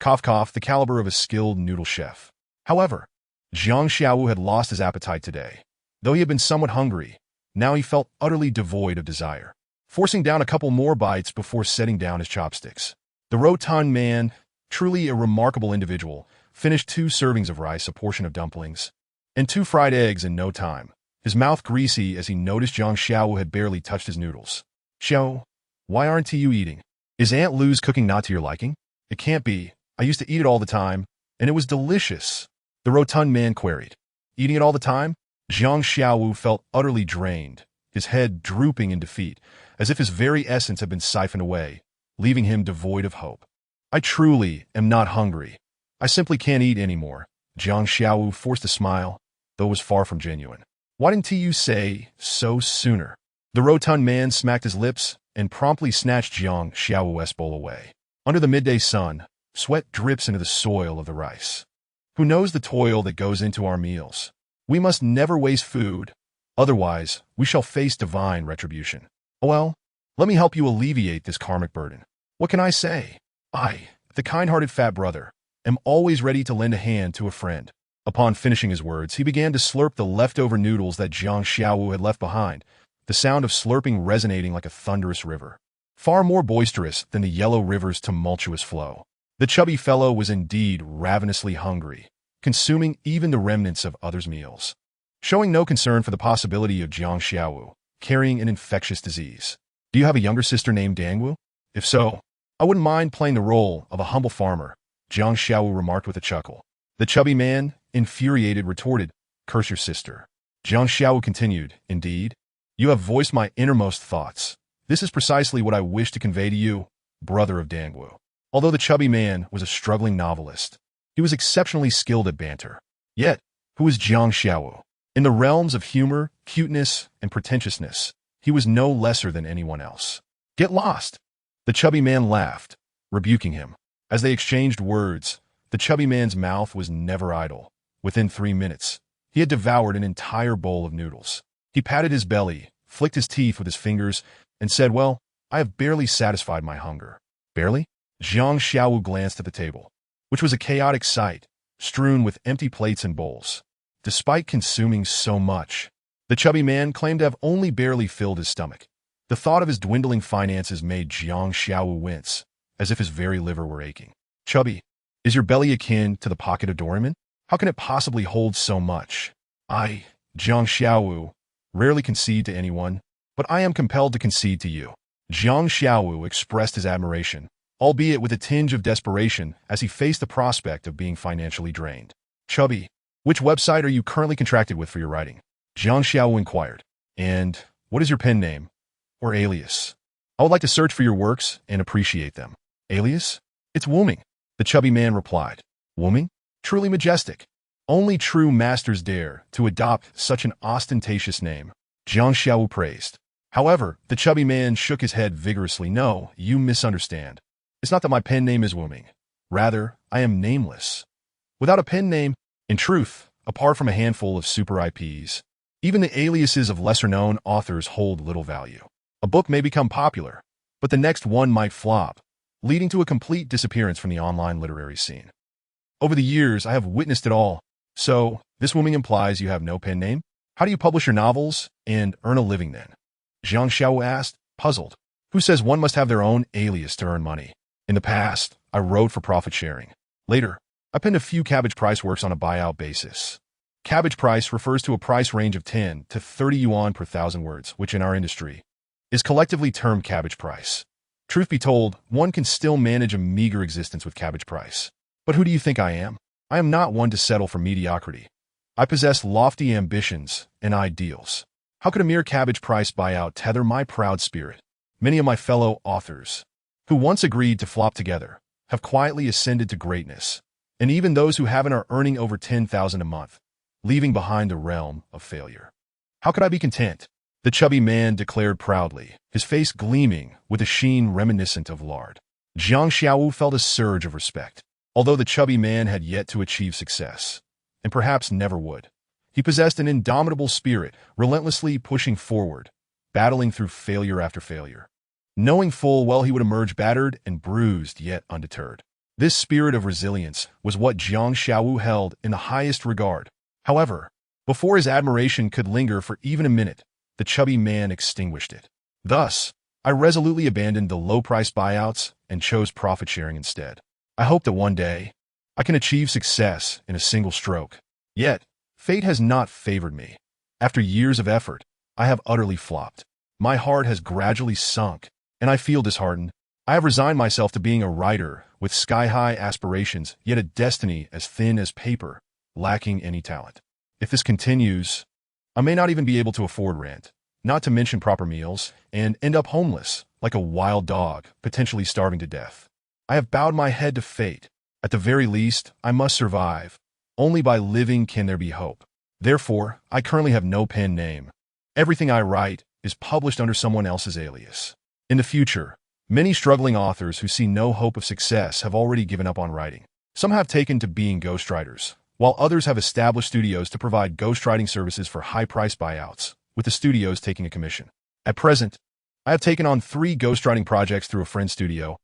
Cough, cough, the caliber of a skilled noodle chef. However, Jiang Xiaowu had lost his appetite today. Though he had been somewhat hungry, now he felt utterly devoid of desire, forcing down a couple more bites before setting down his chopsticks. The rotund man, truly a remarkable individual, finished 2 servings of rice, a portion of dumplings, and 2 fried eggs in no time, his mouth greasy as he noticed Jiang Xiaowu had barely touched his noodles. Xiao, why aren't you eating? Is Aunt Lou's cooking not to your liking? It can't be. I used to eat it all the time, and it was delicious. The rotund man queried. Eating it all the time? Jiang Xiaowu felt utterly drained, his head drooping in defeat, as if his very essence had been siphoned away, leaving him devoid of hope. I truly am not hungry. I simply can't eat anymore. Jiang Xiaowu forced a smile, though it was far from genuine. Why didn't you say so sooner? The rotund man smacked his lips and promptly snatched Jiang Xiaowu's bowl away. Under the midday sun, sweat drips into the soil of the rice. Who knows the toil that goes into our meals? We must never waste food, otherwise we shall face divine retribution. Oh well, let me help you alleviate this karmic burden. What can I say? I, the kind-hearted fat brother, am always ready to lend a hand to a friend. Upon finishing his words, he began to slurp the leftover noodles that Jiang Xiaowu had left behind, the sound of slurping resonating like a thunderous river, far more boisterous than the yellow river's tumultuous flow. The chubby fellow was indeed ravenously hungry, consuming even the remnants of others' meals, showing no concern for the possibility of Jiang Xiaowu carrying an infectious disease. Do you have a younger sister named Dangwu? If so, I wouldn't mind playing the role of a humble farmer, Jiang Xiaowu remarked with a chuckle. The chubby man, infuriated, retorted, Curse your sister. Jiang Xiaowu continued, Indeed, you have voiced my innermost thoughts. This is precisely what I wish to convey to you, brother of Dangwu. Although the chubby man was a struggling novelist, he was exceptionally skilled at banter. Yet, who was Jiang Xiaowu? In the realms of humor, cuteness, and pretentiousness, he was no lesser than anyone else. Get lost! The chubby man laughed, rebuking him. As they exchanged words, the chubby man's mouth was never idle. Within 3 minutes, he had devoured an entire bowl of noodles. He patted his belly, flicked his teeth with his fingers, and said, Well, I have barely satisfied my hunger. Barely? Jiang Xiaowu glanced at the table, which was a chaotic sight, strewn with empty plates and bowls. Despite consuming so much, the chubby man claimed to have only barely filled his stomach. The thought of his dwindling finances made Jiang Xiaowu wince, as if his very liver were aching. Chubby, is your belly akin to the pocket of Doraemon? How can it possibly hold so much? I, Jiang Xiaowu, rarely concede to anyone, but I am compelled to concede to you. Jiang Xiaowu expressed his admiration, albeit with a tinge of desperation as he faced the prospect of being financially drained. Chubby, which website are you currently contracted with for your writing? Jiang Xiaowu inquired. And what is your pen name? Or alias? I would like to search for your works and appreciate them. Alias? It's Wuming, the chubby man replied. Wuming? Truly majestic. Only true masters dare to adopt such an ostentatious name, Jiang Xiaowu praised. However, the chubby man shook his head vigorously. No, you misunderstand. It's not that my pen name is Wuming. Rather, I am nameless. Without a pen name, in truth, apart from a handful of super IPs, even the aliases of lesser-known authors hold little value. A book may become popular, but the next one might flop, leading to a complete disappearance from the online literary scene. Over the years, I have witnessed it all. So, this Wuming implies you have no pen name? How do you publish your novels and earn a living then? Jiang Xiaowu asked, puzzled. Who says one must have their own alias to earn money? In the past, I wrote for profit sharing. Later, I penned a few Cabbage Price works on a buyout basis. Cabbage Price refers to a price range of 10 to 30 yuan per 1,000 words, which in our industry is collectively termed Cabbage Price. Truth be told, one can still manage a meager existence with Cabbage Price. But who do you think I am? I am not one to settle for mediocrity. I possess lofty ambitions and ideals. How could a mere Cabbage Price buyout tether my proud spirit? Many of my fellow authors, who once agreed to flop together, have quietly ascended to greatness, and even those who haven't are earning over 10,000 a month, leaving behind the realm of failure. How could I be content? The chubby man declared proudly, his face gleaming with a sheen reminiscent of lard. Jiang Xiaowu felt a surge of respect. Although the chubby man had yet to achieve success, and perhaps never would, he possessed an indomitable spirit, relentlessly pushing forward, battling through failure after failure, knowing full well he would emerge battered and bruised yet undeterred. This spirit of resilience was what Jiang Xiaowu held in the highest regard. However, before his admiration could linger for even a minute, the chubby man extinguished it. Thus, I resolutely abandoned the low-price buyouts and chose profit-sharing instead. I hope that one day, I can achieve success in a single stroke. Yet, fate has not favored me. After years of effort, I have utterly flopped. My heart has gradually sunk, and I feel disheartened. I have resigned myself to being a writer with sky-high aspirations, yet a destiny as thin as paper, lacking any talent. If this continues, I may not even be able to afford rent, not to mention proper meals, and end up homeless, like a wild dog, potentially starving to death. I have bowed my head to fate. At the very least, I must survive. Only by living can there be hope. Therefore, I currently have no pen name. Everything I write is published under someone else's alias. In the future, many struggling authors who see no hope of success have already given up on writing. Some have taken to being ghostwriters, while others have established studios to provide ghostwriting services for high-price buyouts, with the studios taking a commission. At present, I have taken on 3 ghostwriting projects through a friend's studio,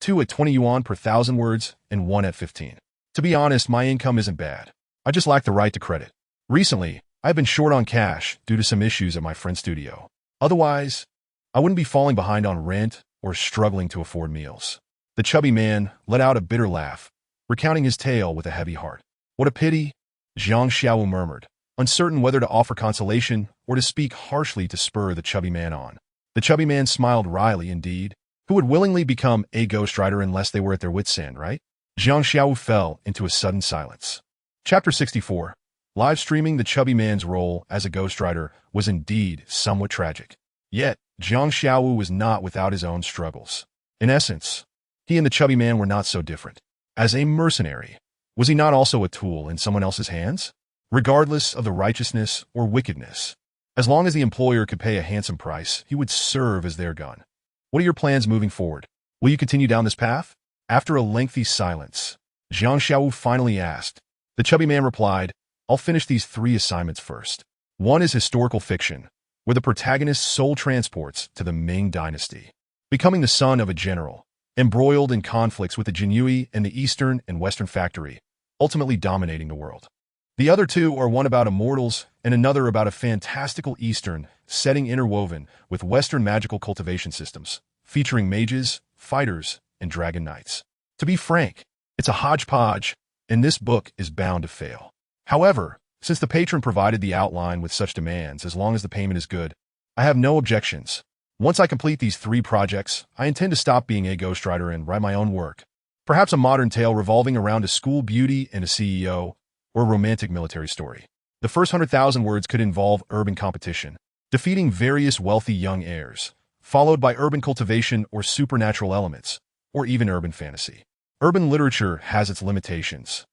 2 at 20 yuan per 1,000 words and 1 at 15. To be honest, my income isn't bad. I just lack the right to credit. Recently, I've been short on cash due to some issues at my friend's studio. Otherwise, I wouldn't be falling behind on rent or struggling to afford meals. The chubby man let out a bitter laugh, recounting his tale with a heavy heart. What a pity, Zhang Xiaowu murmured, uncertain whether to offer consolation or to speak harshly to spur the chubby man on. The chubby man smiled wryly indeed. Who would willingly become a ghostwriter unless they were at their wits' end, right? Zhang Xiaowu fell into a sudden silence. Chapter 64. Live streaming the chubby man's role as a ghostwriter was indeed somewhat tragic. Yet, Zhang Xiaowu was not without his own struggles. In essence, he and the chubby man were not so different. As a mercenary, was he not also a tool in someone else's hands? Regardless of the righteousness or wickedness, as long as the employer could pay a handsome price, he would serve as their gun. What are your plans moving forward? Will you continue down this path? After a lengthy silence, Zhang Xiaowu finally asked. The chubby man replied, I'll finish these 3 assignments first. 1 is historical fiction, where the protagonist's soul transports to the Ming dynasty, becoming the son of a general, embroiled in conflicts with the Jinyui and the Eastern and Western factory, ultimately dominating the world. The other 2 are one about immortals and another about a fantastical Eastern setting interwoven with Western magical cultivation systems, featuring mages, fighters, and dragon knights. To be frank, it's a hodgepodge, and this book is bound to fail. However, since the patron provided the outline with such demands, as long as the payment is good, I have no objections. Once I complete these 3 projects, I intend to stop being a ghostwriter and write my own work. Perhaps a modern tale revolving around a school beauty and a CEO, or a romantic military story. The first 100,000 words could involve urban competition, defeating various wealthy young heirs, followed by urban cultivation or supernatural elements, or even urban fantasy. Urban literature has its limitations.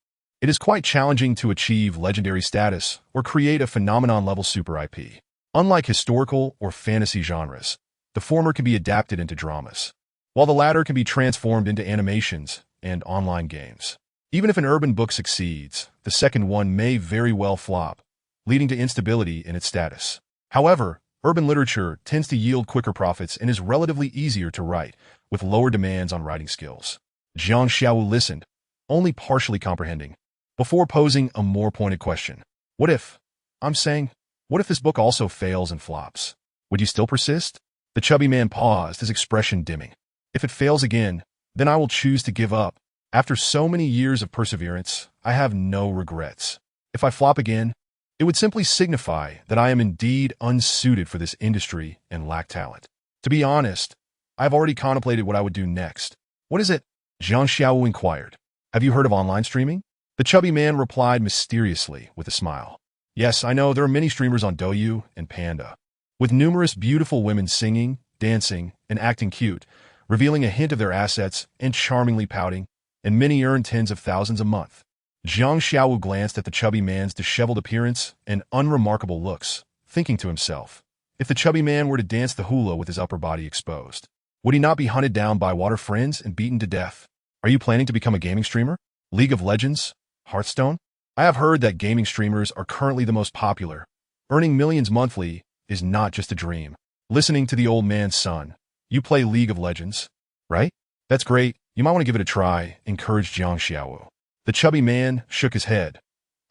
It is quite challenging to achieve legendary status or create a phenomenon-level super IP. Unlike historical or fantasy genres, the former can be adapted into dramas, while the latter can be transformed into animations and online games. Even if an urban book succeeds, the second one may very well flop, leading to instability in its status. However, urban literature tends to yield quicker profits and is relatively easier to write, with lower demands on writing skills. Zhang Xiaowu listened, only partially comprehending, before posing a more pointed question. What if this book also fails and flops? Would you still persist? The chubby man paused, his expression dimming. If it fails again, then I will choose to give up. After so many years of perseverance, I have no regrets. If I flop again, it would simply signify that I am indeed unsuited for this industry and lack talent. To be honest, I have already contemplated what I would do next. What is it? Zhang Xiaowu inquired. Have you heard of online streaming? The chubby man replied mysteriously with a smile. Yes, I know there are many streamers on Douyu and Panda, with numerous beautiful women singing, dancing, and acting cute, revealing a hint of their assets and charmingly pouting, and many earn tens of thousands a month. Zhang Xiaowu glanced at the chubby man's disheveled appearance and unremarkable looks, thinking to himself, if the chubby man were to dance the hula with his upper body exposed, would he not be hunted down by water friends and beaten to death? Are you planning to become a gaming streamer? League of Legends? Hearthstone? I have heard that gaming streamers are currently the most popular. Earning millions monthly is not just a dream. Listening to the old man's son, you play League of Legends, right? That's great. You might want to give it a try, encouraged Zhang Xiaowu. The chubby man shook his head.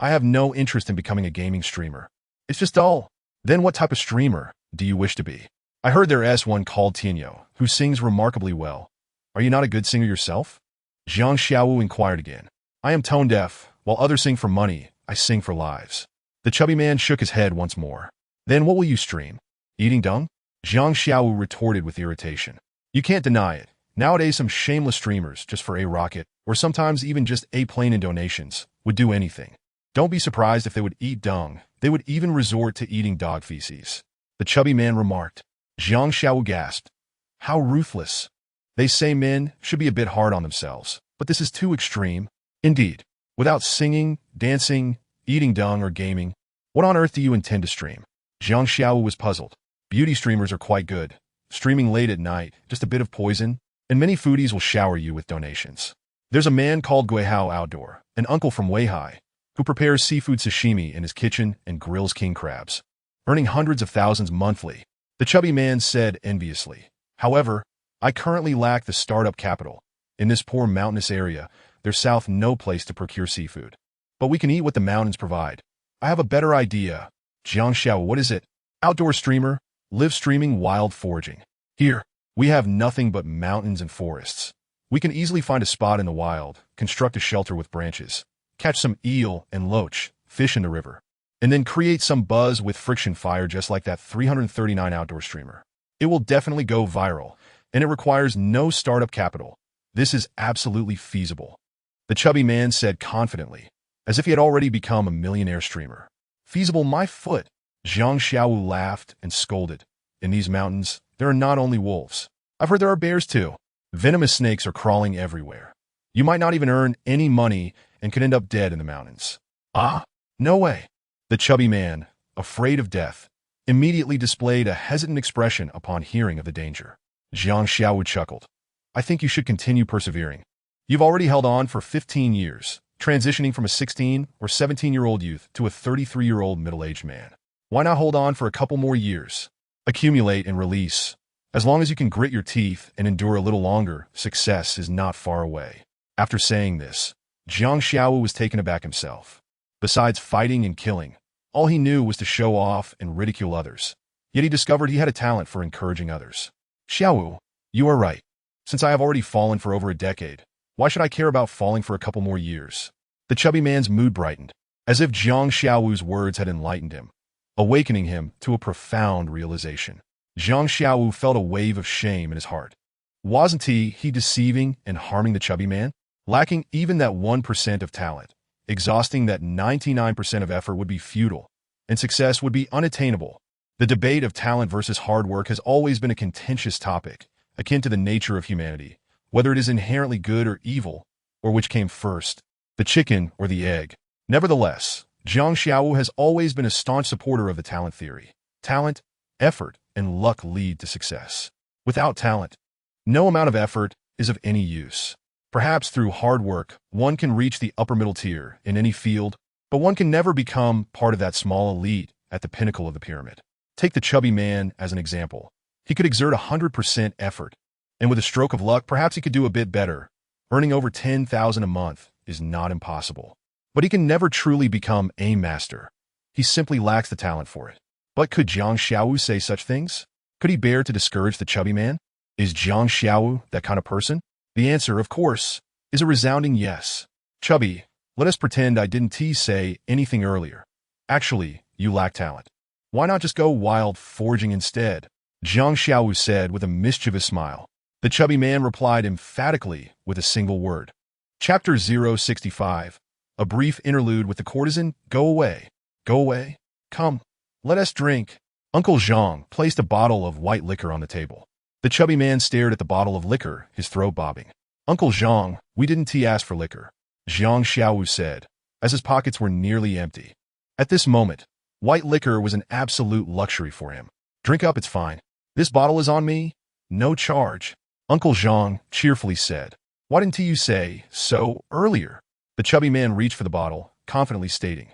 I have no interest in becoming a gaming streamer. It's just dull. Then what type of streamer do you wish to be? I heard there's one called Tianyo, who sings remarkably well. Are you not a good singer yourself? Zhang Xiaowu inquired again. I am tone deaf. While others sing for money, I sing for lives. The chubby man shook his head once more. Then what will you stream? Eating dung? Jiang Xiaowu retorted with irritation. You can't deny it. Nowadays, some shameless streamers, just for a rocket, or sometimes even just a plane in donations, would do anything. Don't be surprised if they would eat dung. They would even resort to eating dog feces. The chubby man remarked. Jiang Xiaowu gasped. How ruthless. They say men should be a bit hard on themselves, but this is too extreme. Indeed. Without singing, dancing, eating dung, or gaming, what on earth do you intend to stream? Jiang Xiaowu was puzzled. Beauty streamers are quite good. Streaming late at night, just a bit of poison, and many foodies will shower you with donations. There's a man called Guihao Outdoor, an uncle from Weihai, who prepares seafood sashimi in his kitchen and grills king crabs, earning hundreds of thousands monthly. The chubby man said enviously. However, I currently lack the startup capital. In this poor mountainous area, there's south no place to procure seafood. But we can eat what the mountains provide. I have a better idea. Jiang Xiao, what is it? Outdoor streamer, live streaming wild foraging. Here, we have nothing but mountains and forests. We can easily find a spot in the wild, construct a shelter with branches, catch some eel and loach, fish in the river, and then create some buzz with friction fire just like that 339 outdoor streamer. It will definitely go viral, and it requires no startup capital. This is absolutely feasible. The chubby man said confidently, as if he had already become a millionaire streamer. Feasible my foot. Jiang Xiaowu laughed and scolded. In these mountains, there are not only wolves. I've heard there are bears too. Venomous snakes are crawling everywhere. You might not even earn any money and could end up dead in the mountains. Ah, no way. The chubby man, afraid of death, immediately displayed a hesitant expression upon hearing of the danger. Jiang Xiaowu chuckled. I think you should continue persevering. You've already held on for 15 years, transitioning from a 16 or 17-year-old youth to a 33-year-old middle-aged man. Why not hold on for a couple more years? Accumulate and release. As long as you can grit your teeth and endure a little longer, success is not far away. After saying this, Jiang Xiaowu was taken aback himself. Besides fighting and killing, all he knew was to show off and ridicule others. Yet he discovered he had a talent for encouraging others. Xiaowu, you are right. Since I have already fallen for over a decade, why should I care about falling for a couple more years? The chubby man's mood brightened, as if Jiang Xiaowu's words had enlightened him, awakening him to a profound realization. Jiang Xiaowu felt a wave of shame in his heart. Wasn't he deceiving and harming the chubby man? Lacking even that 1% of talent, exhausting that 99% of effort would be futile, and success would be unattainable. The debate of talent versus hard work has always been a contentious topic, akin to the nature of humanity, whether it is inherently good or evil, or which came first, the chicken or the egg. Nevertheless, Jiang Xiaowu has always been a staunch supporter of the talent theory. Talent, effort, and luck lead to success. Without talent, no amount of effort is of any use. Perhaps through hard work, one can reach the upper middle tier in any field, but one can never become part of that small elite at the pinnacle of the pyramid. Take the chubby man as an example. He could exert 100% effort, and with a stroke of luck, perhaps he could do a bit better. Earning over 10,000 a month is not impossible. But he can never truly become a master. He simply lacks the talent for it. But could Jiang Xiaowu say such things? Could he bear to discourage the chubby man? Is Jiang Xiaowu that kind of person? The answer, of course, is a resounding yes. Chubby, let us pretend I didn't say anything earlier. Actually, you lack talent. Why not just go wild foraging instead? Jiang Xiaowu said with a mischievous smile. The chubby man replied emphatically with a single word. Chapter 065. A brief interlude with the courtesan. Go away. Go away. Come. Let us drink. Uncle Zhang placed a bottle of white liquor on the table. The chubby man stared at the bottle of liquor, his throat bobbing. Uncle Zhang, we didn't ask for liquor, Jiang Xiaowu said, as his pockets were nearly empty. At this moment, white liquor was an absolute luxury for him. Drink up, it's fine. This bottle is on me. No charge. Uncle Zhang cheerfully said. Why didn't you say so earlier? The chubby man reached for the bottle, confidently stating,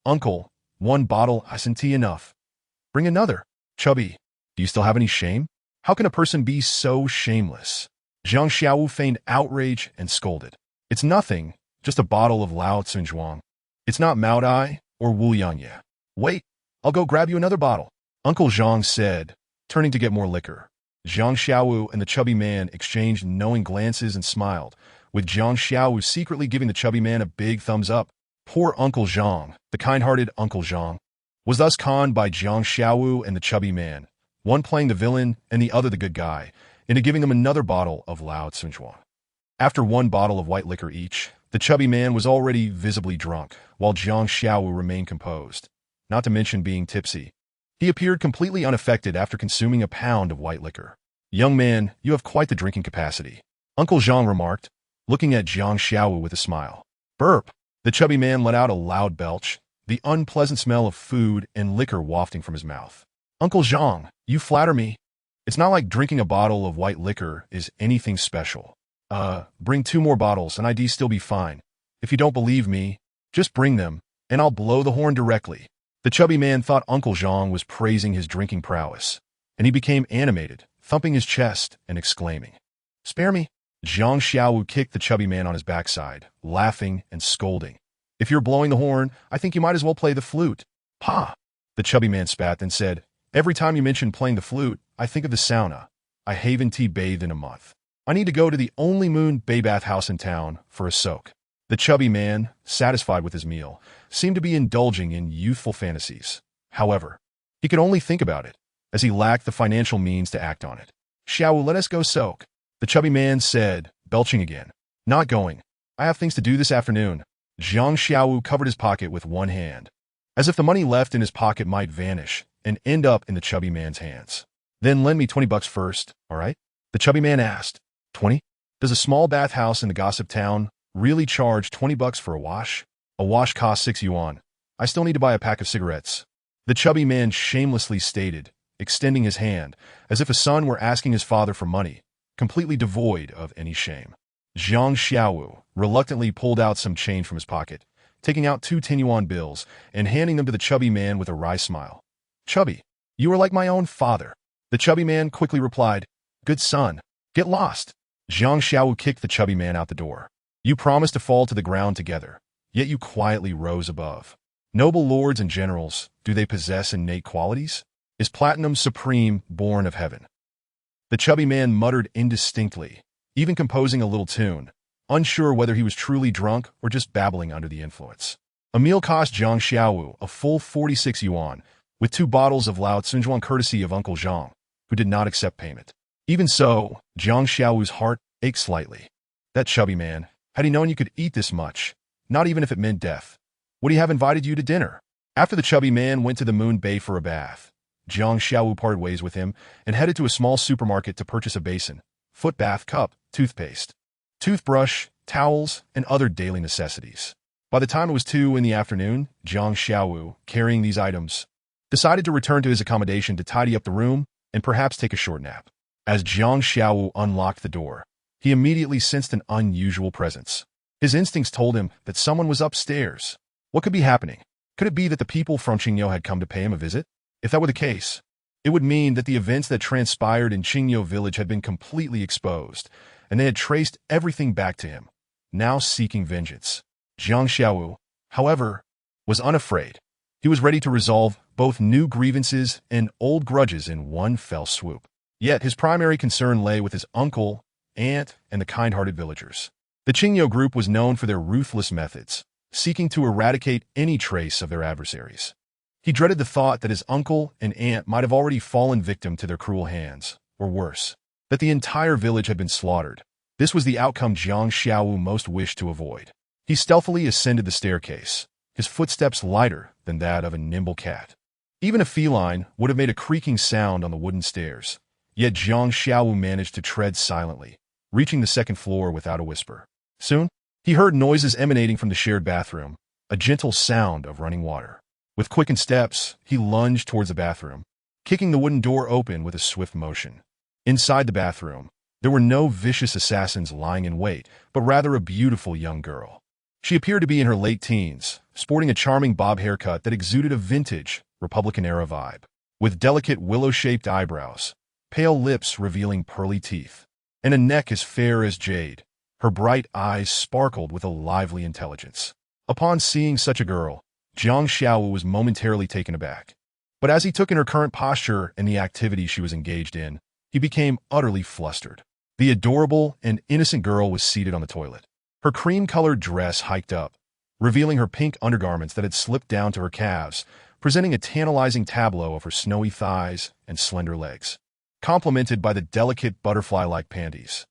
Uncle, one bottle isn't enough. Bring another. Chubby, do you still have any shame? How can a person be so shameless? Jiang Xiaowu feigned outrage and scolded. It's nothing, just a bottle of Lao Tsunzhuang. It's not Mao Dai or Wu Yangye. Wait, I'll go grab you another bottle, Uncle Zhang said, turning to get more liquor. Jiang Xiaowu and the chubby man exchanged knowing glances and smiled, with Jiang Xiaowu secretly giving the chubby man a big thumbs up. Poor Uncle Zhang, the kind-hearted Uncle Zhang, was thus conned by Jiang Xiaowu and the chubby man, one playing the villain and the other the good guy, into giving them another bottle of Lao Tsunchuan. After one bottle of white liquor each, the chubby man was already visibly drunk, while Jiang Xiaowu remained composed, not to mention being tipsy. He appeared completely unaffected after consuming a pound of white liquor. "Young man, you have quite the drinking capacity," Uncle Zhang remarked, looking at Jiang Xiaowu with a smile. Burp! The chubby man let out a loud belch, the unpleasant smell of food and liquor wafting from his mouth. "Uncle Zhang, you flatter me. It's not like drinking a bottle of white liquor is anything special. Bring 2 more bottles and I'd still be fine. If you don't believe me, just bring them, and I'll blow the horn directly." The chubby man thought Uncle Zhang was praising his drinking prowess, and he became animated, thumping his chest and exclaiming, "Spare me!" Jiang Xiaowu kicked the chubby man on his backside, laughing and scolding. "If you're blowing the horn, I think you might as well play the flute." "Ha!" The chubby man spat, then said, "Every time you mention playing the flute, I think of the sauna. I haven't bathed in a month. I need to go to the only moon bay bath house in town for a soak." The chubby man, satisfied with his meal, seemed to be indulging in youthful fantasies. However, he could only think about it, as he lacked the financial means to act on it. "Xiaowu, let us go soak," the chubby man said, belching again. "Not going. I have things to do this afternoon." Jiang Xiaowu covered his pocket with one hand, as if the money left in his pocket might vanish and end up in the chubby man's hands. "Then lend me $20 first, all right?" the chubby man asked. 20? Does a small bathhouse in the gossip town really charge $20 for a wash? A wash costs 6 yuan. I still need to buy a pack of cigarettes." The chubby man shamelessly stated, extending his hand, as if a son were asking his father for money, completely devoid of any shame. Jiang Xiaowu reluctantly pulled out some change from his pocket, taking out 2 10-yuan bills and handing them to the chubby man with a wry smile. "Chubby, you are like my own father." The chubby man quickly replied, "Good son, get lost." Jiang Xiaowu kicked the chubby man out the door. "You promised to fall to the ground together, yet you quietly rose above. Noble lords and generals, do they possess innate qualities? Is platinum supreme born of heaven?" The chubby man muttered indistinctly, even composing a little tune, unsure whether he was truly drunk or just babbling under the influence. A meal cost Jiang Xiaowu a full 46 yuan, with 2 bottles of Lao Tsunjuan courtesy of Uncle Zhang, who did not accept payment. Even so, Jiang Xiaowu's heart ached slightly. That chubby man, had he known you could eat this much, not even if it meant death, would he have invited you to dinner? After the chubby man went to the Moon Bay for a bath, Jiang Xiaowu parted ways with him and headed to a small supermarket to purchase a basin, foot bath cup, toothpaste, toothbrush, towels, and other daily necessities. By the time it was 2 in the afternoon, Jiang Xiaowu, carrying these items, decided to return to his accommodation to tidy up the room and perhaps take a short nap. As Jiang Xiaowu unlocked the door, he immediately sensed an unusual presence. His instincts told him that someone was upstairs. What could be happening? Could it be that the people from Qingyou had come to pay him a visit? If that were the case, it would mean that the events that transpired in Qingyou village had been completely exposed, and they had traced everything back to him, now seeking vengeance. Jiang Xiaowu, however, was unafraid. He was ready to resolve both new grievances and old grudges in one fell swoop. Yet his primary concern lay with his uncle, aunt, and the kind-hearted villagers. The Qingyou group was known for their ruthless methods, seeking to eradicate any trace of their adversaries. He dreaded the thought that his uncle and aunt might have already fallen victim to their cruel hands, or worse, that the entire village had been slaughtered. This was the outcome Jiang Xiaowu most wished to avoid. He stealthily ascended the staircase, his footsteps lighter than that of a nimble cat. Even a feline would have made a creaking sound on the wooden stairs, yet Jiang Xiaowu managed to tread silently, reaching the 2nd floor without a whisper. Soon, he heard noises emanating from the shared bathroom, a gentle sound of running water. With quickened steps, he lunged towards the bathroom, kicking the wooden door open with a swift motion. Inside the bathroom, there were no vicious assassins lying in wait, but rather a beautiful young girl. She appeared to be in her late teens, sporting a charming bob haircut that exuded a vintage, Republican-era vibe. With delicate willow-shaped eyebrows, pale lips revealing pearly teeth, and a neck as fair as jade, her bright eyes sparkled with a lively intelligence. Upon seeing such a girl, Jiang Xiaowu was momentarily taken aback. But as he took in her current posture and the activity she was engaged in, he became utterly flustered. The adorable and innocent girl was seated on the toilet. Her cream-colored dress hiked up, revealing her pink undergarments that had slipped down to her calves, presenting a tantalizing tableau of her snowy thighs and slender legs, complemented by the delicate butterfly-like panties.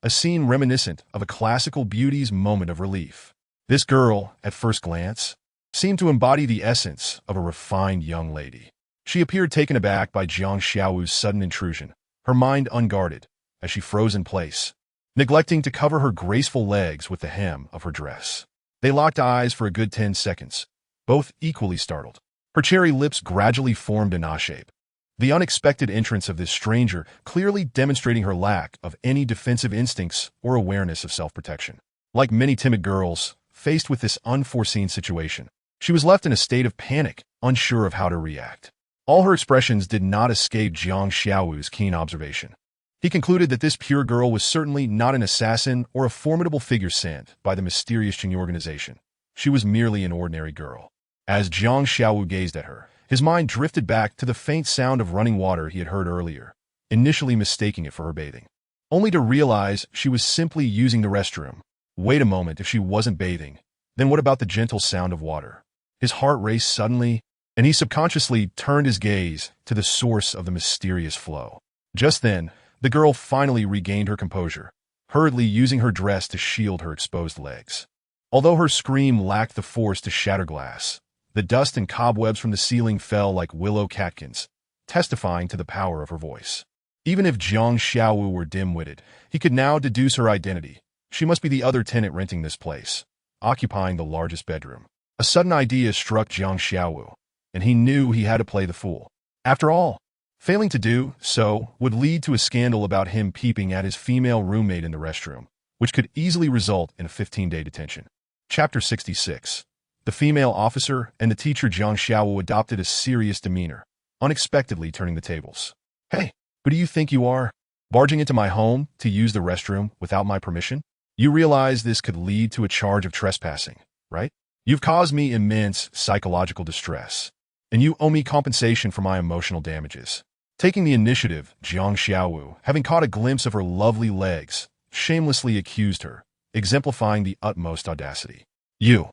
A scene reminiscent of a classical beauty's moment of relief. This girl, at first glance, seemed to embody the essence of a refined young lady. She appeared taken aback by Jiang Xiaowu's sudden intrusion, her mind unguarded, as she froze in place, neglecting to cover her graceful legs with the hem of her dress. They locked eyes for a good 10 seconds, both equally startled. Her cherry lips gradually formed an A-shape. The unexpected entrance of this stranger clearly demonstrating her lack of any defensive instincts or awareness of self-protection. Like many timid girls, faced with this unforeseen situation, she was left in a state of panic, unsure of how to react. All her expressions did not escape Jiang Xiaowu's keen observation. He concluded that this pure girl was certainly not an assassin or a formidable figure sent by the mysterious Qing organization. She was merely an ordinary girl. As Jiang Xiaowu gazed at her, his mind drifted back to the faint sound of running water he had heard earlier, initially mistaking it for her bathing, only to realize she was simply using the restroom. Wait a moment, if she wasn't bathing, then what about the gentle sound of water? His heart raced suddenly, and he subconsciously turned his gaze to the source of the mysterious flow. Just then, the girl finally regained her composure, hurriedly using her dress to shield her exposed legs. Although her scream lacked the force to shatter glass, the dust and cobwebs from the ceiling fell like willow catkins, testifying to the power of her voice. Even if Jiang Xiaowu were dim-witted, he could now deduce her identity. She must be the other tenant renting this place, occupying the largest bedroom. A sudden idea struck Jiang Xiaowu, and he knew he had to play the fool. After all, failing to do so would lead to a scandal about him peeping at his female roommate in the restroom, which could easily result in a 15-day detention. Chapter 66. The female officer and the teacher Jiang Xiaowu adopted a serious demeanor, unexpectedly turning the tables. Hey, who do you think you are? Barging into my home to use the restroom without my permission? You realize this could lead to a charge of trespassing, right? You've caused me immense psychological distress, and you owe me compensation for my emotional damages. Taking the initiative, Jiang Xiaowu, having caught a glimpse of her lovely legs, shamelessly accused her, exemplifying the utmost audacity. You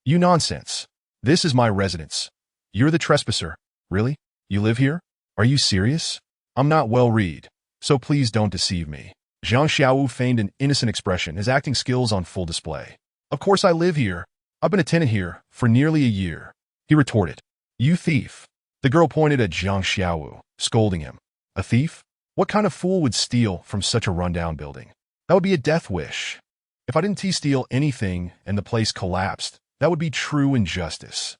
nonsense. This is my residence. You're the trespasser. Really? You live here? Are you serious? I'm not well read, so please don't deceive me. Jiang Xiaowu feigned an innocent expression, his acting skills on full display. Of course I live here. I've been a tenant here for nearly a year, he retorted. You thief. The girl pointed at Jiang Xiaowu, scolding him. A thief? What kind of fool would steal from such a rundown building? That would be a death wish. If I didn't steal anything and the place collapsed, that would be true injustice.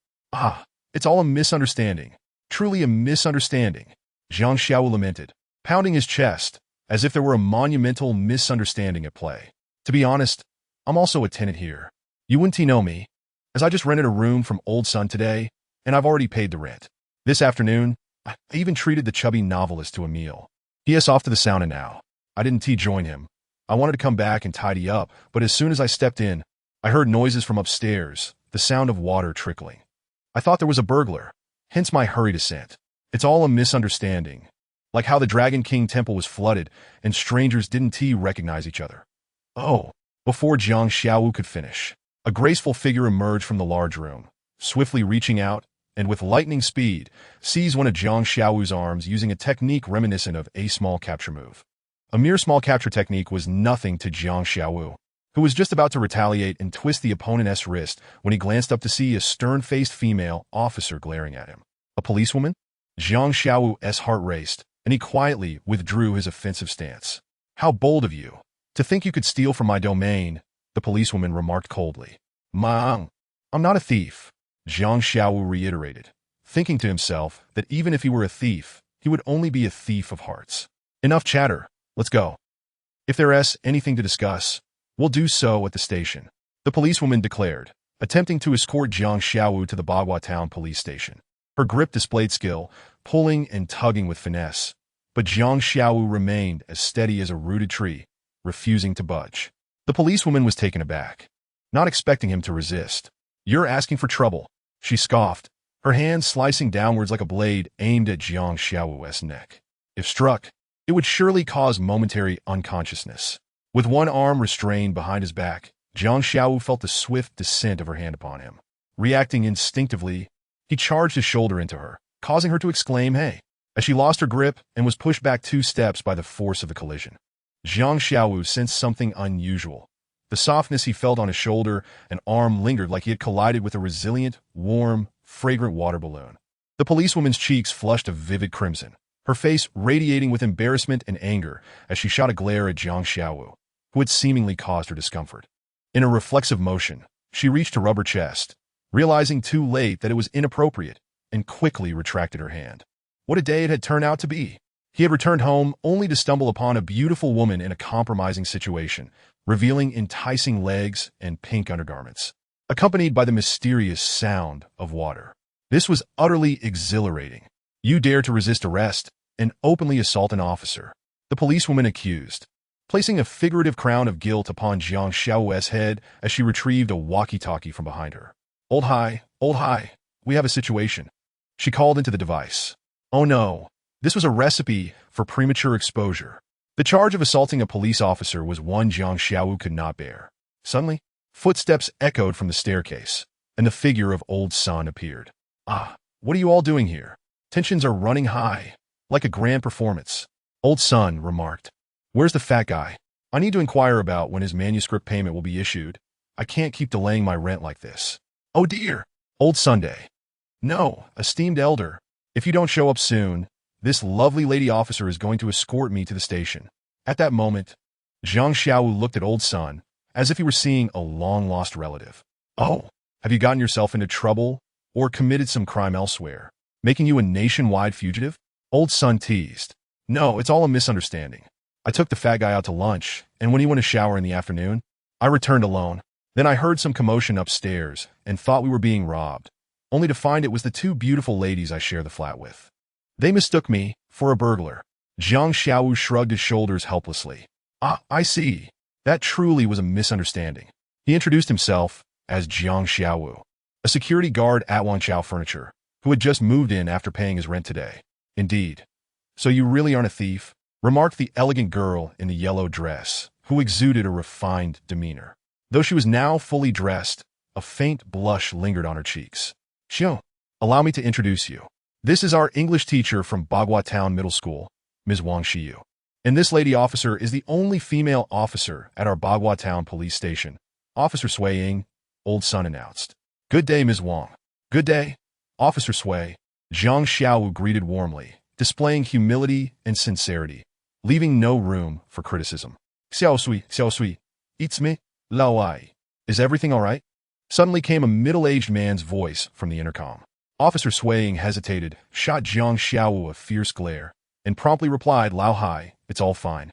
It's all a misunderstanding. Truly a misunderstanding, Jiang Xiaowu lamented, pounding his chest, as if there were a monumental misunderstanding at play. To be honest, I'm also a tenant here. You wouldn't know me, as I just rented a room from Old Sun today, and I've already paid the rent. This afternoon, I even treated the chubby novelist to a meal. He is off to the sauna now. I didn't join him. I wanted to come back and tidy up, but as soon as I stepped in, I heard noises from upstairs, the sound of water trickling. I thought there was a burglar, hence my hurried ascent. It's all a misunderstanding, like how the Dragon King temple was flooded and strangers didn't recognize each other. Oh, before Jiang Xiaowu could finish, a graceful figure emerged from the large room, swiftly reaching out, and with lightning speed, seized one of Jiang Xiaowu's arms using a technique reminiscent of a small capture move. A mere small capture technique was nothing to Jiang Xiaowu, who was just about to retaliate and twist the opponent's wrist when he glanced up to see a stern-faced female officer glaring at him. A policewoman? Jiang Xiaowu's heart raced, and he quietly withdrew his offensive stance. How bold of you, to think you could steal from my domain, the policewoman remarked coldly. I'm not a thief, Jiang Xiaowu reiterated, thinking to himself that even if he were a thief, he would only be a thief of hearts. Enough chatter, let's go. If there's anything to discuss, we'll do so at the station, the policewoman declared, attempting to escort Jiang Xiaowu to the Bagua Town police station. Her grip displayed skill, pulling and tugging with finesse, but Jiang Xiaowu remained as steady as a rooted tree, refusing to budge. The policewoman was taken aback, not expecting him to resist. You're asking for trouble, she scoffed, her hand slicing downwards like a blade aimed at Jiang Xiaowu's neck. If struck, it would surely cause momentary unconsciousness. With one arm restrained behind his back, Jiang Xiaowu felt the swift descent of her hand upon him. Reacting instinctively, He charged his shoulder into her, causing her to exclaim, "Hey," as she lost her grip and was pushed back 2 steps by the force of the collision. Jiang Xiaowu sensed something unusual. The softness he felt on his shoulder and arm lingered like he had collided with a resilient, warm, fragrant water balloon. The policewoman's cheeks flushed a vivid crimson, her face radiating with embarrassment and anger as she shot a glare at Jiang Xiaowu, who had seemingly caused her discomfort. In a reflexive motion, she reached to rub her chest, realizing too late that it was inappropriate, and quickly retracted her hand. What a day it had turned out to be! He had returned home only to stumble upon a beautiful woman in a compromising situation, revealing enticing legs and pink undergarments, accompanied by the mysterious sound of water. This was utterly exhilarating. "You dare to resist arrest and openly assault an officer," the policewoman accused, placing a figurative crown of guilt upon Jiang Xiaowu's head as she retrieved a walkie-talkie from behind her. Old hi, we have a situation," she called into the device. Oh no, this was a recipe for premature exposure. The charge of assaulting a police officer was one Jiang Xiaowu could not bear. Suddenly, footsteps echoed from the staircase, and the figure of Old Sun appeared. "Ah, what are you all doing here? Tensions are running high, like a grand performance," Old Sun remarked. "Where's the fat guy? I need to inquire about when his manuscript payment will be issued. I can't keep delaying my rent like this." "Oh dear, Old Sunday." "No, esteemed elder. If you don't show up soon, this lovely lady officer is going to escort me to the station." At that moment, Jiang Xiaowu looked at Old Sun as if he were seeing a long-lost relative. "Oh, have you gotten yourself into trouble or committed some crime elsewhere, making you a nationwide fugitive?" Old Sun teased. "No, it's all a misunderstanding. I took the fat guy out to lunch, and when he went to shower in the afternoon, I returned alone. Then I heard some commotion upstairs and thought we were being robbed, only to find it was the 2 beautiful ladies I share the flat with. They mistook me for a burglar." Jiang Xiaowu shrugged his shoulders helplessly. "Ah, I see. That truly was a misunderstanding." He introduced himself as Jiang Xiaowu, a security guard at Wanqiao Furniture, who had just moved in after paying his rent today. "Indeed. So you really aren't a thief?" remarked the elegant girl in the yellow dress, who exuded a refined demeanor. Though she was now fully dressed, a faint blush lingered on her cheeks. "Xiao, allow me to introduce you. This is our English teacher from Bagua Town Middle School, Ms. Wang Xiyu. And this lady officer is the only female officer at our Bagua Town police station," Officer Sui Ying, Old Sun announced. "Good day, Ms. Wang." "Good day, Officer Sui," Jiang Xiaowu greeted warmly, displaying humility and sincerity, leaving no room for criticism. Xiao Sui, it's me, Lao Ai. Is everything all right?" Suddenly came a middle-aged man's voice from the intercom. Officer Sui Ying hesitated, shot Jiang Xiaowu a fierce glare, and promptly replied, "Lao Hai, it's all fine."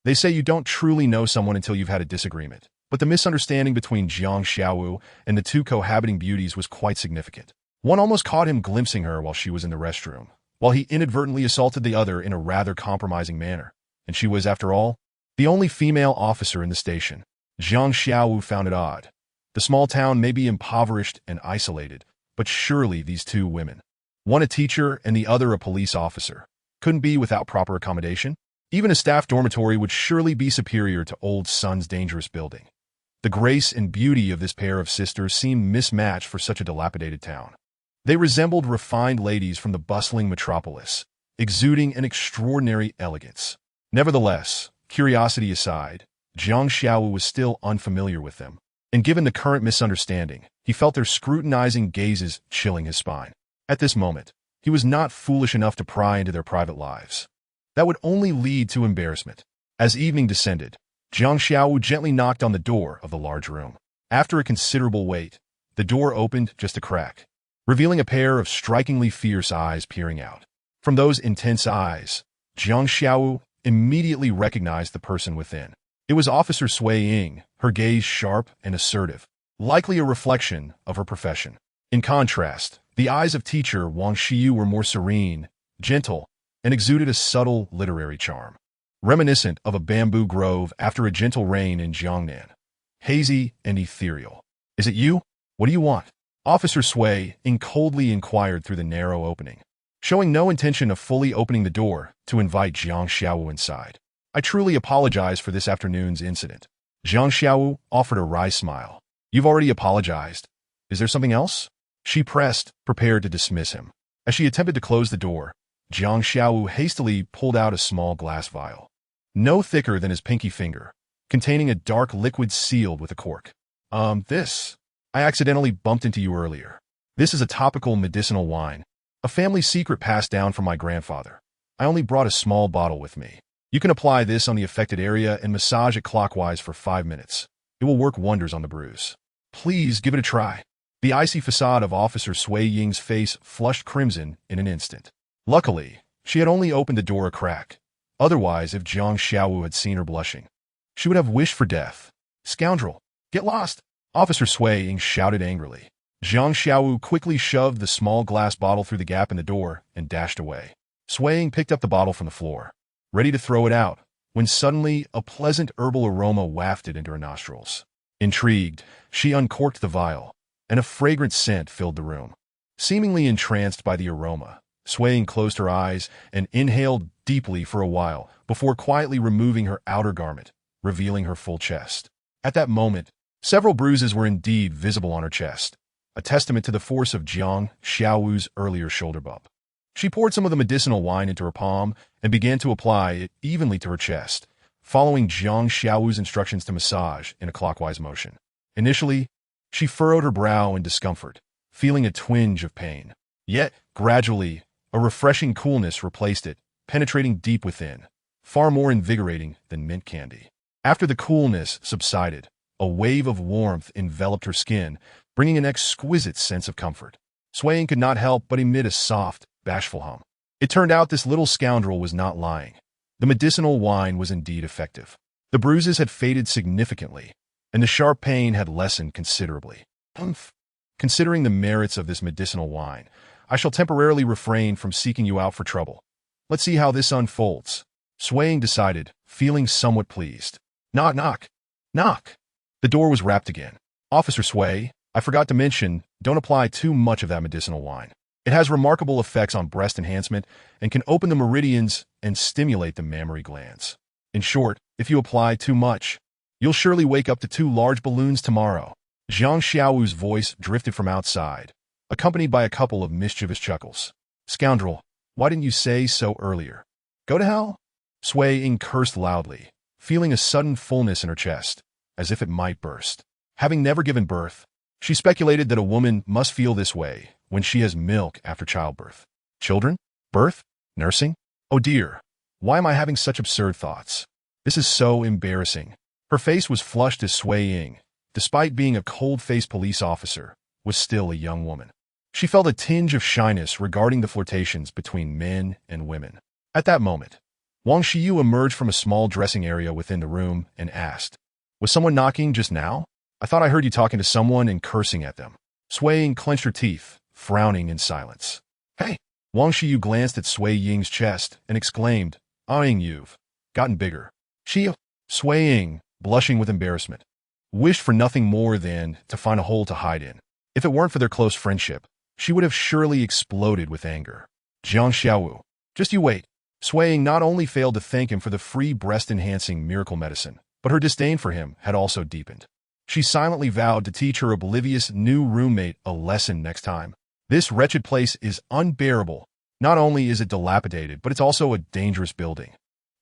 They say you don't truly know someone until you've had a disagreement, but the misunderstanding between Jiang Xiaowu and the 2 cohabiting beauties was quite significant. One almost caught him glimpsing her while she was in the restroom, while he inadvertently assaulted the other in a rather compromising manner, and she was, after all, the only female officer in the station. Jiang Xiaowu found it odd. The small town may be impoverished and isolated, but surely these 2 women, one a teacher and the other a police officer, couldn't be without proper accommodation. Even a staff dormitory would surely be superior to Old Sun's dangerous building. The grace and beauty of this pair of sisters seemed mismatched for such a dilapidated town. They resembled refined ladies from the bustling metropolis, exuding an extraordinary elegance. Nevertheless, curiosity aside, Jiang Xiaowu was still unfamiliar with them, and given the current misunderstanding, he felt their scrutinizing gazes chilling his spine. At this moment, he was not foolish enough to pry into their private lives. That would only lead to embarrassment. As evening descended, Jiang Xiaowu gently knocked on the door of the large room. After a considerable wait, the door opened just a crack, revealing a pair of strikingly fierce eyes peering out. From those intense eyes, Jiang Xiaowu immediately recognized the person within. It was Officer Sui Ying, her gaze sharp and assertive, likely a reflection of her profession. In contrast, the eyes of teacher Wang Xiyu were more serene, gentle, and exuded a subtle literary charm, reminiscent of a bamboo grove after a gentle rain in Jiangnan. Hazy and ethereal. "Is it you? What do you want?" Officer Sui Ying coldly inquired through the narrow opening, showing no intention of fully opening the door to invite Jiang Xiaowu inside. "I truly apologize for this afternoon's incident." Jiang Xiaowu offered a wry smile. "You've already apologized. Is there something else?" She pressed, prepared to dismiss him. As she attempted to close the door, Jiang Xiaowu hastily pulled out a small glass vial, no thicker than his pinky finger, containing a dark liquid sealed with a cork. This. I accidentally bumped into you earlier. This is a topical medicinal wine, a family secret passed down from my grandfather. I only brought a small bottle with me. You can apply this on the affected area and massage it clockwise for 5 minutes. It will work wonders on the bruise. Please give it a try. The icy facade of Officer Sui Ying's face flushed crimson in an instant. Luckily, she had only opened the door a crack. Otherwise, if Jiang Xiaowu had seen her blushing, she would have wished for death. Scoundrel! Get lost! Officer Sui Ying shouted angrily. Jiang Xiaowu quickly shoved the small glass bottle through the gap in the door and dashed away. Sui Ying picked up the bottle from the floor, ready to throw it out, when suddenly a pleasant herbal aroma wafted into her nostrils. Intrigued, she uncorked the vial, and a fragrant scent filled the room. Seemingly entranced by the aroma, Sui Ying closed her eyes and inhaled deeply for a while before quietly removing her outer garment, revealing her full chest. At that moment, several bruises were indeed visible on her chest, a testament to the force of Jiang Xiaowu's earlier shoulder bump. She poured some of the medicinal wine into her palm and began to apply it evenly to her chest, following Jiang Xiaowu's instructions to massage in a clockwise motion. Initially, she furrowed her brow in discomfort, feeling a twinge of pain. Yet, gradually, a refreshing coolness replaced it, penetrating deep within, far more invigorating than mint candy. After the coolness subsided, a wave of warmth enveloped her skin, bringing an exquisite sense of comfort. Sui Ying could not help but emit a soft, bashful hum. It turned out this little scoundrel was not lying. The medicinal wine was indeed effective. The bruises had faded significantly, and the sharp pain had lessened considerably. Considering the merits of this medicinal wine, I shall temporarily refrain from seeking you out for trouble. Let's see how this unfolds. Sui Ying decided, feeling somewhat pleased. Knock, knock, knock. The door was rapped again. Officer Sui, I forgot to mention, don't apply too much of that medicinal wine. It has remarkable effects on breast enhancement and can open the meridians and stimulate the mammary glands. In short, if you apply too much, you'll surely wake up to 2 large balloons tomorrow. Jiang Xiaowu's voice drifted from outside, accompanied by a couple of mischievous chuckles. Scoundrel, why didn't you say so earlier? Go to hell? Sui Ying cursed loudly, feeling a sudden fullness in her chest, as if it might burst. Having never given birth, she speculated that a woman must feel this way when she has milk after childbirth. Children? Birth? Nursing? Oh dear, why am I having such absurd thoughts? This is so embarrassing. Her face was flushed as Sui Ying, despite being a cold-faced police officer, was still a young woman. She felt a tinge of shyness regarding the flirtations between men and women. At that moment, Wang Xiyu emerged from a small dressing area within the room and asked, Was someone knocking just now? I thought I heard you talking to someone and cursing at them. Sui Ying clenched her teeth, frowning in silence. Hey! Wang Xiyu glanced at Sui Ying's chest and exclaimed, eyeing you've gotten bigger. Sui Ying, blushing with embarrassment, wished for nothing more than to find a hole to hide in. If it weren't for their close friendship, she would have surely exploded with anger. Jiang Xiaowu, just you wait. Sui Ying not only failed to thank him for the free breast-enhancing miracle medicine, but her disdain for him had also deepened. She silently vowed to teach her oblivious new roommate a lesson next time. This wretched place is unbearable. Not only is it dilapidated, but it's also a dangerous building.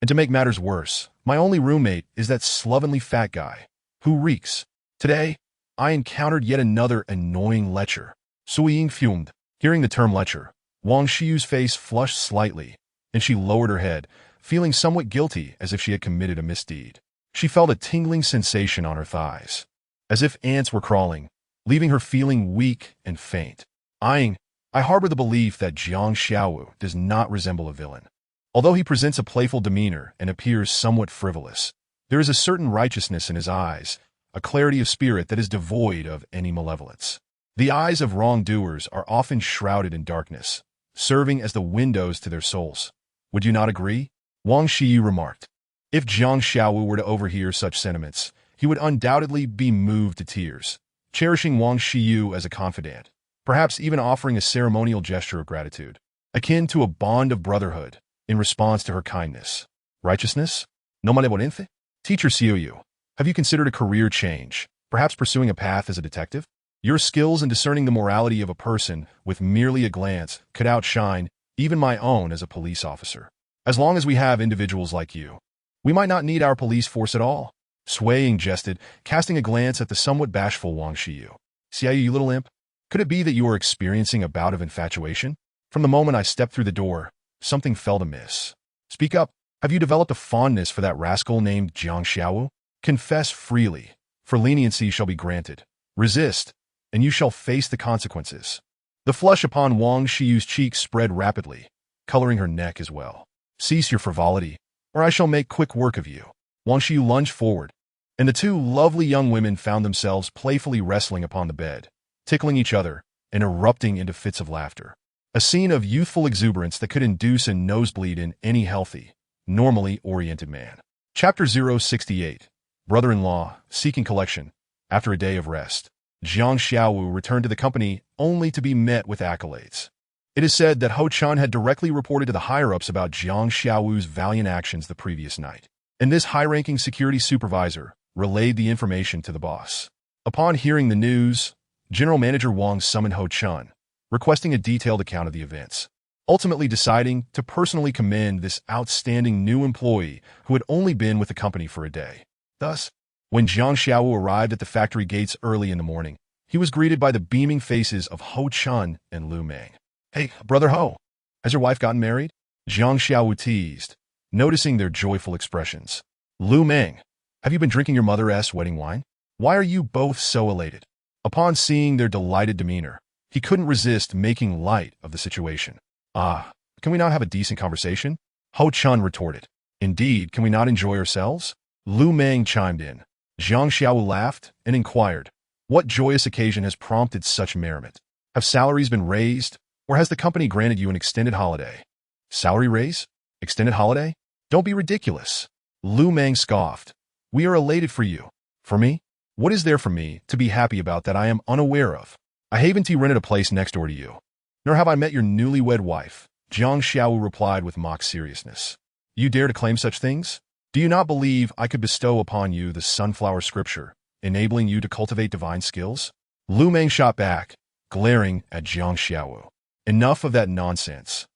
And to make matters worse, my only roommate is that slovenly fat guy, who reeks. Today, I encountered yet another annoying lecher. Sui Ying fumed. Hearing the term lecher, Wang Xiyu's face flushed slightly, and she lowered her head, feeling somewhat guilty as if she had committed a misdeed. She felt a tingling sensation on her thighs, as if ants were crawling, leaving her feeling weak and faint. I harbor the belief that Jiang Xiaowu does not resemble a villain. Although he presents a playful demeanor and appears somewhat frivolous, there is a certain righteousness in his eyes, a clarity of spirit that is devoid of any malevolence. The eyes of wrongdoers are often shrouded in darkness, serving as the windows to their souls. Would you not agree? Wang Xiyu remarked. If Jiang Xiaowu were to overhear such sentiments, he would undoubtedly be moved to tears, cherishing Wang Xiyu as a confidant, perhaps even offering a ceremonial gesture of gratitude, akin to a bond of brotherhood, in response to her kindness. Righteousness? No malevolence? Teacher Xiuyu, have you considered a career change, perhaps pursuing a path as a detective? Your skills in discerning the morality of a person with merely a glance could outshine even my own as a police officer. As long as we have individuals like you, we might not need our police force at all. Sui jested, casting a glance at the somewhat bashful Wang Shiyu. See, you little imp? Could it be that you are experiencing a bout of infatuation? From the moment I stepped through the door, something felt amiss. Speak up. Have you developed a fondness for that rascal named Jiang Xiaowu? Confess freely, for leniency shall be granted. Resist, and you shall face the consequences. The flush upon Wang Shiyu's cheeks spread rapidly, coloring her neck as well. Cease your frivolity, or I shall make quick work of you. Wang Shiyu lunged forward, and the two lovely young women found themselves playfully wrestling upon the bed, tickling each other and erupting into fits of laughter. A scene of youthful exuberance that could induce a nosebleed in any healthy, normally oriented man. Chapter 068. Brother-in-law, seeking collection. After a day of rest, Jiang Xiaowu returned to the company only to be met with accolades. It is said that Ho Chun had directly reported to the higher-ups about Jiang Xiaowu's valiant actions the previous night, and this high-ranking security supervisor relayed the information to the boss. Upon hearing the news, General Manager Wang summoned Ho Chun, requesting a detailed account of the events, ultimately deciding to personally commend this outstanding new employee who had only been with the company for a day. Thus, when Jiang Xiaowu arrived at the factory gates early in the morning, he was greeted by the beaming faces of Ho Chun and Lu Meng. Hey, Brother Ho, has your wife gotten married? Jiang Xiaowu teased, noticing their joyful expressions. Lu Meng, have you been drinking your mother's wedding wine? Why are you both so elated? Upon seeing their delighted demeanor, he couldn't resist making light of the situation. Can we not have a decent conversation? Ho Chun retorted. Indeed, can we not enjoy ourselves? Lu Meng chimed in. Jiang Xiaowu laughed and inquired, what joyous occasion has prompted such merriment? Have salaries been raised, or has the company granted you an extended holiday? Salary raise? Extended holiday? Don't be ridiculous. Lu Meng scoffed. We are elated for you. For me? What is there for me to be happy about that I am unaware of? I haven't rented a place next door to you. Nor have I met your newlywed wife, Jiang Xiaowu replied with mock seriousness. You dare to claim such things? Do you not believe I could bestow upon you the sunflower scripture, enabling you to cultivate divine skills? Lu Meng shot back, glaring at Jiang Xiaowu. Enough of that nonsense.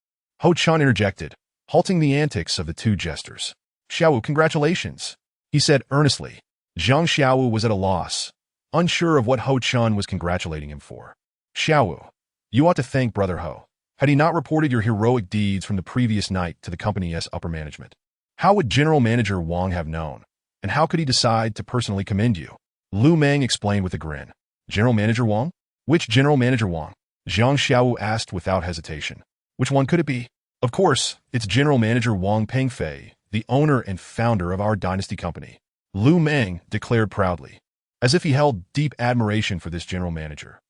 Ho Chun interjected, halting the antics of the two jesters. Xiaowu, congratulations, he said earnestly. Jiang Xiaowu was at a loss, unsure of what Ho Chun was congratulating him for. Xiaowu, you ought to thank Brother Ho. Had he not reported your heroic deeds from the previous night to the company's upper management, how would General Manager Wang have known, and how could he decide to personally commend you? Lu Meng explained with a grin. General Manager Wang? Which General Manager Wang? Jiang Xiaowu asked without hesitation. Which one could it be? Of course, it's General Manager Wang Pengfei, the owner and founder of our dynasty company. Lu Meng declared proudly, as if he held deep admiration for this general manager.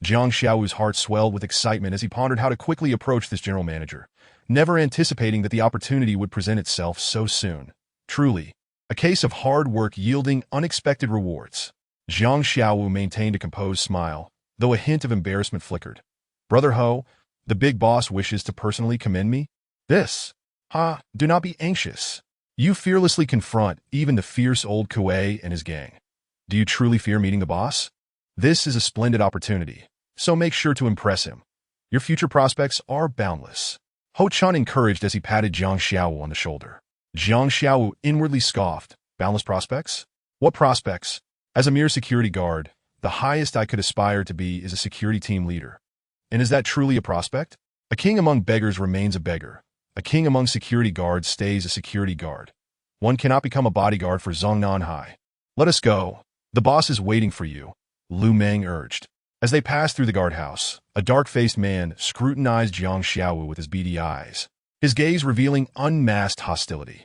Jiang Xiaowu's heart swelled with excitement as he pondered how to quickly approach this general manager, never anticipating that the opportunity would present itself so soon. Truly, a case of hard work yielding unexpected rewards. Jiang Xiaowu maintained a composed smile, though a hint of embarrassment flickered. Brother Ho, the big boss wishes to personally commend me? This. Do not be anxious. You fearlessly confront even the fierce old Kuei and his gang. Do you truly fear meeting the boss? This is a splendid opportunity, so make sure to impress him. Your future prospects are boundless. Ho Chun encouraged as he patted Jiang Xiaowu on the shoulder. Jiang Xiaowu inwardly scoffed. Boundless prospects? What prospects? As a mere security guard, the highest I could aspire to be is a security team leader. And is that truly a prospect? A king among beggars remains a beggar. A king among security guards stays a security guard. One cannot become a bodyguard for Zhongnan Hai. Let us go. The boss is waiting for you, Lu Meng urged. As they passed through the guardhouse, a dark-faced man scrutinized Jiang Xiaowu with his beady eyes, his gaze revealing unmasked hostility.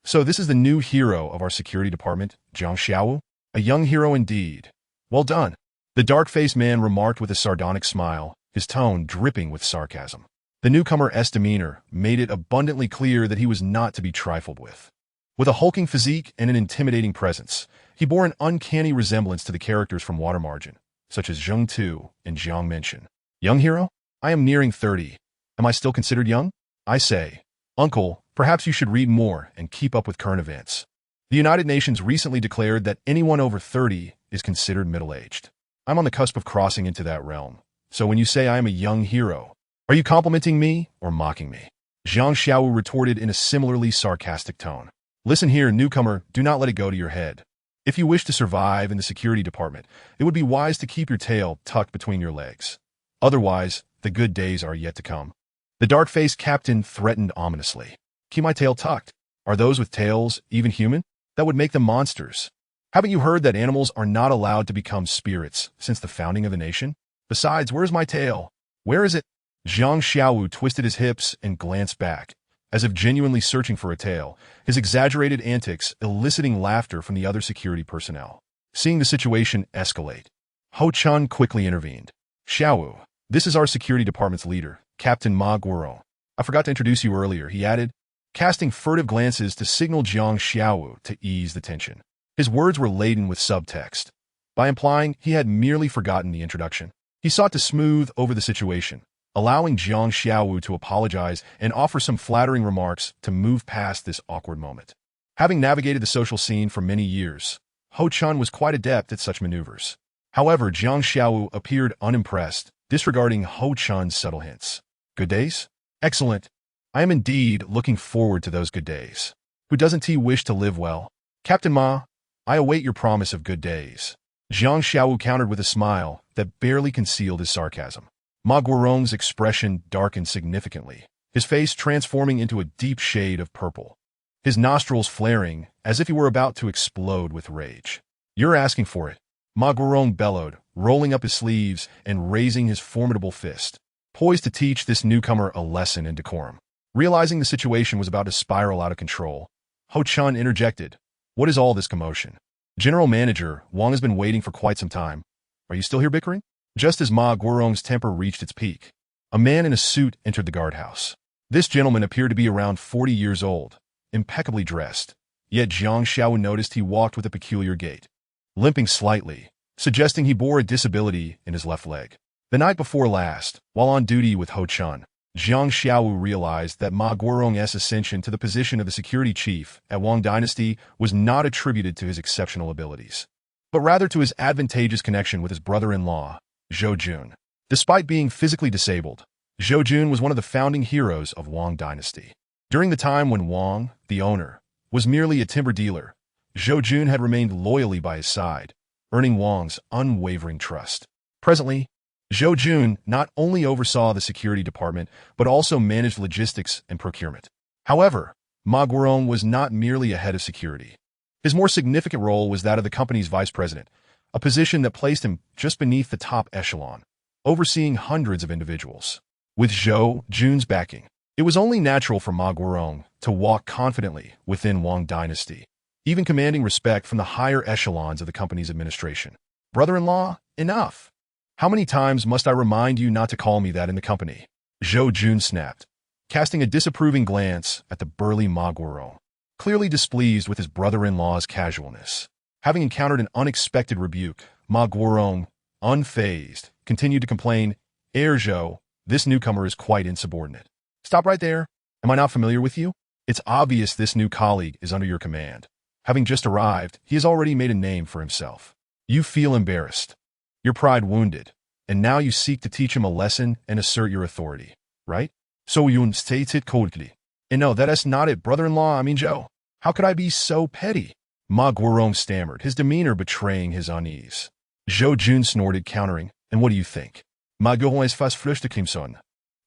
So this is the new hero of our security department, Jiang Xiaowu? A young hero indeed. Well done. The dark-faced man remarked with a sardonic smile, his tone dripping with sarcasm. The newcomer's demeanor made it abundantly clear that he was not to be trifled with. With a hulking physique and an intimidating presence, he bore an uncanny resemblance to the characters from Water Margin, such as Zheng Tu and Jiang Mention. Young hero? I am nearing 30. Am I still considered young? I say, Uncle, perhaps you should read more and keep up with current events. The United Nations recently declared that anyone over 30 is considered middle-aged. I'm on the cusp of crossing into that realm. So when you say I am a young hero, are you complimenting me or mocking me? Jiang Xiaowu retorted in a similarly sarcastic tone. Listen here, newcomer, do not let it go to your head. If you wish to survive in the security department, it would be wise to keep your tail tucked between your legs. Otherwise, the good days are yet to come. The dark-faced captain threatened ominously. Keep my tail tucked. Are those with tails even human? That would make them monsters. Haven't you heard that animals are not allowed to become spirits since the founding of the nation? Besides, where's my tail? Where is it? Jiang Xiaowu twisted his hips and glanced back, as if genuinely searching for a tail, his exaggerated antics eliciting laughter from the other security personnel. Seeing the situation escalate, Ho Chun quickly intervened. Xiaowu, this is our security department's leader, Captain Ma Guoron. I forgot to introduce you earlier, he added, casting furtive glances to signal Jiang Xiaowu to ease the tension. His words were laden with subtext. By implying he had merely forgotten the introduction, he sought to smooth over the situation, allowing Jiang Xiaowu to apologize and offer some flattering remarks to move past this awkward moment. Having navigated the social scene for many years, Ho Chun was quite adept at such maneuvers. However, Jiang Xiaowu appeared unimpressed, disregarding Ho Chun's subtle hints. Good days? Excellent. I am indeed looking forward to those good days. Who doesn't he wish to live well? Captain Ma, I await your promise of good days. Jiang Xiaowu countered with a smile that barely concealed his sarcasm. Ma Guoron's expression darkened significantly, his face transforming into a deep shade of purple, his nostrils flaring as if he were about to explode with rage. You're asking for it, Ma Guoron bellowed, rolling up his sleeves and raising his formidable fist, poised to teach this newcomer a lesson in decorum. Realizing the situation was about to spiral out of control, Ho Chun interjected, What is all this commotion? General Manager, Wang has been waiting for quite some time. Are you still here bickering? Just as Ma Guoron's temper reached its peak, a man in a suit entered the guardhouse. This gentleman appeared to be around 40 years old, impeccably dressed, yet Jiang Xiaowu noticed he walked with a peculiar gait, limping slightly, suggesting he bore a disability in his left leg. The night before last, while on duty with Ho Chun, Jiang Xiaowu realized that Ma Guoron's ascension to the position of the security chief at Wang Dynasty was not attributed to his exceptional abilities, but rather to his advantageous connection with his brother-in-law, Zhou Jun. Despite being physically disabled, Zhou Jun was one of the founding heroes of Wang Dynasty. During the time when Wang, the owner, was merely a timber dealer, Zhou Jun had remained loyally by his side, earning Wang's unwavering trust. Presently, Zhou Jun not only oversaw the security department, but also managed logistics and procurement. However, Ma Guoron was not merely a head of security. His more significant role was that of the company's vice president, a position that placed him just beneath the top echelon, overseeing hundreds of individuals. With Zhou Jun's backing, it was only natural for Ma Guoron to walk confidently within Wang Dynasty, even commanding respect from the higher echelons of the company's administration. Brother-in-law, enough! How many times must I remind you not to call me that in the company? Zhou Jun snapped, casting a disapproving glance at the burly Ma Guoron, clearly displeased with his brother-in-law's casualness. Having encountered an unexpected rebuke, Ma Guoron, unfazed, continued to complain, Zhou, this newcomer is quite insubordinate. Stop right there. Am I not familiar with you? It's obvious this new colleague is under your command. Having just arrived, he has already made a name for himself. You feel embarrassed, your pride wounded, and now you seek to teach him a lesson and assert your authority, right? So Yun states it coldly. And no, that is not it, brother-in-law, I mean Zhou. How could I be so petty? Ma Guoron stammered, his demeanor betraying his unease. Zhou Jun snorted, countering, and what do you think? Ma Guoron is fast Frühstücksimson,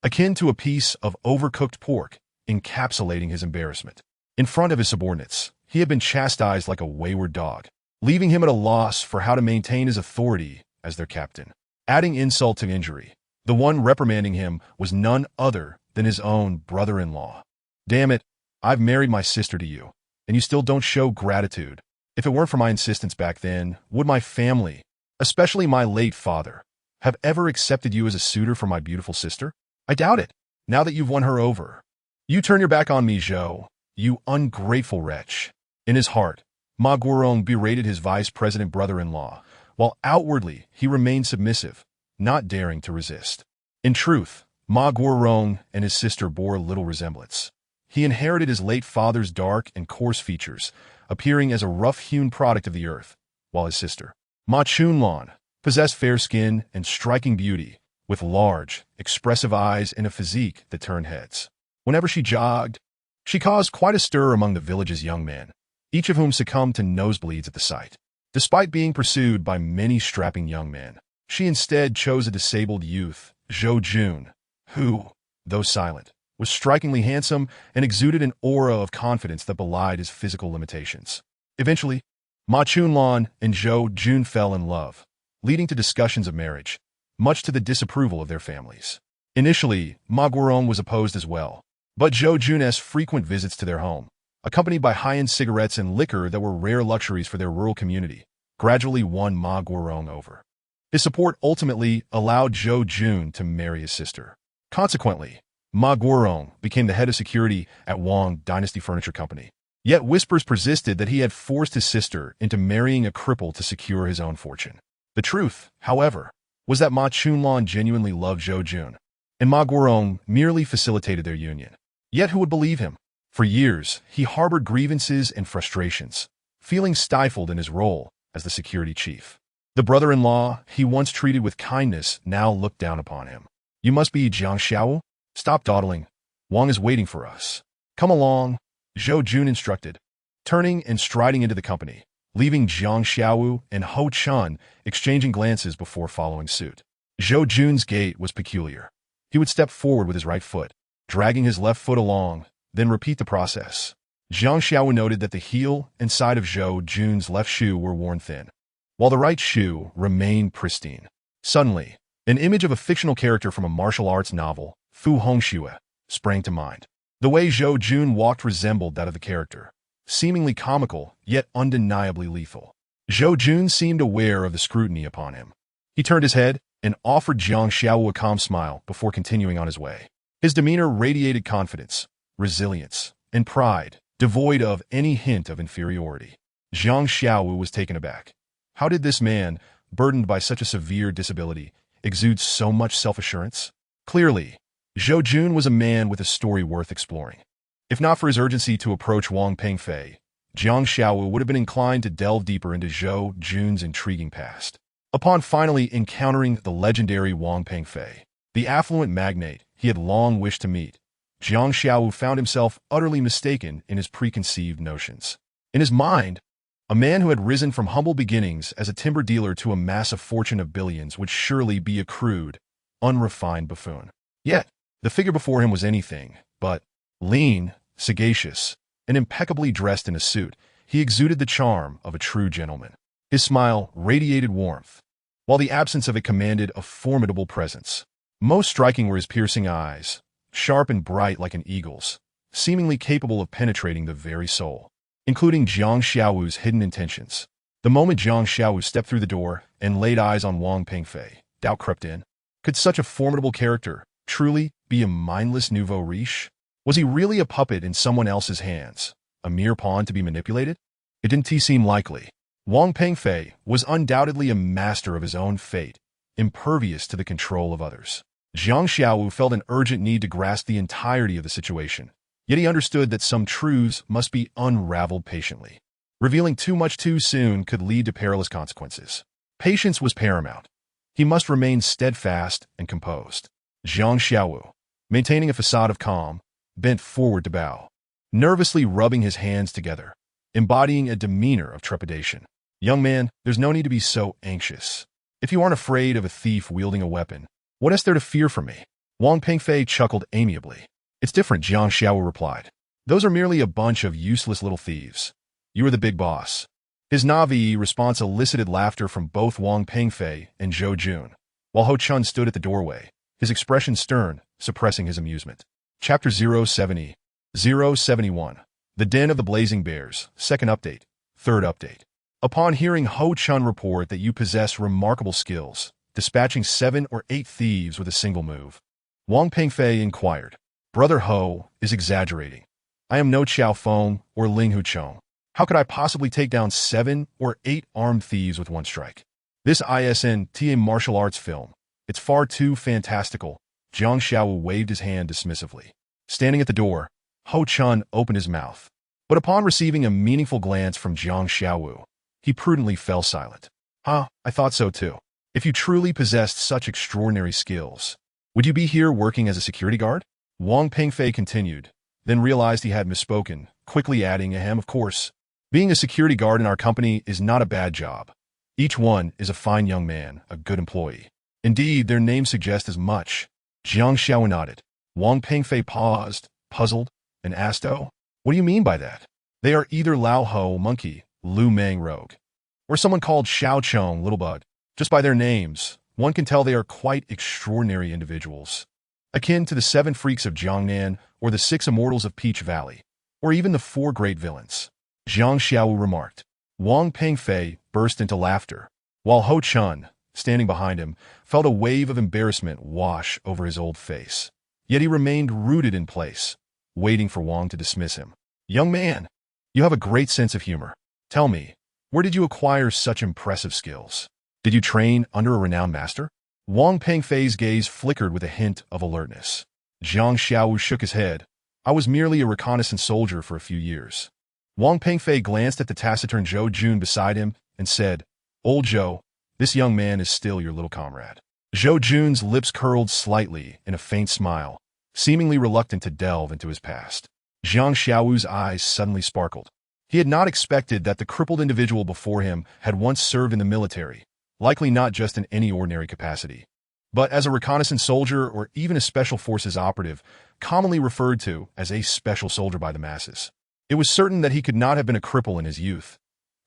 akin to a piece of overcooked pork, encapsulating his embarrassment. In front of his subordinates, he had been chastised like a wayward dog, leaving him at a loss for how to maintain his authority as their captain. Adding insult to injury, the one reprimanding him was none other than his own brother-in-law. Damn it, I've married my sister to you, and you still don't show gratitude. If it weren't for my insistence back then, would my family, especially my late father, have ever accepted you as a suitor for my beautiful sister? I doubt it, now that you've won her over. You turn your back on me, Zhou, you ungrateful wretch. In his heart, Ma Guoron berated his vice president brother-in-law, while outwardly he remained submissive, not daring to resist. In truth, Ma Guoron and his sister bore little resemblance. He inherited his late father's dark and coarse features, appearing as a rough-hewn product of the earth, while his sister, Ma Chunlan, possessed fair skin and striking beauty, with large, expressive eyes and a physique that turned heads. Whenever she jogged, she caused quite a stir among the village's young men, each of whom succumbed to nosebleeds at the sight. Despite being pursued by many strapping young men, she instead chose a disabled youth, Zhou Jun, who, though silent, was strikingly handsome and exuded an aura of confidence that belied his physical limitations. Eventually, Ma Chunlan and Zhou Jun fell in love, leading to discussions of marriage, much to the disapproval of their families. Initially, Ma Guorong was opposed as well, but Zhou Jun's frequent visits to their home, accompanied by high-end cigarettes and liquor that were rare luxuries for their rural community, gradually won Ma Guorong over. His support ultimately allowed Zhou Jun to marry his sister. Consequently, Ma Guorong became the head of security at Wang Dynasty Furniture Company. Yet whispers persisted that he had forced his sister into marrying a cripple to secure his own fortune. The truth, however, was that Ma Chunlan genuinely loved Zhou Jun, and Ma Guorong merely facilitated their union. Yet who would believe him? For years, he harbored grievances and frustrations, feeling stifled in his role as the security chief. The brother-in-law he once treated with kindness now looked down upon him. "You must be Jiang Xiao? Stop dawdling. Wang is waiting for us. Come along," Zhou Jun instructed, turning and striding into the company, leaving Jiang Xiao and Ho Chun exchanging glances before following suit. Zhou Jun's gait was peculiar. He would step forward with his right foot, dragging his left foot along, then repeat the process. Jiang Xiao noted that the heel and side of Zhou Jun's left shoe were worn thin, while the right shoe remained pristine. Suddenly, an image of a fictional character from a martial arts novel, Fu Hongxue, sprang to mind. The way Zhou Jun walked resembled that of the character, seemingly comical, yet undeniably lethal. Zhou Jun seemed aware of the scrutiny upon him. He turned his head and offered Jiang Xiao a calm smile before continuing on his way. His demeanor radiated confidence, resilience, and pride, devoid of any hint of inferiority. Jiang Xiao was taken aback. How did this man, burdened by such a severe disability, exude so much self-assurance? Clearly, Zhou Jun was a man with a story worth exploring. If not for his urgency to approach Wang Pengfei, Jiang Xiao would have been inclined to delve deeper into Zhou Jun's intriguing past. Upon finally encountering the legendary Wang Pengfei, the affluent magnate he had long wished to meet, Jiang Xiao found himself utterly mistaken in his preconceived notions. In his mind, a man who had risen from humble beginnings as a timber dealer to amass a fortune of billions would surely be a crude, unrefined buffoon. Yet, the figure before him was anything but lean, sagacious, and impeccably dressed in a suit. He exuded the charm of a true gentleman. His smile radiated warmth, while the absence of it commanded a formidable presence. Most striking were his piercing eyes, sharp and bright like an eagle's, seemingly capable of penetrating the very soul, including Jiang Xiao's hidden intentions. The moment Jiang Xiao stepped through the door and laid eyes on Wang Pengfei, doubt crept in. Could such a formidable character truly be a mindless nouveau riche? Was he really a puppet in someone else's hands, a mere pawn to be manipulated? It didn't seem likely. Wang Pengfei was undoubtedly a master of his own fate, impervious to the control of others. Jiang Xiao felt an urgent need to grasp the entirety of the situation, yet he understood that some truths must be unraveled patiently. Revealing too much too soon could lead to perilous consequences. Patience was paramount. He must remain steadfast and composed. Jiang Xiao, maintaining a facade of calm, bent forward to bow, nervously rubbing his hands together, embodying a demeanor of trepidation. "Young man, there's no need to be so anxious. If you aren't afraid of a thief wielding a weapon, what is there to fear from me?" Wang Pengfei chuckled amiably. "It's different," Jiang Xiao replied. "Those are merely a bunch of useless little thieves. You are the big boss." His naive response elicited laughter from both Wang Pengfei and Zhou Jun, while Ho Chun stood at the doorway, his expression stern, suppressing his amusement. Chapter 070. 071. The Den of the Blazing Bears, Second Update, Third Update. Upon hearing Ho Chun report that you possess remarkable skills, dispatching 7 or 8 thieves with a single move, Wang Pengfei inquired, "Brother Ho is exaggerating. I am no Chao Feng or Ling Huchong. How could I possibly take down 7 or 8 armed thieves with one strike? This isn't a martial arts film. It's far too fantastical." Jiang Xiao waved his hand dismissively. Standing at the door, Ho Chun opened his mouth, but upon receiving a meaningful glance from Jiang Xiao, he prudently fell silent. "Huh, I thought so too. If you truly possessed such extraordinary skills, would you be here working as a security guard? Wang Pengfei continued, then realized he had misspoken, quickly adding, ahem, of course. Being a security guard in our company is not a bad job. Each one is a fine young man, a good employee. Indeed, their names suggest as much. Jiang Xiao nodded. Wang Pengfei paused, puzzled, and asked, oh, what do you mean by that? They are either Lao Ho, monkey, Lu Meng, rogue, or someone called Xiao Chong, little bud. Just by their names, one can tell they are quite extraordinary individuals, akin to the 7 freaks of Jiangnan or the 6 immortals of Peach Valley, or even the 4 great villains. Jiang Xiao remarked. Wang Pengfei burst into laughter, while Ho Chun, standing behind him, felt a wave of embarrassment wash over his old face. Yet he remained rooted in place, waiting for Wang to dismiss him. Young man, you have a great sense of humor. Tell me, where did you acquire such impressive skills? Did you train under a renowned master? Wang Pengfei's gaze flickered with a hint of alertness. Jiang Xiao shook his head. I was merely a reconnaissance soldier for a few years. Wang Pengfei glanced at the taciturn Zhou Jun beside him and said, Old Zhou, this young man is still your little comrade. Zhou Jun's lips curled slightly in a faint smile, seemingly reluctant to delve into his past. Jiang Xiao's eyes suddenly sparkled. He had not expected that the crippled individual before him had once served in the military, likely not just in any ordinary capacity, but as a reconnaissance soldier or even a special forces operative, commonly referred to as a special soldier by the masses. It was certain that he could not have been a cripple in his youth,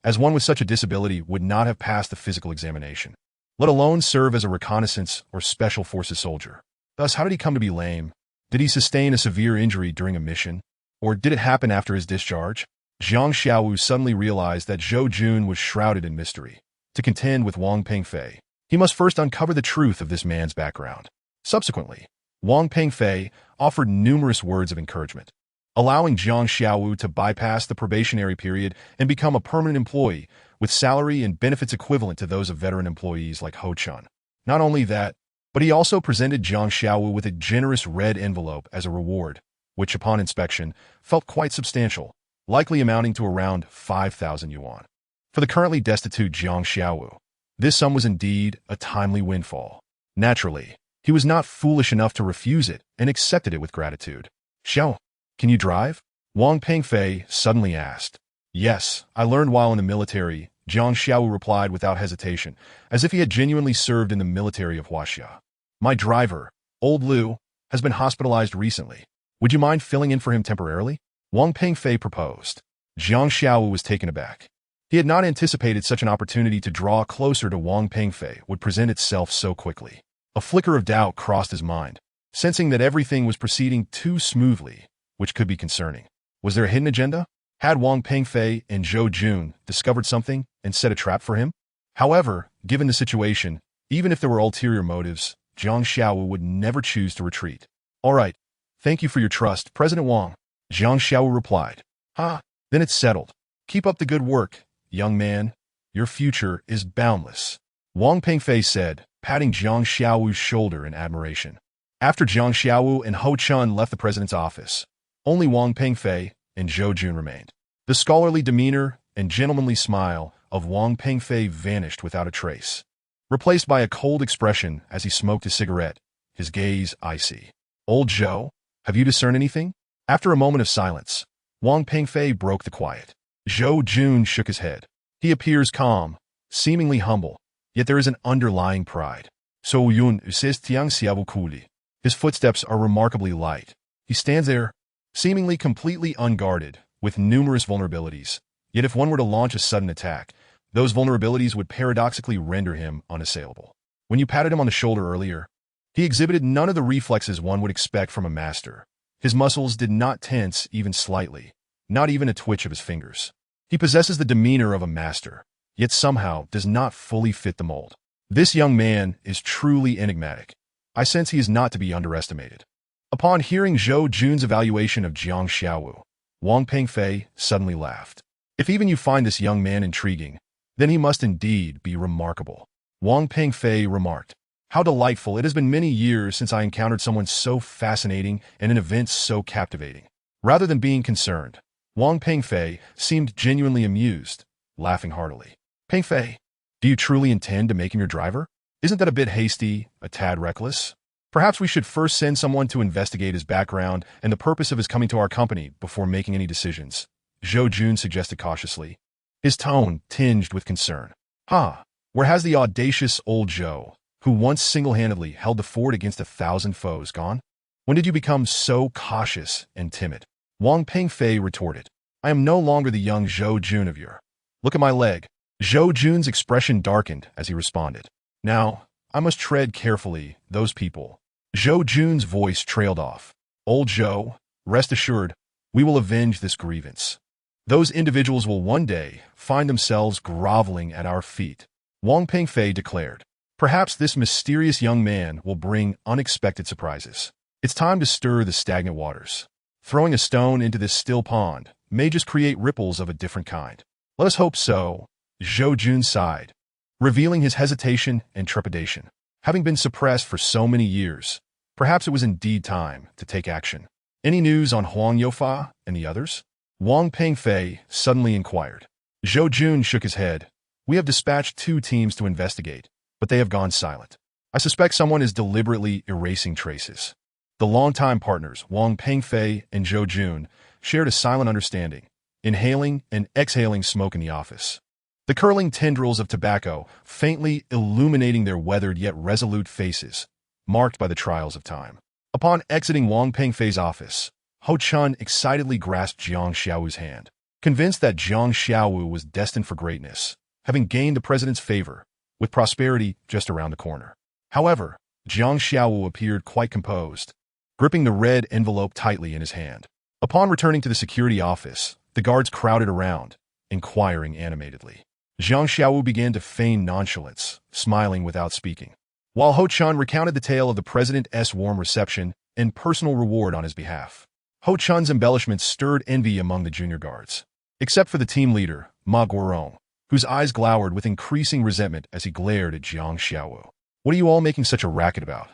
as one with such a disability would not have passed the physical examination, let alone serve as a reconnaissance or special forces soldier. Thus, how did he come to be lame? Did he sustain a severe injury during a mission? Or did it happen after his discharge? Jiang Xiaowu suddenly realized that Zhou Jun was shrouded in mystery. To contend with Wang Pengfei, he must first uncover the truth of this man's background. Subsequently, Wang Pengfei offered numerous words of encouragement, allowing Jiang Xiaowu to bypass the probationary period and become a permanent employee with salary and benefits equivalent to those of veteran employees like Ho Chun. Not only that, but he also presented Jiang Xiaowu with a generous red envelope as a reward, which upon inspection felt quite substantial, likely amounting to around 5,000 yuan. For the currently destitute Jiang Xiaowu, this sum was indeed a timely windfall. Naturally, he was not foolish enough to refuse it and accepted it with gratitude. Xiao, can you drive? Wang Pengfei suddenly asked. Yes, I learned while in the military, Jiang Xiaowu replied without hesitation, as if he had genuinely served in the military of Huaxia. My driver, Old Lu, has been hospitalized recently. Would you mind filling in for him temporarily? Wang Pengfei proposed. Jiang Xiaowu was taken aback. He had not anticipated such an opportunity to draw closer to Wang Pengfei would present itself so quickly. A flicker of doubt crossed his mind, sensing that everything was proceeding too smoothly, which could be concerning. Was there a hidden agenda? Had Wang Pengfei and Zhou Jun discovered something and set a trap for him? However, given the situation, even if there were ulterior motives, Jiang Xiaowu would never choose to retreat. All right, thank you for your trust, President Wang, Jiang Xiaowu replied. Then it's settled. Keep up the good work, young man. Your future is boundless, Wang Pengfei said, patting Jiang Xiaowu's shoulder in admiration. After Jiang Xiaowu and Ho Chun left the president's office, only Wang Pengfei and Zhou Jun remained. The scholarly demeanor and gentlemanly smile of Wang Pengfei vanished without a trace, replaced by a cold expression as he smoked his cigarette, his gaze icy. Old Zhou, have you discerned anything? After a moment of silence, Wang Pengfei broke the quiet. Zhou Jun shook his head. He appears calm, seemingly humble, yet there is an underlying pride. So Yun says Tiang Xiaowu Kuli. His footsteps are remarkably light. He stands there, seemingly completely unguarded, with numerous vulnerabilities. Yet if one were to launch a sudden attack, those vulnerabilities would paradoxically render him unassailable. When you patted him on the shoulder earlier, he exhibited none of the reflexes one would expect from a master. His muscles did not tense even slightly, not even a twitch of his fingers. He possesses the demeanor of a master, yet somehow does not fully fit the mold. This young man is truly enigmatic. I sense he is not to be underestimated. Upon hearing Zhou Jun's evaluation of Jiang Xiaowu, Wang Pengfei suddenly laughed. If even you find this young man intriguing, then he must indeed be remarkable. Wang Pengfei remarked, how delightful, it has been many years since I encountered someone so fascinating and an event so captivating. Rather than being concerned, Wang Pengfei seemed genuinely amused, laughing heartily. Pengfei, do you truly intend to make him your driver? Isn't that a bit hasty, a tad reckless? Perhaps we should first send someone to investigate his background and the purpose of his coming to our company before making any decisions, Zhou Jun suggested cautiously, his tone tinged with concern. Where has the audacious old Zhou, who once single-handedly held the fort against 1,000 foes, gone? When did you become so cautious and timid? Wang Pengfei retorted. I am no longer the young Zhou Jun of your. Look at my leg. Zhou Jun's expression darkened as he responded. Now, I must tread carefully, those people. Zhou Jun's voice trailed off. Old Zhou, rest assured, we will avenge this grievance. Those individuals will one day find themselves groveling at our feet, Wang Pengfei declared. Perhaps this mysterious young man will bring unexpected surprises. It's time to stir the stagnant waters. Throwing a stone into this still pond may just create ripples of a different kind. Let us hope so, Zhou Jun sighed, revealing his hesitation and trepidation. Having been suppressed for so many years, perhaps it was indeed time to take action. Any news on Huang Youfa and the others? Wang Pengfei suddenly inquired. Zhou Jun shook his head. We have dispatched 2 teams to investigate, but they have gone silent. I suspect someone is deliberately erasing traces. The longtime partners, Wang Pengfei and Zhou Jun, shared a silent understanding, inhaling and exhaling smoke in the office. The curling tendrils of tobacco faintly illuminating their weathered yet resolute faces, marked by the trials of time. Upon exiting Wang Pengfei's office, Ho Chun excitedly grasped Jiang Xiaowu's hand, convinced that Jiang Xiaowu was destined for greatness, having gained the president's favor, with prosperity just around the corner. However, Jiang Xiaowu appeared quite composed, gripping the red envelope tightly in his hand. Upon returning to the security office, the guards crowded around, inquiring animatedly. Jiang Xiaowu began to feign nonchalance, smiling without speaking, while Ho Chun recounted the tale of the president's warm reception and personal reward on his behalf. Ho Chun's embellishments stirred envy among the junior guards, except for the team leader, Ma Guorong, whose eyes glowered with increasing resentment as he glared at Jiang Xiaowu. What are you all making such a racket about?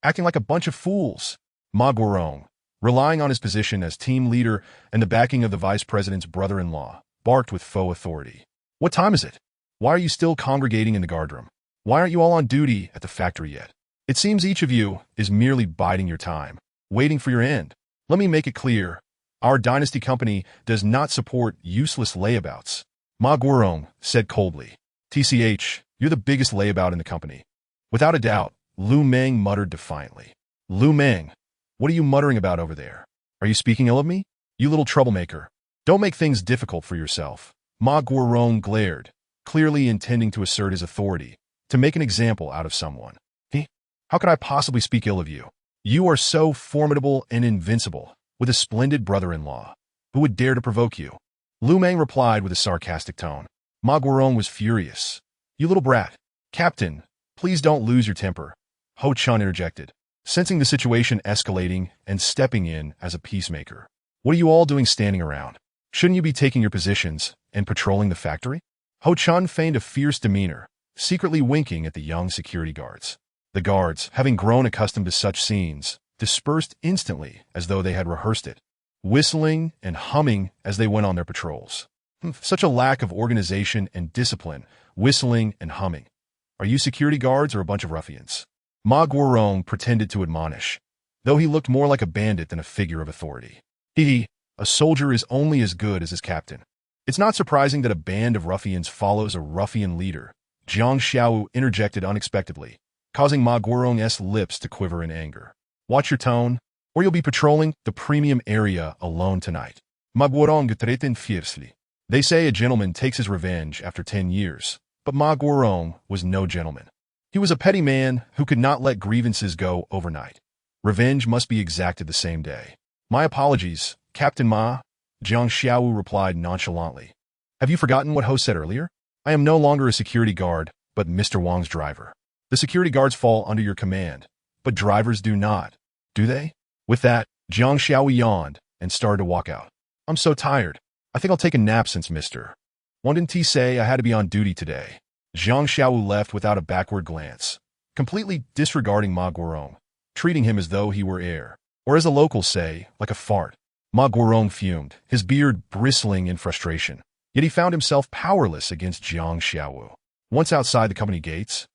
Acting like a bunch of fools. Ma Guorong, relying on his position as team leader and the backing of the vice president's brother-in-law, barked with faux authority. What time is it? Why are you still congregating in the guardroom? Why aren't you all on duty at the factory yet? It seems each of you is merely biding your time, waiting for your end. Let me make it clear, our dynasty company does not support useless layabouts. Ma Guorong said coldly. TCH, you're the biggest layabout in the company. Without a doubt, Lu Meng muttered defiantly. Lu Meng, what are you muttering about over there? Are you speaking ill of me? You little troublemaker. Don't make things difficult for yourself. Ma Guorong glared, clearly intending to assert his authority, to make an example out of someone. How could I possibly speak ill of you? You are so formidable and invincible, with a splendid brother-in-law. Who would dare to provoke you? Lu Meng replied with a sarcastic tone. Ma Guorong was furious. You little brat. Captain, please don't lose your temper, Ho Chun interjected, sensing the situation escalating and stepping in as a peacemaker. What are you all doing standing around? Shouldn't you be taking your positions and patrolling the factory? Ho Chun feigned a fierce demeanor, secretly winking at the young security guards. The guards, having grown accustomed to such scenes, dispersed instantly as though they had rehearsed it, whistling and humming as they went on their patrols. Such a lack of organization and discipline, whistling and humming. Are you security guards or a bunch of ruffians? Ma Guorong pretended to admonish, though he looked more like a bandit than a figure of authority. A soldier is only as good as his captain. It's not surprising that a band of ruffians follows a ruffian leader, Jiang Xiaowu interjected unexpectedly, causing Ma Guorong's lips to quiver in anger. Watch your tone, or you'll be patrolling the premium area alone tonight. Ma Guorong threatened fiercely. They say a gentleman takes his revenge after 10 years, but Ma Guorong was no gentleman. He was a petty man who could not let grievances go overnight. Revenge must be exacted the same day. My apologies, Captain Ma, Jiang Xiaowu replied nonchalantly. Have you forgotten what Ho said earlier? I am no longer a security guard, but Mr. Wang's driver. The security guards fall under your command, but drivers do not, do they? With that, Jiang Xiaowu yawned and started to walk out. I'm so tired. I think I'll take a nap since Mr. Wang didn't say I had to be on duty today. Jiang Xiaowu left without a backward glance, completely disregarding Ma Guorong, treating him as though he were air, or as the locals say, like a fart. Ma Guorong fumed, his beard bristling in frustration, yet he found himself powerless against Jiang Xiaowu. Once outside the company gates,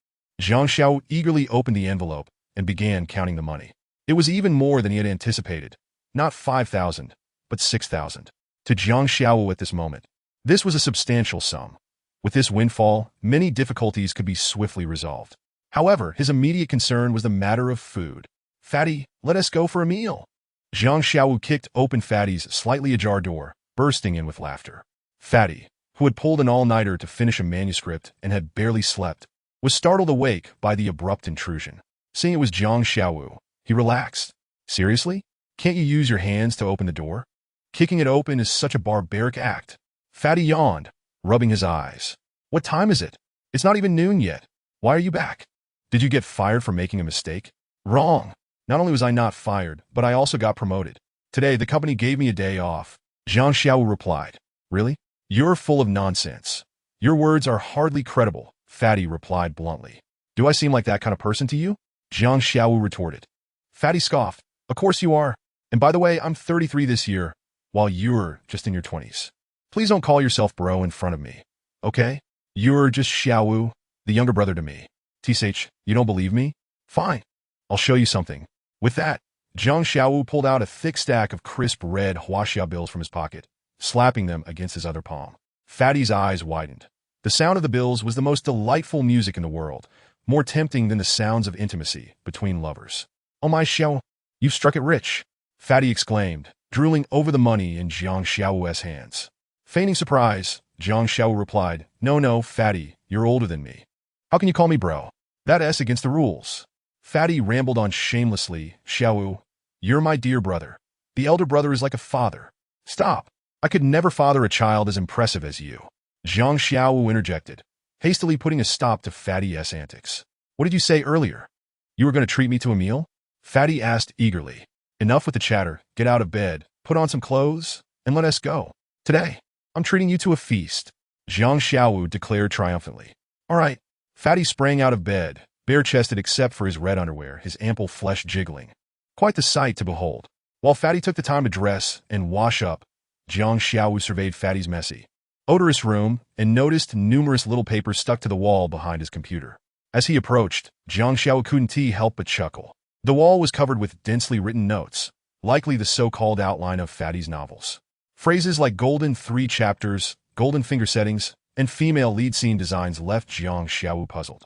Jiang Xiao eagerly opened the envelope and began counting the money. It was even more than he had anticipated. Not 5,000, but 6,000. To Jiang Xiao at this moment, this was a substantial sum. With this windfall, many difficulties could be swiftly resolved. However, his immediate concern was the matter of food. "Fatty, let us go for a meal." Jiang Xiao kicked open Fatty's slightly ajar door, bursting in with laughter. Fatty, who had pulled an all-nighter to finish a manuscript and had barely slept, was startled awake by the abrupt intrusion. Seeing it was Jiang Xiao, he relaxed. "Seriously? Can't you use your hands to open the door? Kicking it open is such a barbaric act." Fatty yawned, rubbing his eyes. "What time is it? It's not even noon yet. Why are you back? Did you get fired for making a mistake?" "Wrong. Not only was I not fired, but I also got promoted. Today, the company gave me a day off." Jiang Xiao replied. "Really? You're full of nonsense. Your words are hardly credible," Fatty replied bluntly. "Do I seem like that kind of person to you?" Jiang Xiao retorted. Fatty scoffed. "Of course you are. And by the way, I'm 33 this year, while you're just in your 20s. Please don't call yourself bro in front of me, okay? You're just Xiao, the younger brother to me. TSH, you don't believe me? Fine. I'll show you something." With that, Jiang Xiao pulled out a thick stack of crisp red huaxia bills from his pocket, slapping them against his other palm. Fatty's eyes widened. The sound of the bills was the most delightful music in the world, more tempting than the sounds of intimacy between lovers. "Oh my Xiao, you've struck it rich," Fatty exclaimed, drooling over the money in Jiang Xiao's hands. Feigning surprise, Jiang Xiao replied, No, Fatty, you're older than me. How can you call me bro? That S against the rules." Fatty rambled on shamelessly. "Xiao, you're my dear brother. The elder brother is like a father." "Stop. I could never father a child as impressive as you," Jiang Xiao interjected, hastily putting a stop to Fatty's antics. "What did you say earlier? You were going to treat me to a meal?" Fatty asked eagerly. "Enough with the chatter. Get out of bed, put on some clothes, and let us go. Today, I'm treating you to a feast," Jiang Xiao declared triumphantly. "All right." Fatty sprang out of bed, bare-chested except for his red underwear, his ample flesh jiggling. Quite the sight to behold. While Fatty took the time to dress and wash up, Jiang Xiao surveyed Fatty's messy, odorous room and noticed numerous little papers stuck to the wall behind his computer. As he approached, Jiang Xiao couldn't help but chuckle. The wall was covered with densely written notes, likely the so-called outline of Fatty's novels. Phrases like golden 3 chapters, golden finger settings, and female lead scene designs left Jiang Xiao puzzled.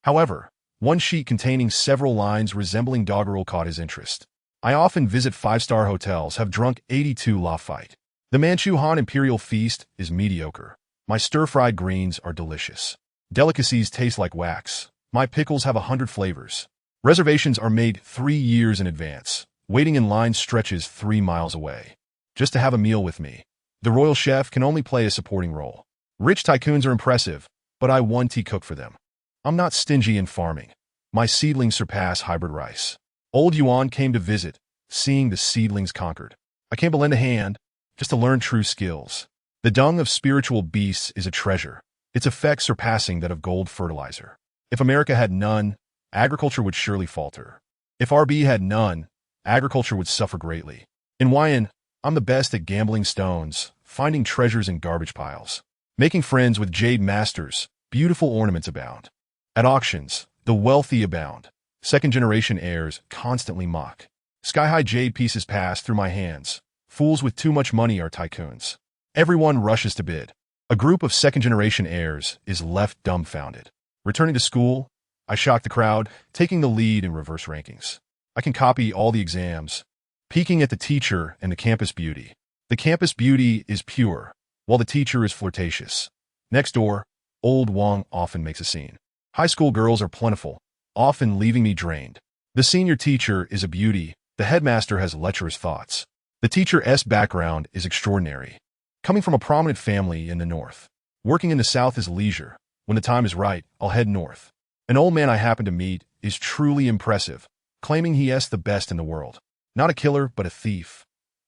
However, one sheet containing several lines resembling doggerel caught his interest. "I often visit 5-star hotels, have drunk 82 Lafite. The Manchu Han Imperial Feast is mediocre. My stir-fried greens are delicious. Delicacies taste like wax. My pickles have 100 flavors. Reservations are made 3 years in advance. Waiting in line stretches 3 miles away. Just to have a meal with me. The royal chef can only play a supporting role. Rich tycoons are impressive, but I want to cook for them. I'm not stingy in farming. My seedlings surpass hybrid rice. Old Yuan came to visit, seeing the seedlings conquered. I came to lend a hand, just to learn true skills. The dung of spiritual beasts is a treasure, its effects surpassing that of gold fertilizer. If America had none, agriculture would surely falter. If RB had none, agriculture would suffer greatly. In YN, I'm the best at gambling stones, finding treasures in garbage piles. Making friends with jade masters, beautiful ornaments abound. At auctions, the wealthy abound. Second-generation heirs constantly mock. Sky-high jade pieces pass through my hands. Fools with too much money are tycoons. Everyone rushes to bid. A group of second-generation heirs is left dumbfounded. Returning to school, I shock the crowd, taking the lead in reverse rankings. I can copy all the exams, peeking at the teacher and the campus beauty. The campus beauty is pure, while the teacher is flirtatious. Next door, old Wang often makes a scene. High school girls are plentiful, often leaving me drained. The senior teacher is a beauty. The headmaster has lecherous thoughts. The teacher's background is extraordinary. Coming from a prominent family in the north. Working in the south is leisure. When the time is right, I'll head north. An old man I happen to meet is truly impressive, claiming he is the best in the world. Not a killer, but a thief.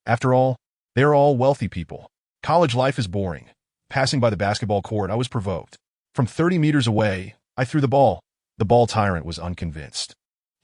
After all, they are all wealthy people. College life is boring. Passing by the basketball court, I was provoked. From 30 meters away, I threw the ball. The ball tyrant was unconvinced.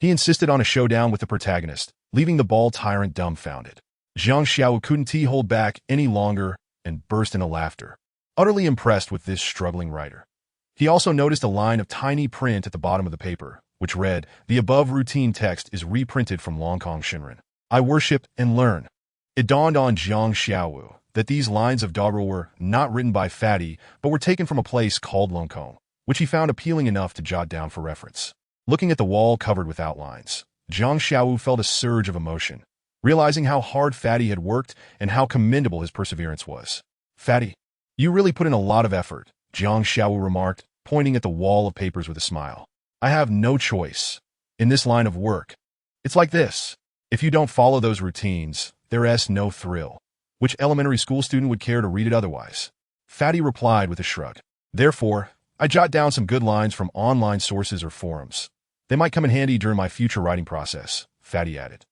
He insisted on a showdown with the protagonist, leaving the ball tyrant dumbfounded. Jiang Xiao couldn't hold back any longer and burst into laughter, utterly impressed with this struggling writer. He also noticed a line of tiny print at the bottom of the paper, which read, "The above routine text is reprinted from Longkong Shinran. I worship and learn." It dawned on Jiang Xiaowu that these lines of doggerel were not written by Fatty, but were taken from a place called Longkong, which he found appealing enough to jot down for reference. Looking at the wall covered with outlines, Jiang Xiaowu felt a surge of emotion, realizing how hard Fatty had worked and how commendable his perseverance was. "Fatty, you really put in a lot of effort," Jiang Xiaowu remarked, pointing at the wall of papers with a smile. "I have no choice. In this line of work, it's like this. If you don't follow those routines, there's no thrill. Which elementary school student would care to read it otherwise?" Fatty replied with a shrug. "Therefore, I jot down some good lines from online sources or forums. They might come in handy during my future writing process," Fatty added.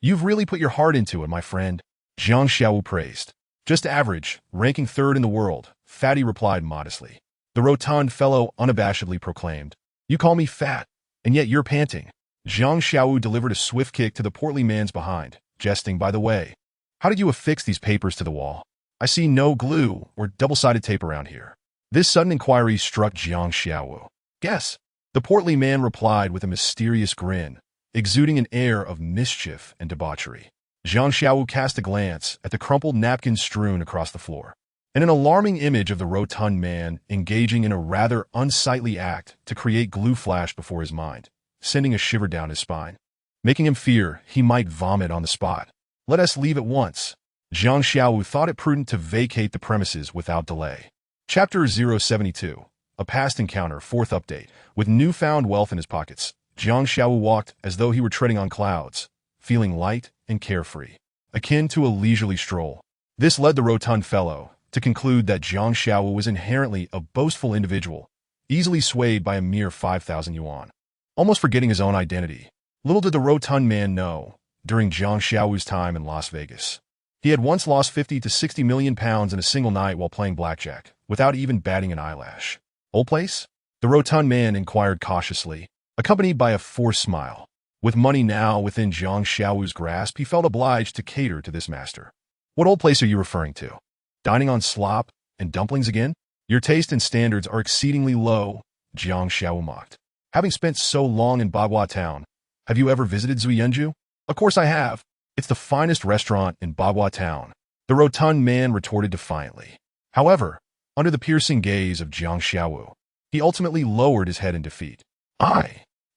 "You've really put your heart into it, my friend," Jiang Xiaowu praised. "Just average, ranking third in the world," Fatty replied modestly. The rotund fellow unabashedly proclaimed, "You call me fat, and yet you're panting." Jiang Xiaowu delivered a swift kick to the portly man's behind, jesting, "By the way, how did you affix these papers to the wall? I see no glue or double-sided tape around here." This sudden inquiry struck Jiang Xiaowu. "Guess," the portly man replied with a mysterious grin, exuding an air of mischief and debauchery. Jiang Xiaowu cast a glance at the crumpled napkins strewn across the floor, and an alarming image of the rotund man engaging in a rather unsightly act to create glue flashed before his mind, sending a shiver down his spine, making him fear he might vomit on the spot. "Let us leave at once." Jiang Xiaowu thought it prudent to vacate the premises without delay. Chapter 072, A Past Encounter, 4th Update. With newfound wealth in his pockets, Jiang Xiaowu walked as though he were treading on clouds, feeling light and carefree, akin to a leisurely stroll. This led the rotund fellow to conclude that Jiang Xiaowu was inherently a boastful individual, easily swayed by a mere 5,000 yuan. Almost forgetting his own identity, little did the rotund man know, during Jiang Xiaowu's time in Las Vegas, he had once lost 50 to 60 million pounds in a single night while playing blackjack, without even batting an eyelash. "Old place?" the rotund man inquired cautiously, accompanied by a forced smile. With money now within Jiang Xiaowu's grasp, he felt obliged to cater to this master. "What old place are you referring to? Dining on slop and dumplings again? Your taste and standards are exceedingly low," Jiang Xiaowu mocked. "Having spent so long in Bagua Town, have you ever visited Zuyenju?" "Of course I have. It's the finest restaurant in Bagua Town," the rotund man retorted defiantly. However, under the piercing gaze of Jiang Xiaowu, he ultimately lowered his head in defeat.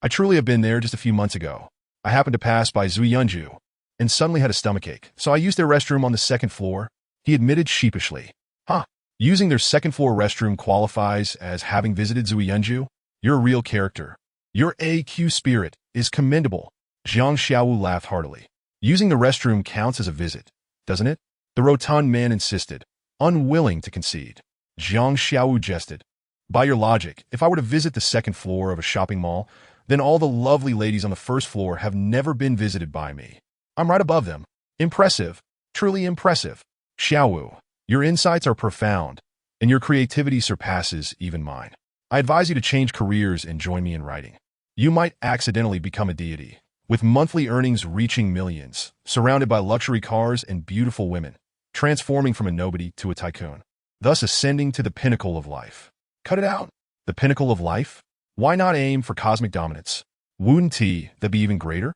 I truly have been there just a few months ago. I happened to pass by Zuyenju and suddenly had a stomachache, so I used their restroom on the second floor," he admitted sheepishly. "Huh, using their second-floor restroom qualifies as having visited Zuyenju? You're a real character. Your AQ spirit is commendable." Jiang Xiaowu laughed heartily. "Using the restroom counts as a visit, doesn't it?" the rotund man insisted, unwilling to concede. Jiang Xiaowu jested. "By your logic, if I were to visit the second floor of a shopping mall, then all the lovely ladies on the first floor have never been visited by me. I'm right above them. Impressive, truly impressive. Xiaowu, your insights are profound, and your creativity surpasses even mine. I advise you to change careers and join me in writing. You might accidentally become a deity, with monthly earnings reaching millions, surrounded by luxury cars and beautiful women, transforming from a nobody to a tycoon, thus ascending to the pinnacle of life." "Cut it out. The pinnacle of life? Why not aim for cosmic dominance? Wouldn't that be even greater?"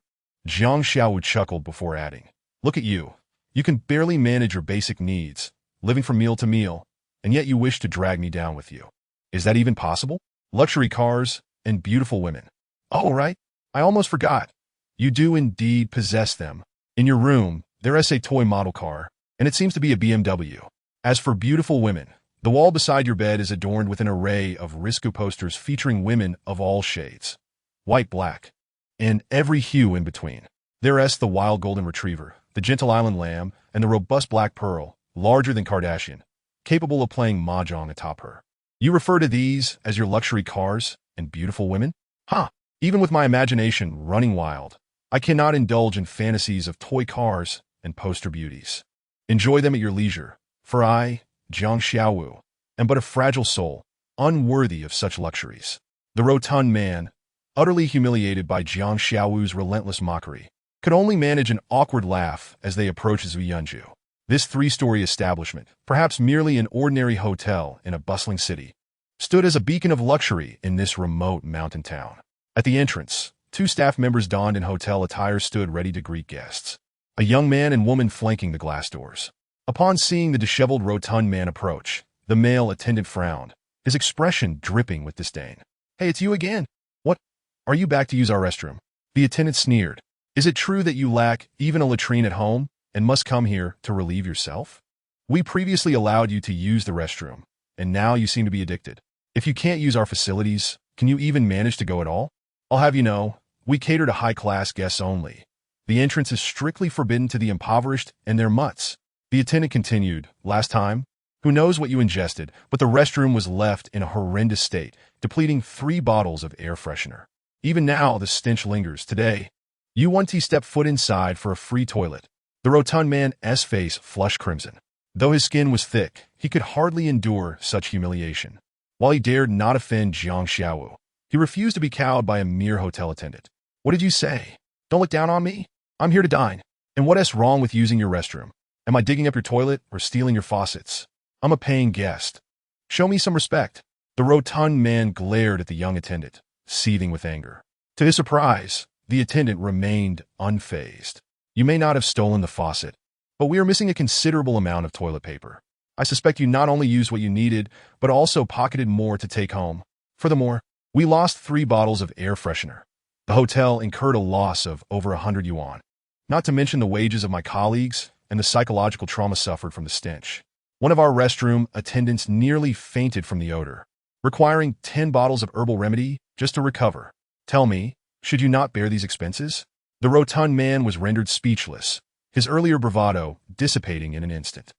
Jiang Xiaowu chuckled before adding, "Look at you. You can barely manage your basic needs, living from meal to meal, and yet you wish to drag me down with you. Is that even possible? Luxury cars and beautiful women. Oh, right. I almost forgot. You do indeed possess them. In your room, there is a toy model car, and it seems to be a BMW. As for beautiful women, the wall beside your bed is adorned with an array of risque posters featuring women of all shades, white, black, and every hue in between. There is the wild golden retriever, the gentle island lamb, and the robust black pearl, larger than Kardashian, capable of playing mahjong atop her. You refer to these as your luxury cars and beautiful women? Huh. Even with my imagination running wild, I cannot indulge in fantasies of toy cars and poster beauties. Enjoy them at your leisure, for I, Jiang Xiaowu, am but a fragile soul, unworthy of such luxuries." The rotund man, utterly humiliated by Jiang Xiaowu's relentless mockery, could only manage an awkward laugh as they approached Zuyenju. This three-story establishment, perhaps merely an ordinary hotel in a bustling city, stood as a beacon of luxury in this remote mountain town. At the entrance, two staff members donned in hotel attire stood ready to greet guests, a young man and woman flanking the glass doors. Upon seeing the disheveled rotund man approach, the male attendant frowned, his expression dripping with disdain. "Hey, it's you again. What? Are you back to use our restroom?" The attendant sneered. "Is it true that you lack even a latrine at home and must come here to relieve yourself? We previously allowed you to use the restroom, and now you seem to be addicted. If you can't use our facilities, can you even manage to go at all? I'll have you know, we cater to high-class guests only. The entrance is strictly forbidden to the impoverished and their mutts." The attendant continued, "Last time, who knows what you ingested, but the restroom was left in a horrendous state, depleting 3 bottles of air freshener. Even now, the stench lingers. Today, you want to step foot inside for a free toilet." The rotund man's face flushed crimson. Though his skin was thick, he could hardly endure such humiliation. While he dared not offend Jiang Xiaowu, he refused to be cowed by a mere hotel attendant. "What did you say? Don't look down on me. I'm here to dine. And what's wrong with using your restroom? Am I digging up your toilet or stealing your faucets? I'm a paying guest. Show me some respect." The rotund man glared at the young attendant, seething with anger. To his surprise, the attendant remained unfazed. "You may not have stolen the faucet, but we are missing a considerable amount of toilet paper. I suspect you not only used what you needed, but also pocketed more to take home. Furthermore, we lost 3 bottles of air freshener. The hotel incurred a loss of over 100 yuan, not to mention the wages of my colleagues and the psychological trauma suffered from the stench. One of our restroom attendants nearly fainted from the odor, requiring 10 bottles of herbal remedy just to recover. Tell me, should you not bear these expenses?" The rotund man was rendered speechless, his earlier bravado dissipating in an instant.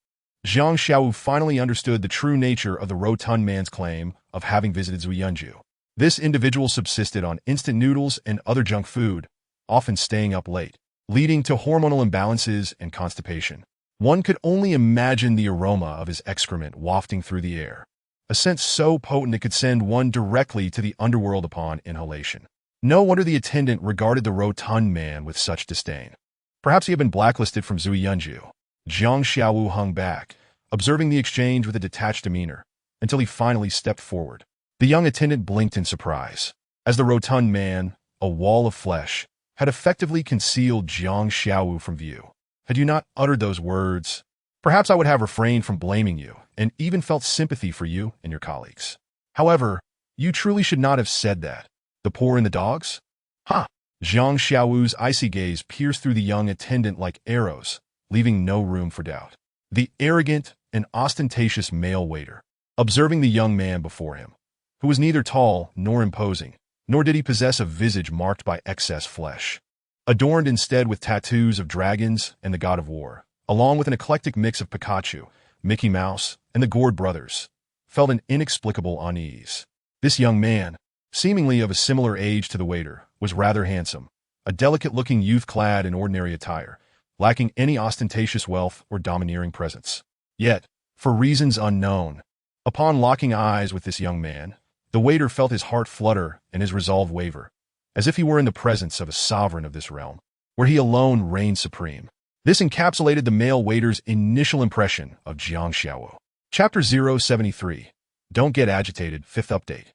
Jiang Xiaowu finally understood the true nature of the rotund man's claim of having visited Zuyanju. This individual subsisted on instant noodles and other junk food, often staying up late, leading to hormonal imbalances and constipation. One could only imagine the aroma of his excrement wafting through the air, a scent so potent it could send one directly to the underworld upon inhalation. No wonder the attendant regarded the rotund man with such disdain. Perhaps he had been blacklisted from Zuyanju. Jiang Xiaowu hung back, observing the exchange with a detached demeanor, until he finally stepped forward. The young attendant blinked in surprise, as the rotund man, a wall of flesh, had effectively concealed Jiang Xiaowu from view. "Had you not uttered those words, perhaps I would have refrained from blaming you and even felt sympathy for you and your colleagues. However, you truly should not have said that. The poor and the dogs? Ha!" Jiang Xiaowu's icy gaze pierced through the young attendant like arrows, leaving no room for doubt. The arrogant and ostentatious male waiter, observing the young man before him, who was neither tall nor imposing, nor did he possess a visage marked by excess flesh, adorned instead with tattoos of dragons and the god of war, along with an eclectic mix of Pikachu, Mickey Mouse, and the Gourd brothers, felt an inexplicable unease. This young man, seemingly of a similar age to the waiter, was rather handsome, a delicate-looking youth clad in ordinary attire, lacking any ostentatious wealth or domineering presence. Yet, for reasons unknown, upon locking eyes with this young man, the waiter felt his heart flutter and his resolve waver, as if he were in the presence of a sovereign of this realm, where he alone reigned supreme. This encapsulated the male waiter's initial impression of Jiang Xiaowu. Chapter 073. Don't get agitated, 5th update.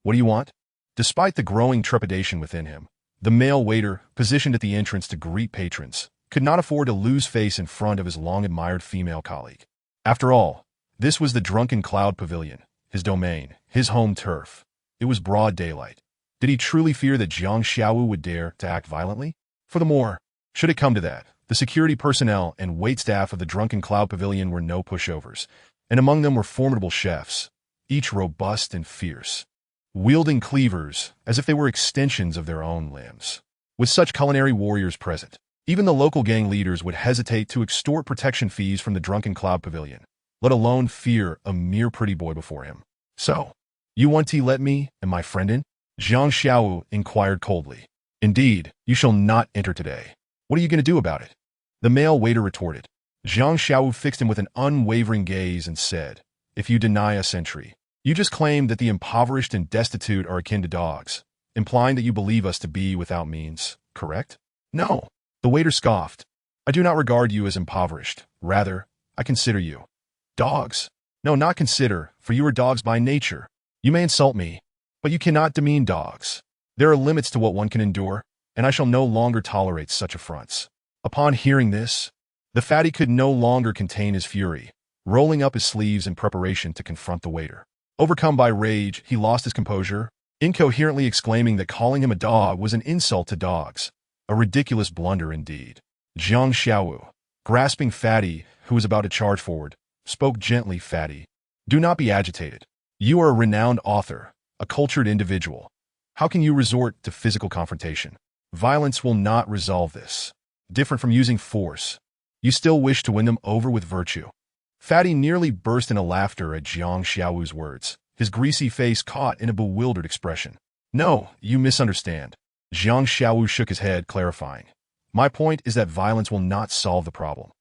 What do you want? Despite the growing trepidation within him, the male waiter, positioned at the entrance to greet patrons, could not afford to lose face in front of his long-admired female colleague. After all, this was the Drunken Cloud Pavilion, his domain, his home turf. It was broad daylight. Did he truly fear that Jiang Xiaowu would dare to act violently? Furthermore, should it come to that, the security personnel and waitstaff of the Drunken Cloud Pavilion were no pushovers, and among them were formidable chefs, each robust and fierce, wielding cleavers as if they were extensions of their own limbs. With such culinary warriors present, even the local gang leaders would hesitate to extort protection fees from the Drunken Cloud Pavilion, let alone fear a mere pretty boy before him. "So, you want to let me and my friend in?" Jiang Xiaowu inquired coldly. "Indeed, you shall not enter today. What are you going to do about it?" The male waiter retorted. Jiang Xiaowu fixed him with an unwavering gaze and said, "If you deny us entry, you just claim that the impoverished and destitute are akin to dogs, implying that you believe us to be without means, correct?" "No." The waiter scoffed. "I do not regard you as impoverished. Rather, I consider you dogs. No, not consider, for you are dogs by nature. You may insult me, but you cannot demean dogs. There are limits to what one can endure, and I shall no longer tolerate such affronts." Upon hearing this, the fatty could no longer contain his fury, rolling up his sleeves in preparation to confront the waiter. Overcome by rage, he lost his composure, incoherently exclaiming that calling him a dog was an insult to dogs. A ridiculous blunder indeed. Jiang Xiaowu, grasping Fatty, who was about to charge forward, spoke gently. "Fatty, do not be agitated. You are a renowned author, a cultured individual. How can you resort to physical confrontation? Violence will not resolve this. Different from using force, you still wish to win them over with virtue." Fatty nearly burst into laughter at Jiang Xiaowu's words, his greasy face caught in a bewildered expression. "No, you misunderstand." Jiang Xiaowu shook his head, clarifying. "My point is that violence will not solve the problem.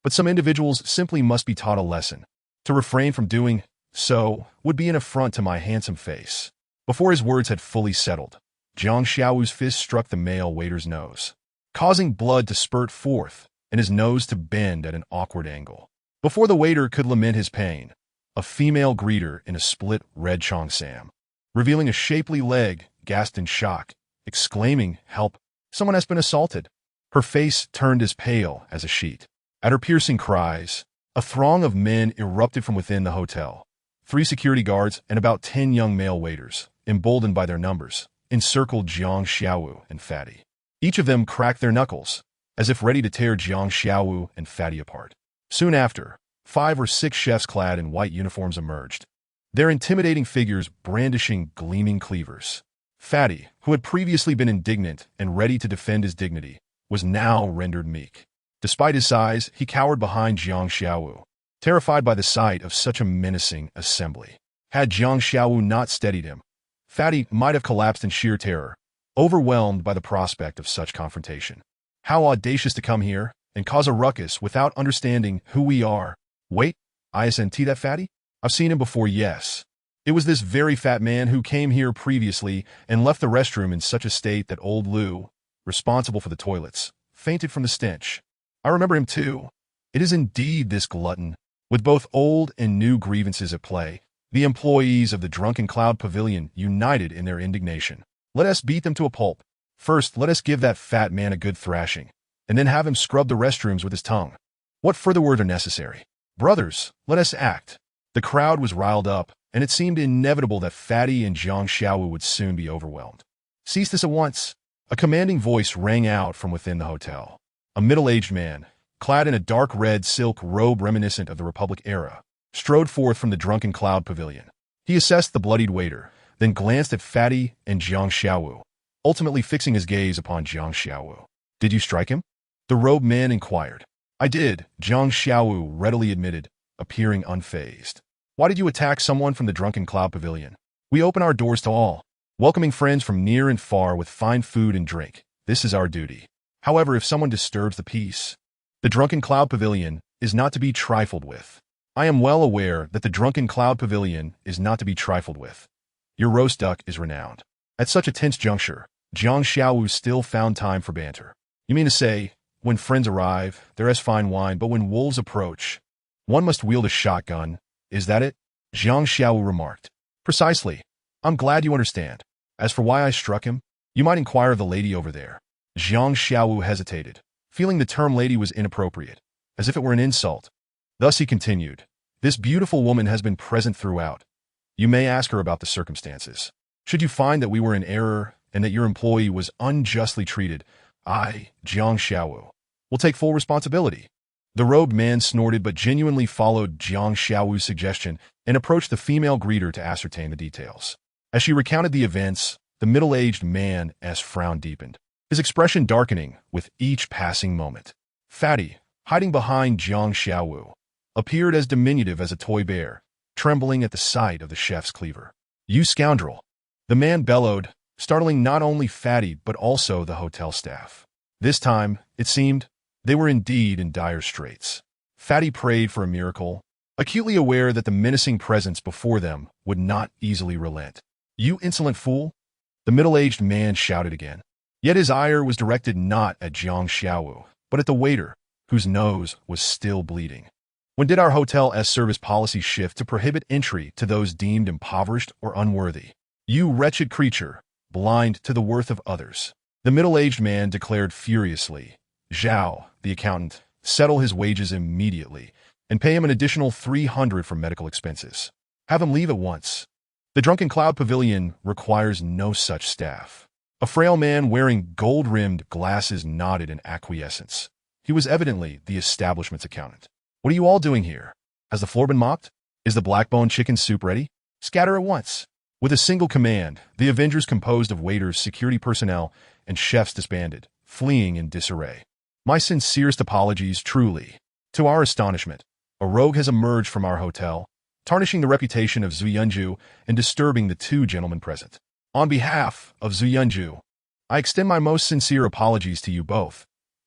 But some individuals simply must be taught a lesson. To refrain from doing so would be an affront to my handsome face." Before his words had fully settled, Jiang Xiaowu's fist struck the male waiter's nose, causing blood to spurt forth and his nose to bend at an awkward angle. Before the waiter could lament his pain, a female greeter in a split red cheongsam, revealing a shapely leg, gasped in shock, exclaiming, "Help! Someone has been assaulted." Her face turned as pale as a sheet. At her piercing cries, a throng of men erupted from within the hotel. 3 security guards and about 10 young male waiters, emboldened by their numbers, encircled Jiang Xiaowu and Fatty. Each of them cracked their knuckles, as if ready to tear Jiang Xiaowu and Fatty apart. Soon after, 5 or 6 chefs clad in white uniforms emerged, their intimidating figures brandishing gleaming cleavers. Fatty, who had previously been indignant and ready to defend his dignity, was now rendered meek. Despite his size, he cowered behind Jiang Xiaowu, terrified by the sight of such a menacing assembly. Had Jiang Xiaowu not steadied him, Fatty might have collapsed in sheer terror, overwhelmed by the prospect of such confrontation. "How audacious to come here and cause a ruckus without understanding who we are." "Wait, isn't that Fatty? I've seen him before, yes. It was this very fat man who came here previously and left the restroom in such a state that old Lou, responsible for the toilets, fainted from the stench. I remember him too. It is indeed this glutton." With both old and new grievances at play, the employees of the Drunken Cloud Pavilion united in their indignation. "Let us beat them to a pulp. First, let us give that fat man a good thrashing, and then have him scrub the restrooms with his tongue. What further words are necessary? Brothers, let us act." The crowd was riled up, and it seemed inevitable that Fatty and Jiang Xiaowu would soon be overwhelmed. "Cease this at once." A commanding voice rang out from within the hotel. A middle-aged man, clad in a dark red silk robe reminiscent of the Republic era, strode forth from the Drunken Cloud Pavilion. He assessed the bloodied waiter, then glanced at Fatty and Jiang Xiaowu, ultimately fixing his gaze upon Jiang Xiaowu. "Did you strike him?" the robed man inquired. "I did," Jiang Xiaowu readily admitted, appearing unfazed. "Why did you attack someone from the Drunken Cloud Pavilion? We open our doors to all, welcoming friends from near and far with fine food and drink. This is our duty. However, if someone disturbs the peace, the Drunken Cloud Pavilion is not to be trifled with." "I am well aware that the Drunken Cloud Pavilion is not to be trifled with. Your roast duck is renowned." At such a tense juncture, Jiang Xiaowu still found time for banter. "You mean to say, when friends arrive, there is fine wine, but when wolves approach, one must wield a shotgun, is that it?" Jiang Xiaowu remarked. "Precisely. I'm glad you understand. As for why I struck him, you might inquire of the lady over there." Jiang Xiaowu hesitated, feeling the term lady was inappropriate, as if it were an insult. Thus he continued, "This beautiful woman has been present throughout. You may ask her about the circumstances. Should you find that we were in error and that your employee was unjustly treated, I, Jiang Xiaowu, will take full responsibility." The robed man snorted but genuinely followed Jiang Xiaowu's suggestion and approached the female greeter to ascertain the details. As she recounted the events, the middle-aged man's frown deepened, his expression darkening with each passing moment. Fatty, hiding behind Jiang Xiaowu, appeared as diminutive as a toy bear, trembling at the sight of the chef's cleaver. "You scoundrel!" the man bellowed, startling not only Fatty but also the hotel staff. This time, it seemed, they were indeed in dire straits. Fatty prayed for a miracle, acutely aware that the menacing presence before them would not easily relent. "You insolent fool!" the middle-aged man shouted again. Yet his ire was directed not at Jiang Xiaowu, but at the waiter, whose nose was still bleeding. When did our hotel's service policy shift to prohibit entry to those deemed impoverished or unworthy? You wretched creature, blind to the worth of others. The middle-aged man declared furiously. Zhao, the accountant, settle his wages immediately and pay him an additional 300 for medical expenses. Have him leave at once. The Drunken Cloud Pavilion requires no such staff. A frail man wearing gold-rimmed glasses nodded in acquiescence. He was evidently the establishment's accountant. What are you all doing here? Has the floor been mopped? Is the black-bone chicken soup ready? Scatter at once. With a single command, the Avengers composed of waiters, security personnel, and chefs disbanded, fleeing in disarray. My sincerest apologies, truly. To our astonishment, a rogue has emerged from our hotel, tarnishing the reputation of Zhu Yunju and disturbing the two gentlemen present. On behalf of Zhu Yunju, I extend my most sincere apologies to you both,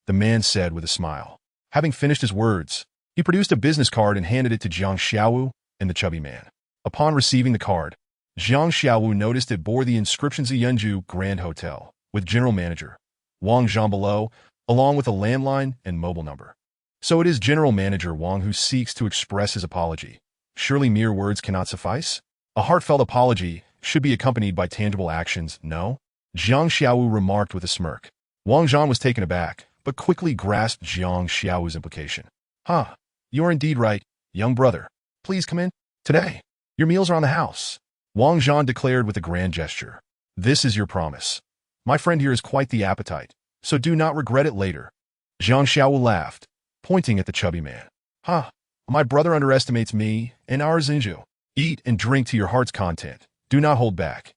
the man said with a smile. Having finished his words, he produced a business card and handed it to Jiang Xiaowu and the chubby man. Upon receiving the card, Jiang Xiaowu noticed it bore the inscription Zhu Yunju Grand Hotel, with General Manager Wang Zhang below, along with a landline and mobile number. So it is General Manager Wang who seeks to express his apology. Surely mere words cannot suffice? A heartfelt apology should be accompanied by tangible actions, no? Jiang Xiaowu remarked with a smirk. Wang Zhang was taken aback, but quickly grasped Jiang Xiaowu's implication. Huh, you are indeed right, young brother. Please come in. Today, your meals are on the house, Wang Zhang declared with a grand gesture. This is your promise. My friend here is quite the appetite, so do not regret it later. Jiang Xiaowu laughed, pointing at the chubby man. Huh, my brother underestimates me and our Xinju. Eat and drink to your heart's content. Do not hold back.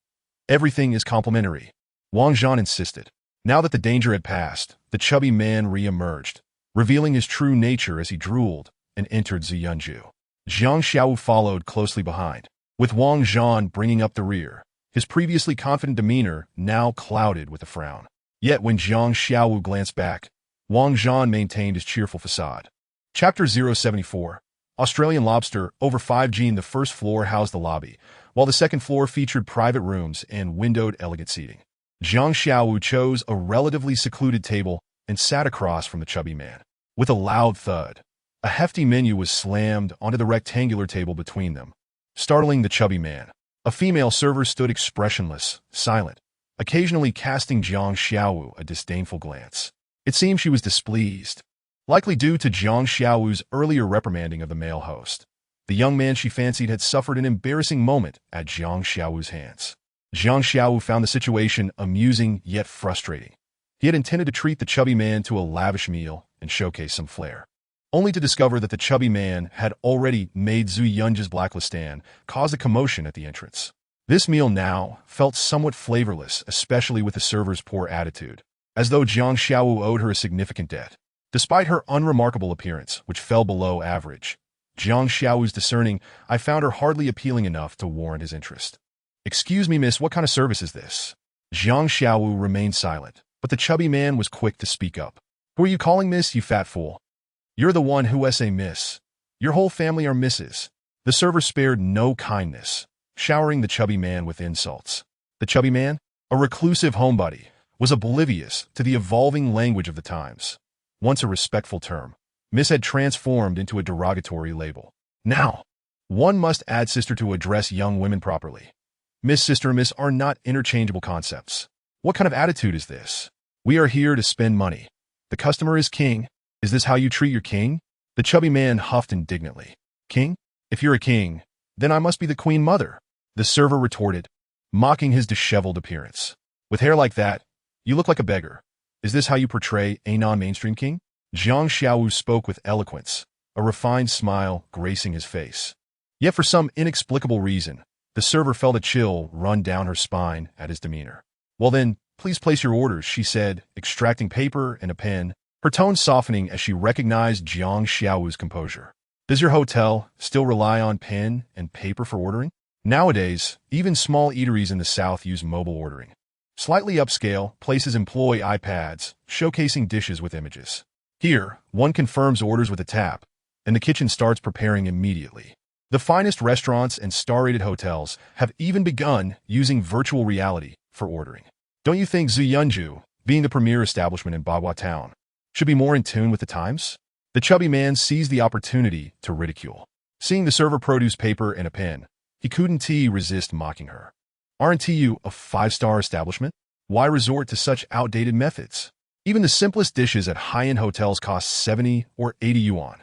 Everything is complimentary, Wang Zhang insisted. Now that the danger had passed, the chubby man re-emerged, revealing his true nature as he drooled and entered Zhu Yunju. Jiang Xiaowu followed closely behind, with Wang Zhang bringing up the rear, his previously confident demeanor now clouded with a frown. Yet when Jiang Xiaowu glanced back, Wang Zhang maintained his cheerful facade. Chapter 074. Australian Lobster. Over 5G in the first floor housed the lobby, while the second floor featured private rooms and windowed elegant seating. Jiang Xiaowu chose a relatively secluded table and sat across from the chubby man. With a loud thud, a hefty menu was slammed onto the rectangular table between them, startling the chubby man. A female server stood expressionless, silent, occasionally casting Jiang Xiaowu a disdainful glance. It seemed she was displeased, likely due to Jiang Xiaowu's earlier reprimanding of the male host. The young man she fancied had suffered an embarrassing moment at Jiang Xiaowu's hands. Jiang Xiaowu found the situation amusing yet frustrating. He had intended to treat the chubby man to a lavish meal and showcase some flair, only to discover that the chubby man had already made Zhu Yunju's blacklist stand cause a commotion at the entrance. This meal now felt somewhat flavorless, especially with the server's poor attitude, as though Jiang Xiaowu owed her a significant debt. Despite her unremarkable appearance, which fell below average, Jiang Xiaowu's discerning eye found her hardly appealing enough to warrant his interest. Excuse me, miss, what kind of service is this? Jiang Xiaowu remained silent, but the chubby man was quick to speak up. Who are you calling miss, you fat fool? You're the one who say miss. Your whole family are misses. The server spared no kindness, showering the chubby man with insults. The chubby man, a reclusive homebody, was oblivious to the evolving language of the times. Once a respectful term, miss had transformed into a derogatory label. Now, one must add sister to address young women properly. Miss, sister, and miss are not interchangeable concepts. What kind of attitude is this? We are here to spend money. The customer is king. Is this how you treat your king? The chubby man huffed indignantly. King? If you're a king, then I must be the queen mother, the server retorted, mocking his disheveled appearance. With hair like that, you look like a beggar. Is this how you portray a non-mainstream king? Jiang Xiaowu spoke with eloquence, a refined smile gracing his face. Yet for some inexplicable reason, the server felt a chill run down her spine at his demeanor. Well then, please place your orders, she said, extracting paper and a pen, her tone softening as she recognized Jiang Xiaowu's composure. Does your hotel still rely on pen and paper for ordering? Nowadays, even small eateries in the South use mobile ordering. Slightly upscale places employ iPads, showcasing dishes with images. Here, one confirms orders with a tap, and the kitchen starts preparing immediately. The finest restaurants and star-rated hotels have even begun using virtual reality for ordering. Don't you think Zhu Yunju, being the premier establishment in Bagua Town, should be more in tune with the times? The chubby man seized the opportunity to ridicule. Seeing the server produce paper and a pen, he couldn't resist mocking her. Aren't you a five-star establishment? Why resort to such outdated methods? Even the simplest dishes at high-end hotels cost 70 or 80 yuan.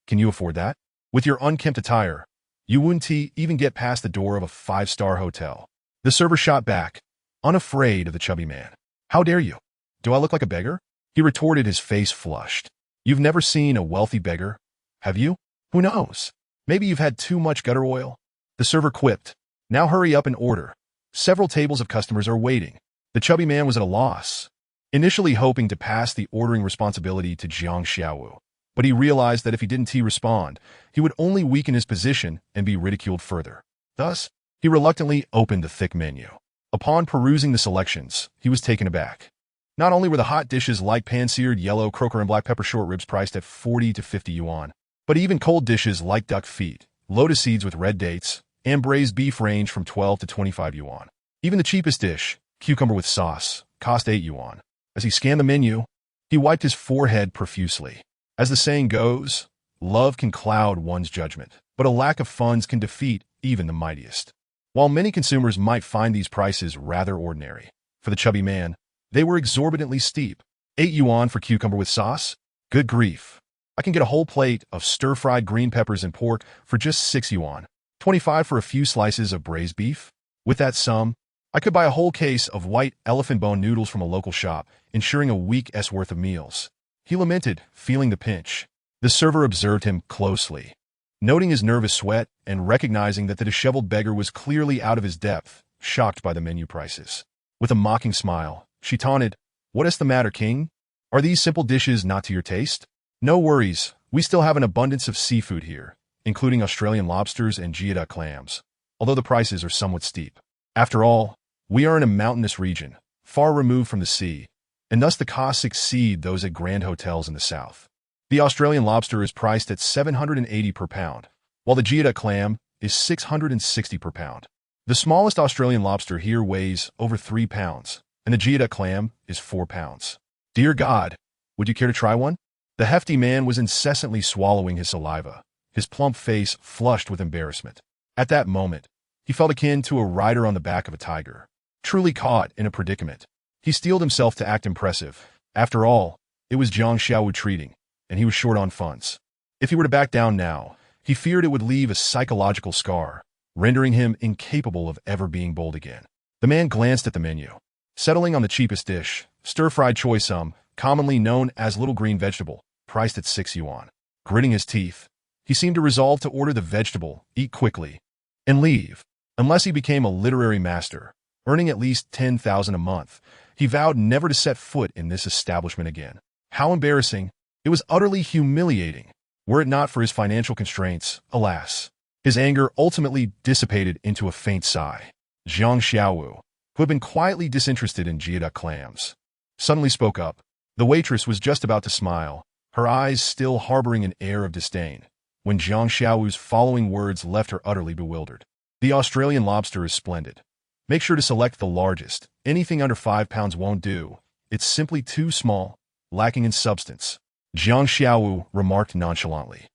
Can you afford that? With your unkempt attire, you wouldn't even get past the door of a five-star hotel. The server shot back, unafraid of the chubby man. How dare you? Do I look like a beggar? He retorted, his face flushed. You've never seen a wealthy beggar, have you? Who knows? Maybe you've had too much gutter oil. The server quipped. Now hurry up and order. Several tables of customers are waiting. The chubby man was at a loss, initially hoping to pass the ordering responsibility to Jiang Xiaowu, but he realized that if he didn't respond, he would only weaken his position and be ridiculed further. Thus, he reluctantly opened the thick menu. Upon perusing the selections, he was taken aback. Not only were the hot dishes like pan-seared yellow croaker and black pepper short ribs priced at 40 to 50 yuan, but even cold dishes like duck feet, lotus seeds with red dates, and braised beef range from 12 to 25 yuan. Even the cheapest dish, cucumber with sauce, cost 8 yuan. As he scanned the menu, he wiped his forehead profusely. As the saying goes, love can cloud one's judgment, but a lack of funds can defeat even the mightiest. While many consumers might find these prices rather ordinary, for the chubby man, they were exorbitantly steep. 8 yuan for cucumber with sauce? Good grief. I can get a whole plate of stir-fried green peppers and pork for just 6 yuan. 25 for a few slices of braised beef? With that sum, I could buy a whole case of white elephant bone noodles from a local shop, ensuring a week's worth of meals. He lamented, feeling the pinch. The server observed him closely. Noting his nervous sweat and recognizing that the disheveled beggar was clearly out of his depth, shocked by the menu prices. With a mocking smile, she taunted, "What is the matter, king? Are these simple dishes not to your taste? No worries, we still have an abundance of seafood here, including Australian lobsters and geoduck clams, although the prices are somewhat steep. After all, we are in a mountainous region, far removed from the sea, and thus the costs exceed those at grand hotels in the south. The Australian lobster is priced at 780 per pound, while the geoduck clam is 660 per pound. The smallest Australian lobster here weighs over 3 pounds, and the geoduck clam is 4 pounds. Dear God, would you care to try one?" The hefty man was incessantly swallowing his saliva, his plump face flushed with embarrassment. At that moment, he felt akin to a rider on the back of a tiger, truly caught in a predicament. He steeled himself to act impressive. After all, it was Jiang Xiaowu treating, and he was short on funds. If he were to back down now, he feared it would leave a psychological scar, rendering him incapable of ever being bold again. The man glanced at the menu, settling on the cheapest dish, stir-fried choy sum, commonly known as little green vegetable, priced at 6 yuan. Gritting his teeth, he seemed to resolve to order the vegetable, eat quickly, and leave. Unless he became a literary master, earning at least 10,000 a month, he vowed never to set foot in this establishment again. How embarrassing! It was utterly humiliating. Were it not for his financial constraints, alas. His anger ultimately dissipated into a faint sigh. Jiang Xiaowu, who had been quietly disinterested in geoduck clams, suddenly spoke up. The waitress was just about to smile, her eyes still harboring an air of disdain, when Jiang Xiaowu's following words left her utterly bewildered. "The Australian lobster is splendid. Make sure to select the largest. Anything under 5 pounds won't do. It's simply too small, lacking in substance." Jiang Xiaowu remarked nonchalantly.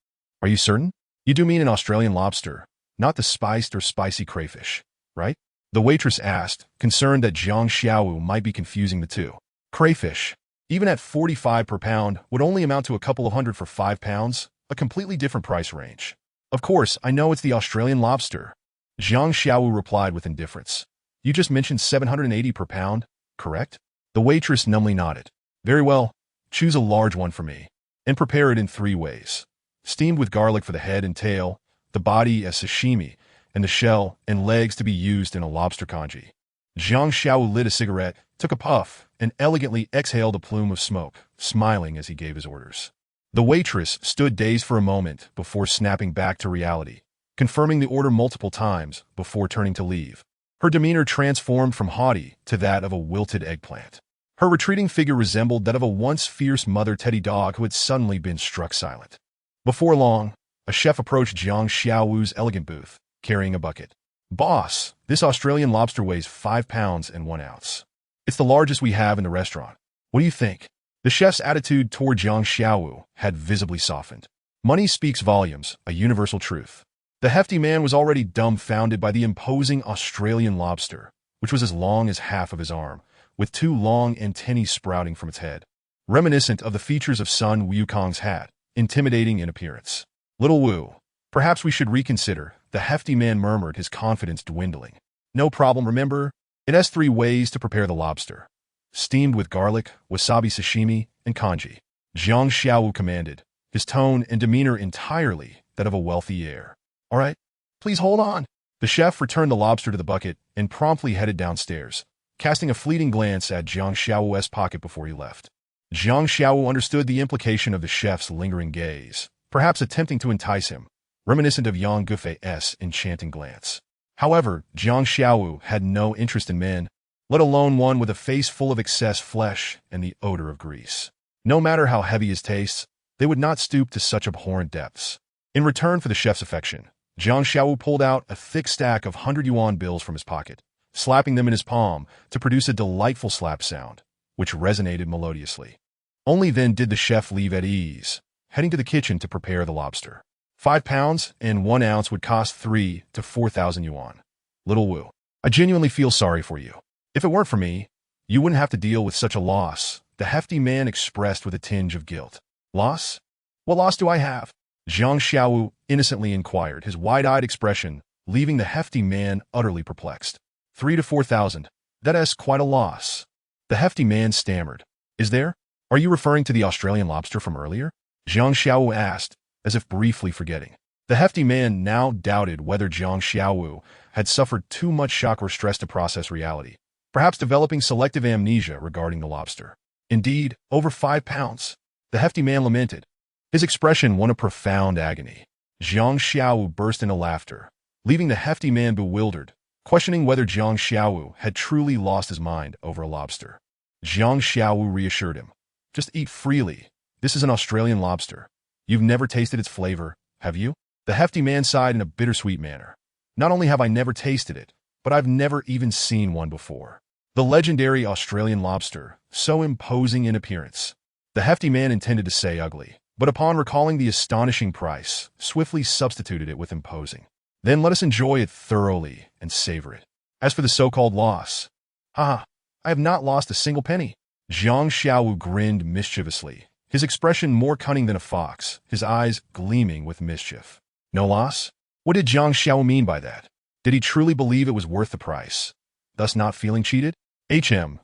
"Are you certain? You do mean an Australian lobster, not the spiced or spicy crayfish, right?" The waitress asked, concerned that Jiang Xiaowu might be confusing the two. Crayfish, even at 45 per pound, would only amount to a couple of hundred for 5 pounds, a completely different price range. "Of course, I know it's the Australian lobster," Jiang Xiaowu replied with indifference. "You just mentioned 780 per pound, correct?" The waitress numbly nodded. "Very well, choose a large one for me, and prepare it in 3 ways. Steamed with garlic for the head and tail, the body as sashimi, and the shell and legs to be used in a lobster congee." Jiang Xiaowu lit a cigarette, took a puff, and elegantly exhaled a plume of smoke, smiling as he gave his orders. The waitress stood dazed for a moment before snapping back to reality, confirming the order multiple times before turning to leave. Her demeanor transformed from haughty to that of a wilted eggplant. Her retreating figure resembled that of a once fierce mother teddy dog who had suddenly been struck silent. Before long, a chef approached Jiang Xiaowu's elegant booth, carrying a bucket. "Boss, this Australian lobster weighs 5 pounds and 1 ounce. It's the largest we have in the restaurant. What do you think?" The chef's attitude toward Jiang Xiaowu had visibly softened. Money speaks volumes, a universal truth. The hefty man was already dumbfounded by the imposing Australian lobster, which was as long as half of his arm, with two long antennae sprouting from its head, reminiscent of the features of Sun Wukong's hat, intimidating in appearance. Little Wu, perhaps we should reconsider, the hefty man murmured, his confidence dwindling. No problem, remember? It has 3 ways to prepare the lobster. Steamed with garlic, wasabi sashimi, and congee. Jiang Xiaowu commanded, his tone and demeanor entirely that of a wealthy heir. All right, please hold on. The chef returned the lobster to the bucket and promptly headed downstairs, casting a fleeting glance at Jiang Xiaowu's pocket before he left. Jiang Xiaowu understood the implication of the chef's lingering gaze, perhaps attempting to entice him, reminiscent of Yang Gufei's enchanting glance. However, Jiang Xiaowu had no interest in men, let alone one with a face full of excess flesh and the odor of grease. No matter how heavy his tastes, they would not stoop to such abhorrent depths. In return for the chef's affection, Jiang Xiaowu pulled out a thick stack of 100 yuan bills from his pocket, slapping them in his palm to produce a delightful slap sound, which resonated melodiously. Only then did the chef leave at ease, heading to the kitchen to prepare the lobster. 5 pounds and 1 ounce would cost 3 to 4,000 yuan. Little Wu, I genuinely feel sorry for you. If it weren't for me, you wouldn't have to deal with such a loss, the hefty man expressed with a tinge of guilt. Loss? What loss do I have? Jiang Xiaowu innocently inquired, his wide-eyed expression leaving the hefty man utterly perplexed. 3 to 4,000. That is quite a loss. The hefty man stammered. Is there? Are you referring to the Australian lobster from earlier? Jiang Xiaowu asked, as if briefly forgetting. The hefty man now doubted whether Jiang Xiaowu had suffered too much shock or stress to process reality, perhaps developing selective amnesia regarding the lobster. Indeed, over 5 pounds. The hefty man lamented, his expression one of profound agony. Jiang Xiaowu burst into laughter, leaving the hefty man bewildered, questioning whether Jiang Xiaowu had truly lost his mind over a lobster. Jiang Xiaowu reassured him, just eat freely. This is an Australian lobster. You've never tasted its flavor, have you? The hefty man sighed in a bittersweet manner. Not only have I never tasted it, but I've never even seen one before. The legendary Australian lobster, so imposing in appearance. The hefty man intended to say ugly, but upon recalling the astonishing price, swiftly substituted it with imposing. Then let us enjoy it thoroughly and savor it. As for the so-called loss, I have not lost a single penny. Jiang Xiaowu grinned mischievously, his expression more cunning than a fox, his eyes gleaming with mischief. No loss? What did Jiang Xiaowu mean by that? Did he truly believe it was worth the price, thus not feeling cheated?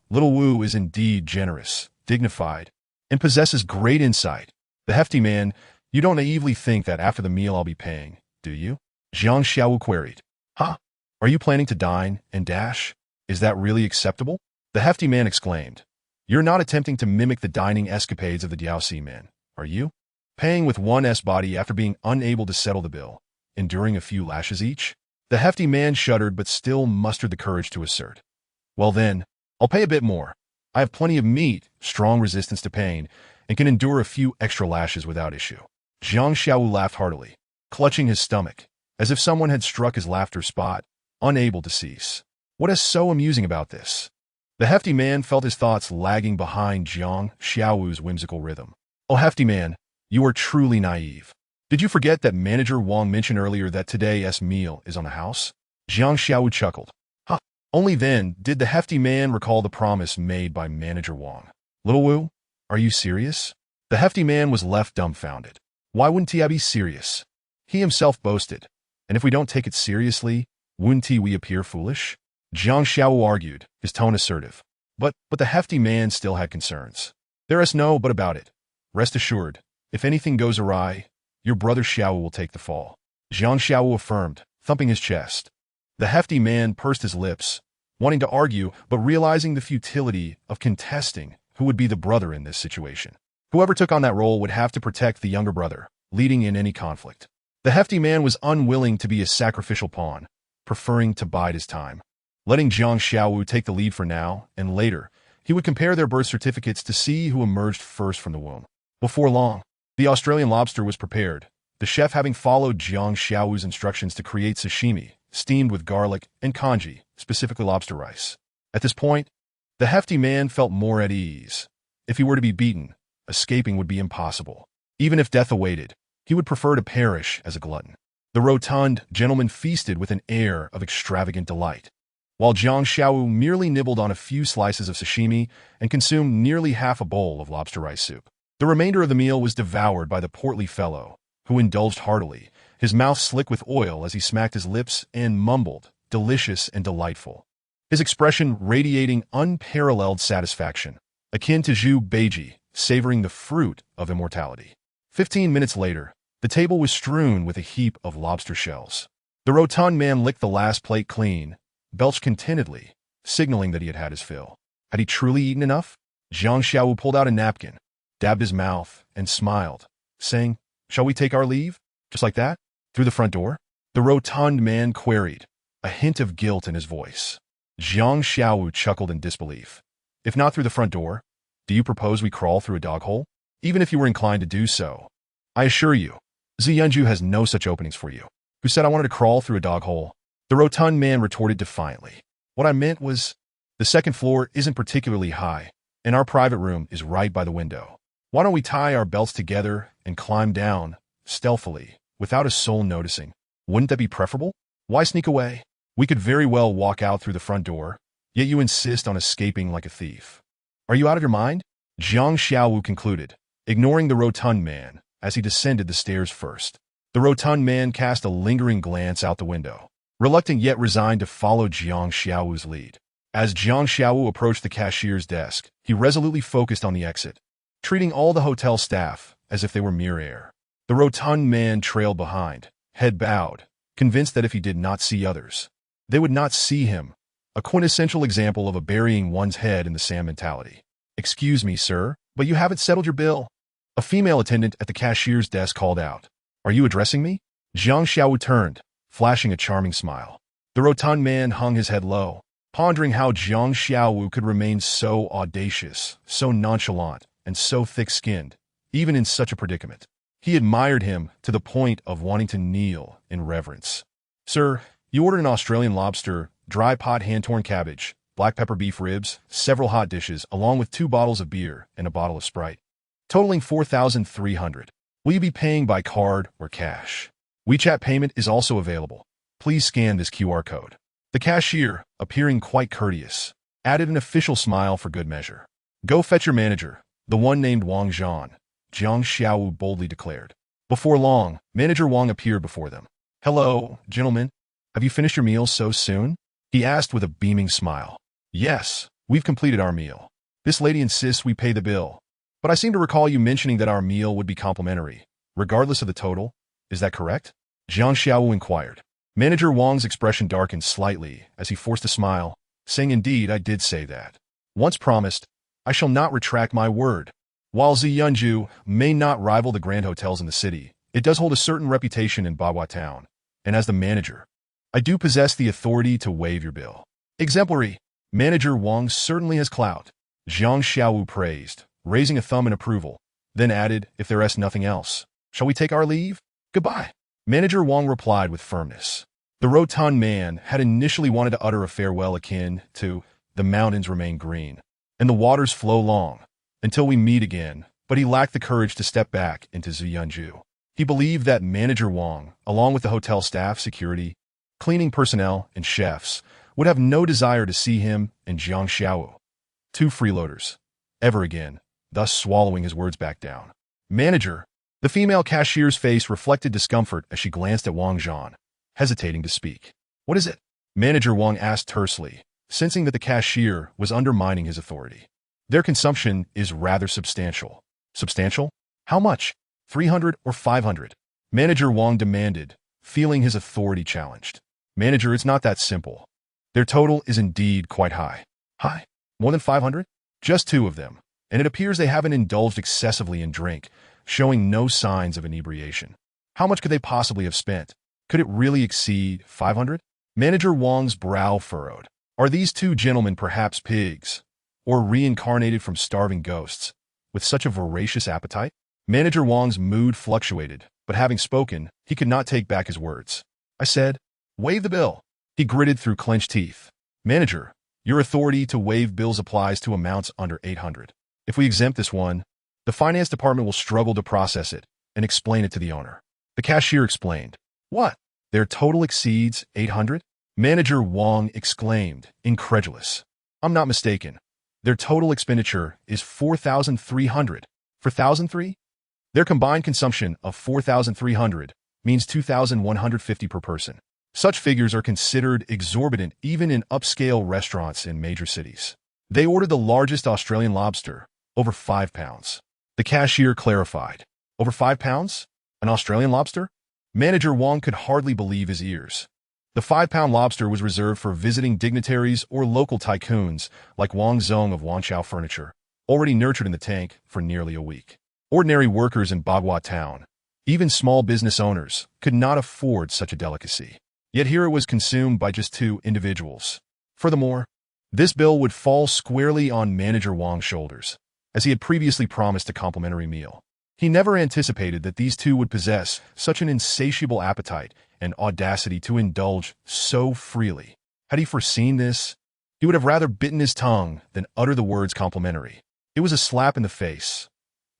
Little Wu is indeed generous, dignified, and possesses great insight. The hefty man, you don't naively think that after the meal I'll be paying, do you? Jiang Xiaowu queried. Are you planning to dine and dash? Is that really acceptable? The hefty man exclaimed. You're not attempting to mimic the dining escapades of the Diaosi men, are you? Paying with one's body after being unable to settle the bill, enduring a few lashes each? The hefty man shuddered but still mustered the courage to assert. Well then, I'll pay a bit more. I have plenty of meat, strong resistance to pain, and can endure a few extra lashes without issue. Jiang Xiaowu laughed heartily, clutching his stomach, as if someone had struck his laughter spot, unable to cease. What is so amusing about this? The hefty man felt his thoughts lagging behind Jiang Xiaowu's whimsical rhythm. Oh, hefty man, you are truly naive. Did you forget that Manager Wang mentioned earlier that today's meal is on the house? Jiang Xiaowu chuckled. Only then did the hefty man recall the promise made by Manager Wang. Little Wu, are you serious? The hefty man was left dumbfounded. Why wouldn't he be serious? He himself boasted. And if we don't take it seriously, wouldn't we appear foolish? Jiang Xiaowu argued, his tone assertive. But the hefty man still had concerns. There is no but about it. Rest assured, if anything goes awry, your brother Xiaowu will take the fall. Jiang Xiaowu affirmed, thumping his chest. The hefty man pursed his lips, wanting to argue, but realizing the futility of contesting who would be the brother in this situation. Whoever took on that role would have to protect the younger brother, leading in any conflict. The hefty man was unwilling to be a sacrificial pawn, preferring to bide his time. Letting Jiang Xiaowu take the lead for now, and later, he would compare their birth certificates to see who emerged first from the womb. Before long, the Australian lobster was prepared, the chef having followed Jiang Xiaowu's instructions to create sashimi, steamed with garlic and congee, specifically lobster rice. At this point, the hefty man felt more at ease. If he were to be beaten, escaping would be impossible. Even if death awaited, he would prefer to perish as a glutton. The rotund gentleman feasted with an air of extravagant delight, while Jiang Xiaowu merely nibbled on a few slices of sashimi and consumed nearly half a bowl of lobster rice soup. The remainder of the meal was devoured by the portly fellow, who indulged heartily, his mouth slick with oil as he smacked his lips and mumbled, delicious and delightful, his expression radiating unparalleled satisfaction, akin to Zhu Beiji savoring the fruit of immortality. 15 minutes later, the table was strewn with a heap of lobster shells. The rotund man licked the last plate clean, belched contentedly, signaling that he had had his fill. Had he truly eaten enough? Jiang Xiaowu pulled out a napkin, dabbed his mouth, and smiled, saying, "Shall we take our leave? Just like that? Through the front door?" The rotund man queried, a hint of guilt in his voice. Jiang Xiaowu chuckled in disbelief. "If not through the front door, do you propose we crawl through a dog hole? Even if you were inclined to do so, I assure you, Ziyunju has no such openings for you." "Who said I wanted to crawl through a dog hole?" The rotund man retorted defiantly. "What I meant was, the second floor isn't particularly high, and our private room is right by the window. Why don't we tie our belts together and climb down, stealthily, without a soul noticing? Wouldn't that be preferable? Why sneak away? We could very well walk out through the front door, yet you insist on escaping like a thief. Are you out of your mind?" Jiang Xiaowu concluded, ignoring the rotund man as he descended the stairs first. The rotund man cast a lingering glance out the window, reluctant yet resigned to follow Jiang Xiaowu's lead. As Jiang Xiaowu approached the cashier's desk, he resolutely focused on the exit, treating all the hotel staff as if they were mere air. The rotund man trailed behind, head bowed, convinced that if he did not see others, they would not see him, a quintessential example of a burying one's head in the sand mentality. "Excuse me, sir, but you haven't settled your bill." A female attendant at the cashier's desk called out, "Are you addressing me?" Jiang Xiaowu turned, flashing a charming smile. The rotund man hung his head low, pondering how Jiang Xiaowu could remain so audacious, so nonchalant, and so thick-skinned, even in such a predicament. He admired him to the point of wanting to kneel in reverence. "Sir, you ordered an Australian lobster, dry pot hand-torn cabbage, black pepper beef ribs, several hot dishes, along with 2 bottles of beer and a bottle of Sprite, totaling 4,300. Will you be paying by card or cash? WeChat payment is also available. Please scan this QR code." The cashier, appearing quite courteous, added an official smile for good measure. "Go fetch your manager, the one named Wang Zhan," Jiang Xiaowu boldly declared. Before long, Manager Wang appeared before them. "Hello, gentlemen. Have you finished your meal so soon?" he asked with a beaming smile. "Yes, we've completed our meal. This lady insists we pay the bill. But I seem to recall you mentioning that our meal would be complimentary, regardless of the total. Is that correct?" Jiang Xiaowu inquired. Manager Wang's expression darkened slightly as he forced a smile, saying, "Indeed, I did say that. Once promised, I shall not retract my word. While Ziyunju may not rival the grand hotels in the city, it does hold a certain reputation in Bagua Town, and as the manager, I do possess the authority to waive your bill." "Exemplary. Manager Wang certainly has clout," Jiang Xiaowu praised, raising a thumb in approval, then added, "If there is nothing else, shall we take our leave? Goodbye." Manager Wang replied with firmness. The rotund man had initially wanted to utter a farewell akin to, "The mountains remain green, and the waters flow long, until we meet again," but he lacked the courage to step back into Ziyunju. He believed that Manager Wang, along with the hotel staff, security, cleaning personnel, and chefs, would have no desire to see him and Jiang Xiaowu, 2 freeloaders, ever again, thus swallowing his words back down. "Manager," the female cashier's face reflected discomfort as she glanced at Wang Zhan, hesitating to speak. "What is it?" Manager Wang asked tersely, sensing that the cashier was undermining his authority. "Their consumption is rather substantial." "Substantial? How much? 300 or 500? Manager Wang demanded, feeling his authority challenged. "Manager, it's not that simple. Their total is indeed quite high." "High? More than 500? Just 2 of them, and it appears they haven't indulged excessively in drink, showing no signs of inebriation. How much could they possibly have spent? Could it really exceed 500? Manager Wang's brow furrowed. Are these 2 gentlemen perhaps pigs, or reincarnated from starving ghosts, with such a voracious appetite? Manager Wang's mood fluctuated, but having spoken, he could not take back his words. "I said, waive the bill." He gritted through clenched teeth. "Manager, your authority to waive bills applies to amounts under 800. If we exempt this one, the finance department will struggle to process it and explain it to the owner. The cashier explained. What? Their total exceeds 800? Manager Wang exclaimed, incredulous. I'm not mistaken. Their total expenditure is 4,300. For 1,003? Their combined consumption of 4,300 means 2,150 per person. Such figures are considered exorbitant even in upscale restaurants in major cities. They ordered the largest Australian lobster, over 5 pounds. The cashier clarified. Over 5 pounds? An Australian lobster? Manager Wang could hardly believe his ears. The 5-pound lobster was reserved for visiting dignitaries or local tycoons like Wang Zong of Wanchao Furniture, already nurtured in the tank for nearly a week. Ordinary workers in Bagua Town, even small business owners, could not afford such a delicacy. Yet here it was consumed by just 2 individuals. Furthermore, this bill would fall squarely on Manager Wang's shoulders, as he had previously promised a complimentary meal. He never anticipated that these 2 would possess such an insatiable appetite and audacity to indulge so freely. Had he foreseen this, he would have rather bitten his tongue than utter the words complimentary. It was a slap in the face,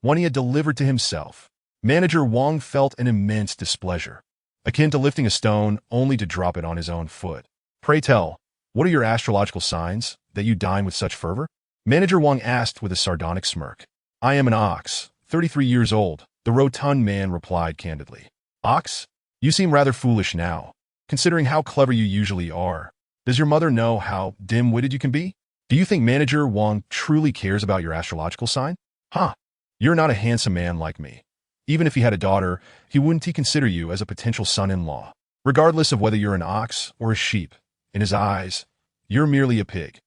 one he had delivered to himself. Manager Wang felt an immense displeasure, akin to lifting a stone only to drop it on his own foot. Pray tell, what are your astrological signs, that you dine with such fervor? Manager Wang asked with a sardonic smirk. I am an ox, 33 years old, the rotund man replied candidly. Ox? You seem rather foolish now, considering how clever you usually are. Does your mother know how dim-witted you can be? Do you think Manager Wang truly cares about your astrological sign? Huh, you're not a handsome man like me. Even if he had a daughter, wouldn't consider you as a potential son-in-law. Regardless of whether you're an ox or a sheep, in his eyes, you're merely a pig.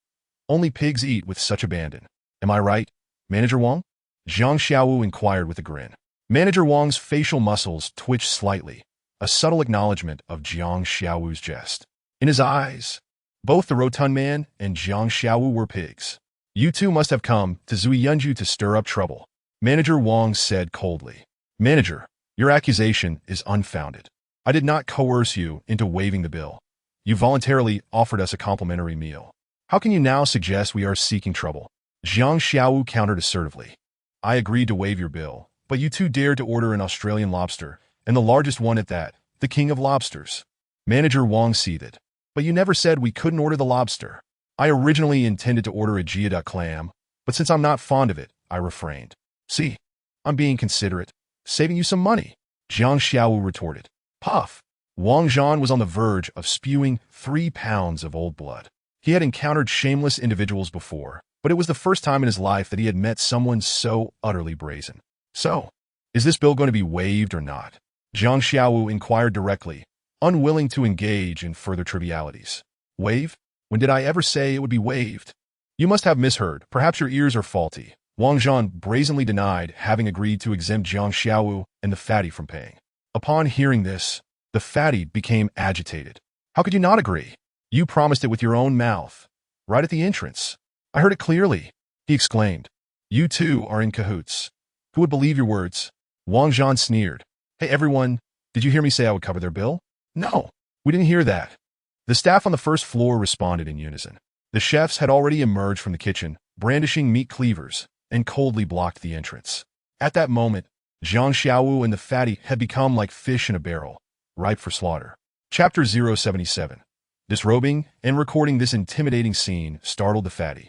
Only pigs eat with such abandon. Am I right, Manager Wang? Zhang Xiaowu inquired with a grin. Manager Wang's facial muscles twitched slightly, a subtle acknowledgement of Zhang Xiaowu's jest. In his eyes, both the rotund man and Zhang Xiaowu were pigs. You 2 must have come to Zuiyunju to stir up trouble, Manager Wang said coldly. Manager, your accusation is unfounded. I did not coerce you into waiving the bill. You voluntarily offered us a complimentary meal. How can you now suggest we are seeking trouble? Zhang Xiaowu countered assertively. I agreed to waive your bill, but you 2 dared to order an Australian lobster, and the largest one at that, the king of lobsters. Manager Wang seethed. But you never said we couldn't order the lobster. I originally intended to order a geoduck clam, but since I'm not fond of it, I refrained. See, I'm being considerate, saving you some money, Zhang Xiaowu retorted. Puff. Wang Zhan was on the verge of spewing 3 pounds of old blood. He had encountered shameless individuals before, but it was the first time in his life that he had met someone so utterly brazen. So, is this bill going to be waived or not? Zhang Xiaowu inquired directly, unwilling to engage in further trivialities. Waive? When did I ever say it would be waived? You must have misheard. Perhaps your ears are faulty. Wang Zhan brazenly denied having agreed to exempt Zhang Xiaowu and the fatty from paying. Upon hearing this, the fatty became agitated. How could you not agree? You promised it with your own mouth, right at the entrance. I heard it clearly, he exclaimed. You 2 are in cahoots. Who would believe your words? Wang Zhan sneered. Hey everyone, did you hear me say I would cover their bill? No, we didn't hear that. The staff on the first floor responded in unison. The chefs had already emerged from the kitchen, brandishing meat cleavers, and coldly blocked the entrance. At that moment, Zhang Xiaowu and the fatty had become like fish in a barrel, ripe for slaughter. Chapter 077. Disrobing and recording this intimidating scene startled the fatty,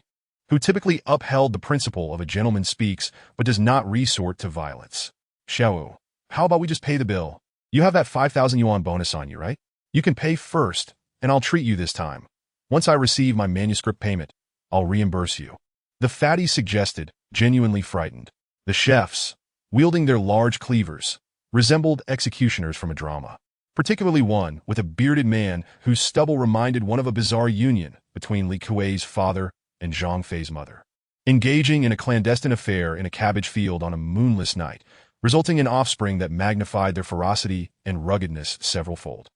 who typically upheld the principle of a gentleman speaks but does not resort to violence. Xiaowu, how about we just pay the bill? You have that 5,000 yuan bonus on you, right? You can pay first, and I'll treat you this time. Once I receive my manuscript payment, I'll reimburse you. The fatty suggested, genuinely frightened. The chefs, wielding their large cleavers, resembled executioners from a drama, particularly one with a bearded man whose stubble reminded one of a bizarre union between Li Kuei's father and Zhang Fei's mother, engaging in a clandestine affair in a cabbage field on a moonless night, resulting in offspring that magnified their ferocity and ruggedness several-fold.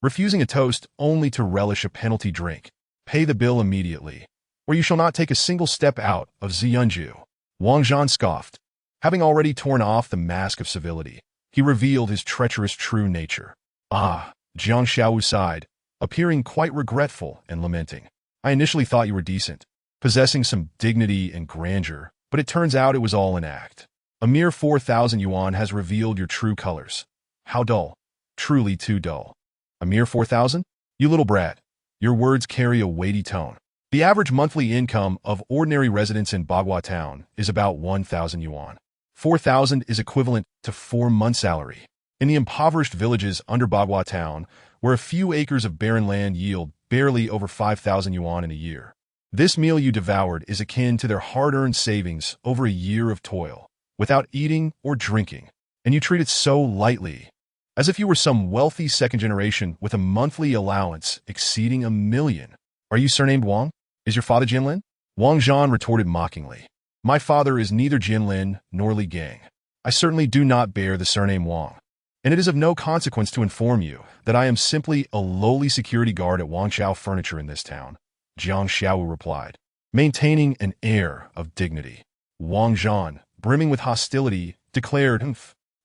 Refusing a toast only to relish a penalty drink. Pay the bill immediately, or you shall not take a single step out of Ziyunju. Wang Zhan scoffed. Having already torn off the mask of civility, he revealed his treacherous true nature. Ah, Zhang Xiaowu sighed, appearing quite regretful and lamenting. I initially thought you were decent, possessing some dignity and grandeur, But it turns out it was all an act. A mere 4,000 yuan has revealed your true colors. How dull. Truly too dull. A mere 4,000? You little brat. Your words carry a weighty tone. The average monthly income of ordinary residents in Bagua town is about 1,000 yuan. 4,000 is equivalent to 4 months' salary. In the impoverished villages under Bagua town, where a few acres of barren land yield barely over 5,000 yuan in a year, this meal you devoured is akin to their hard-earned savings over a year of toil, without eating or drinking, and you treat it so lightly, as if you were some wealthy second generation with a monthly allowance exceeding 1 million. Are you surnamed Wang? Is your father Jinlin? Wang Zhan retorted mockingly. My father is neither Jinlin nor Li Gang. I certainly do not bear the surname Wang, and it is of no consequence to inform you that I am simply a lowly security guard at Wangchao Furniture in this town, Jiang Xiaowu replied, maintaining an air of dignity. Wang Zhan, brimming with hostility, declared,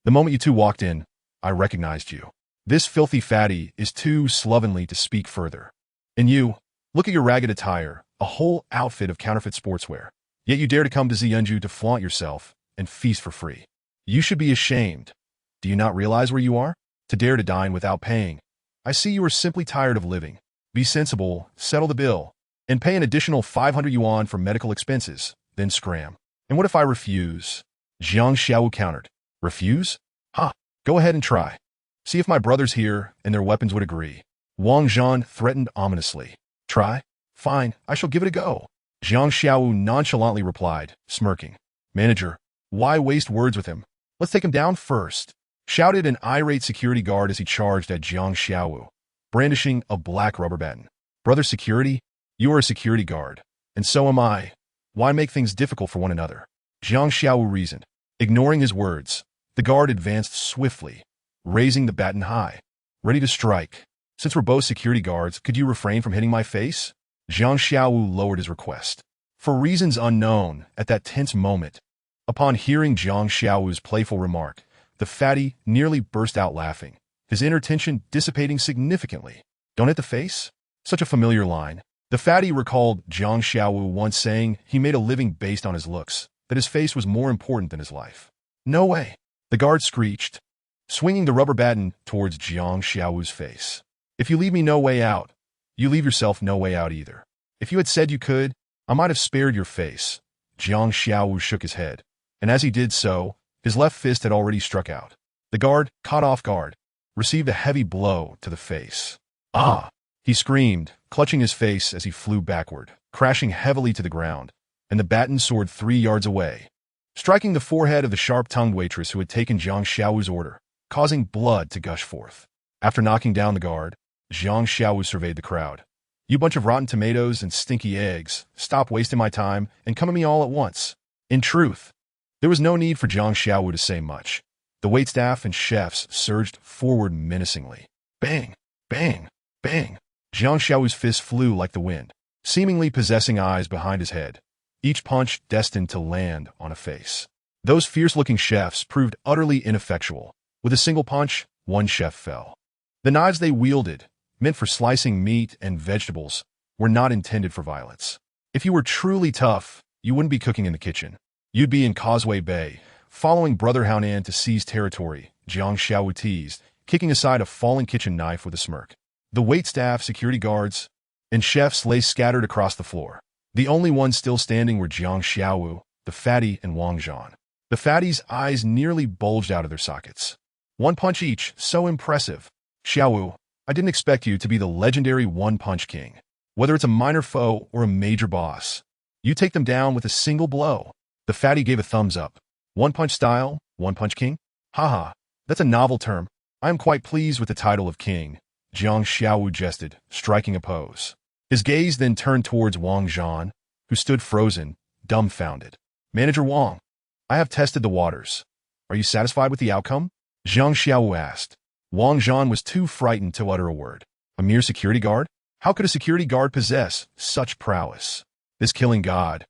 The moment you two walked in, I recognized you. This filthy fatty is too slovenly to speak further. And you, look at your ragged attire, a whole outfit of counterfeit sportswear. Yet you dare to come to Ziyunju to flaunt yourself and feast for free. You should be ashamed. Do you not realize where you are? To dare to dine without paying. I see you are simply tired of living. Be sensible, settle the bill, and pay an additional 500 yuan for medical expenses, then scram. And what if I refuse? Jiang Xiaowu countered. Refuse? Ha! Go ahead and try. See if my brothers here and their weapons would agree. Wang Zhan threatened ominously. Try? Fine, I shall give it a go. Jiang Xiaowu nonchalantly replied, smirking. Manager, why waste words with him? Let's take him down first, shouted an irate security guard as he charged at Jiang Xiaowu, brandishing a black rubber baton. Brother security, you are a security guard, and so am I. Why make things difficult for one another? Jiang Xiaowu reasoned. Ignoring his words, the guard advanced swiftly, raising the baton high, ready to strike. Since we're both security guards, could you refrain from hitting my face? Jiang Xiaowu lowered his request. For reasons unknown at that tense moment, upon hearing Jiang Xiaowu's playful remark, the fatty nearly burst out laughing, his inner tension dissipating significantly. Don't hit the face? Such a familiar line. The fatty recalled Jiang Xiaowu once saying he made a living based on his looks, that his face was more important than his life. No way. The guard screeched, swinging the rubber baton towards Jiang Xiaowu's face. If you leave me no way out, you leave yourself no way out either. If you had said you could, I might have spared your face. Jiang Xiaowu shook his head, and as he did so, his left fist had already struck out. The guard, caught off guard, received a heavy blow to the face. Ah! He screamed, clutching his face as he flew backward, crashing heavily to the ground, and the baton soared 3 yards away, striking the forehead of the sharp-tongued waitress who had taken Jiang Xiaowu's order, causing blood to gush forth. After knocking down the guard, Jiang Xiaowu surveyed the crowd. You bunch of rotten tomatoes and stinky eggs, stop wasting my time and come at me all at once. In truth, there was no need for Jiang Xiaowu to say much. The waitstaff and chefs surged forward menacingly. Bang! Bang! Bang! Jiang Xiaowu's fist flew like the wind, seemingly possessing eyes behind his head, each punch destined to land on a face. Those fierce-looking chefs proved utterly ineffectual. With a single punch, one chef fell. The knives they wielded, meant for slicing meat and vegetables, were not intended for violence. If you were truly tough, you wouldn't be cooking in the kitchen. You'd be in Causeway Bay, following Brother Haonan to seize territory, Jiang Xiaowu teased, kicking aside a falling kitchen knife with a smirk. The waitstaff, security guards, and chefs lay scattered across the floor. The only ones still standing were Jiang Xiaowu, the fatty, and Wang Zhan. The fatty's eyes nearly bulged out of their sockets. One punch each, so impressive. Xiaowu, I didn't expect you to be the legendary one-punch king. Whether it's a minor foe or a major boss, you take them down with a single blow. The fatty gave a thumbs up. One-punch style, one-punch king? Haha, that's a novel term. I am quite pleased with the title of king, Jiang Xiaowu jested, striking a pose. His gaze then turned towards Wang Zhan, who stood frozen, dumbfounded. Manager Wang, I have tested the waters. Are you satisfied with the outcome? Jiang Xiaowu asked. Wang Zhan was too frightened to utter a word. A mere security guard? How could a security guard possess such prowess? This killing god.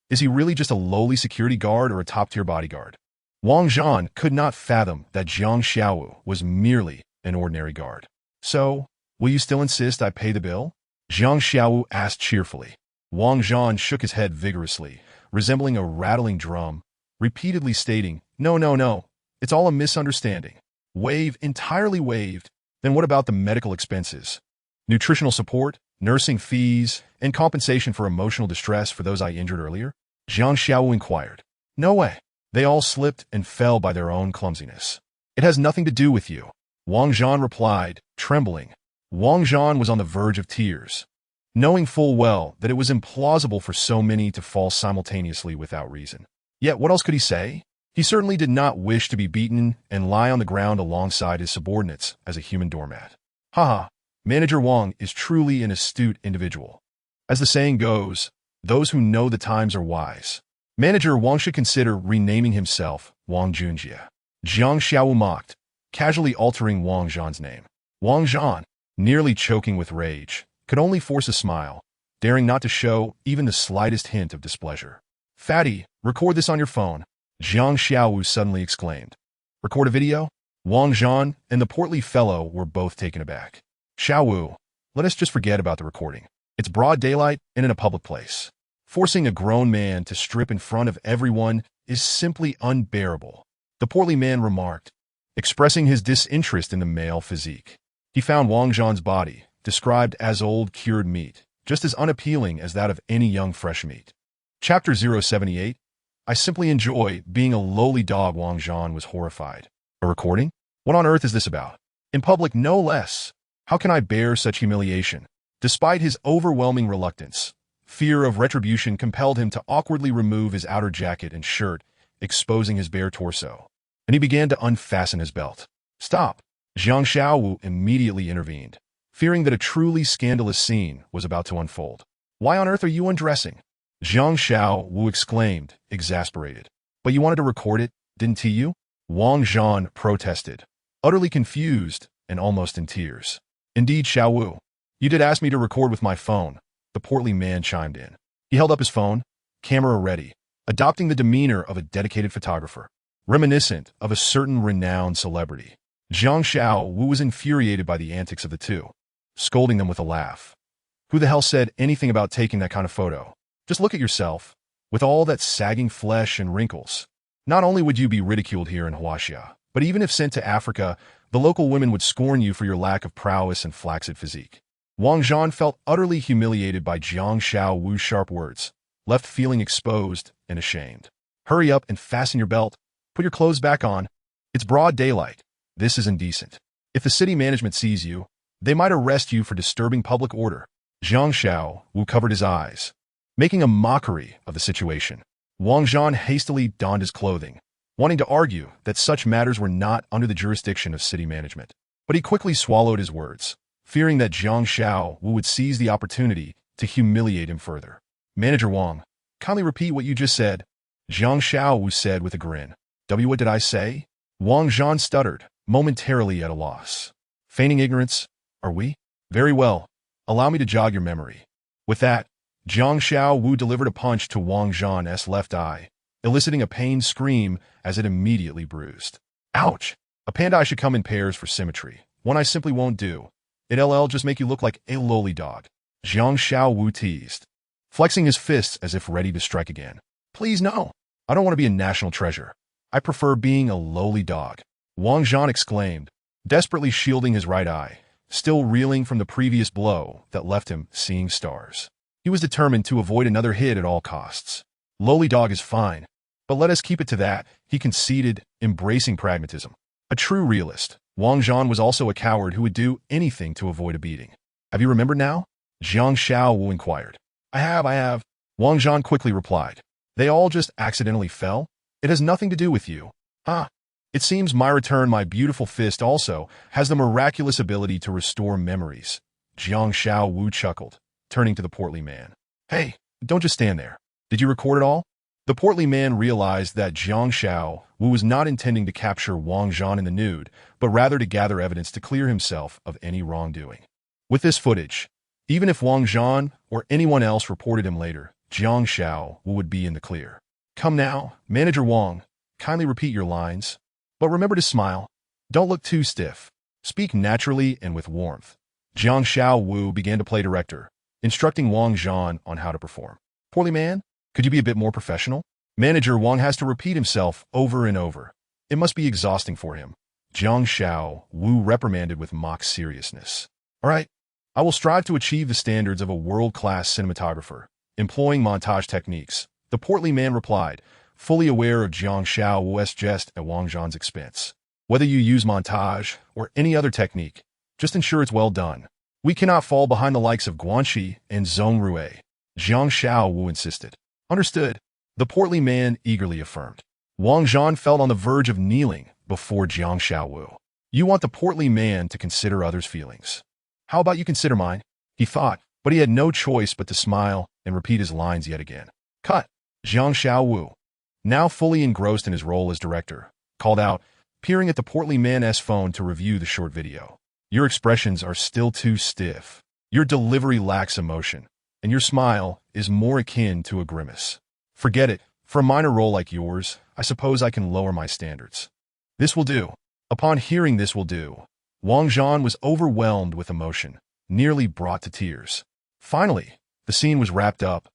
Is he really just a lowly security guard or a top-tier bodyguard? Wang Zhan could not fathom that Jiang Xiaowu was merely an ordinary guard. So, will you still insist I pay the bill? Jiang Xiaowu asked cheerfully. Wang Zhan shook his head vigorously, resembling a rattling drum, repeatedly stating, "No, no, no, it's all a misunderstanding. Entirely waived. Then what about the medical expenses? Nutritional support, nursing fees, and compensation for emotional distress for those I injured earlier?" Jiang Xiao inquired. "No way. They all slipped and fell by their own clumsiness. It has nothing to do with you," Wang Zhan replied, trembling. Wang Zhan was on the verge of tears, knowing full well that it was implausible for so many to fall simultaneously without reason. Yet what else could he say? He certainly did not wish to be beaten and lie on the ground alongside his subordinates as a human doormat. Haha, Manager Wang is truly an astute individual. As the saying goes, those who know the times are wise. Manager Wang should consider renaming himself Wang Junjie. Jiang Xiao mocked, casually altering Wang Zhan's name. Wang Zhan, nearly choking with rage, could only force a smile, daring not to show even the slightest hint of displeasure. "Fatty, record this on your phone," Jiang Xiaowu suddenly exclaimed. "Record a video?" Wang Zhan and the portly fellow were both taken aback. "Xiaowu, let us just forget about the recording. It's broad daylight and in a public place. Forcing a grown man to strip in front of everyone is simply unbearable," the portly man remarked, expressing his disinterest in the male physique. He found Wang Zhan's body, described as old cured meat, just as unappealing as that of any young fresh meat. Chapter 078. I simply enjoy being a lowly dog. Wang Zhan was horrified. A recording? What on earth is this about? In public, no less. How can I bear such humiliation? Despite his overwhelming reluctance, fear of retribution compelled him to awkwardly remove his outer jacket and shirt, exposing his bare torso. And he began to unfasten his belt. "Stop!" Jiang Xiaowu immediately intervened, fearing that a truly scandalous scene was about to unfold. "Why on earth are you undressing?" Jiang Xiaowu exclaimed, exasperated. "But you wanted to record it, didn't you?" Wang Zhan protested, utterly confused and almost in tears. "Indeed, Xiaowu, you did ask me to record with my phone," the portly man chimed in. He held up his phone, camera ready, adopting the demeanor of a dedicated photographer, reminiscent of a certain renowned celebrity. Jiang Xiaowu was infuriated by the antics of the two, scolding them with a laugh. "Who the hell said anything about taking that kind of photo? Just look at yourself, with all that sagging flesh and wrinkles. Not only would you be ridiculed here in Huaxia, but even if sent to Africa, the local women would scorn you for your lack of prowess and flaccid physique." Wang Zhan felt utterly humiliated by Jiang Xiaowu's sharp words, left feeling exposed and ashamed. "Hurry up and fasten your belt. Put your clothes back on. It's broad daylight. This is indecent. If the city management sees you, they might arrest you for disturbing public order." Jiang Xiaowu covered his eyes, making a mockery of the situation. Wang Zhan hastily donned his clothing, wanting to argue that such matters were not under the jurisdiction of city management. But he quickly swallowed his words, fearing that Jiang Xiaowu would seize the opportunity to humiliate him further. "Manager Wang, kindly repeat what you just said," Jiang Xiaowu said with a grin. What did I say?" Wang Zhan stuttered, momentarily at a loss. "Feigning ignorance, are we? Very well. Allow me to jog your memory." With that, Jiang Xiaowu delivered a punch to Wang Zhan's left eye, eliciting a pained scream as it immediately bruised. "Ouch! A panda eye should come in pairs for symmetry. One eye simply won't do. It'll just make you look like a lowly dog," Jiang Xiaowu teased, flexing his fists as if ready to strike again. "Please no. I don't want to be a national treasure. I prefer being a lowly dog," Wang Zhan exclaimed, desperately shielding his right eye, still reeling from the previous blow that left him seeing stars. He was determined to avoid another hit at all costs. "Lowly dog is fine, but let us keep it to that," he conceded, embracing pragmatism. A true realist, Wang Zhan was also a coward who would do anything to avoid a beating. "Have you remembered now?" Jiang Xiaowu inquired. I have," Wang Zhan quickly replied. "They all just accidentally fell? It has nothing to do with you." "Ah, it seems my beautiful fist also has the miraculous ability to restore memories," Jiang Xiaowu chuckled, turning to the portly man. "Hey, don't just stand there. Did you record it all?" The portly man realized that Jiang Xiaowu was not intending to capture Wang Zhan in the nude, but rather to gather evidence to clear himself of any wrongdoing. With this footage, even if Wang Zhan or anyone else reported him later, Jiang Xiaowu would be in the clear. "Come now, Manager Wang, kindly repeat your lines. But remember to smile. Don't look too stiff. Speak naturally and with warmth." Jiang Xiaowu began to play director, instructing Wang Zhan on how to perform. "Poorly man, Could you be a bit more professional? Manager Wang has to repeat himself over and over. It must be exhausting for him. Jiang Xiao Wu reprimanded with mock seriousness. All right, I will strive to achieve the standards of a world-class cinematographer, employing montage techniques. The portly man replied, fully aware of Jiang Xiao Wu's jest at Wang Zhan's expense. Whether you use montage or any other technique, just ensure it's well done. We cannot fall behind the likes of Guanxi and Zhong Rue. Jiang Xiao Wu insisted. Understood. The portly man eagerly affirmed. Wang Zhan felt on the verge of kneeling before Jiang Xiao Wu. You want the portly man to consider others' feelings. How about you consider mine? He thought, but he had no choice but to smile and repeat his lines yet again. Cut. Jiang Xiao Wu, now fully engrossed in his role as director, called out, peering at the portly man's phone to review the short video. Your expressions are still too stiff. Your delivery lacks emotion, and your smile is more akin to a grimace. Forget it. For a minor role like yours, I suppose I can lower my standards. This will do. Upon hearing this will do, Wang Zhan was overwhelmed with emotion, nearly brought to tears. Finally, the scene was wrapped up.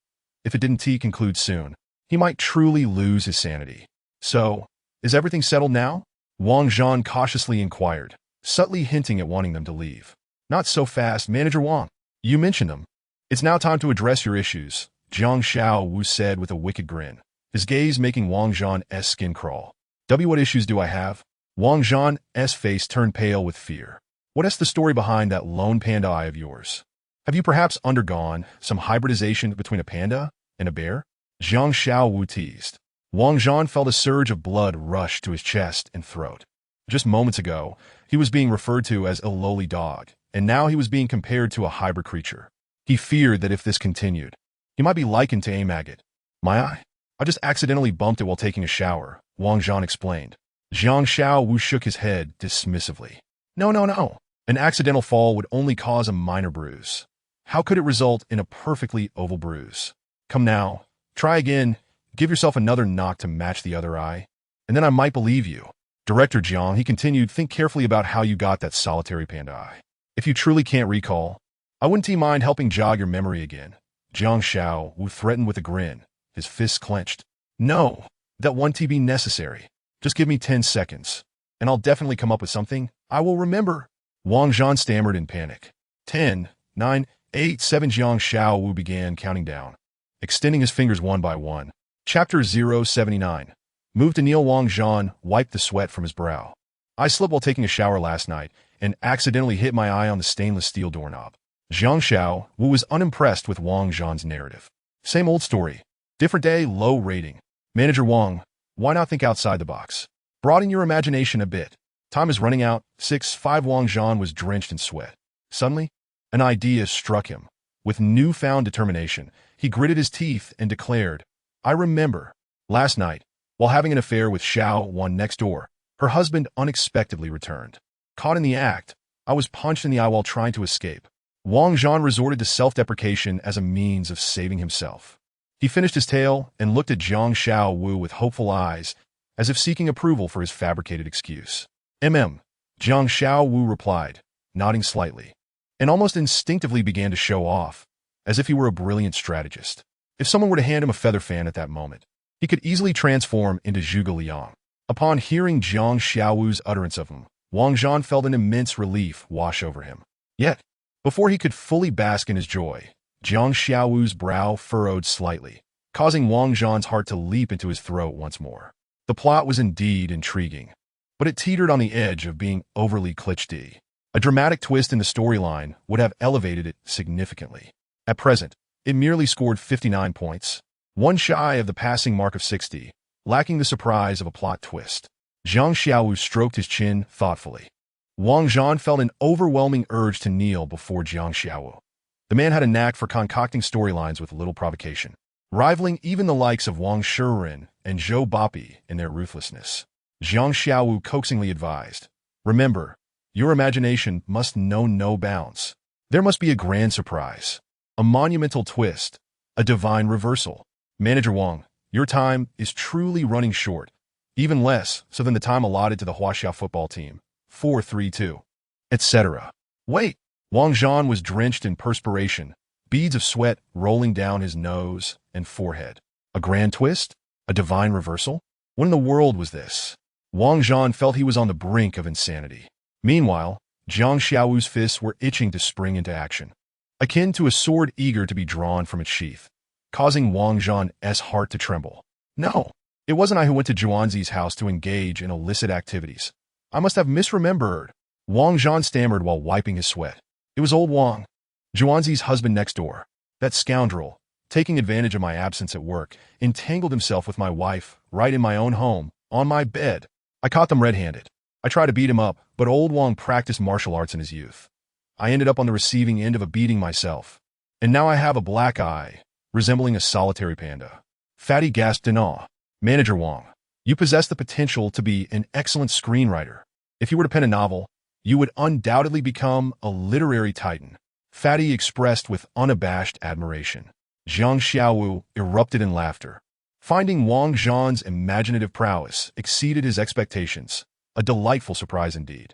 If it didn't conclude soon, he might truly lose his sanity. So, is everything settled now? Wang Zhan cautiously inquired, subtly hinting at wanting them to leave. Not so fast, Manager Wang. You mentioned them. It's now time to address your issues, Jiang Xiao Wu said with a wicked grin, his gaze making Wang Zhan's skin crawl. What issues do I have? Wang Zhan's face turned pale with fear. What is the story behind that lone panda eye of yours? Have you perhaps undergone some hybridization between a panda and a bear? Jiang Xiao Wu teased. Wang Zhan felt a surge of blood rush to his chest and throat. Just moments ago, he was being referred to as a lowly dog, and now he was being compared to a hybrid creature. He feared that if this continued, he might be likened to a maggot. My eye? I just accidentally bumped it while taking a shower, Wang Zhan explained. Jiang Xiao Wu shook his head dismissively. No. An accidental fall would only cause a minor bruise. How could it result in a perfectly oval bruise? Come now, try again. Give yourself another knock to match the other eye, and then I might believe you. Director Jiang, he continued, think carefully about how you got that solitary panda eye. If you truly can't recall, I wouldn't mind helping jog your memory again. Jiang Xiao Wu threatened with a grin, his fists clenched. No, that won't be necessary. Just give me 10 seconds, and I'll definitely come up with something I will remember. Wang Zhan stammered in panic. 10, 9, 8, 7. Jiang Xiao Wu began counting down, extending his fingers one by one. Chapter 079. Moved to kneel. Wang Zhan wiped the sweat from his brow. I slipped while taking a shower last night and accidentally hit my eye on the stainless steel doorknob. Jiang Xiao Wu was unimpressed with Wang Zhan's narrative. Same old story. Different day, low rating. Manager Wang, why not think outside the box? Broaden your imagination a bit. Time is running out. 6-5. Wang Zhan was drenched in sweat. Suddenly, an idea struck him. With newfound determination, he gritted his teeth and declared, I remember. Last night, while having an affair with Xiao Wan next door, her husband unexpectedly returned. Caught in the act, I was punched in the eye while trying to escape. Wang Zhan resorted to self-deprecation as a means of saving himself. He finished his tale and looked at Jiang Xiao Wu with hopeful eyes, as if seeking approval for his fabricated excuse. Jiang Xiao Wu replied, nodding slightly, and almost instinctively began to show off, as if he were a brilliant strategist. If someone were to hand him a feather fan at that moment, he could easily transform into Zhuge Liang. Upon hearing Jiang Xiaowu's utterance of him, Wang Zhan felt an immense relief wash over him. Yet, before he could fully bask in his joy, Jiang Xiaowu's brow furrowed slightly, causing Wang Zhan's heart to leap into his throat once more. The plot was indeed intriguing, but it teetered on the edge of being overly cliché. A dramatic twist in the storyline would have elevated it significantly. At present, it merely scored 59 points, one shy of the passing mark of 60, lacking the surprise of a plot twist. Jiang Xiaowu stroked his chin thoughtfully. Wang Zhan felt an overwhelming urge to kneel before Jiang Xiaowu. The man had a knack for concocting storylines with little provocation, rivaling even the likes of Wang Shiren and Zhou Bapi in their ruthlessness. Jiang Xiaowu coaxingly advised, remember, your imagination must know no bounds. There must be a grand surprise, a monumental twist, a divine reversal. Manager Wang, your time is truly running short, even less so than the time allotted to the Huaxia football team, 4-3-2, etc. Wait! Wang Zhan was drenched in perspiration, beads of sweat rolling down his nose and forehead. A grand twist? A divine reversal? What in the world was this? Wang Zhan felt he was on the brink of insanity. Meanwhile, Jiang Xiaowu's fists were itching to spring into action, akin to a sword eager to be drawn from its sheath, causing Wang Zhan's heart to tremble. No, it wasn't I who went to Zhuanzi's house to engage in illicit activities. I must have misremembered. Wang Zhan stammered while wiping his sweat. It was old Wang, Zhuanzi's husband next door. That scoundrel, taking advantage of my absence at work, entangled himself with my wife right in my own home, on my bed. I caught them red-handed. I tried to beat him up, but old Wang practiced martial arts in his youth. I ended up on the receiving end of a beating myself. And now I have a black eye, resembling a solitary panda. Fatty gasped in awe. Manager Wang, you possess the potential to be an excellent screenwriter. If you were to pen a novel, you would undoubtedly become a literary titan. Fatty expressed with unabashed admiration. Jiang Xiaowu erupted in laughter. Finding Wang Zhan's imaginative prowess exceeded his expectations. A delightful surprise indeed.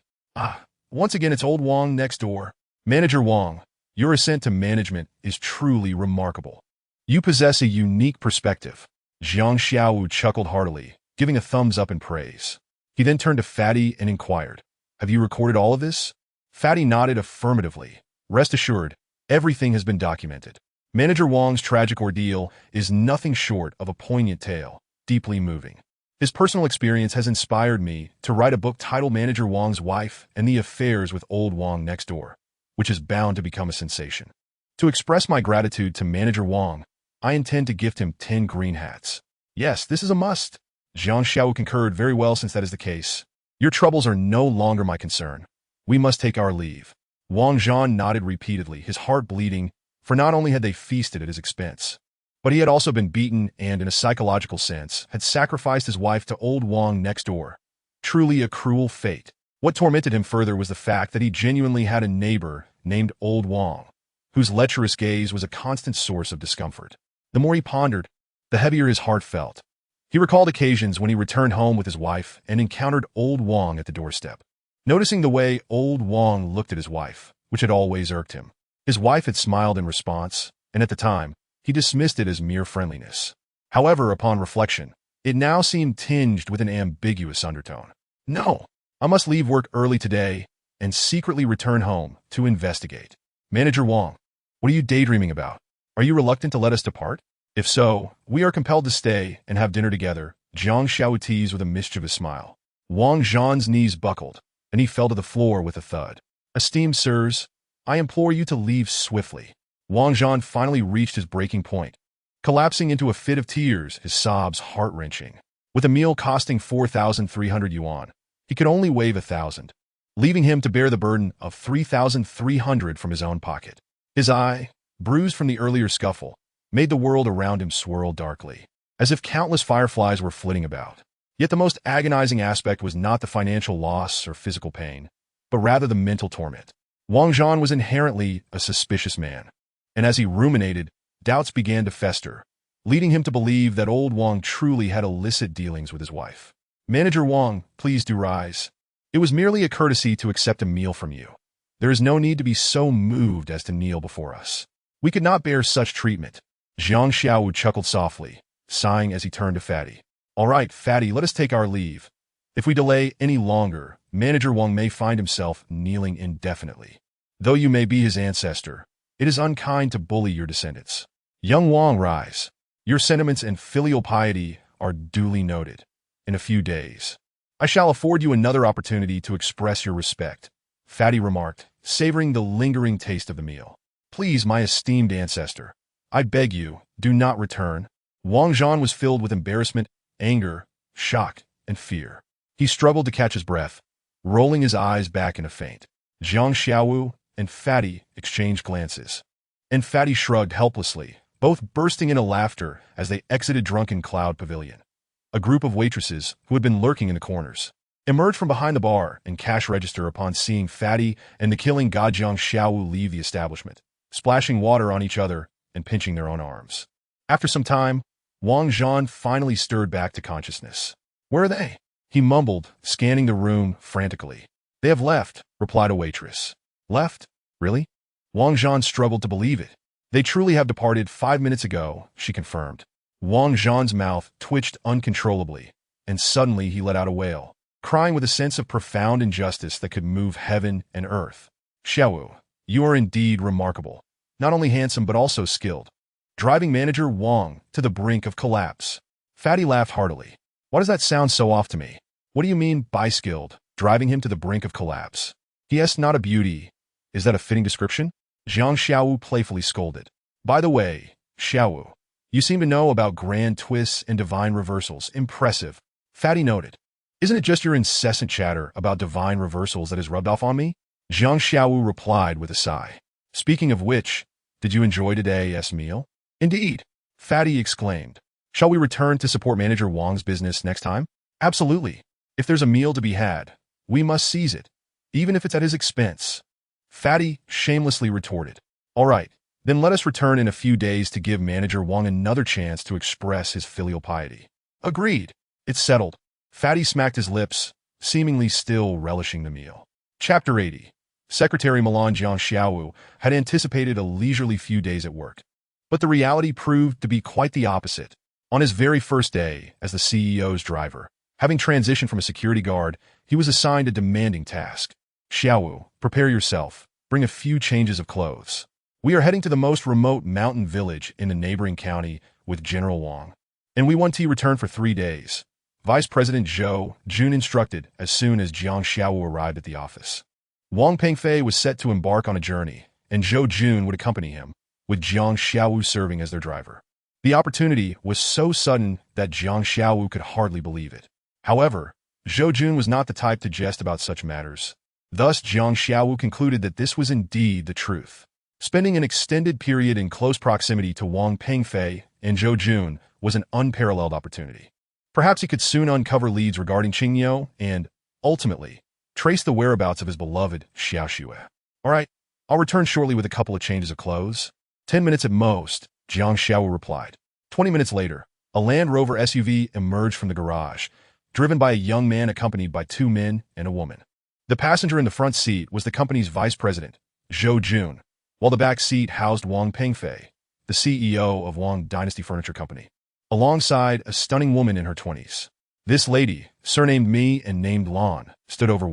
Once again it's old Wang next door. Manager Wang, your ascent to management is truly remarkable. You possess a unique perspective. Jiang Xiaowu chuckled heartily, giving a thumbs up in praise. He then turned to Fatty and inquired, have you recorded all of this? Fatty nodded affirmatively. Rest assured, everything has been documented. Manager Wang's tragic ordeal is nothing short of a poignant tale, deeply moving. His personal experience has inspired me to write a book titled Manager Wang's Wife and the Affairs with Old Wang Next Door, which is bound to become a sensation. To express my gratitude to Manager Wang, I intend to gift him 10 green hats. Yes, this is a must. Jiang Xiao concurred. Very well, since that is the case. Your troubles are no longer my concern. We must take our leave. Wang Zhan nodded repeatedly, his heart bleeding, for not only had they feasted at his expense, but he had also been beaten and, in a psychological sense, had sacrificed his wife to old Wang next door. Truly a cruel fate. What tormented him further was the fact that he genuinely had a neighbor named Old Wang, whose lecherous gaze was a constant source of discomfort. The more he pondered, the heavier his heart felt. He recalled occasions when he returned home with his wife and encountered Old Wang at the doorstep. Noticing the way Old Wang looked at his wife, which had always irked him, his wife had smiled in response, and at the time, he dismissed it as mere friendliness. However, upon reflection, it now seemed tinged with an ambiguous undertone. No, I must leave work early today and secretly return home to investigate. Manager Wang, what are you daydreaming about? Are you reluctant to let us depart? If so, we are compelled to stay and have dinner together, Jiang Xiao teased with a mischievous smile. Wang Zhan's knees buckled, and he fell to the floor with a thud. Esteemed sirs, I implore you to leave swiftly. Wang Zhan finally reached his breaking point, collapsing into a fit of tears, his sobs heart-wrenching. With a meal costing 4,300 yuan, he could only waive 1,000, leaving him to bear the burden of 3,300 from his own pocket. His eye, bruised from the earlier scuffle, made the world around him swirl darkly, as if countless fireflies were flitting about. Yet the most agonizing aspect was not the financial loss or physical pain, but rather the mental torment. Wang Zhan was inherently a suspicious man, and as he ruminated, doubts began to fester, leading him to believe that old Wang truly had illicit dealings with his wife. Manager Wang, please do rise. It was merely a courtesy to accept a meal from you. There is no need to be so moved as to kneel before us. We could not bear such treatment. Jiang Xiaowu chuckled softly, sighing as he turned to Fatty. All right, Fatty, let us take our leave. If we delay any longer, Manager Wang may find himself kneeling indefinitely. Though you may be his ancestor, it is unkind to bully your descendants. Young Wang, rise. Your sentiments and filial piety are duly noted. In a few days, I shall afford you another opportunity to express your respect, Fatty remarked, savoring the lingering taste of the meal. Please, my esteemed ancestor, I beg you, do not return. Wang Zhan was filled with embarrassment, anger, shock, and fear. He struggled to catch his breath, rolling his eyes back in a faint. Jiang Xiaowu and Fatty exchanged glances, and Fatty shrugged helplessly, both bursting into laughter as they exited Drunken Cloud Pavilion. A group of waitresses, who had been lurking in the corners, emerged from behind the bar and cash register upon seeing Fatty and the killing god Jiang Xiaowu leave the establishment, splashing water on each other and pinching their own arms. After some time, Wang Zhan finally stirred back to consciousness. Where are they? He mumbled, scanning the room frantically. They have left, replied a waitress. Left? Really? Wang Zhan struggled to believe it. They truly have departed 5 minutes ago, she confirmed. Wang Zhan's mouth twitched uncontrollably, and suddenly he let out a wail, crying with a sense of profound injustice that could move heaven and earth. Xiaowu, you are indeed remarkable. Not only handsome but also skilled. Driving manager Wang to the brink of collapse. Fatty laughed heartily. Why does that sound so off to me? What do you mean by skilled, driving him to the brink of collapse? He asked, not a beauty. Is that a fitting description? Jiang Xiaowu playfully scolded. By the way, Xiaowu, you seem to know about grand twists and divine reversals. Impressive. Fatty noted. Isn't it just your incessant chatter about divine reversals that has rubbed off on me? Jiang Xiaowu replied with a sigh. Speaking of which, did you enjoy today's meal? Indeed, Fatty exclaimed. Shall we return to support manager Wang's business next time? Absolutely. If there's a meal to be had, we must seize it, even if it's at his expense. Fatty shamelessly retorted. All right, then let us return in a few days to give manager Wang another chance to express his filial piety. Agreed. It's settled. Fatty smacked his lips, seemingly still relishing the meal. Chapter 80. Secretary Milan Jiang Xiaowu had anticipated a leisurely few days at work. But the reality proved to be quite the opposite. On his very first day as the CEO's driver, having transitioned from a security guard, he was assigned a demanding task. Xiaowu, prepare yourself. Bring a few changes of clothes. We are heading to the most remote mountain village in the neighboring county with General Wang. And we want to return for 3 days. Vice President Zhou Jun instructed as soon as Jiang Xiaowu arrived at the office. Wang Pengfei was set to embark on a journey, and Zhou Jun would accompany him, with Jiang Xiaowu serving as their driver. The opportunity was so sudden that Jiang Xiaowu could hardly believe it. However, Zhou Jun was not the type to jest about such matters. Thus, Jiang Xiaowu concluded that this was indeed the truth. Spending an extended period in close proximity to Wang Pengfei and Zhou Jun was an unparalleled opportunity. Perhaps he could soon uncover leads regarding Qingyou and, ultimately, trace the whereabouts of his beloved Xiaoxue. All right, I'll return shortly with a couple of changes of clothes. 10 minutes at most, Jiang Xiaowu replied. 20 minutes later, a Land Rover SUV emerged from the garage, driven by a young man accompanied by 2 men and a woman. The passenger in the front seat was the company's vice president, Zhou Jun, while the back seat housed Wang Pengfei, the CEO of Wang Dynasty Furniture Company, alongside a stunning woman in her 20s. This lady, surnamed Mi and named Lan, stood over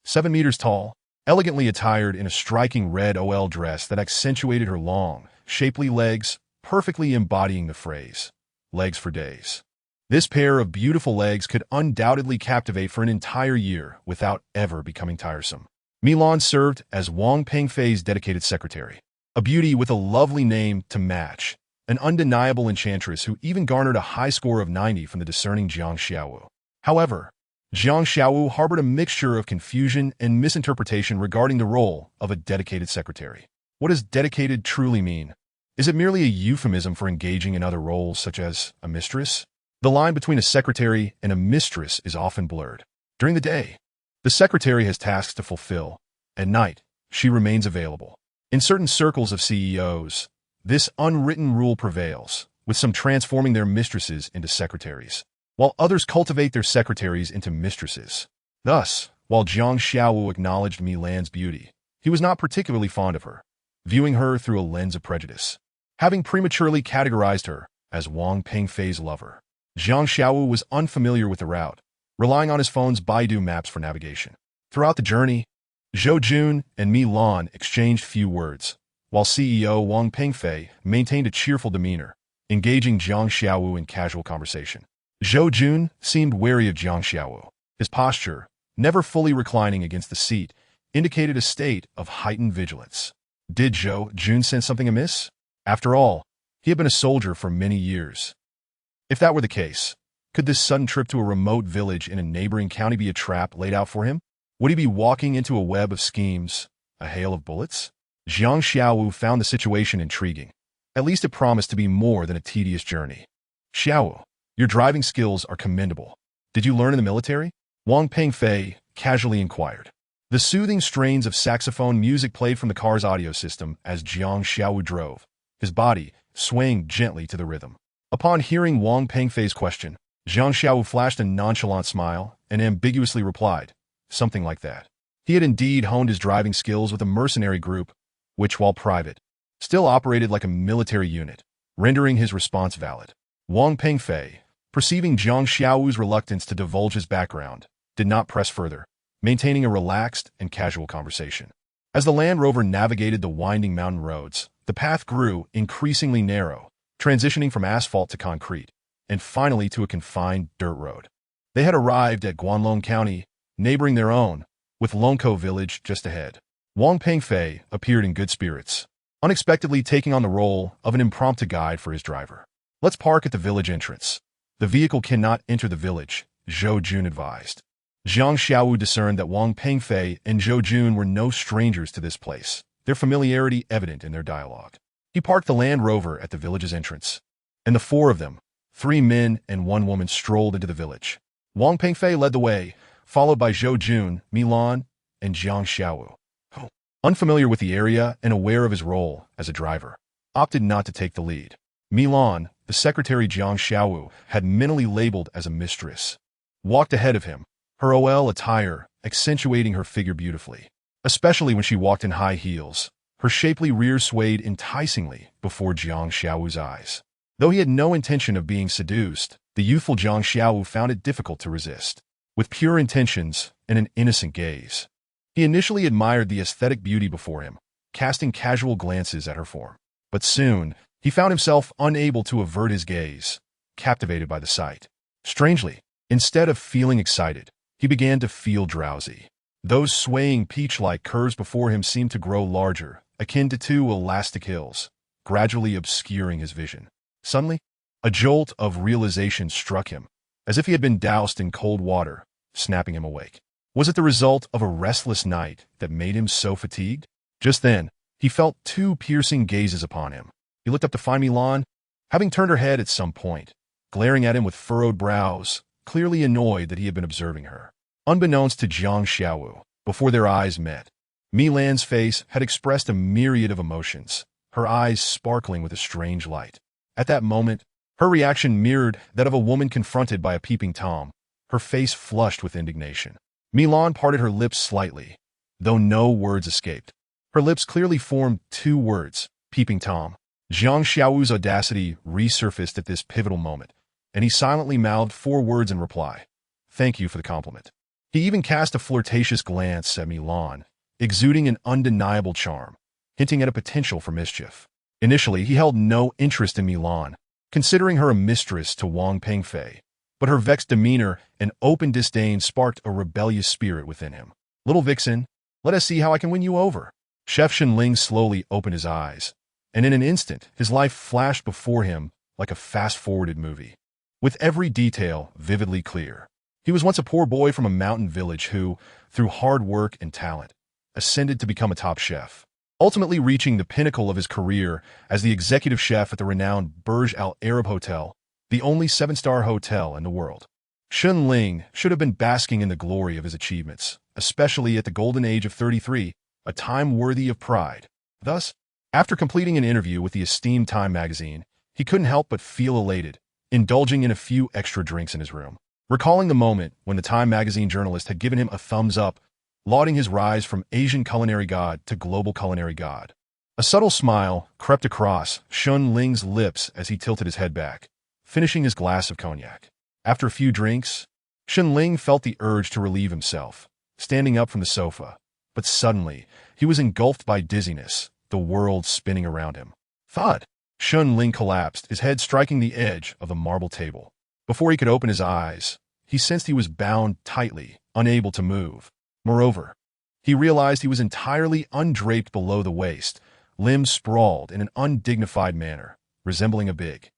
7 meters tall, elegantly attired in a striking red OL dress that accentuated her long, shapely legs, perfectly embodying the phrase, legs for days. This pair of beautiful legs could undoubtedly captivate for an entire year without ever becoming tiresome. Milan served as Wang Pengfei's dedicated secretary, a beauty with a lovely name to match, an undeniable enchantress who even garnered a high score of 90 from the discerning Jiang Xiaowu. However, Jiang Xiaowu harbored a mixture of confusion and misinterpretation regarding the role of a dedicated secretary. What does dedicated truly mean? Is it merely a euphemism for engaging in other roles such as a mistress? The line between a secretary and a mistress is often blurred. During the day, the secretary has tasks to fulfill. At night, she remains available. In certain circles of CEOs, this unwritten rule prevails, with some transforming their mistresses into secretaries, while others cultivate their secretaries into mistresses. Thus, while Jiang Xiaowu acknowledged Milan's beauty, he was not particularly fond of her, viewing her through a lens of prejudice. Having prematurely categorized her as Wang Pengfei's lover, Jiang Xiaowu was unfamiliar with the route, relying on his phone's Baidu maps for navigation. Throughout the journey, Zhou Jun and Milan exchanged few words, while CEO Wang Pengfei maintained a cheerful demeanor, engaging Jiang Xiaowu in casual conversation. Zhou Jun seemed wary of Jiang Xiaowu. His posture, never fully reclining against the seat, indicated a state of heightened vigilance. Did Zhou Jun sense something amiss? After all, he had been a soldier for many years. If that were the case, could this sudden trip to a remote village in a neighboring county be a trap laid out for him? Would he be walking into a web of schemes, a hail of bullets? Jiang Xiaowu found the situation intriguing. At least it promised to be more than a tedious journey. Xiaowu, your driving skills are commendable. Did you learn in the military? Wang Pengfei casually inquired. The soothing strains of saxophone music played from the car's audio system as Jiang Xiaowu drove, his body swaying gently to the rhythm. Upon hearing Wang Pengfei's question, Jiang Xiaowu flashed a nonchalant smile and ambiguously replied, something like that. He had indeed honed his driving skills with a mercenary group, which, while private, still operated like a military unit, rendering his response valid. Wang Pengfei, perceiving Jiang Xiaowu's reluctance to divulge his background, did not press further, maintaining a relaxed and casual conversation. As the Land Rover navigated the winding mountain roads, the path grew increasingly narrow, transitioning from asphalt to concrete, and finally to a confined dirt road. They had arrived at Guanlong County, neighboring their own, with Longkou Village just ahead. Wang Pengfei appeared in good spirits, unexpectedly taking on the role of an impromptu guide for his driver. "Let's park at the village entrance. The vehicle cannot enter the village," Zhou Jun advised. Jiang Xiaowu discerned that Wang Pengfei and Zhou Jun were no strangers to this place, their familiarity evident in their dialogue. He parked the Land Rover at the village's entrance, and the four of them, 3 men and 1 woman, strolled into the village. Wang Pengfei led the way, followed by Zhou Jun, Milan, and Jiang Xiaowu, who, unfamiliar with the area and aware of his role as a driver, opted not to take the lead. Milan, the secretary Jiang Xiaowu had mentally labeled as a mistress, walked ahead of him, her OL attire accentuating her figure beautifully, especially when she walked in high heels. Her shapely rear swayed enticingly before Jiang Xiaowu's eyes. Though he had no intention of being seduced, the youthful Jiang Xiaowu found it difficult to resist. With pure intentions and an innocent gaze, he initially admired the aesthetic beauty before him, casting casual glances at her form. But soon, he found himself unable to avert his gaze, captivated by the sight. Strangely, instead of feeling excited, he began to feel drowsy. Those swaying peach-like curves before him seemed to grow larger, akin to 2 elastic hills, gradually obscuring his vision. Suddenly, a jolt of realization struck him, as if he had been doused in cold water, snapping him awake. Was it the result of a restless night that made him so fatigued? Just then, he felt 2 piercing gazes upon him. He looked up to find Milan, having turned her head at some point, glaring at him with furrowed brows, clearly annoyed that he had been observing her. Unbeknownst to Jiang Xiaowu, before their eyes met, Milan's face had expressed a myriad of emotions, her eyes sparkling with a strange light. At that moment, her reaction mirrored that of a woman confronted by a peeping Tom, her face flushed with indignation. Milan parted her lips slightly, though no words escaped. Her lips clearly formed 2 words, peeping Tom. Jiang Xiaowu's audacity resurfaced at this pivotal moment, and he silently mouthed 4 words in reply. "Thank you for the compliment." He even cast a flirtatious glance at Milan, exuding an undeniable charm, hinting at a potential for mischief. Initially, he held no interest in Milan, considering her a mistress to Wang Pengfei, but her vexed demeanor and open disdain sparked a rebellious spirit within him. "Little vixen, let us see how I can win you over." Chef Shenling slowly opened his eyes, and in an instant, his life flashed before him like a fast-forwarded movie, with every detail vividly clear. He was once a poor boy from a mountain village who, through hard work and talent, ascended to become a top chef, ultimately reaching the pinnacle of his career as the executive chef at the renowned Burj Al Arab Hotel, the only 7-star hotel in the world. Shenling should have been basking in the glory of his achievements, especially at the golden age of 33, a time worthy of pride. Thus, after completing an interview with the esteemed Time magazine, he couldn't help but feel elated, indulging in a few extra drinks in his room. Recalling the moment when the Time magazine journalist had given him a thumbs up, lauding his rise from Asian culinary god to global culinary god. A subtle smile crept across Shenling's lips as he tilted his head back, finishing his glass of cognac. After a few drinks, Shenling felt the urge to relieve himself, standing up from the sofa. But suddenly, he was engulfed by dizziness, the world spinning around him. Thud! Shenling collapsed, his head striking the edge of the marble table. Before he could open his eyes, he sensed he was bound tightly, unable to move. Moreover, he realized he was entirely undraped below the waist, limbs sprawled in an undignified manner, resembling a big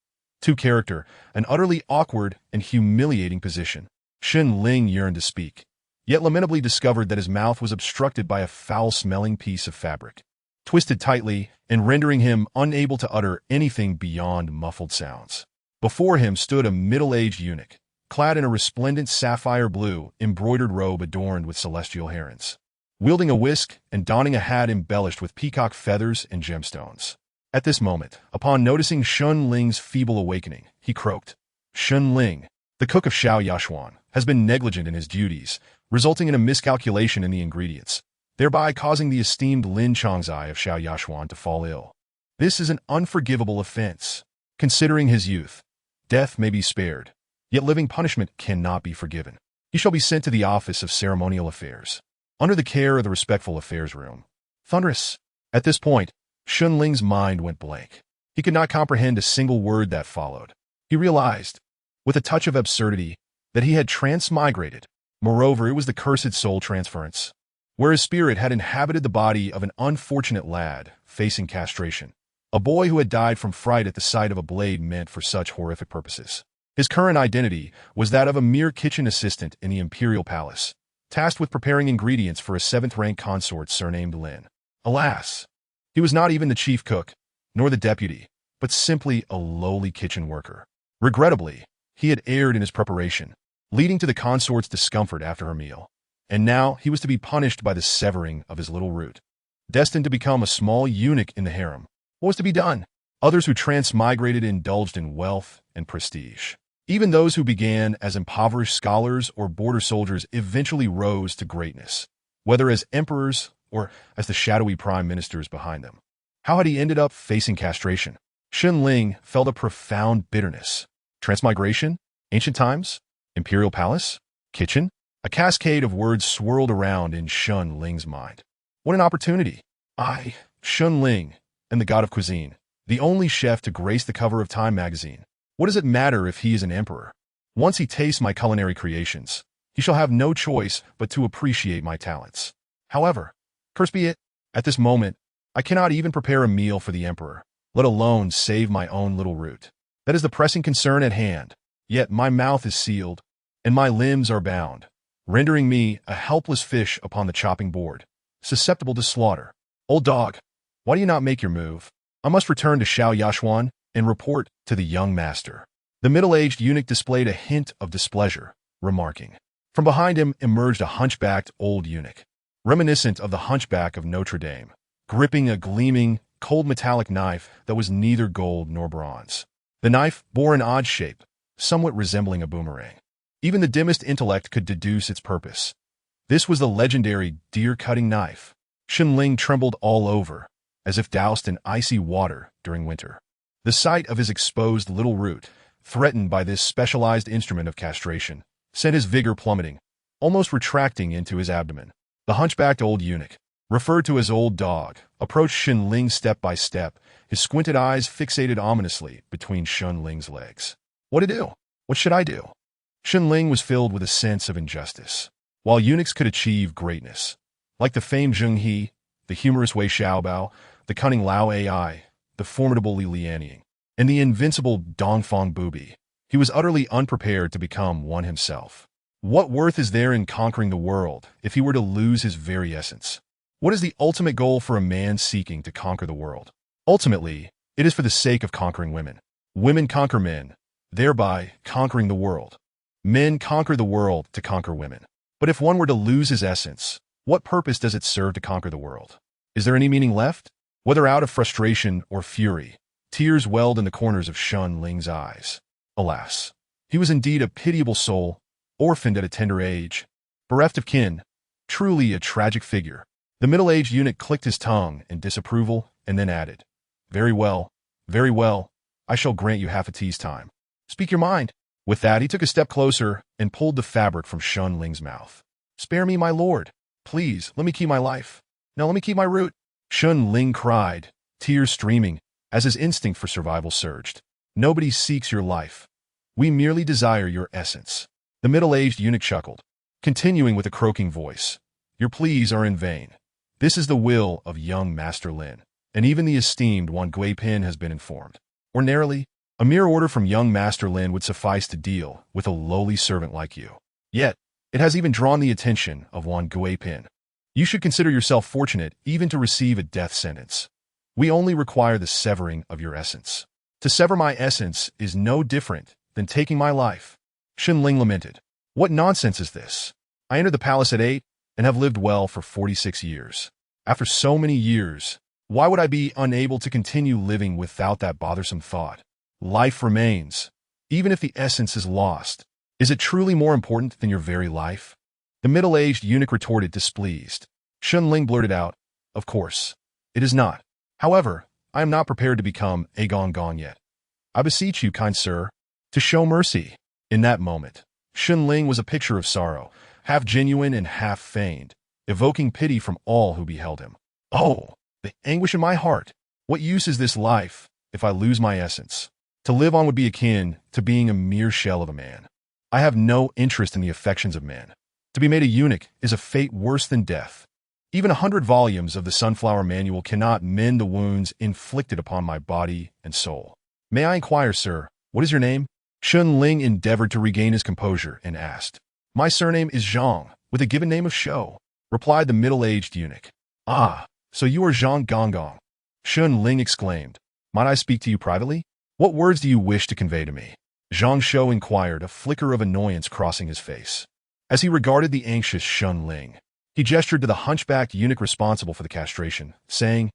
two-character, an utterly awkward and humiliating position. Shenling yearned to speak, yet lamentably discovered that his mouth was obstructed by a foul-smelling piece of fabric, twisted tightly and rendering him unable to utter anything beyond muffled sounds. Before him stood a middle-aged eunuch, clad in a resplendent sapphire blue embroidered robe adorned with celestial herons, wielding a whisk and donning a hat embellished with peacock feathers and gemstones. At this moment, upon noticing Shenling's feeble awakening, he croaked, "Shenling, the cook of Xiao Yashuan, has been negligent in his duties, resulting in a miscalculation in the ingredients, thereby causing the esteemed Lin Chongzai of Xiao Yashuan to fall ill. This is an unforgivable offense. Considering his youth, Death may be spared, yet living punishment cannot be forgiven. He shall be sent to the office of ceremonial affairs, under the care of the respectful affairs room. Thunderous. At this point, Shun Ling's mind went blank. He could not comprehend a single word that followed. He realized, with a touch of absurdity, that he had transmigrated. Moreover, it was the cursed soul transference, where his spirit had inhabited the body of an unfortunate lad facing castration, a boy who had died from fright at the sight of a blade meant for such horrific purposes. His current identity was that of a mere kitchen assistant in the imperial palace, tasked with preparing ingredients for a seventh-rank consort surnamed Lin. Alas, he was not even the chief cook, nor the deputy, but simply a lowly kitchen worker. Regrettably, he had erred in his preparation, leading to the consort's discomfort after her meal. And now he was to be punished by the severing of his little root. Destined to become a small eunuch in the harem, what was to be done? Others who transmigrated indulged in wealth and prestige. Even those who began as impoverished scholars or border soldiers eventually rose to greatness, whether as emperors or as the shadowy prime ministers behind them. How had he ended up facing castration? Shun Ling felt a profound bitterness. Transmigration? Ancient times? Imperial palace? Kitchen? A cascade of words swirled around in Shun Ling's mind. What an opportunity! I, Shun Ling, am the god of cuisine, the only chef to grace the cover of Time magazine. What does it matter if he is an emperor? Once he tastes my culinary creations, he shall have no choice but to appreciate my talents. However, cursed be it, at this moment, I cannot even prepare a meal for the emperor, let alone save my own little root. That is the pressing concern at hand. Yet my mouth is sealed, and my limbs are bound, rendering me a helpless fish upon the chopping board, susceptible to slaughter. Old dog, why do you not make your move? I must return to Xiao Yashuan and report to the young master. The middle-aged eunuch displayed a hint of displeasure, remarking. From behind him emerged a hunchbacked old eunuch, reminiscent of the hunchback of Notre Dame, gripping a gleaming, cold metallic knife that was neither gold nor bronze. The knife bore an odd shape, somewhat resembling a boomerang. Even the dimmest intellect could deduce its purpose. This was the legendary deer-cutting knife. Shun Ling trembled all over, as if doused in icy water during winter. The sight of his exposed little root, threatened by this specialized instrument of castration, sent his vigor plummeting, almost retracting into his abdomen. The hunchbacked old eunuch, referred to as Old Dog, approached Shun Ling step by step, his squinted eyes fixated ominously between Shun Ling's legs. What to do? What should I do? Shun Ling was filled with a sense of injustice. While eunuchs could achieve greatness, like the famed Zheng He, the humorous Wei Xiaobao, the cunning Lao Ai, the formidable Li Lianying, and the invincible Dongfang Bubi, he was utterly unprepared to become one himself. What worth is there in conquering the world if he were to lose his very essence? What is the ultimate goal for a man seeking to conquer the world? Ultimately, it is for the sake of conquering women. Women conquer men, thereby conquering the world. Men conquer the world to conquer women. But if one were to lose his essence, what purpose does it serve to conquer the world? Is there any meaning left? Whether out of frustration or fury, tears welled in the corners of Shun Ling's eyes. Alas, he was indeed a pitiable soul, orphaned at a tender age, bereft of kin, truly a tragic figure. The middle-aged eunuch clicked his tongue in disapproval and then added, very well, I shall grant you half a tea's time. Speak your mind. With that, he took a step closer and pulled the fabric from Shun Ling's mouth. Spare me, my lord. Please, let me keep my life. Now let me keep my root. Shun Ling cried, tears streaming, as his instinct for survival surged. Nobody seeks your life. We merely desire your essence. The middle-aged eunuch chuckled, continuing with a croaking voice. Your pleas are in vain. This is the will of young Master Lin, and even the esteemed Wan Guipin has been informed. Ordinarily, a mere order from young Master Lin would suffice to deal with a lowly servant like you. Yet, it has even drawn the attention of Wan Guipin. You should consider yourself fortunate even to receive a death sentence. We only require the severing of your essence. To sever my essence is no different than taking my life. Shun Ling lamented. What nonsense is this? I entered the palace at 8 and have lived well for 46 years. After so many years, why would I be unable to continue living without that bothersome thought? Life remains, even if the essence is lost. Is it truly more important than your very life? The middle-aged eunuch retorted, displeased. Shun Ling blurted out, of course, it is not. However, I am not prepared to become a gong yet. I beseech you, kind sir, to show mercy. In that moment, Xunling was a picture of sorrow, half genuine and half feigned, evoking pity from all who beheld him. Oh, the anguish in my heart! What use is this life if I lose my essence? To live on would be akin to being a mere shell of a man. I have no interest in the affections of men. To be made a eunuch is a fate worse than death. Even 100 volumes of the Sunflower Manual cannot mend the wounds inflicted upon my body and soul. May I inquire, sir, what is your name? Xunling endeavored to regain his composure and asked. My surname is Zhang, with a given name of Shou, replied the middle-aged eunuch. Ah, so you are Zhang Gonggong. Xunling exclaimed. Might I speak to you privately? What words do you wish to convey to me? Zhang Shou inquired, a flicker of annoyance crossing his face. As he regarded the anxious Xunling, he gestured to the hunchbacked eunuch responsible for the castration, saying,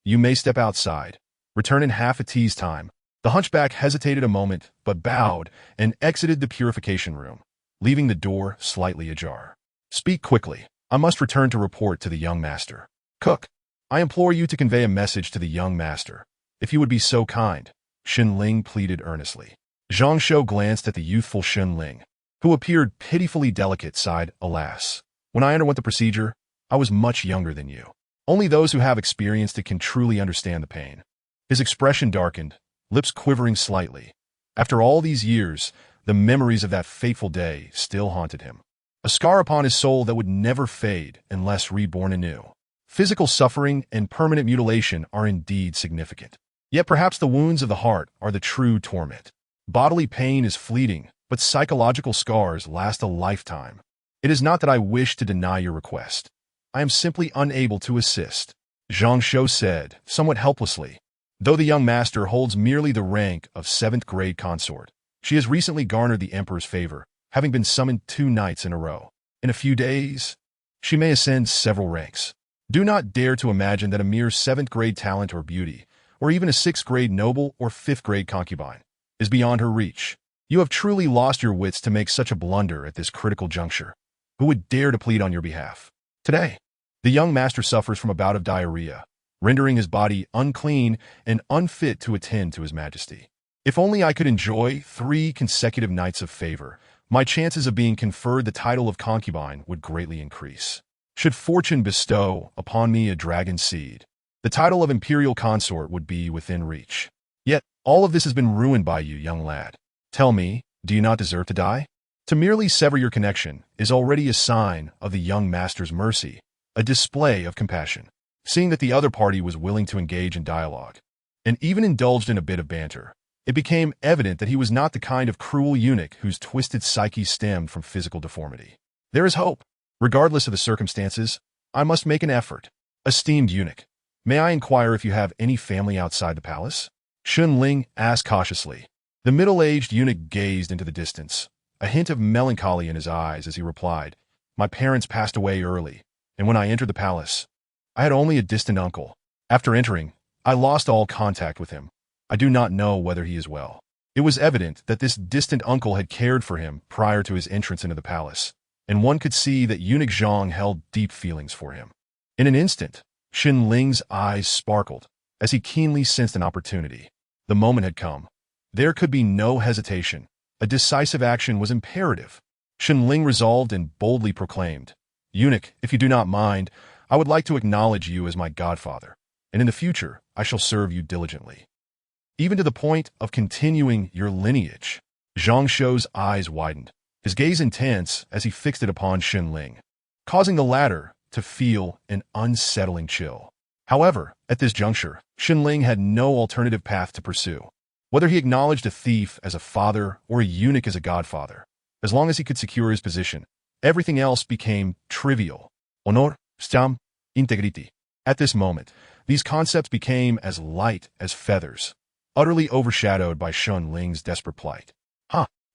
You may step outside. Return in half a tea's time. The hunchback hesitated a moment, but bowed and exited the purification room, leaving the door slightly ajar. Speak quickly. I must return to report to the young master. Cook, I implore you to convey a message to the young master. If you would be so kind, Xunling pleaded earnestly. Zhang Shou glanced at the youthful Xunling, who appeared pitifully delicate, sighed, Alas, when I underwent the procedure, I was much younger than you. Only those who have experienced it can truly understand the pain. His expression darkened, lips quivering slightly. After all these years, the memories of that fateful day still haunted him. A scar upon his soul that would never fade unless reborn anew. Physical suffering and permanent mutilation are indeed significant. Yet perhaps the wounds of the heart are the true torment. Bodily pain is fleeting, but psychological scars last a lifetime. It is not that I wish to deny your request. I am simply unable to assist, Zhang Shou said, somewhat helplessly. Though the young master holds merely the rank of 7th grade consort, she has recently garnered the emperor's favor, having been summoned 2 nights in a row. In a few days, she may ascend several ranks. Do not dare to imagine that a mere 7th grade talent or beauty, or even a 6th grade noble or 5th grade concubine, is beyond her reach. You have truly lost your wits to make such a blunder at this critical juncture. Who would dare to plead on your behalf? Today, the young master suffers from a bout of diarrhea, rendering his body unclean and unfit to attend to his majesty. If only I could enjoy 3 consecutive nights of favor, my chances of being conferred the title of concubine would greatly increase. Should fortune bestow upon me a dragon seed, the title of imperial consort would be within reach. Yet, all of this has been ruined by you, young lad. Tell me, do you not deserve to die? To merely sever your connection is already a sign of the young master's mercy, a display of compassion. Seeing that the other party was willing to engage in dialogue, and even indulged in a bit of banter, it became evident that he was not the kind of cruel eunuch whose twisted psyche stemmed from physical deformity. There is hope. Regardless of the circumstances, I must make an effort. Esteemed eunuch, may I inquire if you have any family outside the palace? Xunling asked cautiously. The middle-aged eunuch gazed into the distance, a hint of melancholy in his eyes as he replied, My parents passed away early, and when I entered the palace, I had only a distant uncle. After entering, I lost all contact with him. I do not know whether he is well. It was evident that this distant uncle had cared for him prior to his entrance into the palace, and one could see that eunuch Zhang held deep feelings for him. In an instant, Xunling's eyes sparkled as he keenly sensed an opportunity. The moment had come. There could be no hesitation. A decisive action was imperative. Xunling resolved and boldly proclaimed, Eunuch, if you do not mind, I would like to acknowledge you as my godfather, and in the future I shall serve you diligently. Even to the point of continuing your lineage. Zhang Shou's eyes widened, his gaze intense as he fixed it upon Xunling, causing the latter to feel an unsettling chill. However, at this juncture, Xunling had no alternative path to pursue. Whether he acknowledged a thief as a father or a eunuch as a godfather, as long as he could secure his position, everything else became trivial. Honor, stam, integrity. At this moment, these concepts became as light as feathers, utterly overshadowed by Xunling's desperate plight.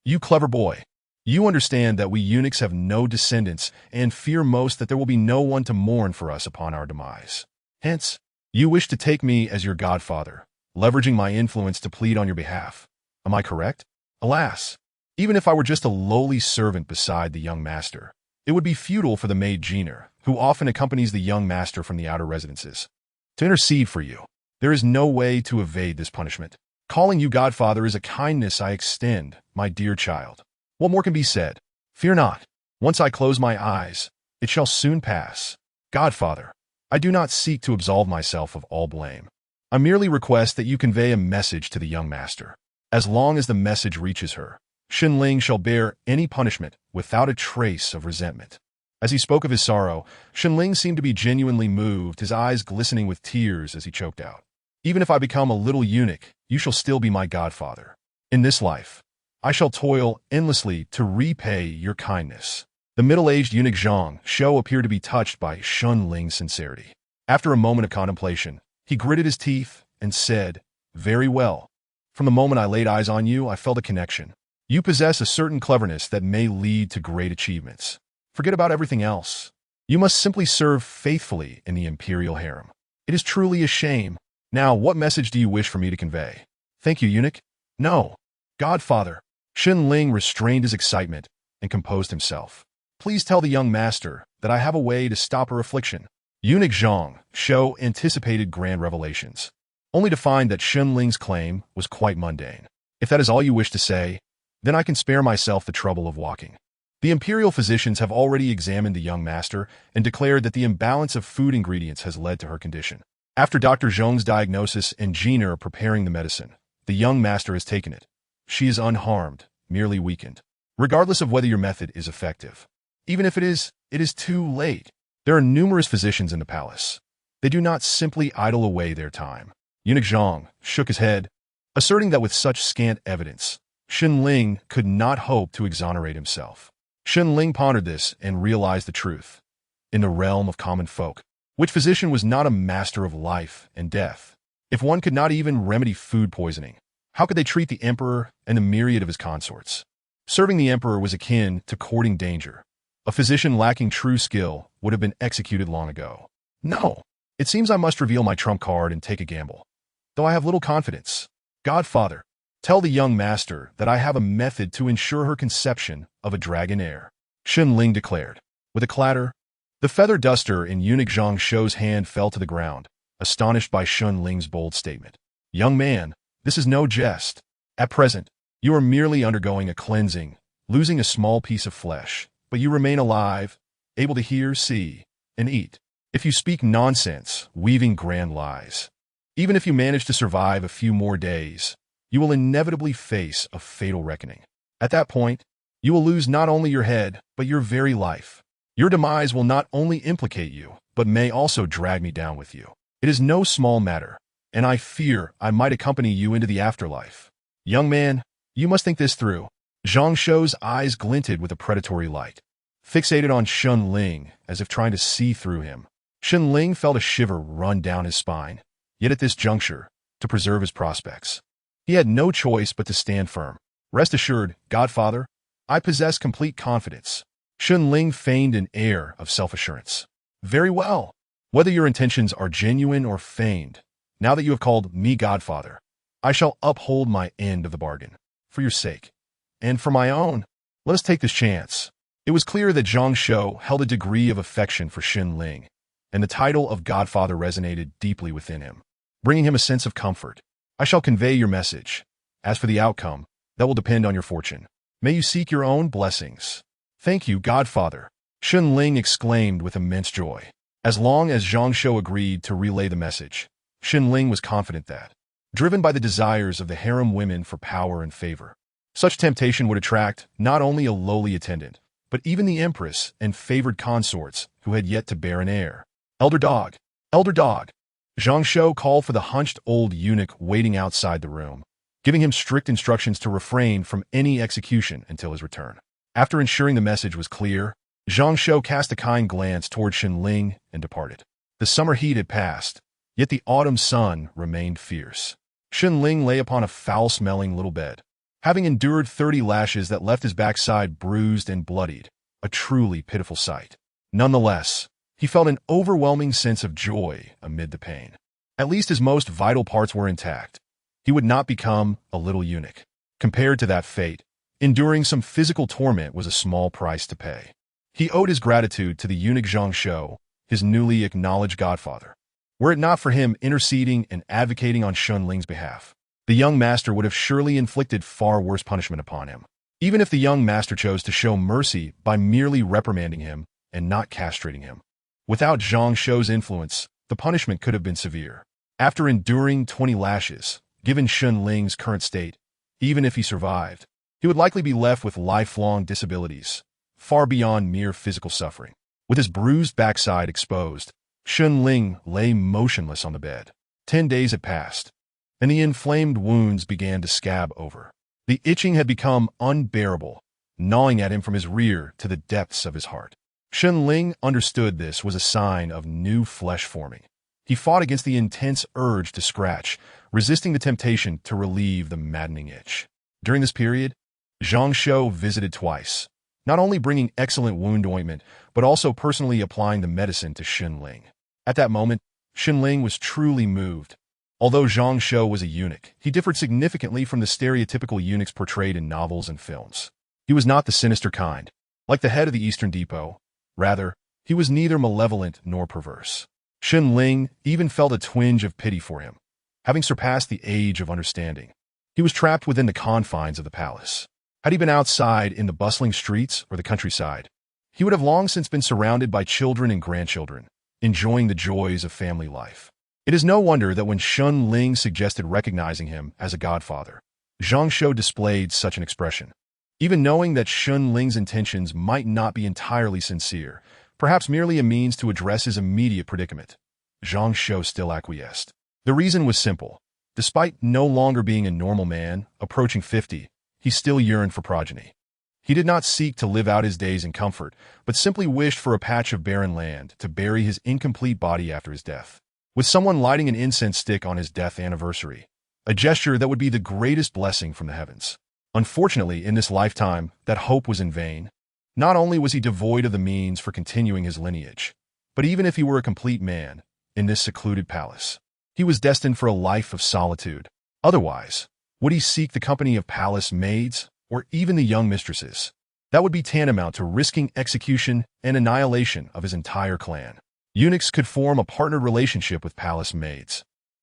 You clever boy. You understand that we eunuchs have no descendants and fear most that there will be no one to mourn for us upon our demise. Hence, you wish to take me as your godfather, leveraging my influence to plead on your behalf. Am I correct? Alas, even if I were just a lowly servant beside the young master, it would be futile for the maid Jeaner, who often accompanies the young master from the outer residences, to intercede for you. There is no way to evade this punishment. Calling you godfather is a kindness I extend, my dear child. What more can be said? Fear not. Once I close my eyes, it shall soon pass. Godfather, I do not seek to absolve myself of all blame. I merely request that you convey a message to the young master. As long as the message reaches her, Xinling shall bear any punishment without a trace of resentment. As he spoke of his sorrow, Xinling seemed to be genuinely moved, his eyes glistening with tears as he choked out. Even if I become a little eunuch, you shall still be my godfather. In this life, I shall toil endlessly to repay your kindness. The middle-aged eunuch Zhang Shou appeared to be touched by Xinling's sincerity. After a moment of contemplation, he gritted his teeth and said, "Very well. From the moment I laid eyes on you, I felt a connection. You possess a certain cleverness that may lead to great achievements. Forget about everything else. You must simply serve faithfully in the imperial harem. It is truly a shame. Now, what message do you wish for me to convey?" "Thank you, eunuch." "No, godfather." Xinling restrained his excitement and composed himself. "Please tell the young master that I have a way to stop her affliction." Eunuch Zhang Shou anticipated grand revelations, only to find that Xinling's claim was quite mundane. "If that is all you wish to say, then I can spare myself the trouble of walking. The imperial physicians have already examined the young master and declared that the imbalance of food ingredients has led to her condition. After Dr. Zhong's diagnosis and Gina are preparing the medicine, the young master has taken it. She is unharmed, merely weakened. Regardless of whether your method is effective. Even if it is too late. There are numerous physicians in the palace. They do not simply idle away their time." Eunuch Zhang shook his head, asserting that with such scant evidence, Xinling could not hope to exonerate himself. Xinling pondered this and realized the truth. In the realm of common folk, which physician was not a master of life and death? If one could not even remedy food poisoning, how could they treat the emperor and the myriad of his consorts? Serving the emperor was akin to courting danger. A physician lacking true skill would have been executed long ago. No, it seems I must reveal my trump card and take a gamble. Though I have little confidence. Godfather, tell the young master that I have a method to ensure her conception of a dragon heir," Xinling declared. With a clatter, the feather duster in eunuch Zhang Shou's hand fell to the ground, astonished by Xinling's bold statement. "Young man, this is no jest. At present, you are merely undergoing a cleansing, losing a small piece of flesh, but you remain alive, able to hear, see, and eat. If you speak nonsense, weaving grand lies, even if you manage to survive a few more days, you will inevitably face a fatal reckoning. At that point, you will lose not only your head, but your very life. Your demise will not only implicate you, but may also drag me down with you. It is no small matter, and I fear I might accompany you into the afterlife. Young man, you must think this through." Zhang Shou's eyes glinted with a predatory light, fixated on Xinling as if trying to see through him. Xinling felt a shiver run down his spine, yet at this juncture, to preserve his prospects, he had no choice but to stand firm. "Rest assured, godfather, I possess complete confidence." Xinling feigned an air of self-assurance. "Very well. Whether your intentions are genuine or feigned, now that you have called me godfather, I shall uphold my end of the bargain. For your sake, and for my own, let us take this chance." It was clear that Zhang Shou held a degree of affection for Xinling, and the title of godfather resonated deeply within him, bringing him a sense of comfort. "I shall convey your message. As for the outcome, that will depend on your fortune. May you seek your own blessings." "Thank you, godfather," Xinling exclaimed with immense joy. As long as Zhang Shou agreed to relay the message, Xinling was confident that, driven by the desires of the harem women for power and favor, such temptation would attract not only a lowly attendant, but even the empress and favored consorts who had yet to bear an heir. Elder dog! Elder dog!" Zhang Shou called for the hunched old eunuch waiting outside the room, giving him strict instructions to refrain from any execution until his return. After ensuring the message was clear, Zhang Shou cast a kind glance toward Xinling and departed. The summer heat had passed, yet the autumn sun remained fierce. Xinling lay upon a foul-smelling little bed, having endured 30 lashes that left his backside bruised and bloodied, a truly pitiful sight. Nonetheless, he felt an overwhelming sense of joy amid the pain. At least his most vital parts were intact. He would not become a little eunuch. Compared to that fate, enduring some physical torment was a small price to pay. He owed his gratitude to the eunuch Zhang Shou, his newly acknowledged godfather. Were it not for him interceding and advocating on Xunling's behalf, the young master would have surely inflicted far worse punishment upon him. Even if the young master chose to show mercy by merely reprimanding him and not castrating him. Without Zhang Shou's influence, the punishment could have been severe. After enduring 20 lashes, given Shun Ling's current state, even if he survived, he would likely be left with lifelong disabilities, far beyond mere physical suffering. With his bruised backside exposed, Shun Ling lay motionless on the bed. 10 days had passed, and the inflamed wounds began to scab over. The itching had become unbearable, gnawing at him from his rear to the depths of his heart. Shun Ling understood this was a sign of new flesh forming. He fought against the intense urge to scratch, resisting the temptation to relieve the maddening itch. During this period, Zhang Shou visited twice, not only bringing excellent wound ointment, but also personally applying the medicine to Shun Ling. At that moment, Shun Ling was truly moved. Although Zhang Shou was a eunuch, he differed significantly from the stereotypical eunuchs portrayed in novels and films. He was not the sinister kind, like the head of the Eastern Depot. Rather, he was neither malevolent nor perverse. Shun Ling even felt a twinge of pity for him. Having surpassed the age of understanding, he was trapped within the confines of the palace. Had he been outside in the bustling streets or the countryside, he would have long since been surrounded by children and grandchildren, enjoying the joys of family life. It is no wonder that when Shun Ling suggested recognizing him as a godfather, Zhang Shou displayed such an expression. Even knowing that Shun Ling's intentions might not be entirely sincere, perhaps merely a means to address his immediate predicament, Zhang Shou still acquiesced. The reason was simple. Despite no longer being a normal man, approaching 50, he still yearned for progeny. He did not seek to live out his days in comfort, but simply wished for a patch of barren land to bury his incomplete body after his death. With someone lighting an incense stick on his death anniversary, a gesture that would be the greatest blessing from the heavens. Unfortunately, in this lifetime, that hope was in vain. Not only was he devoid of the means for continuing his lineage, but even if he were a complete man, in this secluded palace, he was destined for a life of solitude. Otherwise, would he seek the company of palace maids, or even the young mistresses? That would be tantamount to risking execution and annihilation of his entire clan. Eunuchs could form a partnered relationship with palace maids,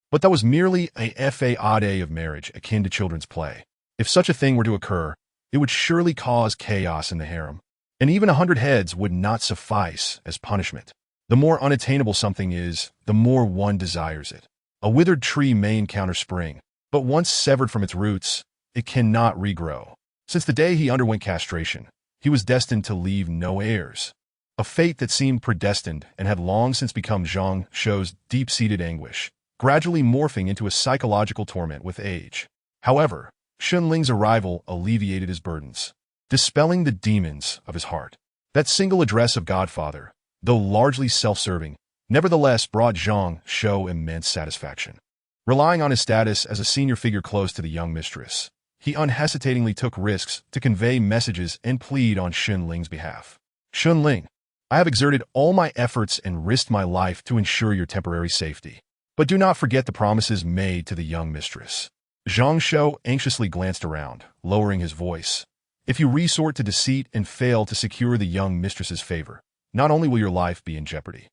but that was merely a fade of marriage akin to children's play. If such a thing were to occur, it would surely cause chaos in the harem, and even 100 heads would not suffice as punishment. The more unattainable something is, the more one desires it. A withered tree may encounter spring, but once severed from its roots, it cannot regrow. Since the day he underwent castration, he was destined to leave no heirs. A fate that seemed predestined and had long since become Zhang Shou's deep-seated anguish, gradually morphing into a psychological torment with age. However, Shun Ling's arrival alleviated his burdens, dispelling the demons of his heart. That single address of Godfather, though largely self-serving, nevertheless brought Zhang Shou immense satisfaction. Relying on his status as a senior figure close to the young mistress, he unhesitatingly took risks to convey messages and plead on Shun Ling's behalf. Shun Ling, I have exerted all my efforts and risked my life to ensure your temporary safety. But do not forget the promises made to the young mistress. Zhang Shou anxiously glanced around, lowering his voice. If you resort to deceit and fail to secure the young mistress's favor, not only will your life be in jeopardy,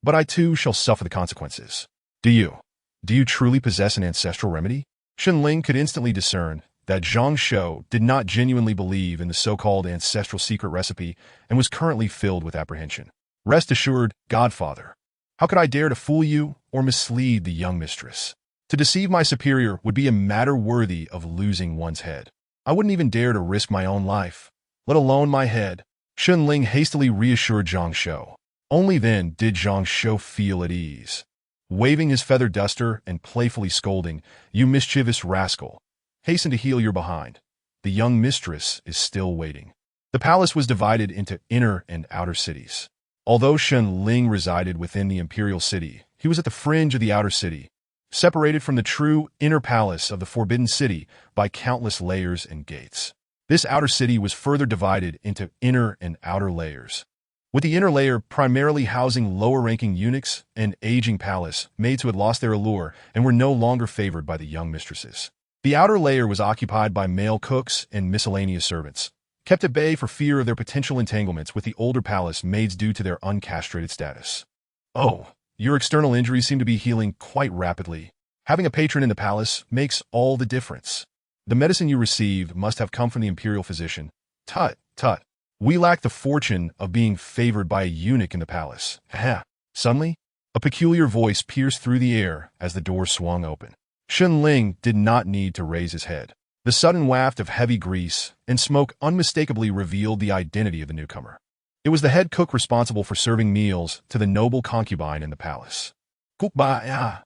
but I too shall suffer the consequences. Do you truly possess an ancestral remedy? Shun Ling could instantly discern that Zhang Shou did not genuinely believe in the so-called ancestral secret recipe and was currently filled with apprehension. Rest assured, Godfather, how could I dare to fool you or mislead the young mistress? To deceive my superior would be a matter worthy of losing one's head. I wouldn't even dare to risk my own life, let alone my head. Shun Ling hastily reassured Zhang Shou. Only then did Zhang Shou feel at ease. Waving his feather duster and playfully scolding, "You mischievous rascal, hasten to heal your behind. The young mistress is still waiting." The palace was divided into inner and outer cities. Although Shun Ling resided within the imperial city, he was at the fringe of the outer city, separated from the true inner palace of the Forbidden City by countless layers and gates. This outer city was further divided into inner and outer layers, with the inner layer primarily housing lower-ranking eunuchs and aging palace maids who had lost their allure and were no longer favored by the young mistresses. The outer layer was occupied by male cooks and miscellaneous servants, kept at bay for fear of their potential entanglements with the older palace maids due to their uncastrated status. "Oh, your external injuries seem to be healing quite rapidly. Having a patron in the palace makes all the difference. The medicine you receive must have come from the imperial physician. Tut, tut. We lack the fortune of being favored by a eunuch in the palace. Ha! Suddenly, a peculiar voice pierced through the air as the door swung open. Shen Ling did not need to raise his head. The sudden waft of heavy grease and smoke unmistakably revealed the identity of the newcomer. It was the head cook responsible for serving meals to the noble concubine in the palace. Cook Ba'era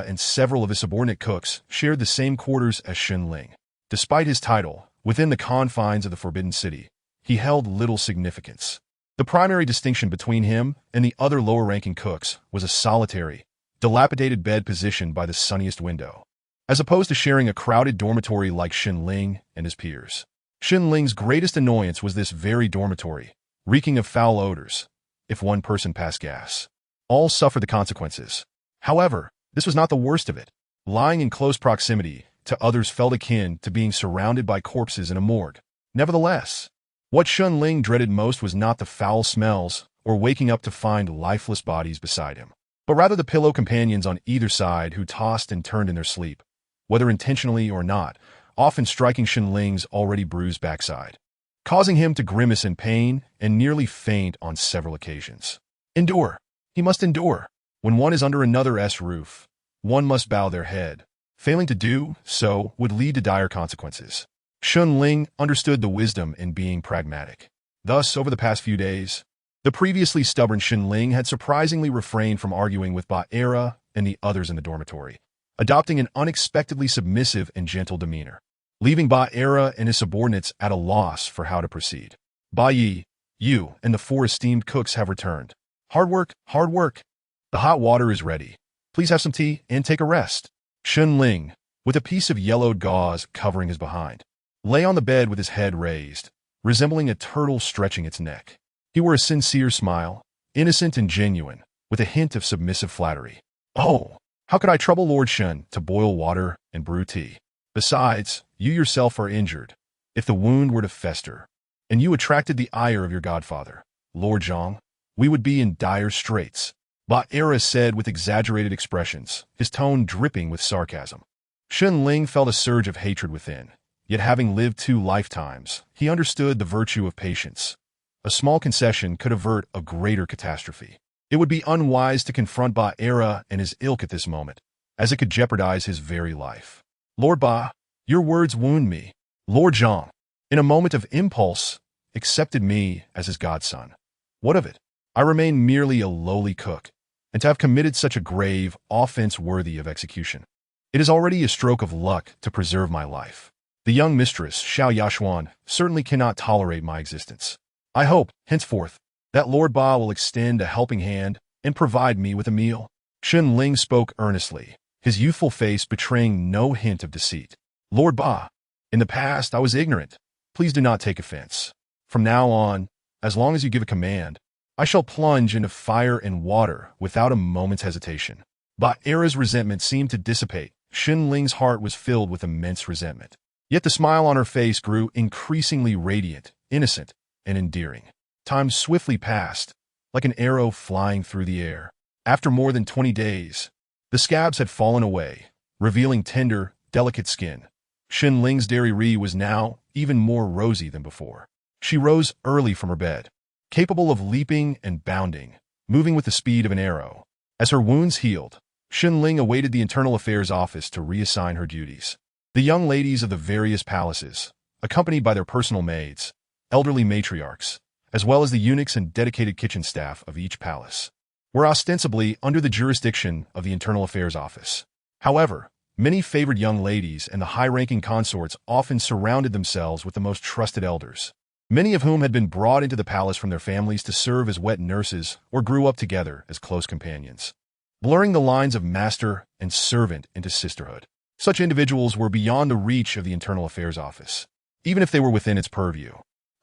and several of his subordinate cooks shared the same quarters as Shen Ling. Despite his title, within the confines of the Forbidden City, he held little significance. The primary distinction between him and the other lower-ranking cooks was a solitary, dilapidated bed positioned by the sunniest window, as opposed to sharing a crowded dormitory like Shen Ling and his peers. Shen Ling's greatest annoyance was this very dormitory, reeking of foul odors. If one person passed gas, all suffered the consequences. However, this was not the worst of it. Lying in close proximity to others felt akin to being surrounded by corpses in a morgue. Nevertheless, what Shen Ling dreaded most was not the foul smells or waking up to find lifeless bodies beside him, but rather the pillow companions on either side who tossed and turned in their sleep, whether intentionally or not, often striking Shen Ling's already bruised backside, causing him to grimace in pain and nearly faint on several occasions. Endure. He must endure. When one is under another's roof, one must bow their head. Failing to do so would lead to dire consequences. Shen Ling understood the wisdom in being pragmatic. Thus, over the past few days, the previously stubborn Shen Ling had surprisingly refrained from arguing with Ba'era and the others in the dormitory, adopting an unexpectedly submissive and gentle demeanor, leaving Ba'era and his subordinates at a loss for how to proceed. Ba Yi, you and the 4 esteemed cooks have returned. Hard work, hard work. The hot water is ready. Please have some tea and take a rest. Shen Ling, with a piece of yellowed gauze covering his behind, lay on the bed with his head raised, resembling a turtle stretching its neck. He wore a sincere smile, innocent and genuine, with a hint of submissive flattery. Oh, how could I trouble Lord Shen to boil water and brew tea? Besides, you yourself are injured. If the wound were to fester, and you attracted the ire of your godfather, Lord Zhang, we would be in dire straits. Ba'era said with exaggerated expressions, his tone dripping with sarcasm. Shen Ling felt a surge of hatred within. Yet having lived 2 lifetimes, he understood the virtue of patience. A small concession could avert a greater catastrophe. It would be unwise to confront Ba'era and his ilk at this moment, as it could jeopardize his very life. Lord Ba, your words wound me. Lord Zhang, in a moment of impulse, accepted me as his godson. What of it? I remain merely a lowly cook, and to have committed such a grave offense worthy of execution. It is already a stroke of luck to preserve my life. The young mistress, Xiao Yashuan, certainly cannot tolerate my existence. I hope, henceforth, that Lord Ba will extend a helping hand and provide me with a meal. Shen Ling spoke earnestly, his youthful face betraying no hint of deceit. Lord Ba, in the past I was ignorant. Please do not take offense. From now on, as long as you give a command, I shall plunge into fire and water without a moment's hesitation. Ba'era's resentment seemed to dissipate. Shen Ling's heart was filled with immense resentment. Yet the smile on her face grew increasingly radiant, innocent, and endearing. Time swiftly passed, like an arrow flying through the air. After more than 20 days, the scabs had fallen away, revealing tender, delicate skin. Shen Ling's dairy was now even more rosy than before. She rose early from her bed, capable of leaping and bounding, moving with the speed of an arrow. As her wounds healed, Shen Ling awaited the Internal Affairs Office to reassign her duties. The young ladies of the various palaces, accompanied by their personal maids, elderly matriarchs, as well as the eunuchs and dedicated kitchen staff of each palace, were ostensibly under the jurisdiction of the Internal Affairs Office. However, many favored young ladies and the high-ranking consorts often surrounded themselves with the most trusted elders, many of whom had been brought into the palace from their families to serve as wet nurses or grew up together as close companions, blurring the lines of master and servant into sisterhood. Such individuals were beyond the reach of the Internal Affairs Office, even if they were within its purview.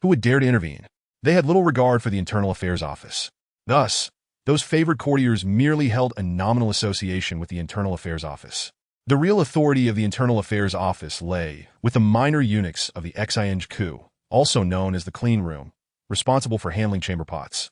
Who would dare to intervene? They had little regard for the Internal Affairs Office. Thus, those favored courtiers merely held a nominal association with the Internal Affairs Office. The real authority of the Internal Affairs Office lay with the minor eunuchs of the Xiang Ku, also known as the clean room, responsible for handling chamber pots,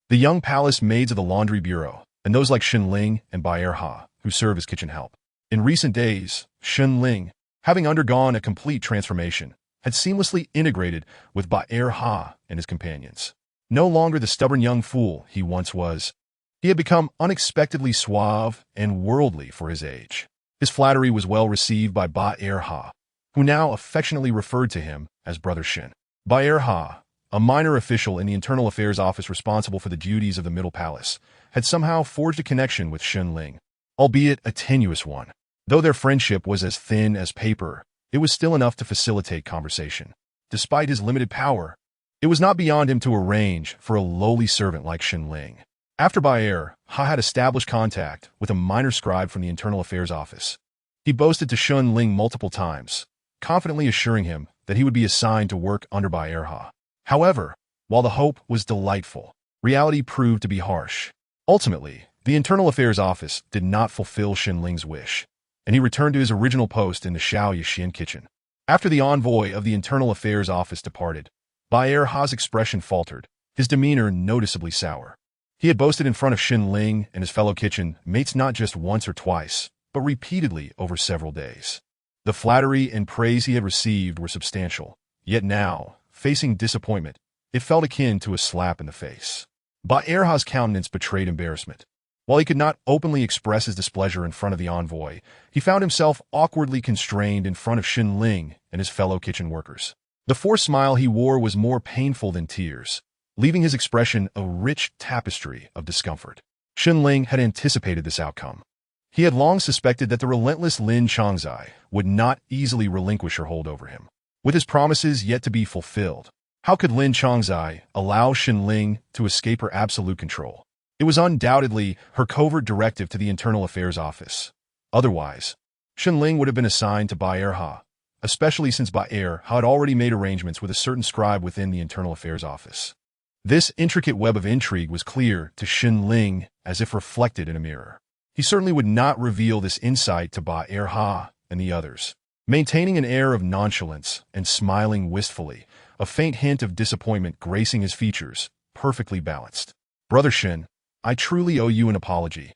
the young palace maids of the laundry bureau, and those like Shen Ling and Baer Ha, who serve as kitchen help. In recent days, Shen Ling, having undergone a complete transformation, had seamlessly integrated with Ba'er Ha and his companions. No longer the stubborn young fool he once was, he had become unexpectedly suave and worldly for his age. His flattery was well received by Ba'er Ha, who now affectionately referred to him as Brother Shen. Ba'er Ha, a minor official in the Internal Affairs Office responsible for the duties of the Middle Palace, had somehow forged a connection with Shen Ling, albeit a tenuous one. Though their friendship was as thin as paper, it was still enough to facilitate conversation. Despite his limited power, it was not beyond him to arrange for a lowly servant like Shen Ling. After Ba'er Ha had established contact with a minor scribe from the Internal Affairs Office, he boasted to Shen Ling multiple times, confidently assuring him that he would be assigned to work under Ba'er Ha. However, while the hope was delightful, reality proved to be harsh. Ultimately, the Internal Affairs Office did not fulfill Shen Ling's wish, and he returned to his original post in the Xiao Yixin kitchen. After the envoy of the Internal Affairs Office departed, Ba'er Ha's expression faltered, his demeanor noticeably sour. He had boasted in front of Shen Ling and his fellow kitchen mates not just once or twice, but repeatedly over several days. The flattery and praise he had received were substantial, yet now, facing disappointment, it felt akin to a slap in the face. Ba'er Ha's countenance betrayed embarrassment. While he could not openly express his displeasure in front of the envoy, he found himself awkwardly constrained in front of Shen Ling and his fellow kitchen workers. The forced smile he wore was more painful than tears, leaving his expression a rich tapestry of discomfort. Shen Ling had anticipated this outcome. He had long suspected that the relentless Lin Changzai would not easily relinquish her hold over him. With his promises yet to be fulfilled, how could Lin Changzai allow Shen Ling to escape her absolute control? It was undoubtedly her covert directive to the Internal Affairs Office. Otherwise, Shen Ling would have been assigned to Ba'er Ha, especially since Ba'er Ha had already made arrangements with a certain scribe within the Internal Affairs Office. This intricate web of intrigue was clear to Shen Ling as if reflected in a mirror. He certainly would not reveal this insight to Ba'er Ha and the others. Maintaining an air of nonchalance and smiling wistfully, a faint hint of disappointment gracing his features, perfectly balanced. Brother Shen, I truly owe you an apology,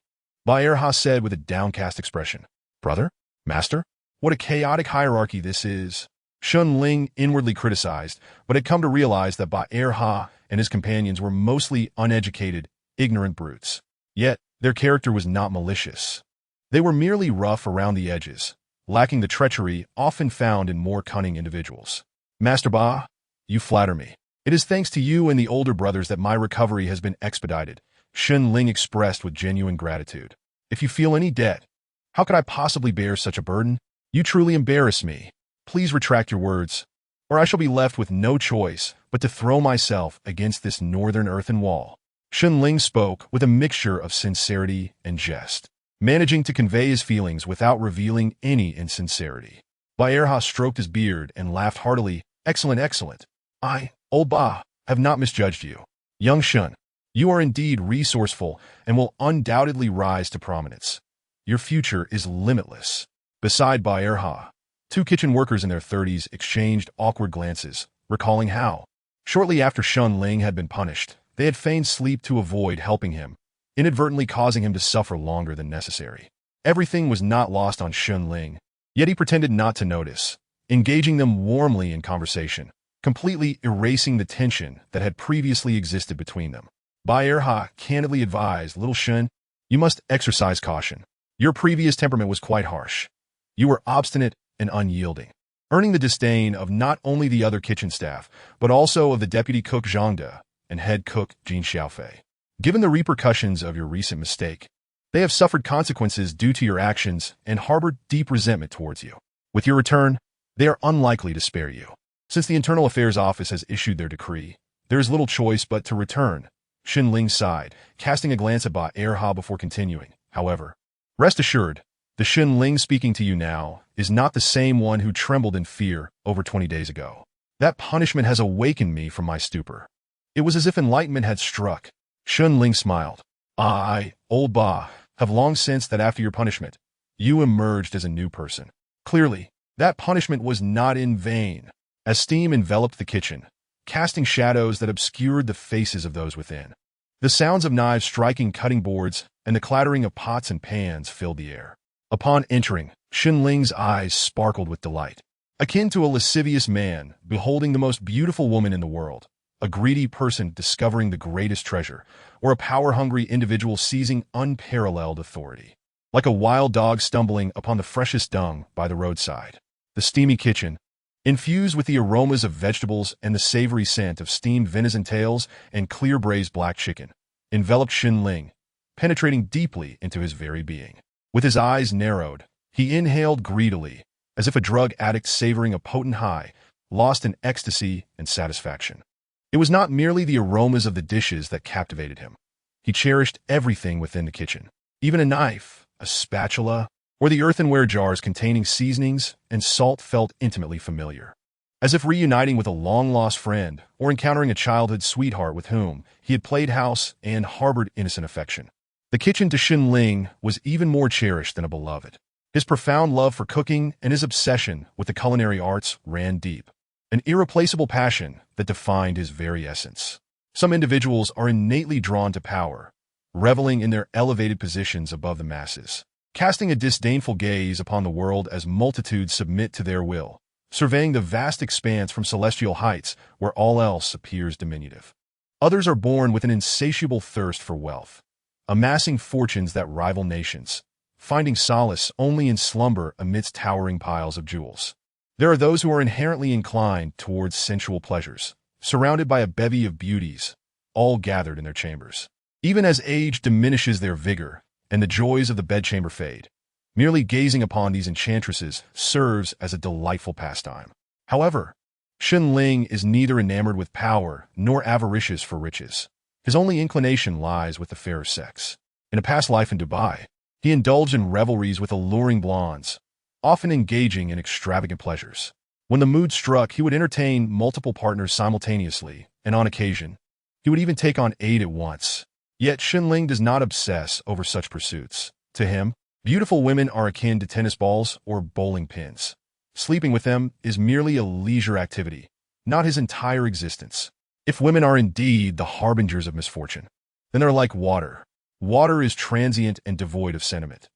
Ba'er Ha said with a downcast expression. Brother? Master? What a chaotic hierarchy this is. Shen Ling inwardly criticized, but had come to realize that Ba'er Ha and his companions were mostly uneducated, ignorant brutes. Yet, their character was not malicious. They were merely rough around the edges, lacking the treachery often found in more cunning individuals. Master Ba, you flatter me. It is thanks to you and the older brothers that my recovery has been expedited, Shen Ling expressed with genuine gratitude. If you feel any debt, how could I possibly bear such a burden? You truly embarrass me. Please retract your words, or I shall be left with no choice but to throw myself against this northern earthen wall. Shen Ling spoke with a mixture of sincerity and jest, managing to convey his feelings without revealing any insincerity. Ba'er Ha stroked his beard and laughed heartily. Excellent, excellent. I, old Ba, have not misjudged you. Young Shen, you are indeed resourceful and will undoubtedly rise to prominence. Your future is limitless. Beside Ba'er Ha, two kitchen workers in their 30s exchanged awkward glances, recalling how, shortly after Shen Ling had been punished, they had feigned sleep to avoid helping him, inadvertently causing him to suffer longer than necessary. Everything was not lost on Shen Ling, yet he pretended not to notice, engaging them warmly in conversation, completely erasing the tension that had previously existed between them. Ba'er Ha candidly advised, Little Shen, you must exercise caution. Your previous temperament was quite harsh. You were obstinate and unyielding, earning the disdain of not only the other kitchen staff, but also of the deputy cook Zhang De and head cook Jin Xiaofei. Given the repercussions of your recent mistake, they have suffered consequences due to your actions and harbored deep resentment towards you. With your return, they are unlikely to spare you. Since the Internal Affairs Office has issued their decree, there is little choice but to return. Shen Ling sighed, casting a glance at Ba'er Ha before continuing. However, rest assured, the Shen Ling speaking to you now is not the same one who trembled in fear over 20 days ago. That punishment has awakened me from my stupor. It was as if enlightenment had struck. Shen Ling smiled. I, old Ba, have long sensed that after your punishment, you emerged as a new person. Clearly, that punishment was not in vain. As steam enveloped the kitchen, casting shadows that obscured the faces of those within, the sounds of knives striking cutting boards and the clattering of pots and pans filled the air. Upon entering, Xinling's eyes sparkled with delight. Akin to a lascivious man beholding the most beautiful woman in the world, a greedy person discovering the greatest treasure, or a power-hungry individual seizing unparalleled authority. Like a wild dog stumbling upon the freshest dung by the roadside. The steamy kitchen, infused with the aromas of vegetables and the savory scent of steamed venison tails and clear-braised black chicken, enveloped Xinling, penetrating deeply into his very being. With his eyes narrowed, he inhaled greedily, as if a drug addict savoring a potent high, lost in ecstasy and satisfaction. It was not merely the aromas of the dishes that captivated him. He cherished everything within the kitchen, even a knife, a spatula, or the earthenware jars containing seasonings and salt felt intimately familiar. As if reuniting with a long-lost friend or encountering a childhood sweetheart with whom he had played house and harbored innocent affection. The kitchen to Xinling was even more cherished than a beloved. His profound love for cooking and his obsession with the culinary arts ran deep, an irreplaceable passion that defined his very essence. Some individuals are innately drawn to power, reveling in their elevated positions above the masses, casting a disdainful gaze upon the world as multitudes submit to their will, surveying the vast expanse from celestial heights where all else appears diminutive. Others are born with an insatiable thirst for wealth, amassing fortunes that rival nations, finding solace only in slumber amidst towering piles of jewels. There are those who are inherently inclined towards sensual pleasures, surrounded by a bevy of beauties, all gathered in their chambers. Even as age diminishes their vigor and the joys of the bedchamber fade, merely gazing upon these enchantresses serves as a delightful pastime. However, Xinling is neither enamored with power nor avaricious for riches. His only inclination lies with the fairer sex. In a past life in Dubai, he indulged in revelries with alluring blondes, often engaging in extravagant pleasures. When the mood struck, he would entertain multiple partners simultaneously, and on occasion, he would even take on 8 at once. Yet Xinling does not obsess over such pursuits. To him, beautiful women are akin to tennis balls or bowling pins. Sleeping with them is merely a leisure activity, not his entire existence. If women are indeed the harbingers of misfortune, then they're like water. Water is transient and devoid of sentiment.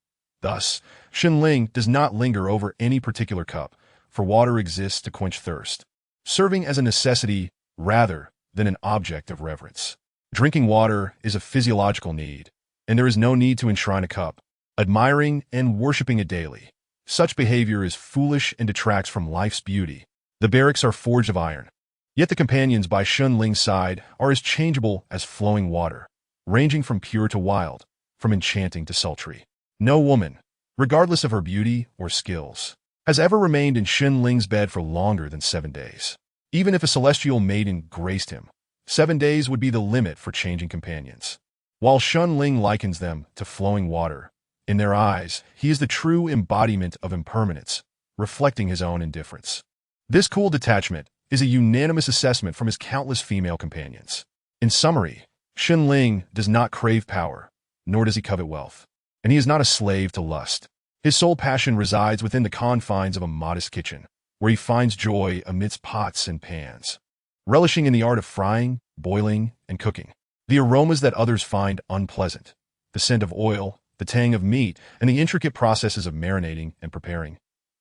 Thus, Xinling does not linger over any particular cup, for water exists to quench thirst, serving as a necessity rather than an object of reverence. Drinking water is a physiological need, and there is no need to enshrine a cup, admiring and worshipping it daily. Such behavior is foolish and detracts from life's beauty. The barracks are forged of iron, yet the companions by Xinling's side are as changeable as flowing water, ranging from pure to wild, from enchanting to sultry. No woman, regardless of her beauty or skills, has ever remained in Xinling's bed for longer than 7 days. Even if a celestial maiden graced him, 7 days would be the limit for changing companions. While Xinling likens them to flowing water, in their eyes, he is the true embodiment of impermanence, reflecting his own indifference. This cool detachment is a unanimous assessment from his countless female companions. In summary, Xinling does not crave power, nor does he covet wealth, and he is not a slave to lust. His sole passion resides within the confines of a modest kitchen, where he finds joy amidst pots and pans, relishing in the art of frying, boiling, and cooking. The aromas that others find unpleasant, the scent of oil, the tang of meat, and the intricate processes of marinating and preparing,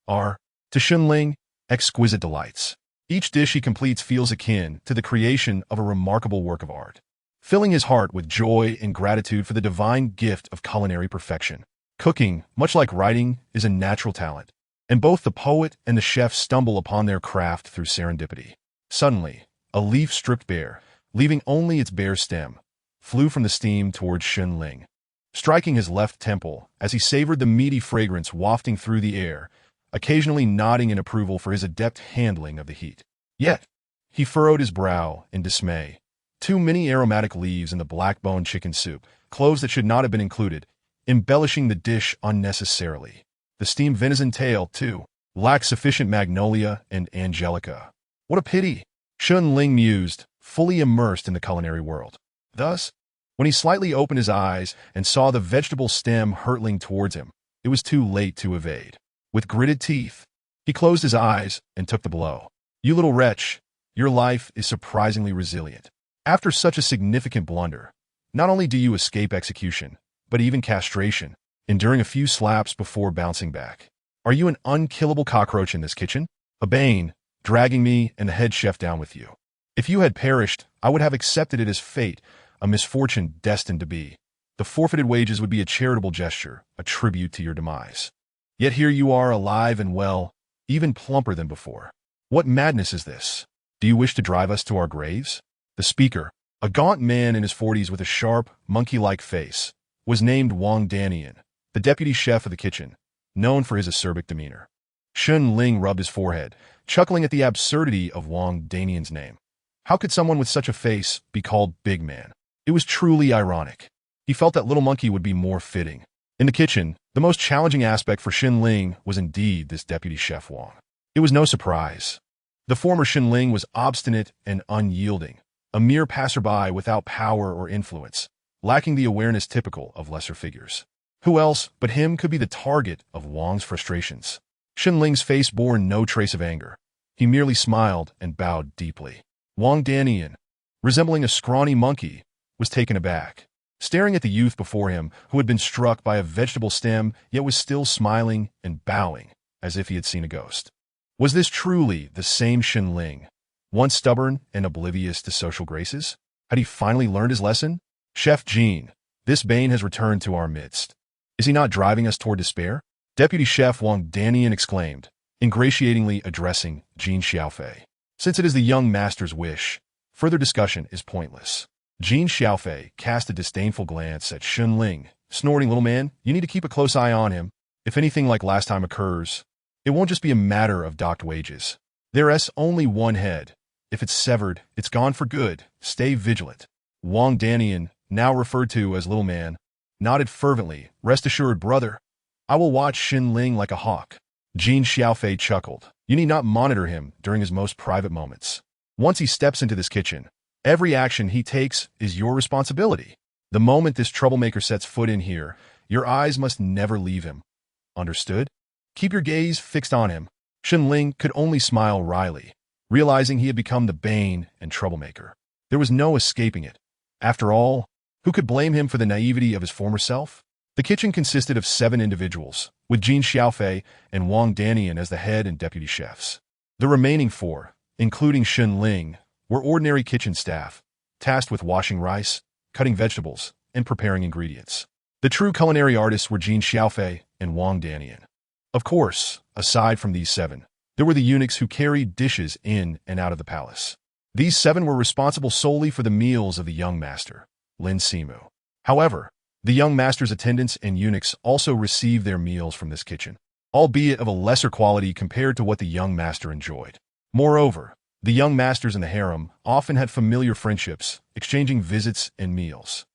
are, to Xinling, exquisite delights. Each dish he completes feels akin to the creation of a remarkable work of art, filling his heart with joy and gratitude for the divine gift of culinary perfection. Cooking, much like writing, is a natural talent, and both the poet and the chef stumble upon their craft through serendipity. Suddenly, a leaf stripped bare, leaving only its bare stem, flew from the steam towards Xinling, striking his left temple as he savored the meaty fragrance wafting through the air, occasionally nodding in approval for his adept handling of the heat. Yet, he furrowed his brow in dismay. Too many aromatic leaves in the black-bone chicken soup, cloves that should not have been included, embellishing the dish unnecessarily. The steamed venison tail, too, lacked sufficient magnolia and angelica. What a pity! Xinling mused, fully immersed in the culinary world. Thus, when he slightly opened his eyes and saw the vegetable stem hurtling towards him, it was too late to evade. With gritted teeth, he closed his eyes and took the blow. You little wretch, your life is surprisingly resilient. After such a significant blunder, not only do you escape execution, but even castration. enduring a few slaps before bouncing back. Are you an unkillable cockroach in this kitchen? A bane, dragging me and the head chef down with you. If you had perished, I would have accepted it as fate, a misfortune destined to be. The forfeited wages would be a charitable gesture, a tribute to your demise. Yet here you are, alive and well, even plumper than before. What madness is this? Do you wish to drive us to our graves? The speaker, a gaunt man in his 40s with a sharp, monkey-like face, was named Wang Danian, the deputy chef of the kitchen, known for his acerbic demeanor. Shun Ling rubbed his forehead, chuckling at the absurdity of Wang Danian's name. How could someone with such a face be called Big Man? It was truly ironic. He felt that Little Monkey would be more fitting. In the kitchen, the most challenging aspect for Xin Ling was indeed this deputy chef Wang. It was no surprise. The former Xin Ling was obstinate and unyielding, a mere passerby without power or influence, lacking the awareness typical of lesser figures. Who else but him could be the target of Wang's frustrations? Xin Ling's face bore no trace of anger. He merely smiled and bowed deeply. Wang Danian, resembling a scrawny monkey, was taken aback, staring at the youth before him who had been struck by a vegetable stem yet was still smiling and bowing as if he had seen a ghost. Was this truly the same Xin Ling, once stubborn and oblivious to social graces? Had he finally learned his lesson? Chef Jean, this bane has returned to our midst. Is he not driving us toward despair? Deputy Chef Wang Danian exclaimed, ingratiatingly addressing Jean Xiaofei. Since it is the young master's wish, further discussion is pointless. Jean Xiaofei cast a disdainful glance at Shun Ling, snorting, little man, you need to keep a close eye on him. If anything like last time occurs, it won't just be a matter of docked wages. There's only one head. If it's severed, it's gone for good. Stay vigilant. Wang Danian, now referred to as little man, nodded fervently. Rest assured, brother, I will watch Xin Ling like a hawk. Jean Xiaofei chuckled. You need not monitor him during his most private moments. Once he steps into this kitchen, every action he takes is your responsibility. The moment this troublemaker sets foot in here, your eyes must never leave him. Understood? Keep your gaze fixed on him. Xin Ling could only smile wryly, realizing he had become the bane and troublemaker. There was no escaping it. After all, who could blame him for the naivety of his former self? The kitchen consisted of 7 individuals, with Jean Xiaofei and Wang Danian as the head and deputy chefs. The remaining 4, including Xin Ling, were ordinary kitchen staff, tasked with washing rice, cutting vegetables, and preparing ingredients. The true culinary artists were Jean Xiaofei and Wang Danian. Of course, aside from these 7, there were the eunuchs who carried dishes in and out of the palace. These 7 were responsible solely for the meals of the young master, Lin Simu. However, the young master's attendants and eunuchs also received their meals from this kitchen, albeit of a lesser quality compared to what the young master enjoyed. Moreover, the young masters in the harem often had familiar friendships, exchanging visits and meals.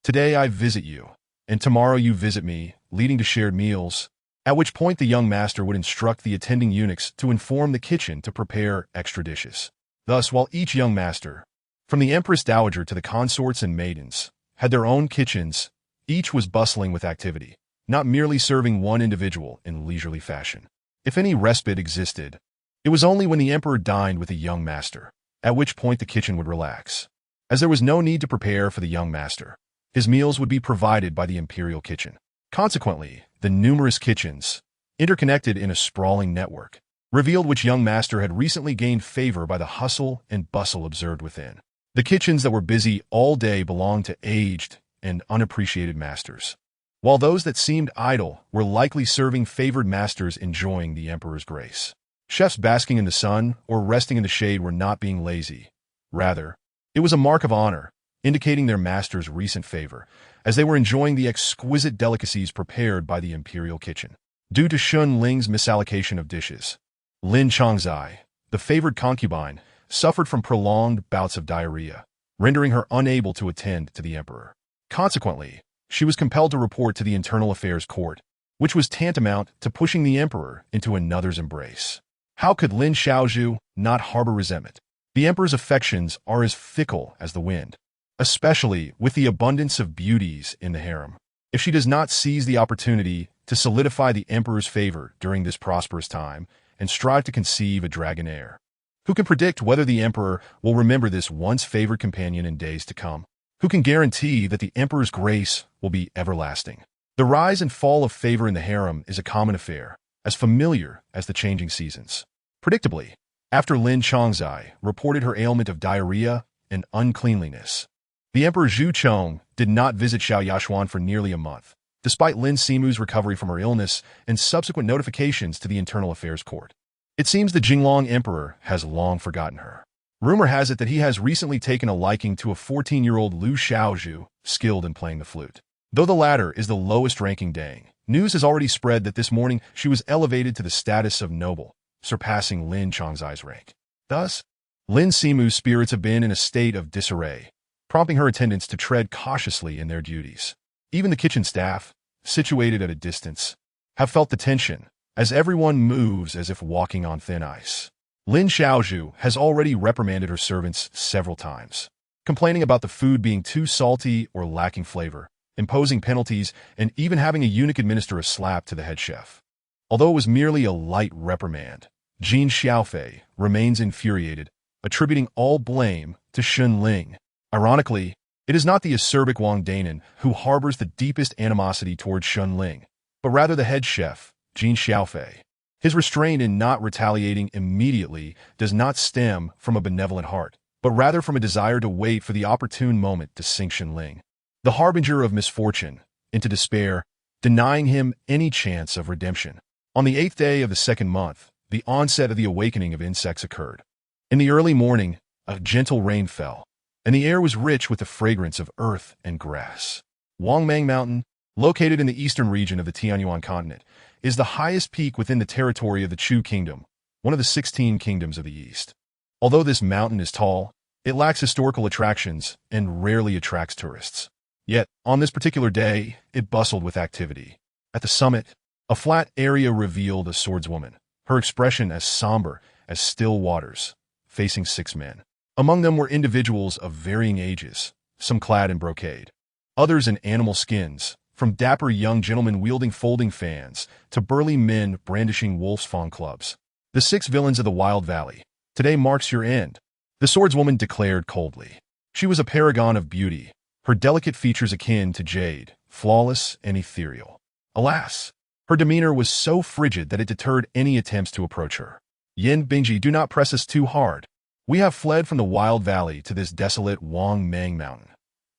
Today I visit you, and tomorrow you visit me, leading to shared meals, at which point the young master would instruct the attending eunuchs to inform the kitchen to prepare extra dishes. Thus, while each young master, from the Empress Dowager to the consorts and maidens, had their own kitchens, each was bustling with activity, not merely serving one individual in leisurely fashion. If any respite existed, it was only when the emperor dined with a young master, at which point the kitchen would relax. As there was no need to prepare for the young master, his meals would be provided by the imperial kitchen. Consequently, the numerous kitchens, interconnected in a sprawling network, revealed which young master had recently gained favor by the hustle and bustle observed within. The kitchens that were busy all day belonged to aged and unappreciated masters, while those that seemed idle were likely serving favored masters enjoying the emperor's grace. Chefs basking in the sun or resting in the shade were not being lazy. Rather, it was a mark of honor, indicating their master's recent favor, as they were enjoying the exquisite delicacies prepared by the imperial kitchen. Due to Shun Ling's misallocation of dishes, Lin Chongzai, the favored concubine, suffered from prolonged bouts of diarrhea, rendering her unable to attend to the emperor. Consequently, she was compelled to report to the Internal Affairs Court, which was tantamount to pushing the emperor into another's embrace. How could Lin Xiaozhu not harbor resentment? The emperor's affections are as fickle as the wind, especially with the abundance of beauties in the harem. If she does not seize the opportunity to solidify the emperor's favor during this prosperous time and strive to conceive a dragon heir, who can predict whether the emperor will remember this once favored companion in days to come? Who can guarantee that the emperor's grace will be everlasting? The rise and fall of favor in the harem is a common affair, as familiar as the changing seasons. Predictably, after Lin Chongzai reported her ailment of diarrhea and uncleanliness, the Emperor Zhu Chong did not visit Xiao Yashuan for nearly a month, despite Lin Simu's recovery from her illness and subsequent notifications to the Internal Affairs Court. It seems the Jinglong Emperor has long forgotten her. Rumor has it that he has recently taken a liking to a 14-year-old Liu Xiaozhu, skilled in playing the flute. Though the latter is the lowest-ranking Dang, news has already spread that this morning she was elevated to the status of noble, surpassing Lin Chongzai's rank. Thus, Lin Simu's spirits have been in a state of disarray, prompting her attendants to tread cautiously in their duties. Even the kitchen staff, situated at a distance, have felt the tension, as everyone moves as if walking on thin ice. Lin Xiaozhu has already reprimanded her servants several times, complaining about the food being too salty or lacking flavor, imposing penalties, and even having a eunuch administer a slap to the head chef. Although it was merely a light reprimand, Jin Xiaofei remains infuriated, attributing all blame to Shun Ling. Ironically, it is not the acerbic Wang Danan who harbors the deepest animosity towards Shun Ling, but rather the head chef, Jin Xiaofei. His restraint in not retaliating immediately does not stem from a benevolent heart, but rather from a desire to wait for the opportune moment to sink Shun Ling, the harbinger of misfortune, into despair, denying him any chance of redemption. On the 8th day of the 2nd month, the onset of the awakening of insects occurred. In the early morning, a gentle rain fell, and the air was rich with the fragrance of earth and grass. Wangmang Mountain, located in the eastern region of the Tianyuan continent, is the highest peak within the territory of the Chu Kingdom, one of the 16 kingdoms of the East. Although this mountain is tall, it lacks historical attractions and rarely attracts tourists. Yet, on this particular day, it bustled with activity. At the summit, a flat area revealed a swordswoman, her expression as somber as still waters, facing 6 men. Among them were individuals of varying ages, some clad in brocade, others in animal skins, from dapper young gentlemen wielding folding fans to burly men brandishing wolf's fawn clubs. The 6 villains of the Wild Valley. Today marks your end, the swordswoman declared coldly. She was a paragon of beauty, her delicate features akin to jade, flawless and ethereal. Alas, her demeanor was so frigid that it deterred any attempts to approach her. Yin Bingji, do not press us too hard. We have fled from the Wild Valley to this desolate Wang Mang Mountain.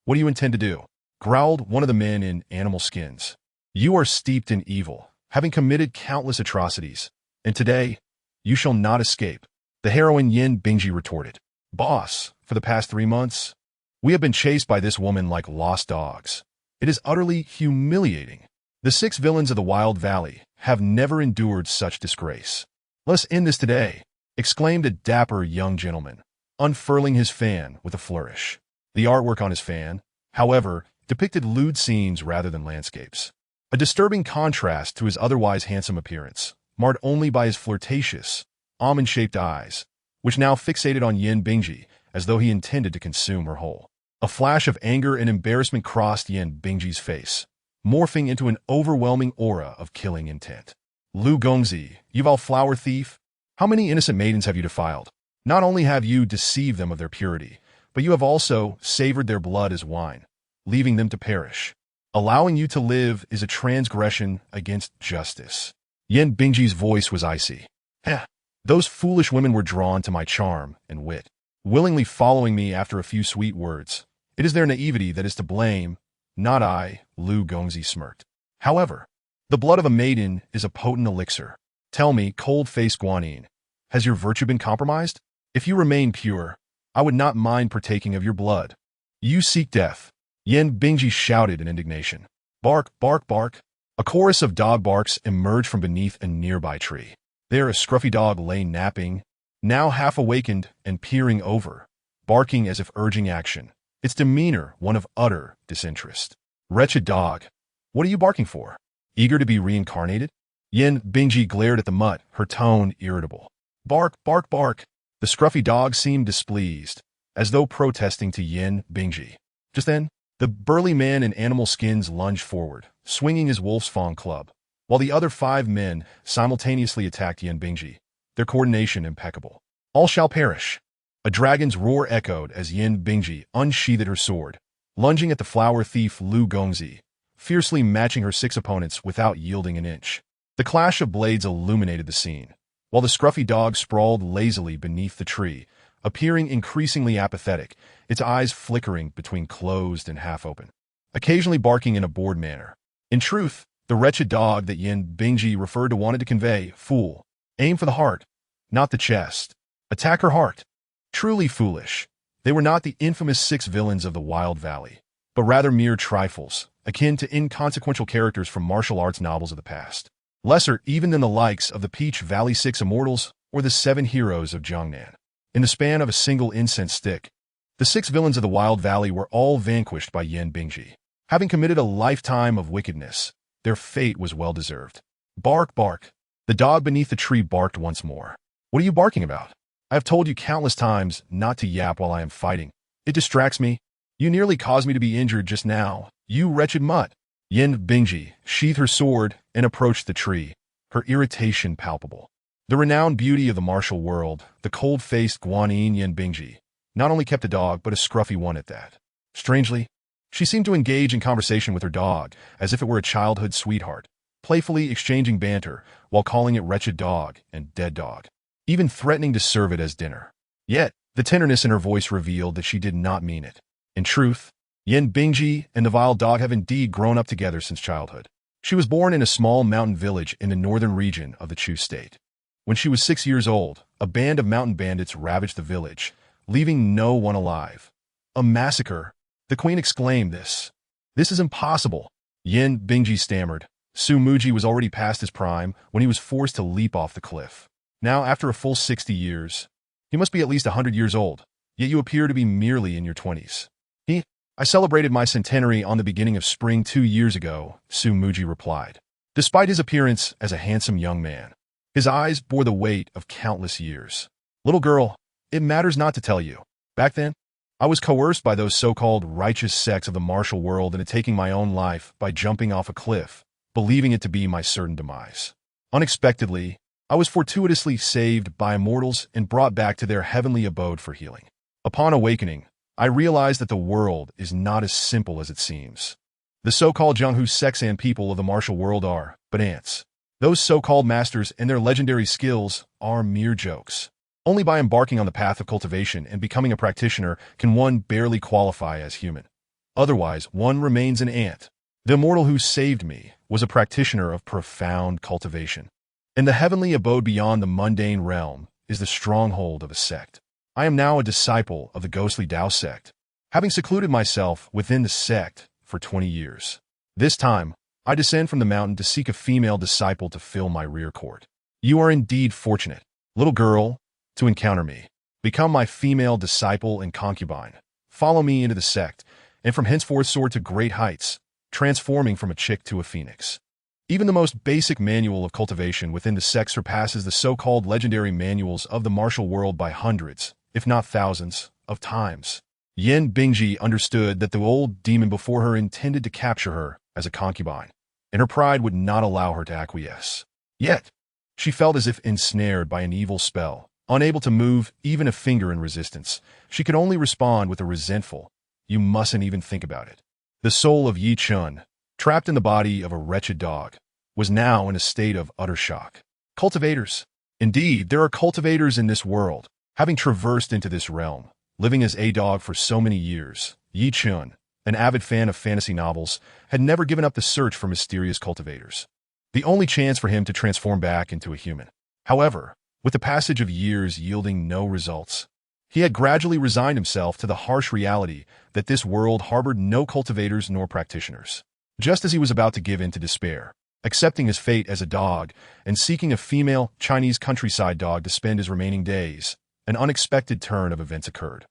What do you intend to do? Growled one of the men in animal skins. You are steeped in evil, having committed countless atrocities, and today, you shall not escape. The heroine Yin Bingji retorted. Boss, for the past 3 months, we have been chased by this woman like lost dogs. It is utterly humiliating. The 6 villains of the Wild Valley have never endured such disgrace. Let us end this today, exclaimed a dapper young gentleman, unfurling his fan with a flourish. The artwork on his fan, however, depicted lewd scenes rather than landscapes. A disturbing contrast to his otherwise handsome appearance, marred only by his flirtatious, almond-shaped eyes, which now fixated on Yin Bingji as though he intended to consume her whole. A flash of anger and embarrassment crossed Yin Bingji's face, morphing into an overwhelming aura of killing intent. Lu Gongzi, you vile flower thief! How many innocent maidens have you defiled? Not only have you deceived them of their purity, but you have also savored their blood as wine, leaving them to perish. Allowing you to live is a transgression against justice. Yin Bingji's voice was icy. Heh, those foolish women were drawn to my charm and wit, willingly following me after a few sweet words. It is their naivety that is to blame, not I, Lu Gongzi smirked. However, the blood of a maiden is a potent elixir. Tell me, cold-faced Guanyin, has your virtue been compromised? If you remain pure, I would not mind partaking of your blood. You seek death. Yin Bingji shouted in indignation. Bark, bark, bark. A chorus of dog barks emerged from beneath a nearby tree. There a scruffy dog lay napping, now half awakened and peering over, barking as if urging action, its demeanor one of utter disinterest. Wretched dog, what are you barking for? Eager to be reincarnated? Yin Bingji glared at the mutt, her tone irritable. Bark, bark, bark. The scruffy dog seemed displeased, as though protesting to Yin Bingji. Just then, the burly man in animal skins lunged forward, swinging his wolf's fawn club, while the other 5 men simultaneously attacked Yin Bingji, their coordination impeccable. All shall perish. A dragon's roar echoed as Yin Bingji unsheathed her sword, lunging at the flower thief Lu Gongzi, fiercely matching her 6 opponents without yielding an inch. The clash of blades illuminated the scene, while the scruffy dog sprawled lazily beneath the tree, appearing increasingly apathetic, its eyes flickering between closed and half-open, occasionally barking in a bored manner. In truth, the wretched dog that Yin Bingji referred to wanted to convey, fool, aim for the heart, not the chest. Attack her heart. Truly foolish. They were not the infamous 6 villains of the Wild Valley, but rather mere trifles, akin to inconsequential characters from martial arts novels of the past. Lesser even than the likes of the Peach Valley 6 Immortals or the 7 Heroes of Jiangnan. In the span of a single incense stick, the 6 villains of the Wild Valley were all vanquished by Yin Bingji. Having committed a lifetime of wickedness, their fate was well-deserved. Bark, bark. The dog beneath the tree barked once more. What are you barking about? I have told you countless times not to yap while I am fighting. It distracts me. You nearly caused me to be injured just now, you wretched mutt. Yin Bingji sheathed her sword and approached the tree, her irritation palpable. The renowned beauty of the martial world, the cold-faced Guanyin Yin Bingji, not only kept a dog but a scruffy one at that. Strangely, she seemed to engage in conversation with her dog as if it were a childhood sweetheart, playfully exchanging banter while calling it wretched dog and dead dog, even threatening to serve it as dinner. Yet, the tenderness in her voice revealed that she did not mean it. In truth, Yin Bingji and the vile dog have indeed grown up together since childhood. She was born in a small mountain village in the northern region of the Chu state. When she was 6 years old, a band of mountain bandits ravaged the village, leaving no one alive. A massacre. The queen exclaimed this. This is impossible. Yin Bingji stammered. Su Muji was already past his prime when he was forced to leap off the cliff. Now, after a full 60 years, he must be at least 100 years old, yet you appear to be merely in your 20s. I celebrated my centenary on the beginning of spring 2 years ago, Su Muji replied. Despite his appearance as a handsome young man, his eyes bore the weight of countless years. Little girl, it matters not to tell you. Back then, I was coerced by those so-called righteous sects of the martial world into taking my own life by jumping off a cliff, believing it to be my certain demise. Unexpectedly, I was fortuitously saved by immortals and brought back to their heavenly abode for healing. Upon awakening, I realized that the world is not as simple as it seems. The so-called Jianghu Sexan people of the martial world are but ants. Those so-called masters and their legendary skills are mere jokes. Only by embarking on the path of cultivation and becoming a practitioner can one barely qualify as human. Otherwise, one remains an ant. The immortal who saved me was a practitioner of profound cultivation. And the heavenly abode beyond the mundane realm is the stronghold of a sect. I am now a disciple of the ghostly Tao sect, having secluded myself within the sect for 20 years. This time, I descend from the mountain to seek a female disciple to fill my rear court. You are indeed fortunate, little girl, to encounter me. Become my female disciple and concubine. Follow me into the sect, and from henceforth soar to great heights, transforming from a chick to a phoenix. Even the most basic manual of cultivation within the sect surpasses the so-called legendary manuals of the martial world by hundreds, if not thousands, of times. Yin Bingji understood that the old demon before her intended to capture her as a concubine, and her pride would not allow her to acquiesce. Yet, she felt as if ensnared by an evil spell, unable to move even a finger in resistance. She could only respond with a resentful, "You mustn't even think about it." The soul of Yi Chun, trapped in the body of a wretched dog, was now in a state of utter shock. Cultivators. Indeed, there are cultivators in this world. Having traversed into this realm, living as a dog for so many years, Yi Chun, an avid fan of fantasy novels, had never given up the search for mysterious cultivators. The only chance for him to transform back into a human. However, with the passage of years yielding no results, he had gradually resigned himself to the harsh reality that this world harbored no cultivators nor practitioners. Just as he was about to give in to despair, accepting his fate as a dog and seeking a female Chinese countryside dog to spend his remaining days, an unexpected turn of events occurred.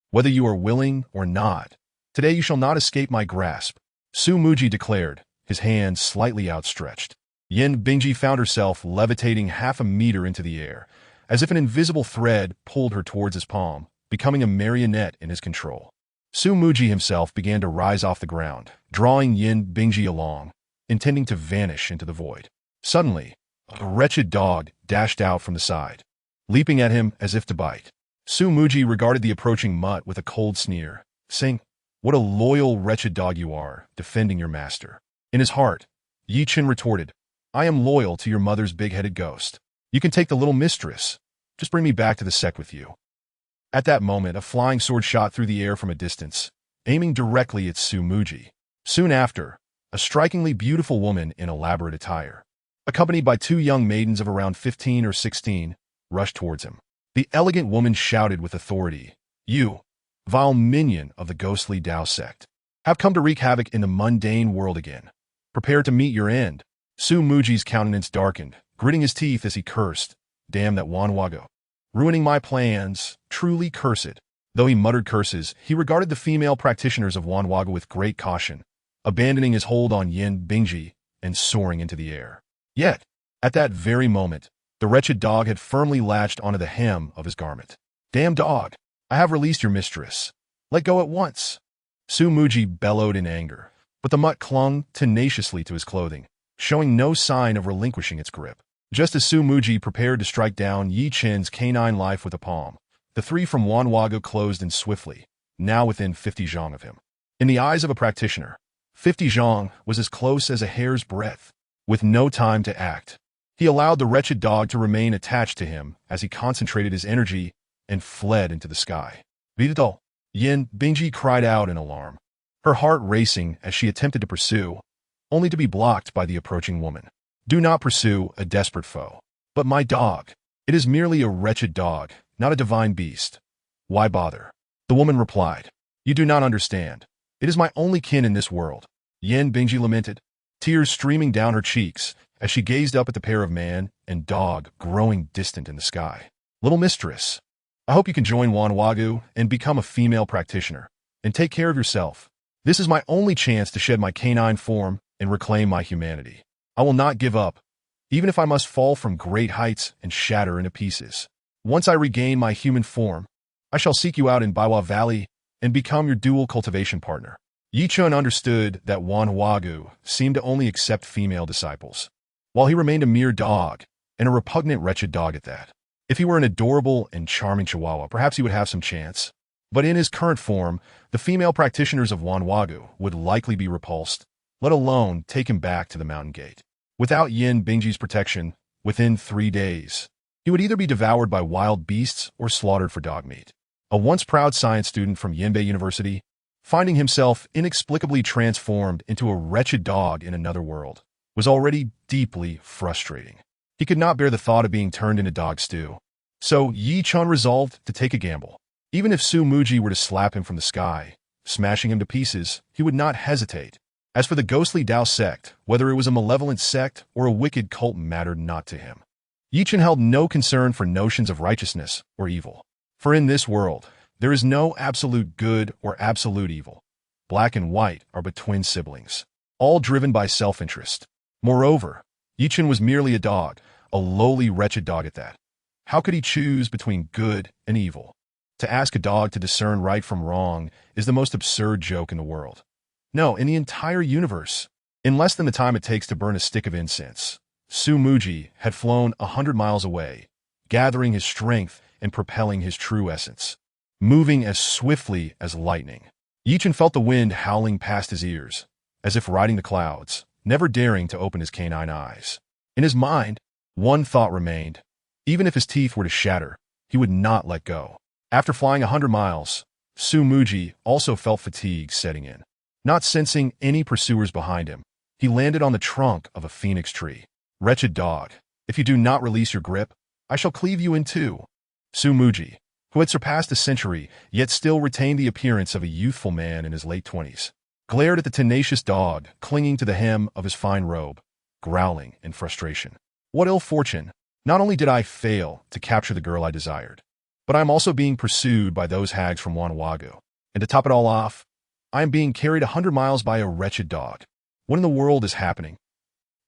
Whether you are willing or not, today you shall not escape my grasp, Su Muji declared, his hand slightly outstretched. Yin Bingji found herself levitating half a meter into the air, as if an invisible thread pulled her towards his palm, becoming a marionette in his control. Su Muji himself began to rise off the ground, drawing Yin Bingji along, intending to vanish into the void. Suddenly, a wretched dog dashed out from the side, leaping at him as if to bite. Su Muji regarded the approaching mutt with a cold sneer, saying, What a loyal, wretched dog you are, defending your master. In his heart, Yi Chen retorted, I am loyal to your mother's big-headed ghost. You can take the little mistress. Just bring me back to the sect with you. At that moment, a flying sword shot through the air from a distance, aiming directly at Su Muji. Soon after, a strikingly beautiful woman in elaborate attire, accompanied by two young maidens of around 15 or 16, rushed towards him. The elegant woman shouted with authority, You, vile minion of the ghostly Dao sect, have come to wreak havoc in the mundane world again. Prepare to meet your end. Su Muji's countenance darkened, gritting his teeth as he cursed, Damn that Wanwago. Ruining my plans, truly cursed. Though he muttered curses, he regarded the female practitioners of Wanwago with great caution, abandoning his hold on Yin Bingji and soaring into the air. Yet, at that very moment, the wretched dog had firmly latched onto the hem of his garment. Damn dog! I have released your mistress. Let go at once. Su Muji bellowed in anger, but the mutt clung tenaciously to his clothing, showing no sign of relinquishing its grip. Just as Su Muji prepared to strike down Yi Chen's canine life with a palm, the three from Wanwago closed in swiftly, now within 50 zhang of him. In the eyes of a practitioner, 50 zhang was as close as a hair's breadth. With no time to act, he allowed the wretched dog to remain attached to him as he concentrated his energy and fled into the sky. Vidal! Yin Bingji cried out in alarm, her heart racing as she attempted to pursue, only to be blocked by the approaching woman. Do not pursue a desperate foe. But my dog. It is merely a wretched dog, not a divine beast. Why bother? The woman replied. You do not understand. It is my only kin in this world. Yin Bingji lamented, tears streaming down her cheeks as she gazed up at the pair of man and dog growing distant in the sky. Little mistress, I hope you can join Wanwago and become a female practitioner, and take care of yourself. This is my only chance to shed my canine form and reclaim my humanity. I will not give up, even if I must fall from great heights and shatter into pieces. Once I regain my human form, I shall seek you out in Baiwa Valley and become your dual cultivation partner. Yi Chun understood that Wanwago seemed to only accept female disciples, while he remained a mere dog, and a repugnant wretched dog at that. If he were an adorable and charming chihuahua, perhaps he would have some chance. But in his current form, the female practitioners of Wanwago would likely be repulsed, let alone take him back to the mountain gate. Without Yin Bingji's protection, within 3 days, he would either be devoured by wild beasts or slaughtered for dog meat. A once proud science student from Yinbei University, finding himself inexplicably transformed into a wretched dog in another world, was already deeply frustrating. He could not bear the thought of being turned into dog stew. So Yi Chun resolved to take a gamble. Even if Su Muji were to slap him from the sky, smashing him to pieces, he would not hesitate. As for the ghostly Dao sect, whether it was a malevolent sect or a wicked cult mattered not to him. Yi Chun held no concern for notions of righteousness or evil. For in this world, there is no absolute good or absolute evil. Black and white are but twin siblings, all driven by self-interest. Moreover, Yi Chun was merely a dog, a lowly, wretched dog at that. How could he choose between good and evil? To ask a dog to discern right from wrong is the most absurd joke in the world. No, in the entire universe. In less than the time it takes to burn a stick of incense, Su Muji had flown 100 miles away, gathering his strength and propelling his true essence, moving as swiftly as lightning. Yi Chun felt the wind howling past his ears, as if riding the clouds, never daring to open his canine eyes. In his mind, one thought remained. Even if his teeth were to shatter, he would not let go. After flying 100 miles, Su Muji also felt fatigue setting in. Not sensing any pursuers behind him, he landed on the trunk of a phoenix tree. Wretched dog, if you do not release your grip, I shall cleave you in two. Su Muji, who had surpassed a century, yet still retained the appearance of a youthful man in his late 20s, glared at the tenacious dog clinging to the hem of his fine robe, growling in frustration. What ill fortune! Not only did I fail to capture the girl I desired, but I am also being pursued by those hags from Wanwago. And to top it all off, I am being carried 100 miles by a wretched dog. What in the world is happening?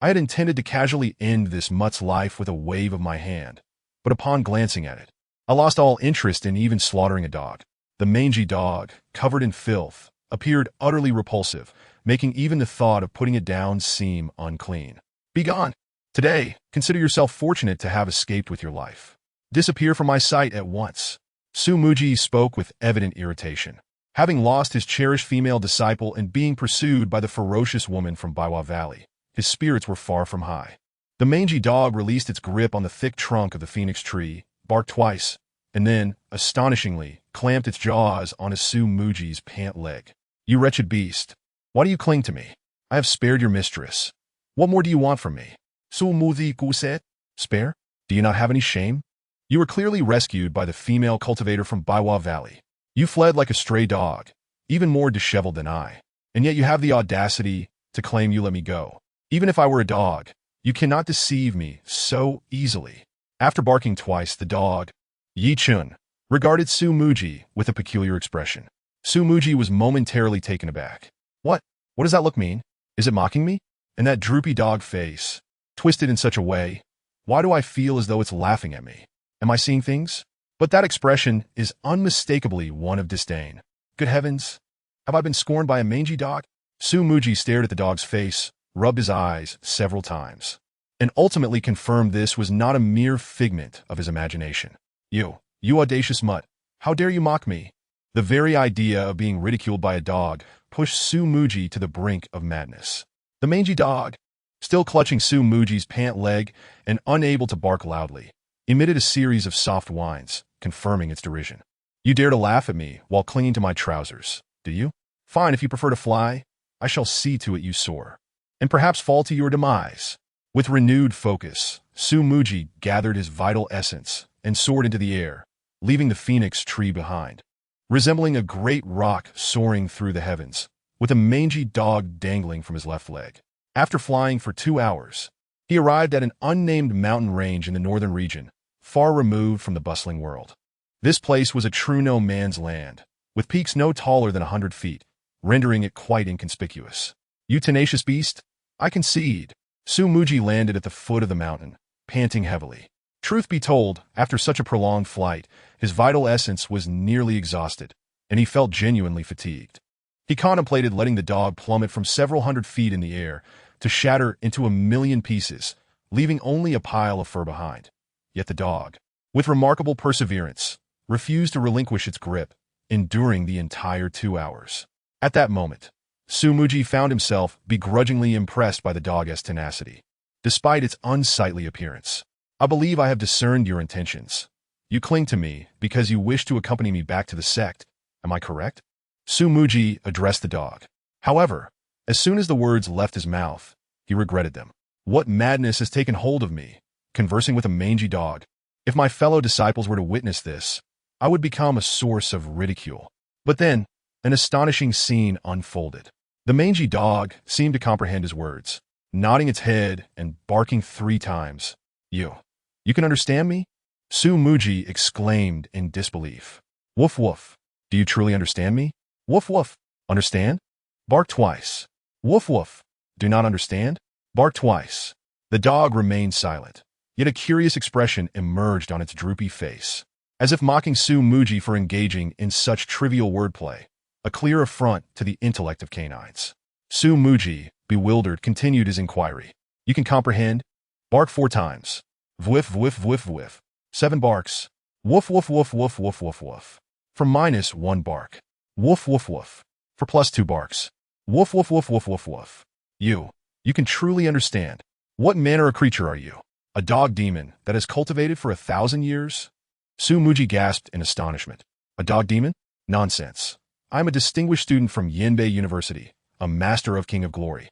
I had intended to casually end this mutt's life with a wave of my hand, but upon glancing at it, I lost all interest in even slaughtering a dog. The mangy dog, covered in filth, appeared utterly repulsive, making even the thought of putting it down seem unclean. Begone! Today, consider yourself fortunate to have escaped with your life. Disappear from my sight at once. Su Muji spoke with evident irritation. Having lost his cherished female disciple and being pursued by the ferocious woman from Baiwa Valley, his spirits were far from high. The mangy dog released its grip on the thick trunk of the phoenix tree, barked twice, and then, astonishingly, clamped its jaws on Su Muji's pant leg. "You wretched beast! Why do you cling to me? I have spared your mistress. What more do you want from me?" Su Muji said. "Spare? Do you not have any shame? You were clearly rescued by the female cultivator from Baiwa Valley. You fled like a stray dog, even more disheveled than I, and yet you have the audacity to claim you let me go. Even if I were a dog, you cannot deceive me so easily." After barking twice, the dog, Yi Chun, regarded Su Muji with a peculiar expression. Su Muji was momentarily taken aback. What does that look mean? Is it mocking me? And that droopy dog face, twisted in such a way, why do I feel as though it's laughing at me? Am I seeing things? But that expression is unmistakably one of disdain. Good heavens, have I been scorned by a mangy dog? Su Muji stared at the dog's face, rubbed his eyes several times, and ultimately confirmed this was not a mere figment of his imagination. You audacious mutt, how dare you mock me? The very idea of being ridiculed by a dog pushed Su Muji to the brink of madness. The mangy dog, still clutching Su Muji's pant leg and unable to bark loudly, emitted a series of soft whines, confirming its derision. "You dare to laugh at me while clinging to my trousers, do you? Fine, if you prefer to fly, I shall see to it you soar, and perhaps fall to your demise." With renewed focus, Su Muji gathered his vital essence and soared into the air, leaving the phoenix tree behind. Resembling a great rock soaring through the heavens, with a mangy dog dangling from his left leg. After flying for 2 hours, he arrived at an unnamed mountain range in the northern region, far removed from the bustling world. This place was a true no-man's land, with peaks no taller than 100 feet, rendering it quite inconspicuous. "You tenacious beast, I concede." Su Muji landed at the foot of the mountain, panting heavily. Truth be told, after such a prolonged flight, his vital essence was nearly exhausted, and he felt genuinely fatigued. He contemplated letting the dog plummet from several hundred feet in the air to shatter into a million pieces, leaving only a pile of fur behind. Yet the dog, with remarkable perseverance, refused to relinquish its grip, enduring the entire 2 hours. At that moment, Su Muji found himself begrudgingly impressed by the dog's tenacity, despite its unsightly appearance. "I believe I have discerned your intentions. You cling to me because you wish to accompany me back to the sect. Am I correct?" Su Muji addressed the dog. However, as soon as the words left his mouth, he regretted them. "What madness has taken hold of me, conversing with a mangy dog? If my fellow disciples were to witness this, I would become a source of ridicule." But then, an astonishing scene unfolded. The mangy dog seemed to comprehend his words, nodding its head and barking 3 times. You can understand me?" Su Muji exclaimed in disbelief. "Woof woof. Do you truly understand me? Woof woof. Understand? Bark twice. Woof woof. Do not understand? Bark twice." The dog remained silent, yet a curious expression emerged on its droopy face, as if mocking Su Muji for engaging in such trivial wordplay, a clear affront to the intellect of canines. Su Muji, bewildered, continued his inquiry. "You can comprehend? Bark 4 times. Vwiff, vwiff, vwiff, vwiff. 7 barks. Woof, woof, woof, woof, woof, woof, woof. For -1 bark. Woof, woof, woof. For +2 barks. Woof, woof, woof, woof, woof, woof. You can truly understand. What manner of creature are you? A dog demon that has cultivated for 1,000 years?" Su Muji gasped in astonishment. "A dog demon? Nonsense. I am a distinguished student from Yinbei University, a master of King of Glory.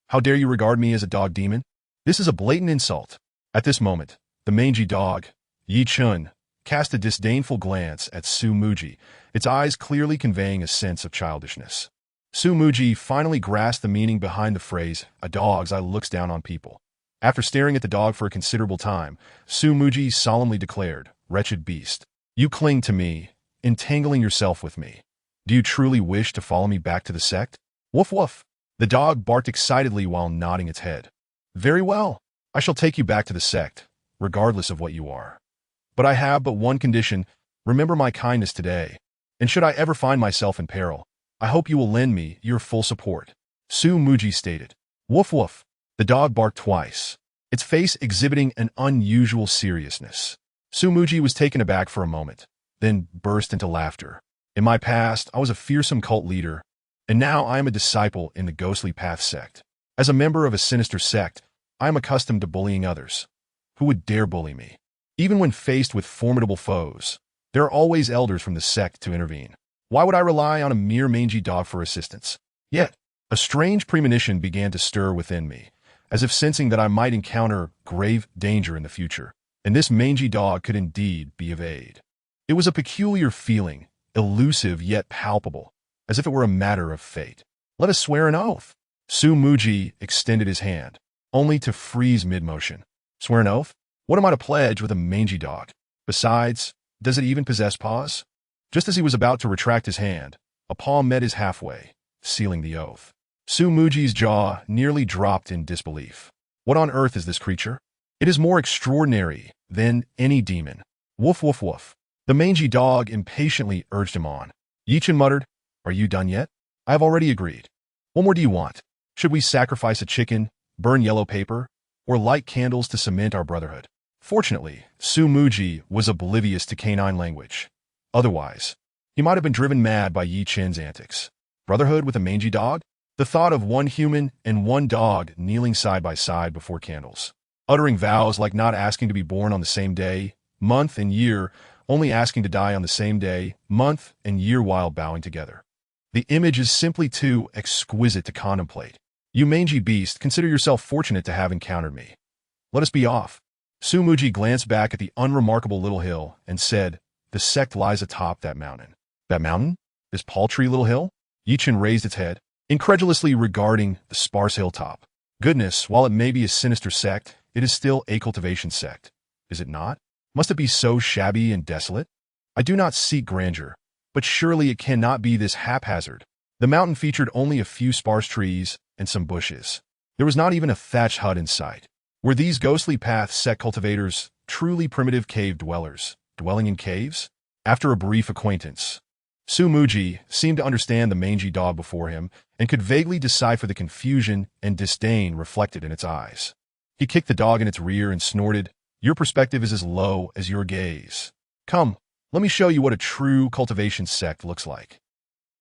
How dare you regard me as a dog demon? This is a blatant insult." At this moment, the mangy dog, Yi Chun, cast a disdainful glance at Su Muji, its eyes clearly conveying a sense of childishness. Su Muji finally grasped the meaning behind the phrase, "A dog's eye looks down on people." After staring at the dog for a considerable time, Su Muji solemnly declared, "Wretched beast, you cling to me, entangling yourself with me. Do you truly wish to follow me back to the sect?" "Woof woof." The dog barked excitedly while nodding its head. "Very well. I shall take you back to the sect, regardless of what you are. But I have but one condition. Remember my kindness today, and should I ever find myself in peril, I hope you will lend me your full support." Su Muji stated. "Woof woof." The dog barked twice, its face exhibiting an unusual seriousness. Su Muji was taken aback for a moment, then burst into laughter. In my past, I was a fearsome cult leader, and now I am a disciple in the ghostly path sect. As a member of a sinister sect, I am accustomed to bullying others. Who would dare bully me? Even when faced with formidable foes, there are always elders from the sect to intervene. Why would I rely on a mere mangy dog for assistance? Yet, a strange premonition began to stir within me, as if sensing that I might encounter grave danger in the future, and this mangy dog could indeed be of aid. It was a peculiar feeling, elusive yet palpable, as if it were a matter of fate. Let us swear an oath. Su Muji extended his hand, only to freeze mid-motion. Swear an oath? What am I to pledge with a mangy dog? Besides, does it even possess paws? Just as he was about to retract his hand, a paw met his halfway, sealing the oath. Su Muji's jaw nearly dropped in disbelief. What on earth is this creature? It is more extraordinary than any demon. Woof, woof, woof. The mangy dog impatiently urged him on. Yichen muttered, "Are you done yet? I have already agreed. What more do you want? Should we sacrifice a chicken, burn yellow paper, or light candles to cement our brotherhood?" Fortunately, Su Muji was oblivious to canine language. Otherwise, he might have been driven mad by Yi Chen's antics. Brotherhood with a mangy dog? The thought of one human and one dog kneeling side by side before candles, uttering vows like not asking to be born on the same day, month, and year, only asking to die on the same day, month, and year while bowing together. The image is simply too exquisite to contemplate. You mangy beast, consider yourself fortunate to have encountered me. Let us be off. Su Muji glanced back at the unremarkable little hill and said, "The sect lies atop that mountain." That mountain? This paltry little hill? Yichen raised its head, incredulously regarding the sparse hilltop. Goodness, while it may be a sinister sect, it is still a cultivation sect. Is it not? Must it be so shabby and desolate? I do not seek grandeur, but surely it cannot be this haphazard. The mountain featured only a few sparse trees and some bushes. There was not even a thatched hut in sight. Were these ghostly path sect cultivators truly primitive cave dwellers, dwelling in caves? After a brief acquaintance, Su Muji seemed to understand the mangy dog before him and could vaguely decipher the confusion and disdain reflected in its eyes. He kicked the dog in its rear and snorted, "Your perspective is as low as your gaze. Come, let me show you what a true cultivation sect looks like."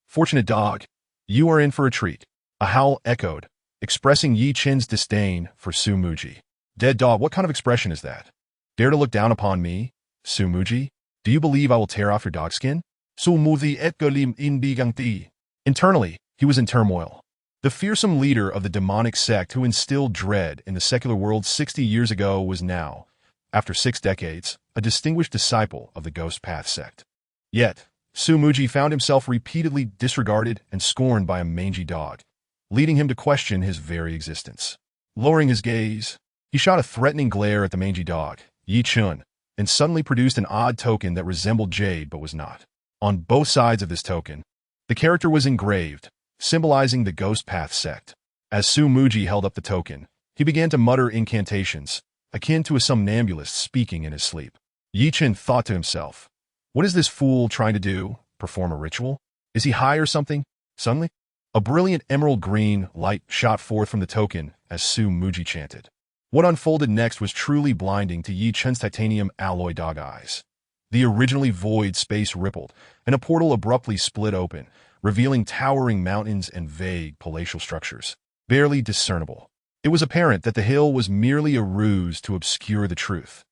"Fortunate dog, you are in for a treat." A howl echoed, expressing Yi Chen's disdain for Su Muji. "Dead dog, what kind of expression is that? Dare to look down upon me, Su Muji? Do you believe I will tear off your dog skin?" Su Muji et golim in bigangti. Internally, he was in turmoil. The fearsome leader of the demonic sect who instilled dread in the secular world 60 years ago was now, after 6 decades, a distinguished disciple of the Ghost Path sect. Yet, Su Muji found himself repeatedly disregarded and scorned by a mangy dog, leading him to question his very existence. Lowering his gaze, he shot a threatening glare at the mangy dog, Yi Chun, and suddenly produced an odd token that resembled jade but was not. On both sides of this token, the character was engraved, symbolizing the Ghost Path sect. As Su Muji held up the token, he began to mutter incantations, akin to a somnambulist speaking in his sleep. Yi Chen thought to himself, "What is this fool trying to do? Perform a ritual? Is he high or something?" Suddenly, a brilliant emerald green light shot forth from the token as Su Muji chanted. What unfolded next was truly blinding to Yi Chen's titanium alloy dog eyes. The originally void space rippled, and a portal abruptly split open, revealing towering mountains and vague palatial structures, barely discernible. It was apparent that the hill was merely a ruse to obscure the truth.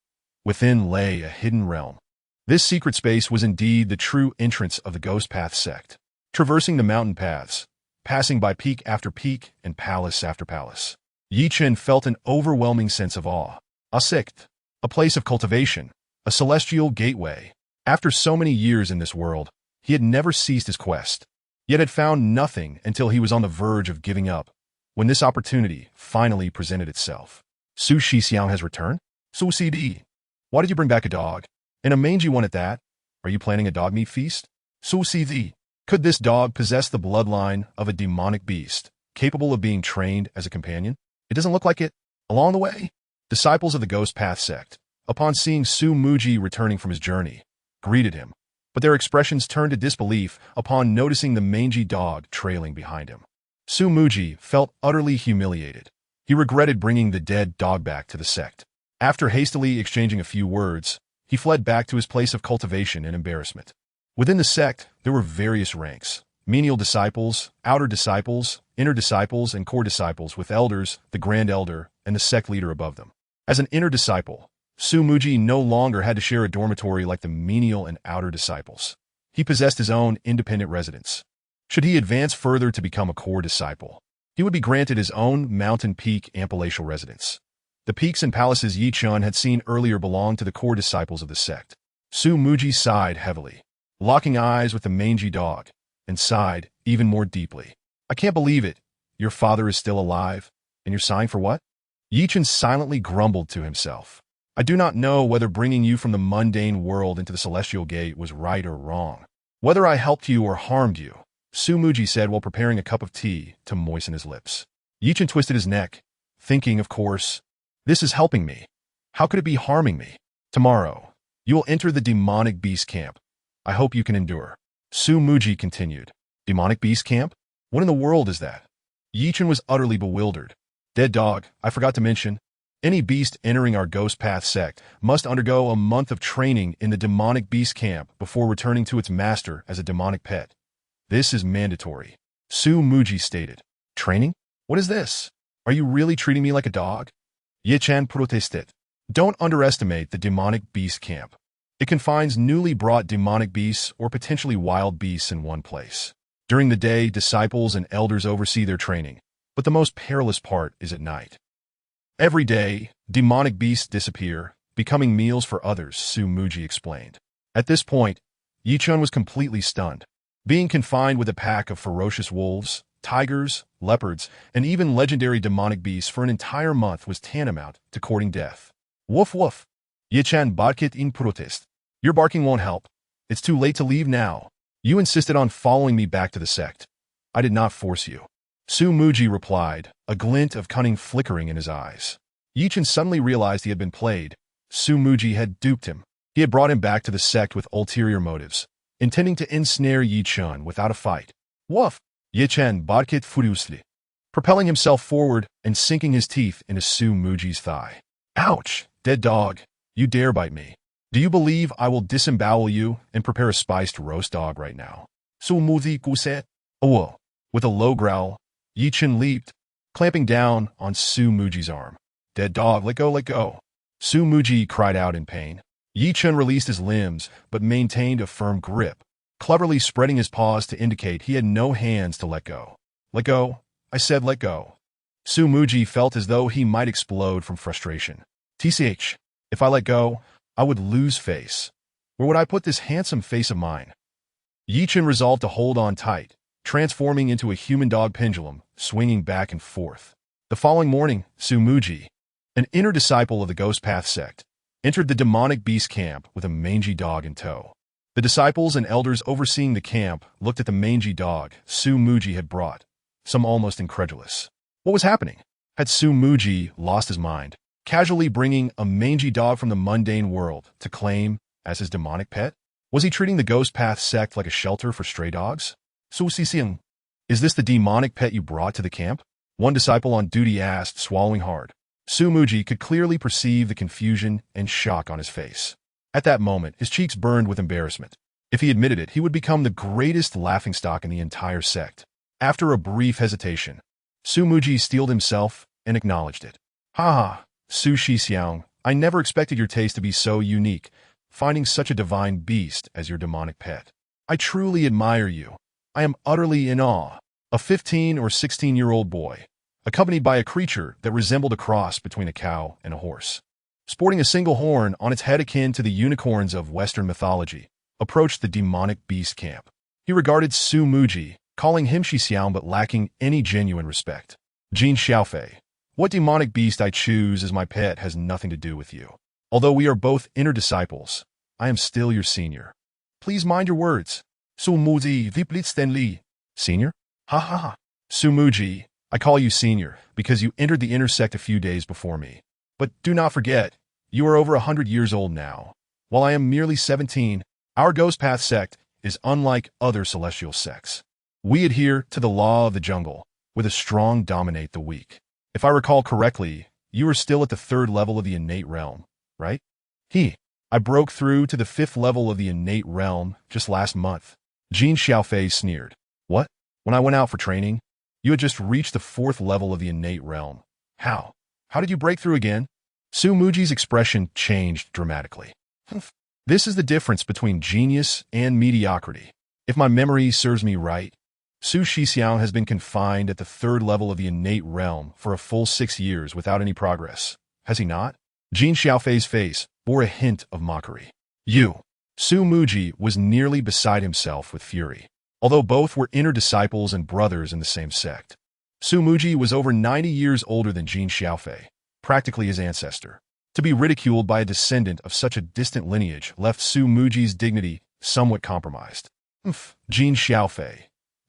Within lay a hidden realm. This secret space was indeed the true entrance of the Ghost Path sect. Traversing the mountain paths, passing by peak after peak and palace after palace, Yi Chen felt an overwhelming sense of awe. A sect, a place of cultivation, a celestial gateway. After so many years in this world, he had never ceased his quest, yet had found nothing until he was on the verge of giving up, when this opportunity finally presented itself. Su Shixiang has returned? Su Cd. Why did you bring back a dog? And a mangy one at that? Are you planning a dog meat feast? Su Cd. Could this dog possess the bloodline of a demonic beast, capable of being trained as a companion? It doesn't look like it. Along the way, disciples of the Ghost Path sect, upon seeing Su Muji returning from his journey, greeted him, but their expressions turned to disbelief upon noticing the mangy dog trailing behind him. Su Muji felt utterly humiliated. He regretted bringing the dead dog back to the sect. After hastily exchanging a few words, he fled back to his place of cultivation in embarrassment. Within the sect, there were various ranks: menial disciples, outer disciples, inner disciples, and core disciples, with elders, the grand elder, and the sect leader above them. As an inner disciple, Sumuji no longer had to share a dormitory like the menial and outer disciples. He possessed his own independent residence. Should he advance further to become a core disciple, he would be granted his own mountain peak and palatial residence. The peaks and palaces Yi-chun had seen earlier belonged to the core disciples of the sect. Sumuji sighed heavily, locking eyes with the mangy dog, and sighed even more deeply. I can't believe it. Your father is still alive, and you're sighing for what? Yi-chun silently grumbled to himself. I do not know whether bringing you from the mundane world into the celestial gate was right or wrong. Whether I helped you or harmed you, Sumuji said while preparing a cup of tea to moisten his lips. Yi-chun twisted his neck, thinking, of course, this is helping me. How could it be harming me? Tomorrow, you will enter the demonic beast camp. I hope you can endure. Sumuji continued. Demonic beast camp? What in the world is that? Yi-chun was utterly bewildered. Dead dog, I forgot to mention, any beast entering our Ghost Path sect must undergo a month of training in the demonic beast camp before returning to its master as a demonic pet. This is mandatory, Sumuji stated. Training? What is this? Are you really treating me like a dog? Yi-chan protested. Don't underestimate the demonic beast camp. It confines newly brought demonic beasts or potentially wild beasts in one place. During the day, disciples and elders oversee their training, but the most perilous part is at night. Every day, demonic beasts disappear, becoming meals for others, Sumuji explained. At this point, Yi-chun was completely stunned. Being confined with a pack of ferocious wolves, tigers, leopards, and even legendary demonic beasts for an entire month was tantamount to courting death. Woof woof. Yi-chan barked in protest. Your barking won't help. It's too late to leave now. You insisted on following me back to the sect. I did not force you. Sumuji replied, a glint of cunning flickering in his eyes. Yi-chun suddenly realized he had been played. Sumuji had duped him. He had brought him back to the sect with ulterior motives, intending to ensnare Yi-chun without a fight. Woof! Yi-chan barked furiously, propelling himself forward and sinking his teeth into Sumuji's thigh. Ouch! Dead dog, you dare bite me. Do you believe I will disembowel you and prepare a spiced roast dog right now? Sumuji said. Oh! With a low growl, Yi-chun leaped, clamping down on Sumuji's arm. Dead dog, let go, let go. Sumuji cried out in pain. Yi-chun released his limbs, but maintained a firm grip, cleverly spreading his paws to indicate he had no hands to let go. Let go, I said let go. Sumuji felt as though he might explode from frustration. TCH, if I let go, I would lose face. Where would I put this handsome face of mine? Yi-chun resolved to hold on tight, transforming into a human-dog pendulum, swinging back and forth. The following morning, Sumuji, an inner disciple of the Ghost Path sect, entered the demonic beast camp with a mangy dog in tow. The disciples and elders overseeing the camp looked at the mangy dog Sumuji had brought, some almost incredulous. What was happening? Had Sumuji lost his mind, casually bringing a mangy dog from the mundane world to claim as his demonic pet? Was he treating the Ghost Path sect like a shelter for stray dogs? Su-si-siang, is this the demonic pet you brought to the camp? One disciple on duty asked, swallowing hard. Sumuji could clearly perceive the confusion and shock on his face. At that moment, his cheeks burned with embarrassment. If he admitted it, he would become the greatest laughingstock in the entire sect. After a brief hesitation, Sumuji steeled himself and acknowledged it. Ha! Su-shi-xiang, I never expected your taste to be so unique, finding such a divine beast as your demonic pet. I truly admire you. I am utterly in awe. A 15 or 16-year-old boy, accompanied by a creature that resembled a cross between a cow and a horse, sporting a single horn on its head akin to the unicorns of Western mythology, approached the demonic beast camp. He regarded Sumuji, calling him Shi-xiang but lacking any genuine respect. Jin Xiaofei, what demonic beast I choose as my pet has nothing to do with you. Although we are both inner disciples, I am still your senior. Please mind your words. Sumuji Viplitstenli. Senior? Ha ha ha. Sumuji, I call you senior because you entered the inner sect a few days before me. But do not forget, you are over 100 years old now. While I am merely 17, our Ghost Path sect is unlike other celestial sects. We adhere to the law of the jungle, where the strong dominate the weak. If I recall correctly, you are still at the 3rd level of the innate realm, right? I broke through to the 5th level of the innate realm just last month. Jin Xiaofei sneered. What? When I went out for training, you had just reached the 4th level of the innate realm. How? How did you break through again? Su Muji's expression changed dramatically. This is the difference between genius and mediocrity. If my memory serves me right, Su Shixiang has been confined at the 3rd level of the innate realm for a full 6 years without any progress. Has he not? Jin Xiaofei's face bore a hint of mockery. You. Su Muji was nearly beside himself with fury. Although both were inner disciples and brothers in the same sect. Su Muji was over 90 years older than Jin Xiaofei, practically his ancestor. To be ridiculed by a descendant of such a distant lineage left Su Muji's dignity somewhat compromised. Jin Xiaofei,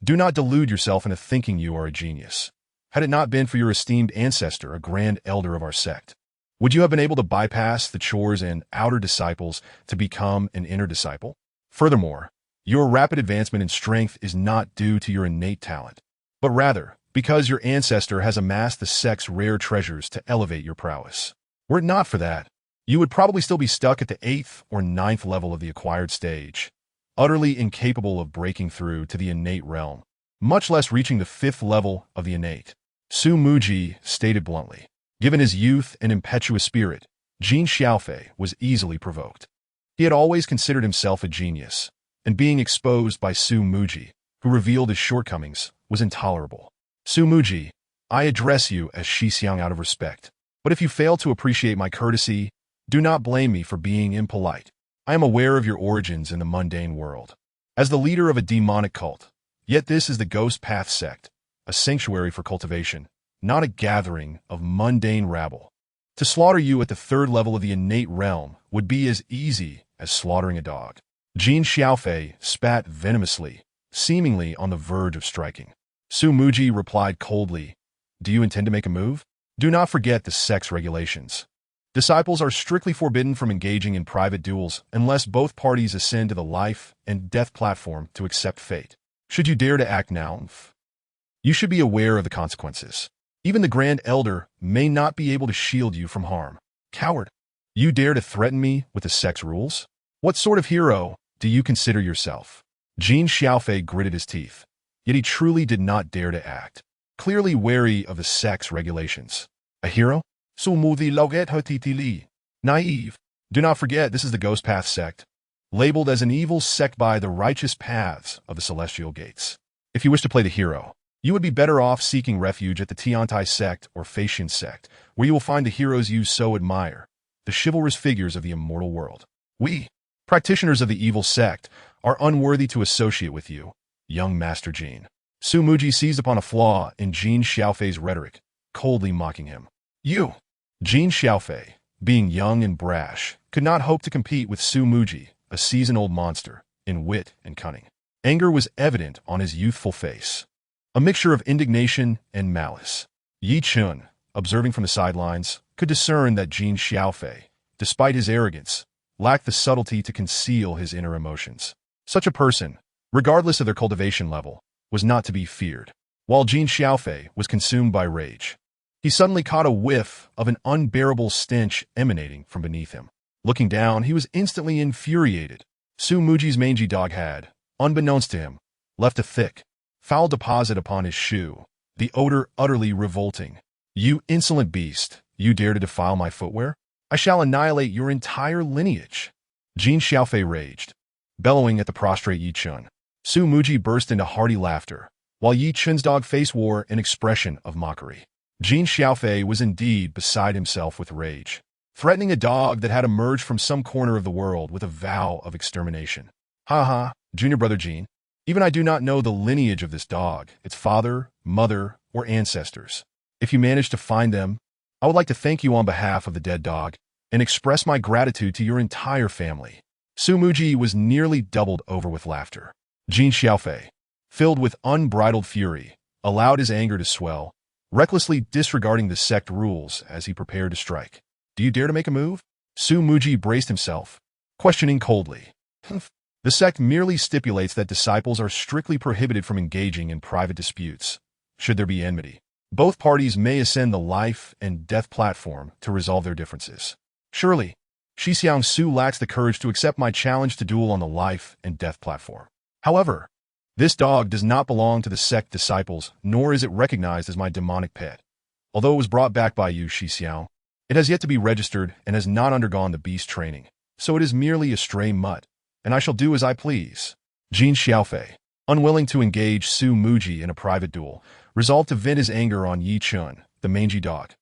do not delude yourself into thinking you are a genius. Had it not been for your esteemed ancestor, a grand elder of our sect, would you have been able to bypass the chores and outer disciples to become an inner disciple? Furthermore, your rapid advancement in strength is not due to your innate talent, but rather because your ancestor has amassed the sect's rare treasures to elevate your prowess. Were it not for that, you would probably still be stuck at the 8th or 9th level of the acquired stage, utterly incapable of breaking through to the innate realm, much less reaching the 5th level of the innate. Su Muji stated bluntly. Given his youth and impetuous spirit, Jin Xiaofei was easily provoked. He had always considered himself a genius, and being exposed by Su Muji, who revealed his shortcomings, was intolerable. Su Muji, I address you as Shixiang out of respect, but if you fail to appreciate my courtesy, do not blame me for being impolite. I am aware of your origins in the mundane world. As the leader of a demonic cult, yet this is the Ghost Path sect, a sanctuary for cultivation, not a gathering of mundane rabble. To slaughter you at the 3rd level of the innate realm would be as easy as slaughtering a dog. Jin Xiaofei spat venomously, seemingly on the verge of striking. Su Muji replied coldly, Do you intend to make a move? Do not forget the sect's regulations. Disciples are strictly forbidden from engaging in private duels unless both parties ascend to the life and death platform to accept fate. Should you dare to act now, you should be aware of the consequences. Even the Grand Elder may not be able to shield you from harm. Coward, you dare to threaten me with the sect's rules? What sort of hero do you consider yourself? Jin Xiaofei gritted his teeth, yet he truly did not dare to act, clearly wary of the sect's regulations. A hero? Naive. Do not forget this is the Ghost Path sect, labeled as an evil sect by the righteous paths of the celestial gates. If you wish to play the hero, you would be better off seeking refuge at the Tiantai sect or Facian sect, where you will find the heroes you so admire, the chivalrous figures of the immortal world. We, practitioners of the evil sect, are unworthy to associate with you, young Master Jin. Su Muji seized upon a flaw in Jin Xiaofei's rhetoric, coldly mocking him. You! Jin Xiaofei, being young and brash, could not hope to compete with Su Muji, a seasoned-old monster, in wit and cunning. Anger was evident on his youthful face, a mixture of indignation and malice. Yi Chun, observing from the sidelines, could discern that Jin Xiaofei, despite his arrogance, lacked the subtlety to conceal his inner emotions. Such a person, regardless of their cultivation level, was not to be feared. While Jin Xiaofei was consumed by rage, he suddenly caught a whiff of an unbearable stench emanating from beneath him. Looking down, he was instantly infuriated. Su Muji's mangy dog had, unbeknownst to him, left a thick, foul deposit upon his shoe, the odor utterly revolting. You insolent beast, you dare to defile my footwear? I shall annihilate your entire lineage. Jin Xiaofei raged, bellowing at the prostrate Yi Chun. Su Muji burst into hearty laughter, while Yi Chun's dog face wore an expression of mockery. Jin Xiaofei was indeed beside himself with rage, threatening a dog that had emerged from some corner of the world with a vow of extermination. Ha ha, junior brother Jin. Even I do not know the lineage of this dog, its father, mother, or ancestors. If you manage to find them, I would like to thank you on behalf of the dead dog and express my gratitude to your entire family. Su Muji was nearly doubled over with laughter. Jin Xiaofei, filled with unbridled fury, allowed his anger to swell, recklessly disregarding the sect rules as he prepared to strike. Do you dare to make a move? Su Muji braced himself, questioning coldly. The sect merely stipulates that disciples are strictly prohibited from engaging in private disputes. Should there be enmity, both parties may ascend the life and death platform to resolve their differences. Surely, Xixiang Su lacks the courage to accept my challenge to duel on the life and death platform. However, this dog does not belong to the sect disciples, nor is it recognized as my demonic pet. Although it was brought back by you, Xixiao, it has yet to be registered and has not undergone the beast training, so it is merely a stray mutt, and I shall do as I please. Jin Xiaofei, unwilling to engage Su Muji in a private duel, resolved to vent his anger on Yi Chun, the mangy dog.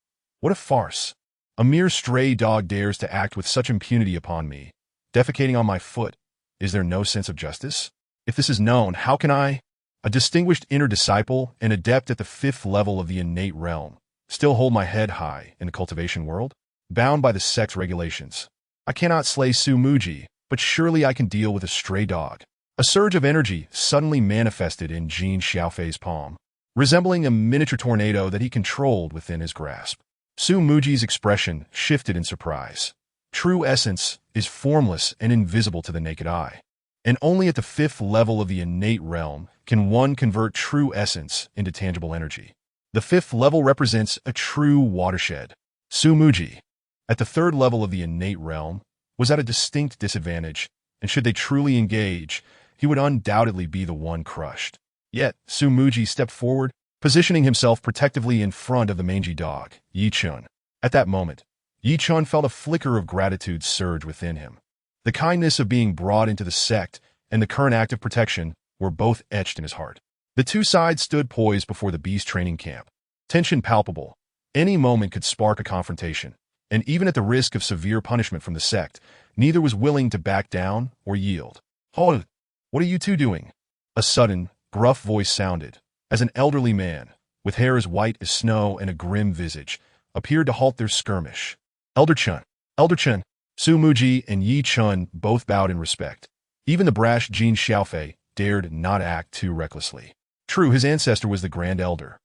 What a farce! A mere stray dog dares to act with such impunity upon me, defecating on my foot. Is there no sense of justice? If this is known, how can I, a distinguished inner disciple, an adept at the 5th level of the innate realm, still hold my head high in the cultivation world? Bound by the sect's regulations, I cannot slay Su Muji, but surely I can deal with a stray dog. A surge of energy suddenly manifested in Jin Xiaofei's palm, resembling a miniature tornado that he controlled within his grasp. Su Muji's expression shifted in surprise. True essence is formless and invisible to the naked eye, and only at the 5th level of the innate realm can one convert true essence into tangible energy. The 5th level represents a true watershed. Su Muji, at the 3rd level of the innate realm, was at a distinct disadvantage, and should they truly engage, he would undoubtedly be the one crushed. Yet, Su Muji stepped forward, positioning himself protectively in front of the mangy dog, Yi Chun. At that moment, Yi Chun felt a flicker of gratitude surge within him. The kindness of being brought into the sect and the current act of protection were both etched in his heart. The two sides stood poised before the beast training camp. Tension palpable. Any moment could spark a confrontation, and even at the risk of severe punishment from the sect, neither was willing to back down or yield. "Hold! What are you two doing?" A sudden, gruff voice sounded, as an elderly man, with hair as white as snow and a grim visage, appeared to halt their skirmish. Elder Chun, Su Muji and Yi Chun both bowed in respect. Even the brash Jin Xiaofei dared not act too recklessly. True, his ancestor was the Grand Elder,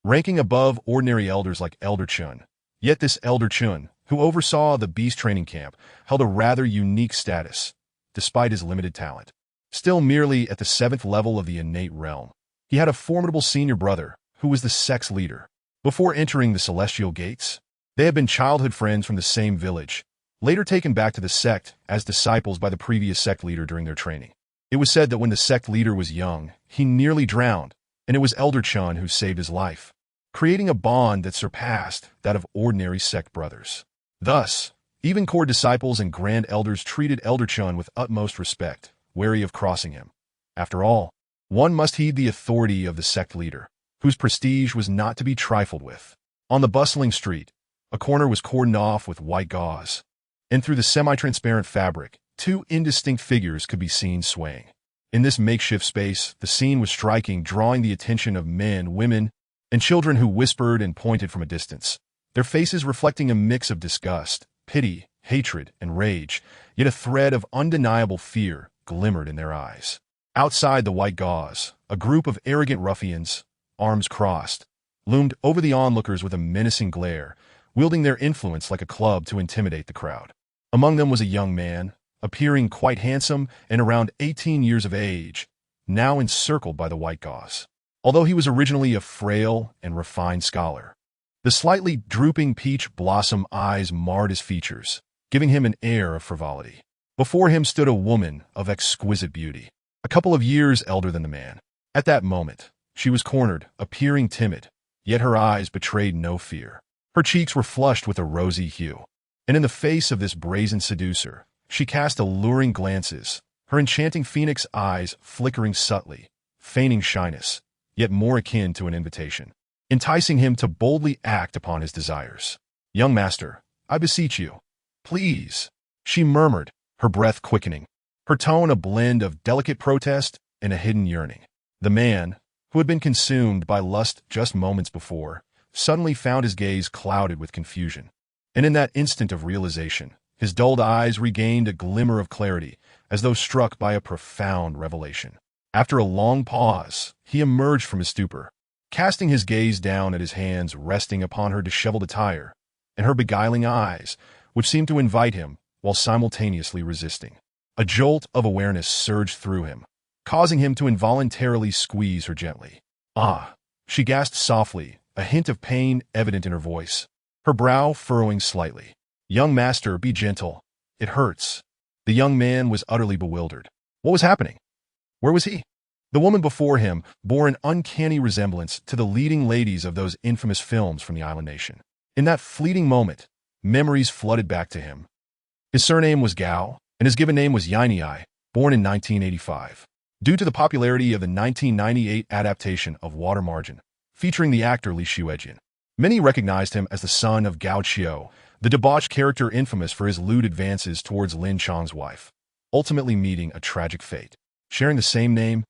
ranking above ordinary elders like Elder Chun. Yet this Elder Chun, who oversaw the beast training camp, held a rather unique status, despite his limited talent. Still merely at the 7th level of the innate realm, he had a formidable senior brother, who was the sect's leader. Before entering the celestial gates, they had been childhood friends from the same village, later taken back to the sect as disciples by the previous sect leader during their training. It was said that when the sect leader was young, he nearly drowned, and it was Elder Chun who saved his life, creating a bond that surpassed that of ordinary sect brothers. Thus, even core disciples and grand elders treated Elder Chun with utmost respect, wary of crossing him. After all, one must heed the authority of the sect leader, whose prestige was not to be trifled with. On the bustling street, a corner was cordoned off with white gauze, and through the semi-transparent fabric, two indistinct figures could be seen swaying. In this makeshift space, the scene was striking, drawing the attention of men, women, and children who whispered and pointed from a distance, their faces reflecting a mix of disgust, pity, hatred, and rage, yet a thread of undeniable fear glimmered in their eyes. Outside the white gauze, a group of arrogant ruffians, arms crossed, loomed over the onlookers with a menacing glare, wielding their influence like a club to intimidate the crowd. Among them was a young man, appearing quite handsome and around 18 years of age, now encircled by the white gauze. Although he was originally a frail and refined scholar, the slightly drooping peach blossom eyes marred his features, giving him an air of frivolity. Before him stood a woman of exquisite beauty, a couple of years elder than the man. At that moment, she was cornered, appearing timid, yet her eyes betrayed no fear. Her cheeks were flushed with a rosy hue, and in the face of this brazen seducer, she cast alluring glances, her enchanting phoenix eyes flickering subtly, feigning shyness, yet more akin to an invitation, enticing him to boldly act upon his desires. "Young master, I beseech you, please," she murmured, her breath quickening, her tone a blend of delicate protest and a hidden yearning. The man, who had been consumed by lust just moments before, suddenly found his gaze clouded with confusion. And in that instant of realization, his dulled eyes regained a glimmer of clarity, as though struck by a profound revelation. After a long pause, he emerged from his stupor, casting his gaze down at his hands resting upon her disheveled attire, and her beguiling eyes, which seemed to invite him while simultaneously resisting. A jolt of awareness surged through him, causing him to involuntarily squeeze her gently. "Ah," she gasped softly, a hint of pain evident in her voice, her brow furrowing slightly. "Young master, be gentle. It hurts. The young man was utterly bewildered. What was happening? Where was he? The woman before him bore an uncanny resemblance to the leading ladies of those infamous films from the island nation. In that fleeting moment, memories flooded back to him. His surname was Gao, and his given name was Yinei, born in 1985. Due to the popularity of the 1998 adaptation of Water Margin, featuring the actor Li Xuejin, many recognized him as the son of Gao Qiu, the debauched character infamous for his lewd advances towards Lin Chang's wife, ultimately meeting a tragic fate. Sharing the same name,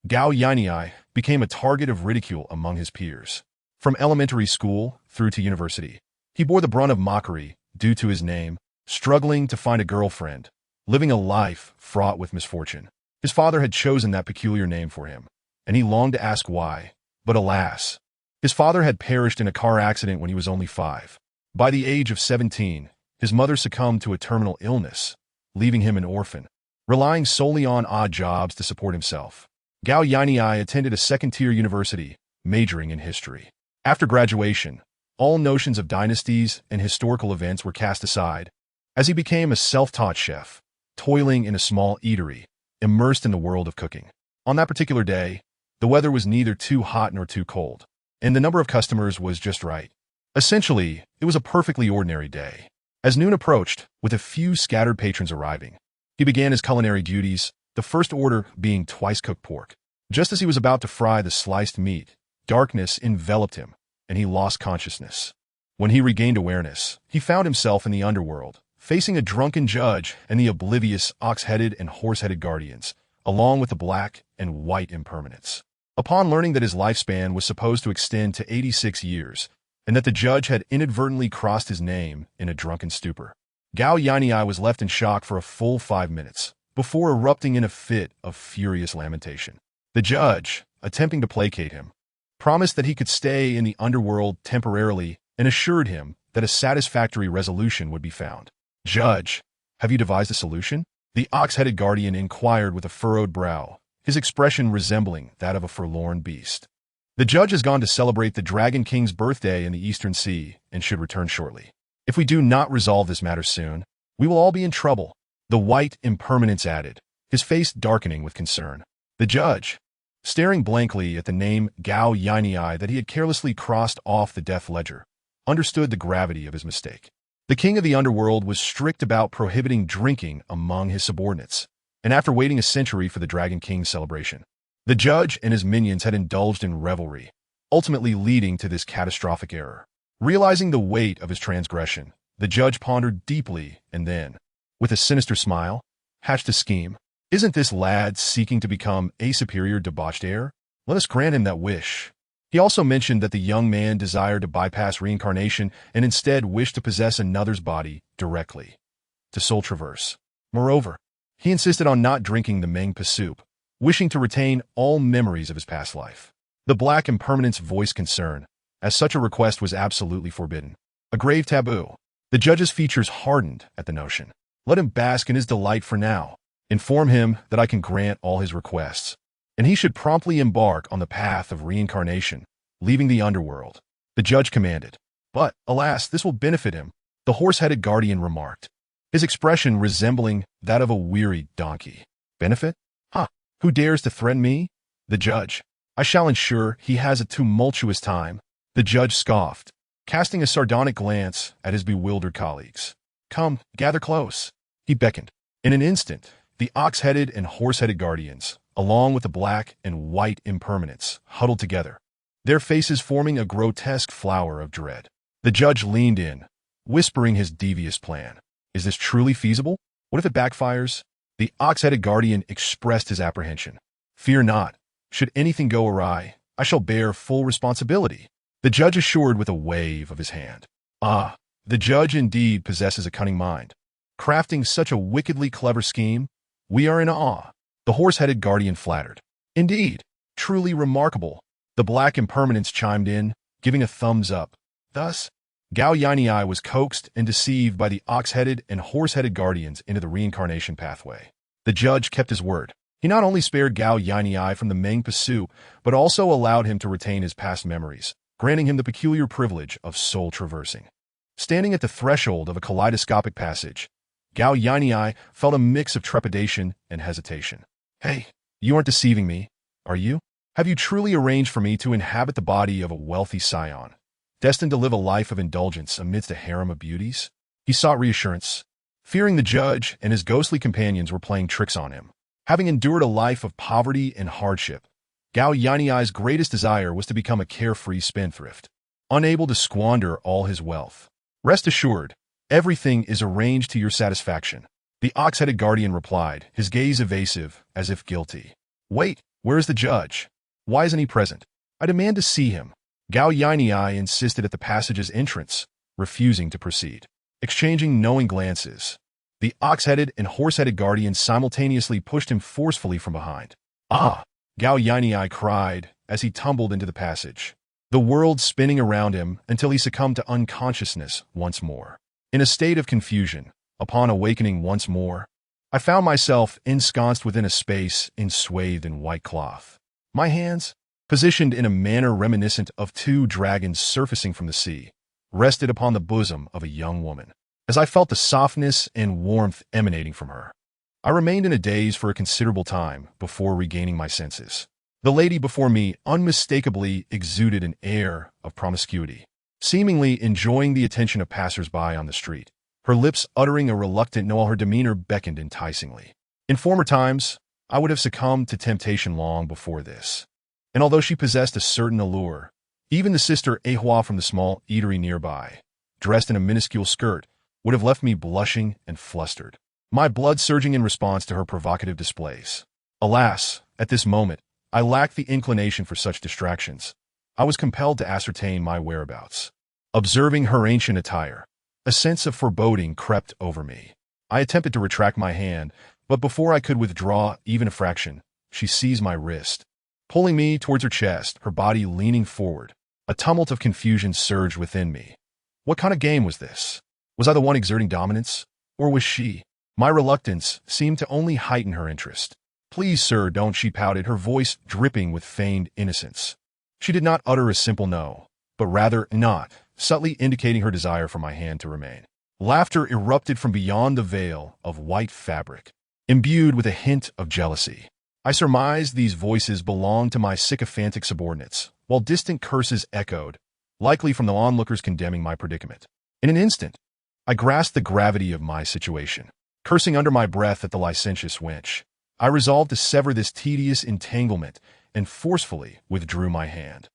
Gao Yinei became a target of ridicule among his peers. From elementary school through to university, he bore the brunt of mockery due to his name, struggling to find a girlfriend, living a life fraught with misfortune. His father had chosen that peculiar name for him, and he longed to ask why, but alas, his father had perished in a car accident when he was only 5. By the age of 17, his mother succumbed to a terminal illness, leaving him an orphan, relying solely on odd jobs to support himself. Gao Yinei attended a second-tier university, majoring in history. After graduation, all notions of dynasties and historical events were cast aside, as he became a self-taught chef, toiling in a small eatery, immersed in the world of cooking. On that particular day, the weather was neither too hot nor too cold, and the number of customers was just right. Essentially, it was a perfectly ordinary day. As noon approached, with a few scattered patrons arriving, he began his culinary duties, the first order being twice-cooked pork. Just as he was about to fry the sliced meat, darkness enveloped him, and he lost consciousness. When he regained awareness, he found himself in the underworld, facing a drunken judge and the oblivious ox-headed and horse-headed guardians, along with the black and white impermanents. Upon learning that his lifespan was supposed to extend to 86 years, and that the judge had inadvertently crossed his name in a drunken stupor, Gao Yinei was left in shock for a full 5 minutes, before erupting in a fit of furious lamentation. The judge, attempting to placate him, promised that he could stay in the underworld temporarily and assured him that a satisfactory resolution would be found. "Judge, have you devised a solution?" The ox-headed guardian inquired with a furrowed brow, his expression resembling that of a forlorn beast. "The judge has gone to celebrate the Dragon King's birthday in the Eastern Sea and should return shortly. If we do not resolve this matter soon, we will all be in trouble," the white impermanence added, his face darkening with concern. The judge, staring blankly at the name Gao Yinei that he had carelessly crossed off the death ledger, understood the gravity of his mistake. The king of the underworld was strict about prohibiting drinking among his subordinates, and after waiting a century for the Dragon King's celebration, the judge and his minions had indulged in revelry, ultimately leading to this catastrophic error. Realizing the weight of his transgression, the judge pondered deeply and then, with a sinister smile, hatched a scheme. "Isn't this lad seeking to become a superior debauched heir? Let us grant him that wish." He also mentioned that the young man desired to bypass reincarnation and instead wished to possess another's body directly, to soul traverse. Moreover, he insisted on not drinking the Mengpa soup, wishing to retain all memories of his past life. The black impermanence voiced concern, as such a request was absolutely forbidden, a grave taboo. The judge's features hardened at the notion. "Let him bask in his delight for now. Inform him that I can grant all his requests, and he should promptly embark on the path of reincarnation, leaving the underworld," the judge commanded. "But, alas, this will benefit him," the horse-headed guardian remarked, his expression resembling that of a wearied donkey. "Benefit? Ha! Who dares to threaten me?" The judge. "I shall ensure he has a tumultuous time," the judge scoffed, casting a sardonic glance at his bewildered colleagues. "Come, gather close." He beckoned. In an instant, the ox-headed and horse-headed guardians, along with the black and white impermanents, huddled together, their faces forming a grotesque flower of dread. The judge leaned in, whispering his devious plan. "Is this truly feasible? What if it backfires?" The ox-headed guardian expressed his apprehension. "Fear not. Should anything go awry, I shall bear full responsibility," the judge assured with a wave of his hand. Ah, the judge indeed possesses a cunning mind. Crafting such a wickedly clever scheme, we are in awe, the horse-headed guardian flattered. "Indeed, truly remarkable," the black impermanence chimed in, giving a thumbs up. Thus, Gao Yinei was coaxed and deceived by the ox-headed and horse-headed guardians into the reincarnation pathway. The judge kept his word. He not only spared Gao Yinei from the Mengpa soup, but also allowed him to retain his past memories, granting him the peculiar privilege of soul traversing. Standing at the threshold of a kaleidoscopic passage, Gao Yinei felt a mix of trepidation and hesitation. Hey, you aren't deceiving me, are you? Have you truly arranged for me to inhabit the body of a wealthy scion, destined to live a life of indulgence amidst a harem of beauties? He sought reassurance, fearing the judge and his ghostly companions were playing tricks on him. Having endured a life of poverty and hardship, Gao Yinei's greatest desire was to become a carefree spendthrift, unable to squander all his wealth. Rest assured, everything is arranged to your satisfaction, the ox-headed guardian replied, his gaze evasive, as if guilty. Wait, where is the judge? Why isn't he present? I demand to see him. Gao Yinei insisted at the passage's entrance, refusing to proceed. Exchanging knowing glances, the ox-headed and horse-headed guardians simultaneously pushed him forcefully from behind. Ah! Gao Yinei cried as he tumbled into the passage, the world spinning around him until he succumbed to unconsciousness once more. In a state of confusion, upon awakening once more, I found myself ensconced within a space swathed in white cloth. My hands, positioned in a manner reminiscent of two dragons surfacing from the sea, rested upon the bosom of a young woman. As I felt the softness and warmth emanating from her, I remained in a daze for a considerable time before regaining my senses. The lady before me unmistakably exuded an air of promiscuity, seemingly enjoying the attention of passers-by on the street, her lips uttering a reluctant no while her demeanor beckoned enticingly. In former times, I would have succumbed to temptation long before this, and although she possessed a certain allure, even the sister Ehua from the small eatery nearby, dressed in a minuscule skirt, would have left me blushing and flustered, my blood surging in response to her provocative displays. Alas, at this moment, I lacked the inclination for such distractions. I was compelled to ascertain my whereabouts. Observing her ancient attire, a sense of foreboding crept over me. I attempted to retract my hand, but before I could withdraw even a fraction, she seized my wrist, pulling me towards her chest, her body leaning forward. A tumult of confusion surged within me. What kind of game was this? Was I the one exerting dominance, or was she? My reluctance seemed to only heighten her interest. Please, sir, don't, she pouted, her voice dripping with feigned innocence. She did not utter a simple no, but rather not, subtly indicating her desire for my hand to remain. Laughter erupted from beyond the veil of white fabric, imbued with a hint of jealousy. I surmised these voices belonged to my sycophantic subordinates, while distant curses echoed, likely from the onlookers condemning my predicament. In an instant, I grasped the gravity of my situation. Cursing under my breath at the licentious wench, I resolved to sever this tedious entanglement and forcefully withdrew my hand.